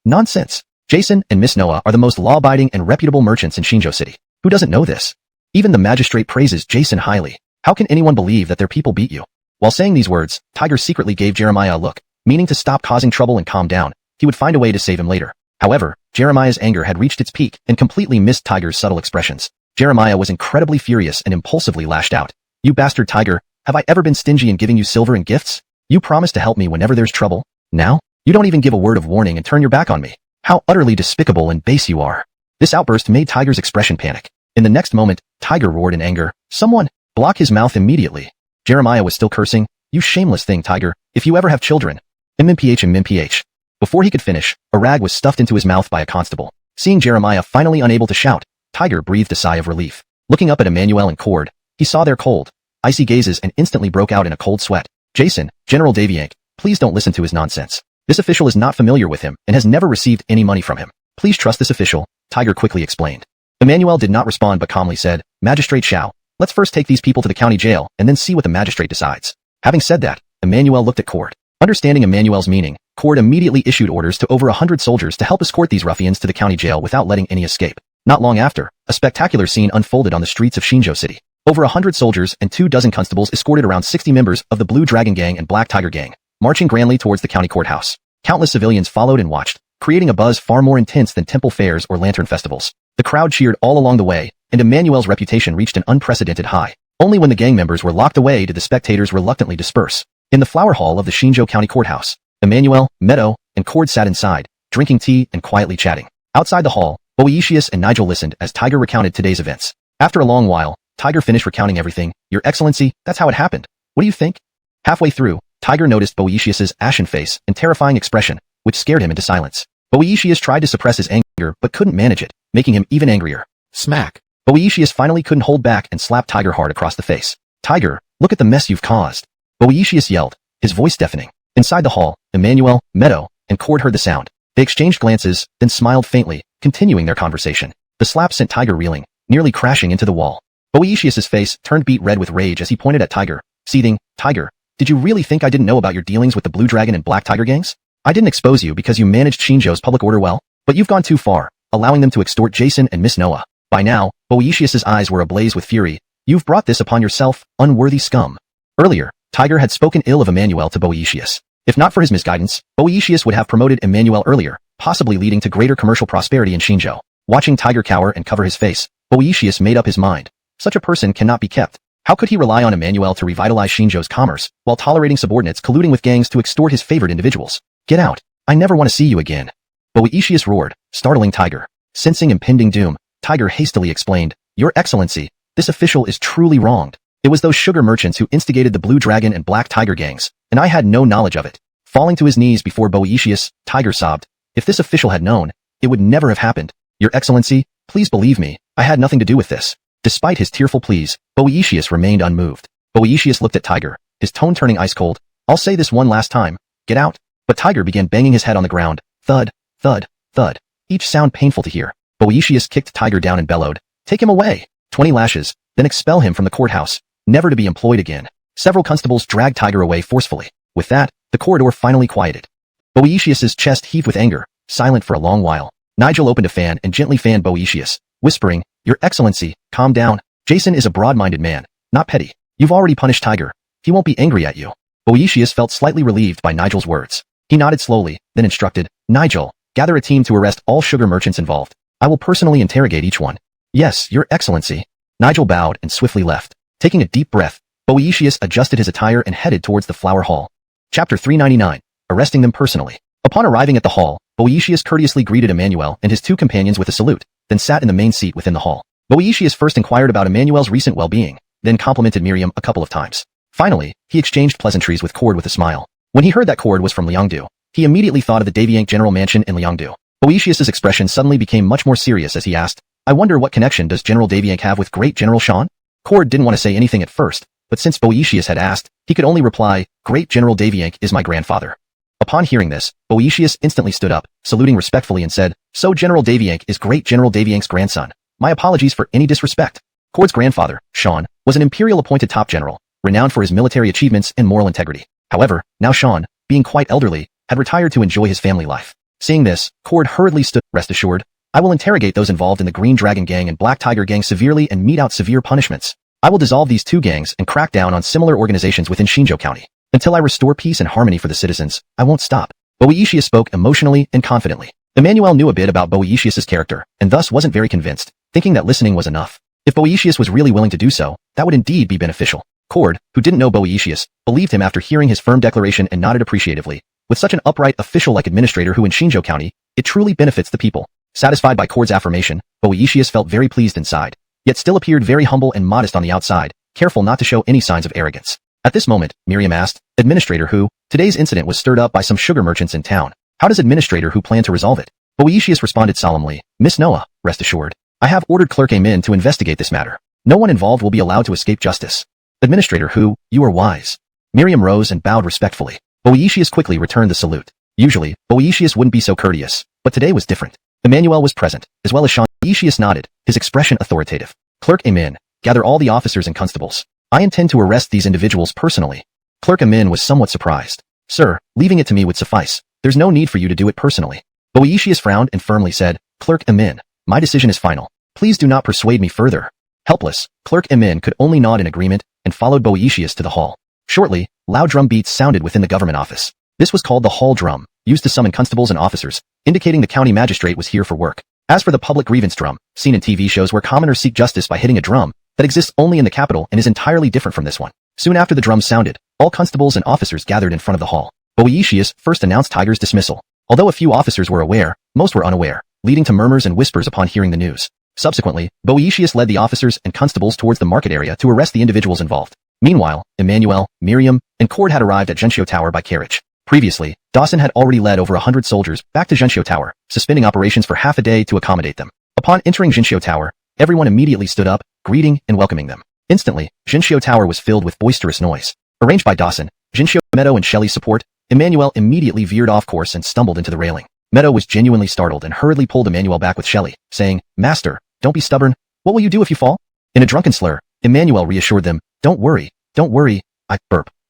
"Nonsense. Jason and Miss Noah are the most law-abiding and reputable merchants in Shinjo City. Who doesn't know this? Even the magistrate praises Jason highly. How can anyone believe that their people beat you?" While saying these words, Tiger secretly gave Jeremiah a look, meaning to stop causing trouble and calm down. He would find a way to save him later. However, Jeremiah's anger had reached its peak and completely missed Tiger's subtle expressions. Jeremiah was incredibly furious and impulsively lashed out. "You bastard Tiger, have I ever been stingy in giving you silver and gifts? You promised to help me whenever there's trouble. Now, you don't even give a word of warning and turn your back on me. How utterly despicable and base you are." This outburst made Tiger's expression panic. In the next moment, Tiger roared in anger, "Someone, block his mouth immediately." Jeremiah was still cursing, "You shameless thing, Tiger, if you ever have children." MMPH. Before he could finish, a rag was stuffed into his mouth by a constable. Seeing Jeremiah finally unable to shout, Tiger breathed a sigh of relief. Looking up at Emmanuel and Cord, he saw their cold, icy gazes and instantly broke out in a cold sweat. "Jason, General Daviank, please don't listen to his nonsense. This official is not familiar with him and has never received any money from him. Please trust this official," Tiger quickly explained. Emmanuel did not respond but calmly said, "Magistrate Xiao, let's first take these people to the county jail and then see what the magistrate decides." Having said that, Emmanuel looked at Cord. Understanding Emmanuel's meaning, Cord immediately issued orders to over 100 soldiers to help escort these ruffians to the county jail without letting any escape. Not long after, a spectacular scene unfolded on the streets of Shinjo City. Over 100 soldiers and 24 constables escorted around 60 members of the Blue Dragon Gang and Black Tiger Gang, marching grandly towards the county courthouse. Countless civilians followed and watched, creating a buzz far more intense than temple fairs or lantern festivals. The crowd cheered all along the way, and Emmanuel's reputation reached an unprecedented high. Only when the gang members were locked away did the spectators reluctantly disperse. In the flower hall of the Shinjo County Courthouse, Emmanuel, Meadow, and Cord sat inside, drinking tea and quietly chatting. Outside the hall, Boetius and Nigel listened as Tiger recounted today's events. After a long while, Tiger finished recounting everything. "Your Excellency, that's how it happened. What do you think?" Halfway through, Tiger noticed Boetius's ashen face and terrifying expression, which scared him into silence. Boetius tried to suppress his anger but couldn't manage it, making him even angrier. Smack! Boetius finally couldn't hold back and slapped Tiger hard across the face. "Tiger, look at the mess you've caused," Boetius yelled, his voice deafening. Inside the hall, Emmanuel, Meadow, and Cord heard the sound. They exchanged glances, then smiled faintly, continuing their conversation. The slap sent Tiger reeling, nearly crashing into the wall. Boetius's face turned beet red with rage as he pointed at Tiger, seething, "Tiger, did you really think I didn't know about your dealings with the Blue Dragon and Black Tiger gangs? I didn't expose you because you managed Shinjo's public order well, but you've gone too far, allowing them to extort Jason and Miss Noah." By now, Boetius's eyes were ablaze with fury. "You've brought this upon yourself, unworthy scum." Earlier, Tiger had spoken ill of Emmanuel to Boetius. If not for his misguidance, Boetius would have promoted Emmanuel earlier, possibly leading to greater commercial prosperity in Shinjo. Watching Tiger cower and cover his face, Boetius made up his mind. Such a person cannot be kept. How could he rely on Emmanuel to revitalize Shinjo's commerce, while tolerating subordinates colluding with gangs to extort his favored individuals? "Get out. I never want to see you again." Boetius roared, startling Tiger. Sensing impending doom, Tiger hastily explained, "Your Excellency, this official is truly wronged. It was those sugar merchants who instigated the Blue Dragon and Black Tiger gangs, and I had no knowledge of it." Falling to his knees before Boetius, Tiger sobbed, "If this official had known, it would never have happened. Your Excellency, please believe me, I had nothing to do with this." Despite his tearful pleas, Boetius remained unmoved. Boetius looked at Tiger, his tone turning ice cold. "I'll say this one last time, get out." But Tiger began banging his head on the ground, thud, thud, thud, each sound painful to hear. Boetius kicked Tiger down and bellowed, "Take him away! 20 lashes, then expel him from the courthouse." never to be employed again. Several constables dragged Tiger away forcefully. With that, the corridor finally quieted. Boethius's chest heaved with anger, silent for a long while. Nigel opened a fan and gently fanned Boethius, whispering, "Your Excellency, calm down. Jason is a broad-minded man, not petty. You've already punished Tiger. He won't be angry at you." Boethius felt slightly relieved by Nigel's words. He nodded slowly, then instructed, "Nigel, gather a team to arrest all sugar merchants involved. I will personally interrogate each one." "Yes, Your Excellency." Nigel bowed and swiftly left. Taking a deep breath, Boethius adjusted his attire and headed towards the flower hall. Chapter 399. Arresting them personally. Upon arriving at the hall, Boethius courteously greeted Emmanuel and his two companions with a salute, then sat in the main seat within the hall. Boethius first inquired about Emmanuel's recent well-being, then complimented Miriam a couple of times. Finally, he exchanged pleasantries with Cord with a smile. When he heard that Cord was from Liangdu, he immediately thought of the Daviank General Mansion in Liangdu. Boethius's expression suddenly became much more serious as he asked, "I wonder what connection does General Daviank have with Great General Shan?" Cord didn't want to say anything at first, but since Boethius had asked, he could only reply, "Great General Daviank is my grandfather." Upon hearing this, Boethius instantly stood up, saluting respectfully and said, "So General Daviank is Great General Daviank's grandson. My apologies for any disrespect." Cord's grandfather, Shan, was an imperial-appointed top general, renowned for his military achievements and moral integrity. However, now Shan, being quite elderly, had retired to enjoy his family life. Seeing this, Cord hurriedly stood, "Rest assured, I will interrogate those involved in the Green Dragon Gang and Black Tiger Gang severely and mete out severe punishments. I will dissolve these two gangs and crack down on similar organizations within Shinjo County. Until I restore peace and harmony for the citizens, I won't stop." Boethius spoke emotionally and confidently. Emmanuel knew a bit about Boethius's character, and thus wasn't very convinced, thinking that listening was enough. If Boethius was really willing to do so, that would indeed be beneficial. Cord, who didn't know Boethius, believed him after hearing his firm declaration and nodded appreciatively. With such an upright official-like administrator who in Shinjo County, it truly benefits the people. Satisfied by Cord's affirmation, Boethius felt very pleased inside, yet still appeared very humble and modest on the outside, careful not to show any signs of arrogance. At this moment, Miriam asked, "Administrator Who, today's incident was stirred up by some sugar merchants in town. How does Administrator Who plan to resolve it?" Boethius responded solemnly, "Miss Noah, rest assured. I have ordered Clerk Amin to investigate this matter. No one involved will be allowed to escape justice." "Administrator Who, you are wise." Miriam rose and bowed respectfully. Boethius quickly returned the salute. Usually, Boethius wouldn't be so courteous, but today was different. Emmanuel was present, as well as Shan. Boethius nodded, his expression authoritative. "Clerk Amin, gather all the officers and constables. I intend to arrest these individuals personally." Clerk Amin was somewhat surprised. "Sir, leaving it to me would suffice. There's no need for you to do it personally." Boethius frowned and firmly said, "Clerk Amin, my decision is final. Please do not persuade me further." Helpless, Clerk Amin could only nod in agreement and followed Boethius to the hall. Shortly, loud drum beats sounded within the government office. This was called the hall drum, used to summon constables and officers, indicating the county magistrate was here for work. As for the public grievance drum, seen in TV shows where commoners seek justice by hitting a drum, that exists only in the capital and is entirely different from this one. Soon after the drums sounded, all constables and officers gathered in front of the hall. Boethius first announced Tiger's dismissal. Although a few officers were aware, most were unaware, leading to murmurs and whispers upon hearing the news. Subsequently, Boethius led the officers and constables towards the market area to arrest the individuals involved. Meanwhile, Emmanuel, Miriam, and Cord had arrived at Zhenxiu Tower by carriage. Previously, Dawson had already led over 100 soldiers back to Zhenxiu Tower, suspending operations for half a day to accommodate them. Upon entering Zhenxiu Tower, everyone immediately stood up, greeting and welcoming them. Instantly, Zhenxiu Tower was filled with boisterous noise. Arranged by Dawson, Zhenxiu, Meadow and Shelley's support, Emmanuel immediately veered off course and stumbled into the railing. Meadow was genuinely startled and hurriedly pulled Emmanuel back with Shelley, saying, "Master, don't be stubborn. What will you do if you fall?" In a drunken slur, Emmanuel reassured them, don't worry, I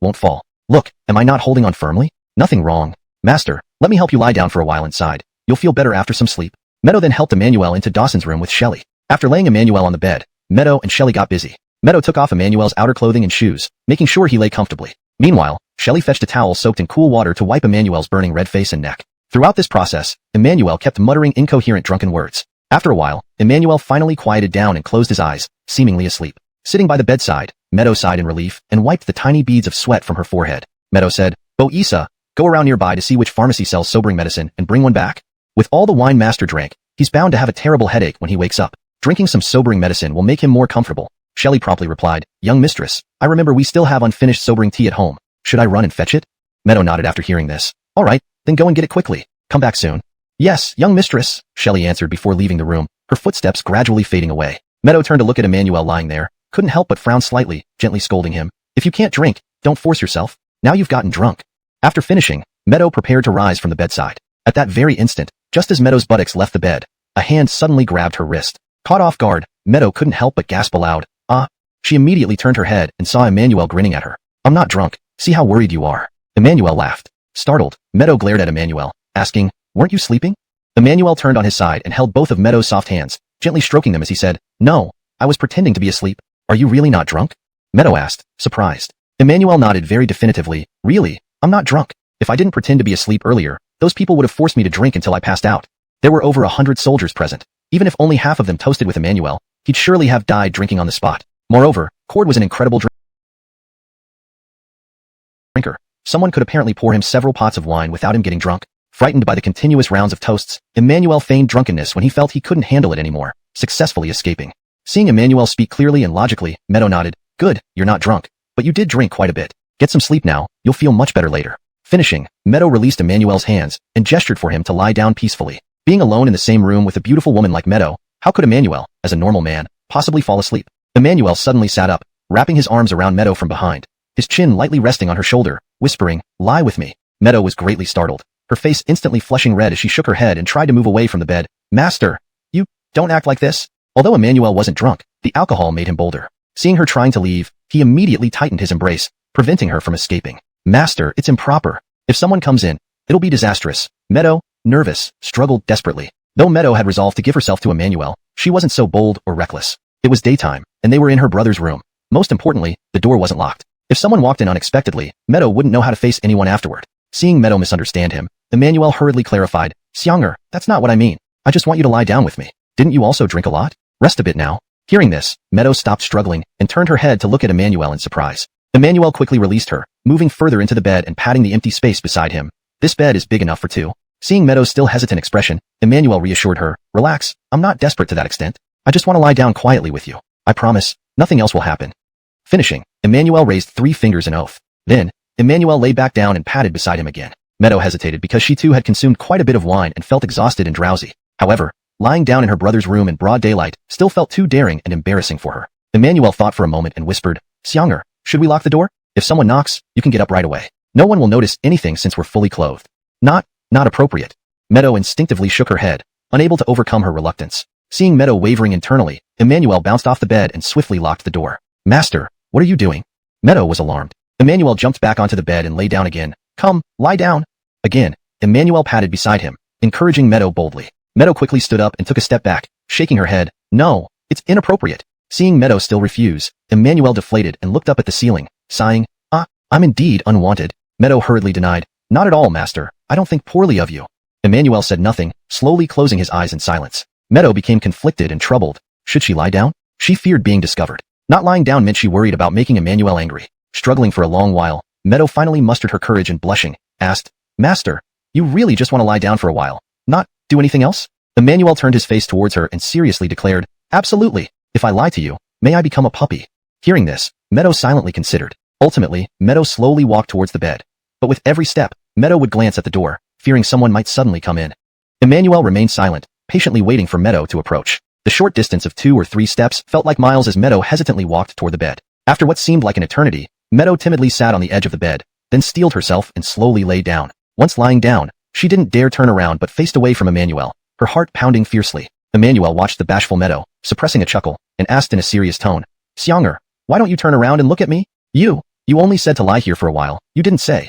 won't fall. Look, am I not holding on firmly? Nothing wrong. Master, let me help you lie down for a while inside. You'll feel better after some sleep." Meadow then helped Emmanuel into Dawson's room with Shelley. After laying Emmanuel on the bed, Meadow and Shelley got busy. Meadow took off Emmanuel's outer clothing and shoes, making sure he lay comfortably. Meanwhile, Shelley fetched a towel soaked in cool water to wipe Emmanuel's burning red face and neck. Throughout this process, Emmanuel kept muttering incoherent drunken words. After a while, Emmanuel finally quieted down and closed his eyes, seemingly asleep. Sitting by the bedside, Meadow sighed in relief and wiped the tiny beads of sweat from her forehead. Meadow said, "Bo-Isa, go around nearby to see which pharmacy sells sobering medicine and bring one back. With all the wine Master drank, he's bound to have a terrible headache when he wakes up. Drinking some sobering medicine will make him more comfortable." Shelley promptly replied, "Young mistress, I remember we still have unfinished sobering tea at home. Should I run and fetch it?" Meadow nodded after hearing this. "All right, then go and get it quickly. Come back soon." "Yes, young mistress," Shelley answered before leaving the room, her footsteps gradually fading away. Meadow turned to look at Emmanuel lying there, couldn't help but frown slightly, gently scolding him. "If you can't drink, don't force yourself. Now you've gotten drunk." After finishing, Meadow prepared to rise from the bedside. At that very instant, just as Meadow's buttocks left the bed, a hand suddenly grabbed her wrist. Caught off guard, Meadow couldn't help but gasp aloud, "Ah!" She immediately turned her head and saw Emmanuel grinning at her. I'm not drunk. See how worried you are. Emmanuel laughed. Startled, Meadow glared at Emmanuel, asking, weren't you sleeping? Emmanuel turned on his side and held both of Meadow's soft hands, gently stroking them as he said, no, I was pretending to be asleep. Are you really not drunk? Meadow asked, surprised. Emmanuel nodded very definitively. Really, I'm not drunk. If I didn't pretend to be asleep earlier, those people would have forced me to drink until I passed out. There were over 100 soldiers present. Even if only half of them toasted with Emmanuel, he'd surely have died drinking on the spot. Moreover, Cord was an incredible drinker. Someone could apparently pour him several pots of wine without him getting drunk. Frightened by the continuous rounds of toasts, Emmanuel feigned drunkenness when he felt he couldn't handle it anymore, successfully escaping. Seeing Emmanuel speak clearly and logically, Meadow nodded. Good, you're not drunk. But you did drink quite a bit. Get some sleep now, you'll feel much better later. Finishing, Meadow released Emmanuel's hands and gestured for him to lie down peacefully. Being alone in the same room with a beautiful woman like Meadow, how could Emmanuel, as a normal man, possibly fall asleep? Emmanuel suddenly sat up, wrapping his arms around Meadow from behind, his chin lightly resting on her shoulder, whispering, lie with me. Meadow was greatly startled, her face instantly flushing red as she shook her head and tried to move away from the bed. Master, you don't act like this. Although Emmanuel wasn't drunk, the alcohol made him bolder. Seeing her trying to leave, he immediately tightened his embrace, preventing her from escaping. Master, it's improper. If someone comes in, it'll be disastrous. Meadow, nervous, struggled desperately. Though Meadow had resolved to give herself to Emmanuel, she wasn't so bold or reckless. It was daytime, and they were in her brother's room. Most importantly, the door wasn't locked. If someone walked in unexpectedly, Meadow wouldn't know how to face anyone afterward. Seeing Meadow misunderstand him, Emmanuel hurriedly clarified, Xianger, that's not what I mean. I just want you to lie down with me. Didn't you also drink a lot? Rest a bit now. Hearing this, Meadow stopped struggling and turned her head to look at Emmanuel in surprise. Emmanuel quickly released her, moving further into the bed and patting the empty space beside him. This bed is big enough for two. Seeing Meadow's still hesitant expression, Emmanuel reassured her, relax, I'm not desperate to that extent. I just want to lie down quietly with you. I promise, nothing else will happen. Finishing, Emmanuel raised 3 fingers in oath. Then, Emmanuel lay back down and patted beside him again. Meadow hesitated because she too had consumed quite a bit of wine and felt exhausted and drowsy. However, lying down in her brother's room in broad daylight still felt too daring and embarrassing for her. Emmanuel thought for a moment and whispered, Xianger, should we lock the door? If someone knocks, you can get up right away. No one will notice anything since we're fully clothed. Not appropriate. Meadow instinctively shook her head, unable to overcome her reluctance. Seeing Meadow wavering internally, Emmanuel bounced off the bed and swiftly locked the door. Master, what are you doing? Meadow was alarmed. Emmanuel jumped back onto the bed and lay down again. Come, lie down. Again, Emmanuel patted beside him, encouraging Meadow boldly. Meadow quickly stood up and took a step back, shaking her head. No, it's inappropriate. Seeing Meadow still refuse, Emmanuel deflated and looked up at the ceiling, sighing, I'm indeed unwanted. Meadow hurriedly denied, not at all, master. I don't think poorly of you. Emmanuel said nothing, slowly closing his eyes in silence. Meadow became conflicted and troubled. Should she lie down? She feared being discovered. Not lying down meant she worried about making Emmanuel angry. Struggling for a long while, Meadow finally mustered her courage and blushing, asked, Master, you really just want to lie down for a while? Not do anything else? Emmanuel turned his face towards her and seriously declared, Absolutely. If I lie to you, may I become a puppy? Hearing this, Meadow silently considered. Ultimately, Meadow slowly walked towards the bed. But with every step, Meadow would glance at the door, fearing someone might suddenly come in. Emmanuel remained silent, patiently waiting for Meadow to approach. The short distance of 2 or 3 steps felt like miles as Meadow hesitantly walked toward the bed. After what seemed like an eternity, Meadow timidly sat on the edge of the bed, then steeled herself and slowly lay down. Once lying down, she didn't dare turn around but faced away from Emmanuel, her heart pounding fiercely. Emmanuel watched the bashful Meadow, suppressing a chuckle, and asked in a serious tone, Xianger, why don't you turn around and look at me? You only said to lie here for a while. You didn't say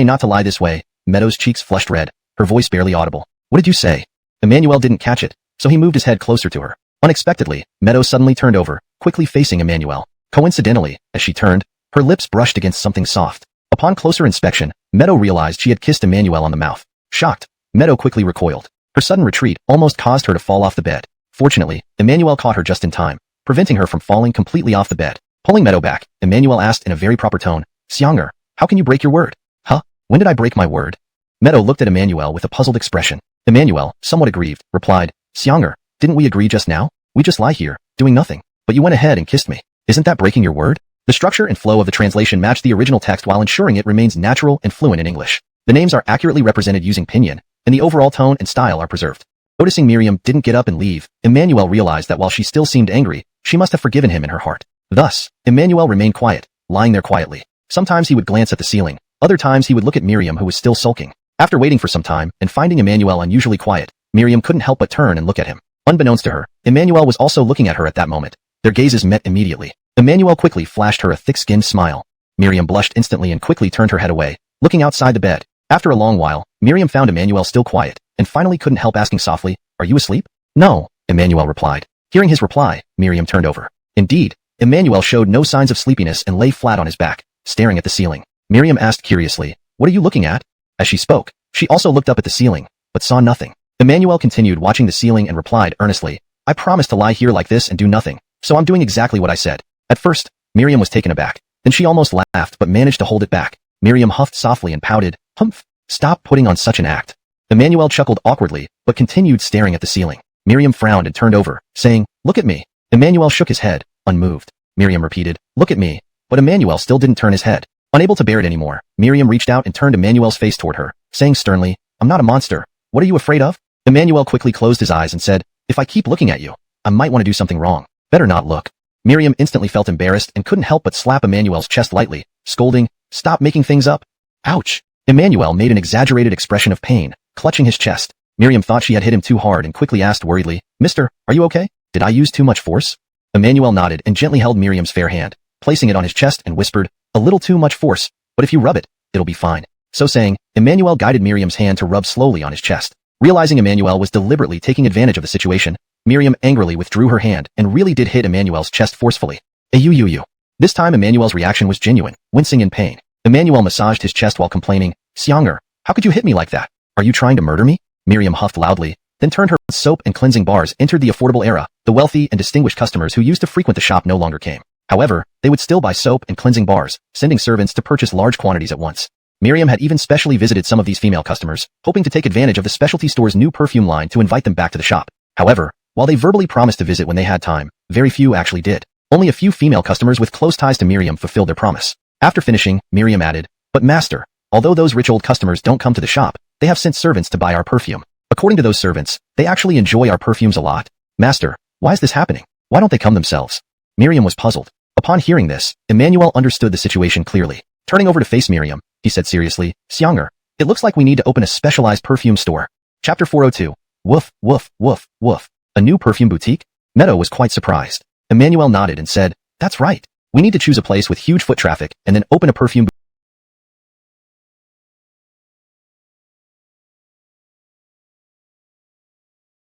not to lie this way. Meadow's cheeks flushed red, her voice barely audible. What did you say? Emmanuel didn't catch it, so he moved his head closer to her. Unexpectedly, Meadow suddenly turned over, quickly facing Emmanuel. Coincidentally, as she turned, her lips brushed against something soft. Upon closer inspection, Meadow realized she had kissed Emmanuel on the mouth. Shocked, Meadow quickly recoiled. Her sudden retreat almost caused her to fall off the bed. Fortunately, Emmanuel caught her just in time, preventing her from falling completely off the bed. Pulling Meadow back, Emmanuel asked in a very proper tone, Xianger, how can you break your word? Huh? When did I break my word? Meadow looked at Emmanuel with a puzzled expression. Emmanuel, somewhat aggrieved, replied, Xianger, didn't we agree just now? We just lie here, doing nothing. But you went ahead and kissed me. Isn't that breaking your word? The structure and flow of the translation match the original text while ensuring it remains natural and fluent in English. The names are accurately represented using pinyin, and the overall tone and style are preserved. Noticing Miriam didn't get up and leave, Emmanuel realized that while she still seemed angry, she must have forgiven him in her heart. Thus, Emmanuel remained quiet, lying there quietly. Sometimes he would glance at the ceiling, other times he would look at Miriam who was still sulking. After waiting for some time and finding Emmanuel unusually quiet, Miriam couldn't help but turn and look at him. Unbeknownst to her, Emmanuel was also looking at her at that moment. Their gazes met immediately. Emmanuel quickly flashed her a thick-skinned smile. Miriam blushed instantly and quickly turned her head away, looking outside the bed. After a long while, Miriam found Emmanuel still quiet, and finally couldn't help asking softly, "Are you asleep?" "No," Emmanuel replied. Hearing his reply, Miriam turned over. Indeed, Emmanuel showed no signs of sleepiness and lay flat on his back, staring at the ceiling. Miriam asked curiously, "What are you looking at?" As she spoke, she also looked up at the ceiling, but saw nothing. Emmanuel continued watching the ceiling and replied earnestly, "I promised to lie here like this and do nothing, so I'm doing exactly what I said." At first, Miriam was taken aback. Then she almost laughed but managed to hold it back. Miriam huffed softly and pouted, "Humph! Stop putting on such an act." Emmanuel chuckled awkwardly, but continued staring at the ceiling. Miriam frowned and turned over, saying, "Look at me." Emmanuel shook his head, unmoved. Miriam repeated, "Look at me." But Emmanuel still didn't turn his head. Unable to bear it anymore, Miriam reached out and turned Emmanuel's face toward her, saying sternly, "I'm not a monster. What are you afraid of?" Emmanuel quickly closed his eyes and said, "If I keep looking at you, I might want to do something wrong. Better not look." Miriam instantly felt embarrassed and couldn't help but slap Emmanuel's chest lightly, scolding, "Stop making things up." Ouch! Emmanuel made an exaggerated expression of pain, clutching his chest. Miriam thought she had hit him too hard and quickly asked worriedly, "Mister, are you okay? Did I use too much force?" Emmanuel nodded and gently held Miriam's fair hand, placing it on his chest and whispered, "A little too much force, but if you rub it, it'll be fine." So saying, Emmanuel guided Miriam's hand to rub slowly on his chest. Realizing Emmanuel was deliberately taking advantage of the situation, Miriam angrily withdrew her hand and really did hit Emmanuel's chest forcefully. "Ayuh. This time Emmanuel's reaction was genuine, wincing in pain. Emmanuel massaged his chest while complaining, "Xianger, how could you hit me like that? Are you trying to murder me?" Miriam huffed loudly, then turned her soap and cleansing bars entered the affordable era. The wealthy and distinguished customers who used to frequent the shop no longer came. However, they would still buy soap and cleansing bars, sending servants to purchase large quantities at once. Miriam had even specially visited some of these female customers, hoping to take advantage of the specialty store's new perfume line to invite them back to the shop. However, while they verbally promised to visit when they had time, very few actually did. Only a few female customers with close ties to Miriam fulfilled their promise. After finishing, Miriam added, "But master, although those rich old customers don't come to the shop, they have sent servants to buy our perfume. According to those servants, they actually enjoy our perfumes a lot. Master, why is this happening? Why don't they come themselves?" Miriam was puzzled. Upon hearing this, Emmanuel understood the situation clearly. Turning over to face Miriam, he said seriously, "Xianger, it looks like we need to open a specialized perfume store." Chapter 402. Woof, woof, woof, woof. A new perfume boutique? Meadow was quite surprised. Emmanuel nodded and said, "That's right. We need to choose a place with huge foot traffic and then open a perfume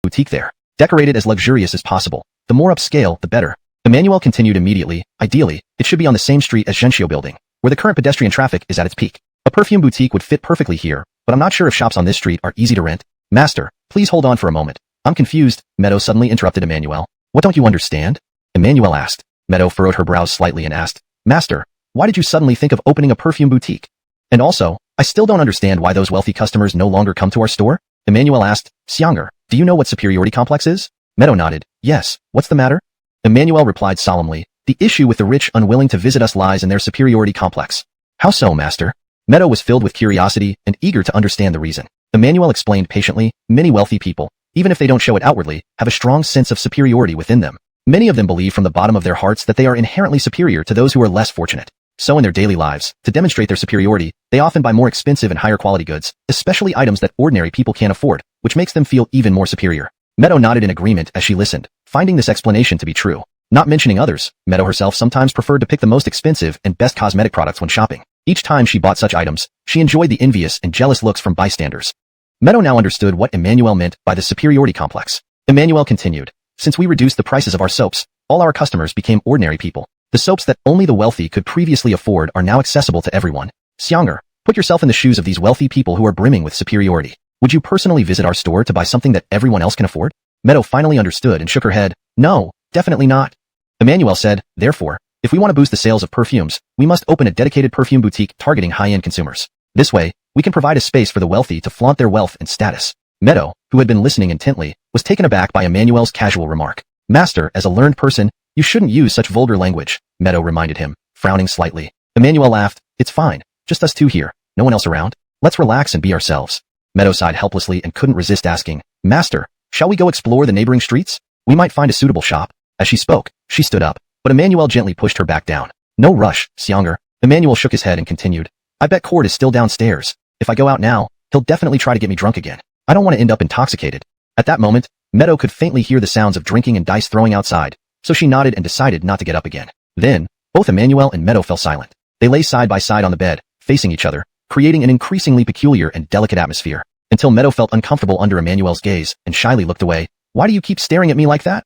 boutique there. Decorate it as luxurious as possible. The more upscale, the better." Emmanuel continued immediately, "Ideally, it should be on the same street as Zhenxiu Building, where the current pedestrian traffic is at its peak. A perfume boutique would fit perfectly here, but I'm not sure if shops on this street are easy to rent." "Master, please hold on for a moment. I'm confused," Meadow suddenly interrupted Emmanuel. "What don't you understand?" Emmanuel asked. Meadow furrowed her brows slightly and asked, "Master, why did you suddenly think of opening a perfume boutique? And also, I still don't understand why those wealthy customers no longer come to our store?" Emmanuel asked, "Xianger, do you know what superiority complex is?" Meadow nodded. "Yes, what's the matter?" Emmanuel replied solemnly, "The issue with the rich unwilling to visit us lies in their superiority complex." "How so, master?" Meadow was filled with curiosity and eager to understand the reason. Emmanuel explained patiently, "Many wealthy people, even if they don't show it outwardly, have a strong sense of superiority within them. Many of them believe from the bottom of their hearts that they are inherently superior to those who are less fortunate. So in their daily lives, to demonstrate their superiority, they often buy more expensive and higher quality goods, especially items that ordinary people can't afford, which makes them feel even more superior." Meadow nodded in agreement as she listened, finding this explanation to be true. Not mentioning others, Meadow herself sometimes preferred to pick the most expensive and best cosmetic products when shopping. Each time she bought such items, she enjoyed the envious and jealous looks from bystanders. Meadow now understood what Emmanuel meant by the superiority complex. Emmanuel continued, "Since we reduced the prices of our soaps, all our customers became ordinary people. The soaps that only the wealthy could previously afford are now accessible to everyone. Xianger, put yourself in the shoes of these wealthy people who are brimming with superiority. Would you personally visit our store to buy something that everyone else can afford?" Meadow finally understood and shook her head. "No, definitely not." Emmanuel said, "Therefore, if we want to boost the sales of perfumes, we must open a dedicated perfume boutique targeting high-end consumers. This way, we can provide a space for the wealthy to flaunt their wealth and status." Meadow, who had been listening intently, was taken aback by Emmanuel's casual remark. "Master, as a learned person, you shouldn't use such vulgar language," Meadow reminded him, frowning slightly. Emmanuel laughed. "It's fine. Just us two here. No one else around. Let's relax and be ourselves." Meadow sighed helplessly and couldn't resist asking, "Master, shall we go explore the neighboring streets? We might find a suitable shop." As she spoke, she stood up, but Emmanuel gently pushed her back down. "No rush, Xianger." Emmanuel shook his head and continued, "I bet Cord is still downstairs. If I go out now, he'll definitely try to get me drunk again. I don't want to end up intoxicated." At that moment, Meadow could faintly hear the sounds of drinking and dice throwing outside, so she nodded and decided not to get up again. Then, both Emmanuel and Meadow fell silent. They lay side by side on the bed, facing each other, creating an increasingly peculiar and delicate atmosphere, until Meadow felt uncomfortable under Emmanuel's gaze and shyly looked away. "Why do you keep staring at me like that?"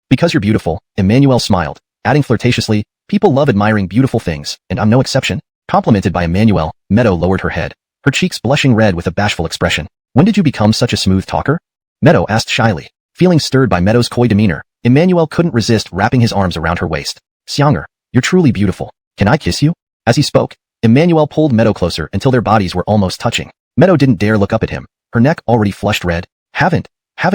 "Because you're beautiful," Emmanuel smiled, adding flirtatiously, "People love admiring beautiful things, and I'm no exception." Complimented by Emmanuel, Meadow lowered her head, her cheeks blushing red with a bashful expression. "When did you become such a smooth talker?" Meadow asked shyly. Feeling stirred by Meadow's coy demeanor, Emmanuel couldn't resist wrapping his arms around her waist. "Xianger, you're truly beautiful. Can I kiss you?" As he spoke, Emmanuel pulled Meadow closer until their bodies were almost touching. Meadow didn't dare look up at him, her neck already flushed red. Haven't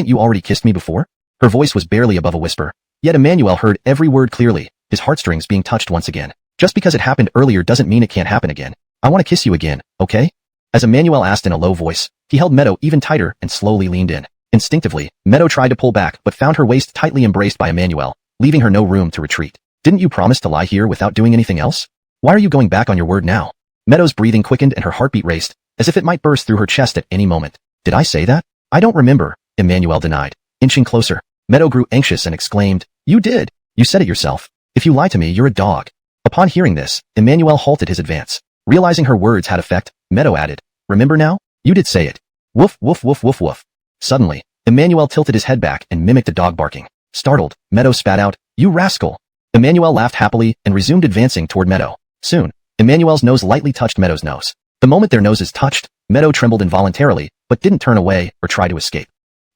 you already kissed me before?" Her voice was barely above a whisper. Yet Emmanuel heard every word clearly, his heartstrings being touched once again. "Just because it happened earlier doesn't mean it can't happen again. I want to kiss you again, okay?" As Emmanuel asked in a low voice, he held Meadow even tighter and slowly leaned in. Instinctively, Meadow tried to pull back but found her waist tightly embraced by Emmanuel, leaving her no room to retreat. "Didn't you promise to lie here without doing anything else? Why are you going back on your word now?" Meadow's breathing quickened and her heartbeat raced, as if it might burst through her chest at any moment. "Did I say that?" "I don't remember," Emmanuel denied. Inching closer, Meadow grew anxious and exclaimed, "You did! You said it yourself. If you lie to me, you're a dog." Upon hearing this, Emmanuel halted his advance. Realizing her words had effect, Meadow added, "Remember now? You did say it. Woof woof woof woof woof." Suddenly, Emmanuel tilted his head back and mimicked a dog barking. Startled, Meadow spat out, "You rascal." Emmanuel laughed happily and resumed advancing toward Meadow. Soon, Emmanuel's nose lightly touched Meadow's nose. The moment their noses touched, Meadow trembled involuntarily, but didn't turn away or try to escape.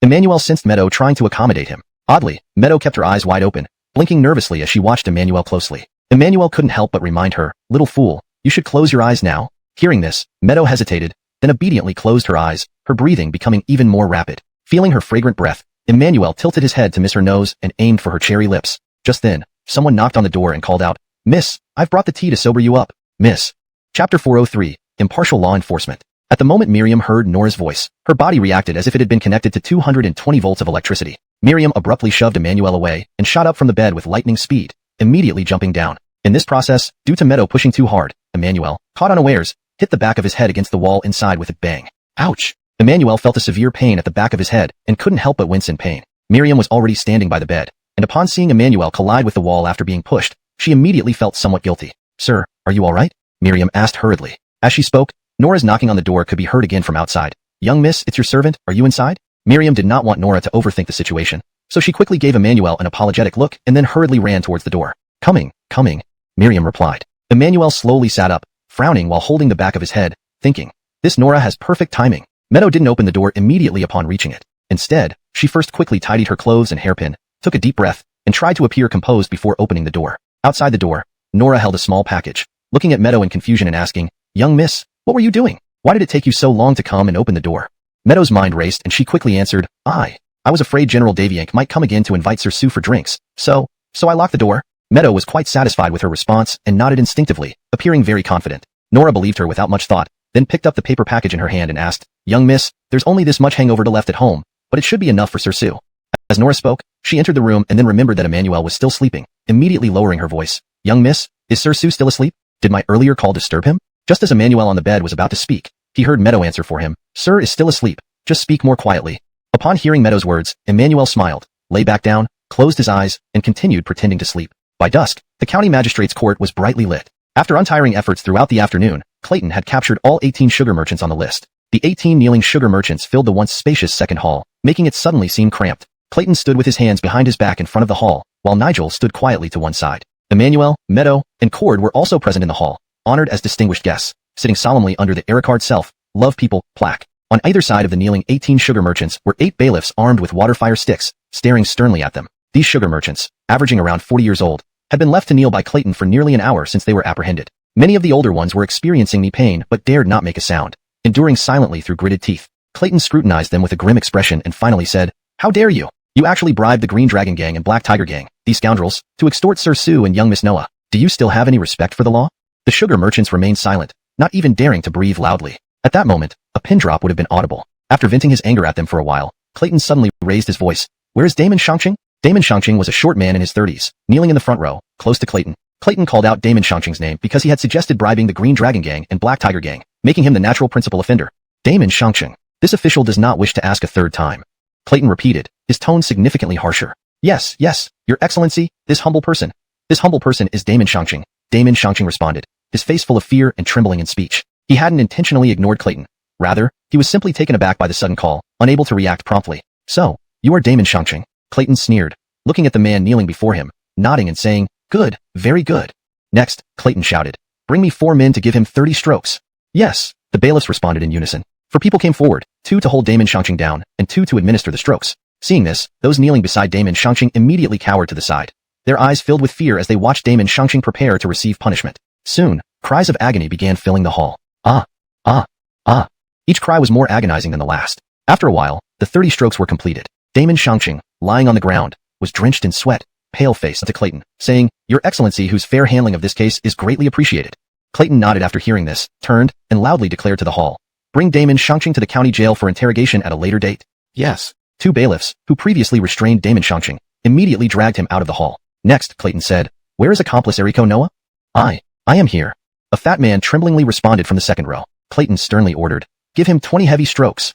Emmanuel sensed Meadow trying to accommodate him. Oddly, Meadow kept her eyes wide open, blinking nervously as she watched Emmanuel closely. Emmanuel couldn't help but remind her, "Little fool, you should close your eyes now." Hearing this, Meadow hesitated, then obediently closed her eyes, her breathing becoming even more rapid. Feeling her fragrant breath, Emmanuel tilted his head to miss her nose and aimed for her cherry lips. Just then, someone knocked on the door and called out, "Miss, I've brought the tea to sober you up, miss." Chapter 403, Impartial Law Enforcement. At the moment Miriam heard Nora's voice, her body reacted as if it had been connected to 220 volts of electricity. Miriam abruptly shoved Emmanuel away and shot up from the bed with lightning speed, immediately jumping down. In this process, due to Meadow pushing too hard, Emmanuel, caught unawares, hit the back of his head against the wall inside with a bang. Ouch! Emmanuel felt a severe pain at the back of his head and couldn't help but wince in pain. Miriam was already standing by the bed, and upon seeing Emmanuel collide with the wall after being pushed, she immediately felt somewhat guilty. "Sir, are you all right?" Miriam asked hurriedly. As she spoke, Nora's knocking on the door could be heard again from outside. "Young miss, it's your servant, are you inside?" Miriam did not want Nora to overthink the situation, so she quickly gave Emmanuel an apologetic look and then hurriedly ran towards the door. Coming," Miriam replied. Emmanuel slowly sat up, frowning while holding the back of his head, thinking, "This Nora has perfect timing." Meadow didn't open the door immediately upon reaching it. Instead, she first quickly tidied her clothes and hairpin, took a deep breath, and tried to appear composed before opening the door. Outside the door, Nora held a small package, looking at Meadow in confusion and asking, "Young miss, what were you doing? Why did it take you so long to come and open the door?" Meadow's mind raced and she quickly answered, I was afraid General Daviank might come again to invite Sir Sue for drinks, so I locked the door." Meadow was quite satisfied with her response and nodded instinctively, appearing very confident. Nora believed her without much thought, then picked up the paper package in her hand and asked, "Young miss, there's only this much hangover left at home, but it should be enough for Sir Sue." As Nora spoke, she entered the room and then remembered that Emmanuel was still sleeping, immediately lowering her voice. "Young miss, is Sir Sue still asleep? Did my earlier call disturb him?" Just as Emmanuel on the bed was about to speak, he heard Meadow answer for him, "Sir is still asleep, just speak more quietly." Upon hearing Meadow's words, Emmanuel smiled, lay back down, closed his eyes, and continued pretending to sleep. By dusk, the county magistrate's court was brightly lit. After untiring efforts throughout the afternoon, Clayton had captured all 18 sugar merchants on the list. The 18 kneeling sugar merchants filled the once spacious second hall, making it suddenly seem cramped. Clayton stood with his hands behind his back in front of the hall, while Nigel stood quietly to one side. Emmanuel, Meadow, and Cord were also present in the hall, honored as distinguished guests, sitting solemnly under the Ericard Self, Love People, plaque. On either side of the kneeling 18 sugar merchants were 8 bailiffs armed with water fire sticks, staring sternly at them. These sugar merchants, averaging around 40 years old, had been left to kneel by Clayton for nearly an hour since they were apprehended. Many of the older ones were experiencing knee pain but dared not make a sound, enduring silently through gritted teeth. Clayton scrutinized them with a grim expression and finally said, "How dare you? You actually bribed the Green Dragon Gang and Black Tiger Gang, these scoundrels, to extort Sir Sue and young Miss Noah. Do you still have any respect for the law?" The sugar merchants remained silent, not even daring to breathe loudly. At that moment, a pin drop would have been audible. After venting his anger at them for a while, Clayton suddenly raised his voice. "Where is Damon Shangqing?" Damon Shangqing was a short man in his 30s, kneeling in the front row, close to Clayton. Clayton called out Damon Shangqing's name because he had suggested bribing the Green Dragon Gang and Black Tiger Gang, making him the natural principal offender. "Damon Shangqing. This official does not wish to ask a third time." Clayton repeated, his tone significantly harsher. Yes, your excellency, this humble person." This humble person is Damon Shangqing. Damon Shangqing responded, his face full of fear and trembling in speech. He hadn't intentionally ignored Clayton. Rather, he was simply taken aback by the sudden call, unable to react promptly. So, you are Damon Shangqing? Clayton sneered, looking at the man kneeling before him, nodding and saying, good, very good. Next, Clayton shouted, bring me 4 men to give him 30 strokes. Yes, the bailiffs responded in unison. 4 people came forward, 2 to hold Damon Shangqing down, and 2 to administer the strokes. Seeing this, those kneeling beside Damon Shangqing immediately cowered to the side. Their eyes filled with fear as they watched Damon Shangqing prepare to receive punishment. Soon, cries of agony began filling the hall. Ah, ah, ah. Each cry was more agonizing than the last. After a while, the 30 strokes were completed. Damon Shangqing, lying on the ground, was drenched in sweat, pale-faced to Clayton, saying, Your Excellency, whose fair handling of this case is greatly appreciated. Clayton nodded after hearing this, turned, and loudly declared to the hall, bring Damon Shangqing to the county jail for interrogation at a later date. Yes. 2 bailiffs, who previously restrained Damon Shangqing, immediately dragged him out of the hall. Next, Clayton said, where is accomplice Eriko Noah? I am here. A fat man tremblingly responded from the second row. Clayton sternly ordered, give him 20 heavy strokes.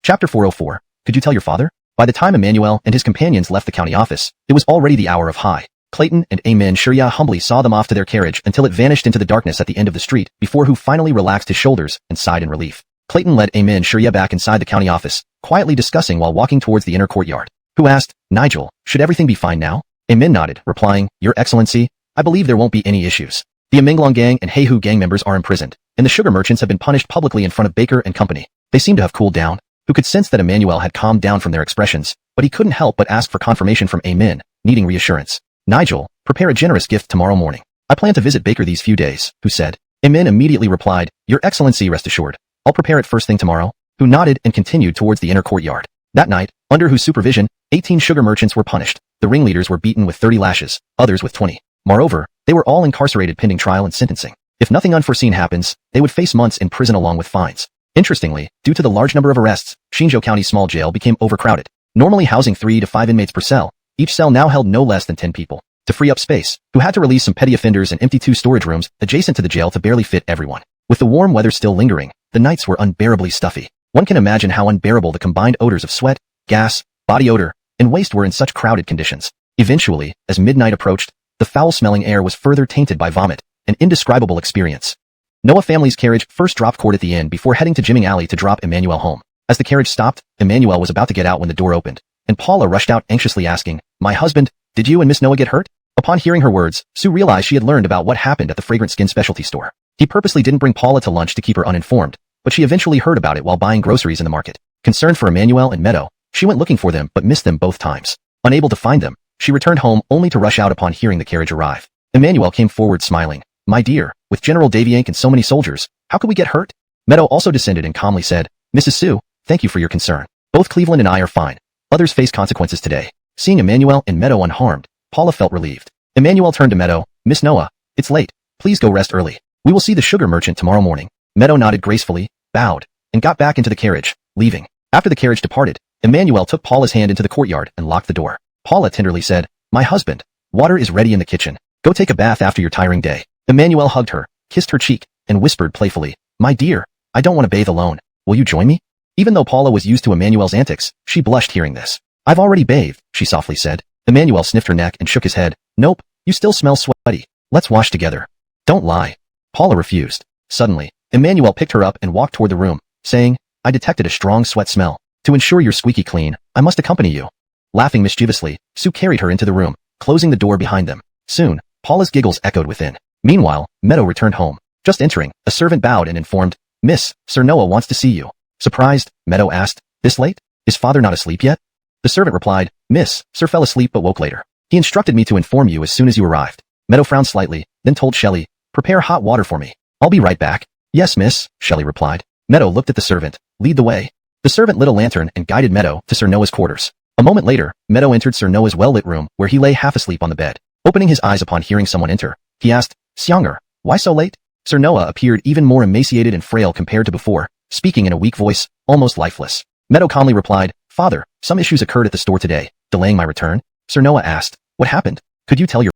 Chapter 404, could you tell your father? By the time Emmanuel and his companions left the county office, it was already the hour of high. Clayton and Amen Shirya humbly saw them off to their carriage until it vanished into the darkness at the end of the street, before Hu finally relaxed his shoulders and sighed in relief. Clayton led Amen Shirya back inside the county office, quietly discussing while walking towards the inner courtyard. Hu asked, Nigel, should everything be fine now? Amen nodded, replying, Your Excellency, I believe there won't be any issues. The Amenglong gang and Heihu gang members are imprisoned, and the sugar merchants have been punished publicly in front of Baker and company. They seem to have cooled down. Hu could sense that Emmanuel had calmed down from their expressions, but he couldn't help but ask for confirmation from Amen, needing reassurance. Nigel, prepare a generous gift tomorrow morning. I plan to visit Baker these few days, Hu said. Amen immediately replied, Your Excellency, rest assured. I'll prepare it first thing tomorrow. Hu nodded and continued towards the inner courtyard. That night, under Hu's supervision, 18 sugar merchants were punished. The ringleaders were beaten with 30 lashes, others with 20. Moreover, they were all incarcerated pending trial and sentencing. If nothing unforeseen happens, they would face months in prison along with fines. Interestingly, due to the large number of arrests, Xinzhou County small jail became overcrowded. Normally housing 3 to 5 inmates per cell, each cell now held no less than 10 people. To free up space, Hu had to release some petty offenders and empty 2 storage rooms adjacent to the jail to barely fit everyone. With the warm weather still lingering, the nights were unbearably stuffy. One can imagine how unbearable the combined odors of sweat, gas, body odor, and waste were in such crowded conditions. Eventually, as midnight approached, the foul-smelling air was further tainted by vomit, an indescribable experience. Noah family's carriage first dropped Cord at the inn before heading to Jimming Alley to drop Emmanuel home. As the carriage stopped, Emmanuel was about to get out when the door opened, and Paula rushed out anxiously asking, My husband, did you and Miss Noah get hurt? Upon hearing her words, Sue realized she had learned about what happened at the fragrant skin specialty store. He purposely didn't bring Paula to lunch to keep her uninformed, but she eventually heard about it while buying groceries in the market. Concerned for Emmanuel and Meadow, she went looking for them but missed them both times. Unable to find them, she returned home only to rush out upon hearing the carriage arrive. Emmanuel came forward smiling. My dear, with General Daviank and so many soldiers, how could we get hurt? Meadow also descended and calmly said, Mrs. Sue, thank you for your concern. Both Cleveland and I are fine. Others face consequences today. Seeing Emmanuel and Meadow unharmed, Paula felt relieved. Emmanuel turned to Meadow, Miss Noah, it's late. Please go rest early. We will see the sugar merchant tomorrow morning. Meadow nodded gracefully, bowed, and got back into the carriage, leaving. After the carriage departed, Emmanuel took Paula's hand into the courtyard and locked the door. Paula tenderly said, My husband, water is ready in the kitchen. Go take a bath after your tiring day. Emmanuel hugged her, kissed her cheek, and whispered playfully, My dear, I don't want to bathe alone. Will you join me? Even though Paula was used to Emmanuel's antics, she blushed hearing this. I've already bathed, she softly said. Emmanuel sniffed her neck and shook his head. Nope, you still smell sweaty. Let's wash together. Don't lie. Paula refused. Suddenly, Emmanuel picked her up and walked toward the room, saying, I detected a strong sweat smell. To ensure you're squeaky clean, I must accompany you. Laughing mischievously, Sue carried her into the room, closing the door behind them. Soon, Paula's giggles echoed within. Meanwhile, Meadow returned home. Just entering, a servant bowed and informed, Miss, Sir Noah wants to see you. Surprised, Meadow asked, This late? Is father not asleep yet? The servant replied, Miss, Sir fell asleep but woke later. He instructed me to inform you as soon as you arrived. Meadow frowned slightly, then told Shelley, Prepare hot water for me. I'll be right back. Yes, miss, Shelley replied. Meadow looked at the servant. Lead the way. The servant lit a lantern and guided Meadow to Sir Noah's quarters. A moment later, Meadow entered Sir Noah's well-lit room where he lay half asleep on the bed. Opening his eyes upon hearing someone enter, he asked, Xianger, why so late? Sir Noah appeared even more emaciated and frail compared to before, speaking in a weak voice, almost lifeless. Meadow calmly replied, Father, some issues occurred at the store today, delaying my return. Sir Noah asked, What happened? Could you tell your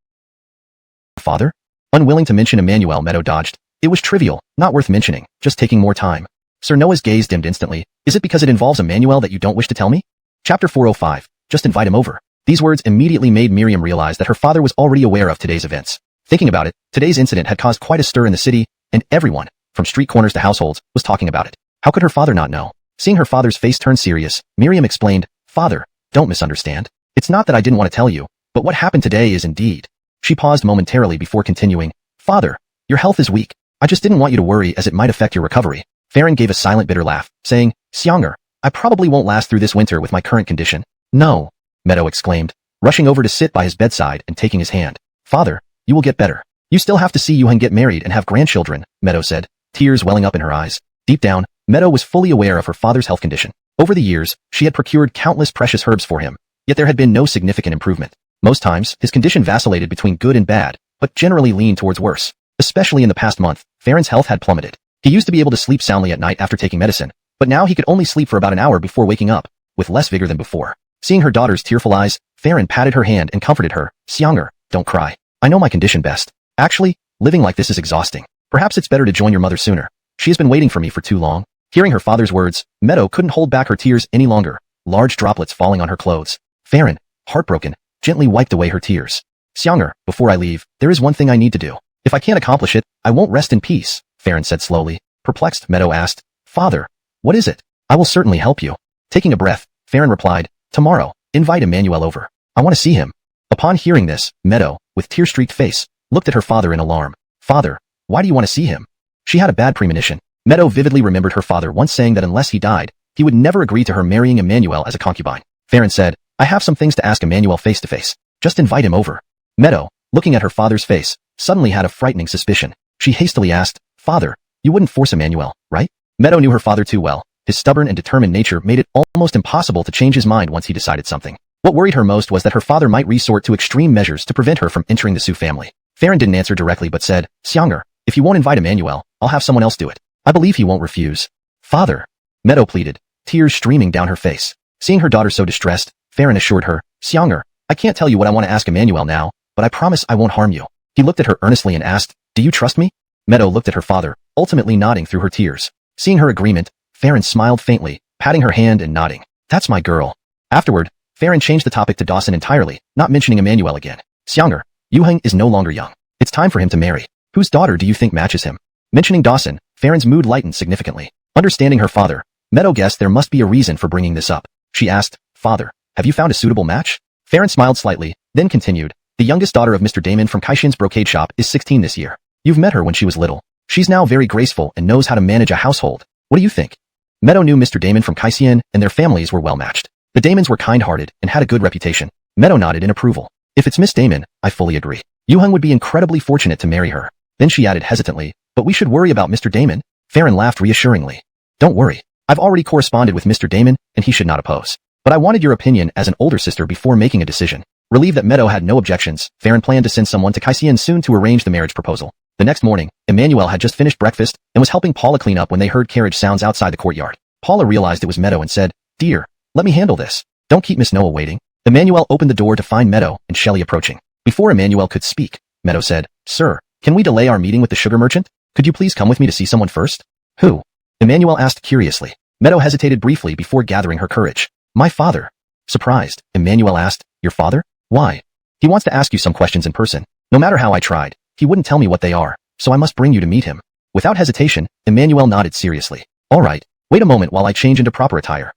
father? Unwilling to mention Emmanuel, Meadow dodged. It was trivial, not worth mentioning, just taking more time. Sir Noah's gaze dimmed instantly. Is it because it involves Emmanuel that you don't wish to tell me? Chapter 405. Just invite him over. These words immediately made Miriam realize that her father was already aware of today's events. Thinking about it, today's incident had caused quite a stir in the city, and everyone, from street corners to households, was talking about it. How could her father not know? Seeing her father's face turn serious, Miriam explained, "Father, don't misunderstand. It's not that I didn't want to tell you, but what happened today is indeed." She paused momentarily before continuing, "Father, your health is weak. I just didn't want you to worry as it might affect your recovery." Farron gave a silent bitter laugh, saying, "Xianger, I probably won't last through this winter with my current condition." "No," Meadow exclaimed, rushing over to sit by his bedside and taking his hand. "Father, you will get better. You still have to see Yuheng get married and have grandchildren," Meadow said, tears welling up in her eyes. Deep down, Meadow was fully aware of her father's health condition. Over the years, she had procured countless precious herbs for him, yet there had been no significant improvement. Most times, his condition vacillated between good and bad, but generally leaned towards worse. Especially in the past month, Farron's health had plummeted. He used to be able to sleep soundly at night after taking medicine, but now he could only sleep for about an hour before waking up, with less vigor than before. Seeing her daughter's tearful eyes, Farron patted her hand and comforted her. "Xianger, don't cry. I know my condition best. Actually, living like this is exhausting. Perhaps it's better to join your mother sooner. She has been waiting for me for too long." Hearing her father's words, Meadow couldn't hold back her tears any longer, large droplets falling on her clothes. Farron, heartbroken, gently wiped away her tears. "Xianger, before I leave, there is one thing I need to do. If I can't accomplish it, I won't rest in peace," Farron said slowly. Perplexed, Meadow asked, "Father, what is it?" "I will certainly help you." Taking a breath, Farron replied, "Tomorrow, invite Emmanuel over. I want to see him." Upon hearing this, Meadow, with tear-streaked face, looked at her father in alarm. "Father, why do you want to see him?" She had a bad premonition. Meadow vividly remembered her father once saying that unless he died, he would never agree to her marrying Emmanuel as a concubine. Farron said, "I have some things to ask Emmanuel face to face. Just invite him over." Meadow, looking at her father's face, suddenly had a frightening suspicion. She hastily asked, "Father, you wouldn't force Emmanuel, right?" Meadow knew her father too well. His stubborn and determined nature made it almost impossible to change his mind once he decided something. What worried her most was that her father might resort to extreme measures to prevent her from entering the Su family. Farron didn't answer directly but said, "Xianger, if you won't invite Emmanuel, I'll have someone else do it. I believe he won't refuse." "Father," Meadow pleaded, tears streaming down her face. Seeing her daughter so distressed, Farron assured her, "Xianger, I can't tell you what I want to ask Emmanuel now, but I promise I won't harm you." He looked at her earnestly and asked, "Do you trust me?" Meadow looked at her father, ultimately nodding through her tears. Seeing her agreement, Farron smiled faintly, patting her hand and nodding. "That's my girl." Afterward, Farron changed the topic to Dawson entirely, not mentioning Emmanuel again. "Xianger, Yuheng is no longer young. It's time for him to marry. Whose daughter do you think matches him?" Mentioning Dawson, Farron's mood lightened significantly. Understanding her father, Meadow guessed there must be a reason for bringing this up. She asked, "Father, have you found a suitable match?" Farron smiled slightly, then continued, "The youngest daughter of Mr. Damon from Kaixin's brocade shop is 16 this year. You've met her when she was little. She's now very graceful and knows how to manage a household. What do you think?" Meadow knew Mr. Damon from Kaixin and their families were well matched. The Damons were kind-hearted and had a good reputation. Meadow nodded in approval. "If it's Miss Damon, I fully agree. Yuheng would be incredibly fortunate to marry her." Then she added hesitantly, "But we should worry about Mr. Damon." Farron laughed reassuringly. "Don't worry. I've already corresponded with Mr. Damon, and he should not oppose. But I wanted your opinion as an older sister before making a decision." Relieved that Meadow had no objections, Farron planned to send someone to Kaixin soon to arrange the marriage proposal. The next morning, Emmanuel had just finished breakfast and was helping Paula clean up when they heard carriage sounds outside the courtyard. Paula realized it was Meadow and said, "Dear, let me handle this. Don't keep Miss Noah waiting." Emmanuel opened the door to find Meadow and Shelley approaching. Before Emmanuel could speak, Meadow said, "Sir, can we delay our meeting with the sugar merchant? Could you please come with me to see someone first?" "Who?" Emmanuel asked curiously. Meadow hesitated briefly before gathering her courage. "My father." Surprised, Emmanuel asked, "Your father? Why?" "He wants to ask you some questions in person. No matter how I tried, he wouldn't tell me what they are, so I must bring you to meet him." Without hesitation, Emmanuel nodded seriously. "All right, wait a moment while I change into proper attire."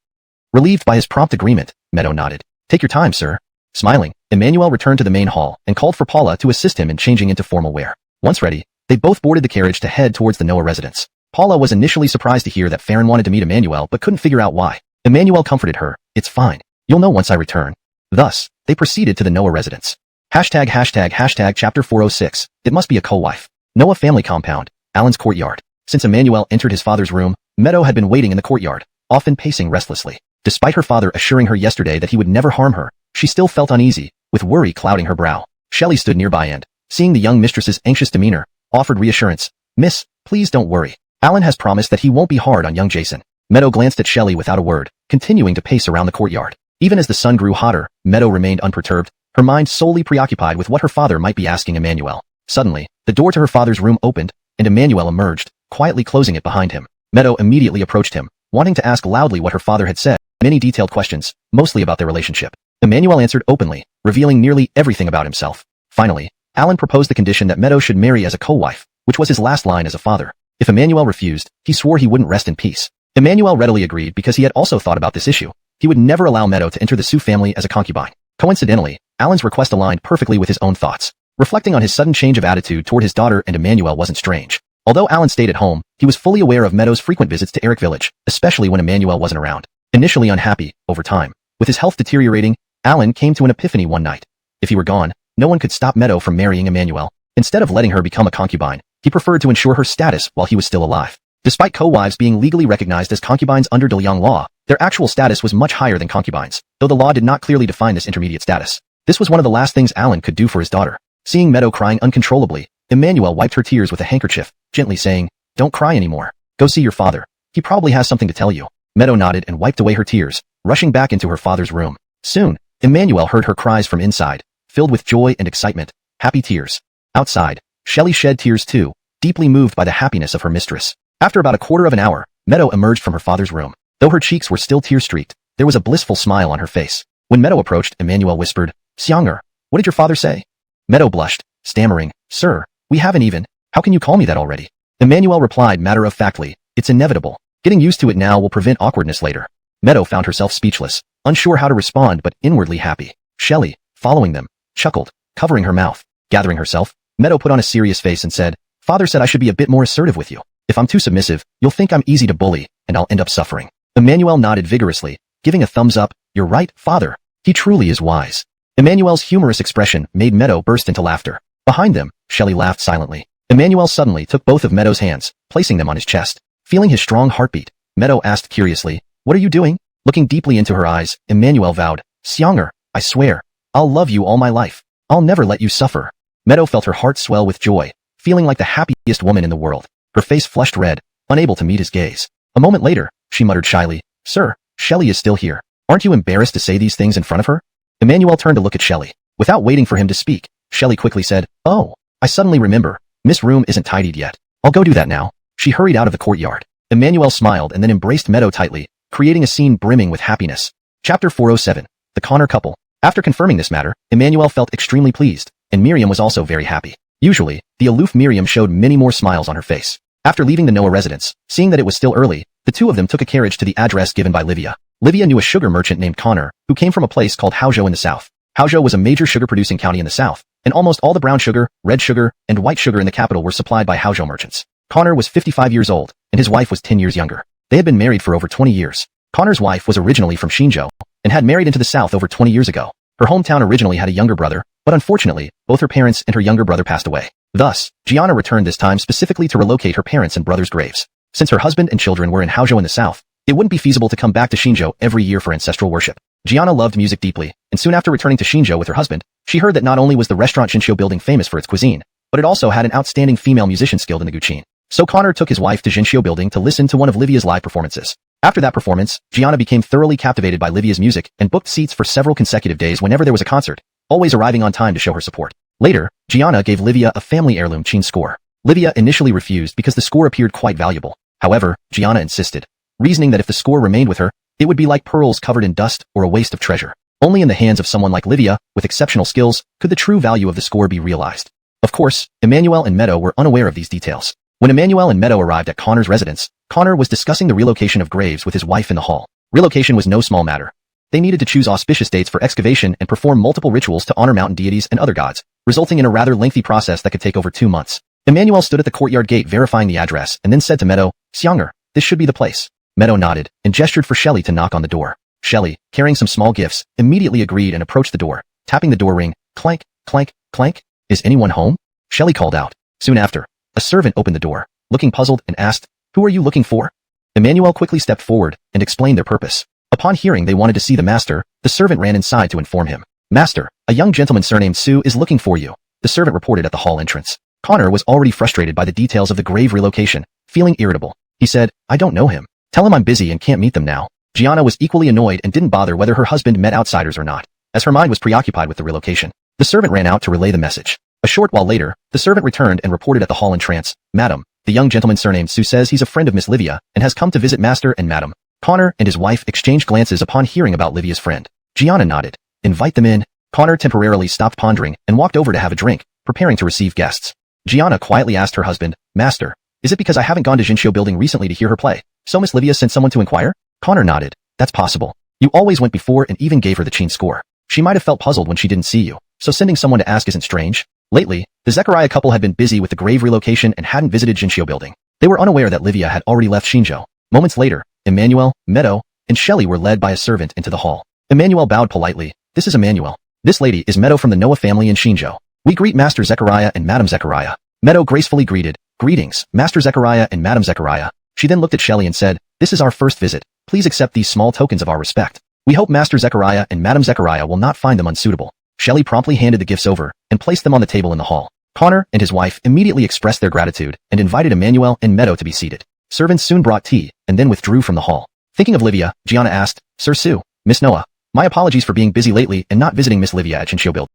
Relieved by his prompt agreement, Meadow nodded. "Take your time, sir." Smiling, Emmanuel returned to the main hall and called for Paula to assist him in changing into formal wear. Once ready, they both boarded the carriage to head towards the Noah residence. Paula was initially surprised to hear that Farron wanted to meet Emmanuel but couldn't figure out why. Emmanuel comforted her, "It's fine. You'll know once I return." Thus, they proceeded to the Noah residence. ##### Chapter 406. It must be a co-wife. Noah family compound, Alan's courtyard. Since Emmanuel entered his father's room, Meadow had been waiting in the courtyard, often pacing restlessly. Despite her father assuring her yesterday that he would never harm her, she still felt uneasy, with worry clouding her brow. Shelley stood nearby and, seeing the young mistress's anxious demeanor, offered reassurance. "Miss, please don't worry. Alan has promised that he won't be hard on young Jason." Meadow glanced at Shelley without a word, continuing to pace around the courtyard. Even as the sun grew hotter, Meadow remained unperturbed, her mind solely preoccupied with what her father might be asking Emmanuel. Suddenly, the door to her father's room opened, and Emmanuel emerged, quietly closing it behind him. Meadow immediately approached him, wanting to ask loudly what her father had said. Many detailed questions, mostly about their relationship. Emmanuel answered openly, revealing nearly everything about himself. Finally, Alan proposed the condition that Meadow should marry as a co-wife, which was his last line as a father. If Emmanuel refused, he swore he wouldn't rest in peace. Emmanuel readily agreed because he had also thought about this issue. He would never allow Meadow to enter the Sioux family as a concubine. Coincidentally, Alan's request aligned perfectly with his own thoughts. Reflecting on his sudden change of attitude toward his daughter and Emmanuel wasn't strange. Although Alan stayed at home, he was fully aware of Meadow's frequent visits to Eric Village, especially when Emmanuel wasn't around. Initially unhappy, over time, with his health deteriorating, Alan came to an epiphany one night. If he were gone, no one could stop Meadow from marrying Emmanuel. Instead of letting her become a concubine, he preferred to ensure her status while he was still alive. Despite co-wives being legally recognized as concubines under De Liang law, their actual status was much higher than concubines, though the law did not clearly define this intermediate status. This was one of the last things Alan could do for his daughter. Seeing Meadow crying uncontrollably, Emmanuel wiped her tears with a handkerchief, gently saying, "Don't cry anymore. Go see your father. He probably has something to tell you." Meadow nodded and wiped away her tears, rushing back into her father's room. Soon, Emmanuel heard her cries from inside, filled with joy and excitement, happy tears. Outside, Shelley shed tears too, deeply moved by the happiness of her mistress. After about a quarter of an hour, Meadow emerged from her father's room. Though her cheeks were still tear-streaked, there was a blissful smile on her face. When Meadow approached, Emmanuel whispered, "Xianger, what did your father say?" Meadow blushed, stammering, "Sir, we haven't even, how can you call me that already?" Emmanuel replied matter-of-factly, "It's inevitable. Getting used to it now will prevent awkwardness later." Meadow found herself speechless, unsure how to respond but inwardly happy. Shelley, following them, chuckled, covering her mouth. Gathering herself, Meadow put on a serious face and said, "Father said I should be a bit more assertive with you. If I'm too submissive, you'll think I'm easy to bully, and I'll end up suffering." Emmanuel nodded vigorously, giving a thumbs up. "You're right, father. He truly is wise." Emmanuel's humorous expression made Meadow burst into laughter. Behind them, Shelley laughed silently. Emmanuel suddenly took both of Meadow's hands, placing them on his chest. Feeling his strong heartbeat, Meadow asked curiously, "What are you doing?" Looking deeply into her eyes, Emmanuel vowed, "Xianger, I swear, I'll love you all my life. I'll never let you suffer." Meadow felt her heart swell with joy, feeling like the happiest woman in the world. Her face flushed red, unable to meet his gaze. A moment later, she muttered shyly, "Sir, Shelley is still here. Aren't you embarrassed to say these things in front of her?" Emmanuel turned to look at Shelley. Without waiting for him to speak, Shelley quickly said, "Oh, I suddenly remember. Miss Room isn't tidied yet. I'll go do that now." She hurried out of the courtyard. Emmanuel smiled and then embraced Meadow tightly, creating a scene brimming with happiness. Chapter 407. The Connor Couple. After confirming this matter, Emmanuel felt extremely pleased, and Miriam was also very happy. Usually, the aloof Miriam showed many more smiles on her face. After leaving the Noah residence, seeing that it was still early, the two of them took a carriage to the address given by Livia. Livia knew a sugar merchant named Connor, who came from a place called Haozhou in the south. Haozhou was a major sugar-producing county in the south, and almost all the brown sugar, red sugar, and white sugar in the capital were supplied by Haozhou merchants. Connor was 55 years old, and his wife was 10 years younger. They had been married for over 20 years. Connor's wife was originally from Xinzhou, and had married into the south over 20 years ago. Her hometown originally had a younger brother, but unfortunately, both her parents and her younger brother passed away. Thus, Gianna returned this time specifically to relocate her parents' and brother's graves. Since her husband and children were in Haozhou in the south, it wouldn't be feasible to come back to Xinzhou every year for ancestral worship. Gianna loved music deeply, and soon after returning to Xinzhou with her husband, she heard that not only was the restaurant Xinzhou building famous for its cuisine, but it also had an outstanding female musician skilled in the guqin. So Connor took his wife to Xinzhou building to listen to one of Livia's live performances. After that performance, Gianna became thoroughly captivated by Livia's music and booked seats for several consecutive days whenever there was a concert, always arriving on time to show her support. Later, Gianna gave Livia a family heirloom qin score. Livia initially refused because the score appeared quite valuable. However, Gianna insisted, reasoning that if the score remained with her, it would be like pearls covered in dust or a waste of treasure. Only in the hands of someone like Livia, with exceptional skills, could the true value of the score be realized. Of course, Emmanuel and Meadow were unaware of these details. When Emmanuel and Meadow arrived at Connor's residence, Connor was discussing the relocation of graves with his wife in the hall. Relocation was no small matter. They needed to choose auspicious dates for excavation and perform multiple rituals to honor mountain deities and other gods, resulting in a rather lengthy process that could take over 2 months. Emmanuel stood at the courtyard gate verifying the address and then said to Meadow, "Xianger, this should be the place." Meadow nodded and gestured for Shelley to knock on the door. Shelley, carrying some small gifts, immediately agreed and approached the door, tapping the door ring. Clank, clank, clank. "Is anyone home?" Shelley called out. Soon after, a servant opened the door, looking puzzled and asked, "Who are you looking for?" Emmanuel quickly stepped forward and explained their purpose. Upon hearing they wanted to see the master, the servant ran inside to inform him. "Master, a young gentleman surnamed Su is looking for you," the servant reported at the hall entrance. Connor was already frustrated by the details of the grave relocation, feeling irritable. He said, "I don't know him. Tell him I'm busy and can't meet them now." Gianna was equally annoyed and didn't bother whether her husband met outsiders or not, as her mind was preoccupied with the relocation. The servant ran out to relay the message. A short while later, the servant returned and reported at the hall entrance, "Madam, the young gentleman surnamed Su says he's a friend of Miss Livia and has come to visit Master and Madam." Connor and his wife exchanged glances upon hearing about Livia's friend. Gianna nodded. invite them in. Connor temporarily stopped pondering and walked over to have a drink, preparing to receive guests. Gianna quietly asked her husband, Master, is it because I haven't gone to Jinshio building recently to hear her play? So Miss Livia sent someone to inquire? Connor nodded. That's possible. You always went before and even gave her the Chin score. She might have felt puzzled when she didn't see you, so sending someone to ask isn't strange. Lately, the Zechariah couple had been busy with the grave relocation and hadn't visited Jinshio building. They were unaware that Livia had already left Shinjo. Moments later, Emmanuel, Meadow, and Shelley were led by a servant into the hall. Emmanuel bowed politely. This is Emmanuel. This lady is Meadow from the Noah family in Shinjo. We greet Master Zechariah and Madam Zechariah. Meadow gracefully greeted, Greetings, Master Zechariah and Madam Zechariah. She then looked at Shelley and said, This is our first visit. Please accept these small tokens of our respect. We hope Master Zechariah and Madam Zechariah will not find them unsuitable. Shelley promptly handed the gifts over and placed them on the table in the hall. Connor and his wife immediately expressed their gratitude and invited Emmanuel and Meadow to be seated. Servants soon brought tea and then withdrew from the hall. Thinking of Livia, Gianna asked, Sir Sue, Miss Noah, my apologies for being busy lately and not visiting Miss Livia at Jinshio building.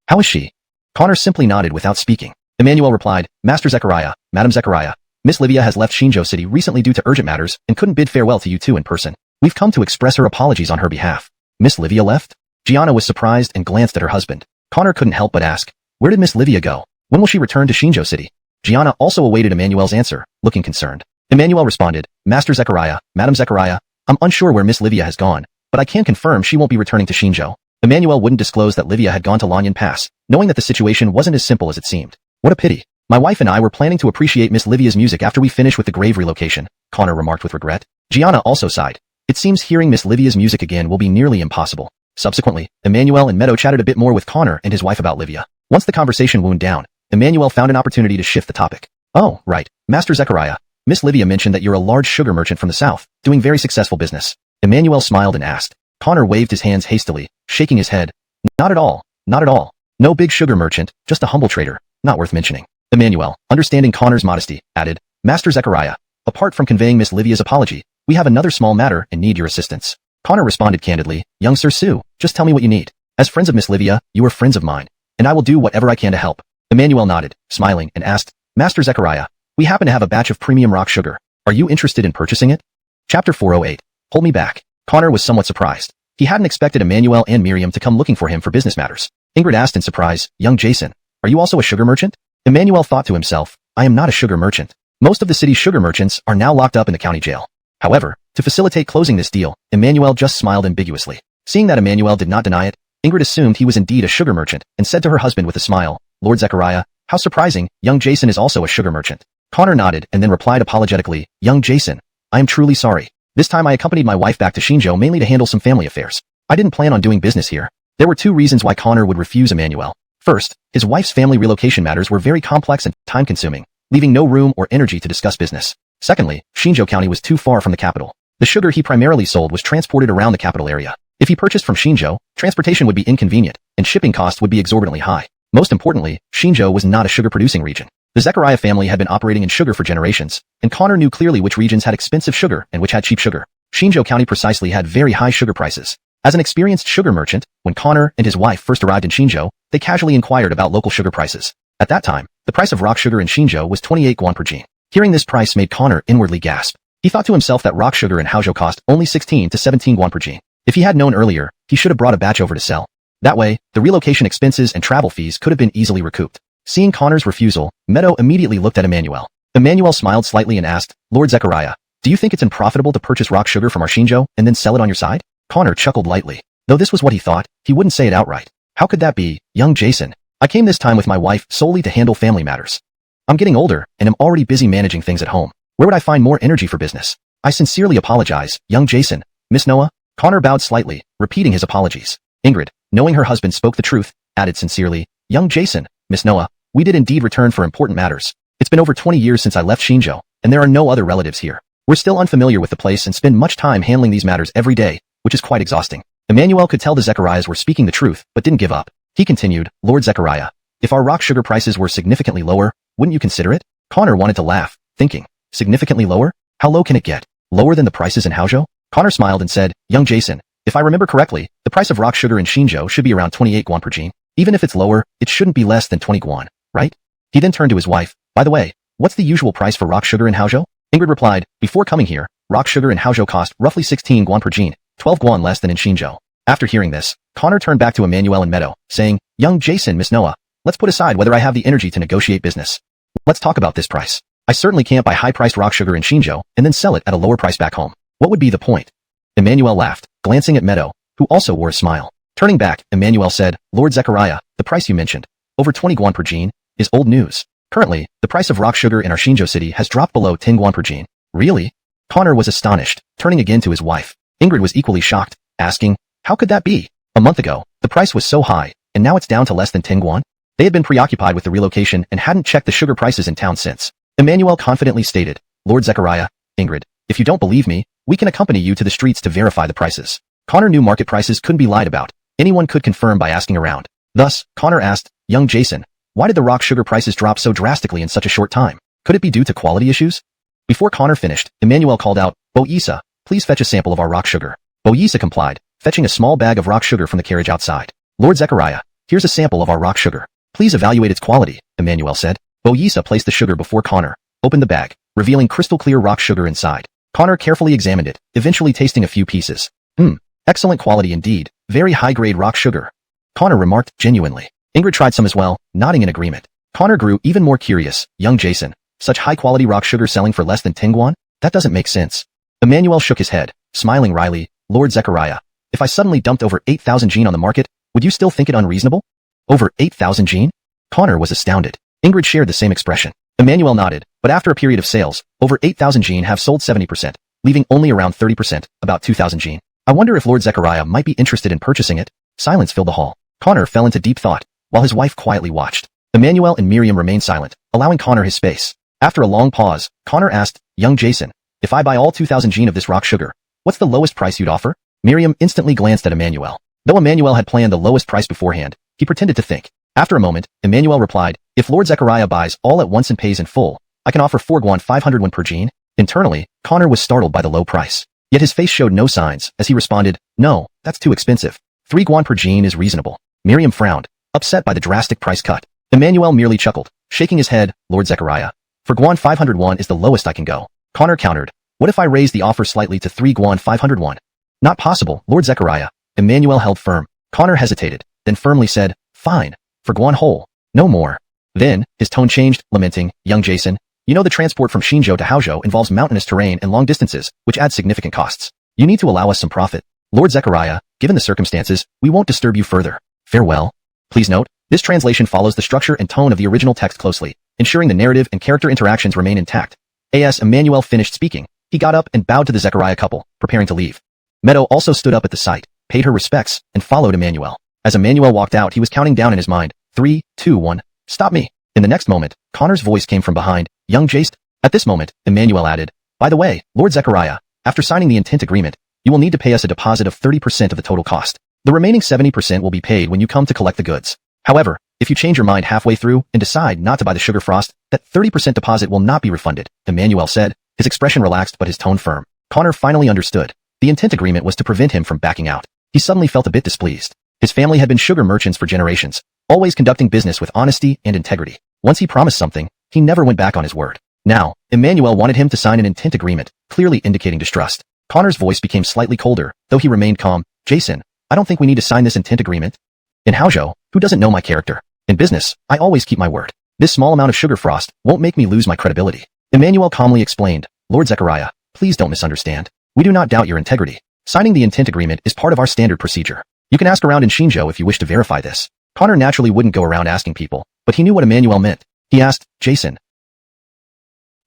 How is she? Connor simply nodded without speaking. Emmanuel replied, Master Zechariah, Madam Zechariah, Miss Livia has left Shinjo City recently due to urgent matters and couldn't bid farewell to you two in person. We've come to express her apologies on her behalf. Miss Livia left? Gianna was surprised and glanced at her husband. Connor couldn't help but ask, Where did Miss Livia go? When will she return to Shinjo City? Gianna also awaited Emmanuel's answer, looking concerned. Emmanuel responded, Master Zechariah, Madam Zechariah, I'm unsure where Miss Livia has gone, but I can confirm she won't be returning to Shinjo. Emmanuel wouldn't disclose that Livia had gone to Lanyan Pass, knowing that the situation wasn't as simple as it seemed. What a pity. My wife and I were planning to appreciate Miss Livia's music after we finish with the grave relocation, Connor remarked with regret. Gianna also sighed. It seems hearing Miss Livia's music again will be nearly impossible. Subsequently, Emmanuel and Meadow chatted a bit more with Connor and his wife about Livia. Once the conversation wound down, Emmanuel found an opportunity to shift the topic. Oh, right, Master Zechariah. Miss Livia mentioned that you're a large sugar merchant from the south, doing very successful business. Emmanuel smiled and asked. Connor waved his hands hastily, shaking his head. Not at all, not at all. No big sugar merchant, just a humble trader, not worth mentioning. Emmanuel, understanding Connor's modesty, added, Master Zechariah, apart from conveying Miss Livia's apology, we have another small matter and need your assistance. Connor responded candidly, Young Sir Sue, just tell me what you need. As friends of Miss Livia, you are friends of mine, and I will do whatever I can to help. Emmanuel nodded, smiling, and asked, Master Zechariah, we happen to have a batch of premium rock sugar. Are you interested in purchasing it? Chapter 408. Hold me back. Connor was somewhat surprised. He hadn't expected Emmanuel and Miriam to come looking for him for business matters. Ingrid asked in surprise, Young Jason, are you also a sugar merchant? Emmanuel thought to himself, I am not a sugar merchant. Most of the city's sugar merchants are now locked up in the county jail. However, to facilitate closing this deal, Emmanuel just smiled ambiguously. Seeing that Emmanuel did not deny it, Ingrid assumed he was indeed a sugar merchant and said to her husband with a smile, Lord Zechariah, how surprising, young Jason is also a sugar merchant. Connor nodded and then replied apologetically, Young Jason, I am truly sorry. This time I accompanied my wife back to Shinjo mainly to handle some family affairs. I didn't plan on doing business here. There were two reasons why Connor would refuse Emmanuel. First, his wife's family relocation matters were very complex and time-consuming, leaving no room or energy to discuss business. Secondly, Shinjo County was too far from the capital. The sugar he primarily sold was transported around the capital area. If he purchased from Shinjo, transportation would be inconvenient, and shipping costs would be exorbitantly high. Most importantly, Shinjo was not a sugar-producing region. The Zechariah family had been operating in sugar for generations, and Connor knew clearly which regions had expensive sugar and which had cheap sugar. Shinjo County precisely had very high sugar prices. As an experienced sugar merchant, when Connor and his wife first arrived in Shinjo, they casually inquired about local sugar prices. At that time, the price of rock sugar in Shinjo was 28 guan per jin. Hearing this price made Connor inwardly gasp. He thought to himself that rock sugar in Haozhou cost only 16 to 17 guan per jin. If he had known earlier, he should have brought a batch over to sell. That way, the relocation expenses and travel fees could have been easily recouped. Seeing Connor's refusal, Meadow immediately looked at Emmanuel. Emmanuel smiled slightly and asked, Lord Zechariah, do you think it's unprofitable to purchase rock sugar from our Shinjo and then sell it on your side? Connor chuckled lightly. Though this was what he thought, he wouldn't say it outright. How could that be, young Jason? I came this time with my wife solely to handle family matters. I'm getting older, and am already busy managing things at home. Where would I find more energy for business? I sincerely apologize, young Jason. Miss Noah? Connor bowed slightly, repeating his apologies. Ingrid, knowing her husband spoke the truth, added sincerely, Young Jason, Miss Noah, we did indeed return for important matters. It's been over 20 years since I left Shinjo, and there are no other relatives here. We're still unfamiliar with the place and spend much time handling these matters every day, which is quite exhausting. Emmanuel could tell the Zechariahs were speaking the truth, but didn't give up. He continued, Lord Zechariah, if our rock sugar prices were significantly lower, wouldn't you consider it? Connor wanted to laugh, thinking, significantly lower? How low can it get? Lower than the prices in Haozhou? Connor smiled and said, Young Jason, if I remember correctly, the price of rock sugar in Shinjo should be around 28 guan per jin. Even if it's lower, it shouldn't be less than 20 guan, right? He then turned to his wife, by the way, what's the usual price for rock sugar in Haozhou? Ingrid replied, before coming here, rock sugar in Haozhou cost roughly 16 guan per jean, 12 guan less than in Xinzhou. After hearing this, Connor turned back to Emmanuel and Meadow, saying, "Young Jason, Miss Noah, let's put aside whether I have the energy to negotiate business. Let's talk about this price. I certainly can't buy high-priced rock sugar in Xinzhou and then sell it at a lower price back home. What would be the point?" Emmanuel laughed, glancing at Meadow, who also wore a smile. Turning back, Emmanuel said, "Lord Zechariah, the price you mentioned, over 20 guan per jean, is old news. Currently, the price of rock sugar in our Xinzhou city has dropped below 10 guan per jean." "Really?" Connor was astonished, turning again to his wife. Ingrid was equally shocked, asking, "How could that be? A month ago, the price was so high, and now it's down to less than 10 guan?" They had been preoccupied with the relocation and hadn't checked the sugar prices in town since. Emmanuel confidently stated, "Lord Zechariah, Ingrid, if you don't believe me, we can accompany you to the streets to verify the prices." Connor knew market prices couldn't be lied about. Anyone could confirm by asking around. Thus, Connor asked, "Young Jason, why did the rock sugar prices drop so drastically in such a short time? Could it be due to quality issues?" Before Connor finished, Emmanuel called out, "Bo-Isa, please fetch a sample of our rock sugar." Bo-Isa complied, fetching a small bag of rock sugar from the carriage outside. "Lord Zechariah, here's a sample of our rock sugar. Please evaluate its quality," Emmanuel said. Bo-Isa placed the sugar before Connor, opened the bag, revealing crystal-clear rock sugar inside. Connor carefully examined it, eventually tasting a few pieces. Excellent quality indeed, very high-grade rock sugar," Connor remarked genuinely. Ingrid tried some as well, nodding in agreement. Connor grew even more curious. "Young Jason, such high-quality rock sugar selling for less than 10 guan? That doesn't make sense." Emmanuel shook his head, smiling wryly. "Lord Zechariah, if I suddenly dumped over 8,000 jean on the market, would you still think it unreasonable?" "Over 8,000 jean?" Connor was astounded. Ingrid shared the same expression. Emmanuel nodded, but after a period of sales, over 8,000 jean have sold 70%, leaving only around 30%, about 2,000 jean. "I wonder if Lord Zechariah might be interested in purchasing it." Silence filled the hall. Connor fell into deep thought, while his wife quietly watched. Emmanuel and Miriam remained silent, allowing Connor his space. After a long pause, Connor asked, "Young Jason, if I buy all 2,000 jean of this rock sugar, what's the lowest price you'd offer?" Miriam instantly glanced at Emmanuel. Though Emmanuel had planned the lowest price beforehand, he pretended to think. After a moment, Emmanuel replied, "If Lord Zechariah buys all at once and pays in full, I can offer 4 guan 500 per jean." Internally, Connor was startled by the low price. Yet his face showed no signs as he responded, "No, that's too expensive. 3 guan per jean is reasonable." Miriam frowned, upset by the drastic price cut. Emmanuel merely chuckled, shaking his head. "Lord Zechariah, for guan 500 is the lowest I can go." Connor countered, "What if I raise the offer slightly to 3 guan 500 won?" "Not possible, Lord Zechariah." Emmanuel held firm. Connor hesitated, then firmly said, "Fine, for guan whole, no more." Then, his tone changed, lamenting, "Young Jason, you know the transport from Xinzhou to Haozhou involves mountainous terrain and long distances, which adds significant costs. You need to allow us some profit. Lord Zechariah, given the circumstances, we won't disturb you further. Farewell." Please note, this translation follows the structure and tone of the original text closely, ensuring the narrative and character interactions remain intact. As Emmanuel finished speaking, he got up and bowed to the Zechariah couple, preparing to leave. Meadow also stood up at the sight, paid her respects, and followed Emmanuel. As Emmanuel walked out, he was counting down in his mind, 3, 2, 1, stop me. In the next moment, Connor's voice came from behind, "Young Jason." At this moment, Emmanuel added, "By the way, Lord Zechariah, after signing the intent agreement, you will need to pay us a deposit of 30% of the total cost. The remaining 70% will be paid when you come to collect the goods. However, if you change your mind halfway through and decide not to buy the sugar frost, that 30% deposit will not be refunded," Emmanuel said, his expression relaxed but his tone firm. Connor finally understood. The intent agreement was to prevent him from backing out. He suddenly felt a bit displeased. His family had been sugar merchants for generations, always conducting business with honesty and integrity. Once he promised something, he never went back on his word. Now, Emmanuel wanted him to sign an intent agreement, clearly indicating distrust. Connor's voice became slightly colder, though he remained calm. "Jason, I don't think we need to sign this intent agreement. In Haozhou, who doesn't know my character? In business, I always keep my word. This small amount of sugar frost won't make me lose my credibility." Emmanuel calmly explained, "Lord Zechariah, please don't misunderstand. We do not doubt your integrity. Signing the intent agreement is part of our standard procedure. You can ask around in Xinzhou if you wish to verify this." Connor naturally wouldn't go around asking people, but he knew what Emmanuel meant. He asked, "Jason,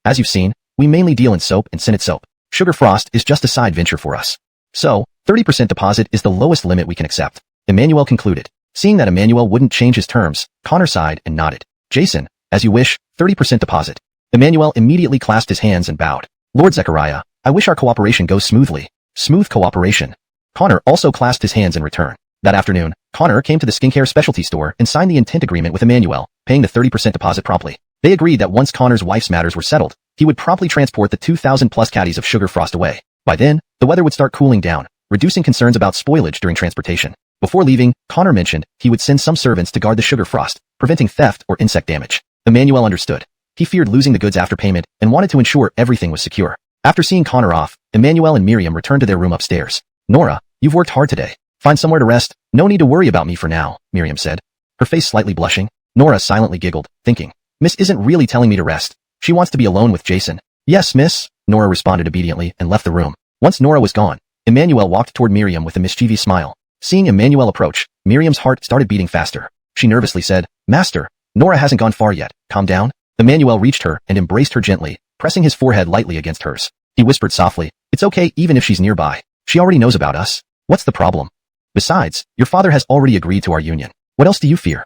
as you've seen, we mainly deal in soap and scented soap. Sugar frost is just a side venture for us. So, 30% deposit is the lowest limit we can accept." Emmanuel concluded. Seeing that Emmanuel wouldn't change his terms, Connor sighed and nodded. "Jason, as you wish, 30% deposit." Emmanuel immediately clasped his hands and bowed. "Lord Zechariah, I wish our cooperation goes smoothly." Smooth cooperation. Connor also clasped his hands in return. That afternoon, Connor came to the skincare specialty store and signed the intent agreement with Emmanuel, paying the 30% deposit promptly. They agreed that once Connor's wife's matters were settled, he would promptly transport the 2,000 plus caddies of sugar frost away. By then, the weather would start cooling down, reducing concerns about spoilage during transportation. Before leaving, Connor mentioned he would send some servants to guard the sugar frost, preventing theft or insect damage. Emmanuel understood. He feared losing the goods after payment and wanted to ensure everything was secure. After seeing Connor off, Emmanuel and Miriam returned to their room upstairs. Nora, you've worked hard today. Find somewhere to rest. No need to worry about me for now, Miriam said, her face slightly blushing. Nora silently giggled, thinking, Miss isn't really telling me to rest. She wants to be alone with Jason. Yes, miss, Nora responded obediently and left the room. Once Nora was gone, Emmanuel walked toward Miriam with a mischievous smile. Seeing Emmanuel approach, Miriam's heart started beating faster. She nervously said, Master, Nora hasn't gone far yet. Calm down. Emmanuel reached her and embraced her gently, pressing his forehead lightly against hers. He whispered softly, It's okay even if she's nearby. She already knows about us. What's the problem? Besides, your father has already agreed to our union. What else do you fear?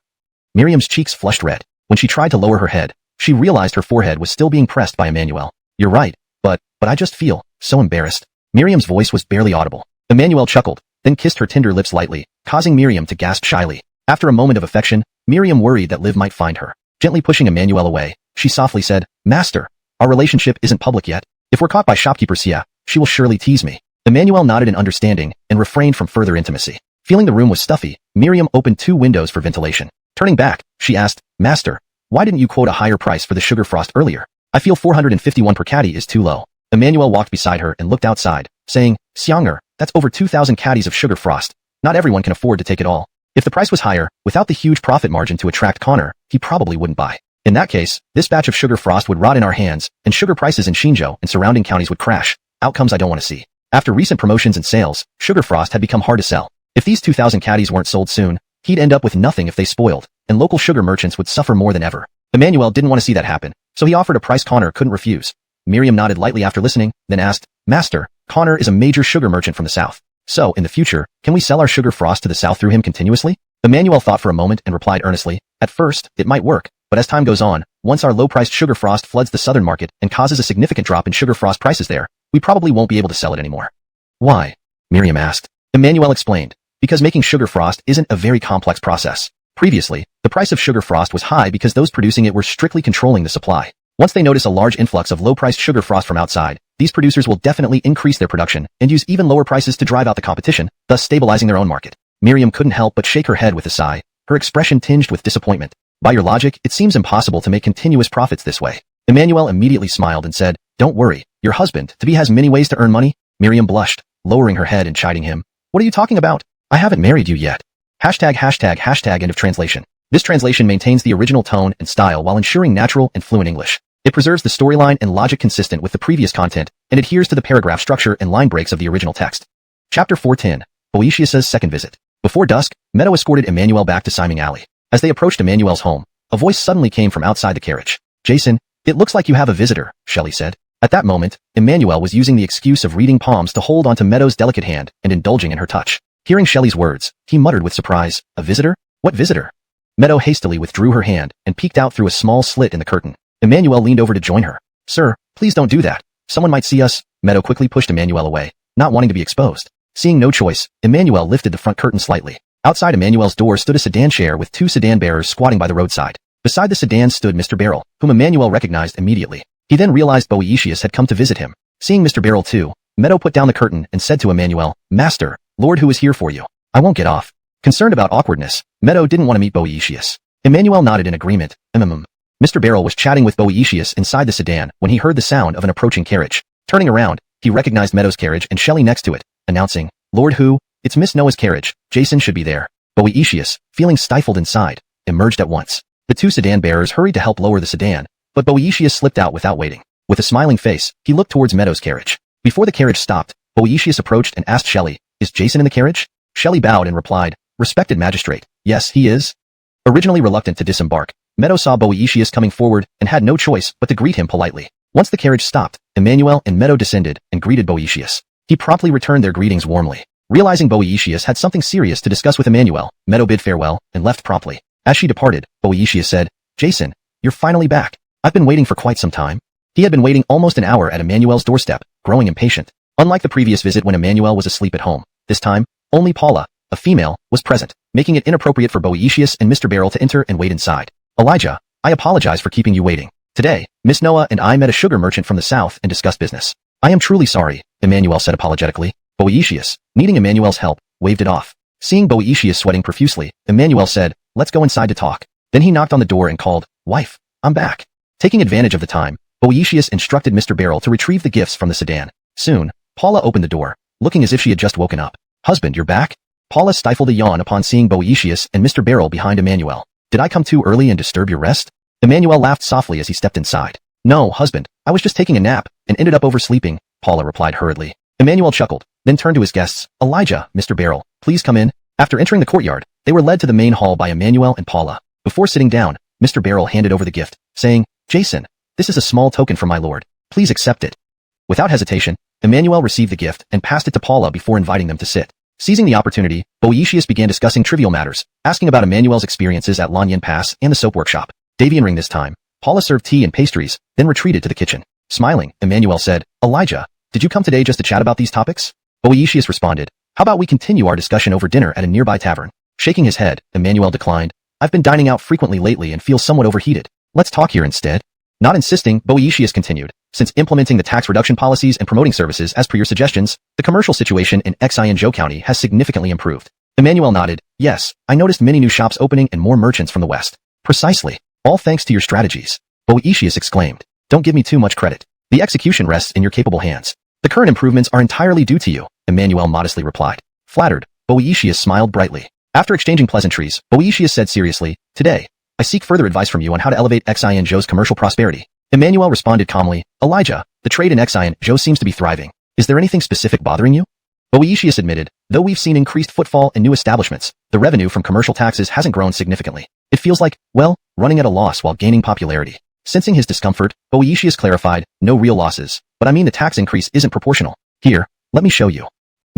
Miriam's cheeks flushed red. When she tried to lower her head, she realized her forehead was still being pressed by Emmanuel. You're right, but I just feel so embarrassed. Miriam's voice was barely audible. Emmanuel chuckled, then kissed her tender lips lightly, causing Miriam to gasp shyly. After a moment of affection, Miriam worried that Liv might find her. Gently pushing Emmanuel away, she softly said, Master, our relationship isn't public yet. If we're caught by shopkeeper Sia, she will surely tease me. Emmanuel nodded in understanding and refrained from further intimacy. Feeling the room was stuffy, Miriam opened 2 windows for ventilation. Turning back, she asked, Master, why didn't you quote a higher price for the sugar frost earlier? I feel 451 per caddy is too low. Emmanuel walked beside her and looked outside, saying, Xianger, that's over 2,000 caddies of sugar frost. Not everyone can afford to take it all. If the price was higher, without the huge profit margin to attract Connor, he probably wouldn't buy. In that case, this batch of sugar frost would rot in our hands, and sugar prices in Xinzhou and surrounding counties would crash. Outcomes I don't want to see. After recent promotions and sales, sugar frost had become hard to sell. If these 2,000 caddies weren't sold soon, he'd end up with nothing if they spoiled, and local sugar merchants would suffer more than ever. Emmanuel didn't want to see that happen, so he offered a price Connor couldn't refuse. Miriam nodded lightly after listening, then asked, Master, Connor is a major sugar merchant from the south. So, in the future, can we sell our sugar frost to the south through him continuously? Emmanuel thought for a moment and replied earnestly, At first, it might work, but as time goes on, once our low-priced sugar frost floods the southern market and causes a significant drop in sugar frost prices there, we probably won't be able to sell it anymore. Why? Miriam asked. Emmanuel explained, because making sugar frost isn't a very complex process. Previously, the price of sugar frost was high because those producing it were strictly controlling the supply. Once they notice a large influx of low-priced sugar frost from outside, these producers will definitely increase their production and use even lower prices to drive out the competition, thus stabilizing their own market. Miriam couldn't help but shake her head with a sigh, her expression tinged with disappointment. By your logic, it seems impossible to make continuous profits this way. Emmanuel immediately smiled and said, Don't worry, your husband-to-be has many ways to earn money. Miriam blushed, lowering her head and chiding him. What are you talking about? I haven't married you yet. ####end of translation. This translation maintains the original tone and style while ensuring natural and fluent English. It preserves the storyline and logic consistent with the previous content and adheres to the paragraph structure and line breaks of the original text. Chapter 410. Boetius's second visit. Before dusk, Meadow escorted Emmanuel back to Siming Alley. As they approached Emmanuel's home, a voice suddenly came from outside the carriage. Jason, it looks like you have a visitor, Shelley said. At that moment, Emmanuel was using the excuse of reading palms to hold onto Meadow's delicate hand and indulging in her touch. Hearing Shelley's words, he muttered with surprise, A visitor? What visitor? Meadow hastily withdrew her hand and peeked out through a small slit in the curtain. Emmanuel leaned over to join her. Sir, please don't do that. Someone might see us. Meadow quickly pushed Emmanuel away, not wanting to be exposed. Seeing no choice, Emmanuel lifted the front curtain slightly. Outside Emmanuel's door stood a sedan chair with 2 sedan bearers squatting by the roadside. Beside the sedan stood Mr. Beryl, whom Emmanuel recognized immediately. He then realized Boetius had come to visit him. Seeing Mr. Beryl too, Meadow put down the curtain and said to Emmanuel, Master, Lord who is here for you. I won't get off. Concerned about awkwardness, Meadow didn't want to meet Boetius. Emmanuel nodded in agreement. Mr. Beryl was chatting with Boetius inside the sedan when he heard the sound of an approaching carriage. Turning around, he recognized Meadow's carriage and Shelley next to it, announcing, Lord who? It's Miss Noah's carriage. Jason should be there. Boetius, feeling stifled inside, emerged at once. The 2 sedan bearers hurried to help lower the sedan, but Boetius slipped out without waiting. With a smiling face, he looked towards Meadow's carriage. Before the carriage stopped, Boetius approached and asked Shelley, Is Jason in the carriage? Shelley bowed and replied, Respected magistrate, yes, he is. Originally reluctant to disembark, Meadow saw Boetius coming forward and had no choice but to greet him politely. Once the carriage stopped, Emmanuel and Meadow descended and greeted Boetius. He promptly returned their greetings warmly. Realizing Boetius had something serious to discuss with Emmanuel, Meadow bid farewell and left promptly. As she departed, Boetius said, Jason, you're finally back. I've been waiting for quite some time. He had been waiting almost an hour at Emmanuel's doorstep, growing impatient. Unlike the previous visit when Emmanuel was asleep at home, this time, only Paula, a female, was present, making it inappropriate for Boetius and Mr. Beryl to enter and wait inside. Elijah, I apologize for keeping you waiting. Today, Miss Noah and I met a sugar merchant from the south and discussed business. I am truly sorry, Emmanuel said apologetically. Boetius, needing Emmanuel's help, waved it off. Seeing Boetius sweating profusely, Emmanuel said, Let's go inside to talk. Then he knocked on the door and called, Wife, I'm back. Taking advantage of the time, Boetius instructed Mr. Beryl to retrieve the gifts from the sedan. Soon, Paula opened the door, looking as if she had just woken up. Husband, you're back? Paula stifled a yawn upon seeing Boetius and Mr. Beryl behind Emmanuel. Did I come too early and disturb your rest? Emmanuel laughed softly as he stepped inside. No, husband, I was just taking a nap and ended up oversleeping, Paula replied hurriedly. Emmanuel chuckled, then turned to his guests. Elijah, Mr. Beryl, please come in. After entering the courtyard, they were led to the main hall by Emmanuel and Paula. Before sitting down, Mr. Beryl handed over the gift, saying, Jason, this is a small token from my lord. Please accept it. Without hesitation, Emmanuel received the gift and passed it to Paula before inviting them to sit. Seizing the opportunity, Boetius began discussing trivial matters, asking about Emmanuel's experiences at Lanyan Pass and the soap workshop. Davian this time, Paula served tea and pastries, then retreated to the kitchen. Smiling, Emmanuel said, Elijah, did you come today just to chat about these topics? Boetius responded, how about we continue our discussion over dinner at a nearby tavern? Shaking his head, Emmanuel declined. I've been dining out frequently lately and feel somewhat overheated. Let's talk here instead. Not insisting, Boetius continued. Since implementing the tax reduction policies and promoting services as per your suggestions, the commercial situation in Xianzhou County has significantly improved. Emmanuel nodded. Yes, I noticed many new shops opening and more merchants from the west. Precisely. All thanks to your strategies. Boetius exclaimed. Don't give me too much credit. The execution rests in your capable hands. The current improvements are entirely due to you, Emmanuel modestly replied. Flattered, Boetius smiled brightly. After exchanging pleasantries, Boetius said seriously, Today, I seek further advice from you on how to elevate Xianzhou's commercial prosperity. Emmanuel responded calmly, Elijah, the trade in Xianzhou seems to be thriving. Is there anything specific bothering you? Boetius admitted, though we've seen increased footfall and new establishments, the revenue from commercial taxes hasn't grown significantly. It feels like, well, running at a loss while gaining popularity. Sensing his discomfort, Boetius clarified, no real losses, but I mean the tax increase isn't proportional. Here, let me show you.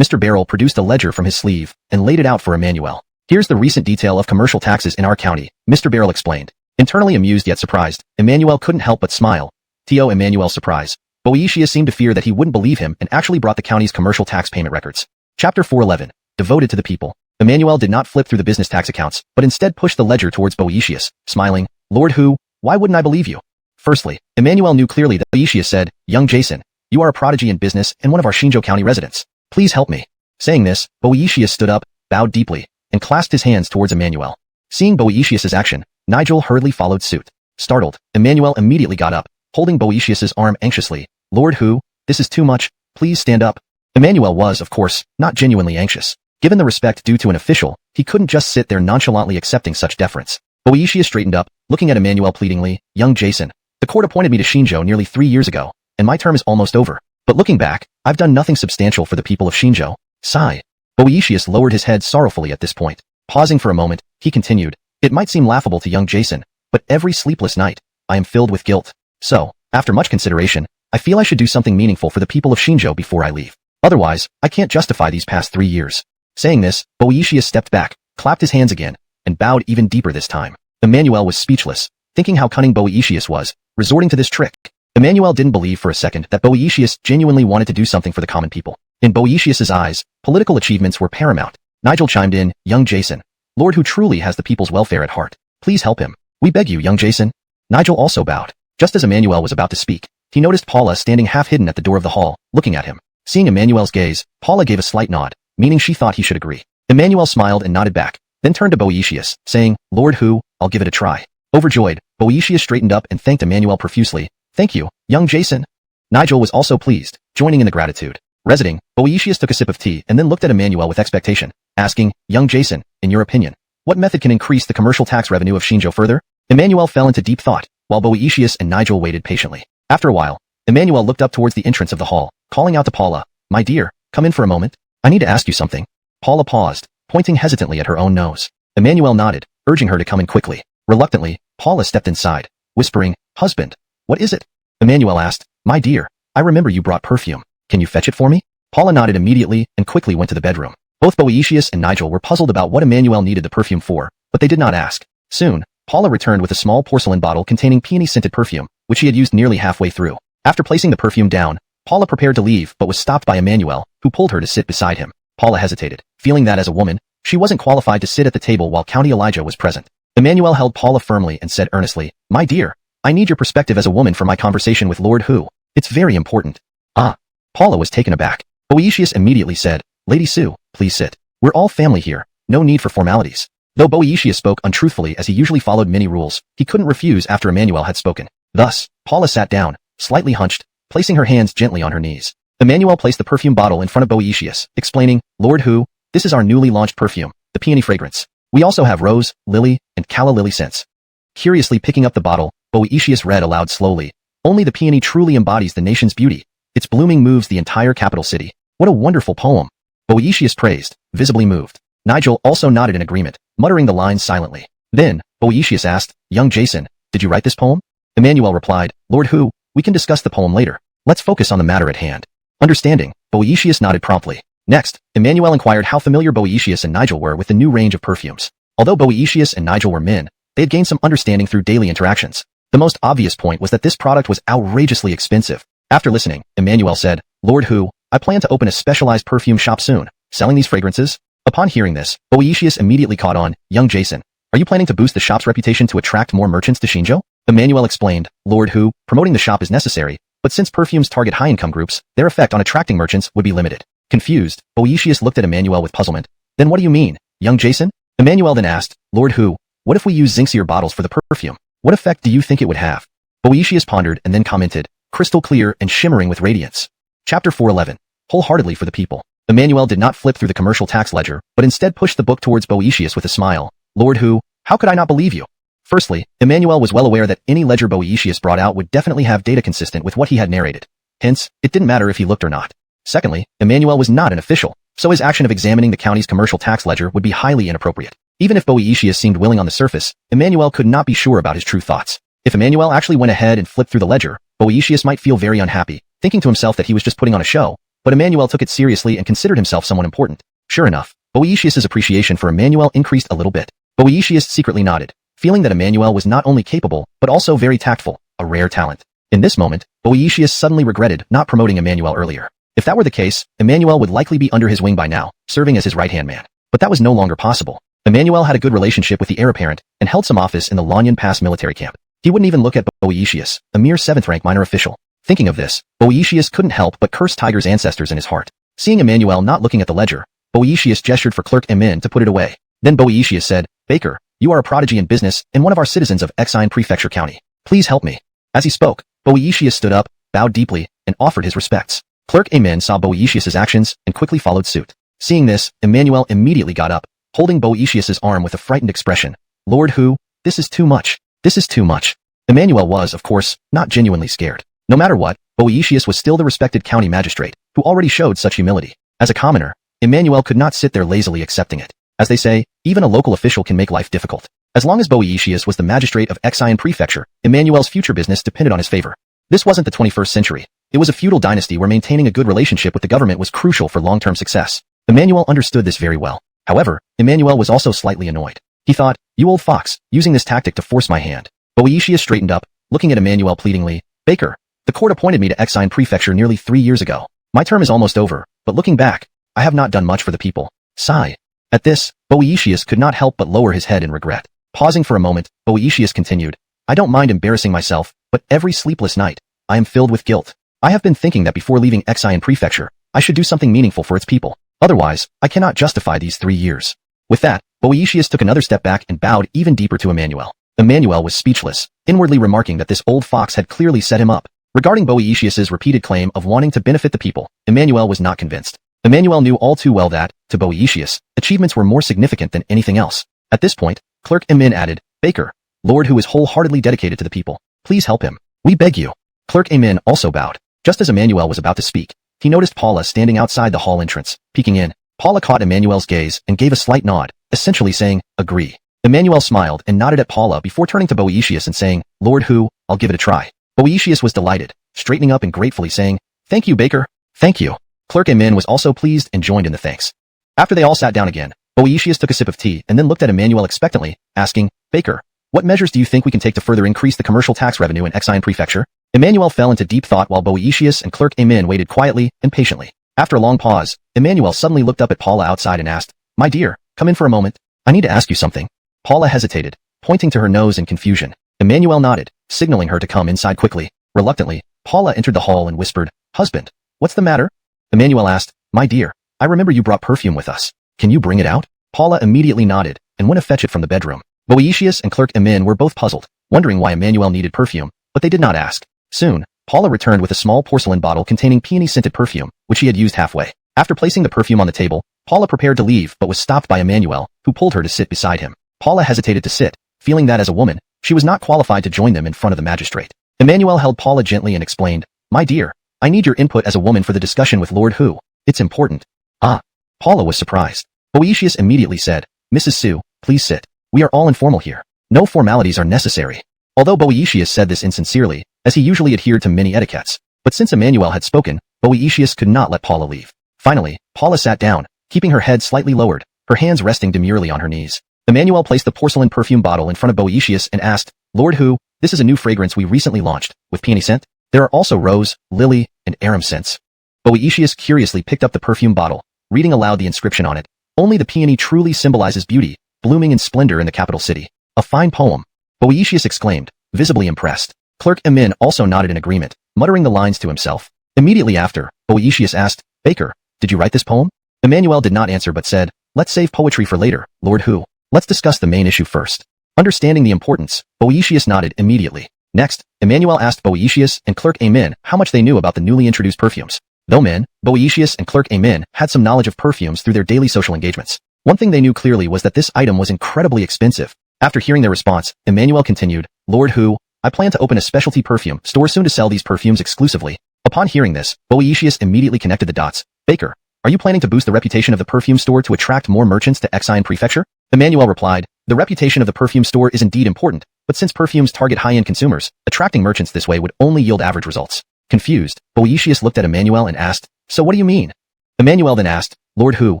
Mr. Beryl produced a ledger from his sleeve and laid it out for Emmanuel. Here's the recent detail of commercial taxes in our county, Mr. Beryl explained. Internally amused yet surprised, Emmanuel couldn't help but smile. To Emmanuel's surprise, Boetius seemed to fear that he wouldn't believe him and actually brought the county's commercial tax payment records. Chapter 411, devoted to the people. Emmanuel did not flip through the business tax accounts, but instead pushed the ledger towards Boetius, smiling, Lord Hu, why wouldn't I believe you? Firstly, Emmanuel knew clearly that Boetius said, Young Jason, you are a prodigy in business and one of our Xinzhou County residents. Please help me. Saying this, Boetius stood up, bowed deeply, and clasped his hands towards Emmanuel. Seeing Boetius's action, Nigel hurriedly followed suit. Startled, Emmanuel immediately got up, holding Boetius's arm anxiously. Lord Hu, this is too much, please stand up. Emmanuel was, of course, not genuinely anxious. Given the respect due to an official, he couldn't just sit there nonchalantly accepting such deference. Boetius straightened up, looking at Emmanuel pleadingly, Young Jason, the court appointed me to Xinzhou nearly 3 years ago, and my term is almost over. But looking back, I've done nothing substantial for the people of Xinzhou. Sigh. Boetius lowered his head sorrowfully at this point. Pausing for a moment, he continued, It might seem laughable to young Jason, but every sleepless night, I am filled with guilt. So, after much consideration, I feel I should do something meaningful for the people of Xinzhou before I leave. Otherwise, I can't justify these past 3 years. Saying this, Boetius stepped back, clapped his hands again, and bowed even deeper this time. Emmanuel was speechless, thinking how cunning Boetius was, resorting to this trick. Emmanuel didn't believe for a second that Boetius genuinely wanted to do something for the common people. In Boetius's eyes, political achievements were paramount. Nigel chimed in, Young Jason, Lord who truly has the people's welfare at heart. Please help him. We beg you, young Jason. Nigel also bowed. Just as Emmanuel was about to speak, he noticed Paula standing half-hidden at the door of the hall, looking at him. Seeing Emmanuel's gaze, Paula gave a slight nod, meaning she thought he should agree. Emmanuel smiled and nodded back, then turned to Boetius, saying, Lord Hu, I'll give it a try. Overjoyed, Boetius straightened up and thanked Emmanuel profusely. Thank you, young Jason. Nigel was also pleased, joining in the gratitude. Resiting, Boetius took a sip of tea and then looked at Emmanuel with expectation, asking, Young Jason, in your opinion, what method can increase the commercial tax revenue of Xinzhou further? Emmanuel fell into deep thought, while Boetius and Nigel waited patiently. After a while, Emmanuel looked up towards the entrance of the hall, calling out to Paula, My dear, come in for a moment. I need to ask you something. Paula paused, pointing hesitantly at her own nose. Emmanuel nodded, urging her to come in quickly. Reluctantly, Paula stepped inside, whispering, Husband, what is it? Emmanuel asked, My dear, I remember you brought perfume. Can you fetch it for me? Paula nodded immediately and quickly went to the bedroom. Both Boetius and Nigel were puzzled about what Emmanuel needed the perfume for, but they did not ask. Soon, Paula returned with a small porcelain bottle containing peony-scented perfume, which she had used nearly halfway through. After placing the perfume down, Paula prepared to leave but was stopped by Emmanuel, who pulled her to sit beside him. Paula hesitated, feeling that as a woman, she wasn't qualified to sit at the table while Count Elijah was present. Emmanuel held Paula firmly and said earnestly, My dear, I need your perspective as a woman for my conversation with Lord Hu. It's very important. Ah. Paula was taken aback. Boetius immediately said, Lady Sue, please sit. We're all family here, no need for formalities. Though Boetius spoke untruthfully as he usually followed many rules, he couldn't refuse after Emmanuel had spoken. Thus, Paula sat down, slightly hunched, placing her hands gently on her knees. Emmanuel placed the perfume bottle in front of Boetius, explaining, Lord Hu, this is our newly launched perfume, the peony fragrance. We also have rose, lily, and calla lily scents. Curiously picking up the bottle, Boetius read aloud slowly, only the peony truly embodies the nation's beauty. Its blooming moves the entire capital city. What a wonderful poem. Boetius praised, visibly moved. Nigel also nodded in agreement, muttering the lines silently. Then, Boetius asked, young Jason, did you write this poem? Emmanuel replied, Lord Hu, we can discuss the poem later. Let's focus on the matter at hand. Understanding, Boetius nodded promptly. Next, Emmanuel inquired how familiar Boetius and Nigel were with the new range of perfumes. Although Boetius and Nigel were men, they had gained some understanding through daily interactions. The most obvious point was that this product was outrageously expensive. After listening, Emmanuel said, Lord Hu, I plan to open a specialized perfume shop soon, selling these fragrances. Upon hearing this, Boetius immediately caught on, young Jason, are you planning to boost the shop's reputation to attract more merchants to Shinjo? Emmanuel explained, Lord Hu, promoting the shop is necessary, but since perfumes target high-income groups, their effect on attracting merchants would be limited. Confused, Boetius looked at Emmanuel with puzzlement. Then what do you mean, young Jason? Emmanuel then asked, Lord Hu, what if we use Zinxier bottles for the perfume? What effect do you think it would have? Boetius pondered and then commented, crystal clear and shimmering with radiance. Chapter 411. Wholeheartedly for the people. Emmanuel did not flip through the commercial tax ledger, but instead pushed the book towards Boetius with a smile. Lord Hu, how could I not believe you? Firstly, Emmanuel was well aware that any ledger Boetius brought out would definitely have data consistent with what he had narrated. Hence, it didn't matter if he looked or not. Secondly, Emmanuel was not an official, so his action of examining the county's commercial tax ledger would be highly inappropriate. Even if Boetius seemed willing on the surface, Emmanuel could not be sure about his true thoughts. If Emmanuel actually went ahead and flipped through the ledger, Boetius might feel very unhappy, thinking to himself that he was just putting on a show, but Emmanuel took it seriously and considered himself someone important. Sure enough, Boetius's appreciation for Emmanuel increased a little bit. Boetius secretly nodded, feeling that Emmanuel was not only capable, but also very tactful, a rare talent. In this moment, Boetius suddenly regretted not promoting Emmanuel earlier. If that were the case, Emmanuel would likely be under his wing by now, serving as his right-hand man. But that was no longer possible. Emmanuel had a good relationship with the heir apparent and held some office in the Lanyan Pass military camp. He wouldn't even look at Boetius, a mere 7th-rank minor official. Thinking of this, Boetius couldn't help but curse Tiger's ancestors in his heart. Seeing Emmanuel not looking at the ledger, Boetius gestured for Clerk Emin to put it away. Then Boetius said, Baker, you are a prodigy in business and one of our citizens of Exine Prefecture County. Please help me. As he spoke, Boetius stood up, bowed deeply, and offered his respects. Clerk Emin saw Boetius's actions and quickly followed suit. Seeing this, Emmanuel immediately got up, holding Boetius's arm with a frightened expression. Lord Hu, this is too much. This is too much. Emmanuel was, of course, not genuinely scared. No matter what, Boetius was still the respected county magistrate, who already showed such humility. As a commoner, Emmanuel could not sit there lazily accepting it. As they say, even a local official can make life difficult. As long as Boetius was the magistrate of Exine Prefecture, Emmanuel's future business depended on his favor. This wasn't the 21st century. It was a feudal dynasty where maintaining a good relationship with the government was crucial for long-term success. Emmanuel understood this very well. However, Emmanuel was also slightly annoyed. He thought, you old fox, using this tactic to force my hand. Boetius straightened up, looking at Emmanuel pleadingly. Baker, the court appointed me to Exine Prefecture nearly 3 years ago. My term is almost over, but looking back, I have not done much for the people. Sigh. At this, Boetius could not help but lower his head in regret. Pausing for a moment, Boetius continued, I don't mind embarrassing myself, but every sleepless night, I am filled with guilt. I have been thinking that before leaving Exine Prefecture, I should do something meaningful for its people. Otherwise, I cannot justify these 3 years. With that, Boetius took another step back and bowed even deeper to Emmanuel. Emmanuel was speechless, inwardly remarking that this old fox had clearly set him up. Regarding Boetius's repeated claim of wanting to benefit the people, Emmanuel was not convinced. Emmanuel knew all too well that, to Boetius, achievements were more significant than anything else. At this point, Clerk Emin added, Baker, Lord Hu is wholeheartedly dedicated to the people. Please help him. We beg you. Clerk Emin also bowed. Just as Emmanuel was about to speak, he noticed Paula standing outside the hall entrance, peeking in. Paula caught Emmanuel's gaze and gave a slight nod, essentially saying, agree. Emmanuel smiled and nodded at Paula before turning to Boetius and saying, Lord Hu, I'll give it a try. Boetius was delighted, straightening up and gratefully saying, Thank you, Baker. Thank you. Clerk Emin was also pleased and joined in the thanks. After they all sat down again, Boetius took a sip of tea and then looked at Emmanuel expectantly, asking, Baker, what measures do you think we can take to further increase the commercial tax revenue in Exine Prefecture? Emmanuel fell into deep thought while Boetius and Clerk Emin waited quietly and patiently. After a long pause, Emmanuel suddenly looked up at Paula outside and asked, My dear, come in for a moment. I need to ask you something. Paula hesitated, pointing to her nose in confusion. Emmanuel nodded, signaling her to come inside quickly. Reluctantly, Paula entered the hall and whispered, Husband, what's the matter? Emmanuel asked, My dear, I remember you brought perfume with us. Can you bring it out? Paula immediately nodded and went to fetch it from the bedroom. Boetius and Clerk Emin were both puzzled, wondering why Emmanuel needed perfume, but they did not ask. Soon, Paula returned with a small porcelain bottle containing peony-scented perfume, which she had used halfway. After placing the perfume on the table, Paula prepared to leave but was stopped by Emmanuel, who pulled her to sit beside him. Paula hesitated to sit, feeling that as a woman, she was not qualified to join them in front of the magistrate. Emmanuel held Paula gently and explained, "My dear, I need your input as a woman for the discussion with Lord Hu. It's important." Ah. Paula was surprised. Boetius immediately said, "Mrs. Su, please sit. We are all informal here. No formalities are necessary." Although Boetius said this insincerely, as he usually adhered to many etiquettes, but since Emmanuel had spoken, Boetius could not let Paula leave. Finally, Paula sat down, keeping her head slightly lowered, her hands resting demurely on her knees. Emmanuel placed the porcelain perfume bottle in front of Boetius and asked, "Lord Hu, this is a new fragrance we recently launched, with peony scent. There are also rose, lily, and arum scents." Boetius curiously picked up the perfume bottle, reading aloud the inscription on it. "Only the peony truly symbolizes beauty, blooming in splendor in the capital city. A fine poem." Boetius exclaimed, visibly impressed. Clerk Emin also nodded in agreement, muttering the lines to himself. Immediately after, Boetius asked, "Baker, did you write this poem?" Emmanuel did not answer but said, "Let's save poetry for later, Lord Hu. Let's discuss the main issue first." Understanding the importance, Boetius nodded immediately. Next, Emmanuel asked Boetius and Clerk Emin how much they knew about the newly introduced perfumes. Though men, Boetius and Clerk Emin had some knowledge of perfumes through their daily social engagements. One thing they knew clearly was that this item was incredibly expensive. After hearing their response, Emmanuel continued, "Lord Hu, I plan to open a specialty perfume store soon to sell these perfumes exclusively." Upon hearing this, Boetius immediately connected the dots. "Baker, are you planning to boost the reputation of the perfume store to attract more merchants to Xian Prefecture?" Emmanuel replied, "The reputation of the perfume store is indeed important, but since perfumes target high-end consumers, attracting merchants this way would only yield average results." Confused, Boetius looked at Emmanuel and asked, "So what do you mean?" Emmanuel then asked, "Lord Hu,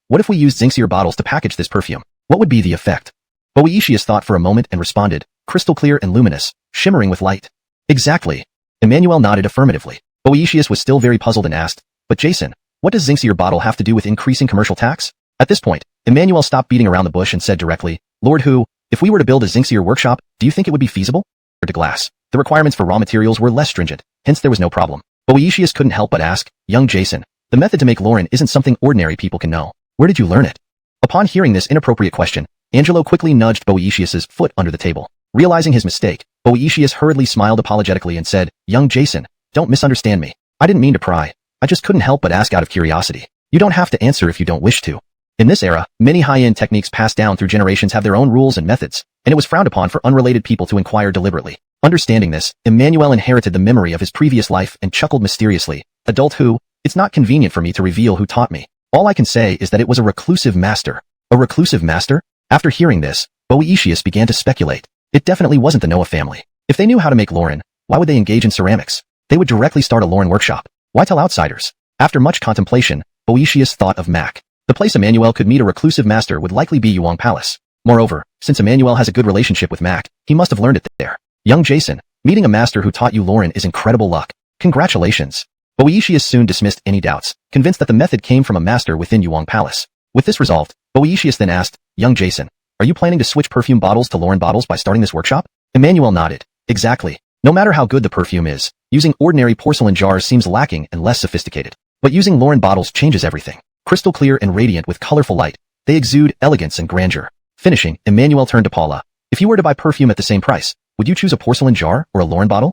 what if we used Xingxir bottles to package this perfume? What would be the effect?" Boetius thought for a moment and responded, "Crystal clear and luminous, shimmering with light." "Exactly." Emmanuel nodded affirmatively. Boetius was still very puzzled and asked, "But Jason, what does Xingxir bottle have to do with increasing commercial tax?" At this point, Emmanuel stopped beating around the bush and said directly, "Lord Hu, if we were to build a Xingxir workshop, do you think it would be feasible?" To glass. The requirements for raw materials were less stringent, hence there was no problem. Boetius couldn't help but ask, "Young Jason, the method to make Lauren isn't something ordinary people can know. Where did you learn it?" Upon hearing this inappropriate question, Angelo quickly nudged Boetius's foot under the table. Realizing his mistake, Boetius hurriedly smiled apologetically and said, "Young Jason, don't misunderstand me. I didn't mean to pry. I just couldn't help but ask out of curiosity. You don't have to answer if you don't wish to." In this era, many high-end techniques passed down through generations have their own rules and methods, and it was frowned upon for unrelated people to inquire deliberately. Understanding this, Emmanuel inherited the memory of his previous life and chuckled mysteriously, "Adult Hu, it's not convenient for me to reveal who taught me. All I can say is that it was a reclusive master." "A reclusive master?" After hearing this, Boetius began to speculate. It definitely wasn't the Noah family. If they knew how to make Lauren, why would they engage in ceramics? They would directly start a Lauren workshop. Why tell outsiders? After much contemplation, Boetius thought of Mac. The place Emmanuel could meet a reclusive master would likely be Yuang Palace. Moreover, since Emmanuel has a good relationship with Mac, he must have learned it there. "Young Jason, meeting a master who taught you Lauren is incredible luck. Congratulations." Boetius soon dismissed any doubts, convinced that the method came from a master within Yuang Palace. With this resolved, Boetius then asked, "Young Jason, are you planning to switch perfume bottles to Lauren bottles by starting this workshop?" Emmanuel nodded. "Exactly. No matter how good the perfume is, using ordinary porcelain jars seems lacking and less sophisticated. But using Lauren bottles changes everything. Crystal clear and radiant with colorful light, they exude elegance and grandeur." Finishing, Emmanuel turned to Paula. "If you were to buy perfume at the same price, would you choose a porcelain jar or a Lauren bottle?"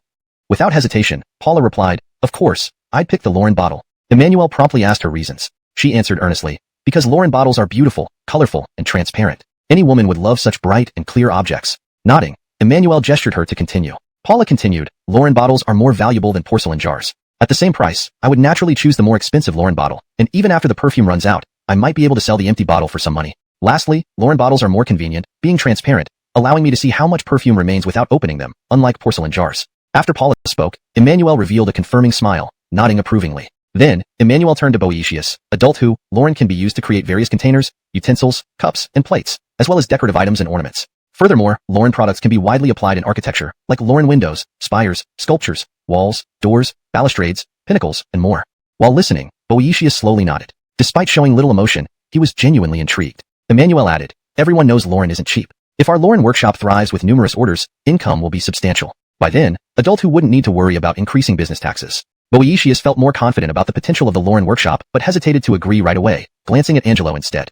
Without hesitation, Paula replied, "Of course, I'd pick the Lauren bottle." Emmanuel promptly asked her reasons. She answered earnestly, "Because Lauren bottles are beautiful, colorful, and transparent. Any woman would love such bright and clear objects." Nodding, Emmanuel gestured her to continue. Paula continued, "Lauren bottles are more valuable than porcelain jars. At the same price, I would naturally choose the more expensive Lauren bottle, and even after the perfume runs out, I might be able to sell the empty bottle for some money. Lastly, Lauren bottles are more convenient, being transparent, allowing me to see how much perfume remains without opening them, unlike porcelain jars." After Paula spoke, Emmanuel revealed a confirming smile, nodding approvingly. Then, Emmanuel turned to Boetius. "Adult Hu, Lauren can be used to create various containers, utensils, cups, and plates, as well as decorative items and ornaments. Furthermore, Lauren products can be widely applied in architecture, like Lauren windows, spires, sculptures, walls, doors, balustrades, pinnacles, and more." While listening, Boetius slowly nodded. Despite showing little emotion, he was genuinely intrigued. Emmanuel added, "Everyone knows Lauren isn't cheap. If our Lauren workshop thrives with numerous orders, income will be substantial. By then, Adult Hu wouldn't need to worry about increasing business taxes." Boetius felt more confident about the potential of the Lauren workshop, but hesitated to agree right away, glancing at Angelo instead.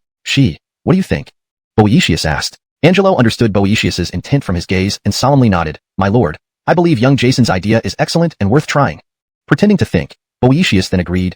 "What do you think?" Boetius asked. Angelo understood Boetius's intent from his gaze and solemnly nodded. "My lord, I believe young Jason's idea is excellent and worth trying. Pretending to think, Boetius then agreed,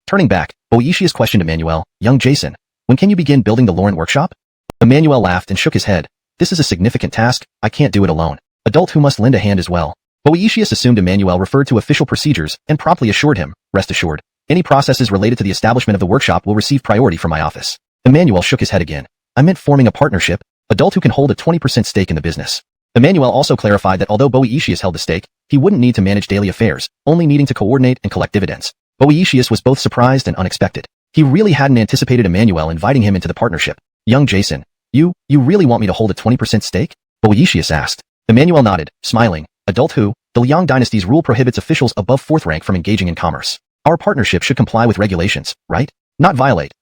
Turning back, Boetius questioned Emmanuel, young Jason, when can you begin building the Laurent workshop? Emmanuel laughed and shook his head. This is a significant task, I can't do it alone. Adult who must lend a hand as well. Boetius assumed Emmanuel referred to official procedures and promptly assured him, rest assured, any processes related to the establishment of the workshop will receive priority from my office. Emmanuel shook his head again. I meant forming a partnership, adult who can hold a 20% stake in the business. Emmanuel also clarified that although Boetius held the stake, he wouldn't need to manage daily affairs, only needing to coordinate and collect dividends. Boetius was both surprised and unexpected. He really hadn't anticipated Emmanuel inviting him into the partnership. Young Jason, you really want me to hold a 20% stake? Boetius asked. Emmanuel nodded, smiling. Adult who, the Liang dynasty's rule prohibits officials above 4th rank from engaging in commerce. Our partnership should comply with regulations, right? Not violate,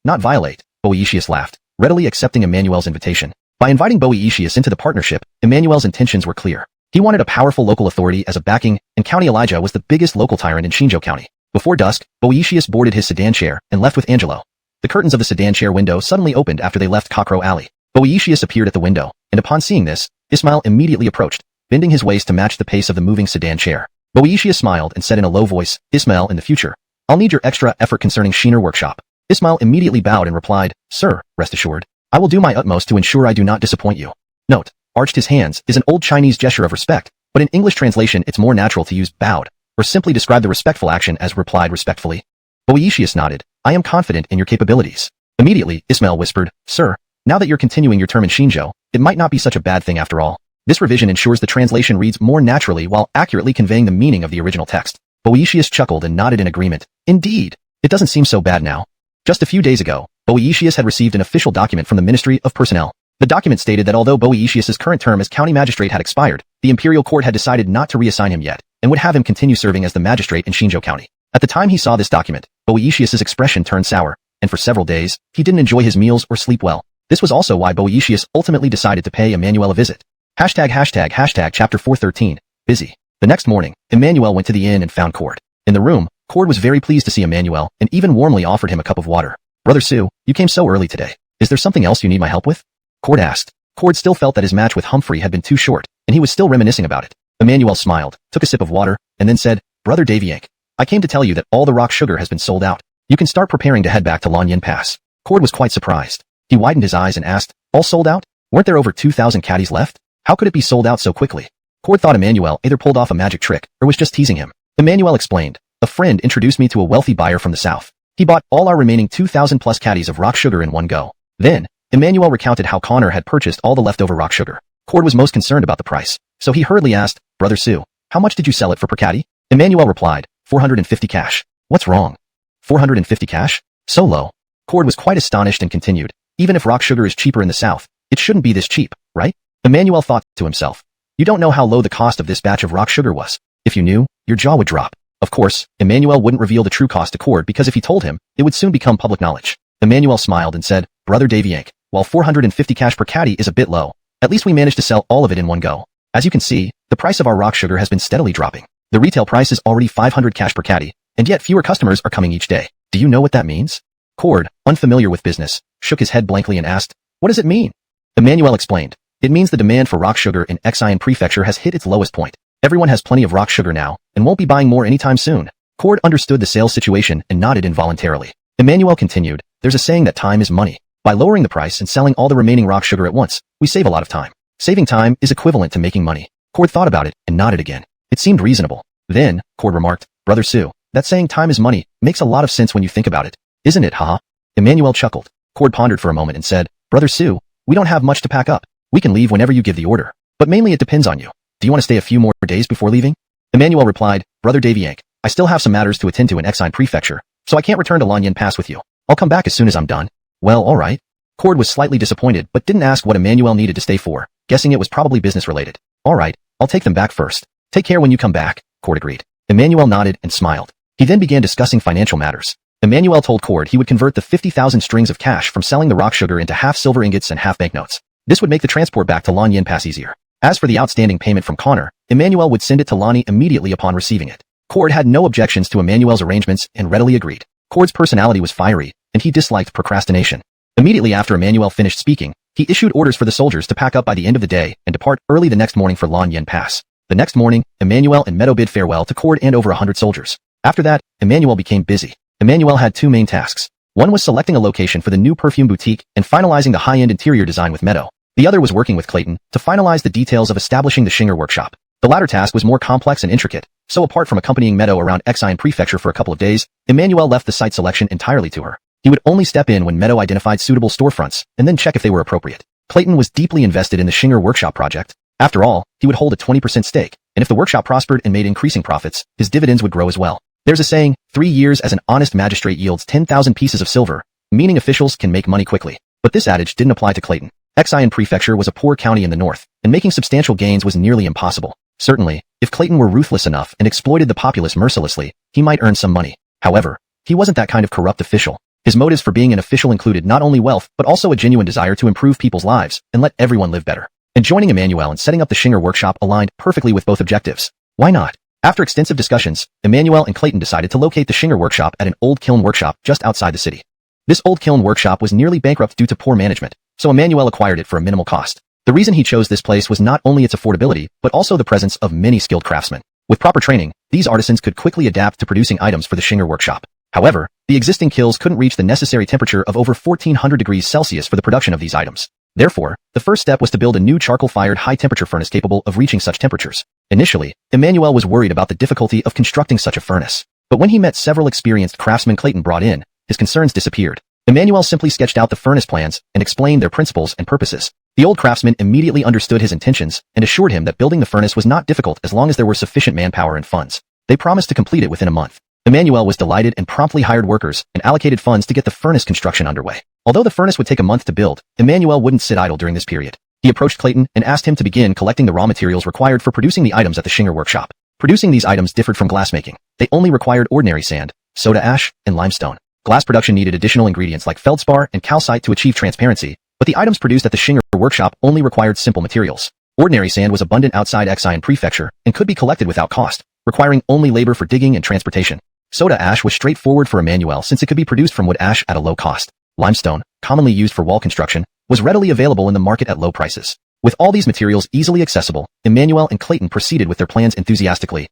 Boetius laughed, readily accepting Emmanuel's invitation. By inviting Boetius into the partnership, Emmanuel's intentions were clear. He wanted a powerful local authority as a backing, and County Elijah was the biggest local tyrant in Shinjo County. Before dusk, Boetius boarded his sedan chair and left with Angelo. The curtains of the sedan chair window suddenly opened after they left Cockrow Alley. Boetius appeared at the window, and upon seeing this, Ismail immediately approached, bending his waist to match the pace of the moving sedan chair. Boetius smiled and said in a low voice, Ismail, in the future, I'll need your extra effort concerning Sheener Workshop. Ismail immediately bowed and replied, Sir, rest assured, I will do my utmost to ensure I do not disappoint you. Note, arched his hands is an old Chinese gesture of respect, but in English translation it's more natural to use bowed, or simply describe the respectful action as replied respectfully. Boetius nodded, I am confident in your capabilities. Immediately, Ismail whispered, Sir, now that you're continuing your term in Shinjo, it might not be such a bad thing after all. This revision ensures the translation reads more naturally while accurately conveying the meaning of the original text. Boetius chuckled and nodded in agreement. Indeed, it doesn't seem so bad now. Just a few days ago, Boetius had received an official document from the Ministry of Personnel. The document stated that although Boetius's current term as county magistrate had expired, the imperial court had decided not to reassign him yet, and would have him continue serving as the magistrate in Shinjo County. At the time he saw this document, Boetius's expression turned sour, and for several days, he didn't enjoy his meals or sleep well. This was also why Boetius ultimately decided to pay Emmanuel a visit. Chapter 413, busy. The next morning, Emmanuel went to the inn and found Cord. In the room, Cord was very pleased to see Emmanuel and even warmly offered him a cup of water. Brother Sue, you came so early today. Is there something else you need my help with? Cord asked. Cord still felt that his match with Humphrey had been too short, and he was still reminiscing about it. Emmanuel smiled, took a sip of water, and then said, Brother Daviank, I came to tell you that all the rock sugar has been sold out. You can start preparing to head back to Lanyin Pass. Cord was quite surprised. He widened his eyes and asked, all sold out? Weren't there over 2,000 caddies left? How could it be sold out so quickly? Cord thought Emmanuel either pulled off a magic trick or was just teasing him. Emmanuel explained, a friend introduced me to a wealthy buyer from the south. He bought all our remaining 2,000 plus caddies of rock sugar in one go. Then, Emmanuel recounted how Connor had purchased all the leftover rock sugar. Cord was most concerned about the price, so he hurriedly asked, Brother Sue, how much did you sell it for per caddy? Emmanuel replied, 450 cash. What's wrong? 450 cash? So low. Cord was quite astonished and continued, even if rock sugar is cheaper in the south, it shouldn't be this cheap, right? Emmanuel thought to himself, you don't know how low the cost of this batch of rock sugar was. If you knew, your jaw would drop. Of course, Emmanuel wouldn't reveal the true cost to Cord because if he told him, it would soon become public knowledge. Emmanuel smiled and said, Brother Daviank, while 450 cash per caddy is a bit low, at least we managed to sell all of it in one go. As you can see, the price of our rock sugar has been steadily dropping. The retail price is already 500 cash per caddy, and yet fewer customers are coming each day. Do you know what that means? Cord, unfamiliar with business, shook his head blankly and asked, what does it mean? Emmanuel explained, it means the demand for rock sugar in Xian Prefecture has hit its lowest point. Everyone has plenty of rock sugar now, and won't be buying more anytime soon. Cord understood the sales situation and nodded involuntarily. Emmanuel continued, there's a saying that time is money. By lowering the price and selling all the remaining rock sugar at once, we save a lot of time. Saving time is equivalent to making money. Cord thought about it and nodded again. It seemed reasonable. Then, Cord remarked, Brother Sue, that saying time is money makes a lot of sense when you think about it. Isn't it, haha? Emmanuel chuckled. Cord pondered for a moment and said, Brother Sue, we don't have much to pack up. We can leave whenever you give the order. But mainly it depends on you. Do you want to stay a few more days before leaving? Emmanuel replied, Brother Daviank, I still have some matters to attend to in Xian Prefecture, so I can't return to Lanyin Pass with you. I'll come back as soon as I'm done. Well, alright. Cord was slightly disappointed but didn't ask what Emmanuel needed to stay for, guessing it was probably business related. Alright, I'll take them back first. Take care when you come back, Cord agreed. Emmanuel nodded and smiled. He then began discussing financial matters. Emmanuel told Cord he would convert the 50,000 strings of cash from selling the rock sugar into half silver ingots and half banknotes. This would make the transport back to Lanyin Pass easier. As for the outstanding payment from Connor, Emmanuel would send it to Lonnie immediately upon receiving it. Cord had no objections to Emmanuel's arrangements and readily agreed. Cord's personality was fiery, and he disliked procrastination. Immediately after Emmanuel finished speaking, he issued orders for the soldiers to pack up by the end of the day and depart early the next morning for Lanyin Pass. The next morning, Emmanuel and Meadow bid farewell to Cord and over 100 soldiers. After that, Emmanuel became busy. Emmanuel had two main tasks. One was selecting a location for the new perfume boutique and finalizing the high-end interior design with Meadow. The other was working with Clayton to finalize the details of establishing the Shinger workshop. The latter task was more complex and intricate, so apart from accompanying Meadow around Xian Prefecture for a couple of days, Emmanuel left the site selection entirely to her. He would only step in when Meadow identified suitable storefronts, and then check if they were appropriate. Clayton was deeply invested in the Shinger workshop project. After all, he would hold a 20% stake, and if the workshop prospered and made increasing profits, his dividends would grow as well. There's a saying, 3 years as an honest magistrate yields 10,000 pieces of silver, meaning officials can make money quickly. But this adage didn't apply to Clayton. Xian Prefecture was a poor county in the north, and making substantial gains was nearly impossible. Certainly, if Clayton were ruthless enough and exploited the populace mercilessly, he might earn some money. However, he wasn't that kind of corrupt official. His motives for being an official included not only wealth, but also a genuine desire to improve people's lives and let everyone live better. And joining Emmanuel and setting up the Shinger workshop aligned perfectly with both objectives. Why not? After extensive discussions, Emmanuel and Clayton decided to locate the Shinger workshop at an old kiln workshop just outside the city. This old kiln workshop was nearly bankrupt due to poor management, so Emmanuel acquired it for a minimal cost. The reason he chose this place was not only its affordability, but also the presence of many skilled craftsmen. With proper training, these artisans could quickly adapt to producing items for the Shinger workshop. However, the existing kilns couldn't reach the necessary temperature of over 1400 degrees Celsius for the production of these items. Therefore, the first step was to build a new charcoal-fired high-temperature furnace capable of reaching such temperatures. Initially, Emmanuel was worried about the difficulty of constructing such a furnace. But when he met several experienced craftsmen Clayton brought in, his concerns disappeared. Emmanuel simply sketched out the furnace plans and explained their principles and purposes. The old craftsman immediately understood his intentions and assured him that building the furnace was not difficult as long as there were sufficient manpower and funds. They promised to complete it within a month. Emmanuel was delighted and promptly hired workers and allocated funds to get the furnace construction underway. Although the furnace would take a month to build, Emmanuel wouldn't sit idle during this period. He approached Clayton and asked him to begin collecting the raw materials required for producing the items at the Shinger workshop. Producing these items differed from glassmaking. They only required ordinary sand, soda ash, and limestone. Glass production needed additional ingredients like feldspar and calcite to achieve transparency, but the items produced at the Shinger workshop only required simple materials. Ordinary sand was abundant outside Xian Prefecture and could be collected without cost, requiring only labor for digging and transportation. Soda ash was straightforward for Emmanuel since it could be produced from wood ash at a low cost. Limestone, commonly used for wall construction, was readily available in the market at low prices. With all these materials easily accessible, Emmanuel and Clayton proceeded with their plans enthusiastically.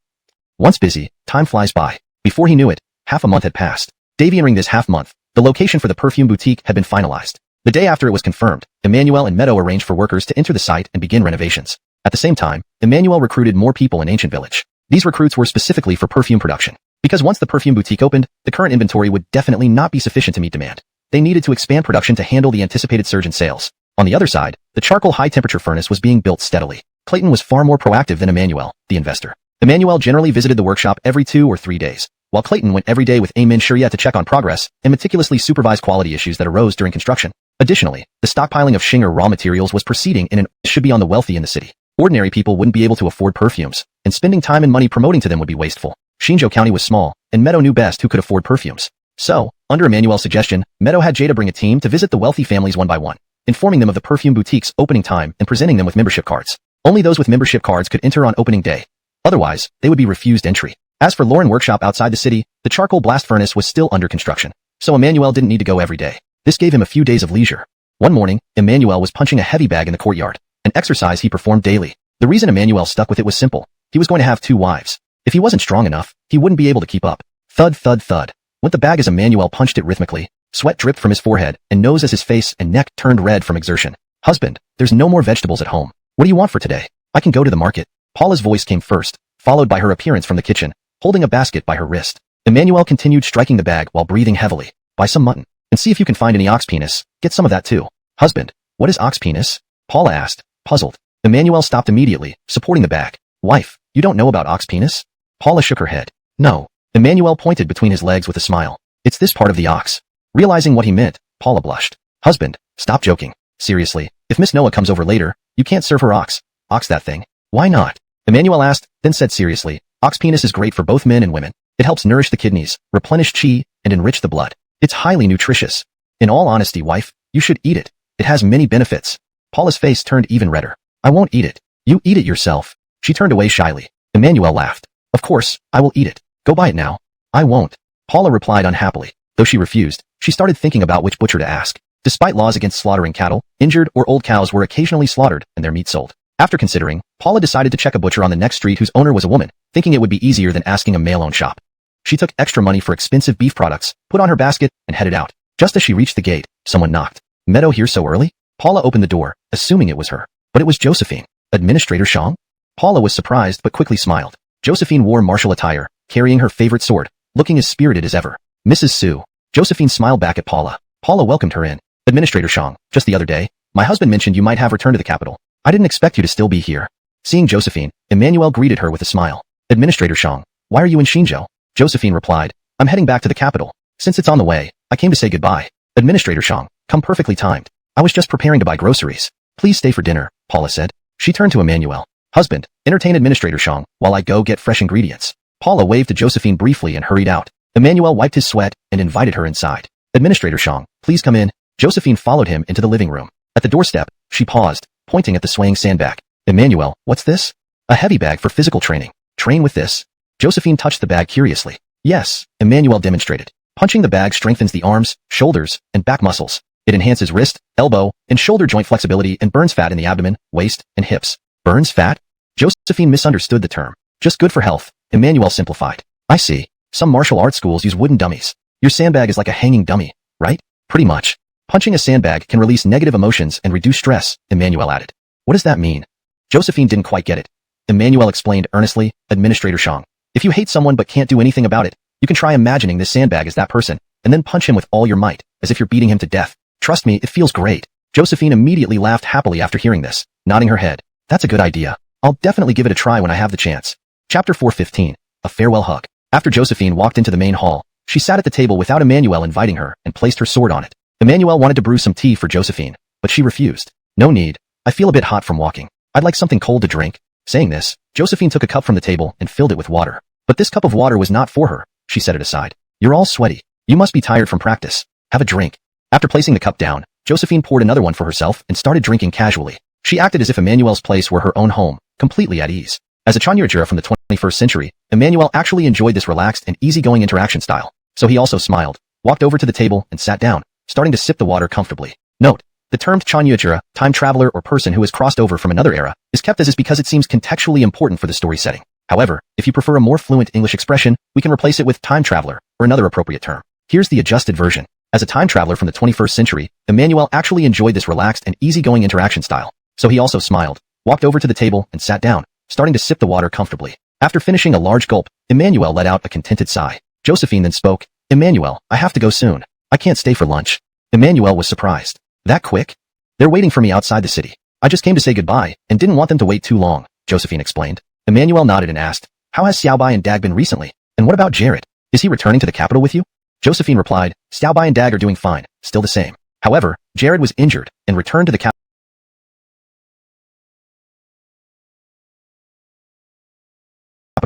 Once busy, time flies by. Before he knew it, half a month had passed. Entering this half month, the location for the perfume boutique had been finalized. The day after it was confirmed, Emmanuel and Meadow arranged for workers to enter the site and begin renovations. At the same time, Emmanuel recruited more people in Ancient Village. These recruits were specifically for perfume production. Because once the perfume boutique opened, the current inventory would definitely not be sufficient to meet demand. They needed to expand production to handle the anticipated surge in sales. On the other side, the charcoal high-temperature furnace was being built steadily. Clayton was far more proactive than Emmanuel, the investor. Emmanuel generally visited the workshop every 2 or 3 days, while Clayton went every day with Amin Shariah to check on progress and meticulously supervise quality issues that arose during construction. Additionally, the stockpiling of Shinger raw materials was proceeding and should be on the wealthy in the city. Ordinary people wouldn't be able to afford perfumes, and spending time and money promoting to them would be wasteful. Shinzhou County was small, and Meadow knew best who could afford perfumes. So, under Emmanuel's suggestion, Meadow had Jada bring a team to visit the wealthy families one by one, informing them of the perfume boutique's opening time and presenting them with membership cards. Only those with membership cards could enter on opening day. Otherwise, they would be refused entry. As for Lauren workshop outside the city, the charcoal blast furnace was still under construction, so Emmanuel didn't need to go every day. This gave him a few days of leisure. One morning, Emmanuel was punching a heavy bag in the courtyard, an exercise he performed daily. The reason Emmanuel stuck with it was simple. He was going to have 2 wives. If he wasn't strong enough, he wouldn't be able to keep up. Thud thud thud. Went the bag as Emmanuel punched it rhythmically. Sweat dripped from his forehead and nose as his face and neck turned red from exertion. Husband, there's no more vegetables at home. What do you want for today? I can go to the market. Paula's voice came first, followed by her appearance from the kitchen, holding a basket by her wrist. Emmanuel continued striking the bag while breathing heavily. Buy some mutton, and see if you can find any ox penis. Get some of that too. Husband, what is ox penis? Paula asked, puzzled. Emmanuel stopped immediately, supporting the bag. Wife, you don't know about ox penis? Paula shook her head. No. Emmanuel pointed between his legs with a smile. It's this part of the ox. Realizing what he meant, Paula blushed. Husband, stop joking. Seriously, if Miss Noah comes over later, you can't serve her ox. Ox that thing. Why not? Emmanuel asked, then said seriously, ox penis is great for both men and women. It helps nourish the kidneys, replenish qi, and enrich the blood. It's highly nutritious. In all honesty, wife, you should eat it. It has many benefits. Paula's face turned even redder. I won't eat it. You eat it yourself. She turned away shyly. Emmanuel laughed. Of course, I will eat it. Go buy it now. I won't. Paula replied unhappily. Though she refused, she started thinking about which butcher to ask. Despite laws against slaughtering cattle, injured or old cows were occasionally slaughtered and their meat sold. After considering, Paula decided to check a butcher on the next street whose owner was a woman, thinking it would be easier than asking a male-owned shop. She took extra money for expensive beef products, put on her basket, and headed out. Just as she reached the gate, someone knocked. Meadow here so early? Paula opened the door, assuming it was her. But it was Josephine. Administrator Shang? Paula was surprised but quickly smiled. Josephine wore martial attire, carrying her favorite sword, looking as spirited as ever. Mrs. Su. Josephine smiled back at Paula. Paula welcomed her in. Administrator Shang, just the other day, my husband mentioned you might have returned to the capital. I didn't expect you to still be here. Seeing Josephine, Emmanuel greeted her with a smile. Administrator Shang, why are you in Xinzhou? Josephine replied, I'm heading back to the capital. Since it's on the way, I came to say goodbye. Administrator Shang, come perfectly timed. I was just preparing to buy groceries. Please stay for dinner, Paula said. She turned to Emmanuel. Husband, entertain Administrator Shang while I go get fresh ingredients. Paula waved to Josephine briefly and hurried out. Emmanuel wiped his sweat and invited her inside. Administrator Shang, please come in. Josephine followed him into the living room. At the doorstep, she paused, pointing at the swaying sandbag. Emmanuel, what's this? A heavy bag for physical training. Train with this? Josephine touched the bag curiously. Yes, Emmanuel demonstrated. Punching the bag strengthens the arms, shoulders, and back muscles. It enhances wrist, elbow, and shoulder joint flexibility and burns fat in the abdomen, waist, and hips. Burns fat? Josephine misunderstood the term. Just good for health, Emmanuel simplified. I see. Some martial arts schools use wooden dummies. Your sandbag is like a hanging dummy, right? Pretty much. Punching a sandbag can release negative emotions and reduce stress, Emmanuel added. What does that mean? Josephine didn't quite get it. Emmanuel explained earnestly, Administrator Shang. If you hate someone but can't do anything about it, you can try imagining this sandbag as that person, and then punch him with all your might, as if you're beating him to death. Trust me, it feels great. Josephine immediately laughed happily after hearing this, nodding her head. That's a good idea. I'll definitely give it a try when I have the chance. Chapter 4:15. A farewell hug. After Josephine walked into the main hall, she sat at the table without Emmanuel inviting her and placed her sword on it. Emmanuel wanted to brew some tea for Josephine, but she refused. No need. I feel a bit hot from walking. I'd like something cold to drink. Saying this, Josephine took a cup from the table and filled it with water. But this cup of water was not for her. She set it aside. You're all sweaty. You must be tired from practice. Have a drink. After placing the cup down, Josephine poured another one for herself and started drinking casually. She acted as if Emmanuel's place were her own home, completely at ease. As a Chanyurjira from the 21st century, Emmanuel actually enjoyed this relaxed and easygoing interaction style. So he also smiled, walked over to the table and sat down, starting to sip the water comfortably. Note: the term Chanyurjira, time traveler or person who has crossed over from another era, is kept as is because it seems contextually important for the story setting. However, if you prefer a more fluent English expression, we can replace it with time traveler, or another appropriate term. Here's the adjusted version. As a time traveler from the 21st century, Emmanuel actually enjoyed this relaxed and easygoing interaction style. So he also smiled, walked over to the table and sat down, starting to sip the water comfortably. After finishing a large gulp, Emmanuel let out a contented sigh. Josephine then spoke. Emmanuel, I have to go soon. I can't stay for lunch. Emmanuel was surprised. That quick? They're waiting for me outside the city. I just came to say goodbye and didn't want them to wait too long, Josephine explained. Emmanuel nodded and asked, how has Xiaobai and Dag been recently? And what about Jared? Is he returning to the capital with you? Josephine replied, Xiaobai and Dag are doing fine, still the same. However, Jared was injured and returned to the capital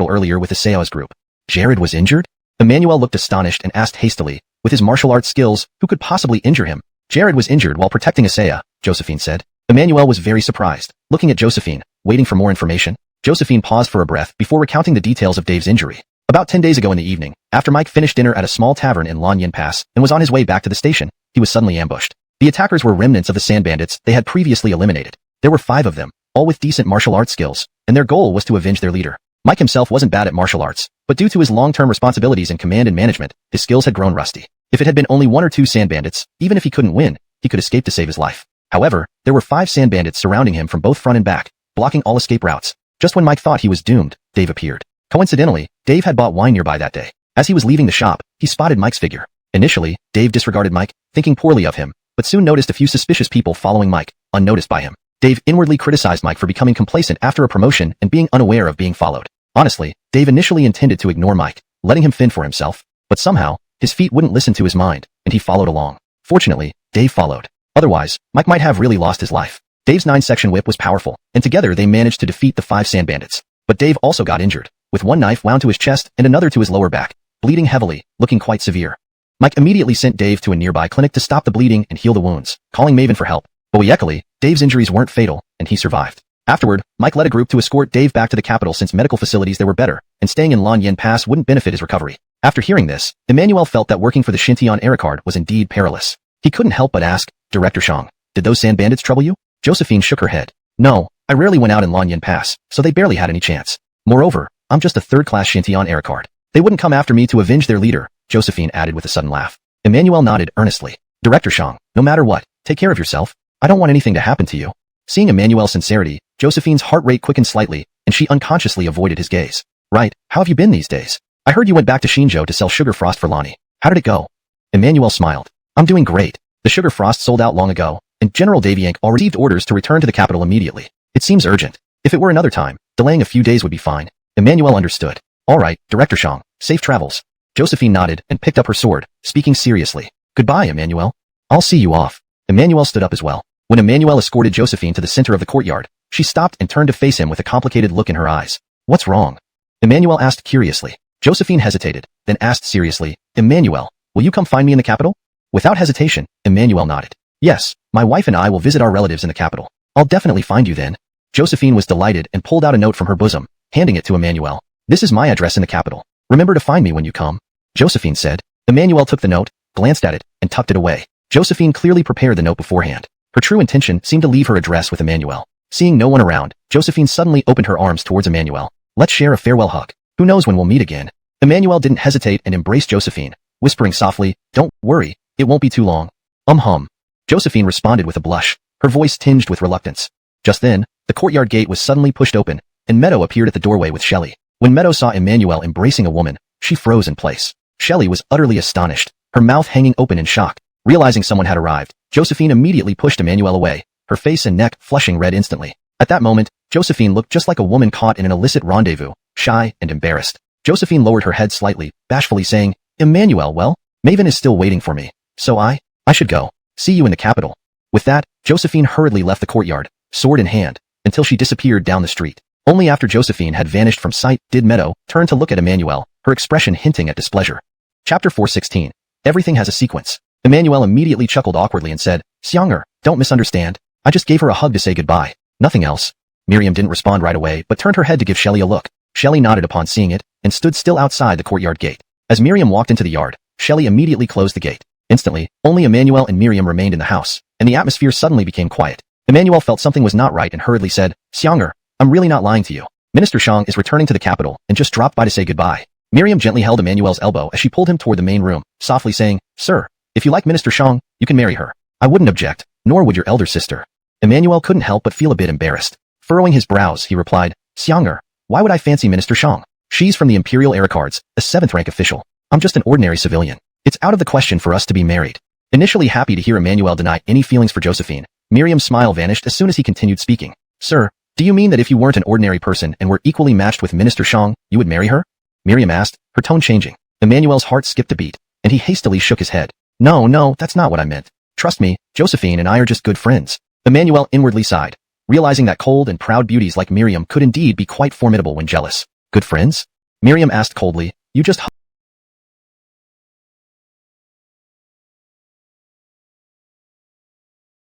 earlier with the Seo's group. Jared was injured? Emmanuel looked astonished and asked hastily, with his martial arts skills, who could possibly injure him? Jared was injured while protecting Asaya, Josephine said. Emmanuel was very surprised, looking at Josephine, waiting for more information. Josephine paused for a breath before recounting the details of Dave's injury. About 10 days ago in the evening, after Mike finished dinner at a small tavern in Lanyin Pass and was on his way back to the station, he was suddenly ambushed. The attackers were remnants of the sand bandits they had previously eliminated. There were 5 of them, all with decent martial arts skills, and their goal was to avenge their leader. Mike himself wasn't bad at martial arts, but due to his long-term responsibilities in command and management, his skills had grown rusty. If it had been only 1 or 2 sand bandits, even if he couldn't win, he could escape to save his life. However, there were 5 sand bandits surrounding him from both front and back, blocking all escape routes. Just when Mike thought he was doomed, Dave appeared. Coincidentally, Dave had bought wine nearby that day. As he was leaving the shop, he spotted Mike's figure. Initially, Dave disregarded Mike, thinking poorly of him, but soon noticed a few suspicious people following Mike, unnoticed by him. Dave inwardly criticized Mike for becoming complacent after a promotion and being unaware of being followed. Honestly, Dave initially intended to ignore Mike, letting him fend for himself, but somehow, his feet wouldn't listen to his mind, and he followed along. Fortunately, Dave followed. Otherwise, Mike might have really lost his life. Dave's 9-section whip was powerful, and together they managed to defeat the 5 sand bandits. But Dave also got injured, with one knife wound to his chest and another to his lower back, bleeding heavily, looking quite severe. Mike immediately sent Dave to a nearby clinic to stop the bleeding and heal the wounds, calling Maven for help. But luckily, Dave's injuries weren't fatal, and he survived. Afterward, Mike led a group to escort Dave back to the capital since medical facilities there were better, and staying in Lanyin Pass wouldn't benefit his recovery. After hearing this, Emmanuel felt that working for the Xintian Ericard was indeed perilous. He couldn't help but ask, Director Shang, did those sand bandits trouble you? Josephine shook her head. No, I rarely went out in Lanyin Pass, so they barely had any chance. Moreover, I'm just a third-class Xintian Ericard. They wouldn't come after me to avenge their leader, Josephine added with a sudden laugh. Emmanuel nodded earnestly. Director Shang, no matter what, take care of yourself. I don't want anything to happen to you. Seeing Emmanuel's sincerity, Josephine's heart rate quickened slightly, and she unconsciously avoided his gaze. Right, how have you been these days? I heard you went back to Xinzhou to sell sugar frost for Lonnie. How did it go? Emmanuel smiled. I'm doing great. The sugar frost sold out long ago, and General Daviank already received orders to return to the capital immediately. It seems urgent. If it were another time, delaying a few days would be fine. Emmanuel understood. All right, Director Shang, safe travels. Josephine nodded and picked up her sword, speaking seriously. Goodbye, Emmanuel. I'll see you off. Emmanuel stood up as well. When Emmanuel escorted Josephine to the center of the courtyard, she stopped and turned to face him with a complicated look in her eyes. What's wrong? Emmanuel asked curiously. Josephine hesitated, then asked seriously, Emmanuel, will you come find me in the capital? Without hesitation, Emmanuel nodded. Yes, my wife and I will visit our relatives in the capital. I'll definitely find you then. Josephine was delighted and pulled out a note from her bosom, handing it to Emmanuel. This is my address in the capital. Remember to find me when you come. Josephine said. Emmanuel took the note, glanced at it, and tucked it away. Josephine clearly prepared the note beforehand. Her true intention seemed to leave her address with Emmanuel. Seeing no one around, Josephine suddenly opened her arms towards Emmanuel. Let's share a farewell hug. Who knows when we'll meet again? Emmanuel didn't hesitate and embraced Josephine, whispering softly, Don't worry, it won't be too long. Hum. Josephine responded with a blush, her voice tinged with reluctance. Just then, the courtyard gate was suddenly pushed open, and Meadow appeared at the doorway with Shelley. When Meadow saw Emmanuel embracing a woman, she froze in place. Shelley was utterly astonished, her mouth hanging open in shock. Realizing someone had arrived, Josephine immediately pushed Emmanuel away, her face and neck flushing red instantly. At that moment, Josephine looked just like a woman caught in an illicit rendezvous, shy and embarrassed. Josephine lowered her head slightly, bashfully saying, Emmanuel, well, Maven is still waiting for me, so I should go. See you in the capital. With that, Josephine hurriedly left the courtyard, sword in hand, until she disappeared down the street. Only after Josephine had vanished from sight did Meadow turn to look at Emmanuel, her expression hinting at displeasure. Chapter 416. Everything has a sequence. Emmanuel immediately chuckled awkwardly and said, Xianger, don't misunderstand. I just gave her a hug to say goodbye. Nothing else. Miriam didn't respond right away but turned her head to give Shelley a look. Shelley nodded upon seeing it and stood still outside the courtyard gate. As Miriam walked into the yard, Shelley immediately closed the gate. Instantly, only Emmanuel and Miriam remained in the house, and the atmosphere suddenly became quiet. Emmanuel felt something was not right and hurriedly said, Xianger, I'm really not lying to you. Minister Shang is returning to the capital and just dropped by to say goodbye. Miriam gently held Emmanuel's elbow as she pulled him toward the main room, softly saying, Sir, if you like Minister Shang, you can marry her. I wouldn't object, nor would your elder sister. Emmanuel couldn't help but feel a bit embarrassed. Furrowing his brows, he replied, Xianger, why would I fancy Minister Shang? She's from the Imperial Era Cards, a 7th rank official. I'm just an ordinary civilian. It's out of the question for us to be married. Initially happy to hear Emmanuel deny any feelings for Josephine, Miriam's smile vanished as soon as he continued speaking. Sir, do you mean that if you weren't an ordinary person and were equally matched with Minister Shang, you would marry her? Miriam asked, her tone changing. Emmanuel's heart skipped a beat, and he hastily shook his head. No, that's not what I meant. Trust me, Josephine and I are just good friends. Emmanuel inwardly sighed, realizing that cold and proud beauties like Miriam could indeed be quite formidable when jealous. Good friends? Miriam asked coldly, you just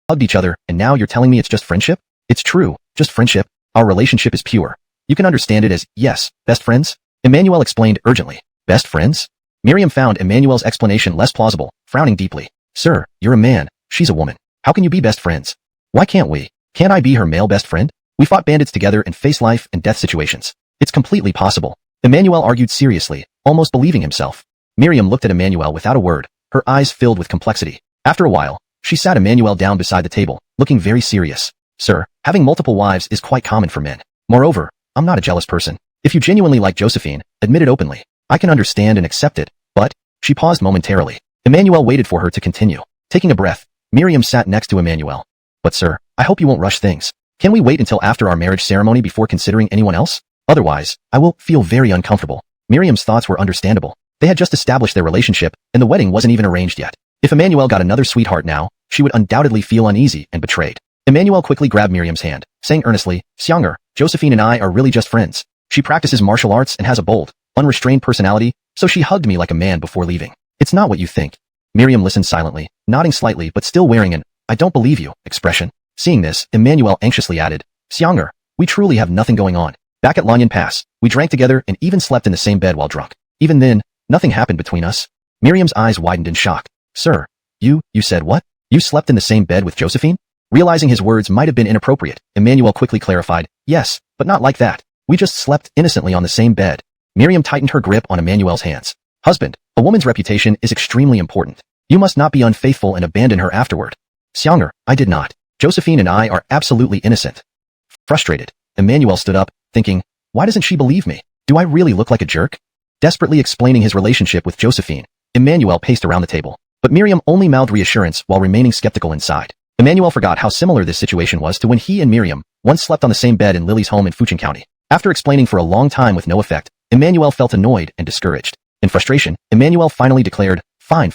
hugged each other, and now you're telling me it's just friendship? It's true, just friendship. Our relationship is pure. You can understand it as, yes, best friends? Emmanuel explained urgently. Best friends? Miriam found Emmanuel's explanation less plausible, frowning deeply. Sir, you're a man, she's a woman. How can you be best friends? Why can't we? Can't I be her male best friend? We fought bandits together and faced life and death situations. It's completely possible. Emmanuel argued seriously, almost believing himself. Miriam looked at Emmanuel without a word, her eyes filled with complexity. After a while, she sat Emmanuel down beside the table, looking very serious. Sir, having multiple wives is quite common for men. Moreover, I'm not a jealous person. If you genuinely like Josephine, admit it openly. I can understand and accept it, but... She paused momentarily. Emmanuel waited for her to continue. Taking a breath, Miriam sat next to Emmanuel. But sir, I hope you won't rush things. Can we wait until after our marriage ceremony before considering anyone else? Otherwise, I will feel very uncomfortable. Miriam's thoughts were understandable. They had just established their relationship, and the wedding wasn't even arranged yet. If Emmanuel got another sweetheart now, she would undoubtedly feel uneasy and betrayed. Emmanuel quickly grabbed Miriam's hand, saying earnestly, Xianger, Josephine and I are really just friends. She practices martial arts and has a bold, unrestrained personality, so she hugged me like a man before leaving. It's not what you think. Miriam listened silently, nodding slightly but still wearing an, I don't believe you, expression. Seeing this, Emmanuel anxiously added, Xianger, we truly have nothing going on. Back at Lanyan Pass, we drank together and even slept in the same bed while drunk. Even then, nothing happened between us. Miriam's eyes widened in shock. Sir, you said what? You slept in the same bed with Josephine? Realizing his words might have been inappropriate, Emmanuel quickly clarified, yes, but not like that. We just slept innocently on the same bed. Miriam tightened her grip on Emmanuel's hands. Husband, a woman's reputation is extremely important. You must not be unfaithful and abandon her afterward. Xianger, I did not. Josephine and I are absolutely innocent. Frustrated, Emmanuel stood up, thinking, why doesn't she believe me? Do I really look like a jerk? Desperately explaining his relationship with Josephine, Emmanuel paced around the table. But Miriam only mouthed reassurance while remaining skeptical inside. Emmanuel forgot how similar this situation was to when he and Miriam once slept on the same bed in Lily's home in Fuchun County. After explaining for a long time with no effect, Emmanuel felt annoyed and discouraged. In frustration, Emmanuel finally declared, fine.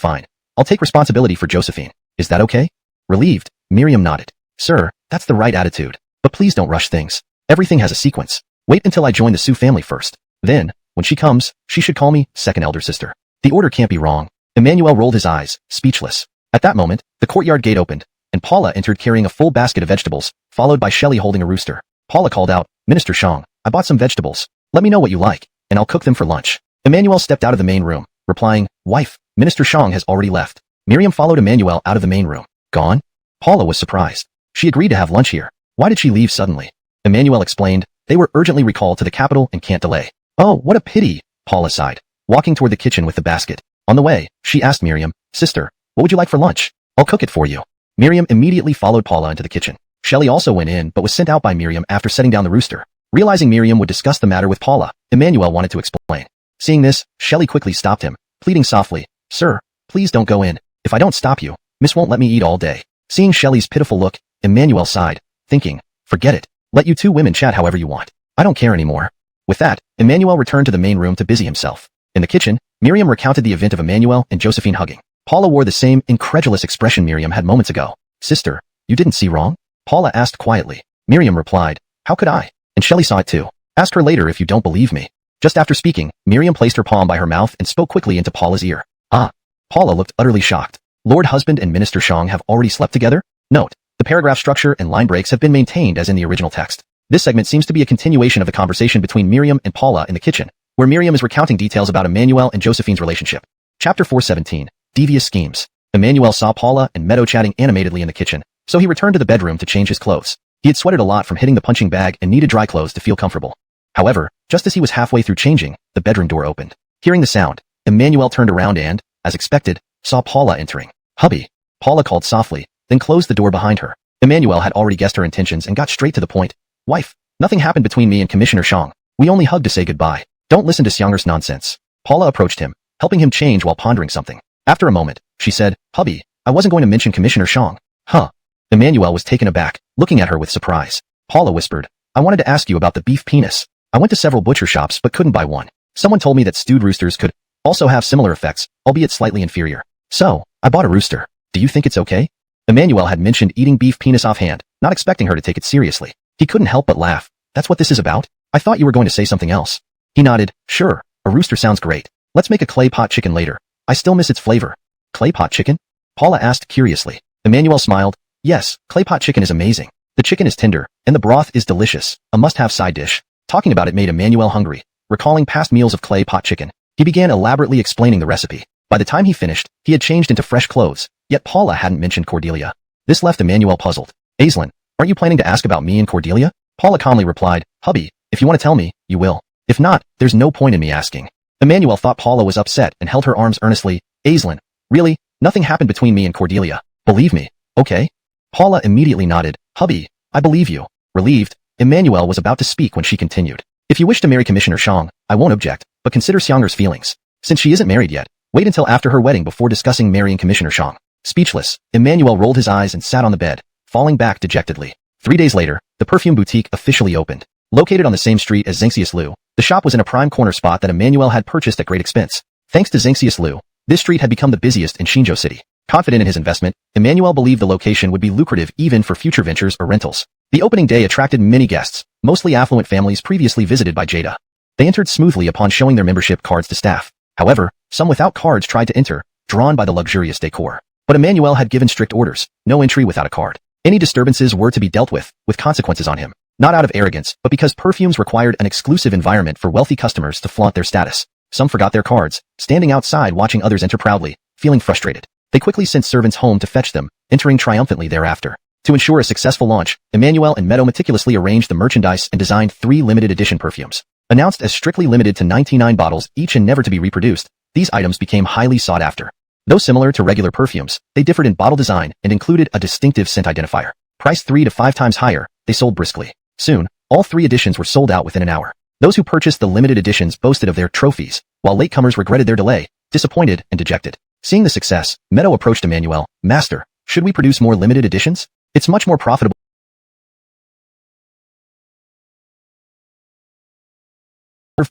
I'll take responsibility for Josephine. Is that okay? Relieved, Miriam nodded. Sir, that's the right attitude. But please don't rush things. Everything has a sequence. Wait until I join the Su family first. Then, when she comes, she should call me second elder sister. The order can't be wrong. Emmanuel rolled his eyes, speechless. At that moment, the courtyard gate opened, and Paula entered carrying a full basket of vegetables, followed by Shelley holding a rooster. Paula called out, Minister Shang, I bought some vegetables. Let me know what you like, and I'll cook them for lunch. Emmanuel stepped out of the main room, replying, Wife, Minister Shang has already left. Miriam followed Emmanuel out of the main room. Gone? Paula was surprised. She agreed to have lunch here. Why did she leave suddenly? Emmanuel explained, they were urgently recalled to the capital and can't delay. Oh, what a pity, Paula sighed, walking toward the kitchen with the basket. On the way, she asked Miriam, Sister, what would you like for lunch? I'll cook it for you. Miriam immediately followed Paula into the kitchen. Shelley also went in but was sent out by Miriam after setting down the rooster. Realizing Miriam would discuss the matter with Paula, Emmanuel wanted to explain. Seeing this, Shelley quickly stopped him, pleading softly, Sir, please don't go in. If I don't stop you, Miss won't let me eat all day. Seeing Shelley's pitiful look, Emmanuel sighed, thinking, forget it. Let you two women chat however you want. I don't care anymore. With that, Emmanuel returned to the main room to busy himself. In the kitchen, Miriam recounted the event of Emmanuel and Josephine hugging. Paula wore the same incredulous expression Miriam had moments ago. Sister, you didn't see wrong? Paula asked quietly. Miriam replied, how could I? And Shelley saw it too. Ask her later if you don't believe me. Just after speaking, Miriam placed her palm by her mouth and spoke quickly into Paula's ear. Ah. Paula looked utterly shocked. Lord Husband and Minister Shang have already slept together? Note, the paragraph structure and line breaks have been maintained as in the original text. This segment seems to be a continuation of the conversation between Miriam and Paula in the kitchen, where Miriam is recounting details about Emmanuel and Josephine's relationship. Chapter 417. Devious Schemes. Emmanuel saw Paula and Meadow chatting animatedly in the kitchen, so he returned to the bedroom to change his clothes. He had sweated a lot from hitting the punching bag and needed dry clothes to feel comfortable. However, just as he was halfway through changing, the bedroom door opened. Hearing the sound, Emmanuel turned around and, as expected, saw Paula entering. Hubby. Paula called softly, then closed the door behind her. Emmanuel had already guessed her intentions and got straight to the point. Wife, nothing happened between me and Commissioner Shang. We only hugged to say goodbye. Don't listen to Xianger's nonsense. Paula approached him, helping him change while pondering something. After a moment, she said, Hubby, I wasn't going to mention Commissioner Shang. Huh? Emmanuel was taken aback, looking at her with surprise. Paula whispered, I wanted to ask you about the beef penis. I went to several butcher shops but couldn't buy one. Someone told me that stewed roosters could also have similar effects, albeit slightly inferior. So, I bought a rooster. Do you think it's okay? Emmanuel had mentioned eating beef penis offhand, not expecting her to take it seriously. He couldn't help but laugh. That's what this is about? I thought you were going to say something else. He nodded, sure, a rooster sounds great. Let's make a clay pot chicken later. I still miss its flavor. Clay pot chicken? Paula asked curiously. Emmanuel smiled. Yes, clay pot chicken is amazing. The chicken is tender, and the broth is delicious, a must-have side dish. Talking about it made Emmanuel hungry. Recalling past meals of clay pot chicken, he began elaborately explaining the recipe. By the time he finished, he had changed into fresh clothes, yet Paula hadn't mentioned Cordelia. This left Emmanuel puzzled. Aislinn, aren't you planning to ask about me and Cordelia? Paula calmly replied, Hubby, if you want to tell me, you will. If not, there's no point in me asking. Emmanuel thought Paula was upset and held her arms earnestly. Aislinn, really? Nothing happened between me and Cordelia. Believe me, okay? Paula immediately nodded. Hubby, I believe you. Relieved, Emmanuel was about to speak when she continued. If you wish to marry Commissioner Shang, I won't object, but consider Xianger's feelings. Since she isn't married yet, wait until after her wedding before discussing marrying Commissioner Shang. Speechless, Emmanuel rolled his eyes and sat on the bed, falling back dejectedly. 3 days later, the perfume boutique officially opened. Located on the same street as Zengxius Liu, the shop was in a prime corner spot that Emmanuel had purchased at great expense. Thanks to Zengxius Liu, this street had become the busiest in Xinzhou City. Confident in his investment, Emmanuel believed the location would be lucrative even for future ventures or rentals. The opening day attracted many guests, mostly affluent families previously visited by Jada. They entered smoothly upon showing their membership cards to staff. However, some without cards tried to enter, drawn by the luxurious decor. But Emmanuel had given strict orders, no entry without a card. Any disturbances were to be dealt with consequences on him. Not out of arrogance, but because perfumes required an exclusive environment for wealthy customers to flaunt their status. Some forgot their cards, standing outside watching others enter proudly, feeling frustrated. They quickly sent servants home to fetch them, entering triumphantly thereafter. To ensure a successful launch, Emmanuel and Meadow meticulously arranged the merchandise and designed 3 limited edition perfumes. Announced as strictly limited to 99 bottles each and never to be reproduced, these items became highly sought after. Though similar to regular perfumes, they differed in bottle design and included a distinctive scent identifier. Priced 3 to 5 times higher, they sold briskly. Soon, all 3 editions were sold out within an hour. Those who purchased the limited editions boasted of their trophies, while latecomers regretted their delay, disappointed and dejected. Seeing the success, Meadow approached Emmanuel. Master, should we produce more limited editions? It's much more profitable.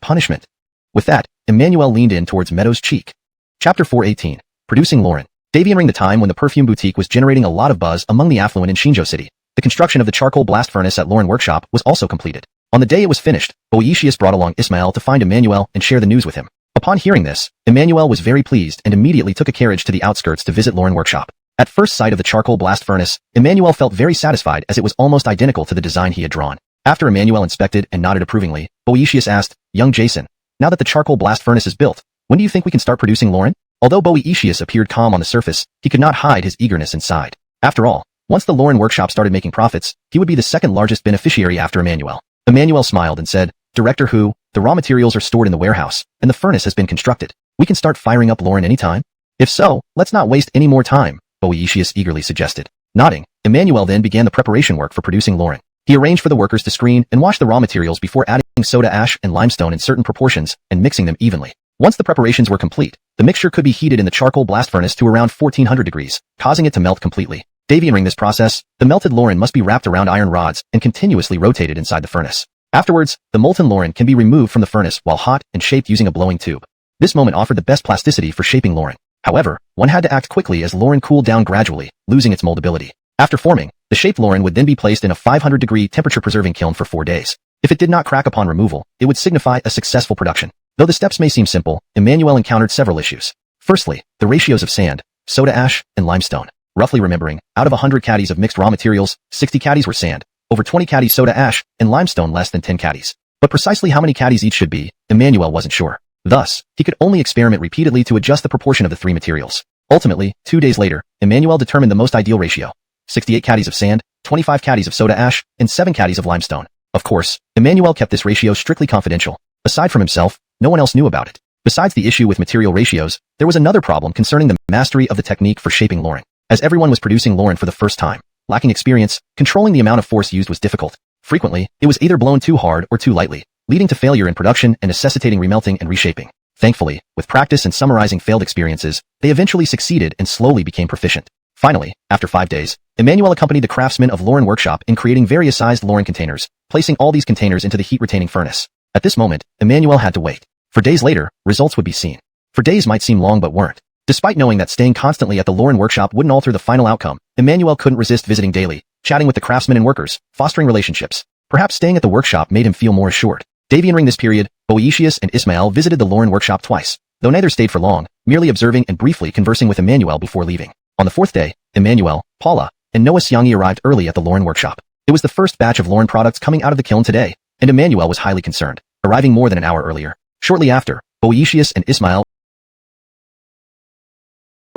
Punishment. With that, Emmanuel leaned in towards Meadow's cheek. Chapter 418. Producing Lauren. Entering the time when the perfume boutique was generating a lot of buzz among the affluent in Shinjo City. The construction of the charcoal blast furnace at Lauren Workshop was also completed. On the day it was finished, Boetius brought along Ismael to find Emmanuel and share the news with him. Upon hearing this, Emmanuel was very pleased and immediately took a carriage to the outskirts to visit Lauren Workshop. At first sight of the charcoal blast furnace, Emmanuel felt very satisfied as it was almost identical to the design he had drawn. After Emmanuel inspected and nodded approvingly, Boetius asked, "Young Jason, now that the charcoal blast furnace is built, when do you think we can start producing Lauren?" Although Boetius appeared calm on the surface, he could not hide his eagerness inside. After all, once the Lauren Workshop started making profits, he would be the second largest beneficiary after Emmanuel. Emmanuel smiled and said, "Director Hu, the raw materials are stored in the warehouse, and the furnace has been constructed. We can start firing up Lauren anytime? If so, let's not waste any more time," Boetius eagerly suggested. Nodding, Emmanuel then began the preparation work for producing Lauren. He arranged for the workers to screen and wash the raw materials before adding soda ash and limestone in certain proportions and mixing them evenly. Once the preparations were complete, the mixture could be heated in the charcoal blast furnace to around 1400 degrees, causing it to melt completely. During this process, the melted Lauren must be wrapped around iron rods and continuously rotated inside the furnace. Afterwards, the molten Lauren can be removed from the furnace while hot and shaped using a blowing tube. This moment offered the best plasticity for shaping Lauren. However, one had to act quickly as Lauren cooled down gradually, losing its moldability. After forming, the shaped Lauren would then be placed in a 500-degree temperature-preserving kiln for 4 days. If it did not crack upon removal, it would signify a successful production. Though the steps may seem simple, Emmanuel encountered several issues. Firstly, the ratios of sand, soda ash, and limestone. Roughly remembering, out of 100 caddies of mixed raw materials, 60 caddies were sand, over 20 caddies soda ash, and limestone less than 10 caddies. But precisely how many caddies each should be, Emmanuel wasn't sure. Thus, he could only experiment repeatedly to adjust the proportion of the 3 materials. Ultimately, 2 days later, Emmanuel determined the most ideal ratio. 68 caddies of sand, 25 caddies of soda ash, and 7 caddies of limestone. Of course, Emmanuel kept this ratio strictly confidential. Aside from himself, no one else knew about it. Besides the issue with material ratios, there was another problem concerning the mastery of the technique for shaping Lauren. As everyone was producing Lauren for the first time, lacking experience, controlling the amount of force used was difficult. Frequently, it was either blown too hard or too lightly, leading to failure in production and necessitating remelting and reshaping. Thankfully, with practice and summarizing failed experiences, they eventually succeeded and slowly became proficient. Finally, after 5 days, Emmanuel accompanied the craftsmen of Lauren Workshop in creating various sized Lauren containers, placing all these containers into the heat-retaining furnace. At this moment, Emmanuel had to wait. For days later, results would be seen. For days might seem long but weren't. Despite knowing that staying constantly at the Lauren Workshop wouldn't alter the final outcome, Emmanuel couldn't resist visiting daily, chatting with the craftsmen and workers, fostering relationships. Perhaps staying at the workshop made him feel more assured. During this period, Boetius and Ismael visited the Lauren Workshop twice, though neither stayed for long, merely observing and briefly conversing with Emmanuel before leaving. On the 4th day, Emmanuel, Paula, and Noah Xiangyi arrived early at the Lauren Workshop. It was the first batch of Lauren products coming out of the kiln today, and Emmanuel was highly concerned, arriving more than an hour earlier. Shortly after, Boetius and Ismael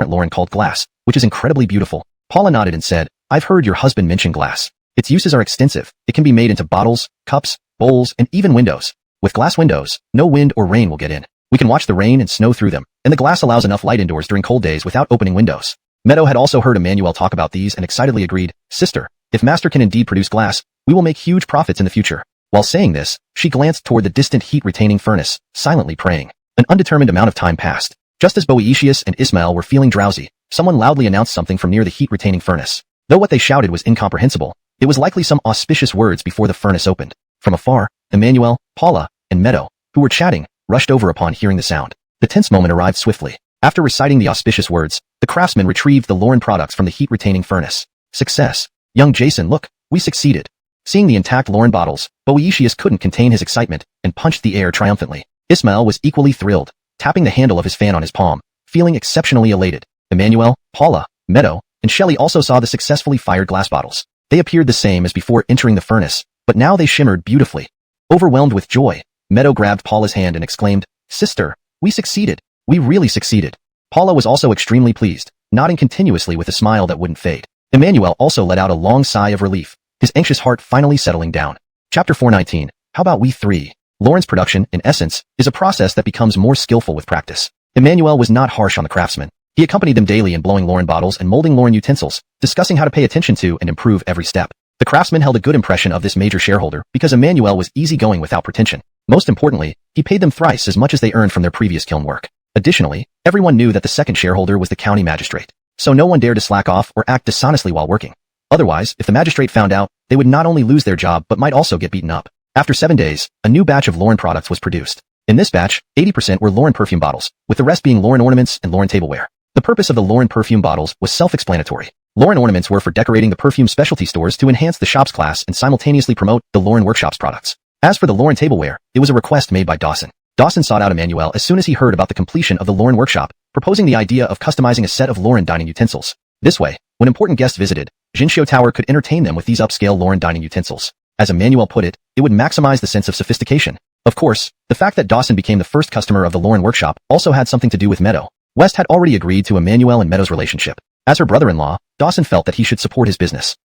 Lauren called glass, which is incredibly beautiful. Paula nodded and said, "I've heard your husband mention glass. Its uses are extensive. It can be made into bottles, cups, bowls, and even windows. With glass windows, no wind or rain will get in. We can watch the rain and snow through them, and the glass allows enough light indoors during cold days without opening windows." Meadow had also heard Emmanuel talk about these and excitedly agreed, "Sister, if Master can indeed produce glass, we will make huge profits in the future." While saying this, she glanced toward the distant heat-retaining furnace, silently praying. An undetermined amount of time passed. Just as Boetius and Ismael were feeling drowsy, someone loudly announced something from near the heat-retaining furnace. Though what they shouted was incomprehensible, it was likely some auspicious words before the furnace opened. From afar, Emmanuel, Paula, and Meadow, who were chatting, rushed over upon hearing the sound. The tense moment arrived swiftly. After reciting the auspicious words, the craftsman retrieved the Lauren products from the heat-retaining furnace. Success. Young Jason, look, we succeeded. Seeing the intact Lauren bottles, Boetius couldn't contain his excitement and punched the air triumphantly. Ismael was equally thrilled, tapping the handle of his fan on his palm, feeling exceptionally elated. Emmanuel, Paula, Meadow, and Shelley also saw the successfully fired glass bottles. They appeared the same as before entering the furnace, but now they shimmered beautifully. Overwhelmed with joy, Meadow grabbed Paula's hand and exclaimed, "Sister, we succeeded. We really succeeded." Paula was also extremely pleased, nodding continuously with a smile that wouldn't fade. Emmanuel also let out a long sigh of relief, his anxious heart finally settling down. Chapter 419. How about we three? Lauren's production, in essence, is a process that becomes more skillful with practice. Emmanuel was not harsh on the craftsmen. He accompanied them daily in blowing Lauren bottles and molding Lauren utensils, discussing how to pay attention to and improve every step. The craftsman held a good impression of this major shareholder because Emmanuel was easygoing without pretension. Most importantly, he paid them thrice as much as they earned from their previous kiln work. Additionally, everyone knew that the second shareholder was the county magistrate, so no one dared to slack off or act dishonestly while working. Otherwise, if the magistrate found out, they would not only lose their job but might also get beaten up. After 7 days, a new batch of Lauren products was produced. In this batch, 80% were Lauren perfume bottles, with the rest being Lauren ornaments and Lauren tableware. The purpose of the Lauren perfume bottles was self-explanatory. Lauren ornaments were for decorating the perfume specialty stores to enhance the shop's class and simultaneously promote the Lauren workshop's products. As for the Lauren tableware, it was a request made by Dawson. Dawson sought out Emmanuel as soon as he heard about the completion of the Lauren workshop, proposing the idea of customizing a set of Lauren dining utensils. This way, when important guests visited, Jinxiu Tower could entertain them with these upscale Lauren dining utensils. As Emmanuel put it, it would maximize the sense of sophistication. Of course, the fact that Dawson became the first customer of the Lauren workshop also had something to do with Meadow. West had already agreed to Emmanuel and Meadow's relationship. As her brother-in-law, Dawson felt that he should support his business.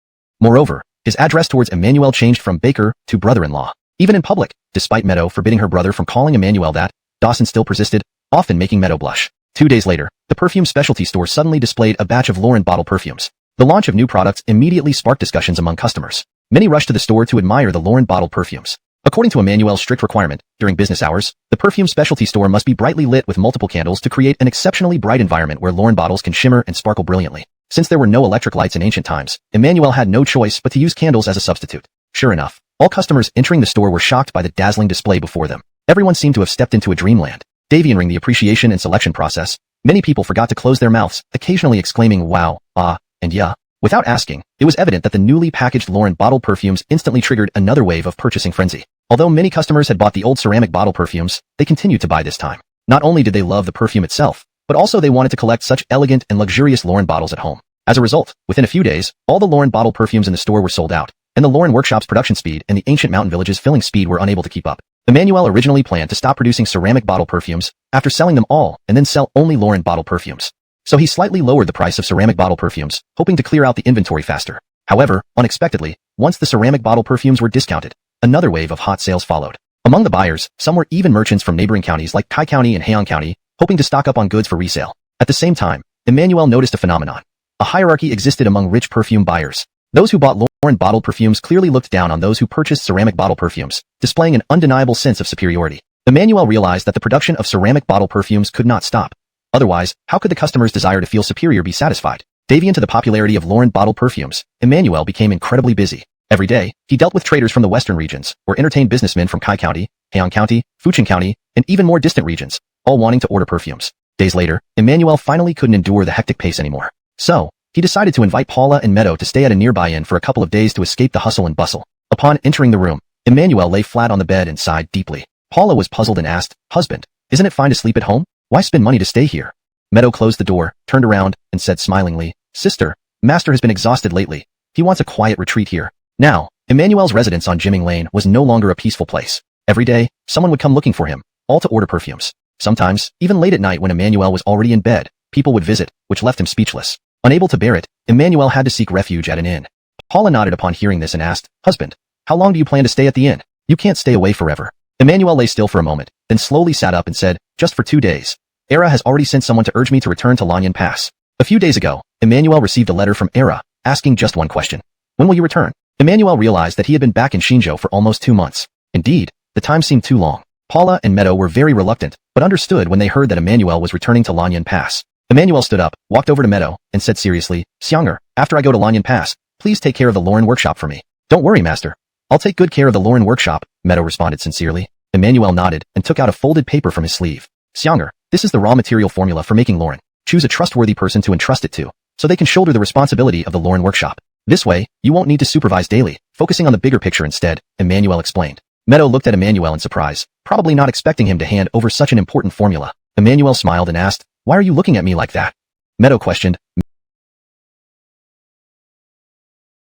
Moreover, his address towards Emmanuel changed from Baker to brother-in-law. Even in public, despite Meadow forbidding her brother from calling Emmanuel that, Dawson still persisted, often making Meadow blush. 2 days later, the perfume specialty store suddenly displayed a batch of Lauren bottle perfumes. The launch of new products immediately sparked discussions among customers. Many rushed to the store to admire the Lauren bottle perfumes. According to Emmanuel's strict requirement, during business hours, the perfume specialty store must be brightly lit with multiple candles to create an exceptionally bright environment where Lauren bottles can shimmer and sparkle brilliantly. Since there were no electric lights in ancient times, Emmanuel had no choice but to use candles as a substitute. Sure enough, all customers entering the store were shocked by the dazzling display before them. Everyone seemed to have stepped into a dreamland. Davioning the appreciation and selection process, many people forgot to close their mouths, occasionally exclaiming wow, ah, and yeah. Without asking, it was evident that the newly packaged Lauren bottle perfumes instantly triggered another wave of purchasing frenzy. Although many customers had bought the old ceramic bottle perfumes, they continued to buy this time. Not only did they love the perfume itself, but also they wanted to collect such elegant and luxurious Lauren bottles at home. As a result, within a few days, all the Lauren bottle perfumes in the store were sold out, and the Lauren workshop's production speed and the ancient mountain village's filling speed were unable to keep up. Emmanuel originally planned to stop producing ceramic bottle perfumes after selling them all and then sell only Lauren bottle perfumes. So he slightly lowered the price of ceramic bottle perfumes, hoping to clear out the inventory faster. However, unexpectedly, once the ceramic bottle perfumes were discounted, another wave of hot sales followed. Among the buyers, some were even merchants from neighboring counties like Kai County and Heian County, hoping to stock up on goods for resale. At the same time, Emmanuel noticed a phenomenon. A hierarchy existed among rich perfume buyers. Those who bought Lauren bottled perfumes clearly looked down on those who purchased ceramic bottle perfumes, displaying an undeniable sense of superiority. Emmanuel realized that the production of ceramic bottle perfumes could not stop. Otherwise, how could the customer's desire to feel superior be satisfied? Deviant to the popularity of Lauren bottled perfumes, Emmanuel became incredibly busy. Every day, he dealt with traders from the western regions, or entertained businessmen from Kai County, Heian County, Fujian County, and even more distant regions, all wanting to order perfumes. Days later, Emmanuel finally couldn't endure the hectic pace anymore. So, he decided to invite Paula and Meadow to stay at a nearby inn for a couple of days to escape the hustle and bustle. Upon entering the room, Emmanuel lay flat on the bed and sighed deeply. Paula was puzzled and asked, "Husband, isn't it fine to sleep at home? Why spend money to stay here?" Meadow closed the door, turned around, and said smilingly, "Sister, Master has been exhausted lately. He wants a quiet retreat here." Now, Emmanuel's residence on Jimming Lane was no longer a peaceful place. Every day, someone would come looking for him, all to order perfumes. Sometimes, even late at night when Emmanuel was already in bed, people would visit, which left him speechless. Unable to bear it, Emmanuel had to seek refuge at an inn. Paula nodded upon hearing this and asked, "Husband, how long do you plan to stay at the inn? You can't stay away forever." Emmanuel lay still for a moment, then slowly sat up and said, "Just for 2 days. Era has already sent someone to urge me to return to Lanyan Pass." A few days ago, Emmanuel received a letter from Era, asking just one question. "When will you return?" Emmanuel realized that he had been back in Xinzhou for almost 2 months. Indeed, the time seemed too long. Paula and Meadow were very reluctant, but understood when they heard that Emmanuel was returning to Lanyan Pass. Emmanuel stood up, walked over to Meadow, and said seriously, "Xianger, after I go to Lanyan Pass, please take care of the Lauren workshop for me." "Don't worry, Master. I'll take good care of the Lauren workshop," Meadow responded sincerely. Emmanuel nodded and took out a folded paper from his sleeve. "Xianger, this is the raw material formula for making Lauren. Choose a trustworthy person to entrust it to, so they can shoulder the responsibility of the Lauren workshop. This way, you won't need to supervise daily, focusing on the bigger picture instead," Emmanuel explained. Meadow looked at Emmanuel in surprise, probably not expecting him to hand over such an important formula. Emmanuel smiled and asked, "Why are you looking at me like that?" Meadow questioned,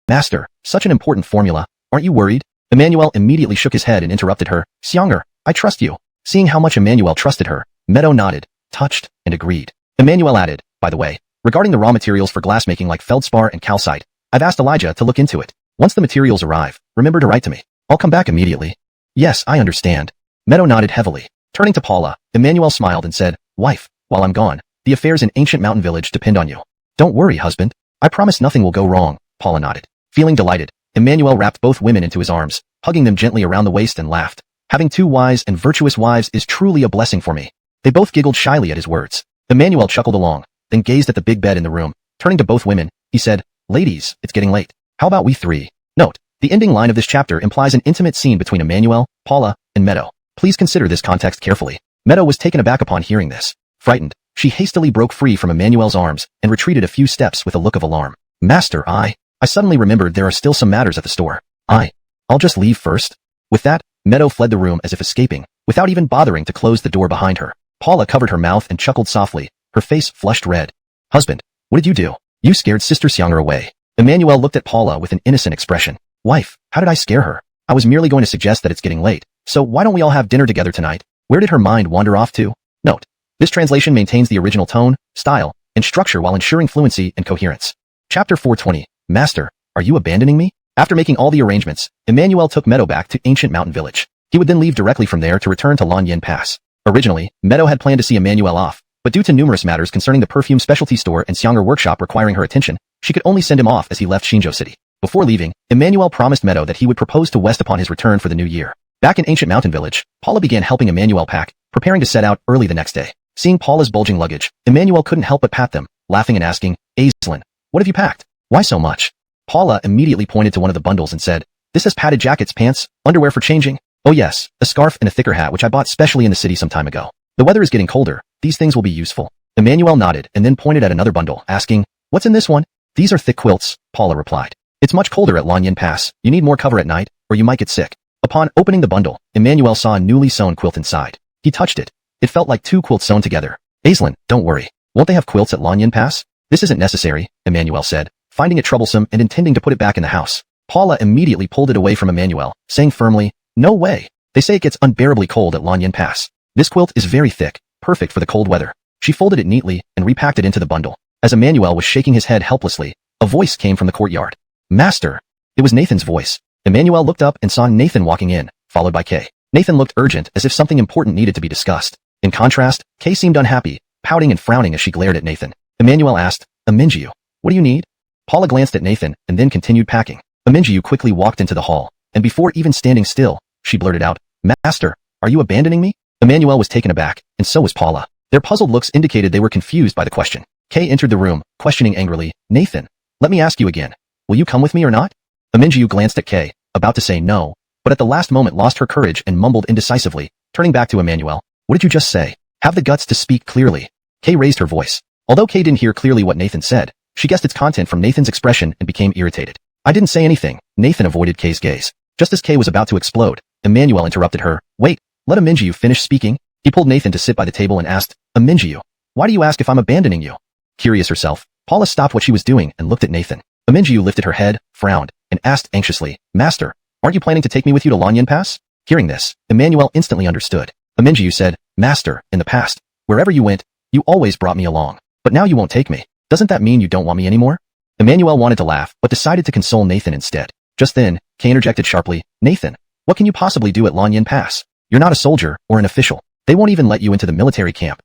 "Master, such an important formula, aren't you worried?" Emmanuel immediately shook his head and interrupted her, "Xianger, I trust you." Seeing how much Emmanuel trusted her, Meadow nodded, touched, and agreed. Emmanuel added, "By the way, regarding the raw materials for glassmaking like feldspar and calcite, I've asked Elijah to look into it. Once the materials arrive, remember to write to me. I'll come back immediately." "Yes, I understand." Meadow nodded heavily. Turning to Paula, Emmanuel smiled and said, "Wife, while I'm gone, the affairs in ancient mountain village depend on you." "Don't worry, husband. I promise nothing will go wrong," Paula nodded. Feeling delighted, Emmanuel wrapped both women into his arms, hugging them gently around the waist and laughed. "Having two wise and virtuous wives is truly a blessing for me." They both giggled shyly at his words. Emmanuel chuckled along, then gazed at the big bed in the room. Turning to both women, he said, "Ladies, it's getting late. How about we three?" Note: the ending line of this chapter implies an intimate scene between Emmanuel, Paula, and Meadow. Please consider this context carefully. Meadow was taken aback upon hearing this. Frightened, she hastily broke free from Emmanuel's arms and retreated a few steps with a look of alarm. "Master, I suddenly remembered there are still some matters at the store. I'll just leave first." With that, Meadow fled the room as if escaping, without even bothering to close the door behind her. Paula covered her mouth and chuckled softly, her face flushed red. "Husband, what did you do? You scared Sister Xianger away." Emmanuel looked at Paula with an innocent expression. "Wife, how did I scare her? I was merely going to suggest that it's getting late, so why don't we all have dinner together tonight?" Where did her mind wander off to? Note: this translation maintains the original tone, style, and structure while ensuring fluency and coherence. Chapter 420. Master, are you abandoning me? After making all the arrangements, Emmanuel took Meadow back to ancient mountain village. He would then leave directly from there to return to Lanyin Pass. Originally, Meadow had planned to see Emmanuel off, but due to numerous matters concerning the perfume specialty store and Xianger workshop requiring her attention, she could only send him off as he left Shinjo City. Before leaving, Emmanuel promised Meadow that he would propose to West upon his return for the new year. Back in ancient mountain village, Paula began helping Emmanuel pack, preparing to set out early the next day. Seeing Paula's bulging luggage, Emmanuel couldn't help but pat them, laughing and asking, "Aislinn, what have you packed? Why so much?" Paula immediately pointed to one of the bundles and said, "This has padded jackets, pants, underwear for changing. Oh yes, a scarf and a thicker hat which I bought specially in the city some time ago. The weather is getting colder, these things will be useful." Emmanuel nodded and then pointed at another bundle, asking, "What's in this one?" "These are thick quilts," Paula replied. "It's much colder at Lanyin Pass, you need more cover at night, or you might get sick." Upon opening the bundle, Emmanuel saw a newly sewn quilt inside. He touched it. It felt like two quilts sewn together. "Aislinn, don't worry. Won't they have quilts at Lanyin Pass?" "This isn't necessary," Emmanuel said, finding it troublesome and intending to put it back in the house. Paula immediately pulled it away from Emmanuel, saying firmly, "No way. They say it gets unbearably cold at Lanyin Pass. This quilt is very thick, perfect for the cold weather." She folded it neatly and repacked it into the bundle. As Emmanuel was shaking his head helplessly, a voice came from the courtyard. "Master." It was Nathan's voice. Emmanuel looked up and saw Nathan walking in, followed by Kay. Nathan looked urgent, as if something important needed to be discussed. In contrast, Kay seemed unhappy, pouting and frowning as she glared at Nathan. Emmanuel asked, "Aminjiu, what do you need?" Paula glanced at Nathan and then continued packing. Aminjiu quickly walked into the hall, and before even standing still, she blurted out, "Master, are you abandoning me?" Emmanuel was taken aback, and so was Paula. Their puzzled looks indicated they were confused by the question. Kay entered the room, questioning angrily, "Nathan, let me ask you again. Will you come with me or not?" Aminjiu glanced at Kay, about to say no, but at the last moment lost her courage and mumbled indecisively, turning back to Emmanuel, "What did you just say? Have the guts to speak clearly." Kay raised her voice. Although Kay didn't hear clearly what Nathan said, she guessed its content from Nathan's expression and became irritated. "I didn't say anything." Nathan avoided Kay's gaze. Just as Kay was about to explode, Emmanuel interrupted her. "Wait, let Aminjiu finish speaking." He pulled Nathan to sit by the table and asked, "Aminjiu, why do you ask if I'm abandoning you?" Curious herself, Paula stopped what she was doing and looked at Nathan. Aminjiu lifted her head, frowned, and asked anxiously, "Master, aren't you planning to take me with you to Lanyin Pass?" Hearing this, Emmanuel instantly understood. Aminjiu said, "Master, in the past, wherever you went, you always brought me along. But now you won't take me. Doesn't that mean you don't want me anymore?" Emmanuel wanted to laugh, but decided to console Nathan instead. Just then, Kay interjected sharply, "Nathan, what can you possibly do at Lanyin Pass? You're not a soldier or an official. They won't even let you into the military camp."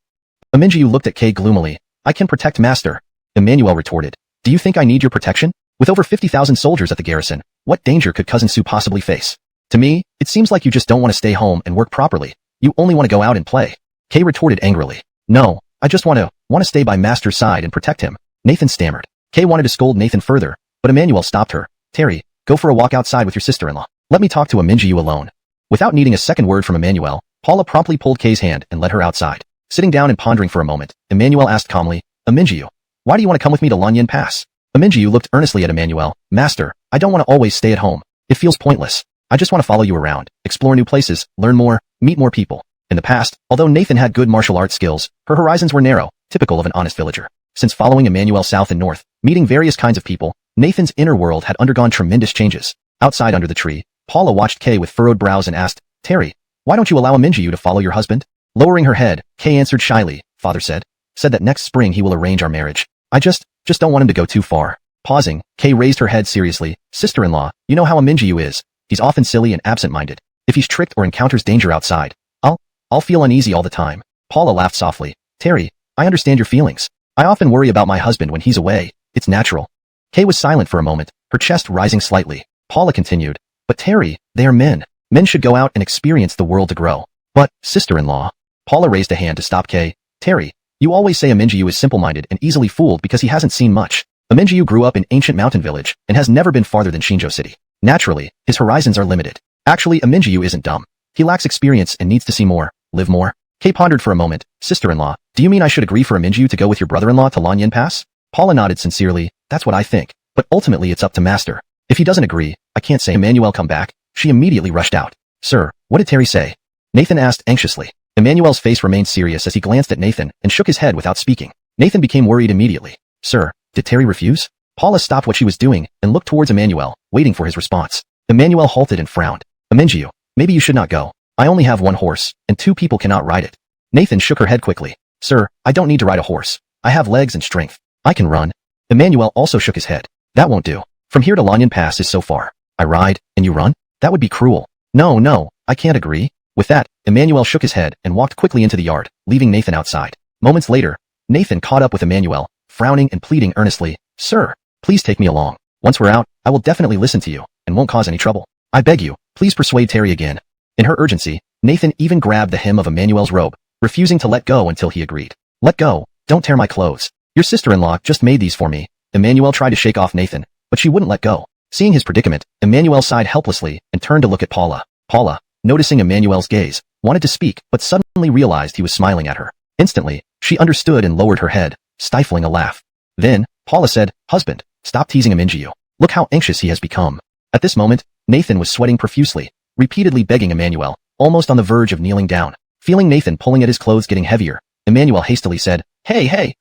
Aminjiu looked at Kay gloomily. "I can protect Master." Emmanuel retorted, "Do you think I need your protection? With over 50,000 soldiers at the garrison, what danger could Cousin Sue possibly face? To me, it seems like you just don't want to stay home and work properly. You only want to go out and play." Kay retorted angrily, "No, I just want to stay by Master's side and protect him." Nathan stammered. Kay wanted to scold Nathan further, but Emmanuel stopped her. "Terry, go for a walk outside with your sister-in-law. Let me talk to Aminjiu alone." Without needing a second word from Emmanuel, Paula promptly pulled Kay's hand and led her outside. Sitting down and pondering for a moment, Emmanuel asked calmly, "Aminjiu, why do you want to come with me to Lanyin Pass?" Aminjiu looked earnestly at Emmanuel. "Master, I don't want to always stay at home. It feels pointless. I just want to follow you around, explore new places, learn more, meet more people." In the past, although Nathan had good martial arts skills, her horizons were narrow, typical of an honest villager. Since following Emmanuel south and north, meeting various kinds of people, Nathan's inner world had undergone tremendous changes. Outside under the tree, Paula watched Kay with furrowed brows and asked, "Terry, why don't you allow Aminjiu to follow your husband?" Lowering her head, Kay answered shyly, "Father said that next spring he will arrange our marriage. I just don't want him to go too far." Pausing, Kay raised her head seriously, "Sister-in-law, you know how Aminjiu is. He's often silly and absent-minded. If he's tricked or encounters danger outside, I'll feel uneasy all the time. Paula laughed softly. Terry, I understand your feelings. I often worry about my husband when he's away. It's natural. Kay was silent for a moment, her chest rising slightly. Paula continued. But Terry, they are men. Men should go out and experience the world to grow. But, sister-in-law. Paula raised a hand to stop Kay. Terry, you always say Minjiu is simple-minded and easily fooled because he hasn't seen much. Minjiu grew up in ancient mountain village and has never been farther than Shinjo City. Naturally, his horizons are limited. Actually, Minjiu isn't dumb. He lacks experience and needs to see more, live more. Kay pondered for a moment. Sister-in-law, do you mean I should agree for Minjiu to go with your brother-in-law to Lanyan Pass? Paula nodded sincerely. That's what I think. But ultimately it's up to Master. If he doesn't agree, I can't say Emmanuel come back. She immediately rushed out. Sir, what did Terry say? Nathan asked anxiously. Emmanuel's face remained serious as he glanced at Nathan and shook his head without speaking. Nathan became worried immediately. Sir, did Terry refuse? Paula stopped what she was doing and looked towards Emmanuel, waiting for his response. Emmanuel halted and frowned. Minjiu, maybe you should not go. I only have one horse, and 2 people cannot ride it. Nathan shook her head quickly. Sir, I don't need to ride a horse. I have legs and strength. I can run. Emmanuel also shook his head. That won't do. From here to Lanyan Pass is so far. I ride, and you run? That would be cruel. No, I can't agree. With that, Emmanuel shook his head and walked quickly into the yard, leaving Nathan outside. Moments later, Nathan caught up with Emmanuel, frowning and pleading earnestly. Sir, please take me along. Once we're out, I will definitely listen to you, and won't cause any trouble. I beg you, please persuade Terry again. In her urgency, Nathan even grabbed the hem of Emmanuel's robe, refusing to let go until he agreed. Let go, don't tear my clothes. Your sister-in-law just made these for me. Emmanuel tried to shake off Nathan, but she wouldn't let go. Seeing his predicament, Emmanuel sighed helplessly and turned to look at Paula. Paula, noticing Emmanuel's gaze, wanted to speak but suddenly realized he was smiling at her. Instantly, she understood and lowered her head, stifling a laugh. Then, Paula said, Husband, stop teasing Minjiu. Look how anxious he has become. At this moment, Nathan was sweating profusely, repeatedly begging Emmanuel, almost on the verge of kneeling down. Feeling Nathan pulling at his clothes getting heavier, Emmanuel hastily said, Hey,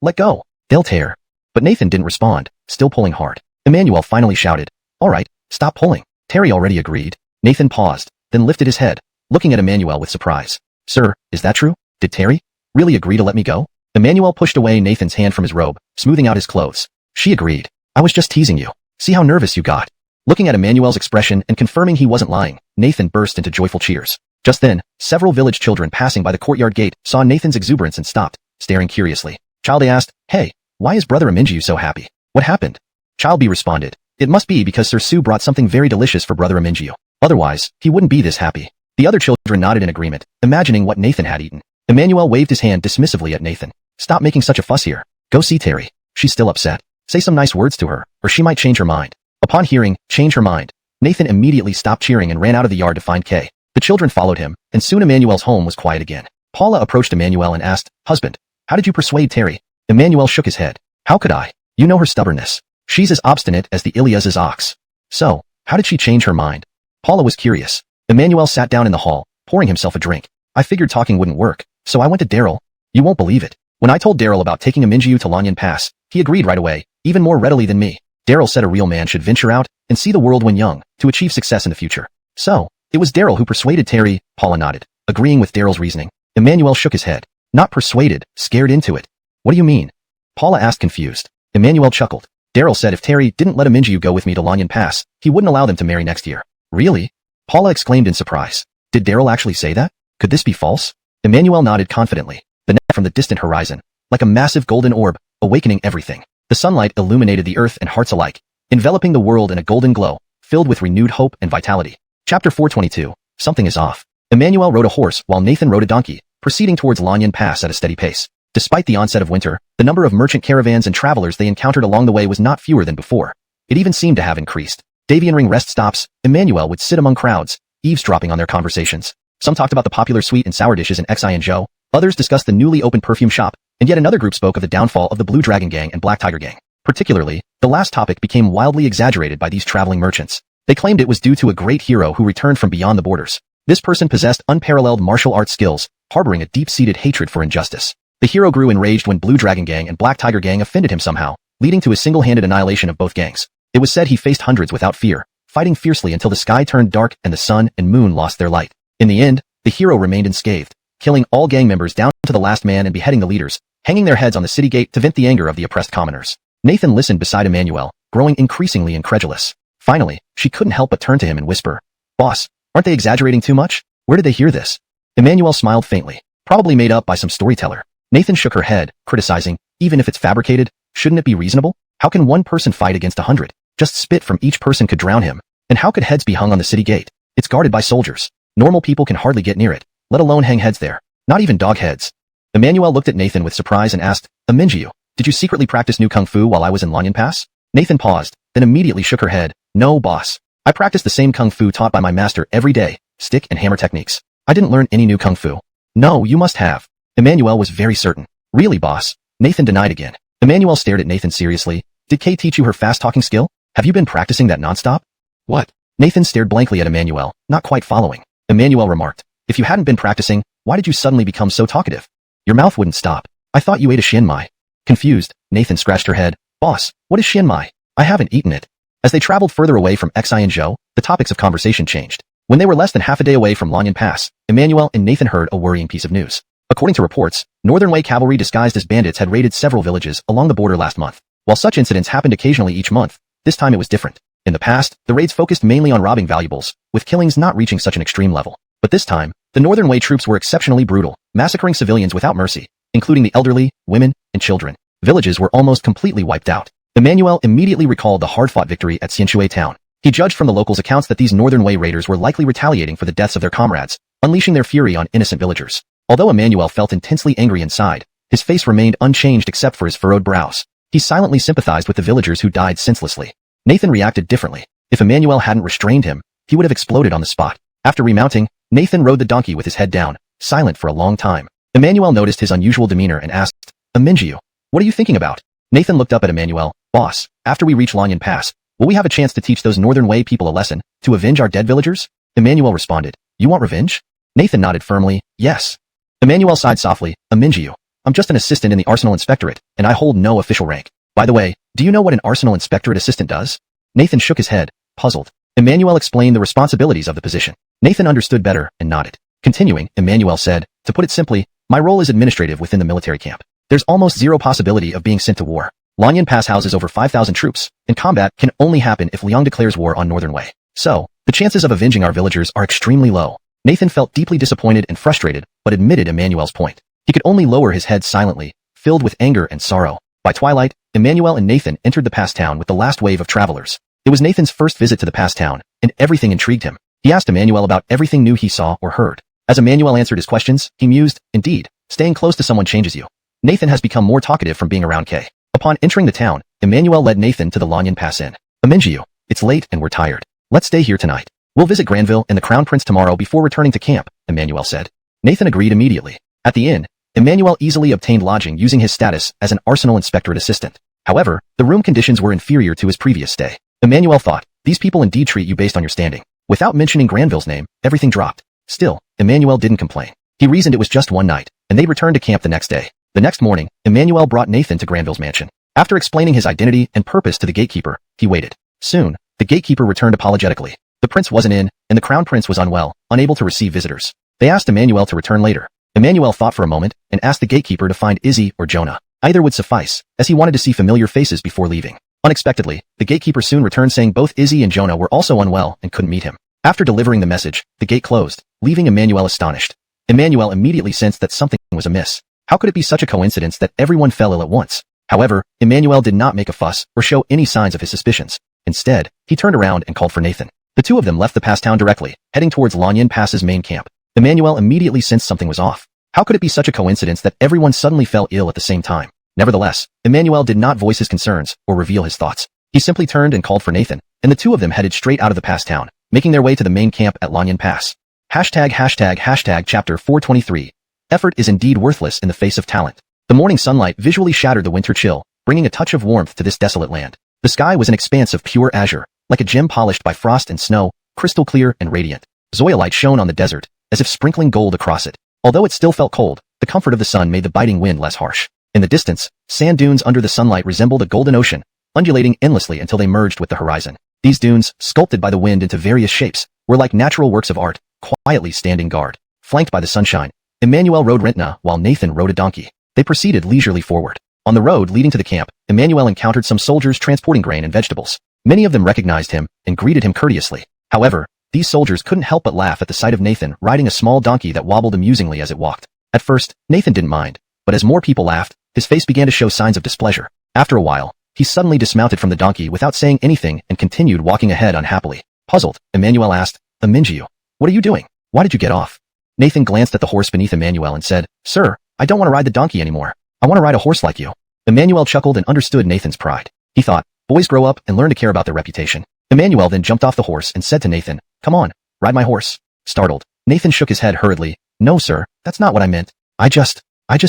let go. They'll tear. But Nathan didn't respond, still pulling hard. Emmanuel finally shouted, All right, stop pulling. Terry already agreed. Nathan paused, then lifted his head, looking at Emmanuel with surprise. Sir, is that true? Did Terry really agree to let me go? Emmanuel pushed away Nathan's hand from his robe, smoothing out his clothes. She agreed. I was just teasing you. See how nervous you got. Looking at Emmanuel's expression and confirming he wasn't lying, Nathan burst into joyful cheers. Just then, several village children passing by the courtyard gate saw Nathan's exuberance and stopped, staring curiously. Child A asked, Hey, why is Brother Minjiu so happy? What happened? Child B responded, It must be because Sir Su brought something very delicious for Brother Minjiu. Otherwise, he wouldn't be this happy. The other children nodded in agreement, imagining what Nathan had eaten. Emmanuel waved his hand dismissively at Nathan. Stop making such a fuss here. Go see Terry. She's still upset. Say some nice words to her, or she might change her mind. Upon hearing, change her mind, Nathan immediately stopped cheering and ran out of the yard to find Kay. The children followed him, and soon Emmanuel's home was quiet again. Paula approached Emmanuel and asked, Husband, how did you persuade Terry? Emmanuel shook his head. How could I? You know her stubbornness. She's as obstinate as the Ilias's ox. So, how did she change her mind? Paula was curious. Emmanuel sat down in the hall, pouring himself a drink. I figured talking wouldn't work, so I went to Daryl. You won't believe it. When I told Daryl about taking Minjiu to Lanyan Pass, he agreed right away, even more readily than me. Daryl said a real man should venture out and see the world when young, to achieve success in the future. So, it was Daryl who persuaded Terry. Paula nodded, agreeing with Daryl's reasoning. Emmanuel shook his head. Not persuaded, scared into it. What do you mean? Paula asked confused. Emmanuel chuckled. Daryl said if Terry didn't let Minjiu go with me to Lanyan Pass, he wouldn't allow them to marry next year. Really? Paula exclaimed in surprise. Did Daryl actually say that? Could this be false? Emmanuel nodded confidently. The net from the distant horizon, like a massive golden orb, awakening everything. The sunlight illuminated the earth and hearts alike, enveloping the world in a golden glow, filled with renewed hope and vitality. Chapter 422. Something is off. Emmanuel rode a horse while Nathan rode a donkey, proceeding towards Lanyan Pass at a steady pace. Despite the onset of winter, the number of merchant caravans and travelers they encountered along the way was not fewer than before. It even seemed to have increased. Davian rest stops, Emmanuel would sit among crowds, eavesdropping on their conversations. Some talked about the popular sweet and sour dishes in Xianzhou, others discussed the newly opened perfume shop, and yet another group spoke of the downfall of the Blue Dragon Gang and Black Tiger Gang. Particularly, the last topic became wildly exaggerated by these traveling merchants. They claimed it was due to a great hero who returned from beyond the borders. This person possessed unparalleled martial arts skills, harboring a deep-seated hatred for injustice. The hero grew enraged when Blue Dragon Gang and Black Tiger Gang offended him somehow, leading to a single-handed annihilation of both gangs. It was said he faced hundreds without fear, fighting fiercely until the sky turned dark and the sun and moon lost their light. In the end, the hero remained unscathed, killing all gang members down to the last man and beheading the leaders, hanging their heads on the city gate to vent the anger of the oppressed commoners. Nathan listened beside Emmanuel, growing increasingly incredulous. Finally, she couldn't help but turn to him and whisper, Boss, aren't they exaggerating too much? Where did they hear this? Emmanuel smiled faintly, probably made up by some storyteller. Nathan shook her head, criticizing, even if it's fabricated, shouldn't it be reasonable? How can one person fight against 100? Just spit from each person could drown him. And how could heads be hung on the city gate? It's guarded by soldiers. Normal people can hardly get near it, let alone hang heads there. Not even dog heads. Emmanuel looked at Nathan with surprise and asked, Minjiu, did you secretly practice new kung fu while I was in Lanyan Pass? Nathan paused, then immediately shook her head. No, boss. I practiced the same kung fu taught by my master every day, stick and hammer techniques. I didn't learn any new kung fu. No, you must have. Emmanuel was very certain. Really, boss? Nathan denied again. Emmanuel stared at Nathan seriously. Did Kay teach you her fast-talking skill? Have you been practicing that nonstop? What? Nathan stared blankly at Emmanuel, not quite following. Emmanuel remarked, if you hadn't been practicing, why did you suddenly become so talkative? Your mouth wouldn't stop. I thought you ate a shinmai. Confused, Nathan scratched her head. Boss, what is shinmai? I haven't eaten it. As they traveled further away from Xianzhou, the topics of conversation changed. When they were less than half a day away from Lanyan Pass, Emmanuel and Nathan heard a worrying piece of news. According to reports, Northern Wei cavalry disguised as bandits had raided several villages along the border last month. While such incidents happened occasionally each month, this time it was different. In the past, the raids focused mainly on robbing valuables, with killings not reaching such an extreme level. But this time, the Northern Wei troops were exceptionally brutal, massacring civilians without mercy, including the elderly, women, and children. Villages were almost completely wiped out. Emmanuel immediately recalled the hard-fought victory at Xianshui town. He judged from the locals' accounts that these Northern Wei raiders were likely retaliating for the deaths of their comrades, unleashing their fury on innocent villagers. Although Emmanuel felt intensely angry inside, his face remained unchanged except for his furrowed brows. He silently sympathized with the villagers who died senselessly. Nathan reacted differently. If Emmanuel hadn't restrained him, he would have exploded on the spot. After remounting, Nathan rode the donkey with his head down, silent for a long time. Emmanuel noticed his unusual demeanor and asked, Minjiu, what are you thinking about? Nathan looked up at Emmanuel. Boss, after we reach Lanyan Pass, will we have a chance to teach those Northern Wei people a lesson, to avenge our dead villagers? Emmanuel responded, you want revenge? Nathan nodded firmly, yes. Emmanuel sighed softly, Minjiu, I'm just an assistant in the Arsenal Inspectorate, and I hold no official rank. By the way, do you know what an Arsenal Inspectorate assistant does? Nathan shook his head, puzzled. Emmanuel explained the responsibilities of the position. Nathan understood better and nodded. Continuing, Emmanuel said, to put it simply, my role is administrative within the military camp. There's almost zero possibility of being sent to war. Lanyan Pass houses over 5,000 troops, and combat can only happen if Liang declares war on Northern Wei. So, the chances of avenging our villagers are extremely low. Nathan felt deeply disappointed and frustrated, but admitted Emmanuel's point. He could only lower his head silently, filled with anger and sorrow. By twilight, Emmanuel and Nathan entered the pass town with the last wave of travelers. It was Nathan's first visit to the pass town, and everything intrigued him. He asked Emmanuel about everything new he saw or heard. As Emmanuel answered his questions, he mused, indeed, staying close to someone changes you. Nathan has become more talkative from being around Kay. Upon entering the town, Emmanuel led Nathan to the Lanyan Pass Inn. Minjiu, it's late and we're tired. Let's stay here tonight. We'll visit Granville and the Crown Prince tomorrow before returning to camp, Emmanuel said. Nathan agreed immediately. At the inn, Emmanuel easily obtained lodging using his status as an Arsenal Inspectorate assistant. However, the room conditions were inferior to his previous stay. Emmanuel thought, these people indeed treat you based on your standing. Without mentioning Granville's name, everything dropped. Still, Emmanuel didn't complain. He reasoned it was just one night, and they'd return to camp the next day. The next morning, Emmanuel brought Nathan to Granville's mansion. After explaining his identity and purpose to the gatekeeper, he waited. Soon, the gatekeeper returned apologetically. The prince wasn't in, and the crown prince was unwell, unable to receive visitors. They asked Emmanuel to return later. Emmanuel thought for a moment, and asked the gatekeeper to find Izzy or Jonah. Either would suffice, as he wanted to see familiar faces before leaving. Unexpectedly, the gatekeeper soon returned saying both Izzy and Jonah were also unwell and couldn't meet him. After delivering the message, the gate closed, leaving Emmanuel astonished. Emmanuel immediately sensed that something was amiss. How could it be such a coincidence that everyone fell ill at once? However, Emmanuel did not make a fuss or show any signs of his suspicions. Instead, he turned around and called for Nathan. The two of them left the pass town directly, heading towards Lanyan Pass's main camp. Emmanuel immediately sensed something was off. How could it be such a coincidence that everyone suddenly fell ill at the same time? Nevertheless, Emmanuel did not voice his concerns or reveal his thoughts. He simply turned and called for Nathan, and the two of them headed straight out of the pass town, making their way to the main camp at Lanyan Pass. Chapter 423. Effort is indeed worthless in the face of talent. The morning sunlight visually shattered the winter chill, bringing a touch of warmth to this desolate land. The sky was an expanse of pure azure, like a gem polished by frost and snow, crystal clear and radiant. Zoyalite shone on the desert, as if sprinkling gold across it. Although it still felt cold, the comfort of the sun made the biting wind less harsh. In the distance, sand dunes under the sunlight resembled a golden ocean, undulating endlessly until they merged with the horizon. These dunes, sculpted by the wind into various shapes, were like natural works of art, quietly standing guard. Flanked by the sunshine, Emmanuel rode Rentna while Nathan rode a donkey. They proceeded leisurely forward. On the road leading to the camp, Emmanuel encountered some soldiers transporting grain and vegetables. Many of them recognized him and greeted him courteously. However, These soldiers couldn't help but laugh at the sight of Nathan riding a small donkey that wobbled amusingly as it walked. At first, Nathan didn't mind, but as more people laughed, his face began to show signs of displeasure. After a while, he suddenly dismounted from the donkey without saying anything and continued walking ahead unhappily. Puzzled, Emmanuel asked, "Emingiu, what are you doing? Why did you get off?" Nathan glanced at the horse beneath Emmanuel and said, "Sir, I don't want to ride the donkey anymore. I want to ride a horse like you." Emmanuel chuckled and understood Nathan's pride. He thought, boys grow up and learn to care about their reputation. Emmanuel then jumped off the horse and said to Nathan, "Come on, ride my horse." Startled, Nathan shook his head hurriedly. "No, sir, that's not what I meant. I just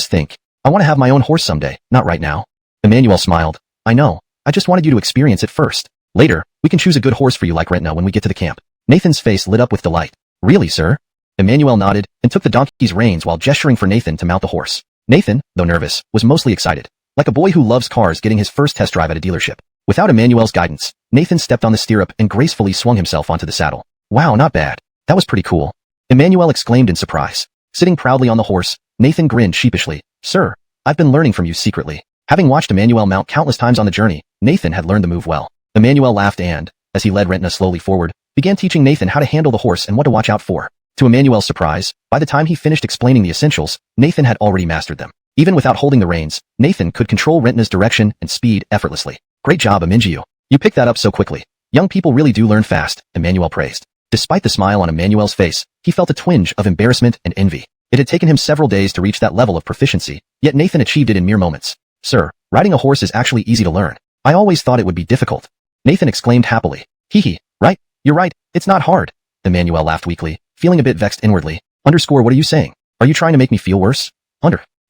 think, I want to have my own horse someday, not right now." Emmanuel smiled. "I know, I just wanted you to experience it first. Later, we can choose a good horse for you like Rentna when we get to the camp." Nathan's face lit up with delight. "Really, sir?" Emmanuel nodded and took the donkey's reins while gesturing for Nathan to mount the horse. Nathan, though nervous, was mostly excited, like a boy who loves cars getting his first test drive at a dealership. Without Emmanuel's guidance, Nathan stepped on the stirrup and gracefully swung himself onto the saddle. "Wow, not bad. That was pretty cool." Emmanuel exclaimed in surprise. Sitting proudly on the horse, Nathan grinned sheepishly. "Sir, I've been learning from you secretly." Having watched Emmanuel mount countless times on the journey, Nathan had learned the move well. Emmanuel laughed and, as he led Rentna slowly forward, began teaching Nathan how to handle the horse and what to watch out for. To Emmanuel's surprise, by the time he finished explaining the essentials, Nathan had already mastered them. Even without holding the reins, Nathan could control Rentna's direction and speed effortlessly. "Great job, Emingiu. You picked that up so quickly. Young people really do learn fast," Emmanuel praised. Despite the smile on Emmanuel's face, he felt a twinge of embarrassment and envy. It had taken him several days to reach that level of proficiency, yet Nathan achieved it in mere moments. "Sir, riding a horse is actually easy to learn. I always thought it would be difficult." Nathan exclaimed happily. "Hee, right, you're right, it's not hard." Emmanuel laughed weakly, feeling a bit vexed inwardly. What are you saying? Are you trying to make me feel worse?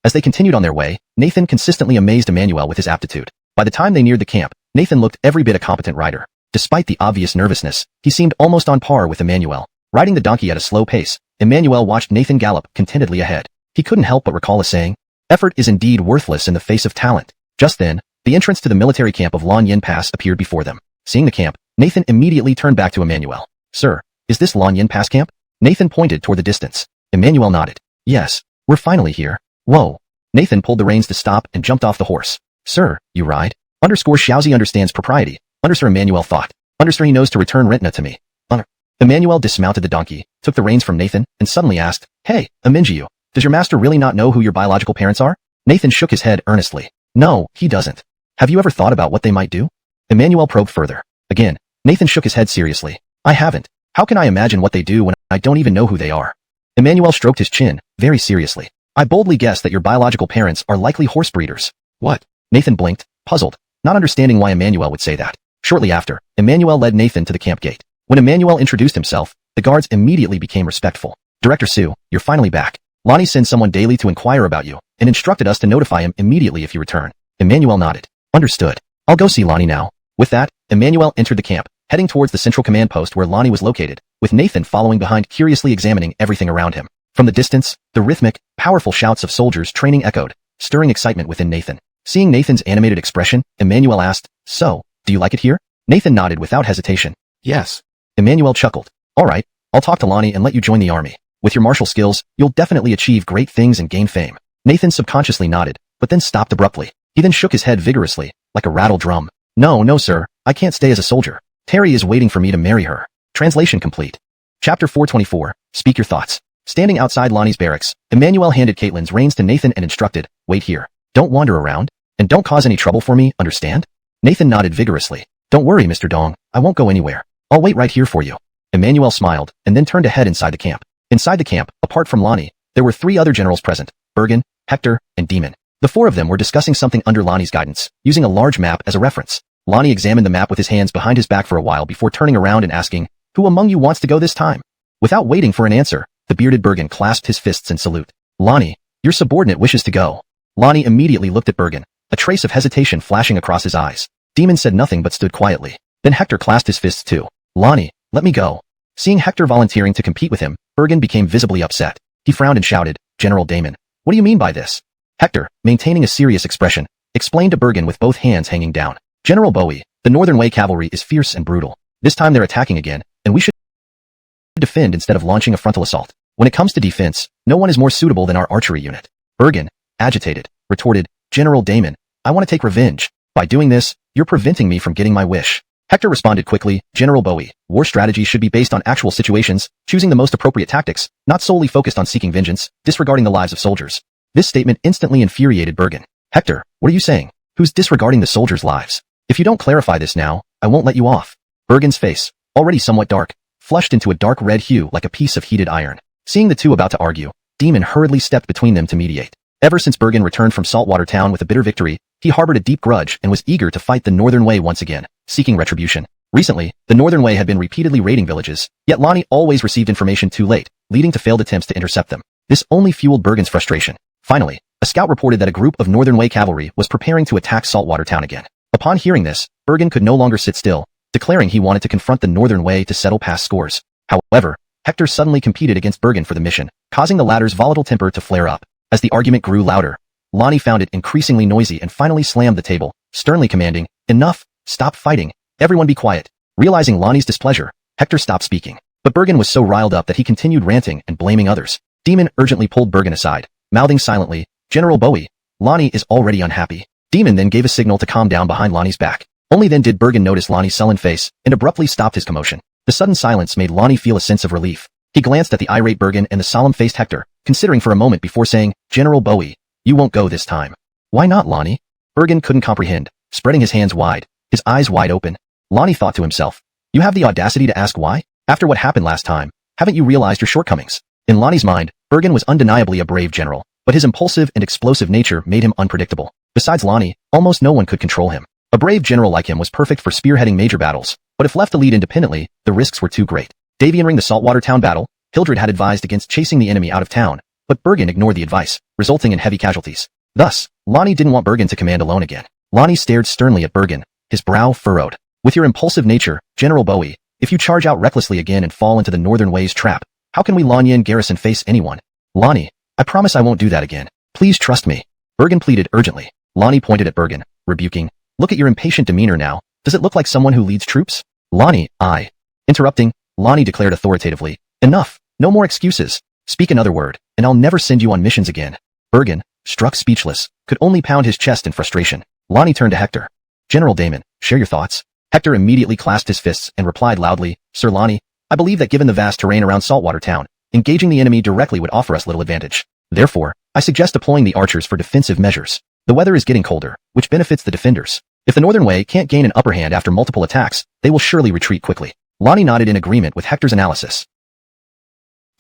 As they continued on their way, Nathan consistently amazed Emmanuel with his aptitude. By the time they neared the camp, Nathan looked every bit a competent rider. Despite the obvious nervousness, he seemed almost on par with Emmanuel. Riding the donkey at a slow pace, Emmanuel watched Nathan gallop contentedly ahead. He couldn't help but recall a saying, "Effort is indeed worthless in the face of talent." Just then, the entrance to the military camp of Lan Yin Pass appeared before them. Seeing the camp, Nathan immediately turned back to Emmanuel. "Sir, is this Lan Yin Pass camp?" Nathan pointed toward the distance. Emmanuel nodded. "Yes, we're finally here." "Whoa." Nathan pulled the reins to stop and jumped off the horse. "Sir, you ride?" Xiaozi understands propriety. Emmanuel thought. He knows to return Rentna to me. Emmanuel dismounted the donkey, took the reins from Nathan, and suddenly asked, "Hey, Emingiu, does your master really not know who your biological parents are?" Nathan shook his head earnestly. "No, he doesn't. Have you ever thought about what they might do?" Emmanuel probed further. Again, Nathan shook his head seriously. "I haven't. How can I imagine what they do when I don't even know who they are?" Emmanuel stroked his chin, very seriously. "I boldly guess that your biological parents are likely horse breeders." "What?" Nathan blinked, puzzled, not understanding why Emmanuel would say that. Shortly after, Emmanuel led Nathan to the camp gate. When Emmanuel introduced himself, the guards immediately became respectful. "Director Su, you're finally back. Lonnie sends someone daily to inquire about you, and instructed us to notify him immediately if you return." Emmanuel nodded. "Understood. I'll go see Lonnie now." With that, Emmanuel entered the camp, heading towards the central command post where Lonnie was located, with Nathan following behind curiously examining everything around him. From the distance, the rhythmic, powerful shouts of soldiers training echoed, stirring excitement within Nathan. Seeing Nathan's animated expression, Emmanuel asked, "So, do you like it here?" Nathan nodded without hesitation. "Yes." Emmanuel chuckled. "All right, I'll talk to Lonnie and let you join the army. With your martial skills, you'll definitely achieve great things and gain fame." Nathan subconsciously nodded, but then stopped abruptly. He then shook his head vigorously, like a rattled drum. No, sir, I can't stay as a soldier. Terry is waiting for me to marry her." Translation complete. Chapter 424, Speak Your Thoughts. Standing outside Lonnie's barracks, Emmanuel handed Caitlin's reins to Nathan and instructed, "Wait here. Don't wander around, and don't cause any trouble for me, understand?" Nathan nodded vigorously. "Don't worry, Mr. Dong, I won't go anywhere. I'll wait right here for you." Emmanuel smiled, and then turned to head inside the camp. Inside the camp, apart from Lonnie, there were 3 other generals present, Bergen, Hector, and Demon. The 4 of them were discussing something under Lonnie's guidance, using a large map as a reference. Lonnie examined the map with his hands behind his back for a while before turning around and asking, "Who among you wants to go this time?" Without waiting for an answer, the bearded Bergen clasped his fists in salute. "Lonnie, your subordinate wishes to go." Lonnie immediately looked at Bergen, a trace of hesitation flashing across his eyes. Demon said nothing but stood quietly. Then Hector clasped his fists too. "Lonnie, let me go." Seeing Hector volunteering to compete with him, Bergen became visibly upset. He frowned and shouted, "General Damon, what do you mean by this?" Hector, maintaining a serious expression, explained to Bergen with both hands hanging down. "General Bowie, the Northern Way cavalry is fierce and brutal. This time they're attacking again, and we should defend instead of launching a frontal assault. When it comes to defense, no one is more suitable than our archery unit." Bergen, agitated, retorted, "General Damon, I want to take revenge. By doing this, you're preventing me from getting my wish." Hector responded quickly, General Bowie, war strategy should be based on actual situations, choosing the most appropriate tactics, not solely focused on seeking vengeance, disregarding the lives of soldiers. This statement instantly infuriated Bergen. Hector, what are you saying? Who's disregarding the soldiers' lives? If you don't clarify this now, I won't let you off. Bergen's face, already somewhat dark, flushed into a dark red hue like a piece of heated iron. Seeing the two about to argue, Demon hurriedly stepped between them to mediate. Ever since Bergen returned from Saltwater Town with a bitter victory, he harbored a deep grudge and was eager to fight the Northern Way once again, seeking retribution. Recently, the Northern Way had been repeatedly raiding villages, yet Lonnie always received information too late, leading to failed attempts to intercept them. This only fueled Bergen's frustration. Finally, a scout reported that a group of Northern Way cavalry was preparing to attack Saltwater Town again. Upon hearing this, Bergen could no longer sit still, declaring he wanted to confront the Northern Way to settle past scores. However, Hector suddenly competed against Bergen for the mission, causing the latter's volatile temper to flare up. As the argument grew louder, Lonnie found it increasingly noisy and finally slammed the table, sternly commanding, Enough! Stop fighting! Everyone be quiet! Realizing Lonnie's displeasure, Hector stopped speaking. But Bergen was so riled up that he continued ranting and blaming others. Demon urgently pulled Bergen aside, mouthing silently, General Bowie, Lonnie is already unhappy. Demon then gave a signal to calm down behind Lonnie's back. Only then did Bergen notice Lonnie's sullen face and abruptly stopped his commotion. The sudden silence made Lonnie feel a sense of relief. He glanced at the irate Bergen and the solemn-faced Hector, considering for a moment before saying, General Bowie, you won't go this time. Why not, Lonnie? Bergen couldn't comprehend, spreading his hands wide, his eyes wide open. Lonnie thought to himself, you have the audacity to ask why? After what happened last time, haven't you realized your shortcomings? In Lonnie's mind, Bergen was undeniably a brave general, but his impulsive and explosive nature made him unpredictable. Besides Lonnie, almost no one could control him. A brave general like him was perfect for spearheading major battles, but if left to lead independently, the risks were too great. Davy-entering the Saltwater Town battle, Hildred had advised against chasing the enemy out of town, but Bergen ignored the advice, resulting in heavy casualties. Thus, Lonnie didn't want Bergen to command alone again. Lonnie stared sternly at Bergen, his brow furrowed. With your impulsive nature, General Bowie, if you charge out recklessly again and fall into the Northern Way's trap, how can we Lanyan garrison face anyone? Lonnie, I promise I won't do that again. Please trust me. Bergen pleaded urgently. Lonnie pointed at Bergen, rebuking. Look at your impatient demeanor now. Does it look like someone who leads troops? Lonnie, Interrupting, Lonnie declared authoritatively. Enough. No more excuses. Speak another word, and I'll never send you on missions again. Bergen, struck speechless, could only pound his chest in frustration. Lonnie turned to Hector. General Damon, share your thoughts. Hector immediately clasped his fists and replied loudly, Sir Lonnie, I believe that given the vast terrain around Saltwater Town, engaging the enemy directly would offer us little advantage. Therefore, I suggest deploying the archers for defensive measures. The weather is getting colder, which benefits the defenders. If the Northern Way can't gain an upper hand after multiple attacks, they will surely retreat quickly. Lonnie nodded in agreement with Hector's analysis.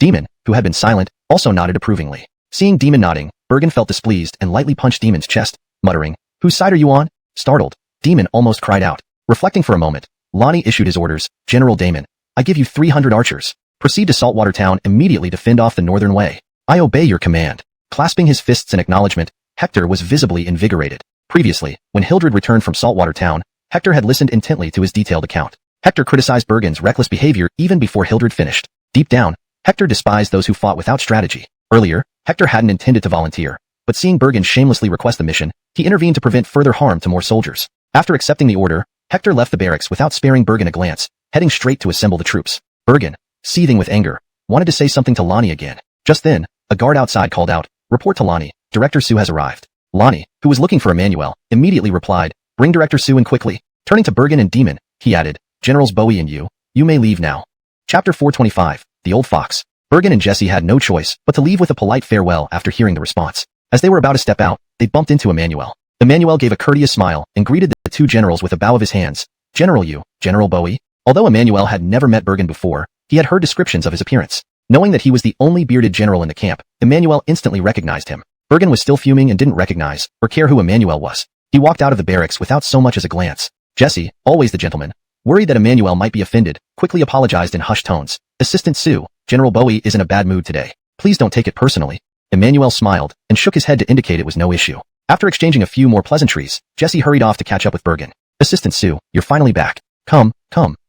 Demon, who had been silent, also nodded approvingly. Seeing Demon nodding, Bergen felt displeased and lightly punched Demon's chest, muttering, Whose side are you on? Startled, Demon almost cried out. Reflecting for a moment, Lonnie issued his orders, General Damon, I give you 300 archers. Proceed to Saltwater Town immediately to fend off the Northern Way. I obey your command. Clasping his fists in acknowledgement, Hector was visibly invigorated. Previously, when Hildred returned from Saltwater Town, Hector had listened intently to his detailed account. Hector criticized Bergen's reckless behavior even before Hildred finished. Deep down, Hector despised those who fought without strategy. Earlier, Hector hadn't intended to volunteer, but seeing Bergen shamelessly request the mission, he intervened to prevent further harm to more soldiers. After accepting the order, Hector left the barracks without sparing Bergen a glance, heading straight to assemble the troops. Bergen, seething with anger, wanted to say something to Lonnie again. Just then, a guard outside called out, Report to Lonnie, Director Sue has arrived. Lonnie, who was looking for Emmanuel, immediately replied, Bring Director Sue in quickly. Turning to Bergen and Demon, he added, Generals Bowie and you may leave now. Chapter 425, The Old Fox. Bergen and Jesse had no choice but to leave with a polite farewell after hearing the response. As they were about to step out, they bumped into Emmanuel. Emmanuel gave a courteous smile and greeted the two generals with a bow of his hands. General Bowie. Although Emmanuel had never met Bergen before, he had heard descriptions of his appearance. Knowing that he was the only bearded general in the camp, Emmanuel instantly recognized him. Bergen was still fuming and didn't recognize or care who Emmanuel was. He walked out of the barracks without so much as a glance. Jesse, always the gentleman, worried that Emmanuel might be offended, quickly apologized in hushed tones. Assistant Sue, General Bowie is in a bad mood today. Please don't take it personally. Emmanuel smiled and shook his head to indicate it was no issue. After exchanging a few more pleasantries, Jesse hurried off to catch up with Bergen. Assistant Sue, you're finally back. Come,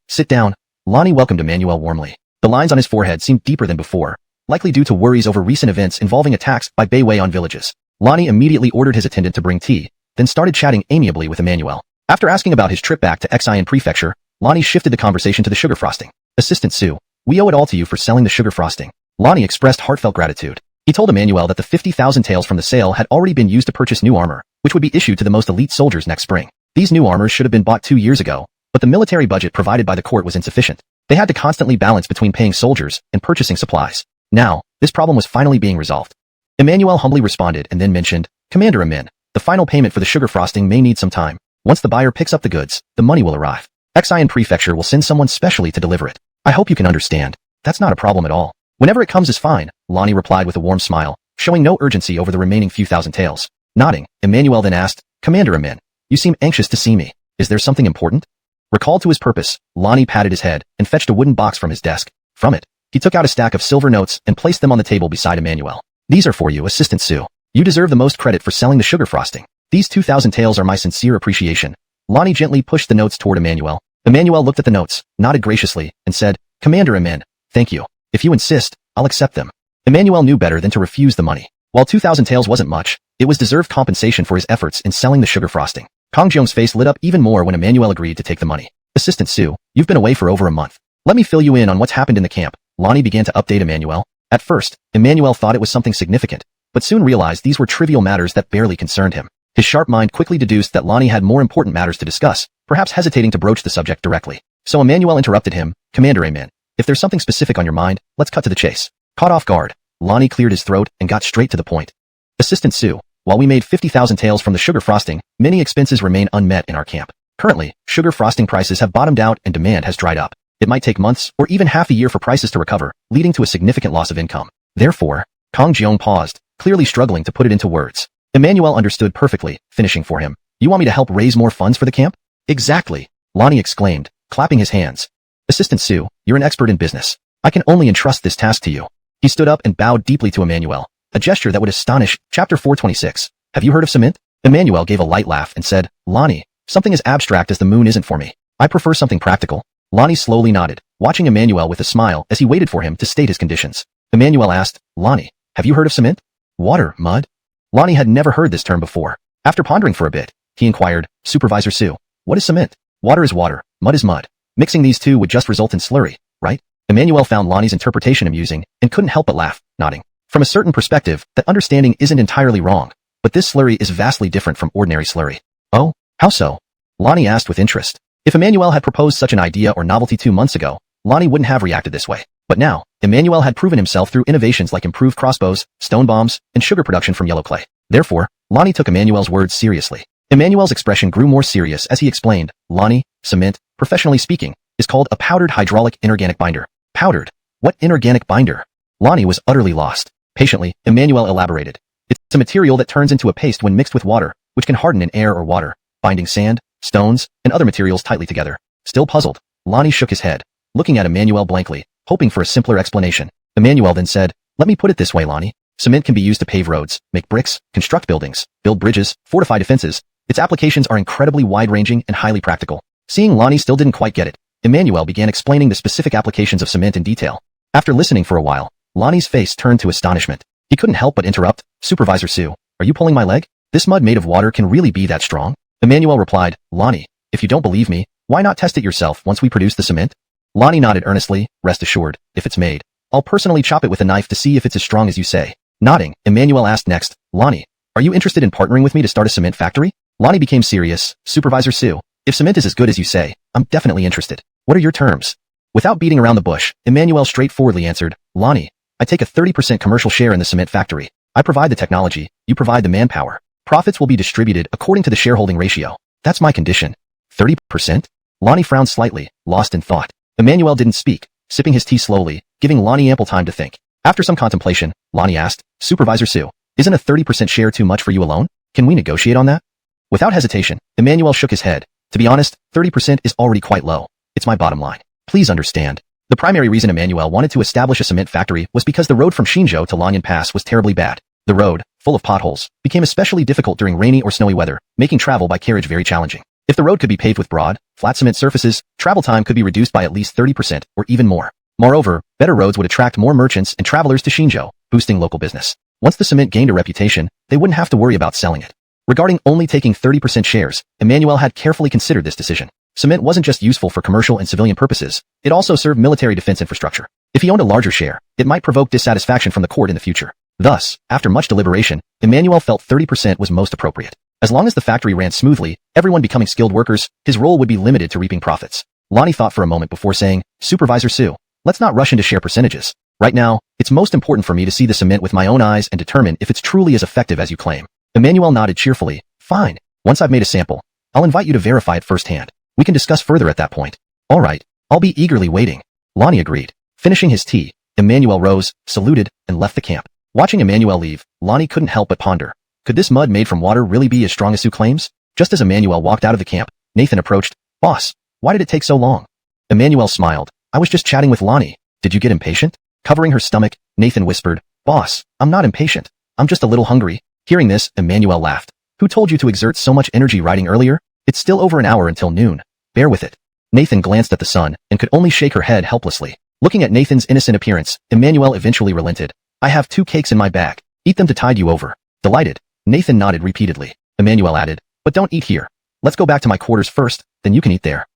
sit down. Lonnie welcomed Emmanuel warmly. The lines on his forehead seemed deeper than before, likely due to worries over recent events involving attacks by Bayway on villages. Lonnie immediately ordered his attendant to bring tea, then started chatting amiably with Emmanuel. After asking about his trip back to Xian Prefecture, Lonnie shifted the conversation to the sugar frosting. Assistant Sue, we owe it all to you for selling the sugar frosting. Lonnie expressed heartfelt gratitude. He told Emmanuel that the 50,000 taels from the sale had already been used to purchase new armor, which would be issued to the most elite soldiers next spring. These new armors should have been bought 2 years ago, But the military budget provided by the court was insufficient. They had to constantly balance between paying soldiers and purchasing supplies. Now, this problem was finally being resolved. Emmanuel humbly responded and then mentioned, Commander Amin, the final payment for the sugar frosting may need some time. Once the buyer picks up the goods, the money will arrive. Xian Prefecture will send someone specially to deliver it. I hope you can understand. That's not a problem at all. Whenever it comes is fine, Lonnie replied with a warm smile, showing no urgency over the remaining few thousand taels. Nodding, Emmanuel then asked, Commander Amin, you seem anxious to see me. Is there something important? Recalled to his purpose, Lonnie patted his head and fetched a wooden box from his desk. From it, he took out a stack of silver notes and placed them on the table beside Emmanuel. These are for you, Assistant Sue. You deserve the most credit for selling the sugar frosting. These 2,000 taels are my sincere appreciation. Lonnie gently pushed the notes toward Emmanuel. Emmanuel looked at the notes, nodded graciously, and said, Commander Amin, thank you. If you insist, I'll accept them. Emmanuel knew better than to refuse the money. While 2,000 taels wasn't much, it was deserved compensation for his efforts in selling the sugar frosting. Kong Jiong's face lit up even more when Emmanuel agreed to take the money. Assistant Sue, you've been away for over a month. Let me fill you in on what's happened in the camp. Lonnie began to update Emmanuel. At first, Emmanuel thought it was something significant, but soon realized these were trivial matters that barely concerned him. His sharp mind quickly deduced that Lonnie had more important matters to discuss, perhaps hesitating to broach the subject directly. So Emmanuel interrupted him, Commander Amin, if there's something specific on your mind, let's cut to the chase. Caught off guard, Lonnie cleared his throat and got straight to the point. Assistant Sue, while we made 50,000 taels from the sugar frosting, many expenses remain unmet in our camp. Currently, sugar frosting prices have bottomed out and demand has dried up. It might take months or even half a year for prices to recover, leading to a significant loss of income. Therefore, Kong Jiong paused, clearly struggling to put it into words. Emmanuel understood perfectly, finishing for him. You want me to help raise more funds for the camp? Exactly, Lonnie exclaimed, clapping his hands. Assistant Sue, you're an expert in business. I can only entrust this task to you. He stood up and bowed deeply to Emmanuel, a gesture that would astonish. Chapter 426. Have you heard of cement? Emmanuel gave a light laugh and said, Lonnie, something as abstract as the moon isn't for me. I prefer something practical. Lonnie slowly nodded, watching Emmanuel with a smile as he waited for him to state his conditions. Emmanuel asked, Lonnie, have you heard of cement? Water, mud? Lonnie had never heard this term before. After pondering for a bit, he inquired, Supervisor Sue, what is cement? Water is water, mud is mud. Mixing these two would just result in slurry, right? Emmanuel found Lonnie's interpretation amusing and couldn't help but laugh, nodding. From a certain perspective, that understanding isn't entirely wrong, but this slurry is vastly different from ordinary slurry. Oh, how so? Lonnie asked with interest. If Emmanuel had proposed such an idea or novelty 2 months ago, Lonnie wouldn't have reacted this way. But now, Emmanuel had proven himself through innovations like improved crossbows, stone bombs, and sugar production from yellow clay. Therefore, Lonnie took Emmanuel's words seriously. Emmanuel's expression grew more serious as he explained, Lonnie, cement, professionally speaking, is called a powdered hydraulic inorganic binder. Powdered? What inorganic binder? Lonnie was utterly lost. Patiently, Emmanuel elaborated. It's a material that turns into a paste when mixed with water, which can harden in air or water, binding sand, stones, and other materials tightly together. Still puzzled, Lonnie shook his head, looking at Emmanuel blankly, hoping for a simpler explanation. Emmanuel then said, let me put it this way, Lonnie. Cement can be used to pave roads, make bricks, construct buildings, build bridges, fortify defenses. Its applications are incredibly wide-ranging and highly practical. Seeing Lonnie still didn't quite get it, Emmanuel began explaining the specific applications of cement in detail. After listening for a while, Lonnie's face turned to astonishment. He couldn't help but interrupt, Supervisor Sue, are you pulling my leg? This mud made of water can really be that strong? Emmanuel replied, Lonnie, if you don't believe me, why not test it yourself once we produce the cement? Lonnie nodded earnestly, rest assured, if it's made, I'll personally chop it with a knife to see if it's as strong as you say. Nodding, Emmanuel asked next, Lonnie, are you interested in partnering with me to start a cement factory? Lonnie became serious, Supervisor Sue, if cement is as good as you say, I'm definitely interested. What are your terms? Without beating around the bush, Emmanuel straightforwardly answered, Lonnie, I take a 30% commercial share in the cement factory. I provide the technology, you provide the manpower. Profits will be distributed according to the shareholding ratio. That's my condition. 30%? Lonnie frowned slightly, lost in thought. Emmanuel didn't speak, sipping his tea slowly, giving Lonnie ample time to think. After some contemplation, Lonnie asked, Supervisor Sue, isn't a 30% share too much for you alone? Can we negotiate on that? Without hesitation, Emmanuel shook his head. To be honest, 30% is already quite low. It's my bottom line. Please understand. The primary reason Emmanuel wanted to establish a cement factory was because the road from Xinzhou to Lanyan Pass was terribly bad. The road, full of potholes, became especially difficult during rainy or snowy weather, making travel by carriage very challenging. If the road could be paved with broad, flat cement surfaces, travel time could be reduced by at least 30% or even more. Moreover, better roads would attract more merchants and travelers to Xinzhou, boosting local business. Once the cement gained a reputation, they wouldn't have to worry about selling it. Regarding only taking 30% shares, Emmanuel had carefully considered this decision. Cement wasn't just useful for commercial and civilian purposes, it also served military defense infrastructure. If he owned a larger share, it might provoke dissatisfaction from the court in the future. Thus, after much deliberation, Emmanuel felt 30% was most appropriate. As long as the factory ran smoothly, everyone becoming skilled workers, his role would be limited to reaping profits. Lonnie thought for a moment before saying, Supervisor Sue, let's not rush into share percentages. Right now, it's most important for me to see the cement with my own eyes and determine if it's truly as effective as you claim. Emmanuel nodded cheerfully. Fine. Once I've made a sample, I'll invite you to verify it firsthand. We can discuss further at that point. All right. I'll be eagerly waiting. Lonnie agreed. Finishing his tea, Emmanuel rose, saluted, and left the camp. Watching Emmanuel leave, Lonnie couldn't help but ponder. Could this mud made from water really be as strong as Sue claims? Just as Emmanuel walked out of the camp, Nathan approached. Boss, why did it take so long? Emmanuel smiled. I was just chatting with Lonnie. Did you get impatient? Covering her stomach, Nathan whispered. Boss, I'm not impatient. I'm just a little hungry. Hearing this, Emmanuel laughed. Who told you to exert so much energy riding earlier? It's still over an hour until noon. Bear with it. Nathan glanced at the sun and could only shake her head helplessly. Looking at Nathan's innocent appearance, Emmanuel eventually relented. I have 2 cakes in my bag. Eat them to tide you over. Delighted. Nathan nodded repeatedly. Emmanuel added, but don't eat here. Let's go back to my quarters first, then you can eat there.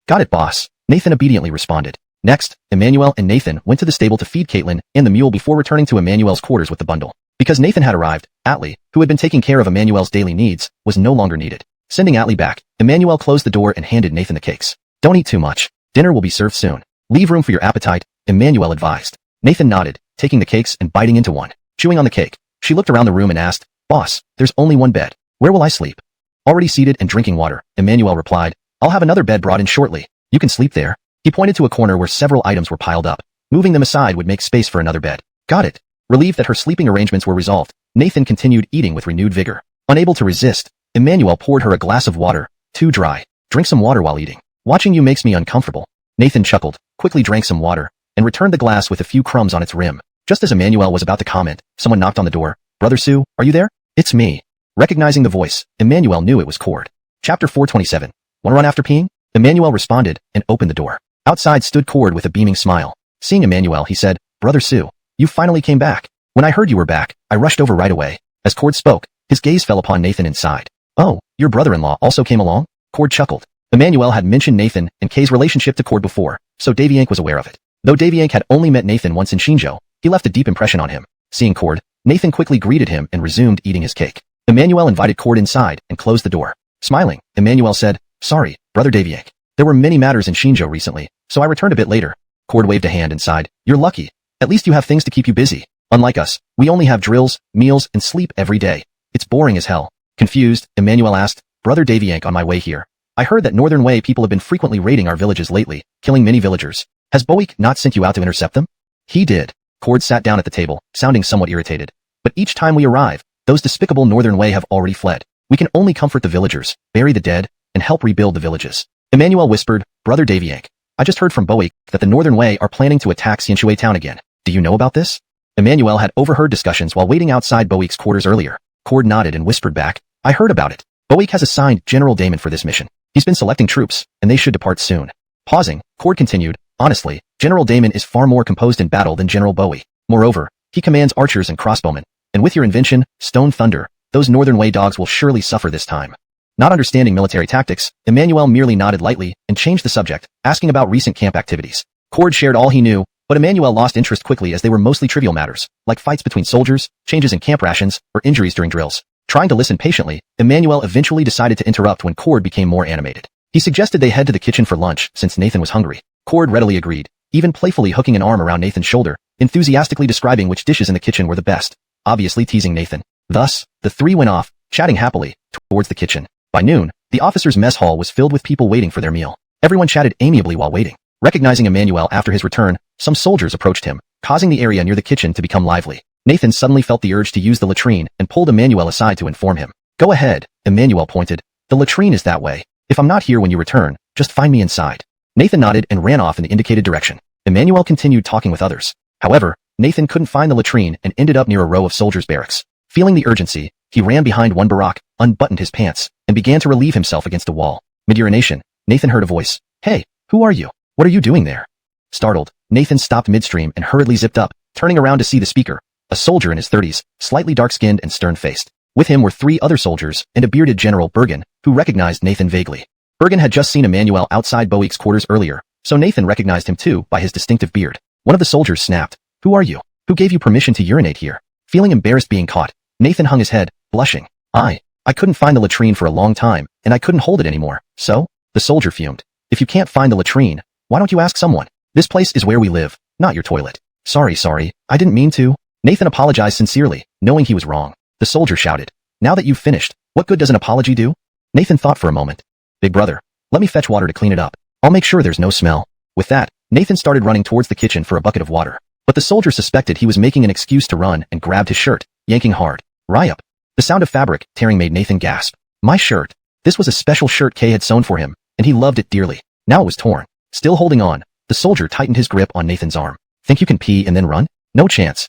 Got it, boss. Nathan obediently responded. Next, Emmanuel and Nathan went to the stable to feed Caitlin and the mule before returning to Emmanuel's quarters with the bundle. Because Nathan had arrived, Atlee, who had been taking care of Emmanuel's daily needs, was no longer needed. Sending Atlee back, Emmanuel closed the door and handed Nathan the cakes. Don't eat too much. Dinner will be served soon. Leave room for your appetite, Emmanuel advised. Nathan nodded, taking the cakes and biting into one. Chewing on the cake, she looked around the room and asked, Boss, there's only one bed. Where will I sleep? Already seated and drinking water, Emmanuel replied, I'll have another bed brought in shortly. You can sleep there. He pointed to a corner where several items were piled up. Moving them aside would make space for another bed. Got it. Relieved that her sleeping arrangements were resolved, Nathan continued eating with renewed vigor. Unable to resist, Emmanuel poured her a glass of water. Too dry. Drink some water while eating. Watching you makes me uncomfortable. Nathan chuckled, quickly drank some water, and returned the glass with a few crumbs on its rim. Just as Emmanuel was about to comment, someone knocked on the door. Brother Sue, are you there? It's me. Recognizing the voice, Emmanuel knew it was Cord. Chapter 427. Wanna run after peeing? Emmanuel responded and opened the door. Outside stood Cord with a beaming smile. Seeing Emmanuel, he said, Brother Sue, you finally came back. When I heard you were back, I rushed over right away. As Cord spoke, his gaze fell upon Nathan inside. Oh, your brother-in-law also came along? Cord chuckled. Emmanuel had mentioned Nathan and Kay's relationship to Cord before, so Daviank was aware of it. Though Daviank had only met Nathan once in Shinjo, he left a deep impression on him. Seeing Cord, Nathan quickly greeted him and resumed eating his cake. Emmanuel invited Cord inside and closed the door. Smiling, Emmanuel said, Sorry, Brother Daviank. There were many matters in Shinjo recently, so I returned a bit later. Cord waved a hand and sighed. You're lucky. At least you have things to keep you busy. Unlike us, we only have drills, meals, and sleep every day. It's boring as hell. Confused, Emmanuel asked, Brother Daviank, on my way here, I heard that Northern Way people have been frequently raiding our villages lately, killing many villagers. Has Boik not sent you out to intercept them? He did. Cord sat down at the table, sounding somewhat irritated. But each time we arrive, those despicable Northern Way have already fled. We can only comfort the villagers, bury the dead, and help rebuild the villages. Emmanuel whispered, Brother Daviank, I just heard from Boik that the Northern Way are planning to attack Xianxue town again. Do you know about this? Emmanuel had overheard discussions while waiting outside Boik's quarters earlier. Cord nodded and whispered back, I heard about it. Boik has assigned General Damon for this mission. He's been selecting troops, and they should depart soon. Pausing, Cord continued, honestly, General Damon is far more composed in battle than General Boik. Moreover, he commands archers and crossbowmen, and with your invention, Stone Thunder, those Northern Way dogs will surely suffer this time. Not understanding military tactics, Emmanuel merely nodded lightly and changed the subject, asking about recent camp activities. Cord shared all he knew, but Emmanuel lost interest quickly as they were mostly trivial matters, like fights between soldiers, changes in camp rations, or injuries during drills. Trying to listen patiently, Emmanuel eventually decided to interrupt when Cord became more animated. He suggested they head to the kitchen for lunch since Nathan was hungry. Cord readily agreed, even playfully hooking an arm around Nathan's shoulder, enthusiastically describing which dishes in the kitchen were the best, obviously teasing Nathan. Thus, the three went off, chatting happily, towards the kitchen. By noon, the officers' mess hall was filled with people waiting for their meal. Everyone chatted amiably while waiting. Recognizing Emmanuel after his return, some soldiers approached him, causing the area near the kitchen to become lively. Nathan suddenly felt the urge to use the latrine and pulled Emmanuel aside to inform him. Go ahead, Emmanuel pointed. The latrine is that way. If I'm not here when you return, just find me inside. Nathan nodded and ran off in the indicated direction. Emmanuel continued talking with others. However, Nathan couldn't find the latrine and ended up near a row of soldiers' barracks. Feeling the urgency, he ran behind one barrack, unbuttoned his pants, and began to relieve himself against a wall. Mid-urination, Nathan heard a voice. Hey, who are you? What are you doing there? Startled, Nathan stopped midstream and hurriedly zipped up, turning around to see the speaker, a soldier in his 30s, slightly dark-skinned and stern-faced. With him were 3 other soldiers and a bearded General Bergen, who recognized Nathan vaguely. Bergen had just seen Emmanuel outside Boik's quarters earlier, so Nathan recognized him too by his distinctive beard. One of the soldiers snapped, Who are you? Who gave you permission to urinate here? Feeling embarrassed being caught, Nathan hung his head, blushing. I couldn't find the latrine for a long time, and I couldn't hold it anymore, so? The soldier fumed. If you can't find the latrine, why don't you ask someone? This place is where we live, not your toilet. Sorry, I didn't mean to. Nathan apologized sincerely, knowing he was wrong. The soldier shouted. Now that you've finished, what good does an apology do? Nathan thought for a moment. Big brother, let me fetch water to clean it up. I'll make sure there's no smell. With that, Nathan started running towards the kitchen for a bucket of water. But the soldier suspected he was making an excuse to run and grabbed his shirt, yanking hard. Ryup. The sound of fabric tearing made Nathan gasp. My shirt. This was a special shirt Kay had sewn for him, and he loved it dearly. Now it was torn. Still holding on, the soldier tightened his grip on Nathan's arm. Think you can pee and then run? No chance.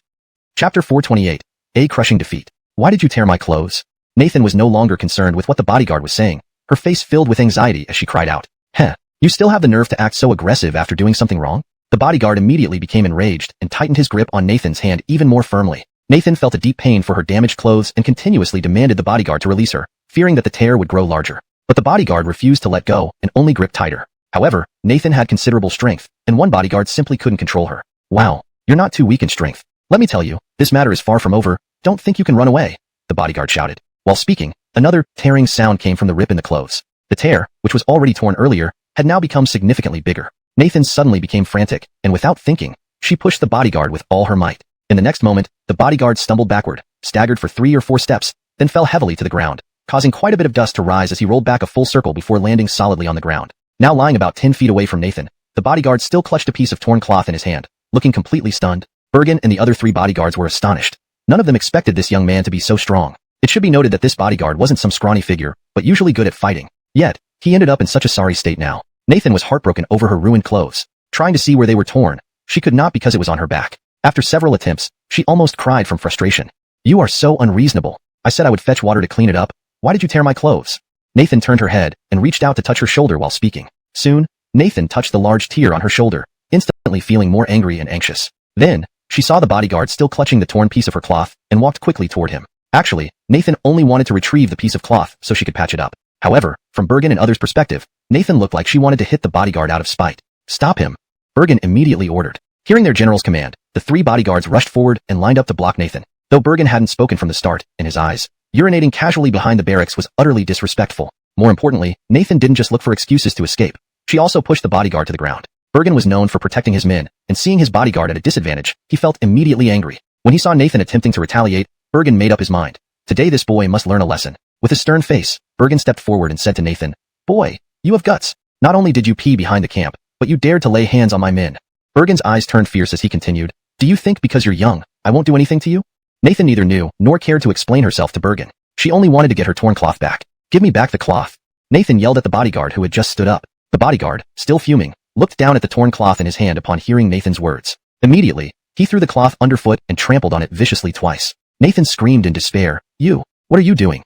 Chapter 428. A crushing defeat. Why did you tear my clothes? Nathan was no longer concerned with what the bodyguard was saying. Her face filled with anxiety as she cried out. Heh, you still have the nerve to act so aggressive after doing something wrong? The bodyguard immediately became enraged and tightened his grip on Nathan's hand even more firmly. Nathan felt a deep pain for her damaged clothes and continuously demanded the bodyguard to release her, fearing that the tear would grow larger. But the bodyguard refused to let go and only gripped tighter. However, Nathan had considerable strength, and one bodyguard simply couldn't control her. Wow, you're not too weak in strength. Let me tell you, this matter is far from over. Don't think you can run away, the bodyguard shouted. While speaking, another tearing sound came from the rip in the clothes. The tear, which was already torn earlier, had now become significantly bigger. Nathan suddenly became frantic, and without thinking, she pushed the bodyguard with all her might. In the next moment, the bodyguard stumbled backward, staggered for 3 or 4 steps, then fell heavily to the ground, causing quite a bit of dust to rise as he rolled back a full circle before landing solidly on the ground. Now lying about 10 feet away from Nathan, the bodyguard still clutched a piece of torn cloth in his hand, looking completely stunned. Bergen and the other 3 bodyguards were astonished. None of them expected this young man to be so strong. It should be noted that this bodyguard wasn't some scrawny figure, but usually good at fighting. Yet, he ended up in such a sorry state now. Nathan was heartbroken over her ruined clothes. Trying to see where they were torn, she could not because it was on her back. After several attempts, she almost cried from frustration. You are so unreasonable. I said I would fetch water to clean it up. Why did you tear my clothes? Nathan turned her head and reached out to touch her shoulder while speaking. Soon, Nathan touched the large tear on her shoulder, instantly feeling more angry and anxious. Then, she saw the bodyguard still clutching the torn piece of her cloth and walked quickly toward him. Actually, Nathan only wanted to retrieve the piece of cloth so she could patch it up. However, from Bergen and others' perspective, Nathan looked like she wanted to hit the bodyguard out of spite. Stop him! Bergen immediately ordered. Hearing their general's command, the 3 bodyguards rushed forward and lined up to block Nathan. Though Bergen hadn't spoken from the start, in his eyes, urinating casually behind the barracks was utterly disrespectful. More importantly, Nathan didn't just look for excuses to escape. She also pushed the bodyguard to the ground. Bergen was known for protecting his men, and seeing his bodyguard at a disadvantage, he felt immediately angry. When he saw Nathan attempting to retaliate, Bergen made up his mind. Today this boy must learn a lesson. With a stern face, Bergen stepped forward and said to Nathan, Boy, you have guts. Not only did you pee behind the camp, but you dared to lay hands on my men. Bergen's eyes turned fierce as he continued, Do you think because you're young, I won't do anything to you? Nathan neither knew nor cared to explain herself to Bergen. She only wanted to get her torn cloth back. Give me back the cloth. Nathan yelled at the bodyguard who had just stood up. The bodyguard, still fuming, looked down at the torn cloth in his hand upon hearing Nathan's words. Immediately, he threw the cloth underfoot and trampled on it viciously twice. Nathan screamed in despair, What are you doing?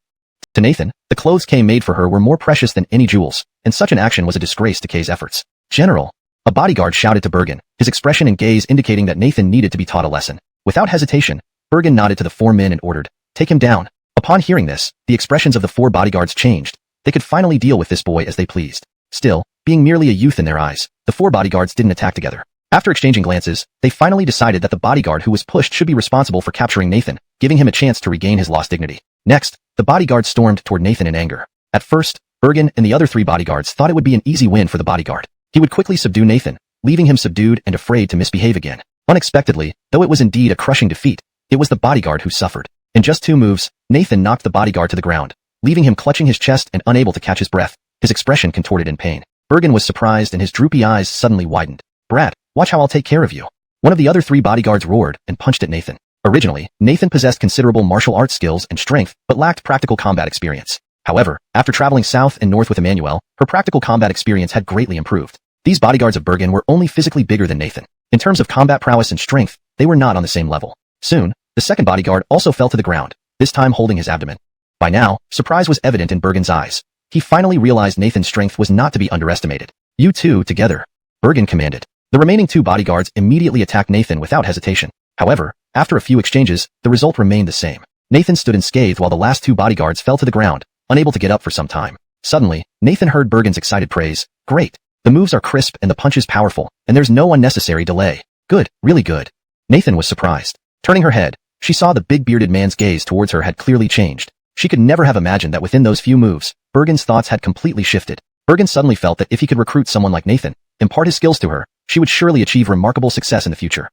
To Nathan, the clothes Kay made for her were more precious than any jewels, and such an action was a disgrace to Kay's efforts. General! A bodyguard shouted to Bergen, his expression and gaze indicating that Nathan needed to be taught a lesson. Without hesitation, Bergen nodded to the 4 men and ordered, Take him down. Upon hearing this, the expressions of the 4 bodyguards changed. They could finally deal with this boy as they pleased. Still, being merely a youth in their eyes, the 4 bodyguards didn't attack together. After exchanging glances, they finally decided that the bodyguard who was pushed should be responsible for capturing Nathan, giving him a chance to regain his lost dignity. Next, the bodyguard stormed toward Nathan in anger. At first, Bergen and the other 3 bodyguards thought it would be an easy win for the bodyguard. He would quickly subdue Nathan, leaving him subdued and afraid to misbehave again. Unexpectedly, though it was indeed a crushing defeat, it was the bodyguard who suffered. In just 2 moves, Nathan knocked the bodyguard to the ground, leaving him clutching his chest and unable to catch his breath, his expression contorted in pain. Bergen was surprised and his droopy eyes suddenly widened. Brat, watch how I'll take care of you. One of the other 3 bodyguards roared and punched at Nathan. Originally, Nathan possessed considerable martial arts skills and strength, but lacked practical combat experience. However, after traveling south and north with Emmanuel, her practical combat experience had greatly improved. These bodyguards of Bergen were only physically bigger than Nathan. In terms of combat prowess and strength, they were not on the same level. Soon, the second bodyguard also fell to the ground, this time holding his abdomen. By now, surprise was evident in Bergen's eyes. He finally realized Nathan's strength was not to be underestimated. You 2 together, Bergen commanded. The remaining 2 bodyguards immediately attacked Nathan without hesitation. However, after a few exchanges, the result remained the same. Nathan stood unscathed while the last 2 bodyguards fell to the ground, unable to get up for some time. Suddenly, Nathan heard Bergen's excited praise. Great! The moves are crisp and the punch is powerful, and there's no unnecessary delay. Good, really good. Nathan was surprised. Turning her head, she saw the big bearded man's gaze towards her had clearly changed. She could never have imagined that within those few moves, Bergen's thoughts had completely shifted. Bergen suddenly felt that if he could recruit someone like Nathan, impart his skills to her, she would surely achieve remarkable success in the future.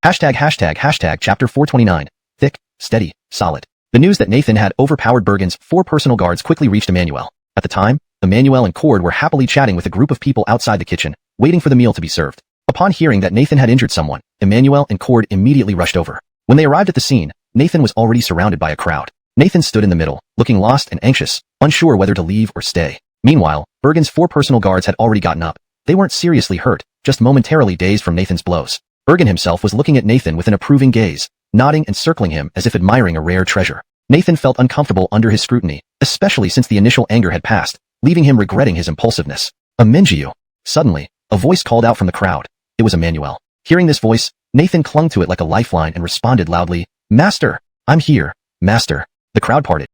Chapter 429. Thick, steady, solid. The news that Nathan had overpowered Bergen's 4 personal guards quickly reached Emmanuel. At the time, Emmanuel and Cord were happily chatting with a group of people outside the kitchen, waiting for the meal to be served. Upon hearing that Nathan had injured someone, Emmanuel and Cord immediately rushed over. When they arrived at the scene, Nathan was already surrounded by a crowd. Nathan stood in the middle, looking lost and anxious, unsure whether to leave or stay. Meanwhile, Bergen's 4 personal guards had already gotten up. They weren't seriously hurt, just momentarily dazed from Nathan's blows. Bergen himself was looking at Nathan with an approving gaze, nodding and circling him as if admiring a rare treasure. Nathan felt uncomfortable under his scrutiny, especially since the initial anger had passed, leaving him regretting his impulsiveness. Emengiu. Suddenly, a voice called out from the crowd. It was Emmanuel. Hearing this voice, Nathan clung to it like a lifeline and responded loudly, "Master! I'm here, Master." The crowd parted,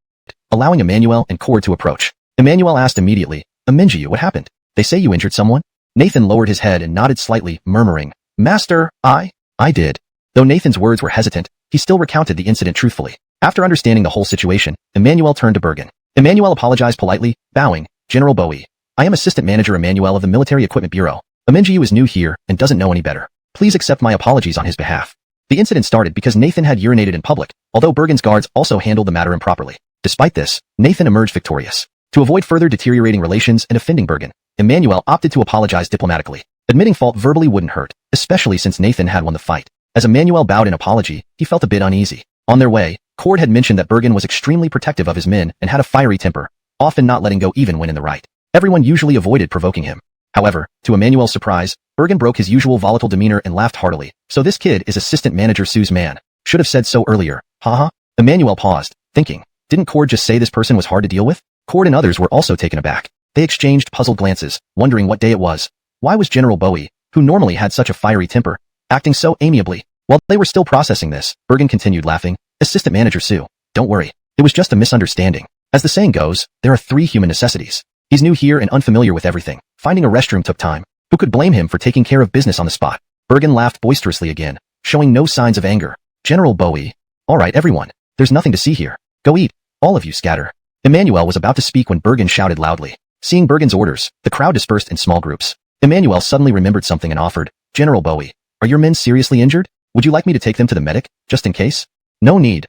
allowing Emmanuel and Cord to approach. Emmanuel asked immediately, "Emengiu, what happened? They say you injured someone?" Nathan lowered his head and nodded slightly, murmuring, "Master, I did." Though Nathan's words were hesitant, he still recounted the incident truthfully. After understanding the whole situation, Emmanuel turned to Bergen. Emmanuel apologized politely, bowing, "General Bowie, I am Assistant Manager Emmanuel of the Military Equipment Bureau. Emengiu is new here and doesn't know any better. Please accept my apologies on his behalf." The incident started because Nathan had urinated in public, although Bergen's guards also handled the matter improperly. Despite this, Nathan emerged victorious. To avoid further deteriorating relations and offending Bergen, Emmanuel opted to apologize diplomatically. Admitting fault verbally wouldn't hurt, especially since Nathan had won the fight. As Emmanuel bowed in apology, he felt a bit uneasy. On their way, Cord had mentioned that Bergen was extremely protective of his men and had a fiery temper, often not letting go even when in the right. Everyone usually avoided provoking him. However, to Emmanuel's surprise, Bergen broke his usual volatile demeanor and laughed heartily. "So this kid is Assistant Manager Sue's man. Should have said so earlier. Haha." Emmanuel paused, thinking, didn't Cord just say this person was hard to deal with? Cord and others were also taken aback. They exchanged puzzled glances, wondering what day it was. Why was General Bowie, who normally had such a fiery temper, acting so amiably? While they were still processing this, Bergen continued laughing, "Assistant Manager Sue, don't worry. It was just a misunderstanding. As the saying goes, there are 3 human necessities. He's new here and unfamiliar with everything. Finding a restroom took time. Who could blame him for taking care of business on the spot?" Bergen laughed boisterously again, showing no signs of anger. "General Bowie. All right, everyone. There's nothing to see here. Go eat. All of you scatter." Emmanuel was about to speak when Bergen shouted loudly. Seeing Bergen's orders, the crowd dispersed in small groups. Emmanuel suddenly remembered something and offered, "General Bowie, are your men seriously injured? Would you like me to take them to the medic, just in case?" No need.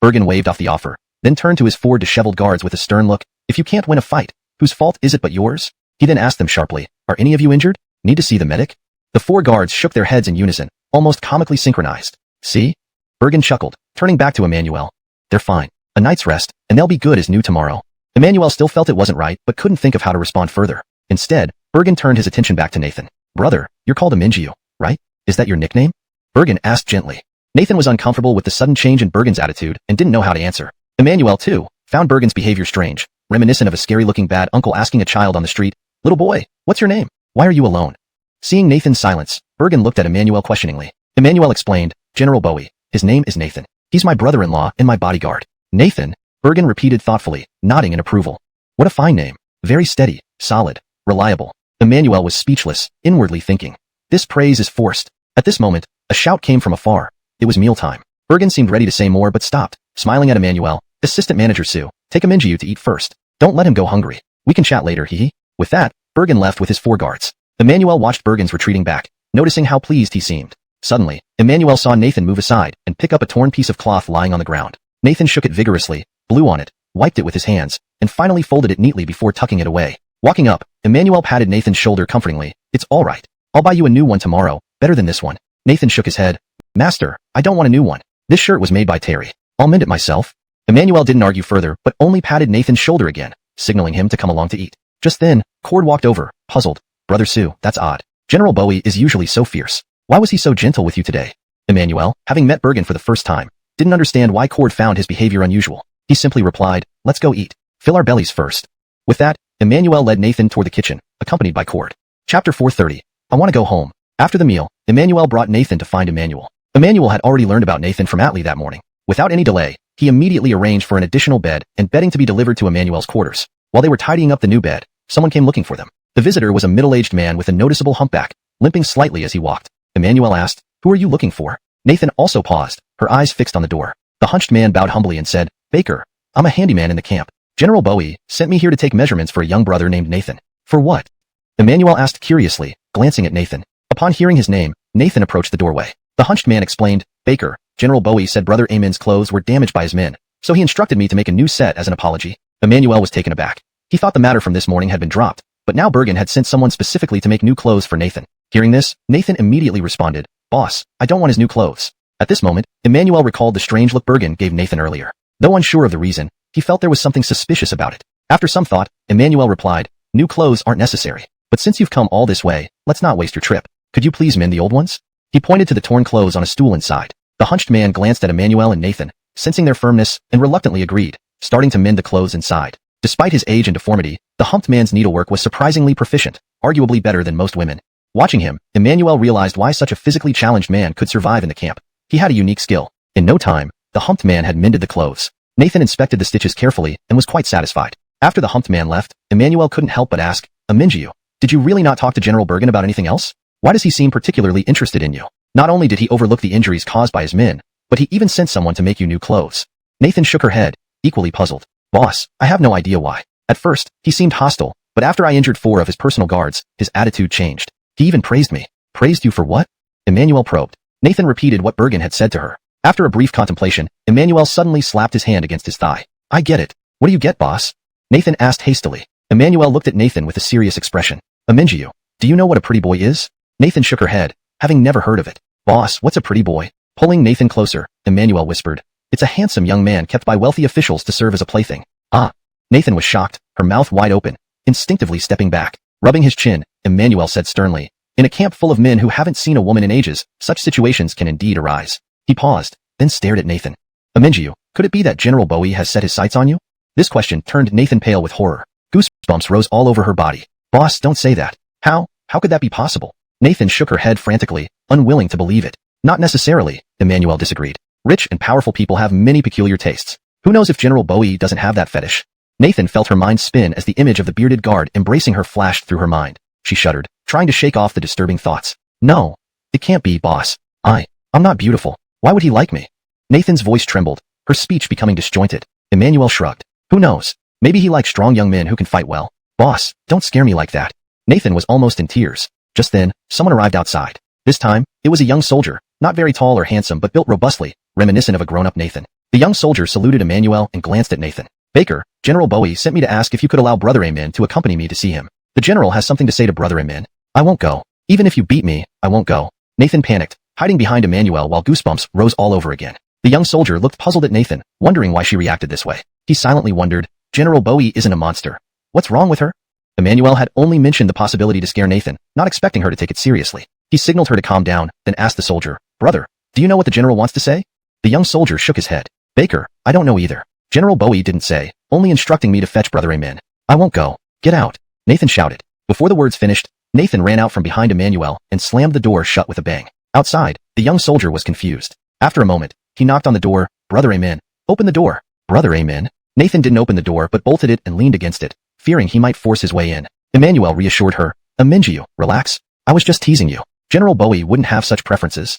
Bergen waved off the offer, then turned to his 4 disheveled guards with a stern look. "If you can't win a fight, whose fault is it but yours?" He then asked them sharply, "Are any of you injured? Need to see the medic?" The 4 guards shook their heads in unison, almost comically synchronized. "See?" Bergen chuckled, turning back to Emmanuel. "They're fine. A night's rest, and they'll be good as new tomorrow." Emmanuel still felt it wasn't right, but couldn't think of how to respond further. Instead, Bergen turned his attention back to Nathan. "Brother, you're called Emengiu, right? Is that your nickname?" Bergen asked gently. Nathan was uncomfortable with the sudden change in Bergen's attitude and didn't know how to answer. Emmanuel, too, found Bergen's behavior strange, reminiscent of a scary-looking bad uncle asking a child on the street, "Little boy, what's your name? Why are you alone?" Seeing Nathan's silence, Bergen looked at Emmanuel questioningly. Emmanuel explained, "General Bowie, his name is Nathan. He's my brother-in-law and my bodyguard." "Nathan?" Bergen repeated thoughtfully, nodding in approval. "What a fine name. Very steady, solid, reliable." Emmanuel was speechless, inwardly thinking, "This praise is forced." At this moment, a shout came from afar. It was mealtime. Bergen seemed ready to say more but stopped, smiling at Emmanuel. "Assistant Manager Sue, take Emengiu to eat first. Don't let him go hungry. We can chat later, hee." With that, Bergen left with his 4 guards. Emmanuel watched Bergen's retreating back, noticing how pleased he seemed. Suddenly, Emmanuel saw Nathan move aside and pick up a torn piece of cloth lying on the ground. Nathan shook it vigorously, blew on it, wiped it with his hands, and finally folded it neatly before tucking it away. Walking up, Emmanuel patted Nathan's shoulder comfortingly. "It's all right. I'll buy you a new one tomorrow, better than this one." Nathan shook his head. "Master, I don't want a new one. This shirt was made by Terry. I'll mend it myself." Emmanuel didn't argue further, but only patted Nathan's shoulder again, signaling him to come along to eat. Just then, Cord walked over, puzzled. "Brother Sue, that's odd. General Bowie is usually so fierce. Why was he so gentle with you today?" Emmanuel, having met Bergen for the first time, didn't understand why Cord found his behavior unusual. He simply replied, "Let's go eat. Fill our bellies first." With that, Emmanuel led Nathan toward the kitchen, accompanied by Cord. Chapter 430. I want to go home. After the meal, Emmanuel brought Nathan to find Emmanuel. Emmanuel had already learned about Nathan from Atlee that morning. Without any delay, he immediately arranged for an additional bed and bedding to be delivered to Emmanuel's quarters. While they were tidying up the new bed, someone came looking for them. The visitor was a middle-aged man with a noticeable humpback, limping slightly as he walked. Emmanuel asked, "Who are you looking for?" Nathan also paused, her eyes fixed on the door. The hunched man bowed humbly and said, "Baker, I'm a handyman in the camp. General Bowie sent me here to take measurements for a young brother named Nathan. For what? Emmanuel asked curiously, glancing at Nathan. Upon hearing his name, Nathan approached the doorway. The hunched man explained, Baker, General Bowie said Brother Amin's clothes were damaged by his men, so he instructed me to make a new set as an apology. Emmanuel was taken aback. He thought the matter from this morning had been dropped, but now Bergen had sent someone specifically to make new clothes for Nathan. Hearing this, Nathan immediately responded, Boss, I don't want his new clothes. At this moment, Emmanuel recalled the strange look Bergen gave Nathan earlier. Though unsure of the reason, he felt there was something suspicious about it. After some thought, Emmanuel replied, New clothes aren't necessary, but since you've come all this way, let's not waste your trip. Could you please mend the old ones? He pointed to the torn clothes on a stool inside. The hunched man glanced at Emmanuel and Nathan, sensing their firmness, and reluctantly agreed, starting to mend the clothes inside. Despite his age and deformity, the humped man's needlework was surprisingly proficient, arguably better than most women. Watching him, Emmanuel realized why such a physically challenged man could survive in the camp. He had a unique skill. In no time, the humped man had mended the clothes. Nathan inspected the stitches carefully and was quite satisfied. After the humped man left, Emmanuel couldn't help but ask, Aminjiu, did you really not talk to General Bergen about anything else? Why does he seem particularly interested in you? Not only did he overlook the injuries caused by his men, but he even sent someone to make you new clothes. Nathan shook her head, equally puzzled. Boss, I have no idea why. At first, he seemed hostile, but after I injured 4 of his personal guards, his attitude changed. He even praised me. Praised you for what? Emmanuel probed. Nathan repeated what Bergen had said to her. After a brief contemplation, Emmanuel suddenly slapped his hand against his thigh. I get it. What do you get, boss? Nathan asked hastily. Emmanuel looked at Nathan with a serious expression. Aminjiu, do you know what a pretty boy is? Nathan shook her head, having never heard of it. Boss, what's a pretty boy? Pulling Nathan closer, Emmanuel whispered. It's a handsome young man kept by wealthy officials to serve as a plaything. Ah. Nathan was shocked, her mouth wide open, instinctively stepping back. Rubbing his chin, Emmanuel said sternly, in a camp full of men who haven't seen a woman in ages, such situations can indeed arise. He paused, then stared at Nathan. Aminjiu, could it be that General Bowie has set his sights on you? This question turned Nathan pale with horror. Goosebumps rose all over her body. Boss, don't say that. How could that be possible? Nathan shook her head frantically, unwilling to believe it. Not necessarily, Emmanuel disagreed. Rich and powerful people have many peculiar tastes. Who knows if General Bowie doesn't have that fetish? Nathan felt her mind spin as the image of the bearded guard embracing her flashed through her mind. She shuddered, trying to shake off the disturbing thoughts. No. It can't be, boss. I'm not beautiful. Why would he like me? Nathan's voice trembled, her speech becoming disjointed. Emmanuel shrugged. Who knows? Maybe he likes strong young men who can fight well. Boss, don't scare me like that. Nathan was almost in tears. Just then, someone arrived outside. This time, it was a young soldier, not very tall or handsome but built robustly, reminiscent of a grown-up Nathan. The young soldier saluted Emmanuel and glanced at Nathan. Baker, General Bowie sent me to ask if you could allow Brother Amin to accompany me to see him. The general has something to say to Brother Amin. I won't go. Even if you beat me, I won't go. Nathan panicked, hiding behind Emmanuel while goosebumps rose all over again. The young soldier looked puzzled at Nathan, wondering why she reacted this way. He silently wondered, General Bowie isn't a monster. What's wrong with her? Emmanuel had only mentioned the possibility to scare Nathan, not expecting her to take it seriously. He signaled her to calm down, then asked the soldier, Brother, do you know what the general wants to say? The young soldier shook his head. Baker, I don't know either. General Bowie didn't say, only instructing me to fetch Brother Amin. I won't go. Get out. Nathan shouted. Before the words finished, Nathan ran out from behind Emmanuel and slammed the door shut with a bang. Outside, the young soldier was confused. After a moment, he knocked on the door. Brother Amin. Open the door. Brother Amin. Nathan didn't open the door but bolted it and leaned against it, fearing he might force his way in. Emmanuel reassured her. Aminjiu, relax. I was just teasing you. General Bowie wouldn't have such preferences.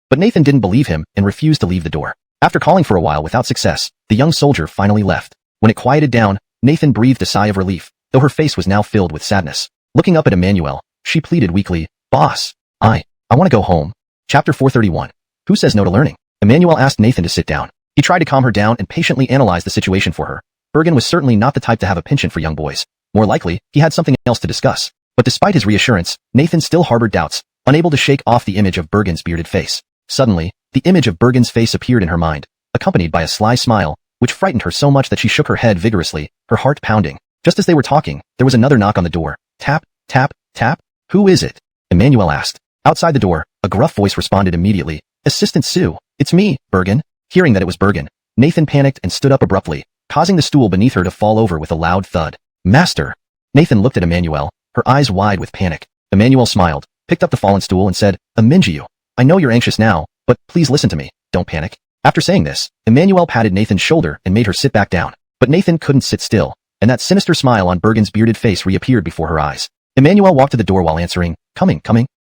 But Nathan didn't believe him and refused to leave the door. After calling for a while without success, the young soldier finally left. When it quieted down, Nathan breathed a sigh of relief, though her face was now filled with sadness. Looking up at Emmanuel, she pleaded weakly, Boss, I want to go home. Chapter 431. Who says no to learning? Emmanuel asked Nathan to sit down. He tried to calm her down and patiently analyze the situation for her. Bergen was certainly not the type to have a penchant for young boys. More likely, he had something else to discuss. But despite his reassurance, Nathan still harbored doubts, unable to shake off the image of Bergen's bearded face. Suddenly, the image of Bergen's face appeared in her mind, accompanied by a sly smile, which frightened her so much that she shook her head vigorously, her heart pounding. Just as they were talking, there was another knock on the door. Tap, tap, tap. Who is it? Emmanuel asked. Outside the door, a gruff voice responded immediately. Assistant Sue, it's me, Bergen. Hearing that it was Bergen, Nathan panicked and stood up abruptly, causing the stool beneath her to fall over with a loud thud. Master! Nathan looked at Emmanuel, her eyes wide with panic. Emmanuel smiled, picked up the fallen stool and said, Aminjiu, I know you're anxious now, but please listen to me, don't panic. After saying this, Emmanuel patted Nathan's shoulder and made her sit back down. But Nathan couldn't sit still, and that sinister smile on Bergen's bearded face reappeared before her eyes. Emmanuel walked to the door while answering, Coming.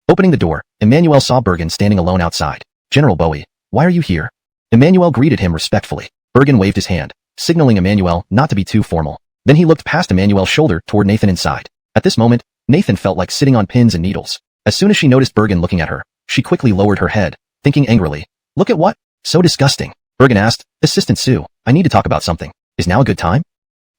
Opening the door, Emmanuel saw Bergen standing alone outside. General Bowie, why are you here? Emmanuel greeted him respectfully. Bergen waved his hand. signaling Emmanuel not to be too formal. Then he looked past Emmanuel's shoulder toward Nathan inside. At this moment, Nathan felt like sitting on pins and needles. As soon as she noticed Bergen looking at her, she quickly lowered her head, thinking angrily, "Look at what? So disgusting." Bergen asked, "Assistant Sue, I need to talk about something. Is now a good time?"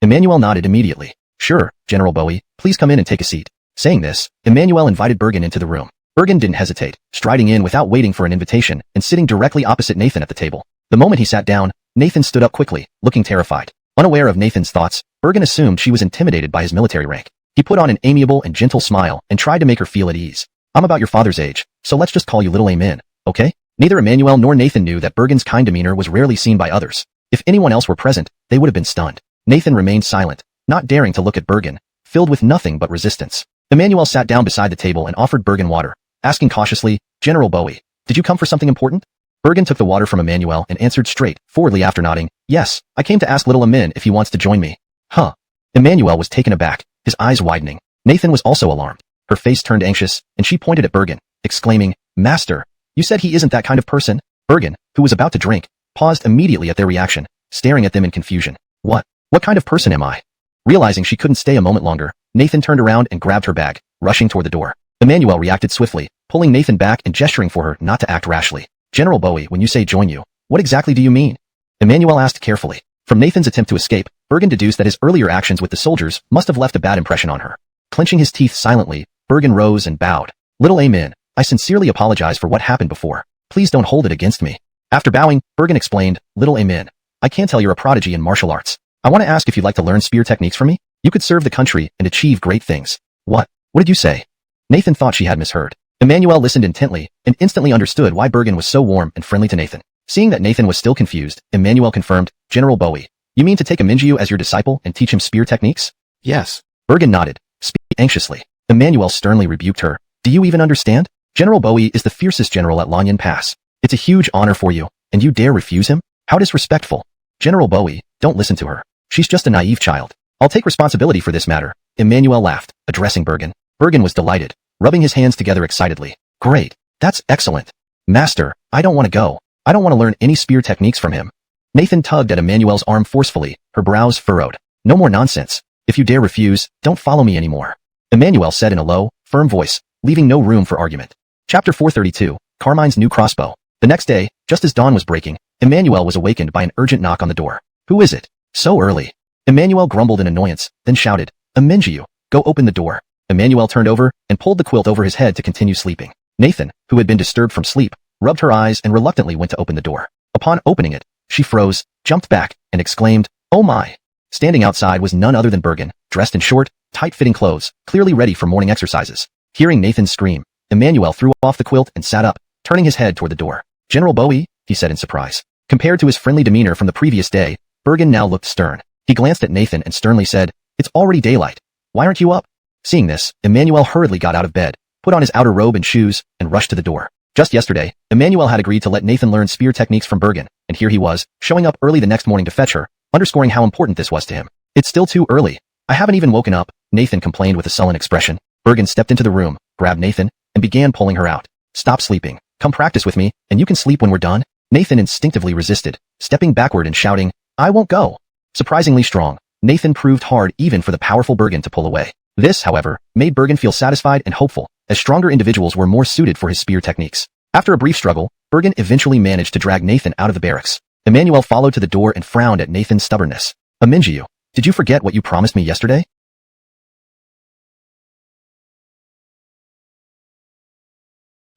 Emmanuel nodded immediately. "Sure, General Bowie, please come in and take a seat." Saying this, Emmanuel invited Bergen into the room. Bergen didn't hesitate, striding in without waiting for an invitation and sitting directly opposite Nathan at the table. The moment he sat down, Nathan stood up quickly, looking terrified. Unaware of Nathan's thoughts, Bergen assumed she was intimidated by his military rank. He put on an amiable and gentle smile and tried to make her feel at ease. "I'm about your father's age, so let's just call you Little Amin, okay?" Neither Emmanuel nor Nathan knew that Bergen's kind demeanor was rarely seen by others. If anyone else were present, they would have been stunned. Nathan remained silent, not daring to look at Bergen, filled with nothing but resistance. Emmanuel sat down beside the table and offered Bergen water, asking cautiously, "General Bowie, did you come for something important?" Bergen took the water from Emmanuel and answered straightforwardly after nodding, "Yes, I came to ask Little Amin if he wants to join me." "Huh." Emmanuel was taken aback, his eyes widening. Nathan was also alarmed. Her face turned anxious, and she pointed at Bergen, exclaiming, "Master, you said he isn't that kind of person." Bergen, who was about to drink, paused immediately at their reaction, staring at them in confusion. What kind of person am I?" Realizing she couldn't stay a moment longer, Nathan turned around and grabbed her bag, rushing toward the door. Emmanuel reacted swiftly, pulling Nathan back and gesturing for her not to act rashly. "General Bowie, when you say join you, what exactly do you mean?" Emmanuel asked carefully. From Nathan's attempt to escape, Bergen deduced that his earlier actions with the soldiers must have left a bad impression on her. Clenching his teeth silently, Bergen rose and bowed. "Little Amin, I sincerely apologize for what happened before. Please don't hold it against me." After bowing, Bergen explained, "Little Amin, I can tell you're a prodigy in martial arts. I want to ask if you'd like to learn spear techniques from me. You could serve the country and achieve great things." What did you say?" Nathan thought she had misheard. Emmanuel listened intently and instantly understood why Bergen was so warm and friendly to Nathan. Seeing that Nathan was still confused, Emmanuel confirmed, "General Bowie, you mean to take Engsub as your disciple and teach him spear techniques?" "Yes." Bergen nodded, speaking anxiously. Emmanuel sternly rebuked her. "Do you even understand? General Bowie is the fiercest general at Lanyan Pass. It's a huge honor for you, and you dare refuse him? How disrespectful." "General Bowie, don't listen to her. She's just a naive child. I'll take responsibility for this matter." Emmanuel laughed, addressing Bergen. Bergen was delighted, rubbing his hands together excitedly. "Great. That's excellent. Master, I don't want to go. I don't want to learn any spear techniques from him." Nathan tugged at Emmanuel's arm forcefully, her brows furrowed. "No more nonsense. If you dare refuse, don't follow me anymore," Emmanuel said in a low, firm voice, leaving no room for argument. Chapter 432, Carmine's New Crossbow. The next day, just as dawn was breaking, Emmanuel was awakened by an urgent knock on the door. "Who is it? So early?" Emmanuel grumbled in annoyance, then shouted, "Emengiu, go open the door." Emmanuel turned over and pulled the quilt over his head to continue sleeping. Nathan, who had been disturbed from sleep, rubbed her eyes and reluctantly went to open the door. Upon opening it, she froze, jumped back, and exclaimed, "Oh my!" Standing outside was none other than Bergen, dressed in short, tight-fitting clothes, clearly ready for morning exercises. Hearing Nathan's scream, Emmanuel threw off the quilt and sat up, turning his head toward the door. "General Bowie," he said in surprise. Compared to his friendly demeanor from the previous day, Bergen now looked stern. He glanced at Nathan and sternly said, "It's already daylight. Why aren't you up?" Seeing this, Emmanuel hurriedly got out of bed, put on his outer robe and shoes, and rushed to the door. Just yesterday, Emmanuel had agreed to let Nathan learn spear techniques from Bergen, and here he was, showing up early the next morning to fetch her, underscoring how important this was to him. "It's still too early. I haven't even woken up," Nathan complained with a sullen expression. Bergen stepped into the room, grabbed Nathan, and began pulling her out. "Stop sleeping. Come practice with me, and you can sleep when we're done." Nathan instinctively resisted, stepping backward and shouting, "I won't go." Surprisingly strong, Nathan proved hard even for the powerful Bergen to pull away. This, however, made Bergen feel satisfied and hopeful, as stronger individuals were more suited for his spear techniques. After a brief struggle, Bergen eventually managed to drag Nathan out of the barracks. Emmanuel followed to the door and frowned at Nathan's stubbornness. "Emengiu, did you forget what you promised me yesterday?"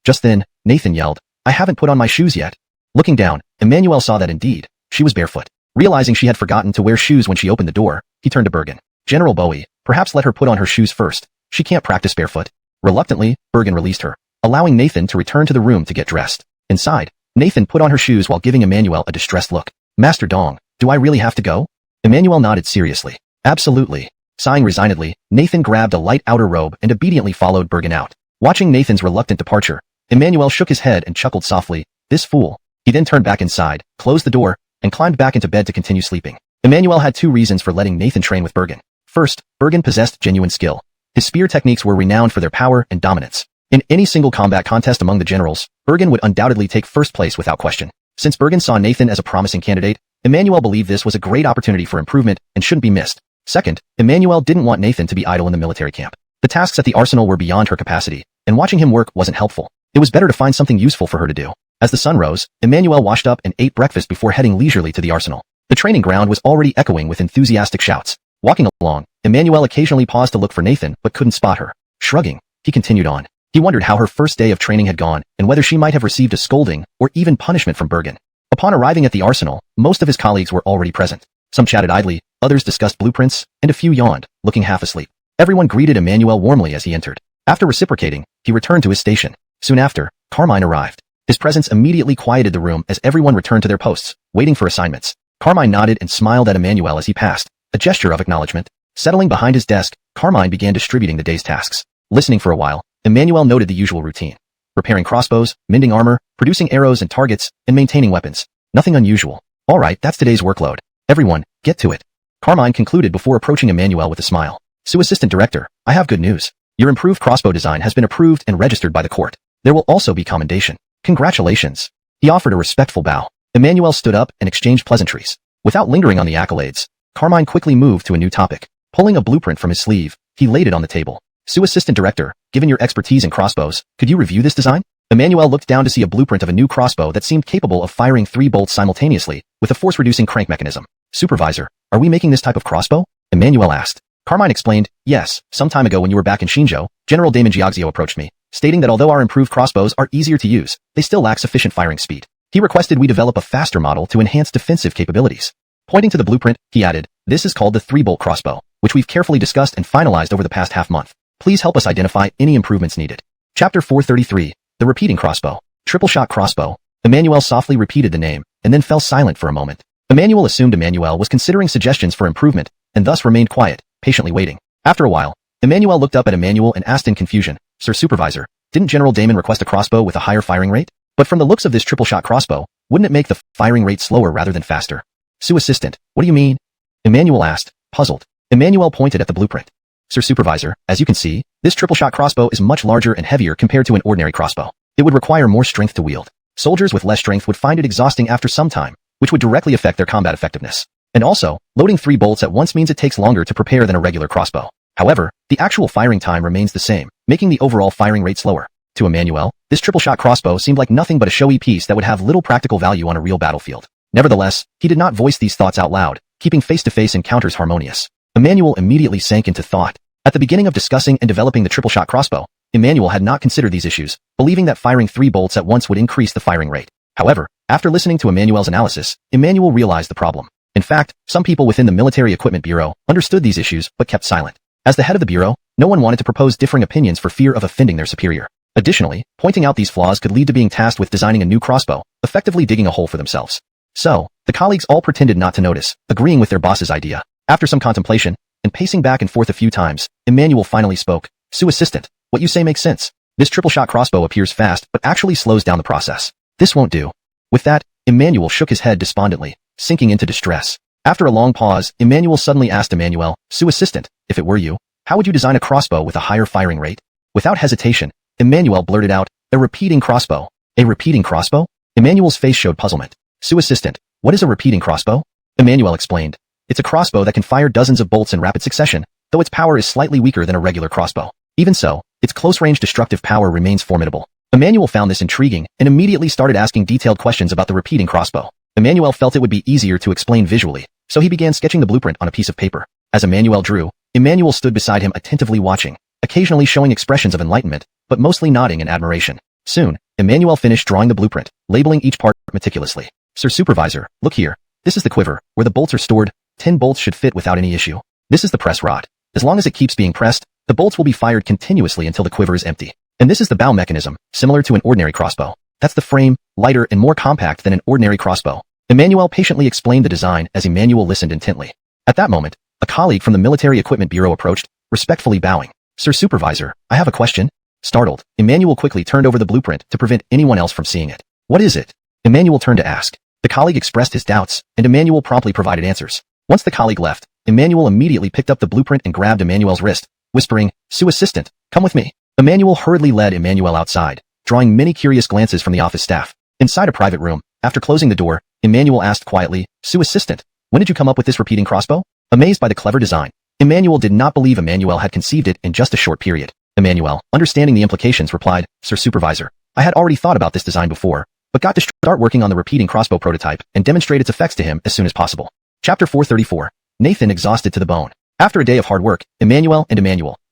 Just then, Nathan yelled, "I haven't put on my shoes yet." Looking down, Emmanuel saw that indeed, she was barefoot. Realizing she had forgotten to wear shoes when she opened the door, he turned to Bergen. "General Bowie, perhaps let her put on her shoes first. She can't practice barefoot." Reluctantly, Bergen released her, allowing Nathan to return to the room to get dressed. Inside, Nathan put on her shoes while giving Emmanuel a distressed look. "Master Dong, do I really have to go?" Emmanuel nodded seriously. "Absolutely." Sighing resignedly, Nathan grabbed a light outer robe and obediently followed Bergen out. Watching Nathan's reluctant departure, Emmanuel shook his head and chuckled softly, "This fool." He then turned back inside, closed the door, and climbed back into bed to continue sleeping. Emmanuel had two reasons for letting Nathan train with Bergen. First, Bergen possessed genuine skill. His spear techniques were renowned for their power and dominance. In any single combat contest among the generals, Bergen would undoubtedly take first place without question. Since Bergen saw Nathan as a promising candidate, Emmanuel believed this was a great opportunity for improvement and shouldn't be missed. Second, Emmanuel didn't want Nathan to be idle in the military camp. The tasks at the arsenal were beyond her capacity, and watching him work wasn't helpful. It was better to find something useful for her to do. As the sun rose, Emmanuel washed up and ate breakfast before heading leisurely to the arsenal. The training ground was already echoing with enthusiastic shouts. Walking along, Emmanuel occasionally paused to look for Nathan but couldn't spot her. Shrugging, he continued on. He wondered how her first day of training had gone and whether she might have received a scolding or even punishment from Bergen. Upon arriving at the arsenal, most of his colleagues were already present. Some chatted idly, others discussed blueprints, and a few yawned, looking half asleep. Everyone greeted Emmanuel warmly as he entered. After reciprocating, he returned to his station. Soon after, Carmine arrived. His presence immediately quieted the room as everyone returned to their posts, waiting for assignments. Carmine nodded and smiled at Emmanuel as he passed, a gesture of acknowledgement. Settling behind his desk, Carmine began distributing the day's tasks. Listening for a while, Emmanuel noted the usual routine. Repairing crossbows, mending armor, producing arrows and targets, and maintaining weapons. Nothing unusual. All right, that's today's workload. Everyone, get to it. Carmine concluded before approaching Emmanuel with a smile. Assistant Director, I have good news. Your improved crossbow design has been approved and registered by the court. There will also be commendation. Congratulations. He offered a respectful bow. Emmanuel stood up and exchanged pleasantries. Without lingering on the accolades, Carmine quickly moved to a new topic. Pulling a blueprint from his sleeve, he laid it on the table. Assistant Director, given your expertise in crossbows, could you review this design? Emmanuel looked down to see a blueprint of a new crossbow that seemed capable of firing 3 bolts simultaneously, with a force-reducing crank mechanism. Supervisor, are we making this type of crossbow? Emmanuel asked. Carmine explained, yes, some time ago when you were back in Shinjo, General Damon Giaxio approached me, stating that although our improved crossbows are easier to use, they still lack sufficient firing speed. He requested we develop a faster model to enhance defensive capabilities. Pointing to the blueprint, he added, this is called the 3-bolt crossbow, which we've carefully discussed and finalized over the past half-month. Please help us identify any improvements needed. Chapter 433, The Repeating Crossbow. Triple-shot crossbow. Emmanuel softly repeated the name, and then fell silent for a moment. Emmanuel assumed Emmanuel was considering suggestions for improvement, and thus remained quiet, patiently waiting. After a while, Emmanuel looked up at Emmanuel and asked in confusion, Sir Supervisor, didn't General Damon request a crossbow with a higher firing rate? But from the looks of this triple-shot crossbow, wouldn't it make the firing rate slower rather than faster? Assistant, what do you mean? Emmanuel asked, puzzled. Emmanuel pointed at the blueprint. Sir Supervisor, as you can see, this triple-shot crossbow is much larger and heavier compared to an ordinary crossbow. It would require more strength to wield. Soldiers with less strength would find it exhausting after some time, which would directly affect their combat effectiveness. And also, loading 3 bolts at once means it takes longer to prepare than a regular crossbow. However, the actual firing time remains the same, making the overall firing rate slower. To Emmanuel, this triple-shot crossbow seemed like nothing but a showy piece that would have little practical value on a real battlefield. Nevertheless, he did not voice these thoughts out loud, keeping face-to-face encounters harmonious. Emmanuel immediately sank into thought. At the beginning of discussing and developing the triple-shot crossbow, Emmanuel had not considered these issues, believing that firing 3 bolts at once would increase the firing rate. However, after listening to Emmanuel's analysis, Emmanuel realized the problem. In fact, some people within the Military Equipment Bureau understood these issues but kept silent. As the head of the bureau, no one wanted to propose differing opinions for fear of offending their superior. Additionally, pointing out these flaws could lead to being tasked with designing a new crossbow, effectively digging a hole for themselves. So, the colleagues all pretended not to notice, agreeing with their boss's idea. After some contemplation, and pacing back and forth a few times, Emmanuel finally spoke. Assistant, what you say makes sense. This triple-shot crossbow appears fast but actually slows down the process. This won't do. With that, Emmanuel shook his head despondently, sinking into distress. After a long pause, Emmanuel suddenly asked Emmanuel, Assistant, if it were you, how would you design a crossbow with a higher firing rate? Without hesitation, Emmanuel blurted out, a repeating crossbow. A repeating crossbow? Emmanuel's face showed puzzlement. Assistant, what is a repeating crossbow? Emmanuel explained. It's a crossbow that can fire dozens of bolts in rapid succession, though its power is slightly weaker than a regular crossbow. Even so, its close-range destructive power remains formidable. Emmanuel found this intriguing and immediately started asking detailed questions about the repeating crossbow. Emmanuel felt it would be easier to explain visually, so he began sketching the blueprint on a piece of paper. As Emmanuel drew, Emmanuel stood beside him attentively watching, occasionally showing expressions of enlightenment, but mostly nodding in admiration. Soon, Emmanuel finished drawing the blueprint, labeling each part meticulously. Sir Supervisor, look here. This is the quiver, where the bolts are stored. 10 bolts should fit without any issue. This is the press rod. As long as it keeps being pressed, the bolts will be fired continuously until the quiver is empty. And this is the bow mechanism, similar to an ordinary crossbow. That's the frame, lighter and more compact than an ordinary crossbow. Emmanuel patiently explained the design as Emmanuel listened intently. At that moment, a colleague from the Military Equipment Bureau approached, respectfully bowing. Sir Supervisor, I have a question. Startled, Emmanuel quickly turned over the blueprint to prevent anyone else from seeing it. What is it? Emmanuel turned to ask. The colleague expressed his doubts, and Emmanuel promptly provided answers. Once the colleague left, Emmanuel immediately picked up the blueprint and grabbed Emmanuel's wrist, whispering, Assistant, come with me. Emmanuel hurriedly led Emmanuel outside, drawing many curious glances from the office staff. Inside a private room, after closing the door, Emmanuel asked quietly. Sue assistant, when did you come up with this repeating crossbow? Amazed by the clever design, Emmanuel did not believe Emmanuel had conceived it in just a short period. Emmanuel, understanding the implications, replied, Sir Supervisor, I had already thought about this design before, but got to start working on the repeating crossbow prototype and demonstrate its effects to him as soon as possible. Chapter 434. Nathan exhausted to the bone. After a day of hard work, Emmanuel,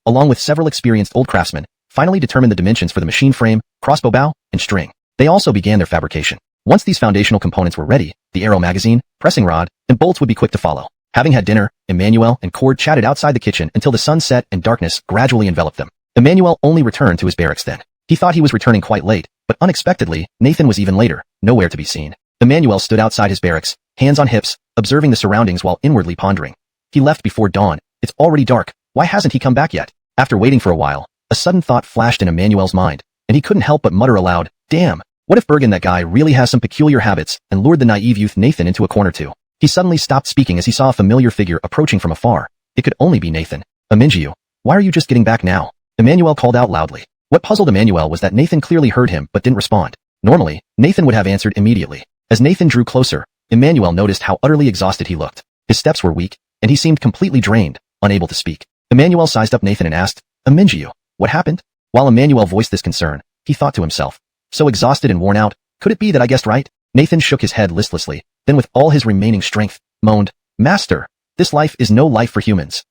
along with several experienced old craftsmen, finally determined the dimensions for the machine frame, crossbow bow, and string. They also began their fabrication. Once these foundational components were ready, the arrow magazine, pressing rod, and bolts would be quick to follow. Having had dinner, Emmanuel and Cord chatted outside the kitchen until the sun set and darkness gradually enveloped them. Emmanuel only returned to his barracks then. He thought he was returning quite late, but unexpectedly, Nathan was even later, nowhere to be seen. Emmanuel stood outside his barracks, hands on hips, observing the surroundings while inwardly pondering. He left before dawn. It's already dark. Why hasn't he come back yet? After waiting for a while, a sudden thought flashed in Emmanuel's mind, and he couldn't help but mutter aloud, damn, what if Bergen, that guy, really has some peculiar habits, and lured the naive youth Nathan into a corner too? He suddenly stopped speaking as he saw a familiar figure approaching from afar. It could only be Nathan. Emingiu, why are you just getting back now? Emmanuel called out loudly. What puzzled Emmanuel was that Nathan clearly heard him but didn't respond. Normally, Nathan would have answered immediately. As Nathan drew closer, Emmanuel noticed how utterly exhausted he looked. His steps were weak, and he seemed completely drained, unable to speak. Emmanuel sized up Nathan and asked, Emingiu, what happened? While Emmanuel voiced this concern, he thought to himself, so exhausted and worn out, could it be that I guessed right? Nathan shook his head listlessly, then with all his remaining strength, moaned, Master, this life is no life for humans.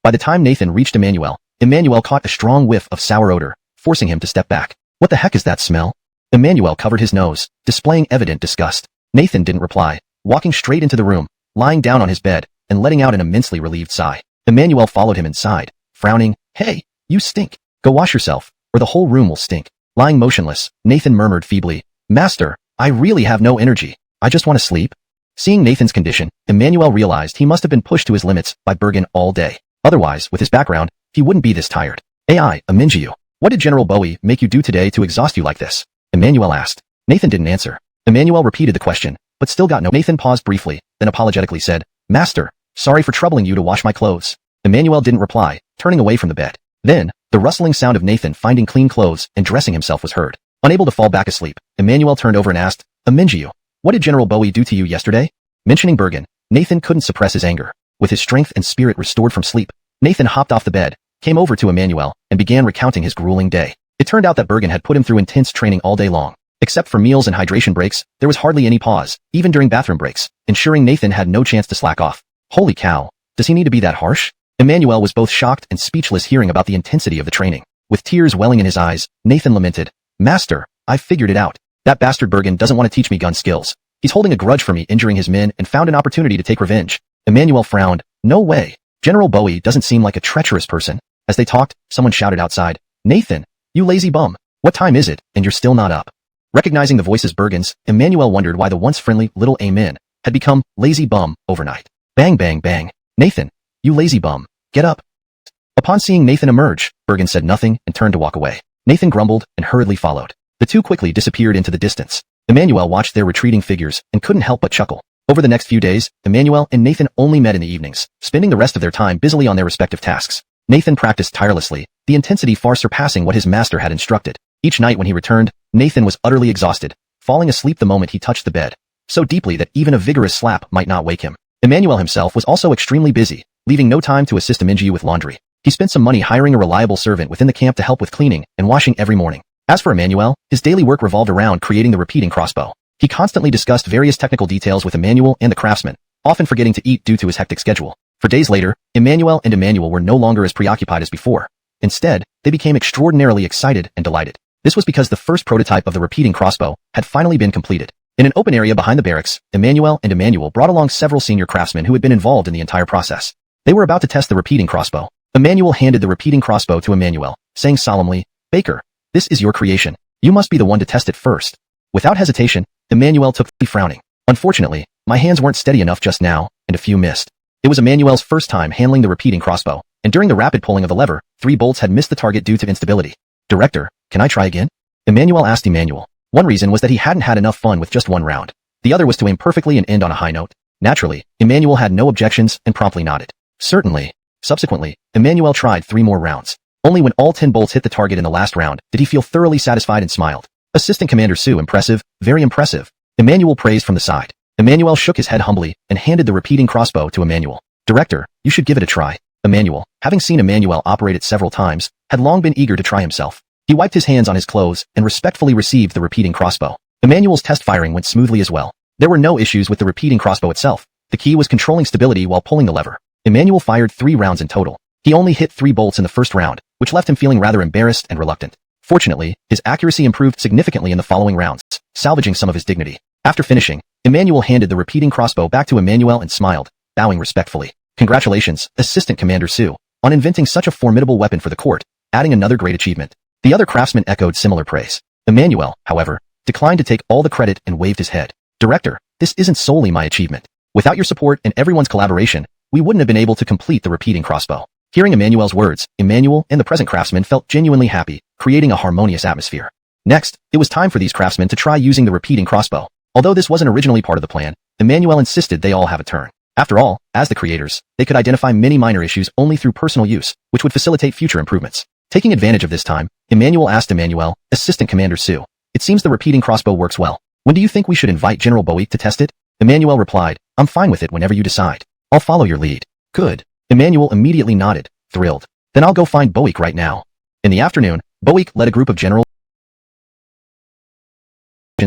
By the time Nathan reached Emmanuel caught a strong whiff of sour odor, forcing him to step back. What the heck is that smell? Emmanuel covered his nose, displaying evident disgust. Nathan didn't reply, walking straight into the room, lying down on his bed, and letting out an immensely relieved sigh. Emmanuel followed him inside, frowning, Hey, you stink. Go wash yourself, or the whole room will stink. Lying motionless, Nathan murmured feebly, Master, I really have no energy. I just want to sleep. Seeing Nathan's condition, Emmanuel realized he must have been pushed to his limits by Bergen all day. Otherwise, with his background, he wouldn't be this tired. AI, Emingiu, what did General Bowie make you do today to exhaust you like this? Emmanuel asked. Nathan didn't answer. Emmanuel repeated the question, but still got no. Nathan paused briefly, then apologetically said, Master, sorry for troubling you to wash my clothes. Emmanuel didn't reply, turning away from the bed. Then, the rustling sound of Nathan finding clean clothes and dressing himself was heard. Unable to fall back asleep, Emmanuel turned over and asked, Emingiu, what did General Bowie do to you yesterday? Mentioning Bergen, Nathan couldn't suppress his anger. With his strength and spirit restored from sleep, Nathan hopped off the bed, came over to Emmanuel, and began recounting his grueling day. It turned out that Bergen had put him through intense training all day long. Except for meals and hydration breaks, there was hardly any pause, even during bathroom breaks, ensuring Nathan had no chance to slack off. Holy cow, does he need to be that harsh? Emmanuel was both shocked and speechless hearing about the intensity of the training. With tears welling in his eyes, Nathan lamented, Master, I've figured it out. That bastard Bergen doesn't want to teach me gun skills. He's holding a grudge for me injuring his men and found an opportunity to take revenge. Emmanuel frowned. No way. General Bowie doesn't seem like a treacherous person. As they talked, someone shouted outside, Nathan, you lazy bum. What time is it, and you're still not up? Recognizing the voice as Bergen's, Emmanuel wondered why the once friendly little amen had become lazy bum overnight. Bang bang bang. Nathan, you lazy bum, get up. Upon seeing Nathan emerge, Bergen said nothing and turned to walk away. Nathan grumbled and hurriedly followed. The two quickly disappeared into the distance. Emmanuel watched their retreating figures and couldn't help but chuckle. Over the next few days, Emmanuel and Nathan only met in the evenings, spending the rest of their time busily on their respective tasks. Nathan practiced tirelessly, the intensity far surpassing what his master had instructed. Each night when he returned, Nathan was utterly exhausted, falling asleep the moment he touched the bed, so deeply that even a vigorous slap might not wake him. Emmanuel himself was also extremely busy, leaving no time to assist Emingiu with laundry. He spent some money hiring a reliable servant within the camp to help with cleaning and washing every morning. As for Emmanuel, his daily work revolved around creating the repeating crossbow. He constantly discussed various technical details with Emmanuel and the craftsman, often forgetting to eat due to his hectic schedule. For days later, Emmanuel were no longer as preoccupied as before. Instead, they became extraordinarily excited and delighted. This was because the first prototype of the repeating crossbow had finally been completed. In an open area behind the barracks, Emmanuel brought along several senior craftsmen who had been involved in the entire process. They were about to test the repeating crossbow. Emmanuel handed the repeating crossbow to Emmanuel, saying solemnly, Baker, this is your creation. You must be the one to test it first. Without hesitation, Emmanuel took the frowning. Unfortunately, my hands weren't steady enough just now, and a few missed. It was Emmanuel's first time handling the repeating crossbow, and during the rapid pulling of the lever, 3 bolts had missed the target due to instability. Director, can I try again? Emmanuel asked Emmanuel. One reason was that he hadn't had enough fun with just one round. The other was to aim perfectly and end on a high note. Naturally, Emmanuel had no objections and promptly nodded. Certainly. Subsequently, Emmanuel tried 3 more rounds. Only when all 10 bolts hit the target in the last round did he feel thoroughly satisfied and smiled. Assistant Commander Sue, impressive, very impressive. Emmanuel praised from the side. Emmanuel shook his head humbly and handed the repeating crossbow to Emmanuel. Director, you should give it a try. Emmanuel, having seen Emmanuel operate it several times, had long been eager to try himself. He wiped his hands on his clothes and respectfully received the repeating crossbow. Emmanuel's test firing went smoothly as well. There were no issues with the repeating crossbow itself. The key was controlling stability while pulling the lever. Emmanuel fired 3 rounds in total. He only hit 3 bolts in the first round, which left him feeling rather embarrassed and reluctant. Fortunately, his accuracy improved significantly in the following rounds, salvaging some of his dignity. After finishing, Emmanuel handed the repeating crossbow back to Emmanuel and smiled, bowing respectfully. Congratulations, Assistant Commander Su, on inventing such a formidable weapon for the court, adding another great achievement. The other craftsmen echoed similar praise. Emmanuel, however, declined to take all the credit and waved his head. Director, this isn't solely my achievement. Without your support and everyone's collaboration, we wouldn't have been able to complete the repeating crossbow. Hearing Emmanuel's words, Emmanuel and the present craftsmen felt genuinely happy, creating a harmonious atmosphere. Next, it was time for these craftsmen to try using the repeating crossbow. Although this wasn't originally part of the plan, Emmanuel insisted they all have a turn. After all, as the creators, they could identify many minor issues only through personal use, which would facilitate future improvements. Taking advantage of this time, Emmanuel asked Emmanuel, Assistant Commander Su, it seems the repeating crossbow works well. When do you think we should invite General Boik to test it? Emmanuel replied, I'm fine with it whenever you decide. I'll follow your lead. Good. Emmanuel immediately nodded, thrilled. Then I'll go find Boik right now. In the afternoon, Boik led a group of generals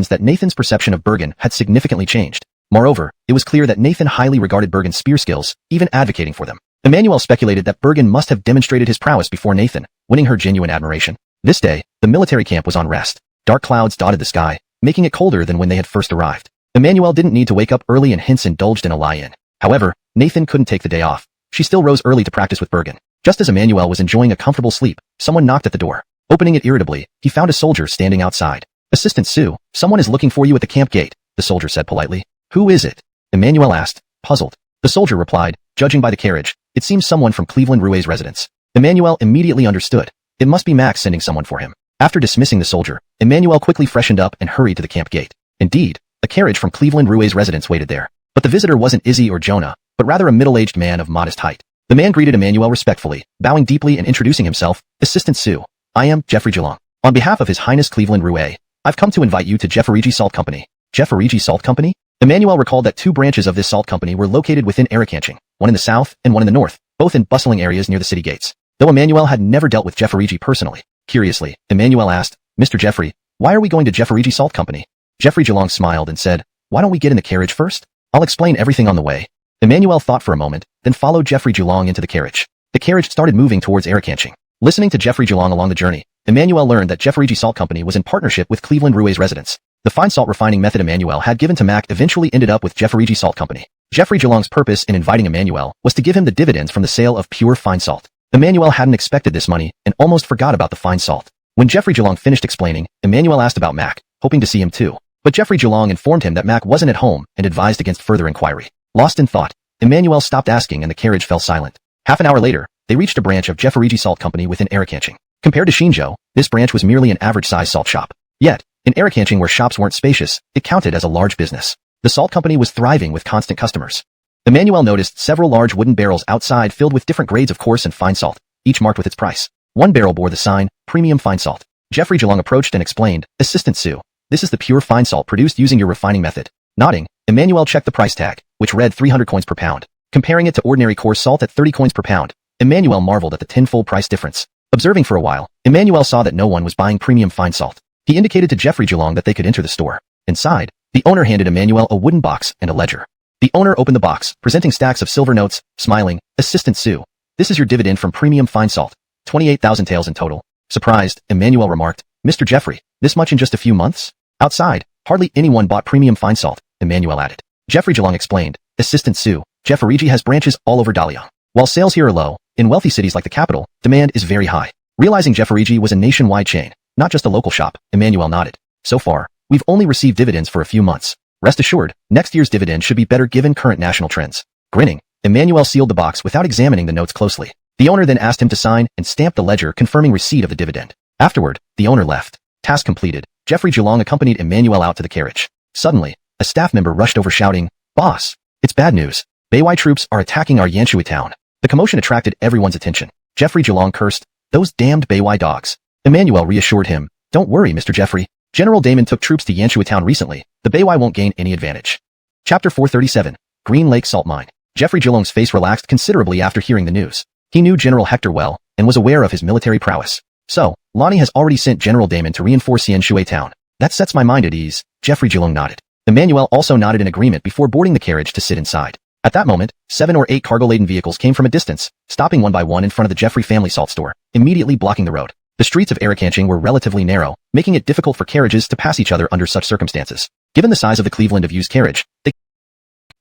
that Nathan's perception of Bergen had significantly changed. Moreover, it was clear that Nathan highly regarded Bergen's spear skills, even advocating for them. Emmanuel speculated that Bergen must have demonstrated his prowess before Nathan, winning her genuine admiration. This day, the military camp was on rest. Dark clouds dotted the sky, making it colder than when they had first arrived. Emmanuel didn't need to wake up early and hence indulged in a lie-in. However, Nathan couldn't take the day off. She still rose early to practice with Bergen. Just as Emmanuel was enjoying a comfortable sleep, someone knocked at the door. Opening it irritably, he found a soldier standing outside. Assistant Su, someone is looking for you at the camp gate, the soldier said politely. Who is it? Emmanuel asked, puzzled. The soldier replied, judging by the carriage, it seems someone from Cleveland Rue's residence. Emmanuel immediately understood. It must be Max sending someone for him. After dismissing the soldier, Emmanuel quickly freshened up and hurried to the camp gate. Indeed, a carriage from Cleveland Rue's residence waited there. But the visitor wasn't Izzy or Jonah, but rather a middle-aged man of modest height. The man greeted Emmanuel respectfully, bowing deeply and introducing himself, Assistant Su. I am Jeffrey Geelong. On behalf of His Highness Cleveland Rue, I've come to invite you to Jefferigi Salt Company. Jefferigi Salt Company? Emmanuel recalled that 2 branches of this salt company were located within Arrocanching, one in the south and one in the north, both in bustling areas near the city gates. Though Emmanuel had never dealt with Jefferigi personally, curiously, Emmanuel asked, Mr. Jeffrey, why are we going to Jefferigi Salt Company? Jeffrey Geelong smiled and said, why don't we get in the carriage first? I'll explain everything on the way. Emmanuel thought for a moment, then followed Jeffrey Geelong into the carriage. The carriage started moving towards Arrocanching. Listening to Jeffrey Geelong along the journey, Emmanuel learned that Jefferigi Salt Company was in partnership with Cleveland Rue's residence. The fine salt refining method Emmanuel had given to Mac eventually ended up with Jefferigi Salt Company. Jeffrey Geelong's purpose in inviting Emmanuel was to give him the dividends from the sale of pure fine salt. Emmanuel hadn't expected this money and almost forgot about the fine salt. When Jeffrey Geelong finished explaining, Emmanuel asked about Mac, hoping to see him too. But Jeffrey Geelong informed him that Mac wasn't at home and advised against further inquiry. Lost in thought, Emmanuel stopped asking and the carriage fell silent. Half an hour later, they reached a branch of Jefferigi Salt Company within Arrocanching. Compared to Shinjo, this branch was merely an average-sized salt shop. Yet, in Arrocanching where shops weren't spacious, it counted as a large business. The salt company was thriving with constant customers. Emmanuel noticed several large wooden barrels outside filled with different grades of coarse and fine salt, each marked with its price. One barrel bore the sign, Premium Fine Salt. Jeffrey Geelong approached and explained, Assistant Su, this is the pure fine salt produced using your refining method. Nodding, Emmanuel checked the price tag, which read 300 coins per pound. Comparing it to ordinary coarse salt at 30 coins per pound, Emmanuel marveled at the tenfold price difference. Observing for a while, Emmanuel saw that no one was buying premium fine salt. He indicated to Jeffrey Geelong that they could enter the store. Inside, the owner handed Emmanuel a wooden box and a ledger. The owner opened the box, presenting stacks of silver notes, smiling, Assistant Su, this is your dividend from premium fine salt. 28,000 taels in total. Surprised, Emmanuel remarked, Mr. Jeffrey, this much in just a few months? Outside, hardly anyone bought premium fine salt, Emmanuel added. Jeffrey Geelong explained, Assistant Su, Jefferigi has branches all over Dalian. While sales here are low, in wealthy cities like the capital, demand is very high. Realizing Jefferigi was a nationwide chain, not just a local shop, Emmanuel nodded. So far, we've only received dividends for a few months. Rest assured, next year's dividend should be better given current national trends. Grinning, Emmanuel sealed the box without examining the notes closely. The owner then asked him to sign and stamp the ledger confirming receipt of the dividend. Afterward, the owner left. Task completed. Jeffrey Geelong accompanied Emmanuel out to the carriage. Suddenly, a staff member rushed over shouting, Boss, it's bad news. Beiwai troops are attacking our Yanshui town. The commotion attracted everyone's attention. Jeffrey Geelong cursed, those damned Beiwai dogs. Emmanuel reassured him, don't worry, Mr. Jeffrey. General Damon took troops to Yanshui town recently. The Beiwai won't gain any advantage. Chapter 437. Green Lake Salt Mine. Jeffrey Geelong's face relaxed considerably after hearing the news. He knew General Hector well, and was aware of his military prowess. So, Lonnie has already sent General Damon to reinforce Xianshui town. That sets my mind at ease. Jeffrey Geelong nodded. Emmanuel also nodded in agreement before boarding the carriage to sit inside. At that moment, 7 or 8 cargo-laden vehicles came from a distance, stopping one by one in front of the Jeffrey family salt store, immediately blocking the road. The streets of Arrokanching were relatively narrow, making it difficult for carriages to pass each other under such circumstances. Given the size of the Cleveland of used carriage,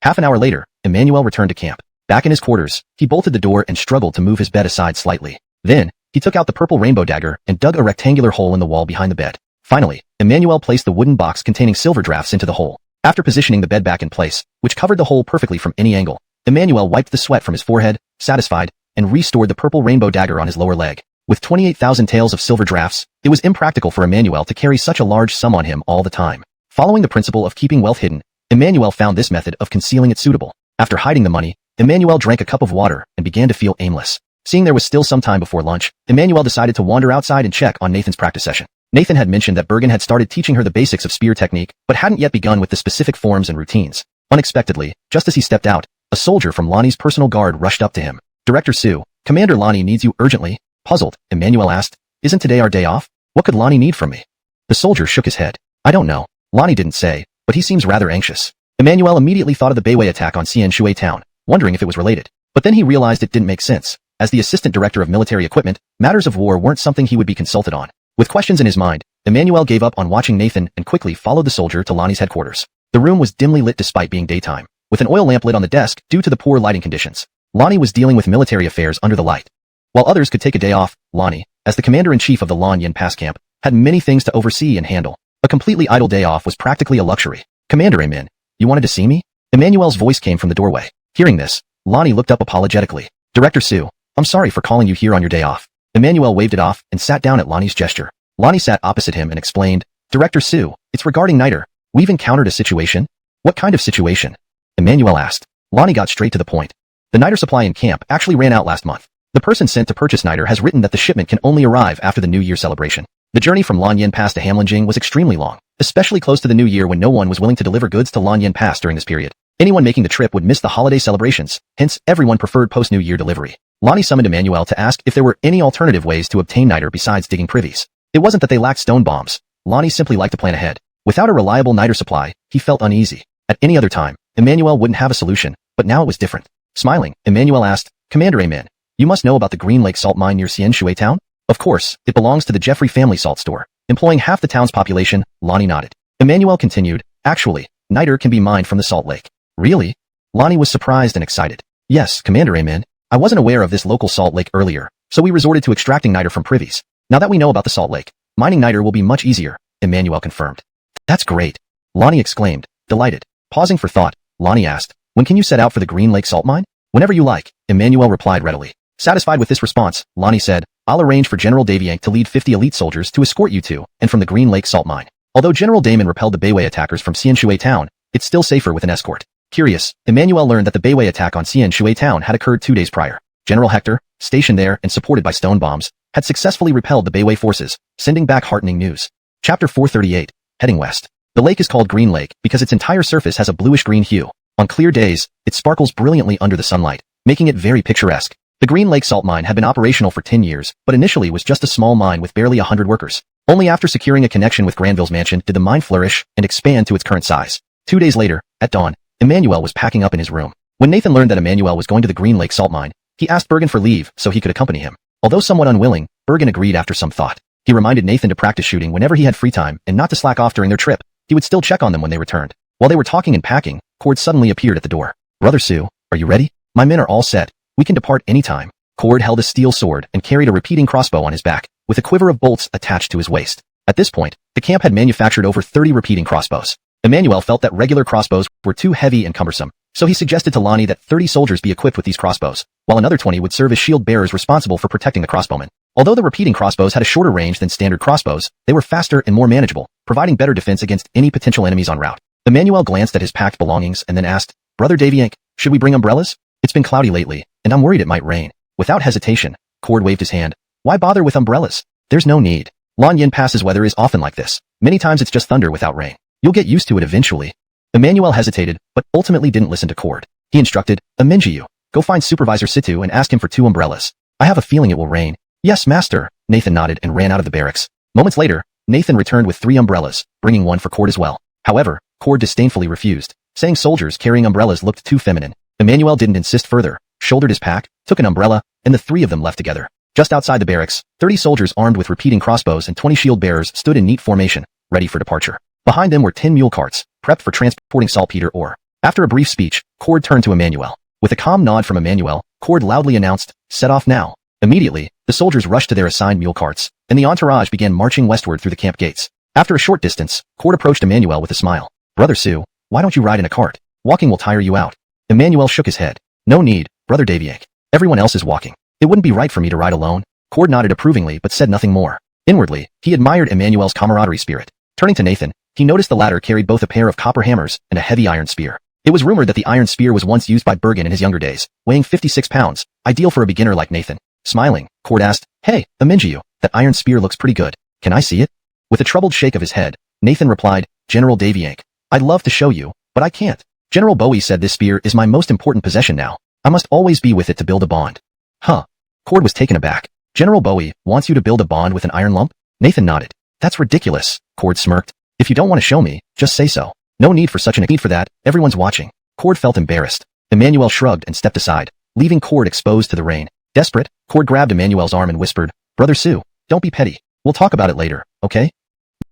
half an hour later, Emmanuel returned to camp. Back in his quarters, he bolted the door and struggled to move his bed aside slightly. Then, he took out the purple rainbow dagger and dug a rectangular hole in the wall behind the bed. Finally, Emmanuel placed the wooden box containing silver drafts into the hole. After positioning the bed back in place, which covered the hole perfectly from any angle, Emmanuel wiped the sweat from his forehead, satisfied, and restored the purple rainbow dagger on his lower leg. With 28,000 taels of silver drafts, it was impractical for Emmanuel to carry such a large sum on him all the time. Following the principle of keeping wealth hidden, Emmanuel found this method of concealing it suitable. After hiding the money, Emmanuel drank a cup of water and began to feel aimless. Seeing there was still some time before lunch, Emmanuel decided to wander outside and check on Nathan's practice session. Nathan had mentioned that Bergen had started teaching her the basics of spear technique, but hadn't yet begun with the specific forms and routines. Unexpectedly, just as he stepped out, a soldier from Lonnie's personal guard rushed up to him. Director Sue, Commander Lonnie needs you urgently. Puzzled, Emmanuel asked, isn't today our day off? What could Lonnie need from me? The soldier shook his head. I don't know. Lonnie didn't say, but he seems rather anxious. Emmanuel immediately thought of the Bayway attack on Xianshui town, wondering if it was related. But then he realized it didn't make sense. As the assistant director of military equipment, matters of war weren't something he would be consulted on. With questions in his mind, Emmanuel gave up on watching Nathan and quickly followed the soldier to Lonnie's headquarters. The room was dimly lit despite being daytime, with an oil lamp lit on the desk due to the poor lighting conditions. Lonnie was dealing with military affairs under the light. While others could take a day off, Lonnie, as the commander-in-chief of the Lan Yin Pass camp, had many things to oversee and handle. A completely idle day off was practically a luxury. Commander Amin, you wanted to see me? Emmanuel's voice came from the doorway. Hearing this, Lonnie looked up apologetically. Director Sue, I'm sorry for calling you here on your day off. Emmanuel waved it off and sat down at Lonnie's gesture. Lonnie sat opposite him and explained, Director Sue, it's regarding Niter. We've encountered a situation. What kind of situation? Emmanuel asked. Lonnie got straight to the point. The Niter supply in camp actually ran out last month. The person sent to purchase Niter has written that the shipment can only arrive after the New Year celebration. The journey from Lan Yin Pass to Hamlinjing was extremely long, especially close to the New Year when no one was willing to deliver goods to Lan Yin Pass during this period. Anyone making the trip would miss the holiday celebrations, hence everyone preferred post-New Year delivery. Lonnie summoned Emmanuel to ask if there were any alternative ways to obtain Niter besides digging privies. It wasn't that they lacked stone bombs. Lonnie simply liked to plan ahead. Without a reliable Niter supply, he felt uneasy. At any other time, Emmanuel wouldn't have a solution, but now it was different. Smiling, Emmanuel asked, Commander Amin, you must know about the Green Lake salt mine near Xianshui town? Of course, it belongs to the Jeffrey family salt store. Employing half the town's population, Lonnie nodded. Emmanuel continued, actually, Niter can be mined from the salt lake. Really? Lonnie was surprised and excited. Yes, Commander Amin. I wasn't aware of this local salt lake earlier, so we resorted to extracting Niter from privies. Now that we know about the salt lake, mining Niter will be much easier, Emmanuel confirmed. That's great. Lonnie exclaimed, delighted. Pausing for thought, Lonnie asked, when can you set out for the Green Lake salt mine? Whenever you like, Emmanuel replied readily. Satisfied with this response, Lonnie said, I'll arrange for General Daviank to lead 50 elite soldiers to escort you to and from the Green Lake salt mine. Although General Damon repelled the Bayway attackers from Xianshui town, it's still safer with an escort. Curious, Emmanuel learned that the Bayway attack on Xianshui town had occurred 2 days prior. General Hector, stationed there and supported by stone bombs, had successfully repelled the Bayway forces, sending back heartening news. Chapter 438, Heading West. The lake is called Green Lake because its entire surface has a bluish-green hue. On clear days, it sparkles brilliantly under the sunlight, making it very picturesque. The Green Lake salt mine had been operational for 10 years, but initially was just a small mine with barely 100 workers. Only after securing a connection with Granville's mansion did the mine flourish and expand to its current size. 2 days later, at dawn, Emmanuel was packing up in his room. When Nathan learned that Emmanuel was going to the Green Lake salt mine, he asked Bergen for leave so he could accompany him. Although somewhat unwilling, Bergen agreed after some thought. He reminded Nathan to practice shooting whenever he had free time and not to slack off during their trip. He would still check on them when they returned. While they were talking and packing, Cord suddenly appeared at the door. Brother Sue, are you ready? My men are all set. We can depart any time. Cord held a steel sword and carried a repeating crossbow on his back, with a quiver of bolts attached to his waist. At this point, the camp had manufactured over 30 repeating crossbows. Emmanuel felt that regular crossbows were too heavy and cumbersome, so he suggested to Lonnie that 30 soldiers be equipped with these crossbows, while another 20 would serve as shield bearers responsible for protecting the crossbowmen. Although the repeating crossbows had a shorter range than standard crossbows, they were faster and more manageable, providing better defense against any potential enemies en route. Emmanuel glanced at his packed belongings and then asked, Brother Daviank, should we bring umbrellas? It's been cloudy lately, and I'm worried it might rain. Without hesitation, Cord waved his hand. Why bother with umbrellas? There's no need. Lan Yin Pass's weather is often like this. Many times it's just thunder without rain. You'll get used to it eventually. Emmanuel hesitated, but ultimately didn't listen to Cord. He instructed, Eminjiu, go find Supervisor Situ and ask him for 2 umbrellas. I have a feeling it will rain. Yes, master. Nathan nodded and ran out of the barracks. Moments later, Nathan returned with 3 umbrellas, bringing one for Cord as well. However, Cord disdainfully refused, saying soldiers carrying umbrellas looked too feminine. Emmanuel didn't insist further, shouldered his pack, took an umbrella, and the 3 of them left together. Just outside the barracks, 30 soldiers armed with repeating crossbows and 20 shield bearers stood in neat formation, ready for departure. Behind them were 10 mule carts, prepped for transporting saltpeter ore. After a brief speech, Cord turned to Emmanuel. With a calm nod from Emmanuel, Cord loudly announced, set off now. Immediately, the soldiers rushed to their assigned mule carts, and the entourage began marching westward through the camp gates. After a short distance, Cord approached Emmanuel with a smile. Brother Sue, why don't you ride in a cart? Walking will tire you out. Emmanuel shook his head. No need, Brother Daviank. Everyone else is walking. It wouldn't be right for me to ride alone. Cord nodded approvingly but said nothing more. Inwardly, he admired Emmanuel's camaraderie spirit. Turning to Nathan, he noticed the latter carried both a pair of copper hammers and a heavy iron spear. It was rumored that the iron spear was once used by Bergen in his younger days, weighing 56 pounds, ideal for a beginner like Nathan. Smiling, Cord asked, Hey, Eminjiu, that iron spear looks pretty good. Can I see it? With a troubled shake of his head, Nathan replied, General Daviank, I'd love to show you, but I can't. General Bowie said this spear is my most important possession now. I must always be with it to build a bond. Huh. Cord was taken aback. General Bowie wants you to build a bond with an iron lump? Nathan nodded. That's ridiculous, Cord smirked. If you don't want to show me, just say so. No need for such an need for that, everyone's watching. Cord felt embarrassed. Emmanuel shrugged and stepped aside, leaving Cord exposed to the rain. Desperate, Cord grabbed Emmanuel's arm and whispered, Brother Sue, don't be petty. We'll talk about it later, okay?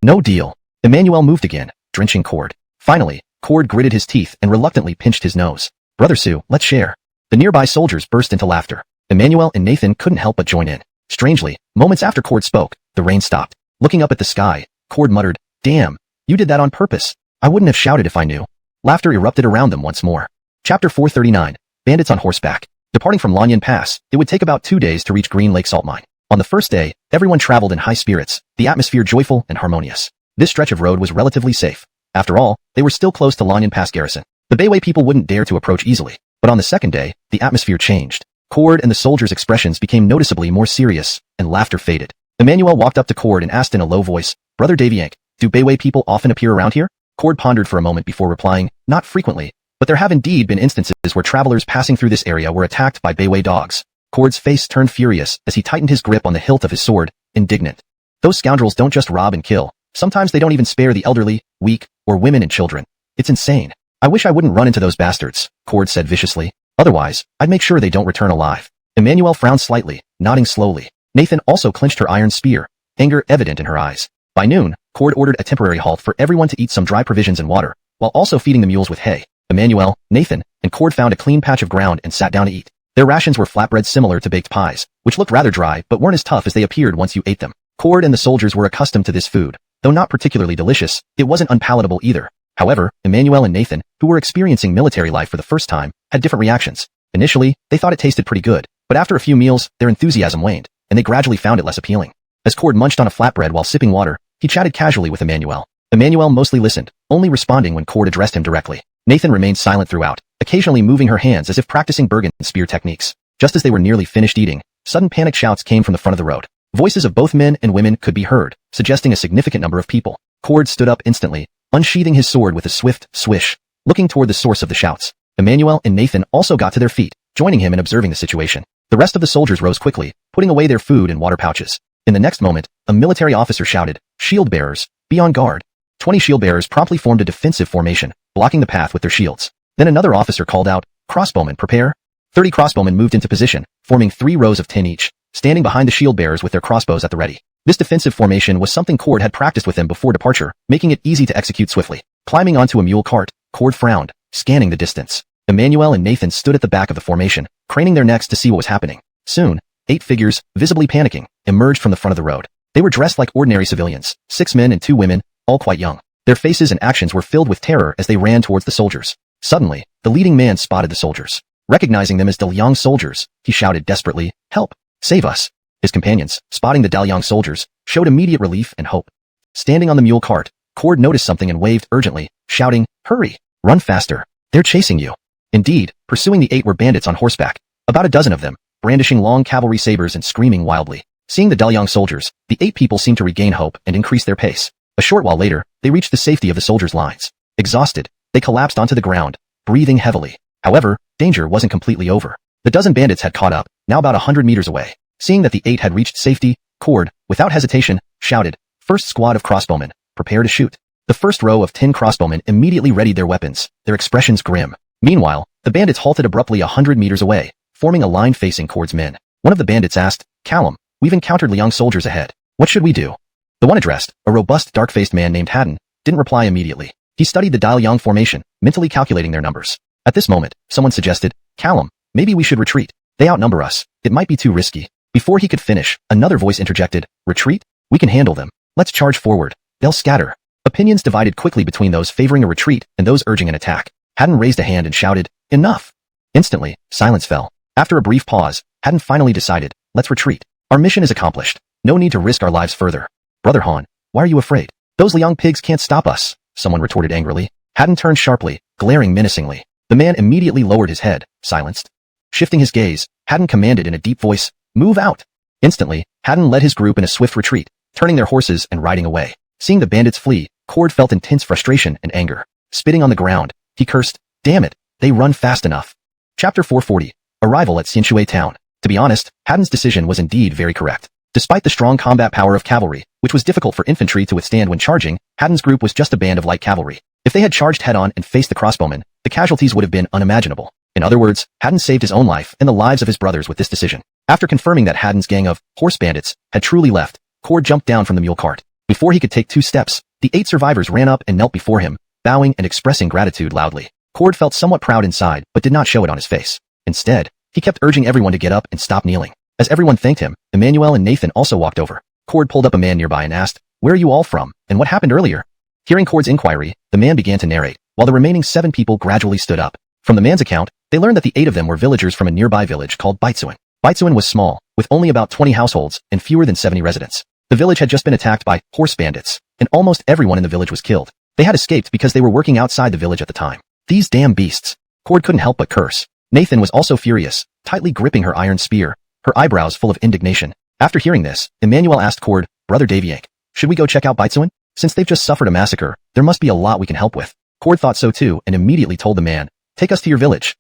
No deal. Emmanuel moved again, drenching Cord. Finally, Cord gritted his teeth and reluctantly pinched his nose. Brother Sue, let's share. The nearby soldiers burst into laughter. Emmanuel and Nathan couldn't help but join in. Strangely, moments after Cord spoke, the rain stopped. Looking up at the sky, Cord muttered, Damn, you did that on purpose. I wouldn't have shouted if I knew. Laughter erupted around them once more. Chapter 439, Bandits on Horseback. Departing from Lanyan Pass, it would take about 2 days to reach Green Lake Salt Mine. On the first day, everyone traveled in high spirits, the atmosphere joyful and harmonious. This stretch of road was relatively safe. After all, they were still close to Lanyan Pass garrison. The Bayway people wouldn't dare to approach easily. But on the second day, the atmosphere changed. Cord and the soldiers' expressions became noticeably more serious, and laughter faded. Emmanuel walked up to Cord and asked in a low voice, Brother Daviank, do Bayway people often appear around here? Cord pondered for a moment before replying, Not frequently, but there have indeed been instances where travelers passing through this area were attacked by Bayway dogs. Cord's face turned furious as he tightened his grip on the hilt of his sword, indignant. Those scoundrels don't just rob and kill. Sometimes they don't even spare the elderly, weak, or women and children. It's insane. I wish I wouldn't run into those bastards, Cord said viciously. Otherwise, I'd make sure they don't return alive. Emmanuel frowned slightly, nodding slowly. Nathan also clenched her iron spear, anger evident in her eyes. By noon, Cord ordered a temporary halt for everyone to eat some dry provisions and water, while also feeding the mules with hay. Emmanuel, Nathan, and Cord found a clean patch of ground and sat down to eat. Their rations were flatbreads similar to baked pies, which looked rather dry but weren't as tough as they appeared once you ate them. Cord and the soldiers were accustomed to this food. Though not particularly delicious, it wasn't unpalatable either. However, Emmanuel and Nathan, who were experiencing military life for the first time, had different reactions. Initially, they thought it tasted pretty good, but after a few meals, their enthusiasm waned, and they gradually found it less appealing. As Cord munched on a flatbread while sipping water, he chatted casually with Emmanuel. Emmanuel mostly listened, only responding when Cord addressed him directly. Nathan remained silent throughout, occasionally moving her hands as if practicing Bergen spear techniques. Just as they were nearly finished eating, sudden panic shouts came from the front of the road. Voices of both men and women could be heard, suggesting a significant number of people. Cord stood up instantly, unsheathing his sword with a swift swish, looking toward the source of the shouts. Emmanuel and Nathan also got to their feet, joining him in observing the situation. The rest of the soldiers rose quickly, putting away their food and water pouches. In the next moment, a military officer shouted, Shield bearers, be on guard. 20 shield bearers promptly formed a defensive formation, blocking the path with their shields. Then another officer called out, Crossbowmen, prepare. 30 crossbowmen moved into position, forming 3 rows of 10 each, standing behind the shield bearers with their crossbows at the ready. This defensive formation was something Cord had practiced with them before departure, making it easy to execute swiftly. Climbing onto a mule cart, Cord frowned, scanning the distance. Emmanuel and Nathan stood at the back of the formation, craning their necks to see what was happening. Soon, 8 figures, visibly panicking, emerged from the front of the road. They were dressed like ordinary civilians, 6 men and 2 women, all quite young. Their faces and actions were filled with terror as they ran towards the soldiers. Suddenly, the leading man spotted the soldiers. Recognizing them as Dalyang soldiers, he shouted desperately, Help! Save us! His companions, spotting the Dalyang soldiers, showed immediate relief and hope. Standing on the mule cart, Cord noticed something and waved urgently, shouting, Hurry! Run faster! They're chasing you! Indeed, pursuing the 8 were bandits on horseback, about a dozen of them, brandishing long cavalry sabers and screaming wildly. Seeing the Dalyang soldiers, the 8 people seemed to regain hope and increase their pace. A short while later, they reached the safety of the soldiers' lines. Exhausted, They collapsed onto the ground, breathing heavily. However, danger wasn't completely over. The dozen bandits had caught up, now about 100 meters away. Seeing that the 8 had reached safety, Cord, without hesitation, shouted, "First squad of crossbowmen, prepare to shoot." The first row of 10 crossbowmen immediately readied their weapons, their expressions grim. Meanwhile, the bandits halted abruptly 100 meters away, forming a line facing Cord's men. One of the bandits asked, "Callum, we've encountered Liang soldiers ahead. What should we do?" The one addressed, a robust, dark-faced man named Haddon, didn't reply immediately. He studied the Daliang formation, mentally calculating their numbers. At this moment, someone suggested, "Callum, maybe we should retreat. They outnumber us. It might be too risky." Before he could finish, another voice interjected, "Retreat? We can handle them. Let's charge forward. They'll scatter." Opinions divided quickly between those favoring a retreat and those urging an attack. Haddon raised a hand and shouted, "Enough!" Instantly, silence fell. After a brief pause, Haddon finally decided, "Let's retreat. Our mission is accomplished. No need to risk our lives further." "Brother Han, why are you afraid? Those Liang pigs can't stop us," someone retorted angrily. Haddon turned sharply, glaring menacingly. The man immediately lowered his head, silenced. Shifting his gaze, Haddon commanded in a deep voice, "Move out!" Instantly, Haddon led his group in a swift retreat, turning their horses and riding away. Seeing the bandits flee, Cord felt intense frustration and anger. Spitting on the ground, he cursed, "Damn it, they run fast enough." Chapter 440. Arrival at Xianshui Town. To be honest, Haddon's decision was indeed very correct. Despite the strong combat power of cavalry, which was difficult for infantry to withstand when charging, Haddon's group was just a band of light cavalry. If they had charged head-on and faced the crossbowmen, the casualties would have been unimaginable. In other words, Haddon saved his own life and the lives of his brothers with this decision. After confirming that Haddon's gang of horse bandits had truly left, Cord jumped down from the mule cart. Before he could take 2 steps, the 8 survivors ran up and knelt before him, bowing and expressing gratitude loudly. Cord felt somewhat proud inside, but did not show it on his face. Instead, he kept urging everyone to get up and stop kneeling. As everyone thanked him, Emmanuel and Nathan also walked over. Cord pulled up a man nearby and asked, "Where are you all from, and what happened earlier?" Hearing Cord's inquiry, the man began to narrate, while the remaining 7 people gradually stood up. From the man's account, they learned that the 8 of them were villagers from a nearby village called Baitsuan. Baitsuan was small, with only about 20 households and fewer than 70 residents. The village had just been attacked by horse bandits, and almost everyone in the village was killed. They had escaped because they were working outside the village at the time. These damn beasts. Cord couldn't help but curse. Nathan was also furious, tightly gripping her iron spear, her eyebrows full of indignation. After hearing this, Emmanuel asked Cord, "Brother Daviank, should we go check out Baitsuan? Since they've just suffered a massacre, there must be a lot we can help with." Cord thought so too and immediately told the man, "Take us to your village."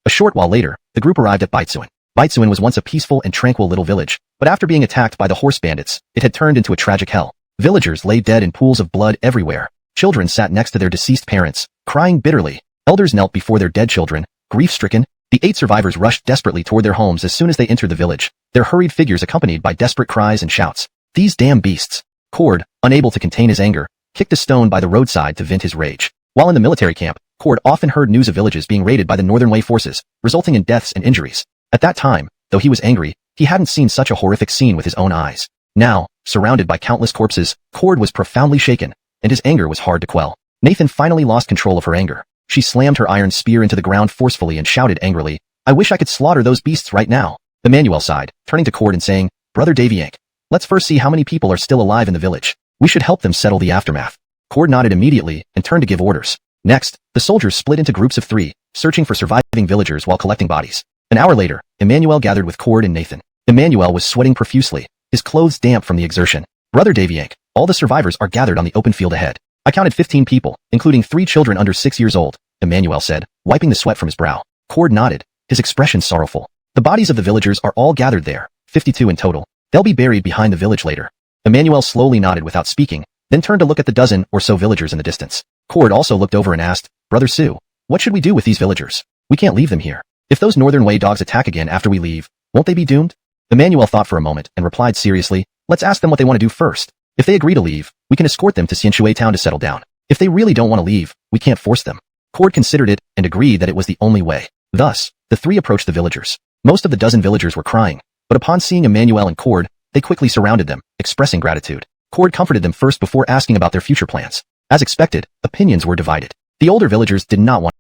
A short while later, the group arrived at Baitsuan. Baitsuan was once a peaceful and tranquil little village, but after being attacked by the horse bandits, it had turned into a tragic hell. Villagers lay dead in pools of blood everywhere. Children sat next to their deceased parents, crying bitterly. Elders knelt before their dead children, grief-stricken. The 8 survivors rushed desperately toward their homes as soon as they entered the village, their hurried figures accompanied by desperate cries and shouts. "These damn beasts." Cord, unable to contain his anger, kicked a stone by the roadside to vent his rage. While in the military camp, Cord often heard news of villages being raided by the Northern Wei forces, resulting in deaths and injuries. At that time, though he was angry, he hadn't seen such a horrific scene with his own eyes. Now, surrounded by countless corpses, Cord was profoundly shaken, and his anger was hard to quell. Nathan finally lost control of her anger. She slammed her iron spear into the ground forcefully and shouted angrily, "I wish I could slaughter those beasts right now." Emmanuel sighed, turning to Cord and saying, "Brother Daviank, let's first see how many people are still alive in the village. We should help them settle the aftermath." Cord nodded immediately and turned to give orders. Next, the soldiers split into groups of 3, searching for surviving villagers while collecting bodies. An hour later, Emmanuel gathered with Cord and Nathan. Emmanuel was sweating profusely, his clothes damp from the exertion. "Brother Daviank, all the survivors are gathered on the open field ahead. I counted 15 people, including 3 children under 6 years old," Emmanuel said, wiping the sweat from his brow. Cord nodded, his expression sorrowful. "The bodies of the villagers are all gathered there, 52 in total. They'll be buried behind the village later." Emmanuel slowly nodded without speaking, then turned to look at the dozen or so villagers in the distance. Cord also looked over and asked, "Brother Sue, what should we do with these villagers? We can't leave them here. If those Northern Wei dogs attack again after we leave, won't they be doomed?" Emmanuel thought for a moment and replied seriously, "Let's ask them what they want to do first. If they agree to leave, we can escort them to Xianshui Town to settle down. If they really don't want to leave, we can't force them." Cord considered it and agreed that it was the only way. Thus, the 3 approached the villagers. Most of the dozen villagers were crying, but upon seeing Emmanuel and Cord, they quickly surrounded them, expressing gratitude. Cord comforted them first before asking about their future plans. As expected, opinions were divided. The older villagers did not want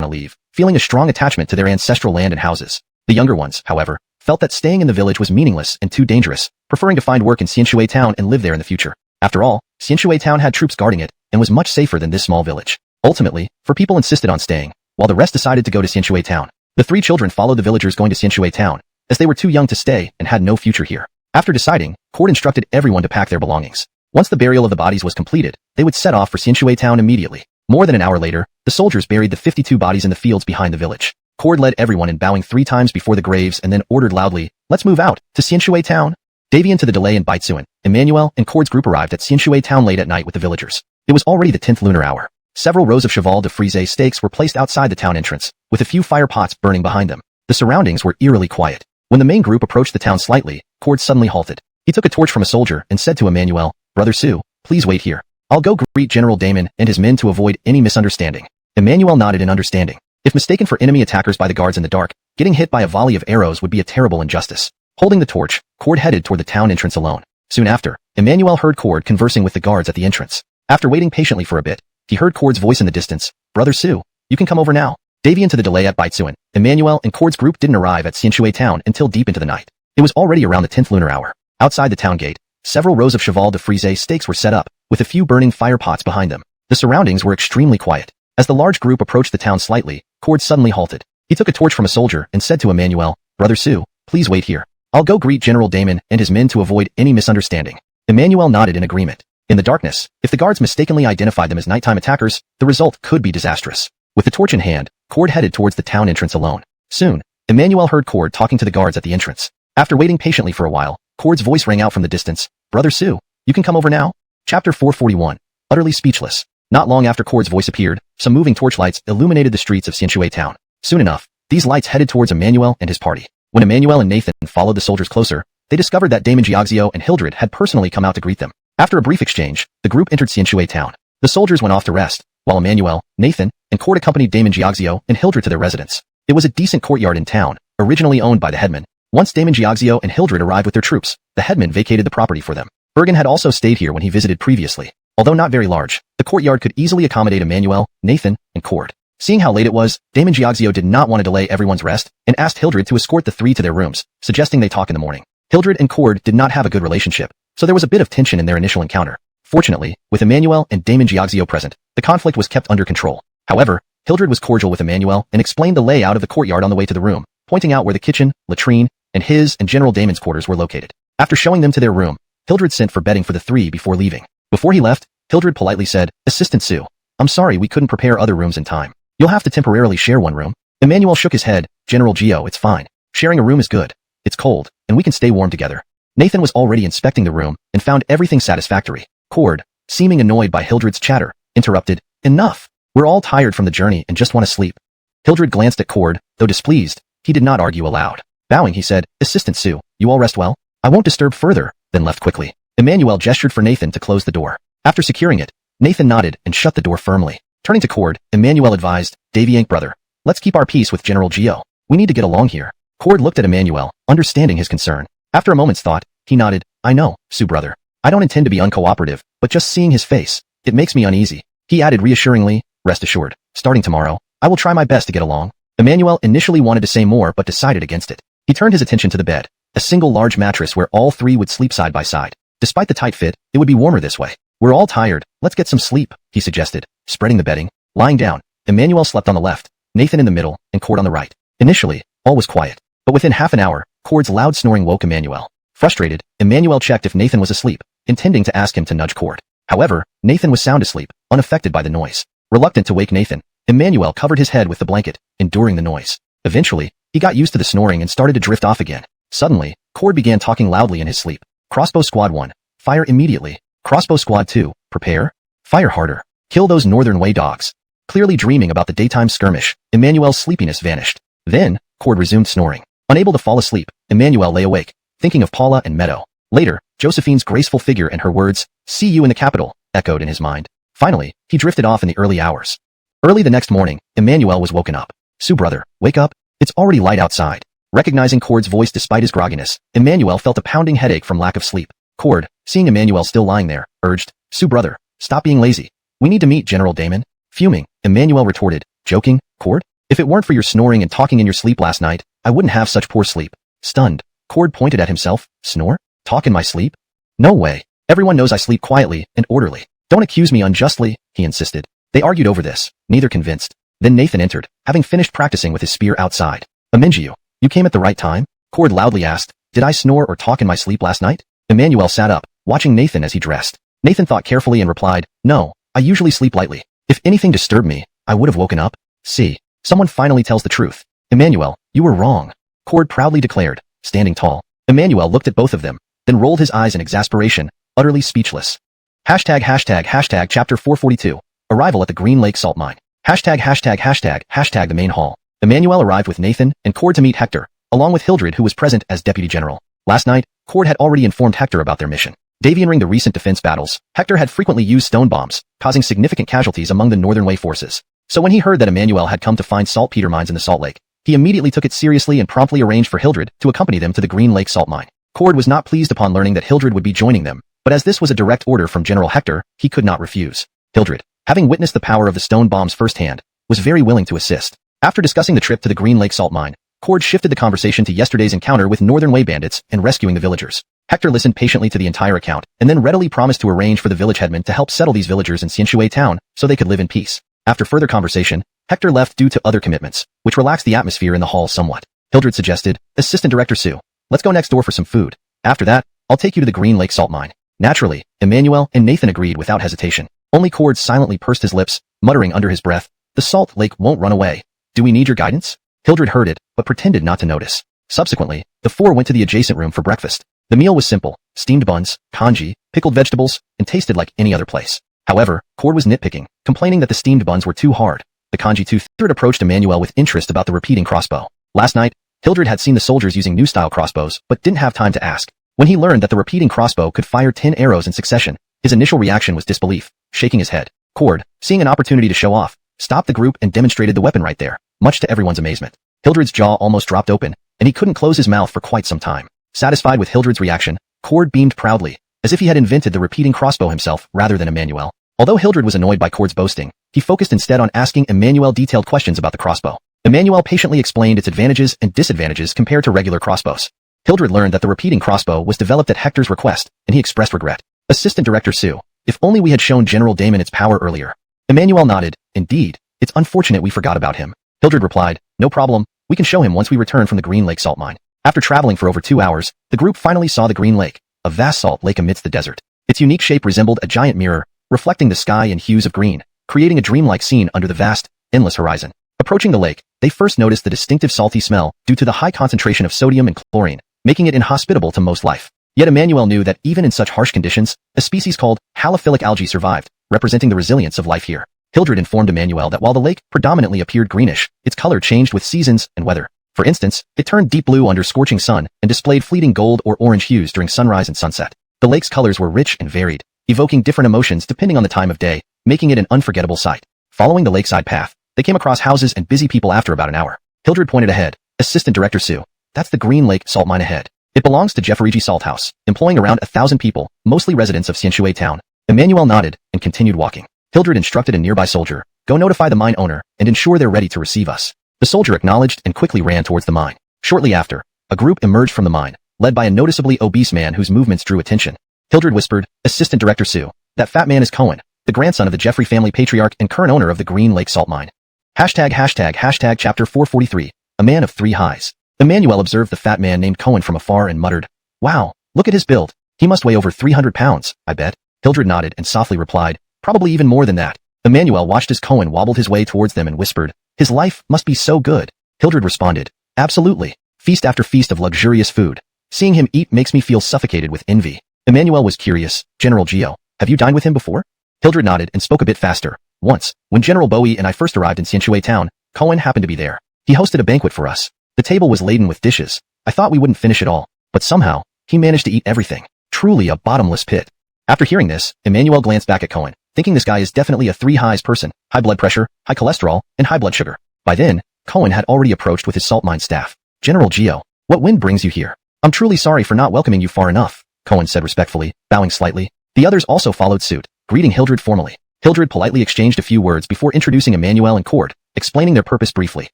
to leave, feeling a strong attachment to their ancestral land and houses. The younger ones, however, felt that staying in the village was meaningless and too dangerous, preferring to find work in Xianshui Town and live there in the future. After all, Xianshui Town had troops guarding it and was much safer than this small village. Ultimately, 4 people insisted on staying, while the rest decided to go to Xianshui Town. The 3 children followed the villagers going to Xianshui Town, as they were too young to stay and had no future here. After deciding, Cord instructed everyone to pack their belongings. Once the burial of the bodies was completed, they would set off for Xianshui town immediately. More than an hour later, the soldiers buried the 52 bodies in the fields behind the village. Cord led everyone in bowing 3 times before the graves and then ordered loudly, "Let's move out, to Xianshui town." Deviant to the delay in Baitsuan, Emmanuel and Cord's group arrived at Xianshui town late at night with the villagers. It was already the 10th lunar hour. Several rows of cheval de frise stakes were placed outside the town entrance, with a few fire pots burning behind them. The surroundings were eerily quiet. When the main group approached the town slightly, Cord suddenly halted. He took a torch from a soldier and said to Emmanuel, "Brother Su, please wait here. I'll go greet General Damon and his men to avoid any misunderstanding." Emmanuel nodded in understanding. If mistaken for enemy attackers by the guards in the dark, getting hit by a volley of arrows would be a terrible injustice. Holding the torch, Cord headed toward the town entrance alone. Soon after, Emmanuel heard Cord conversing with the guards at the entrance. After waiting patiently for a bit, he heard Cord's voice in the distance, "Brother Su, you can come over now." Deviant to the delay at Baitsuan, Emmanuel and Cord's group didn't arrive at Xianshui town until deep into the night. It was already around the 10th lunar hour. Outside the town gate, several rows of cheval de frise stakes were set up, with a few burning fire pots behind them. The surroundings were extremely quiet. As the large group approached the town slightly, Cord suddenly halted. He took a torch from a soldier and said to Emmanuel, "Brother Su, please wait here. I'll go greet General Damon and his men to avoid any misunderstanding." Emmanuel nodded in agreement. In the darkness, if the guards mistakenly identified them as nighttime attackers, the result could be disastrous. With the torch in hand, Cord headed towards the town entrance alone. Soon, Emmanuel heard Cord talking to the guards at the entrance. After waiting patiently for a while, Cord's voice rang out from the distance, "Brother Su, you can come over now?" Chapter 441. Utterly speechless. Not long after Cord's voice appeared, some moving torchlights illuminated the streets of Xianshui town. Soon enough, these lights headed towards Emmanuel and his party. When Emmanuel and Nathan followed the soldiers closer, they discovered that Damon Jiaxio and Hildred had personally come out to greet them. After a brief exchange, the group entered Xianshui town. The soldiers went off to rest, while Emmanuel, Nathan, and Cord accompanied Damon Jiaxio and Hildred to their residence. It was a decent courtyard in town, originally owned by the headman. Once Damon Jiaxio and Hildred arrived with their troops, the headman vacated the property for them. Bergen had also stayed here when he visited previously. Although not very large, the courtyard could easily accommodate Emmanuel, Nathan, and Cord. Seeing how late it was, Damon Jiaxio did not want to delay everyone's rest and asked Hildred to escort the 3 to their rooms, suggesting they talk in the morning. Hildred and Cord did not have a good relationship, so there was a bit of tension in their initial encounter. Fortunately, with Emmanuel and Damon Jiaxio present, the conflict was kept under control. However, Hildred was cordial with Emmanuel and explained the layout of the courtyard on the way to the room, pointing out where the kitchen, latrine, and his and General Damon's quarters were located. After showing them to their room, Hildred sent for bedding for the 3 before leaving. Before he left, Hildred politely said, "Assistant Su, I'm sorry we couldn't prepare other rooms in time. You'll have to temporarily share one room." Emmanuel shook his head, "General Gio, it's fine. Sharing a room is good. It's cold, and we can stay warm together." Nathan was already inspecting the room and found everything satisfactory. Cord, seeming annoyed by Hildred's chatter, interrupted, "Enough. We're all tired from the journey and just want to sleep." Hildred glanced at Cord, though displeased, he did not argue aloud. Bowing, he said, "Assistant Su, you all rest well? I won't disturb further," then left quickly. Emmanuel gestured for Nathan to close the door. After securing it, Nathan nodded and shut the door firmly. Turning to Cord, Emmanuel advised, "Daviank brother, let's keep our peace with General Gio. We need to get along here." Cord looked at Emmanuel, understanding his concern. After a moment's thought, he nodded, "I know, Su brother. I don't intend to be uncooperative, but just seeing his face, it makes me uneasy." He added reassuringly, "Rest assured, starting tomorrow, I will try my best to get along." Emmanuel initially wanted to say more but decided against it. He turned his attention to the bed, a single large mattress where all 3 would sleep side by side. Despite the tight fit, it would be warmer this way. "We're all tired, let's get some sleep," he suggested, spreading the bedding. Lying down, Emmanuel slept on the left, Nathan in the middle, and Cord on the right. Initially, all was quiet, but within half an hour, Cord's loud snoring woke Emmanuel. Frustrated, Emmanuel checked if Nathan was asleep, intending to ask him to nudge Cord. However, Nathan was sound asleep, unaffected by the noise. Reluctant to wake Nathan, Emmanuel covered his head with the blanket, enduring the noise. Eventually, he got used to the snoring and started to drift off again. Suddenly, Cord began talking loudly in his sleep. "Crossbow Squad 1, fire immediately. Crossbow Squad 2, prepare. Fire harder. Kill those Northern Way dogs." Clearly dreaming about the daytime skirmish, Emmanuel's sleepiness vanished. Then, Cord resumed snoring. Unable to fall asleep, Emmanuel lay awake, thinking of Paula and Meadow. Later, Josephine's graceful figure and her words, "See you in the capital," echoed in his mind. Finally, he drifted off in the early hours. Early the next morning, Emmanuel was woken up. "Su brother, wake up. It's already light outside." Recognizing Cord's voice despite his grogginess, Emmanuel felt a pounding headache from lack of sleep. Cord, seeing Emmanuel still lying there, urged, "Su brother, stop being lazy. We need to meet General Damon." Fuming, Emmanuel retorted, "Joking, Cord? If it weren't for your snoring and talking in your sleep last night, I wouldn't have such poor sleep." Stunned, Cord pointed at himself, "Snore? Talk in my sleep? No way. Everyone knows I sleep quietly and orderly. Don't accuse me unjustly," he insisted. They argued over this, neither convinced. Then Nathan entered, having finished practicing with his spear outside. "Amengiu, you came at the right time?" Cord loudly asked, "Did I snore or talk in my sleep last night?" Emmanuel sat up, watching Nathan as he dressed. Nathan thought carefully and replied, "No, I usually sleep lightly. If anything disturbed me, I would have woken up." See, someone finally tells the truth. "Emmanuel, you were wrong," Cord proudly declared, standing tall. Emmanuel looked at both of them, then rolled his eyes in exasperation, utterly speechless. Chapter 442. Arrival at the Green Lake Salt Mine. The main hall. Emmanuel arrived with Nathan and Cord to meet Hector, along with Hildred, who was present as Deputy General. Last night, Cord had already informed Hector about their mission. Davioning the recent defense battles, Hector had frequently used stone bombs, causing significant casualties among the Northern Way forces. So when he heard that Emmanuel had come to find saltpeter mines in the Salt Lake, he immediately took it seriously and promptly arranged for Hildred to accompany them to the Green Lake Salt Mine. Cord was not pleased upon learning that Hildred would be joining them, but as this was a direct order from General Hector, he could not refuse. Hildred, having witnessed the power of the stone bombs firsthand, was very willing to assist. After discussing the trip to the Green Lake Salt Mine, Cord shifted the conversation to yesterday's encounter with Northern Way bandits and rescuing the villagers. Hector listened patiently to the entire account, and then readily promised to arrange for the village headman to help settle these villagers in Xianshui town, so they could live in peace. After further conversation, Hector left due to other commitments, which relaxed the atmosphere in the hall somewhat. Hildred suggested, "Assistant Director Sue, let's go next door for some food. After that, I'll take you to the Green Lake Salt Mine." Naturally, Emmanuel and Nathan agreed without hesitation. Only Cord silently pursed his lips, muttering under his breath, "The Salt Lake won't run away. Do we need your guidance?" Hildred heard it, but pretended not to notice. Subsequently, the four went to the adjacent room for breakfast. The meal was simple: steamed buns, congee, pickled vegetables, and tasted like any other place. However, Cord was nitpicking, complaining that the steamed buns were too hard. The congee too thick. Hildred approached Emmanuel with interest about the repeating crossbow. Last night, Hildred had seen the soldiers using new-style crossbows, but didn't have time to ask. When he learned that the repeating crossbow could fire 10 arrows in succession, his initial reaction was disbelief, shaking his head. Cord, seeing an opportunity to show off, stopped the group and demonstrated the weapon right there, much to everyone's amazement. Hildred's jaw almost dropped open, and he couldn't close his mouth for quite some time. Satisfied with Hildred's reaction, Cord beamed proudly, as if he had invented the repeating crossbow himself rather than Emmanuel. Although Hildred was annoyed by Cord's boasting, he focused instead on asking Emmanuel detailed questions about the crossbow. Emmanuel patiently explained its advantages and disadvantages compared to regular crossbows. Hildred learned that the repeating crossbow was developed at Hector's request, and he expressed regret. "Assistant Director Sue, if only we had shown General Damon its power earlier." Emmanuel nodded. "Indeed, it's unfortunate we forgot about him." Hildred replied, "No problem, we can show him once we return from the Green Lake Salt Mine." After traveling for over 2 hours, the group finally saw the Green Lake, a vast salt lake amidst the desert. Its unique shape resembled a giant mirror, reflecting the sky in hues of green, creating a dreamlike scene under the vast, endless horizon. Approaching the lake, they first noticed the distinctive salty smell due to the high concentration of sodium and chlorine, making it inhospitable to most life. Yet Emmanuel knew that even in such harsh conditions, a species called halophilic algae survived, representing the resilience of life here. Hildred informed Emmanuel that while the lake predominantly appeared greenish, its color changed with seasons and weather. For instance, it turned deep blue under scorching sun and displayed fleeting gold or orange hues during sunrise and sunset. The lake's colors were rich and varied, evoking different emotions depending on the time of day, making it an unforgettable sight. Following the lakeside path, they came across houses and busy people after about an hour. Hildred pointed ahead. "Assistant Director Sue, that's the Green Lake Salt Mine ahead. It belongs to Jefferigi Salt House, employing around 1,000 people, mostly residents of Xianshui town." Emmanuel nodded and continued walking. Hildred instructed a nearby soldier, "Go notify the mine owner and ensure they're ready to receive us." The soldier acknowledged and quickly ran towards the mine. Shortly after, a group emerged from the mine, led by a noticeably obese man whose movements drew attention. Hildred whispered, "Assistant Director Sue, that fat man is Cohen, the grandson of the Jeffrey family patriarch and current owner of the Green Lake Salt Mine." Chapter 443. A man of three highs. Emmanuel observed the fat man named Cohen from afar and muttered, "Wow, look at his build. He must weigh over 300 pounds, I bet." Hildred nodded and softly replied, "Probably even more than that." Emmanuel watched as Cohen wobbled his way towards them and whispered, "His life must be so good." Hildred responded, "Absolutely. Feast after feast of luxurious food. Seeing him eat makes me feel suffocated with envy." Emmanuel was curious. "General Geo, have you dined with him before?" Hildred nodded and spoke a bit faster. "Once, when General Bowie and I first arrived in Xianshui town, Cohen happened to be there. He hosted a banquet for us. The table was laden with dishes. I thought we wouldn't finish it all, but somehow, he managed to eat everything. Truly a bottomless pit." After hearing this, Emmanuel glanced back at Cohen, thinking this guy is definitely a three highs person: high blood pressure, high cholesterol, and high blood sugar. By then, Cohen had already approached with his salt mine staff. "General Geo, what wind brings you here? I'm truly sorry for not welcoming you far enough," Cohen said respectfully, bowing slightly. The others also followed suit, greeting Hildred formally. Hildred politely exchanged a few words before introducing Emmanuel and Cord, explaining their purpose briefly.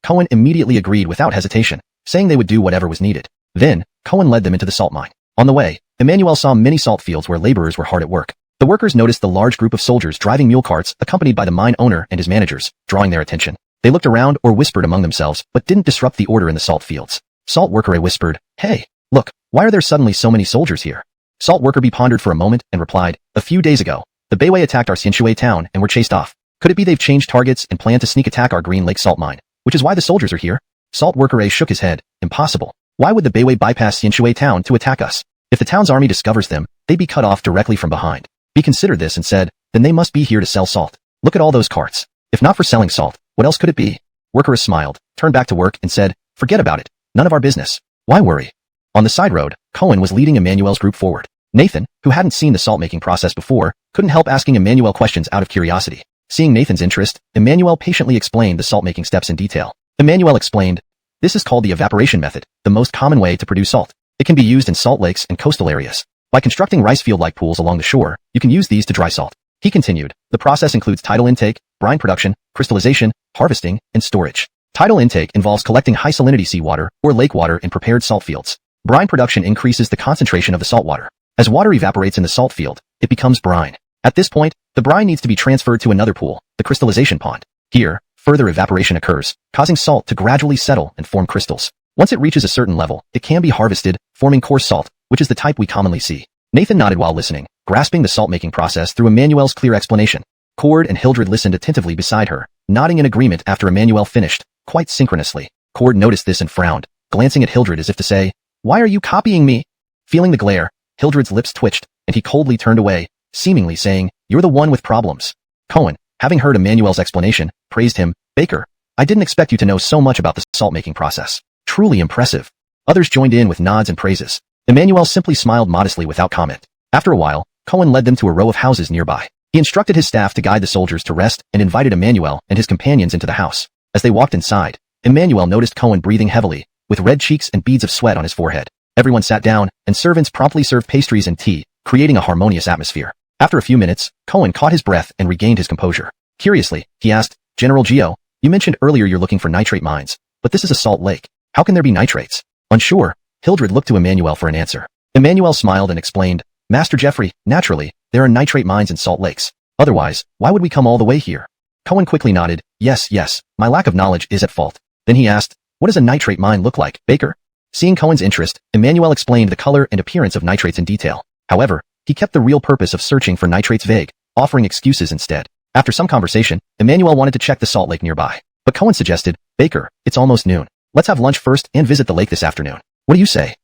Cohen immediately agreed without hesitation, saying they would do whatever was needed. Then, Cohen led them into the salt mine. On the way, Emmanuel saw many salt fields where laborers were hard at work. The workers noticed the large group of soldiers driving mule carts accompanied by the mine owner and his managers, drawing their attention. They looked around or whispered among themselves, but didn't disrupt the order in the salt fields. Salt Worker A whispered, "Hey, look, why are there suddenly so many soldiers here?" Salt Worker B pondered for a moment and replied, "A few days ago, the Bayway attacked our Xinshui town and were chased off. Could it be they've changed targets and plan to sneak attack our Green Lake salt mine, which is why the soldiers are here?" Salt Worker A shook his head. "Impossible. Why would the Bayway bypass Xinshui town to attack us? If the town's army discovers them, they'd be cut off directly from behind." B considered this and said, "Then they must be here to sell salt. Look at all those carts. If not for selling salt, what else could it be?" Worker A smiled, turned back to work and said, "Forget about it. None of our business. Why worry?" On the side road, Cohen was leading Emmanuel's group forward. Nathan, who hadn't seen the salt-making process before, couldn't help asking Emmanuel questions out of curiosity. Seeing Nathan's interest, Emmanuel patiently explained the salt-making steps in detail. Emmanuel explained, "This is called the evaporation method, the most common way to produce salt. It can be used in salt lakes and coastal areas. By constructing rice field-like pools along the shore, you can use these to dry salt." He continued, "The process includes tidal intake, brine production, crystallization, harvesting, and storage. Tidal intake involves collecting high-salinity seawater or lake water in prepared salt fields. Brine production increases the concentration of the salt water. As water evaporates in the salt field, it becomes brine. At this point, the brine needs to be transferred to another pool, the crystallization pond. Here, further evaporation occurs, causing salt to gradually settle and form crystals. Once it reaches a certain level, it can be harvested, forming coarse salt, which is the type we commonly see." Nathan nodded while listening, grasping the salt-making process through Emmanuel's clear explanation. Cord and Hildred listened attentively beside her, nodding in agreement after Emmanuel finished, quite synchronously. Cord noticed this and frowned, glancing at Hildred as if to say, "Why are you copying me?" Feeling the glare, Hildred's lips twitched, and he coldly turned away, seemingly saying, "You're the one with problems." Cohen, having heard Emmanuel's explanation, praised him, "Baker, I didn't expect you to know so much about the salt-making process. Truly impressive." Others joined in with nods and praises. Emmanuel simply smiled modestly without comment. After a while, Cohen led them to a row of houses nearby. He instructed his staff to guide the soldiers to rest and invited Emmanuel and his companions into the house. As they walked inside, Emmanuel noticed Cohen breathing heavily, with red cheeks and beads of sweat on his forehead. Everyone sat down, and servants promptly served pastries and tea, creating a harmonious atmosphere. After a few minutes, Cohen caught his breath and regained his composure. Curiously, he asked, "General Geo, you mentioned earlier you're looking for nitrate mines, but this is a salt lake. How can there be nitrates?" Unsure, Hildred looked to Emmanuel for an answer. Emmanuel smiled and explained, "Master Jeffrey, naturally, there are nitrate mines in salt lakes. Otherwise, why would we come all the way here?" Cohen quickly nodded, yes, my lack of knowledge is at fault." Then he asked, "What does a nitrate mine look like, Baker?" Seeing Cohen's interest, Emmanuel explained the color and appearance of nitrates in detail. However, he kept the real purpose of searching for nitrates vague, offering excuses instead. After some conversation, Emmanuel wanted to check the salt lake nearby. But Cohen suggested, "Baker, it's almost noon. Let's have lunch first and visit the lake this afternoon. What do you say?"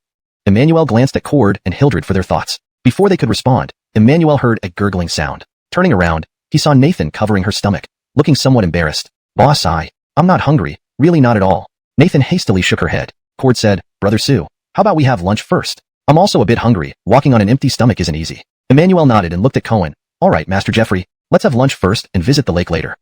Emmanuel glanced at Cord and Hildred for their thoughts. Before they could respond, Emmanuel heard a gurgling sound. Turning around, he saw Nathan covering her stomach, looking somewhat embarrassed. "Boss, I'm not hungry, really not at all." Nathan hastily shook her head. Cord said, "Brother Sue, how about we have lunch first? I'm also a bit hungry, walking on an empty stomach isn't easy." Emmanuel nodded and looked at Cohen. "All right, Master Jeffrey, let's have lunch first and visit the lake later."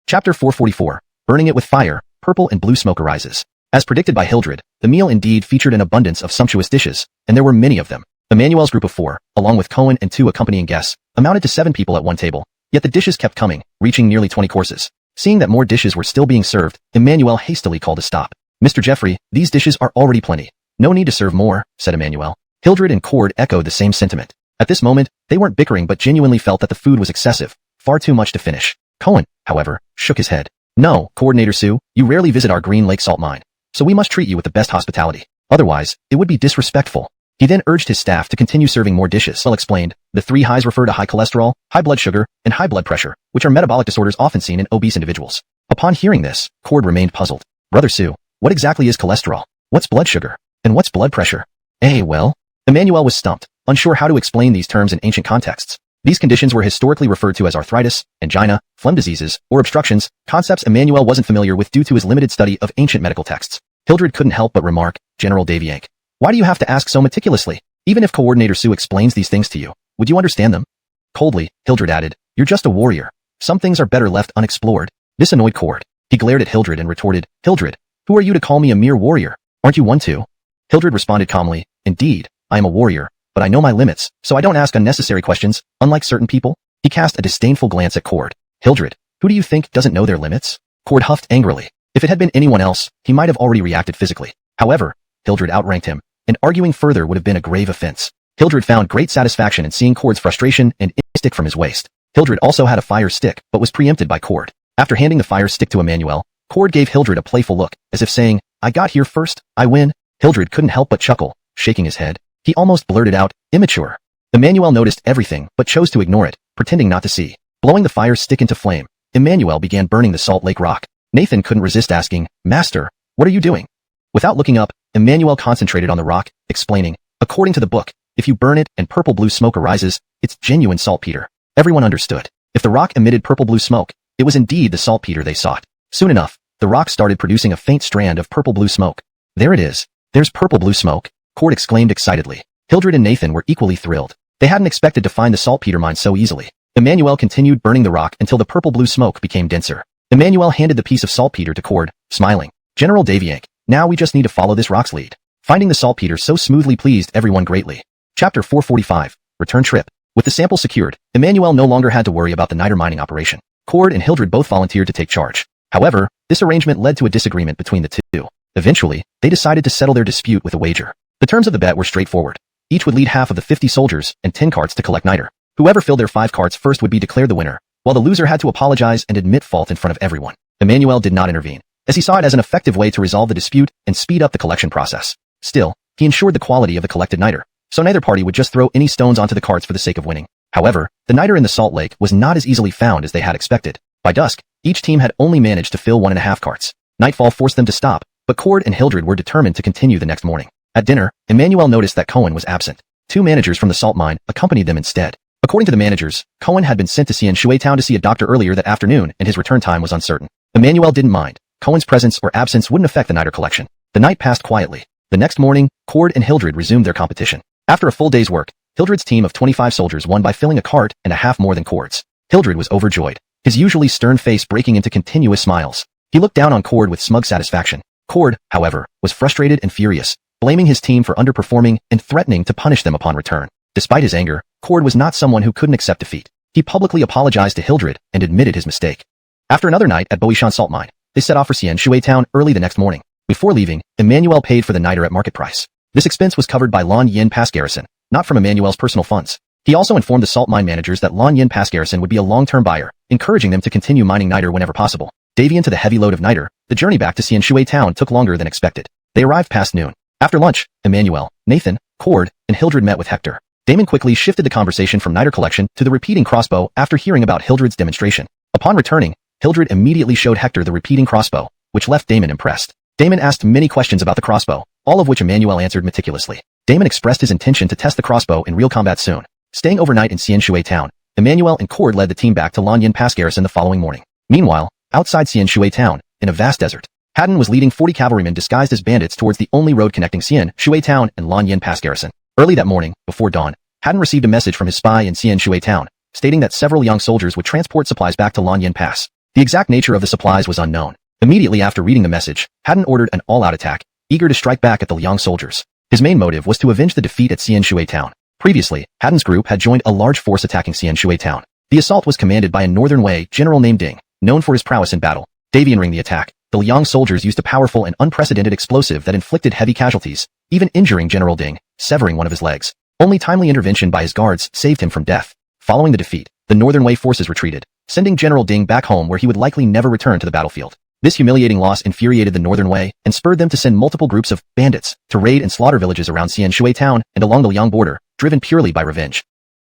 Chapter 444, Burning It with Fire, Purple and Blue Smoke Arises. As predicted by Hildred, the meal indeed featured an abundance of sumptuous dishes, and there were many of them. Emmanuel's group of 4, along with Cohen and 2 accompanying guests, amounted to 7 people at one table, yet the dishes kept coming, reaching nearly 20 courses. Seeing that more dishes were still being served, Emmanuel hastily called a stop. "Mr. Jeffrey, these dishes are already plenty. No need to serve more," said Emmanuel. Hildred and Cord echoed the same sentiment. At this moment, they weren't bickering but genuinely felt that the food was excessive, far too much to finish. Cohen, however, shook his head. "No, Coordinator Sue, you rarely visit our Green Lake salt mine, so we must treat you with the best hospitality. Otherwise, it would be disrespectful." He then urged his staff to continue serving more dishes. Well explained, the 3 highs refer to high cholesterol, high blood sugar, and high blood pressure, which are metabolic disorders often seen in obese individuals. Upon hearing this, Cord remained puzzled. "Brother Sue, what exactly is cholesterol? What's blood sugar? And what's blood pressure?" Well, Emmanuel was stumped, unsure how to explain these terms in ancient contexts. These conditions were historically referred to as arthritis, angina, phlegm diseases, or obstructions, concepts Emmanuel wasn't familiar with due to his limited study of ancient medical texts. Hildred couldn't help but remark, "General Daviank, why do you have to ask so meticulously? Even if Coordinator Sue explains these things to you, would you understand them?" Coldly, Hildred added, "You're just a warrior. Some things are better left unexplored." This annoyed Cord. He glared at Hildred and retorted, "Hildred, who are you to call me a mere warrior? Aren't you one too?" Hildred responded calmly, "Indeed, I am a warrior, but I know my limits, so I don't ask unnecessary questions, unlike certain people." He cast a disdainful glance at Cord. "Hildred, who do you think doesn't know their limits?" Cord huffed angrily. If it had been anyone else, he might have already reacted physically. However, Hildred outranked him, and arguing further would have been a grave offense. Hildred found great satisfaction in seeing Cord's frustration and stick from his waist. Hildred also had a fire stick, but was preempted by Cord. After handing the fire stick to Emmanuel, Cord gave Hildred a playful look, as if saying, I got here first, I win. Hildred couldn't help but chuckle, shaking his head. He almost blurted out, immature. Emmanuel noticed everything, but chose to ignore it, pretending not to see. Blowing the fire stick into flame, Emmanuel began burning the Salt Lake rock. Nathan couldn't resist asking, Master, what are you doing? Without looking up, Emmanuel concentrated on the rock, explaining, according to the book, if you burn it and purple-blue smoke arises, it's genuine saltpeter. Everyone understood. If the rock emitted purple-blue smoke, it was indeed the saltpeter they sought. Soon enough, the rock started producing a faint strand of purple-blue smoke. There it is. There's purple-blue smoke, Cord exclaimed excitedly. Hildred and Nathan were equally thrilled. They hadn't expected to find the saltpeter mine so easily. Emmanuel continued burning the rock until the purple-blue smoke became denser. Emmanuel handed the piece of saltpeter to Cord, smiling. General Daviank, now we just need to follow this rock's lead. Finding the saltpeter so smoothly pleased everyone greatly. Chapter 445, Return Trip. With the sample secured, Emmanuel no longer had to worry about the niter mining operation. Cord and Hildred both volunteered to take charge. However, this arrangement led to a disagreement between the two. Eventually, they decided to settle their dispute with a wager. The terms of the bet were straightforward. Each would lead half of the 50 soldiers and 10 carts to collect niter. Whoever filled their 5 carts first would be declared the winner, while the loser had to apologize and admit fault in front of everyone. Emmanuel did not intervene, as he saw it as an effective way to resolve the dispute and speed up the collection process. Still, he ensured the quality of the collected niter, so neither party would just throw any stones onto the carts for the sake of winning. However, the niter in the Salt Lake was not as easily found as they had expected. By dusk, each team had only managed to fill 1.5 carts. Nightfall forced them to stop, but Cord and Hildred were determined to continue the next morning. At dinner, Emmanuel noticed that Cohen was absent. 2 managers from the salt mine accompanied them instead. According to the managers, Cohen had been sent to Shui Town to see a doctor earlier that afternoon and his return time was uncertain. Emmanuel didn't mind. Cohen's presence or absence wouldn't affect the niter collection. The night passed quietly. The next morning, Cord and Hildred resumed their competition. After a full day's work, Hildred's team of 25 soldiers won by filling a cart and a half more than Cord's. Hildred was overjoyed, his usually stern face breaking into continuous smiles. He looked down on Cord with smug satisfaction. Cord, however, was frustrated and furious, blaming his team for underperforming and threatening to punish them upon return. Despite his anger, Cord was not someone who couldn't accept defeat. He publicly apologized to Hildred and admitted his mistake. After another night at Boishan Salt Mine, they set off for Shui Town early the next morning. Before leaving, Emmanuel paid for the niter at market price. This expense was covered by Lan Yin Pass Garrison, not from Emmanuel's personal funds. He also informed the salt mine managers that Lan Yin Pass Garrison would be a long-term buyer, encouraging them to continue mining niter whenever possible. Deviant to the heavy load of niter, the journey back to Shui Town took longer than expected. They arrived past noon. After lunch, Emmanuel, Nathan, Cord, and Hildred met with Hector. Damon quickly shifted the conversation from niter collection to the repeating crossbow after hearing about Hildred's demonstration. Upon returning, Hildred immediately showed Hector the repeating crossbow, which left Damon impressed. Damon asked many questions about the crossbow, all of which Emmanuel answered meticulously. Damon expressed his intention to test the crossbow in real combat soon. Staying overnight in Shui Town, Emmanuel and Cord led the team back to Lan Yin Pass Garrison the following morning. Meanwhile, outside Shui Town, in a vast desert, Haddon was leading 40 cavalrymen disguised as bandits towards the only road connecting Shui Town and Lan Yin Pass Garrison. Early that morning, before dawn, Haddon received a message from his spy in Shui Town, stating that several young soldiers would transport supplies back to Lan Yin Pass. The exact nature of the supplies was unknown. Immediately after reading the message, Haddon ordered an all-out attack, eager to strike back at the Liang soldiers. His main motive was to avenge the defeat at Shui Town. Previously, Haddon's group had joined a large force attacking Shui Town. The assault was commanded by a Northern Wei general named Ding, known for his prowess in battle. Davianring the attack, the Liang soldiers used a powerful and unprecedented explosive that inflicted heavy casualties, even injuring General Ding, severing one of his legs. Only timely intervention by his guards saved him from death. Following the defeat, the Northern Wei forces retreated, sending General Ding back home where he would likely never return to the battlefield. This humiliating loss infuriated the Northern Wei and spurred them to send multiple groups of bandits to raid and slaughter villages around Shui Town and along the Liang border, driven purely by revenge.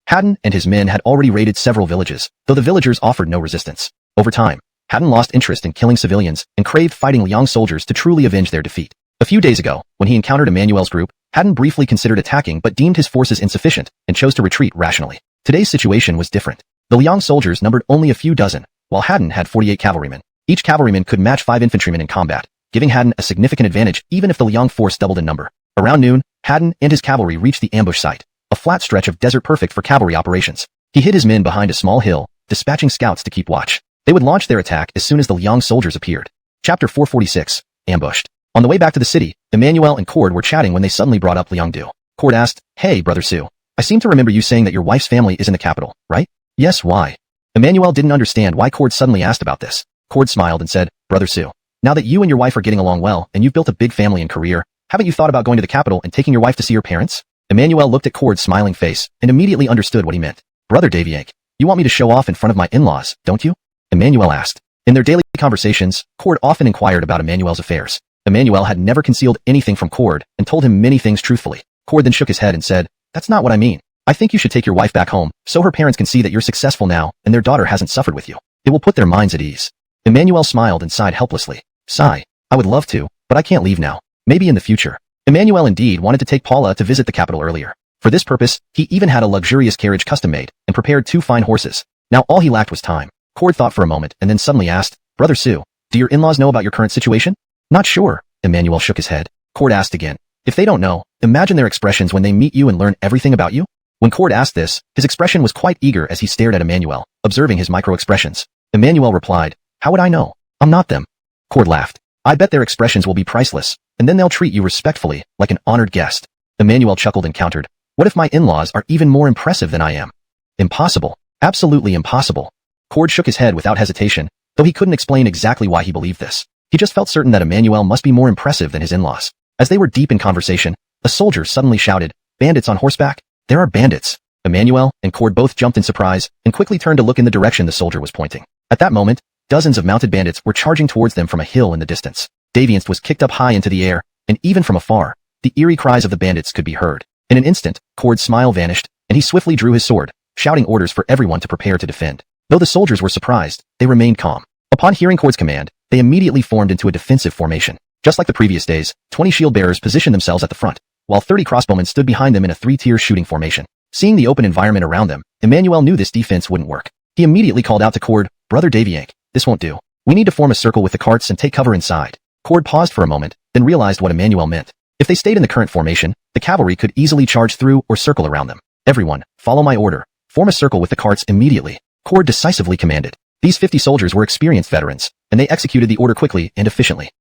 Haddon and his men had already raided several villages, though the villagers offered no resistance. Over time, Haddon lost interest in killing civilians and craved fighting Liang soldiers to truly avenge their defeat. A few days ago, when he encountered Emmanuel's group, Haddon briefly considered attacking but deemed his forces insufficient and chose to retreat rationally. Today's situation was different. The Liang soldiers numbered only a few dozen, while Haddon had 48 cavalrymen. Each cavalryman could match 5 infantrymen in combat, giving Haddon a significant advantage even if the Liang force doubled in number. Around noon, Haddon and his cavalry reached the ambush site, a flat stretch of desert perfect for cavalry operations. He hid his men behind a small hill, dispatching scouts to keep watch. They would launch their attack as soon as the Liang soldiers appeared. Chapter 446, Ambushed. On the way back to the city, Emmanuel and Cord were chatting when they suddenly brought up Liangdu. Cord asked, "Hey, Brother Su. I seem to remember you saying that your wife's family is in the capital, right?" "Yes, why?" Emmanuel didn't understand why Cord suddenly asked about this. Cord smiled and said, "Brother Su, now that you and your wife are getting along well and you've built a big family and career, haven't you thought about going to the capital and taking your wife to see her parents?" Emmanuel looked at Cord's smiling face and immediately understood what he meant. "Brother Daviank, you want me to show off in front of my in-laws, don't you?" Emmanuel asked. In their daily conversations, Cord often inquired about Emmanuel's affairs. Emmanuel had never concealed anything from Cord and told him many things truthfully. Cord then shook his head and said, "That's not what I mean. I think you should take your wife back home, so her parents can see that you're successful now and their daughter hasn't suffered with you. It will put their minds at ease." Emmanuel smiled and sighed helplessly. "Sigh. I would love to, but I can't leave now. Maybe in the future." Emmanuel indeed wanted to take Paula to visit the capital earlier. For this purpose, he even had a luxurious carriage custom-made and prepared 2 fine horses. Now all he lacked was time. Cord thought for a moment and then suddenly asked, "Brother Sue, do your in-laws know about your current situation?" "Not sure." Emmanuel shook his head. Cord asked again, "If they don't know, imagine their expressions when they meet you and learn everything about you." When Cord asked this, his expression was quite eager as he stared at Emmanuel, observing his micro-expressions. Emmanuel replied, "How would I know? I'm not them." Cord laughed. "I bet their expressions will be priceless, and then they'll treat you respectfully, like an honored guest." Emmanuel chuckled and countered, "What if my in-laws are even more impressive than I am?" "Impossible. Absolutely impossible." Cord shook his head without hesitation, though he couldn't explain exactly why he believed this. He just felt certain that Emmanuel must be more impressive than his in-laws. As they were deep in conversation, a soldier suddenly shouted, "Bandits on horseback? There are bandits." Emmanuel and Cord both jumped in surprise and quickly turned to look in the direction the soldier was pointing. At that moment, dozens of mounted bandits were charging towards them from a hill in the distance. Deviance was kicked up high into the air, and even from afar, the eerie cries of the bandits could be heard. In an instant, Cord's smile vanished, and he swiftly drew his sword, shouting orders for everyone to prepare to defend. Though the soldiers were surprised, they remained calm. Upon hearing Cord's command, they immediately formed into a defensive formation. Just like the previous days, 20 shield-bearers positioned themselves at the front, while 30 crossbowmen stood behind them in a 3-tier shooting formation. Seeing the open environment around them, Emmanuel knew this defense wouldn't work. He immediately called out to Cord, "Brother Davyank, this won't do. We need to form a circle with the carts and take cover inside." Cord paused for a moment, then realized what Emmanuel meant. If they stayed in the current formation, the cavalry could easily charge through or circle around them. "Everyone, follow my order. Form a circle with the carts immediately," Cord decisively commanded. These 50 soldiers were experienced veterans, and they executed the order quickly and efficiently.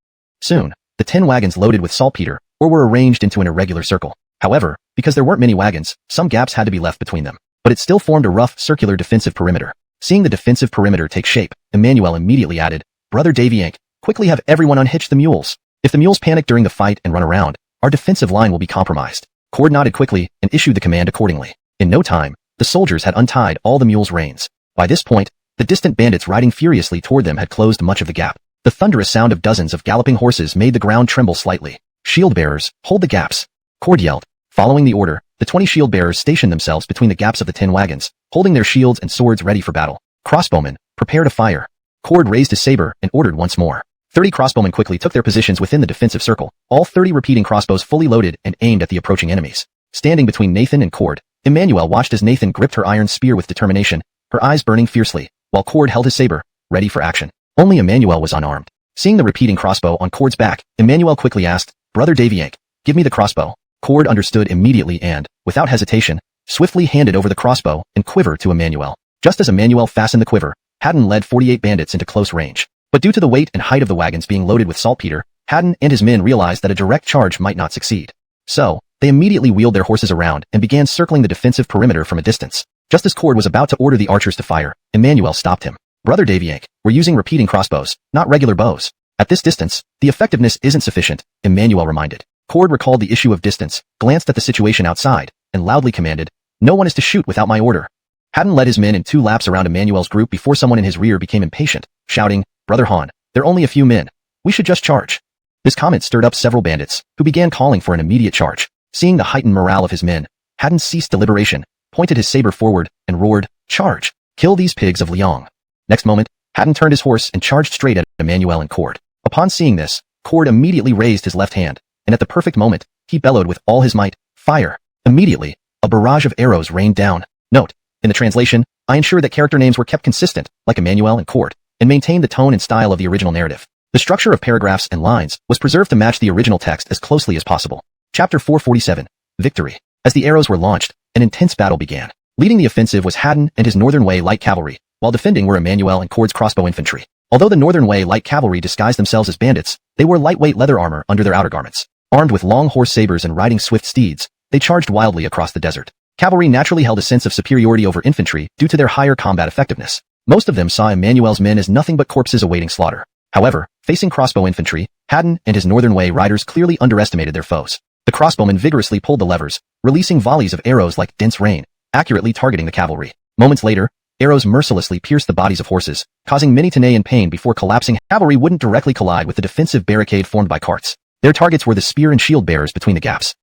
Soon, the 10 wagons loaded with saltpeter were arranged into an irregular circle. However, because there weren't many wagons, some gaps had to be left between them. But it still formed a rough, circular defensive perimeter. Seeing the defensive perimeter take shape, Emmanuel immediately added, "Brother Davyank, quickly have everyone unhitch the mules. If the mules panic during the fight and run around, our defensive line will be compromised." Cord nodded quickly and issued the command accordingly. In no time, the soldiers had untied all the mules' reins. By this point, the distant bandits riding furiously toward them had closed much of the gap. The thunderous sound of dozens of galloping horses made the ground tremble slightly. "Shield-bearers, hold the gaps," Cord yelled. Following the order, the 20 shield-bearers stationed themselves between the gaps of the 10 wagons, holding their shields and swords ready for battle. "Crossbowmen, prepare to fire." Cord raised his saber and ordered once more. 30 crossbowmen quickly took their positions within the defensive circle, all 30 repeating crossbows fully loaded and aimed at the approaching enemies. Standing between Nathan and Cord, Emmanuel watched as Nathan gripped her iron spear with determination, her eyes burning fiercely, while Cord held his saber, ready for action. Only Emmanuel was unarmed. Seeing the repeating crossbow on Cord's back, Emmanuel quickly asked, "Brother Davyank, give me the crossbow." Cord understood immediately and, without hesitation, swiftly handed over the crossbow and quiver to Emmanuel. Just as Emmanuel fastened the quiver, Haddon led 48 bandits into close range. But due to the weight and height of the wagons being loaded with saltpeter, Haddon and his men realized that a direct charge might not succeed. So, they immediately wheeled their horses around and began circling the defensive perimeter from a distance. Just as Cord was about to order the archers to fire, Emmanuel stopped him. "Brother Davyank, we're using repeating crossbows, not regular bows. At this distance, the effectiveness isn't sufficient," Emmanuel reminded. Cord recalled the issue of distance, glanced at the situation outside, and loudly commanded, "No one is to shoot without my order." Haddon led his men in 2 laps around Emmanuel's group before someone in his rear became impatient, shouting, "Brother Han, they're only a few men. We should just charge." This comment stirred up several bandits, who began calling for an immediate charge. Seeing the heightened morale of his men, Haddon ceased deliberation, pointed his saber forward, and roared, "Charge! Kill these pigs of Liang." Next moment, Haddon turned his horse and charged straight at Emmanuel and Cord. Upon seeing this, Cord immediately raised his left hand, and at the perfect moment, he bellowed with all his might, "Fire!" Immediately, a barrage of arrows rained down. Note: in the translation, I ensured that character names were kept consistent, like Emmanuel and Cord, and maintained the tone and style of the original narrative. The structure of paragraphs and lines was preserved to match the original text as closely as possible. Chapter 447. Victory. As the arrows were launched, an intense battle began. Leading the offensive was Haddon and his Northern Way light cavalry, while defending were Emmanuel and Cord's crossbow infantry. Although the Northern Way light cavalry disguised themselves as bandits, they wore lightweight leather armor under their outer garments. Armed with long horse sabers and riding swift steeds, they charged wildly across the desert. Cavalry naturally held a sense of superiority over infantry due to their higher combat effectiveness. Most of them saw Emmanuel's men as nothing but corpses awaiting slaughter. However, facing crossbow infantry, Haddon and his Northern Way riders clearly underestimated their foes. The crossbowmen vigorously pulled the levers, releasing volleys of arrows like dense rain, accurately targeting the cavalry. Moments later, Arrows mercilessly pierced the bodies of horses, causing many to neigh in pain before collapsing. Cavalry wouldn't directly collide with the defensive barricade formed by carts. Their targets were the spear and shield bearers between the gaps.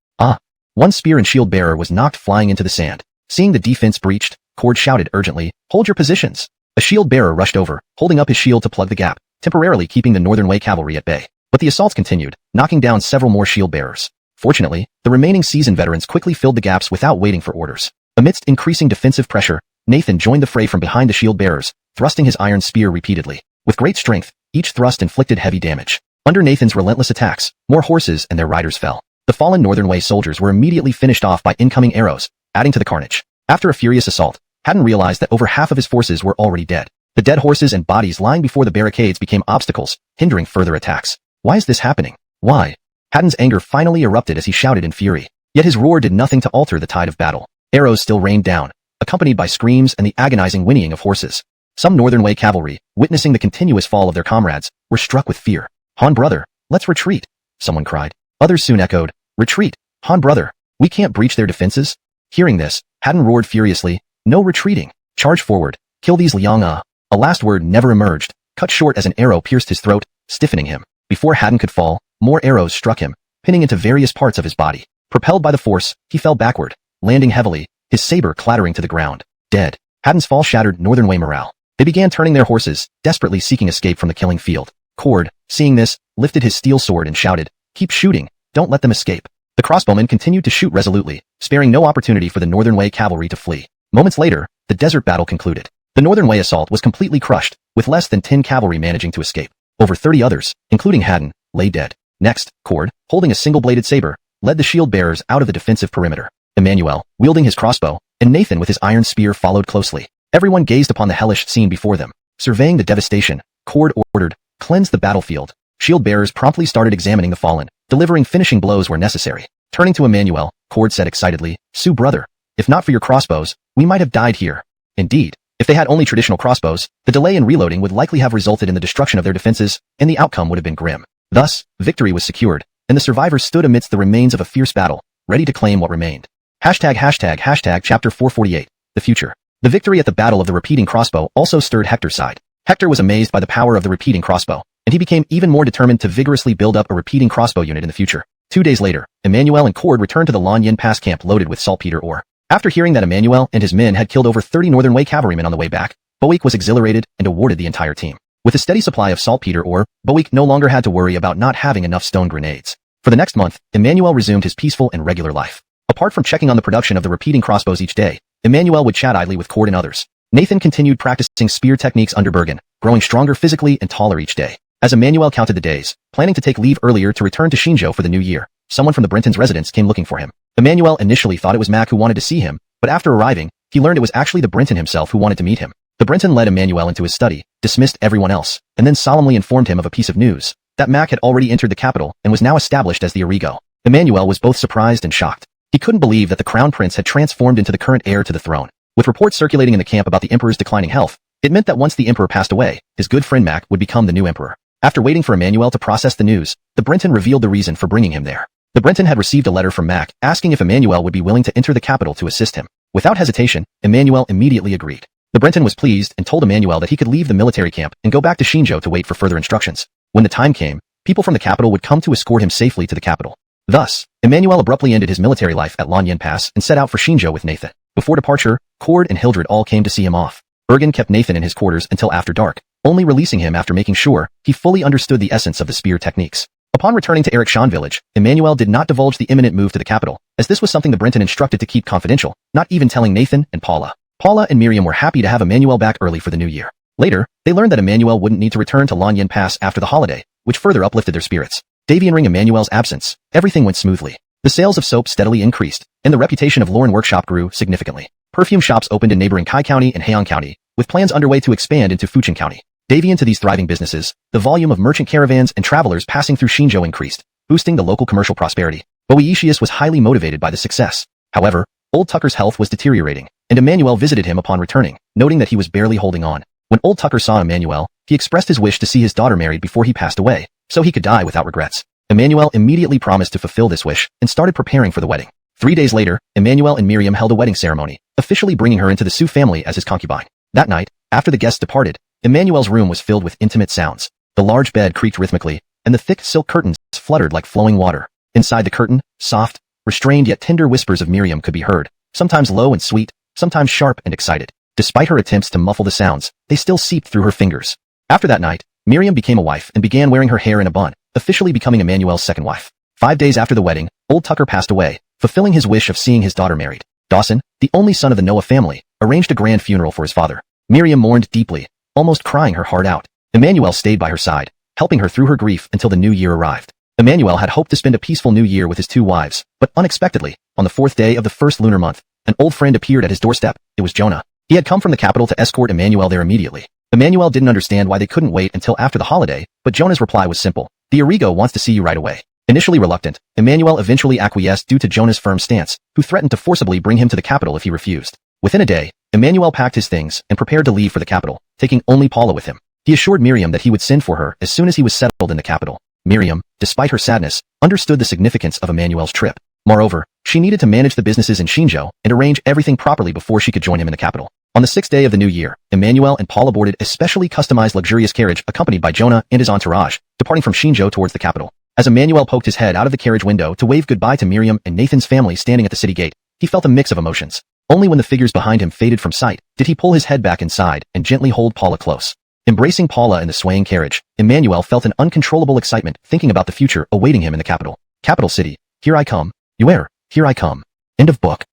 One spear and shield bearer was knocked flying into the sand. Seeing the defense breached, Cord shouted urgently, "Hold your positions!" A shield bearer rushed over, holding up his shield to plug the gap, temporarily keeping the Northern Way cavalry at bay. But the assaults continued, knocking down several more shield bearers. Fortunately, the remaining seasoned veterans quickly filled the gaps without waiting for orders. Amidst increasing defensive pressure, Nathan joined the fray from behind the shield bearers, thrusting his iron spear repeatedly. With great strength, each thrust inflicted heavy damage. Under Nathan's relentless attacks, more horses and their riders fell. The fallen Northern Way soldiers were immediately finished off by incoming arrows, adding to the carnage. After a furious assault, Haddon realized that over half of his forces were already dead. The dead horses and bodies lying before the barricades became obstacles, hindering further attacks. Why is this happening? Why? Haddon's anger finally erupted as he shouted in fury. Yet his roar did nothing to alter the tide of battle. Arrows still rained down, accompanied by screams and the agonizing whinnying of horses. Some Northern Way cavalry, witnessing the continuous fall of their comrades, were struck with fear. "Han brother, let's retreat," someone cried. Others soon echoed, "Retreat, Han brother, we can't breach their defenses." Hearing this, Haddon roared furiously, "No retreating, charge forward, kill these Liang-a." A last word never emerged, cut short as an arrow pierced his throat, stiffening him. Before Haddon could fall, more arrows struck him, pinning into various parts of his body. Propelled by the force, he fell backward, landing heavily, his saber clattering to the ground. Dead. Haddon's fall shattered Northern Way morale. They began turning their horses, desperately seeking escape from the killing field. Cord, seeing this, lifted his steel sword and shouted, "Keep shooting, don't let them escape." The crossbowmen continued to shoot resolutely, sparing no opportunity for the Northern Way cavalry to flee. Moments later, the desert battle concluded. The Northern Way assault was completely crushed, with less than 10 cavalry managing to escape. Over 30 others, including Haddon, lay dead. Next, Cord, holding a single-bladed saber, led the shield bearers out of the defensive perimeter. Emmanuel, wielding his crossbow, and Nathan with his iron spear followed closely. Everyone gazed upon the hellish scene before them. Surveying the devastation, Cord ordered, "Cleanse the battlefield." Shield bearers promptly started examining the fallen, delivering finishing blows where necessary. Turning to Emmanuel, Cord said excitedly, "Sue brother, if not for your crossbows, we might have died here." Indeed, if they had only traditional crossbows, the delay in reloading would likely have resulted in the destruction of their defenses, and the outcome would have been grim. Thus, victory was secured, and the survivors stood amidst the remains of a fierce battle, ready to claim what remained. Chapter 448, The Future. The victory at the Battle of the Repeating Crossbow also stirred Hector's side. Hector was amazed by the power of the repeating crossbow, and he became even more determined to vigorously build up a repeating crossbow unit in the future. 2 days later, Emmanuel and Cord returned to the Lanyan Pass camp loaded with saltpeter ore. After hearing that Emmanuel and his men had killed over 30 Northern Way cavalrymen on the way back, Bowick was exhilarated and awarded the entire team. With a steady supply of saltpeter ore, Bowick no longer had to worry about not having enough stone grenades. For the next month, Emmanuel resumed his peaceful and regular life. Apart from checking on the production of the repeating crossbows each day, Emmanuel would chat idly with Cord and others. Nathan continued practicing spear techniques under Bergen, growing stronger physically and taller each day. As Emmanuel counted the days, planning to take leave earlier to return to Shinjo for the new year, someone from the Brenton's residence came looking for him. Emmanuel initially thought it was Mac who wanted to see him, but after arriving, he learned it was actually the Brenton himself who wanted to meet him. The Brenton led Emmanuel into his study, dismissed everyone else, and then solemnly informed him of a piece of news, that Mac had already entered the capital and was now established as the Arrigo. Emmanuel was both surprised and shocked. He couldn't believe that the crown prince had transformed into the current heir to the throne. With reports circulating in the camp about the emperor's declining health, it meant that once the emperor passed away, his good friend Mac would become the new emperor. After waiting for Emmanuel to process the news, the Brenton revealed the reason for bringing him there. The Brenton had received a letter from Mac asking if Emmanuel would be willing to enter the capital to assist him. Without hesitation, Emmanuel immediately agreed. The Brenton was pleased and told Emmanuel that he could leave the military camp and go back to Shinjo to wait for further instructions. When the time came, people from the capital would come to escort him safely to the capital. Thus, Emmanuel abruptly ended his military life at Lanyan Pass and set out for Shinjo with Nathan. Before departure, Cord and Hildred all came to see him off. Bergen kept Nathan in his quarters until after dark, only releasing him after making sure he fully understood the essence of the spear techniques. Upon returning to Erikshan village, Emmanuel did not divulge the imminent move to the capital, as this was something the Brenton instructed to keep confidential, not even telling Nathan and Paula. Paula and Miriam were happy to have Emmanuel back early for the new year. Later, they learned that Emmanuel wouldn't need to return to Lanyan Pass after the holiday, which further uplifted their spirits. Davioning Emmanuel's absence, everything went smoothly. The sales of soap steadily increased, and the reputation of Lauren Workshop grew significantly. Perfume shops opened in neighboring Kai County and Heian County, with plans underway to expand into Fujian County. Davian to these thriving businesses, the volume of merchant caravans and travelers passing through Shinjo increased, boosting the local commercial prosperity. Boetius was highly motivated by the success. However, Old Tucker's health was deteriorating, and Emmanuel visited him upon returning, noting that he was barely holding on. When Old Tucker saw Emmanuel, he expressed his wish to see his daughter married before he passed away, so he could die without regrets. Emmanuel immediately promised to fulfill this wish and started preparing for the wedding. 3 days later, Emmanuel and Miriam held a wedding ceremony, officially bringing her into the Su family as his concubine. That night, after the guests departed, Emmanuel's room was filled with intimate sounds. The large bed creaked rhythmically, and the thick silk curtains fluttered like flowing water. Inside the curtain, soft, restrained yet tender whispers of Miriam could be heard, sometimes low and sweet, sometimes sharp and excited. Despite her attempts to muffle the sounds, they still seeped through her fingers. After that night, Miriam became a wife and began wearing her hair in a bun, officially becoming Emmanuel's second wife. 5 days after the wedding, old Tucker passed away, fulfilling his wish of seeing his daughter married. Dawson, the only son of the Noah family, arranged a grand funeral for his father. Miriam mourned deeply, almost crying her heart out. Emmanuel stayed by her side, helping her through her grief until the new year arrived. Emmanuel had hoped to spend a peaceful new year with his 2 wives, but unexpectedly, on the 4th day of the first lunar month, an old friend appeared at his doorstep. It was Jonah. He had come from the capital to escort Emmanuel there immediately. Emmanuel didn't understand why they couldn't wait until after the holiday, but Jonah's reply was simple. The Arrigo wants to see you right away. Initially reluctant, Emmanuel eventually acquiesced due to Jonah's firm stance, who threatened to forcibly bring him to the capital if he refused. Within a day, Emmanuel packed his things and prepared to leave for the capital, taking only Paula with him. He assured Miriam that he would send for her as soon as he was settled in the capital. Miriam, despite her sadness, understood the significance of Emmanuel's trip. Moreover, she needed to manage the businesses in Xinzhou and arrange everything properly before she could join him in the capital. On the 6th day of the new year, Emmanuel and Paula boarded a specially customized luxurious carriage accompanied by Jonah and his entourage, departing from Xinzhou towards the capital. As Emmanuel poked his head out of the carriage window to wave goodbye to Miriam and Nathan's family standing at the city gate, he felt a mix of emotions. Only when the figures behind him faded from sight did he pull his head back inside and gently hold Paula close. Embracing Paula in the swaying carriage, Emmanuel felt an uncontrollable excitement thinking about the future awaiting him in the capital. Capital City, here I come. Here I come. End of book.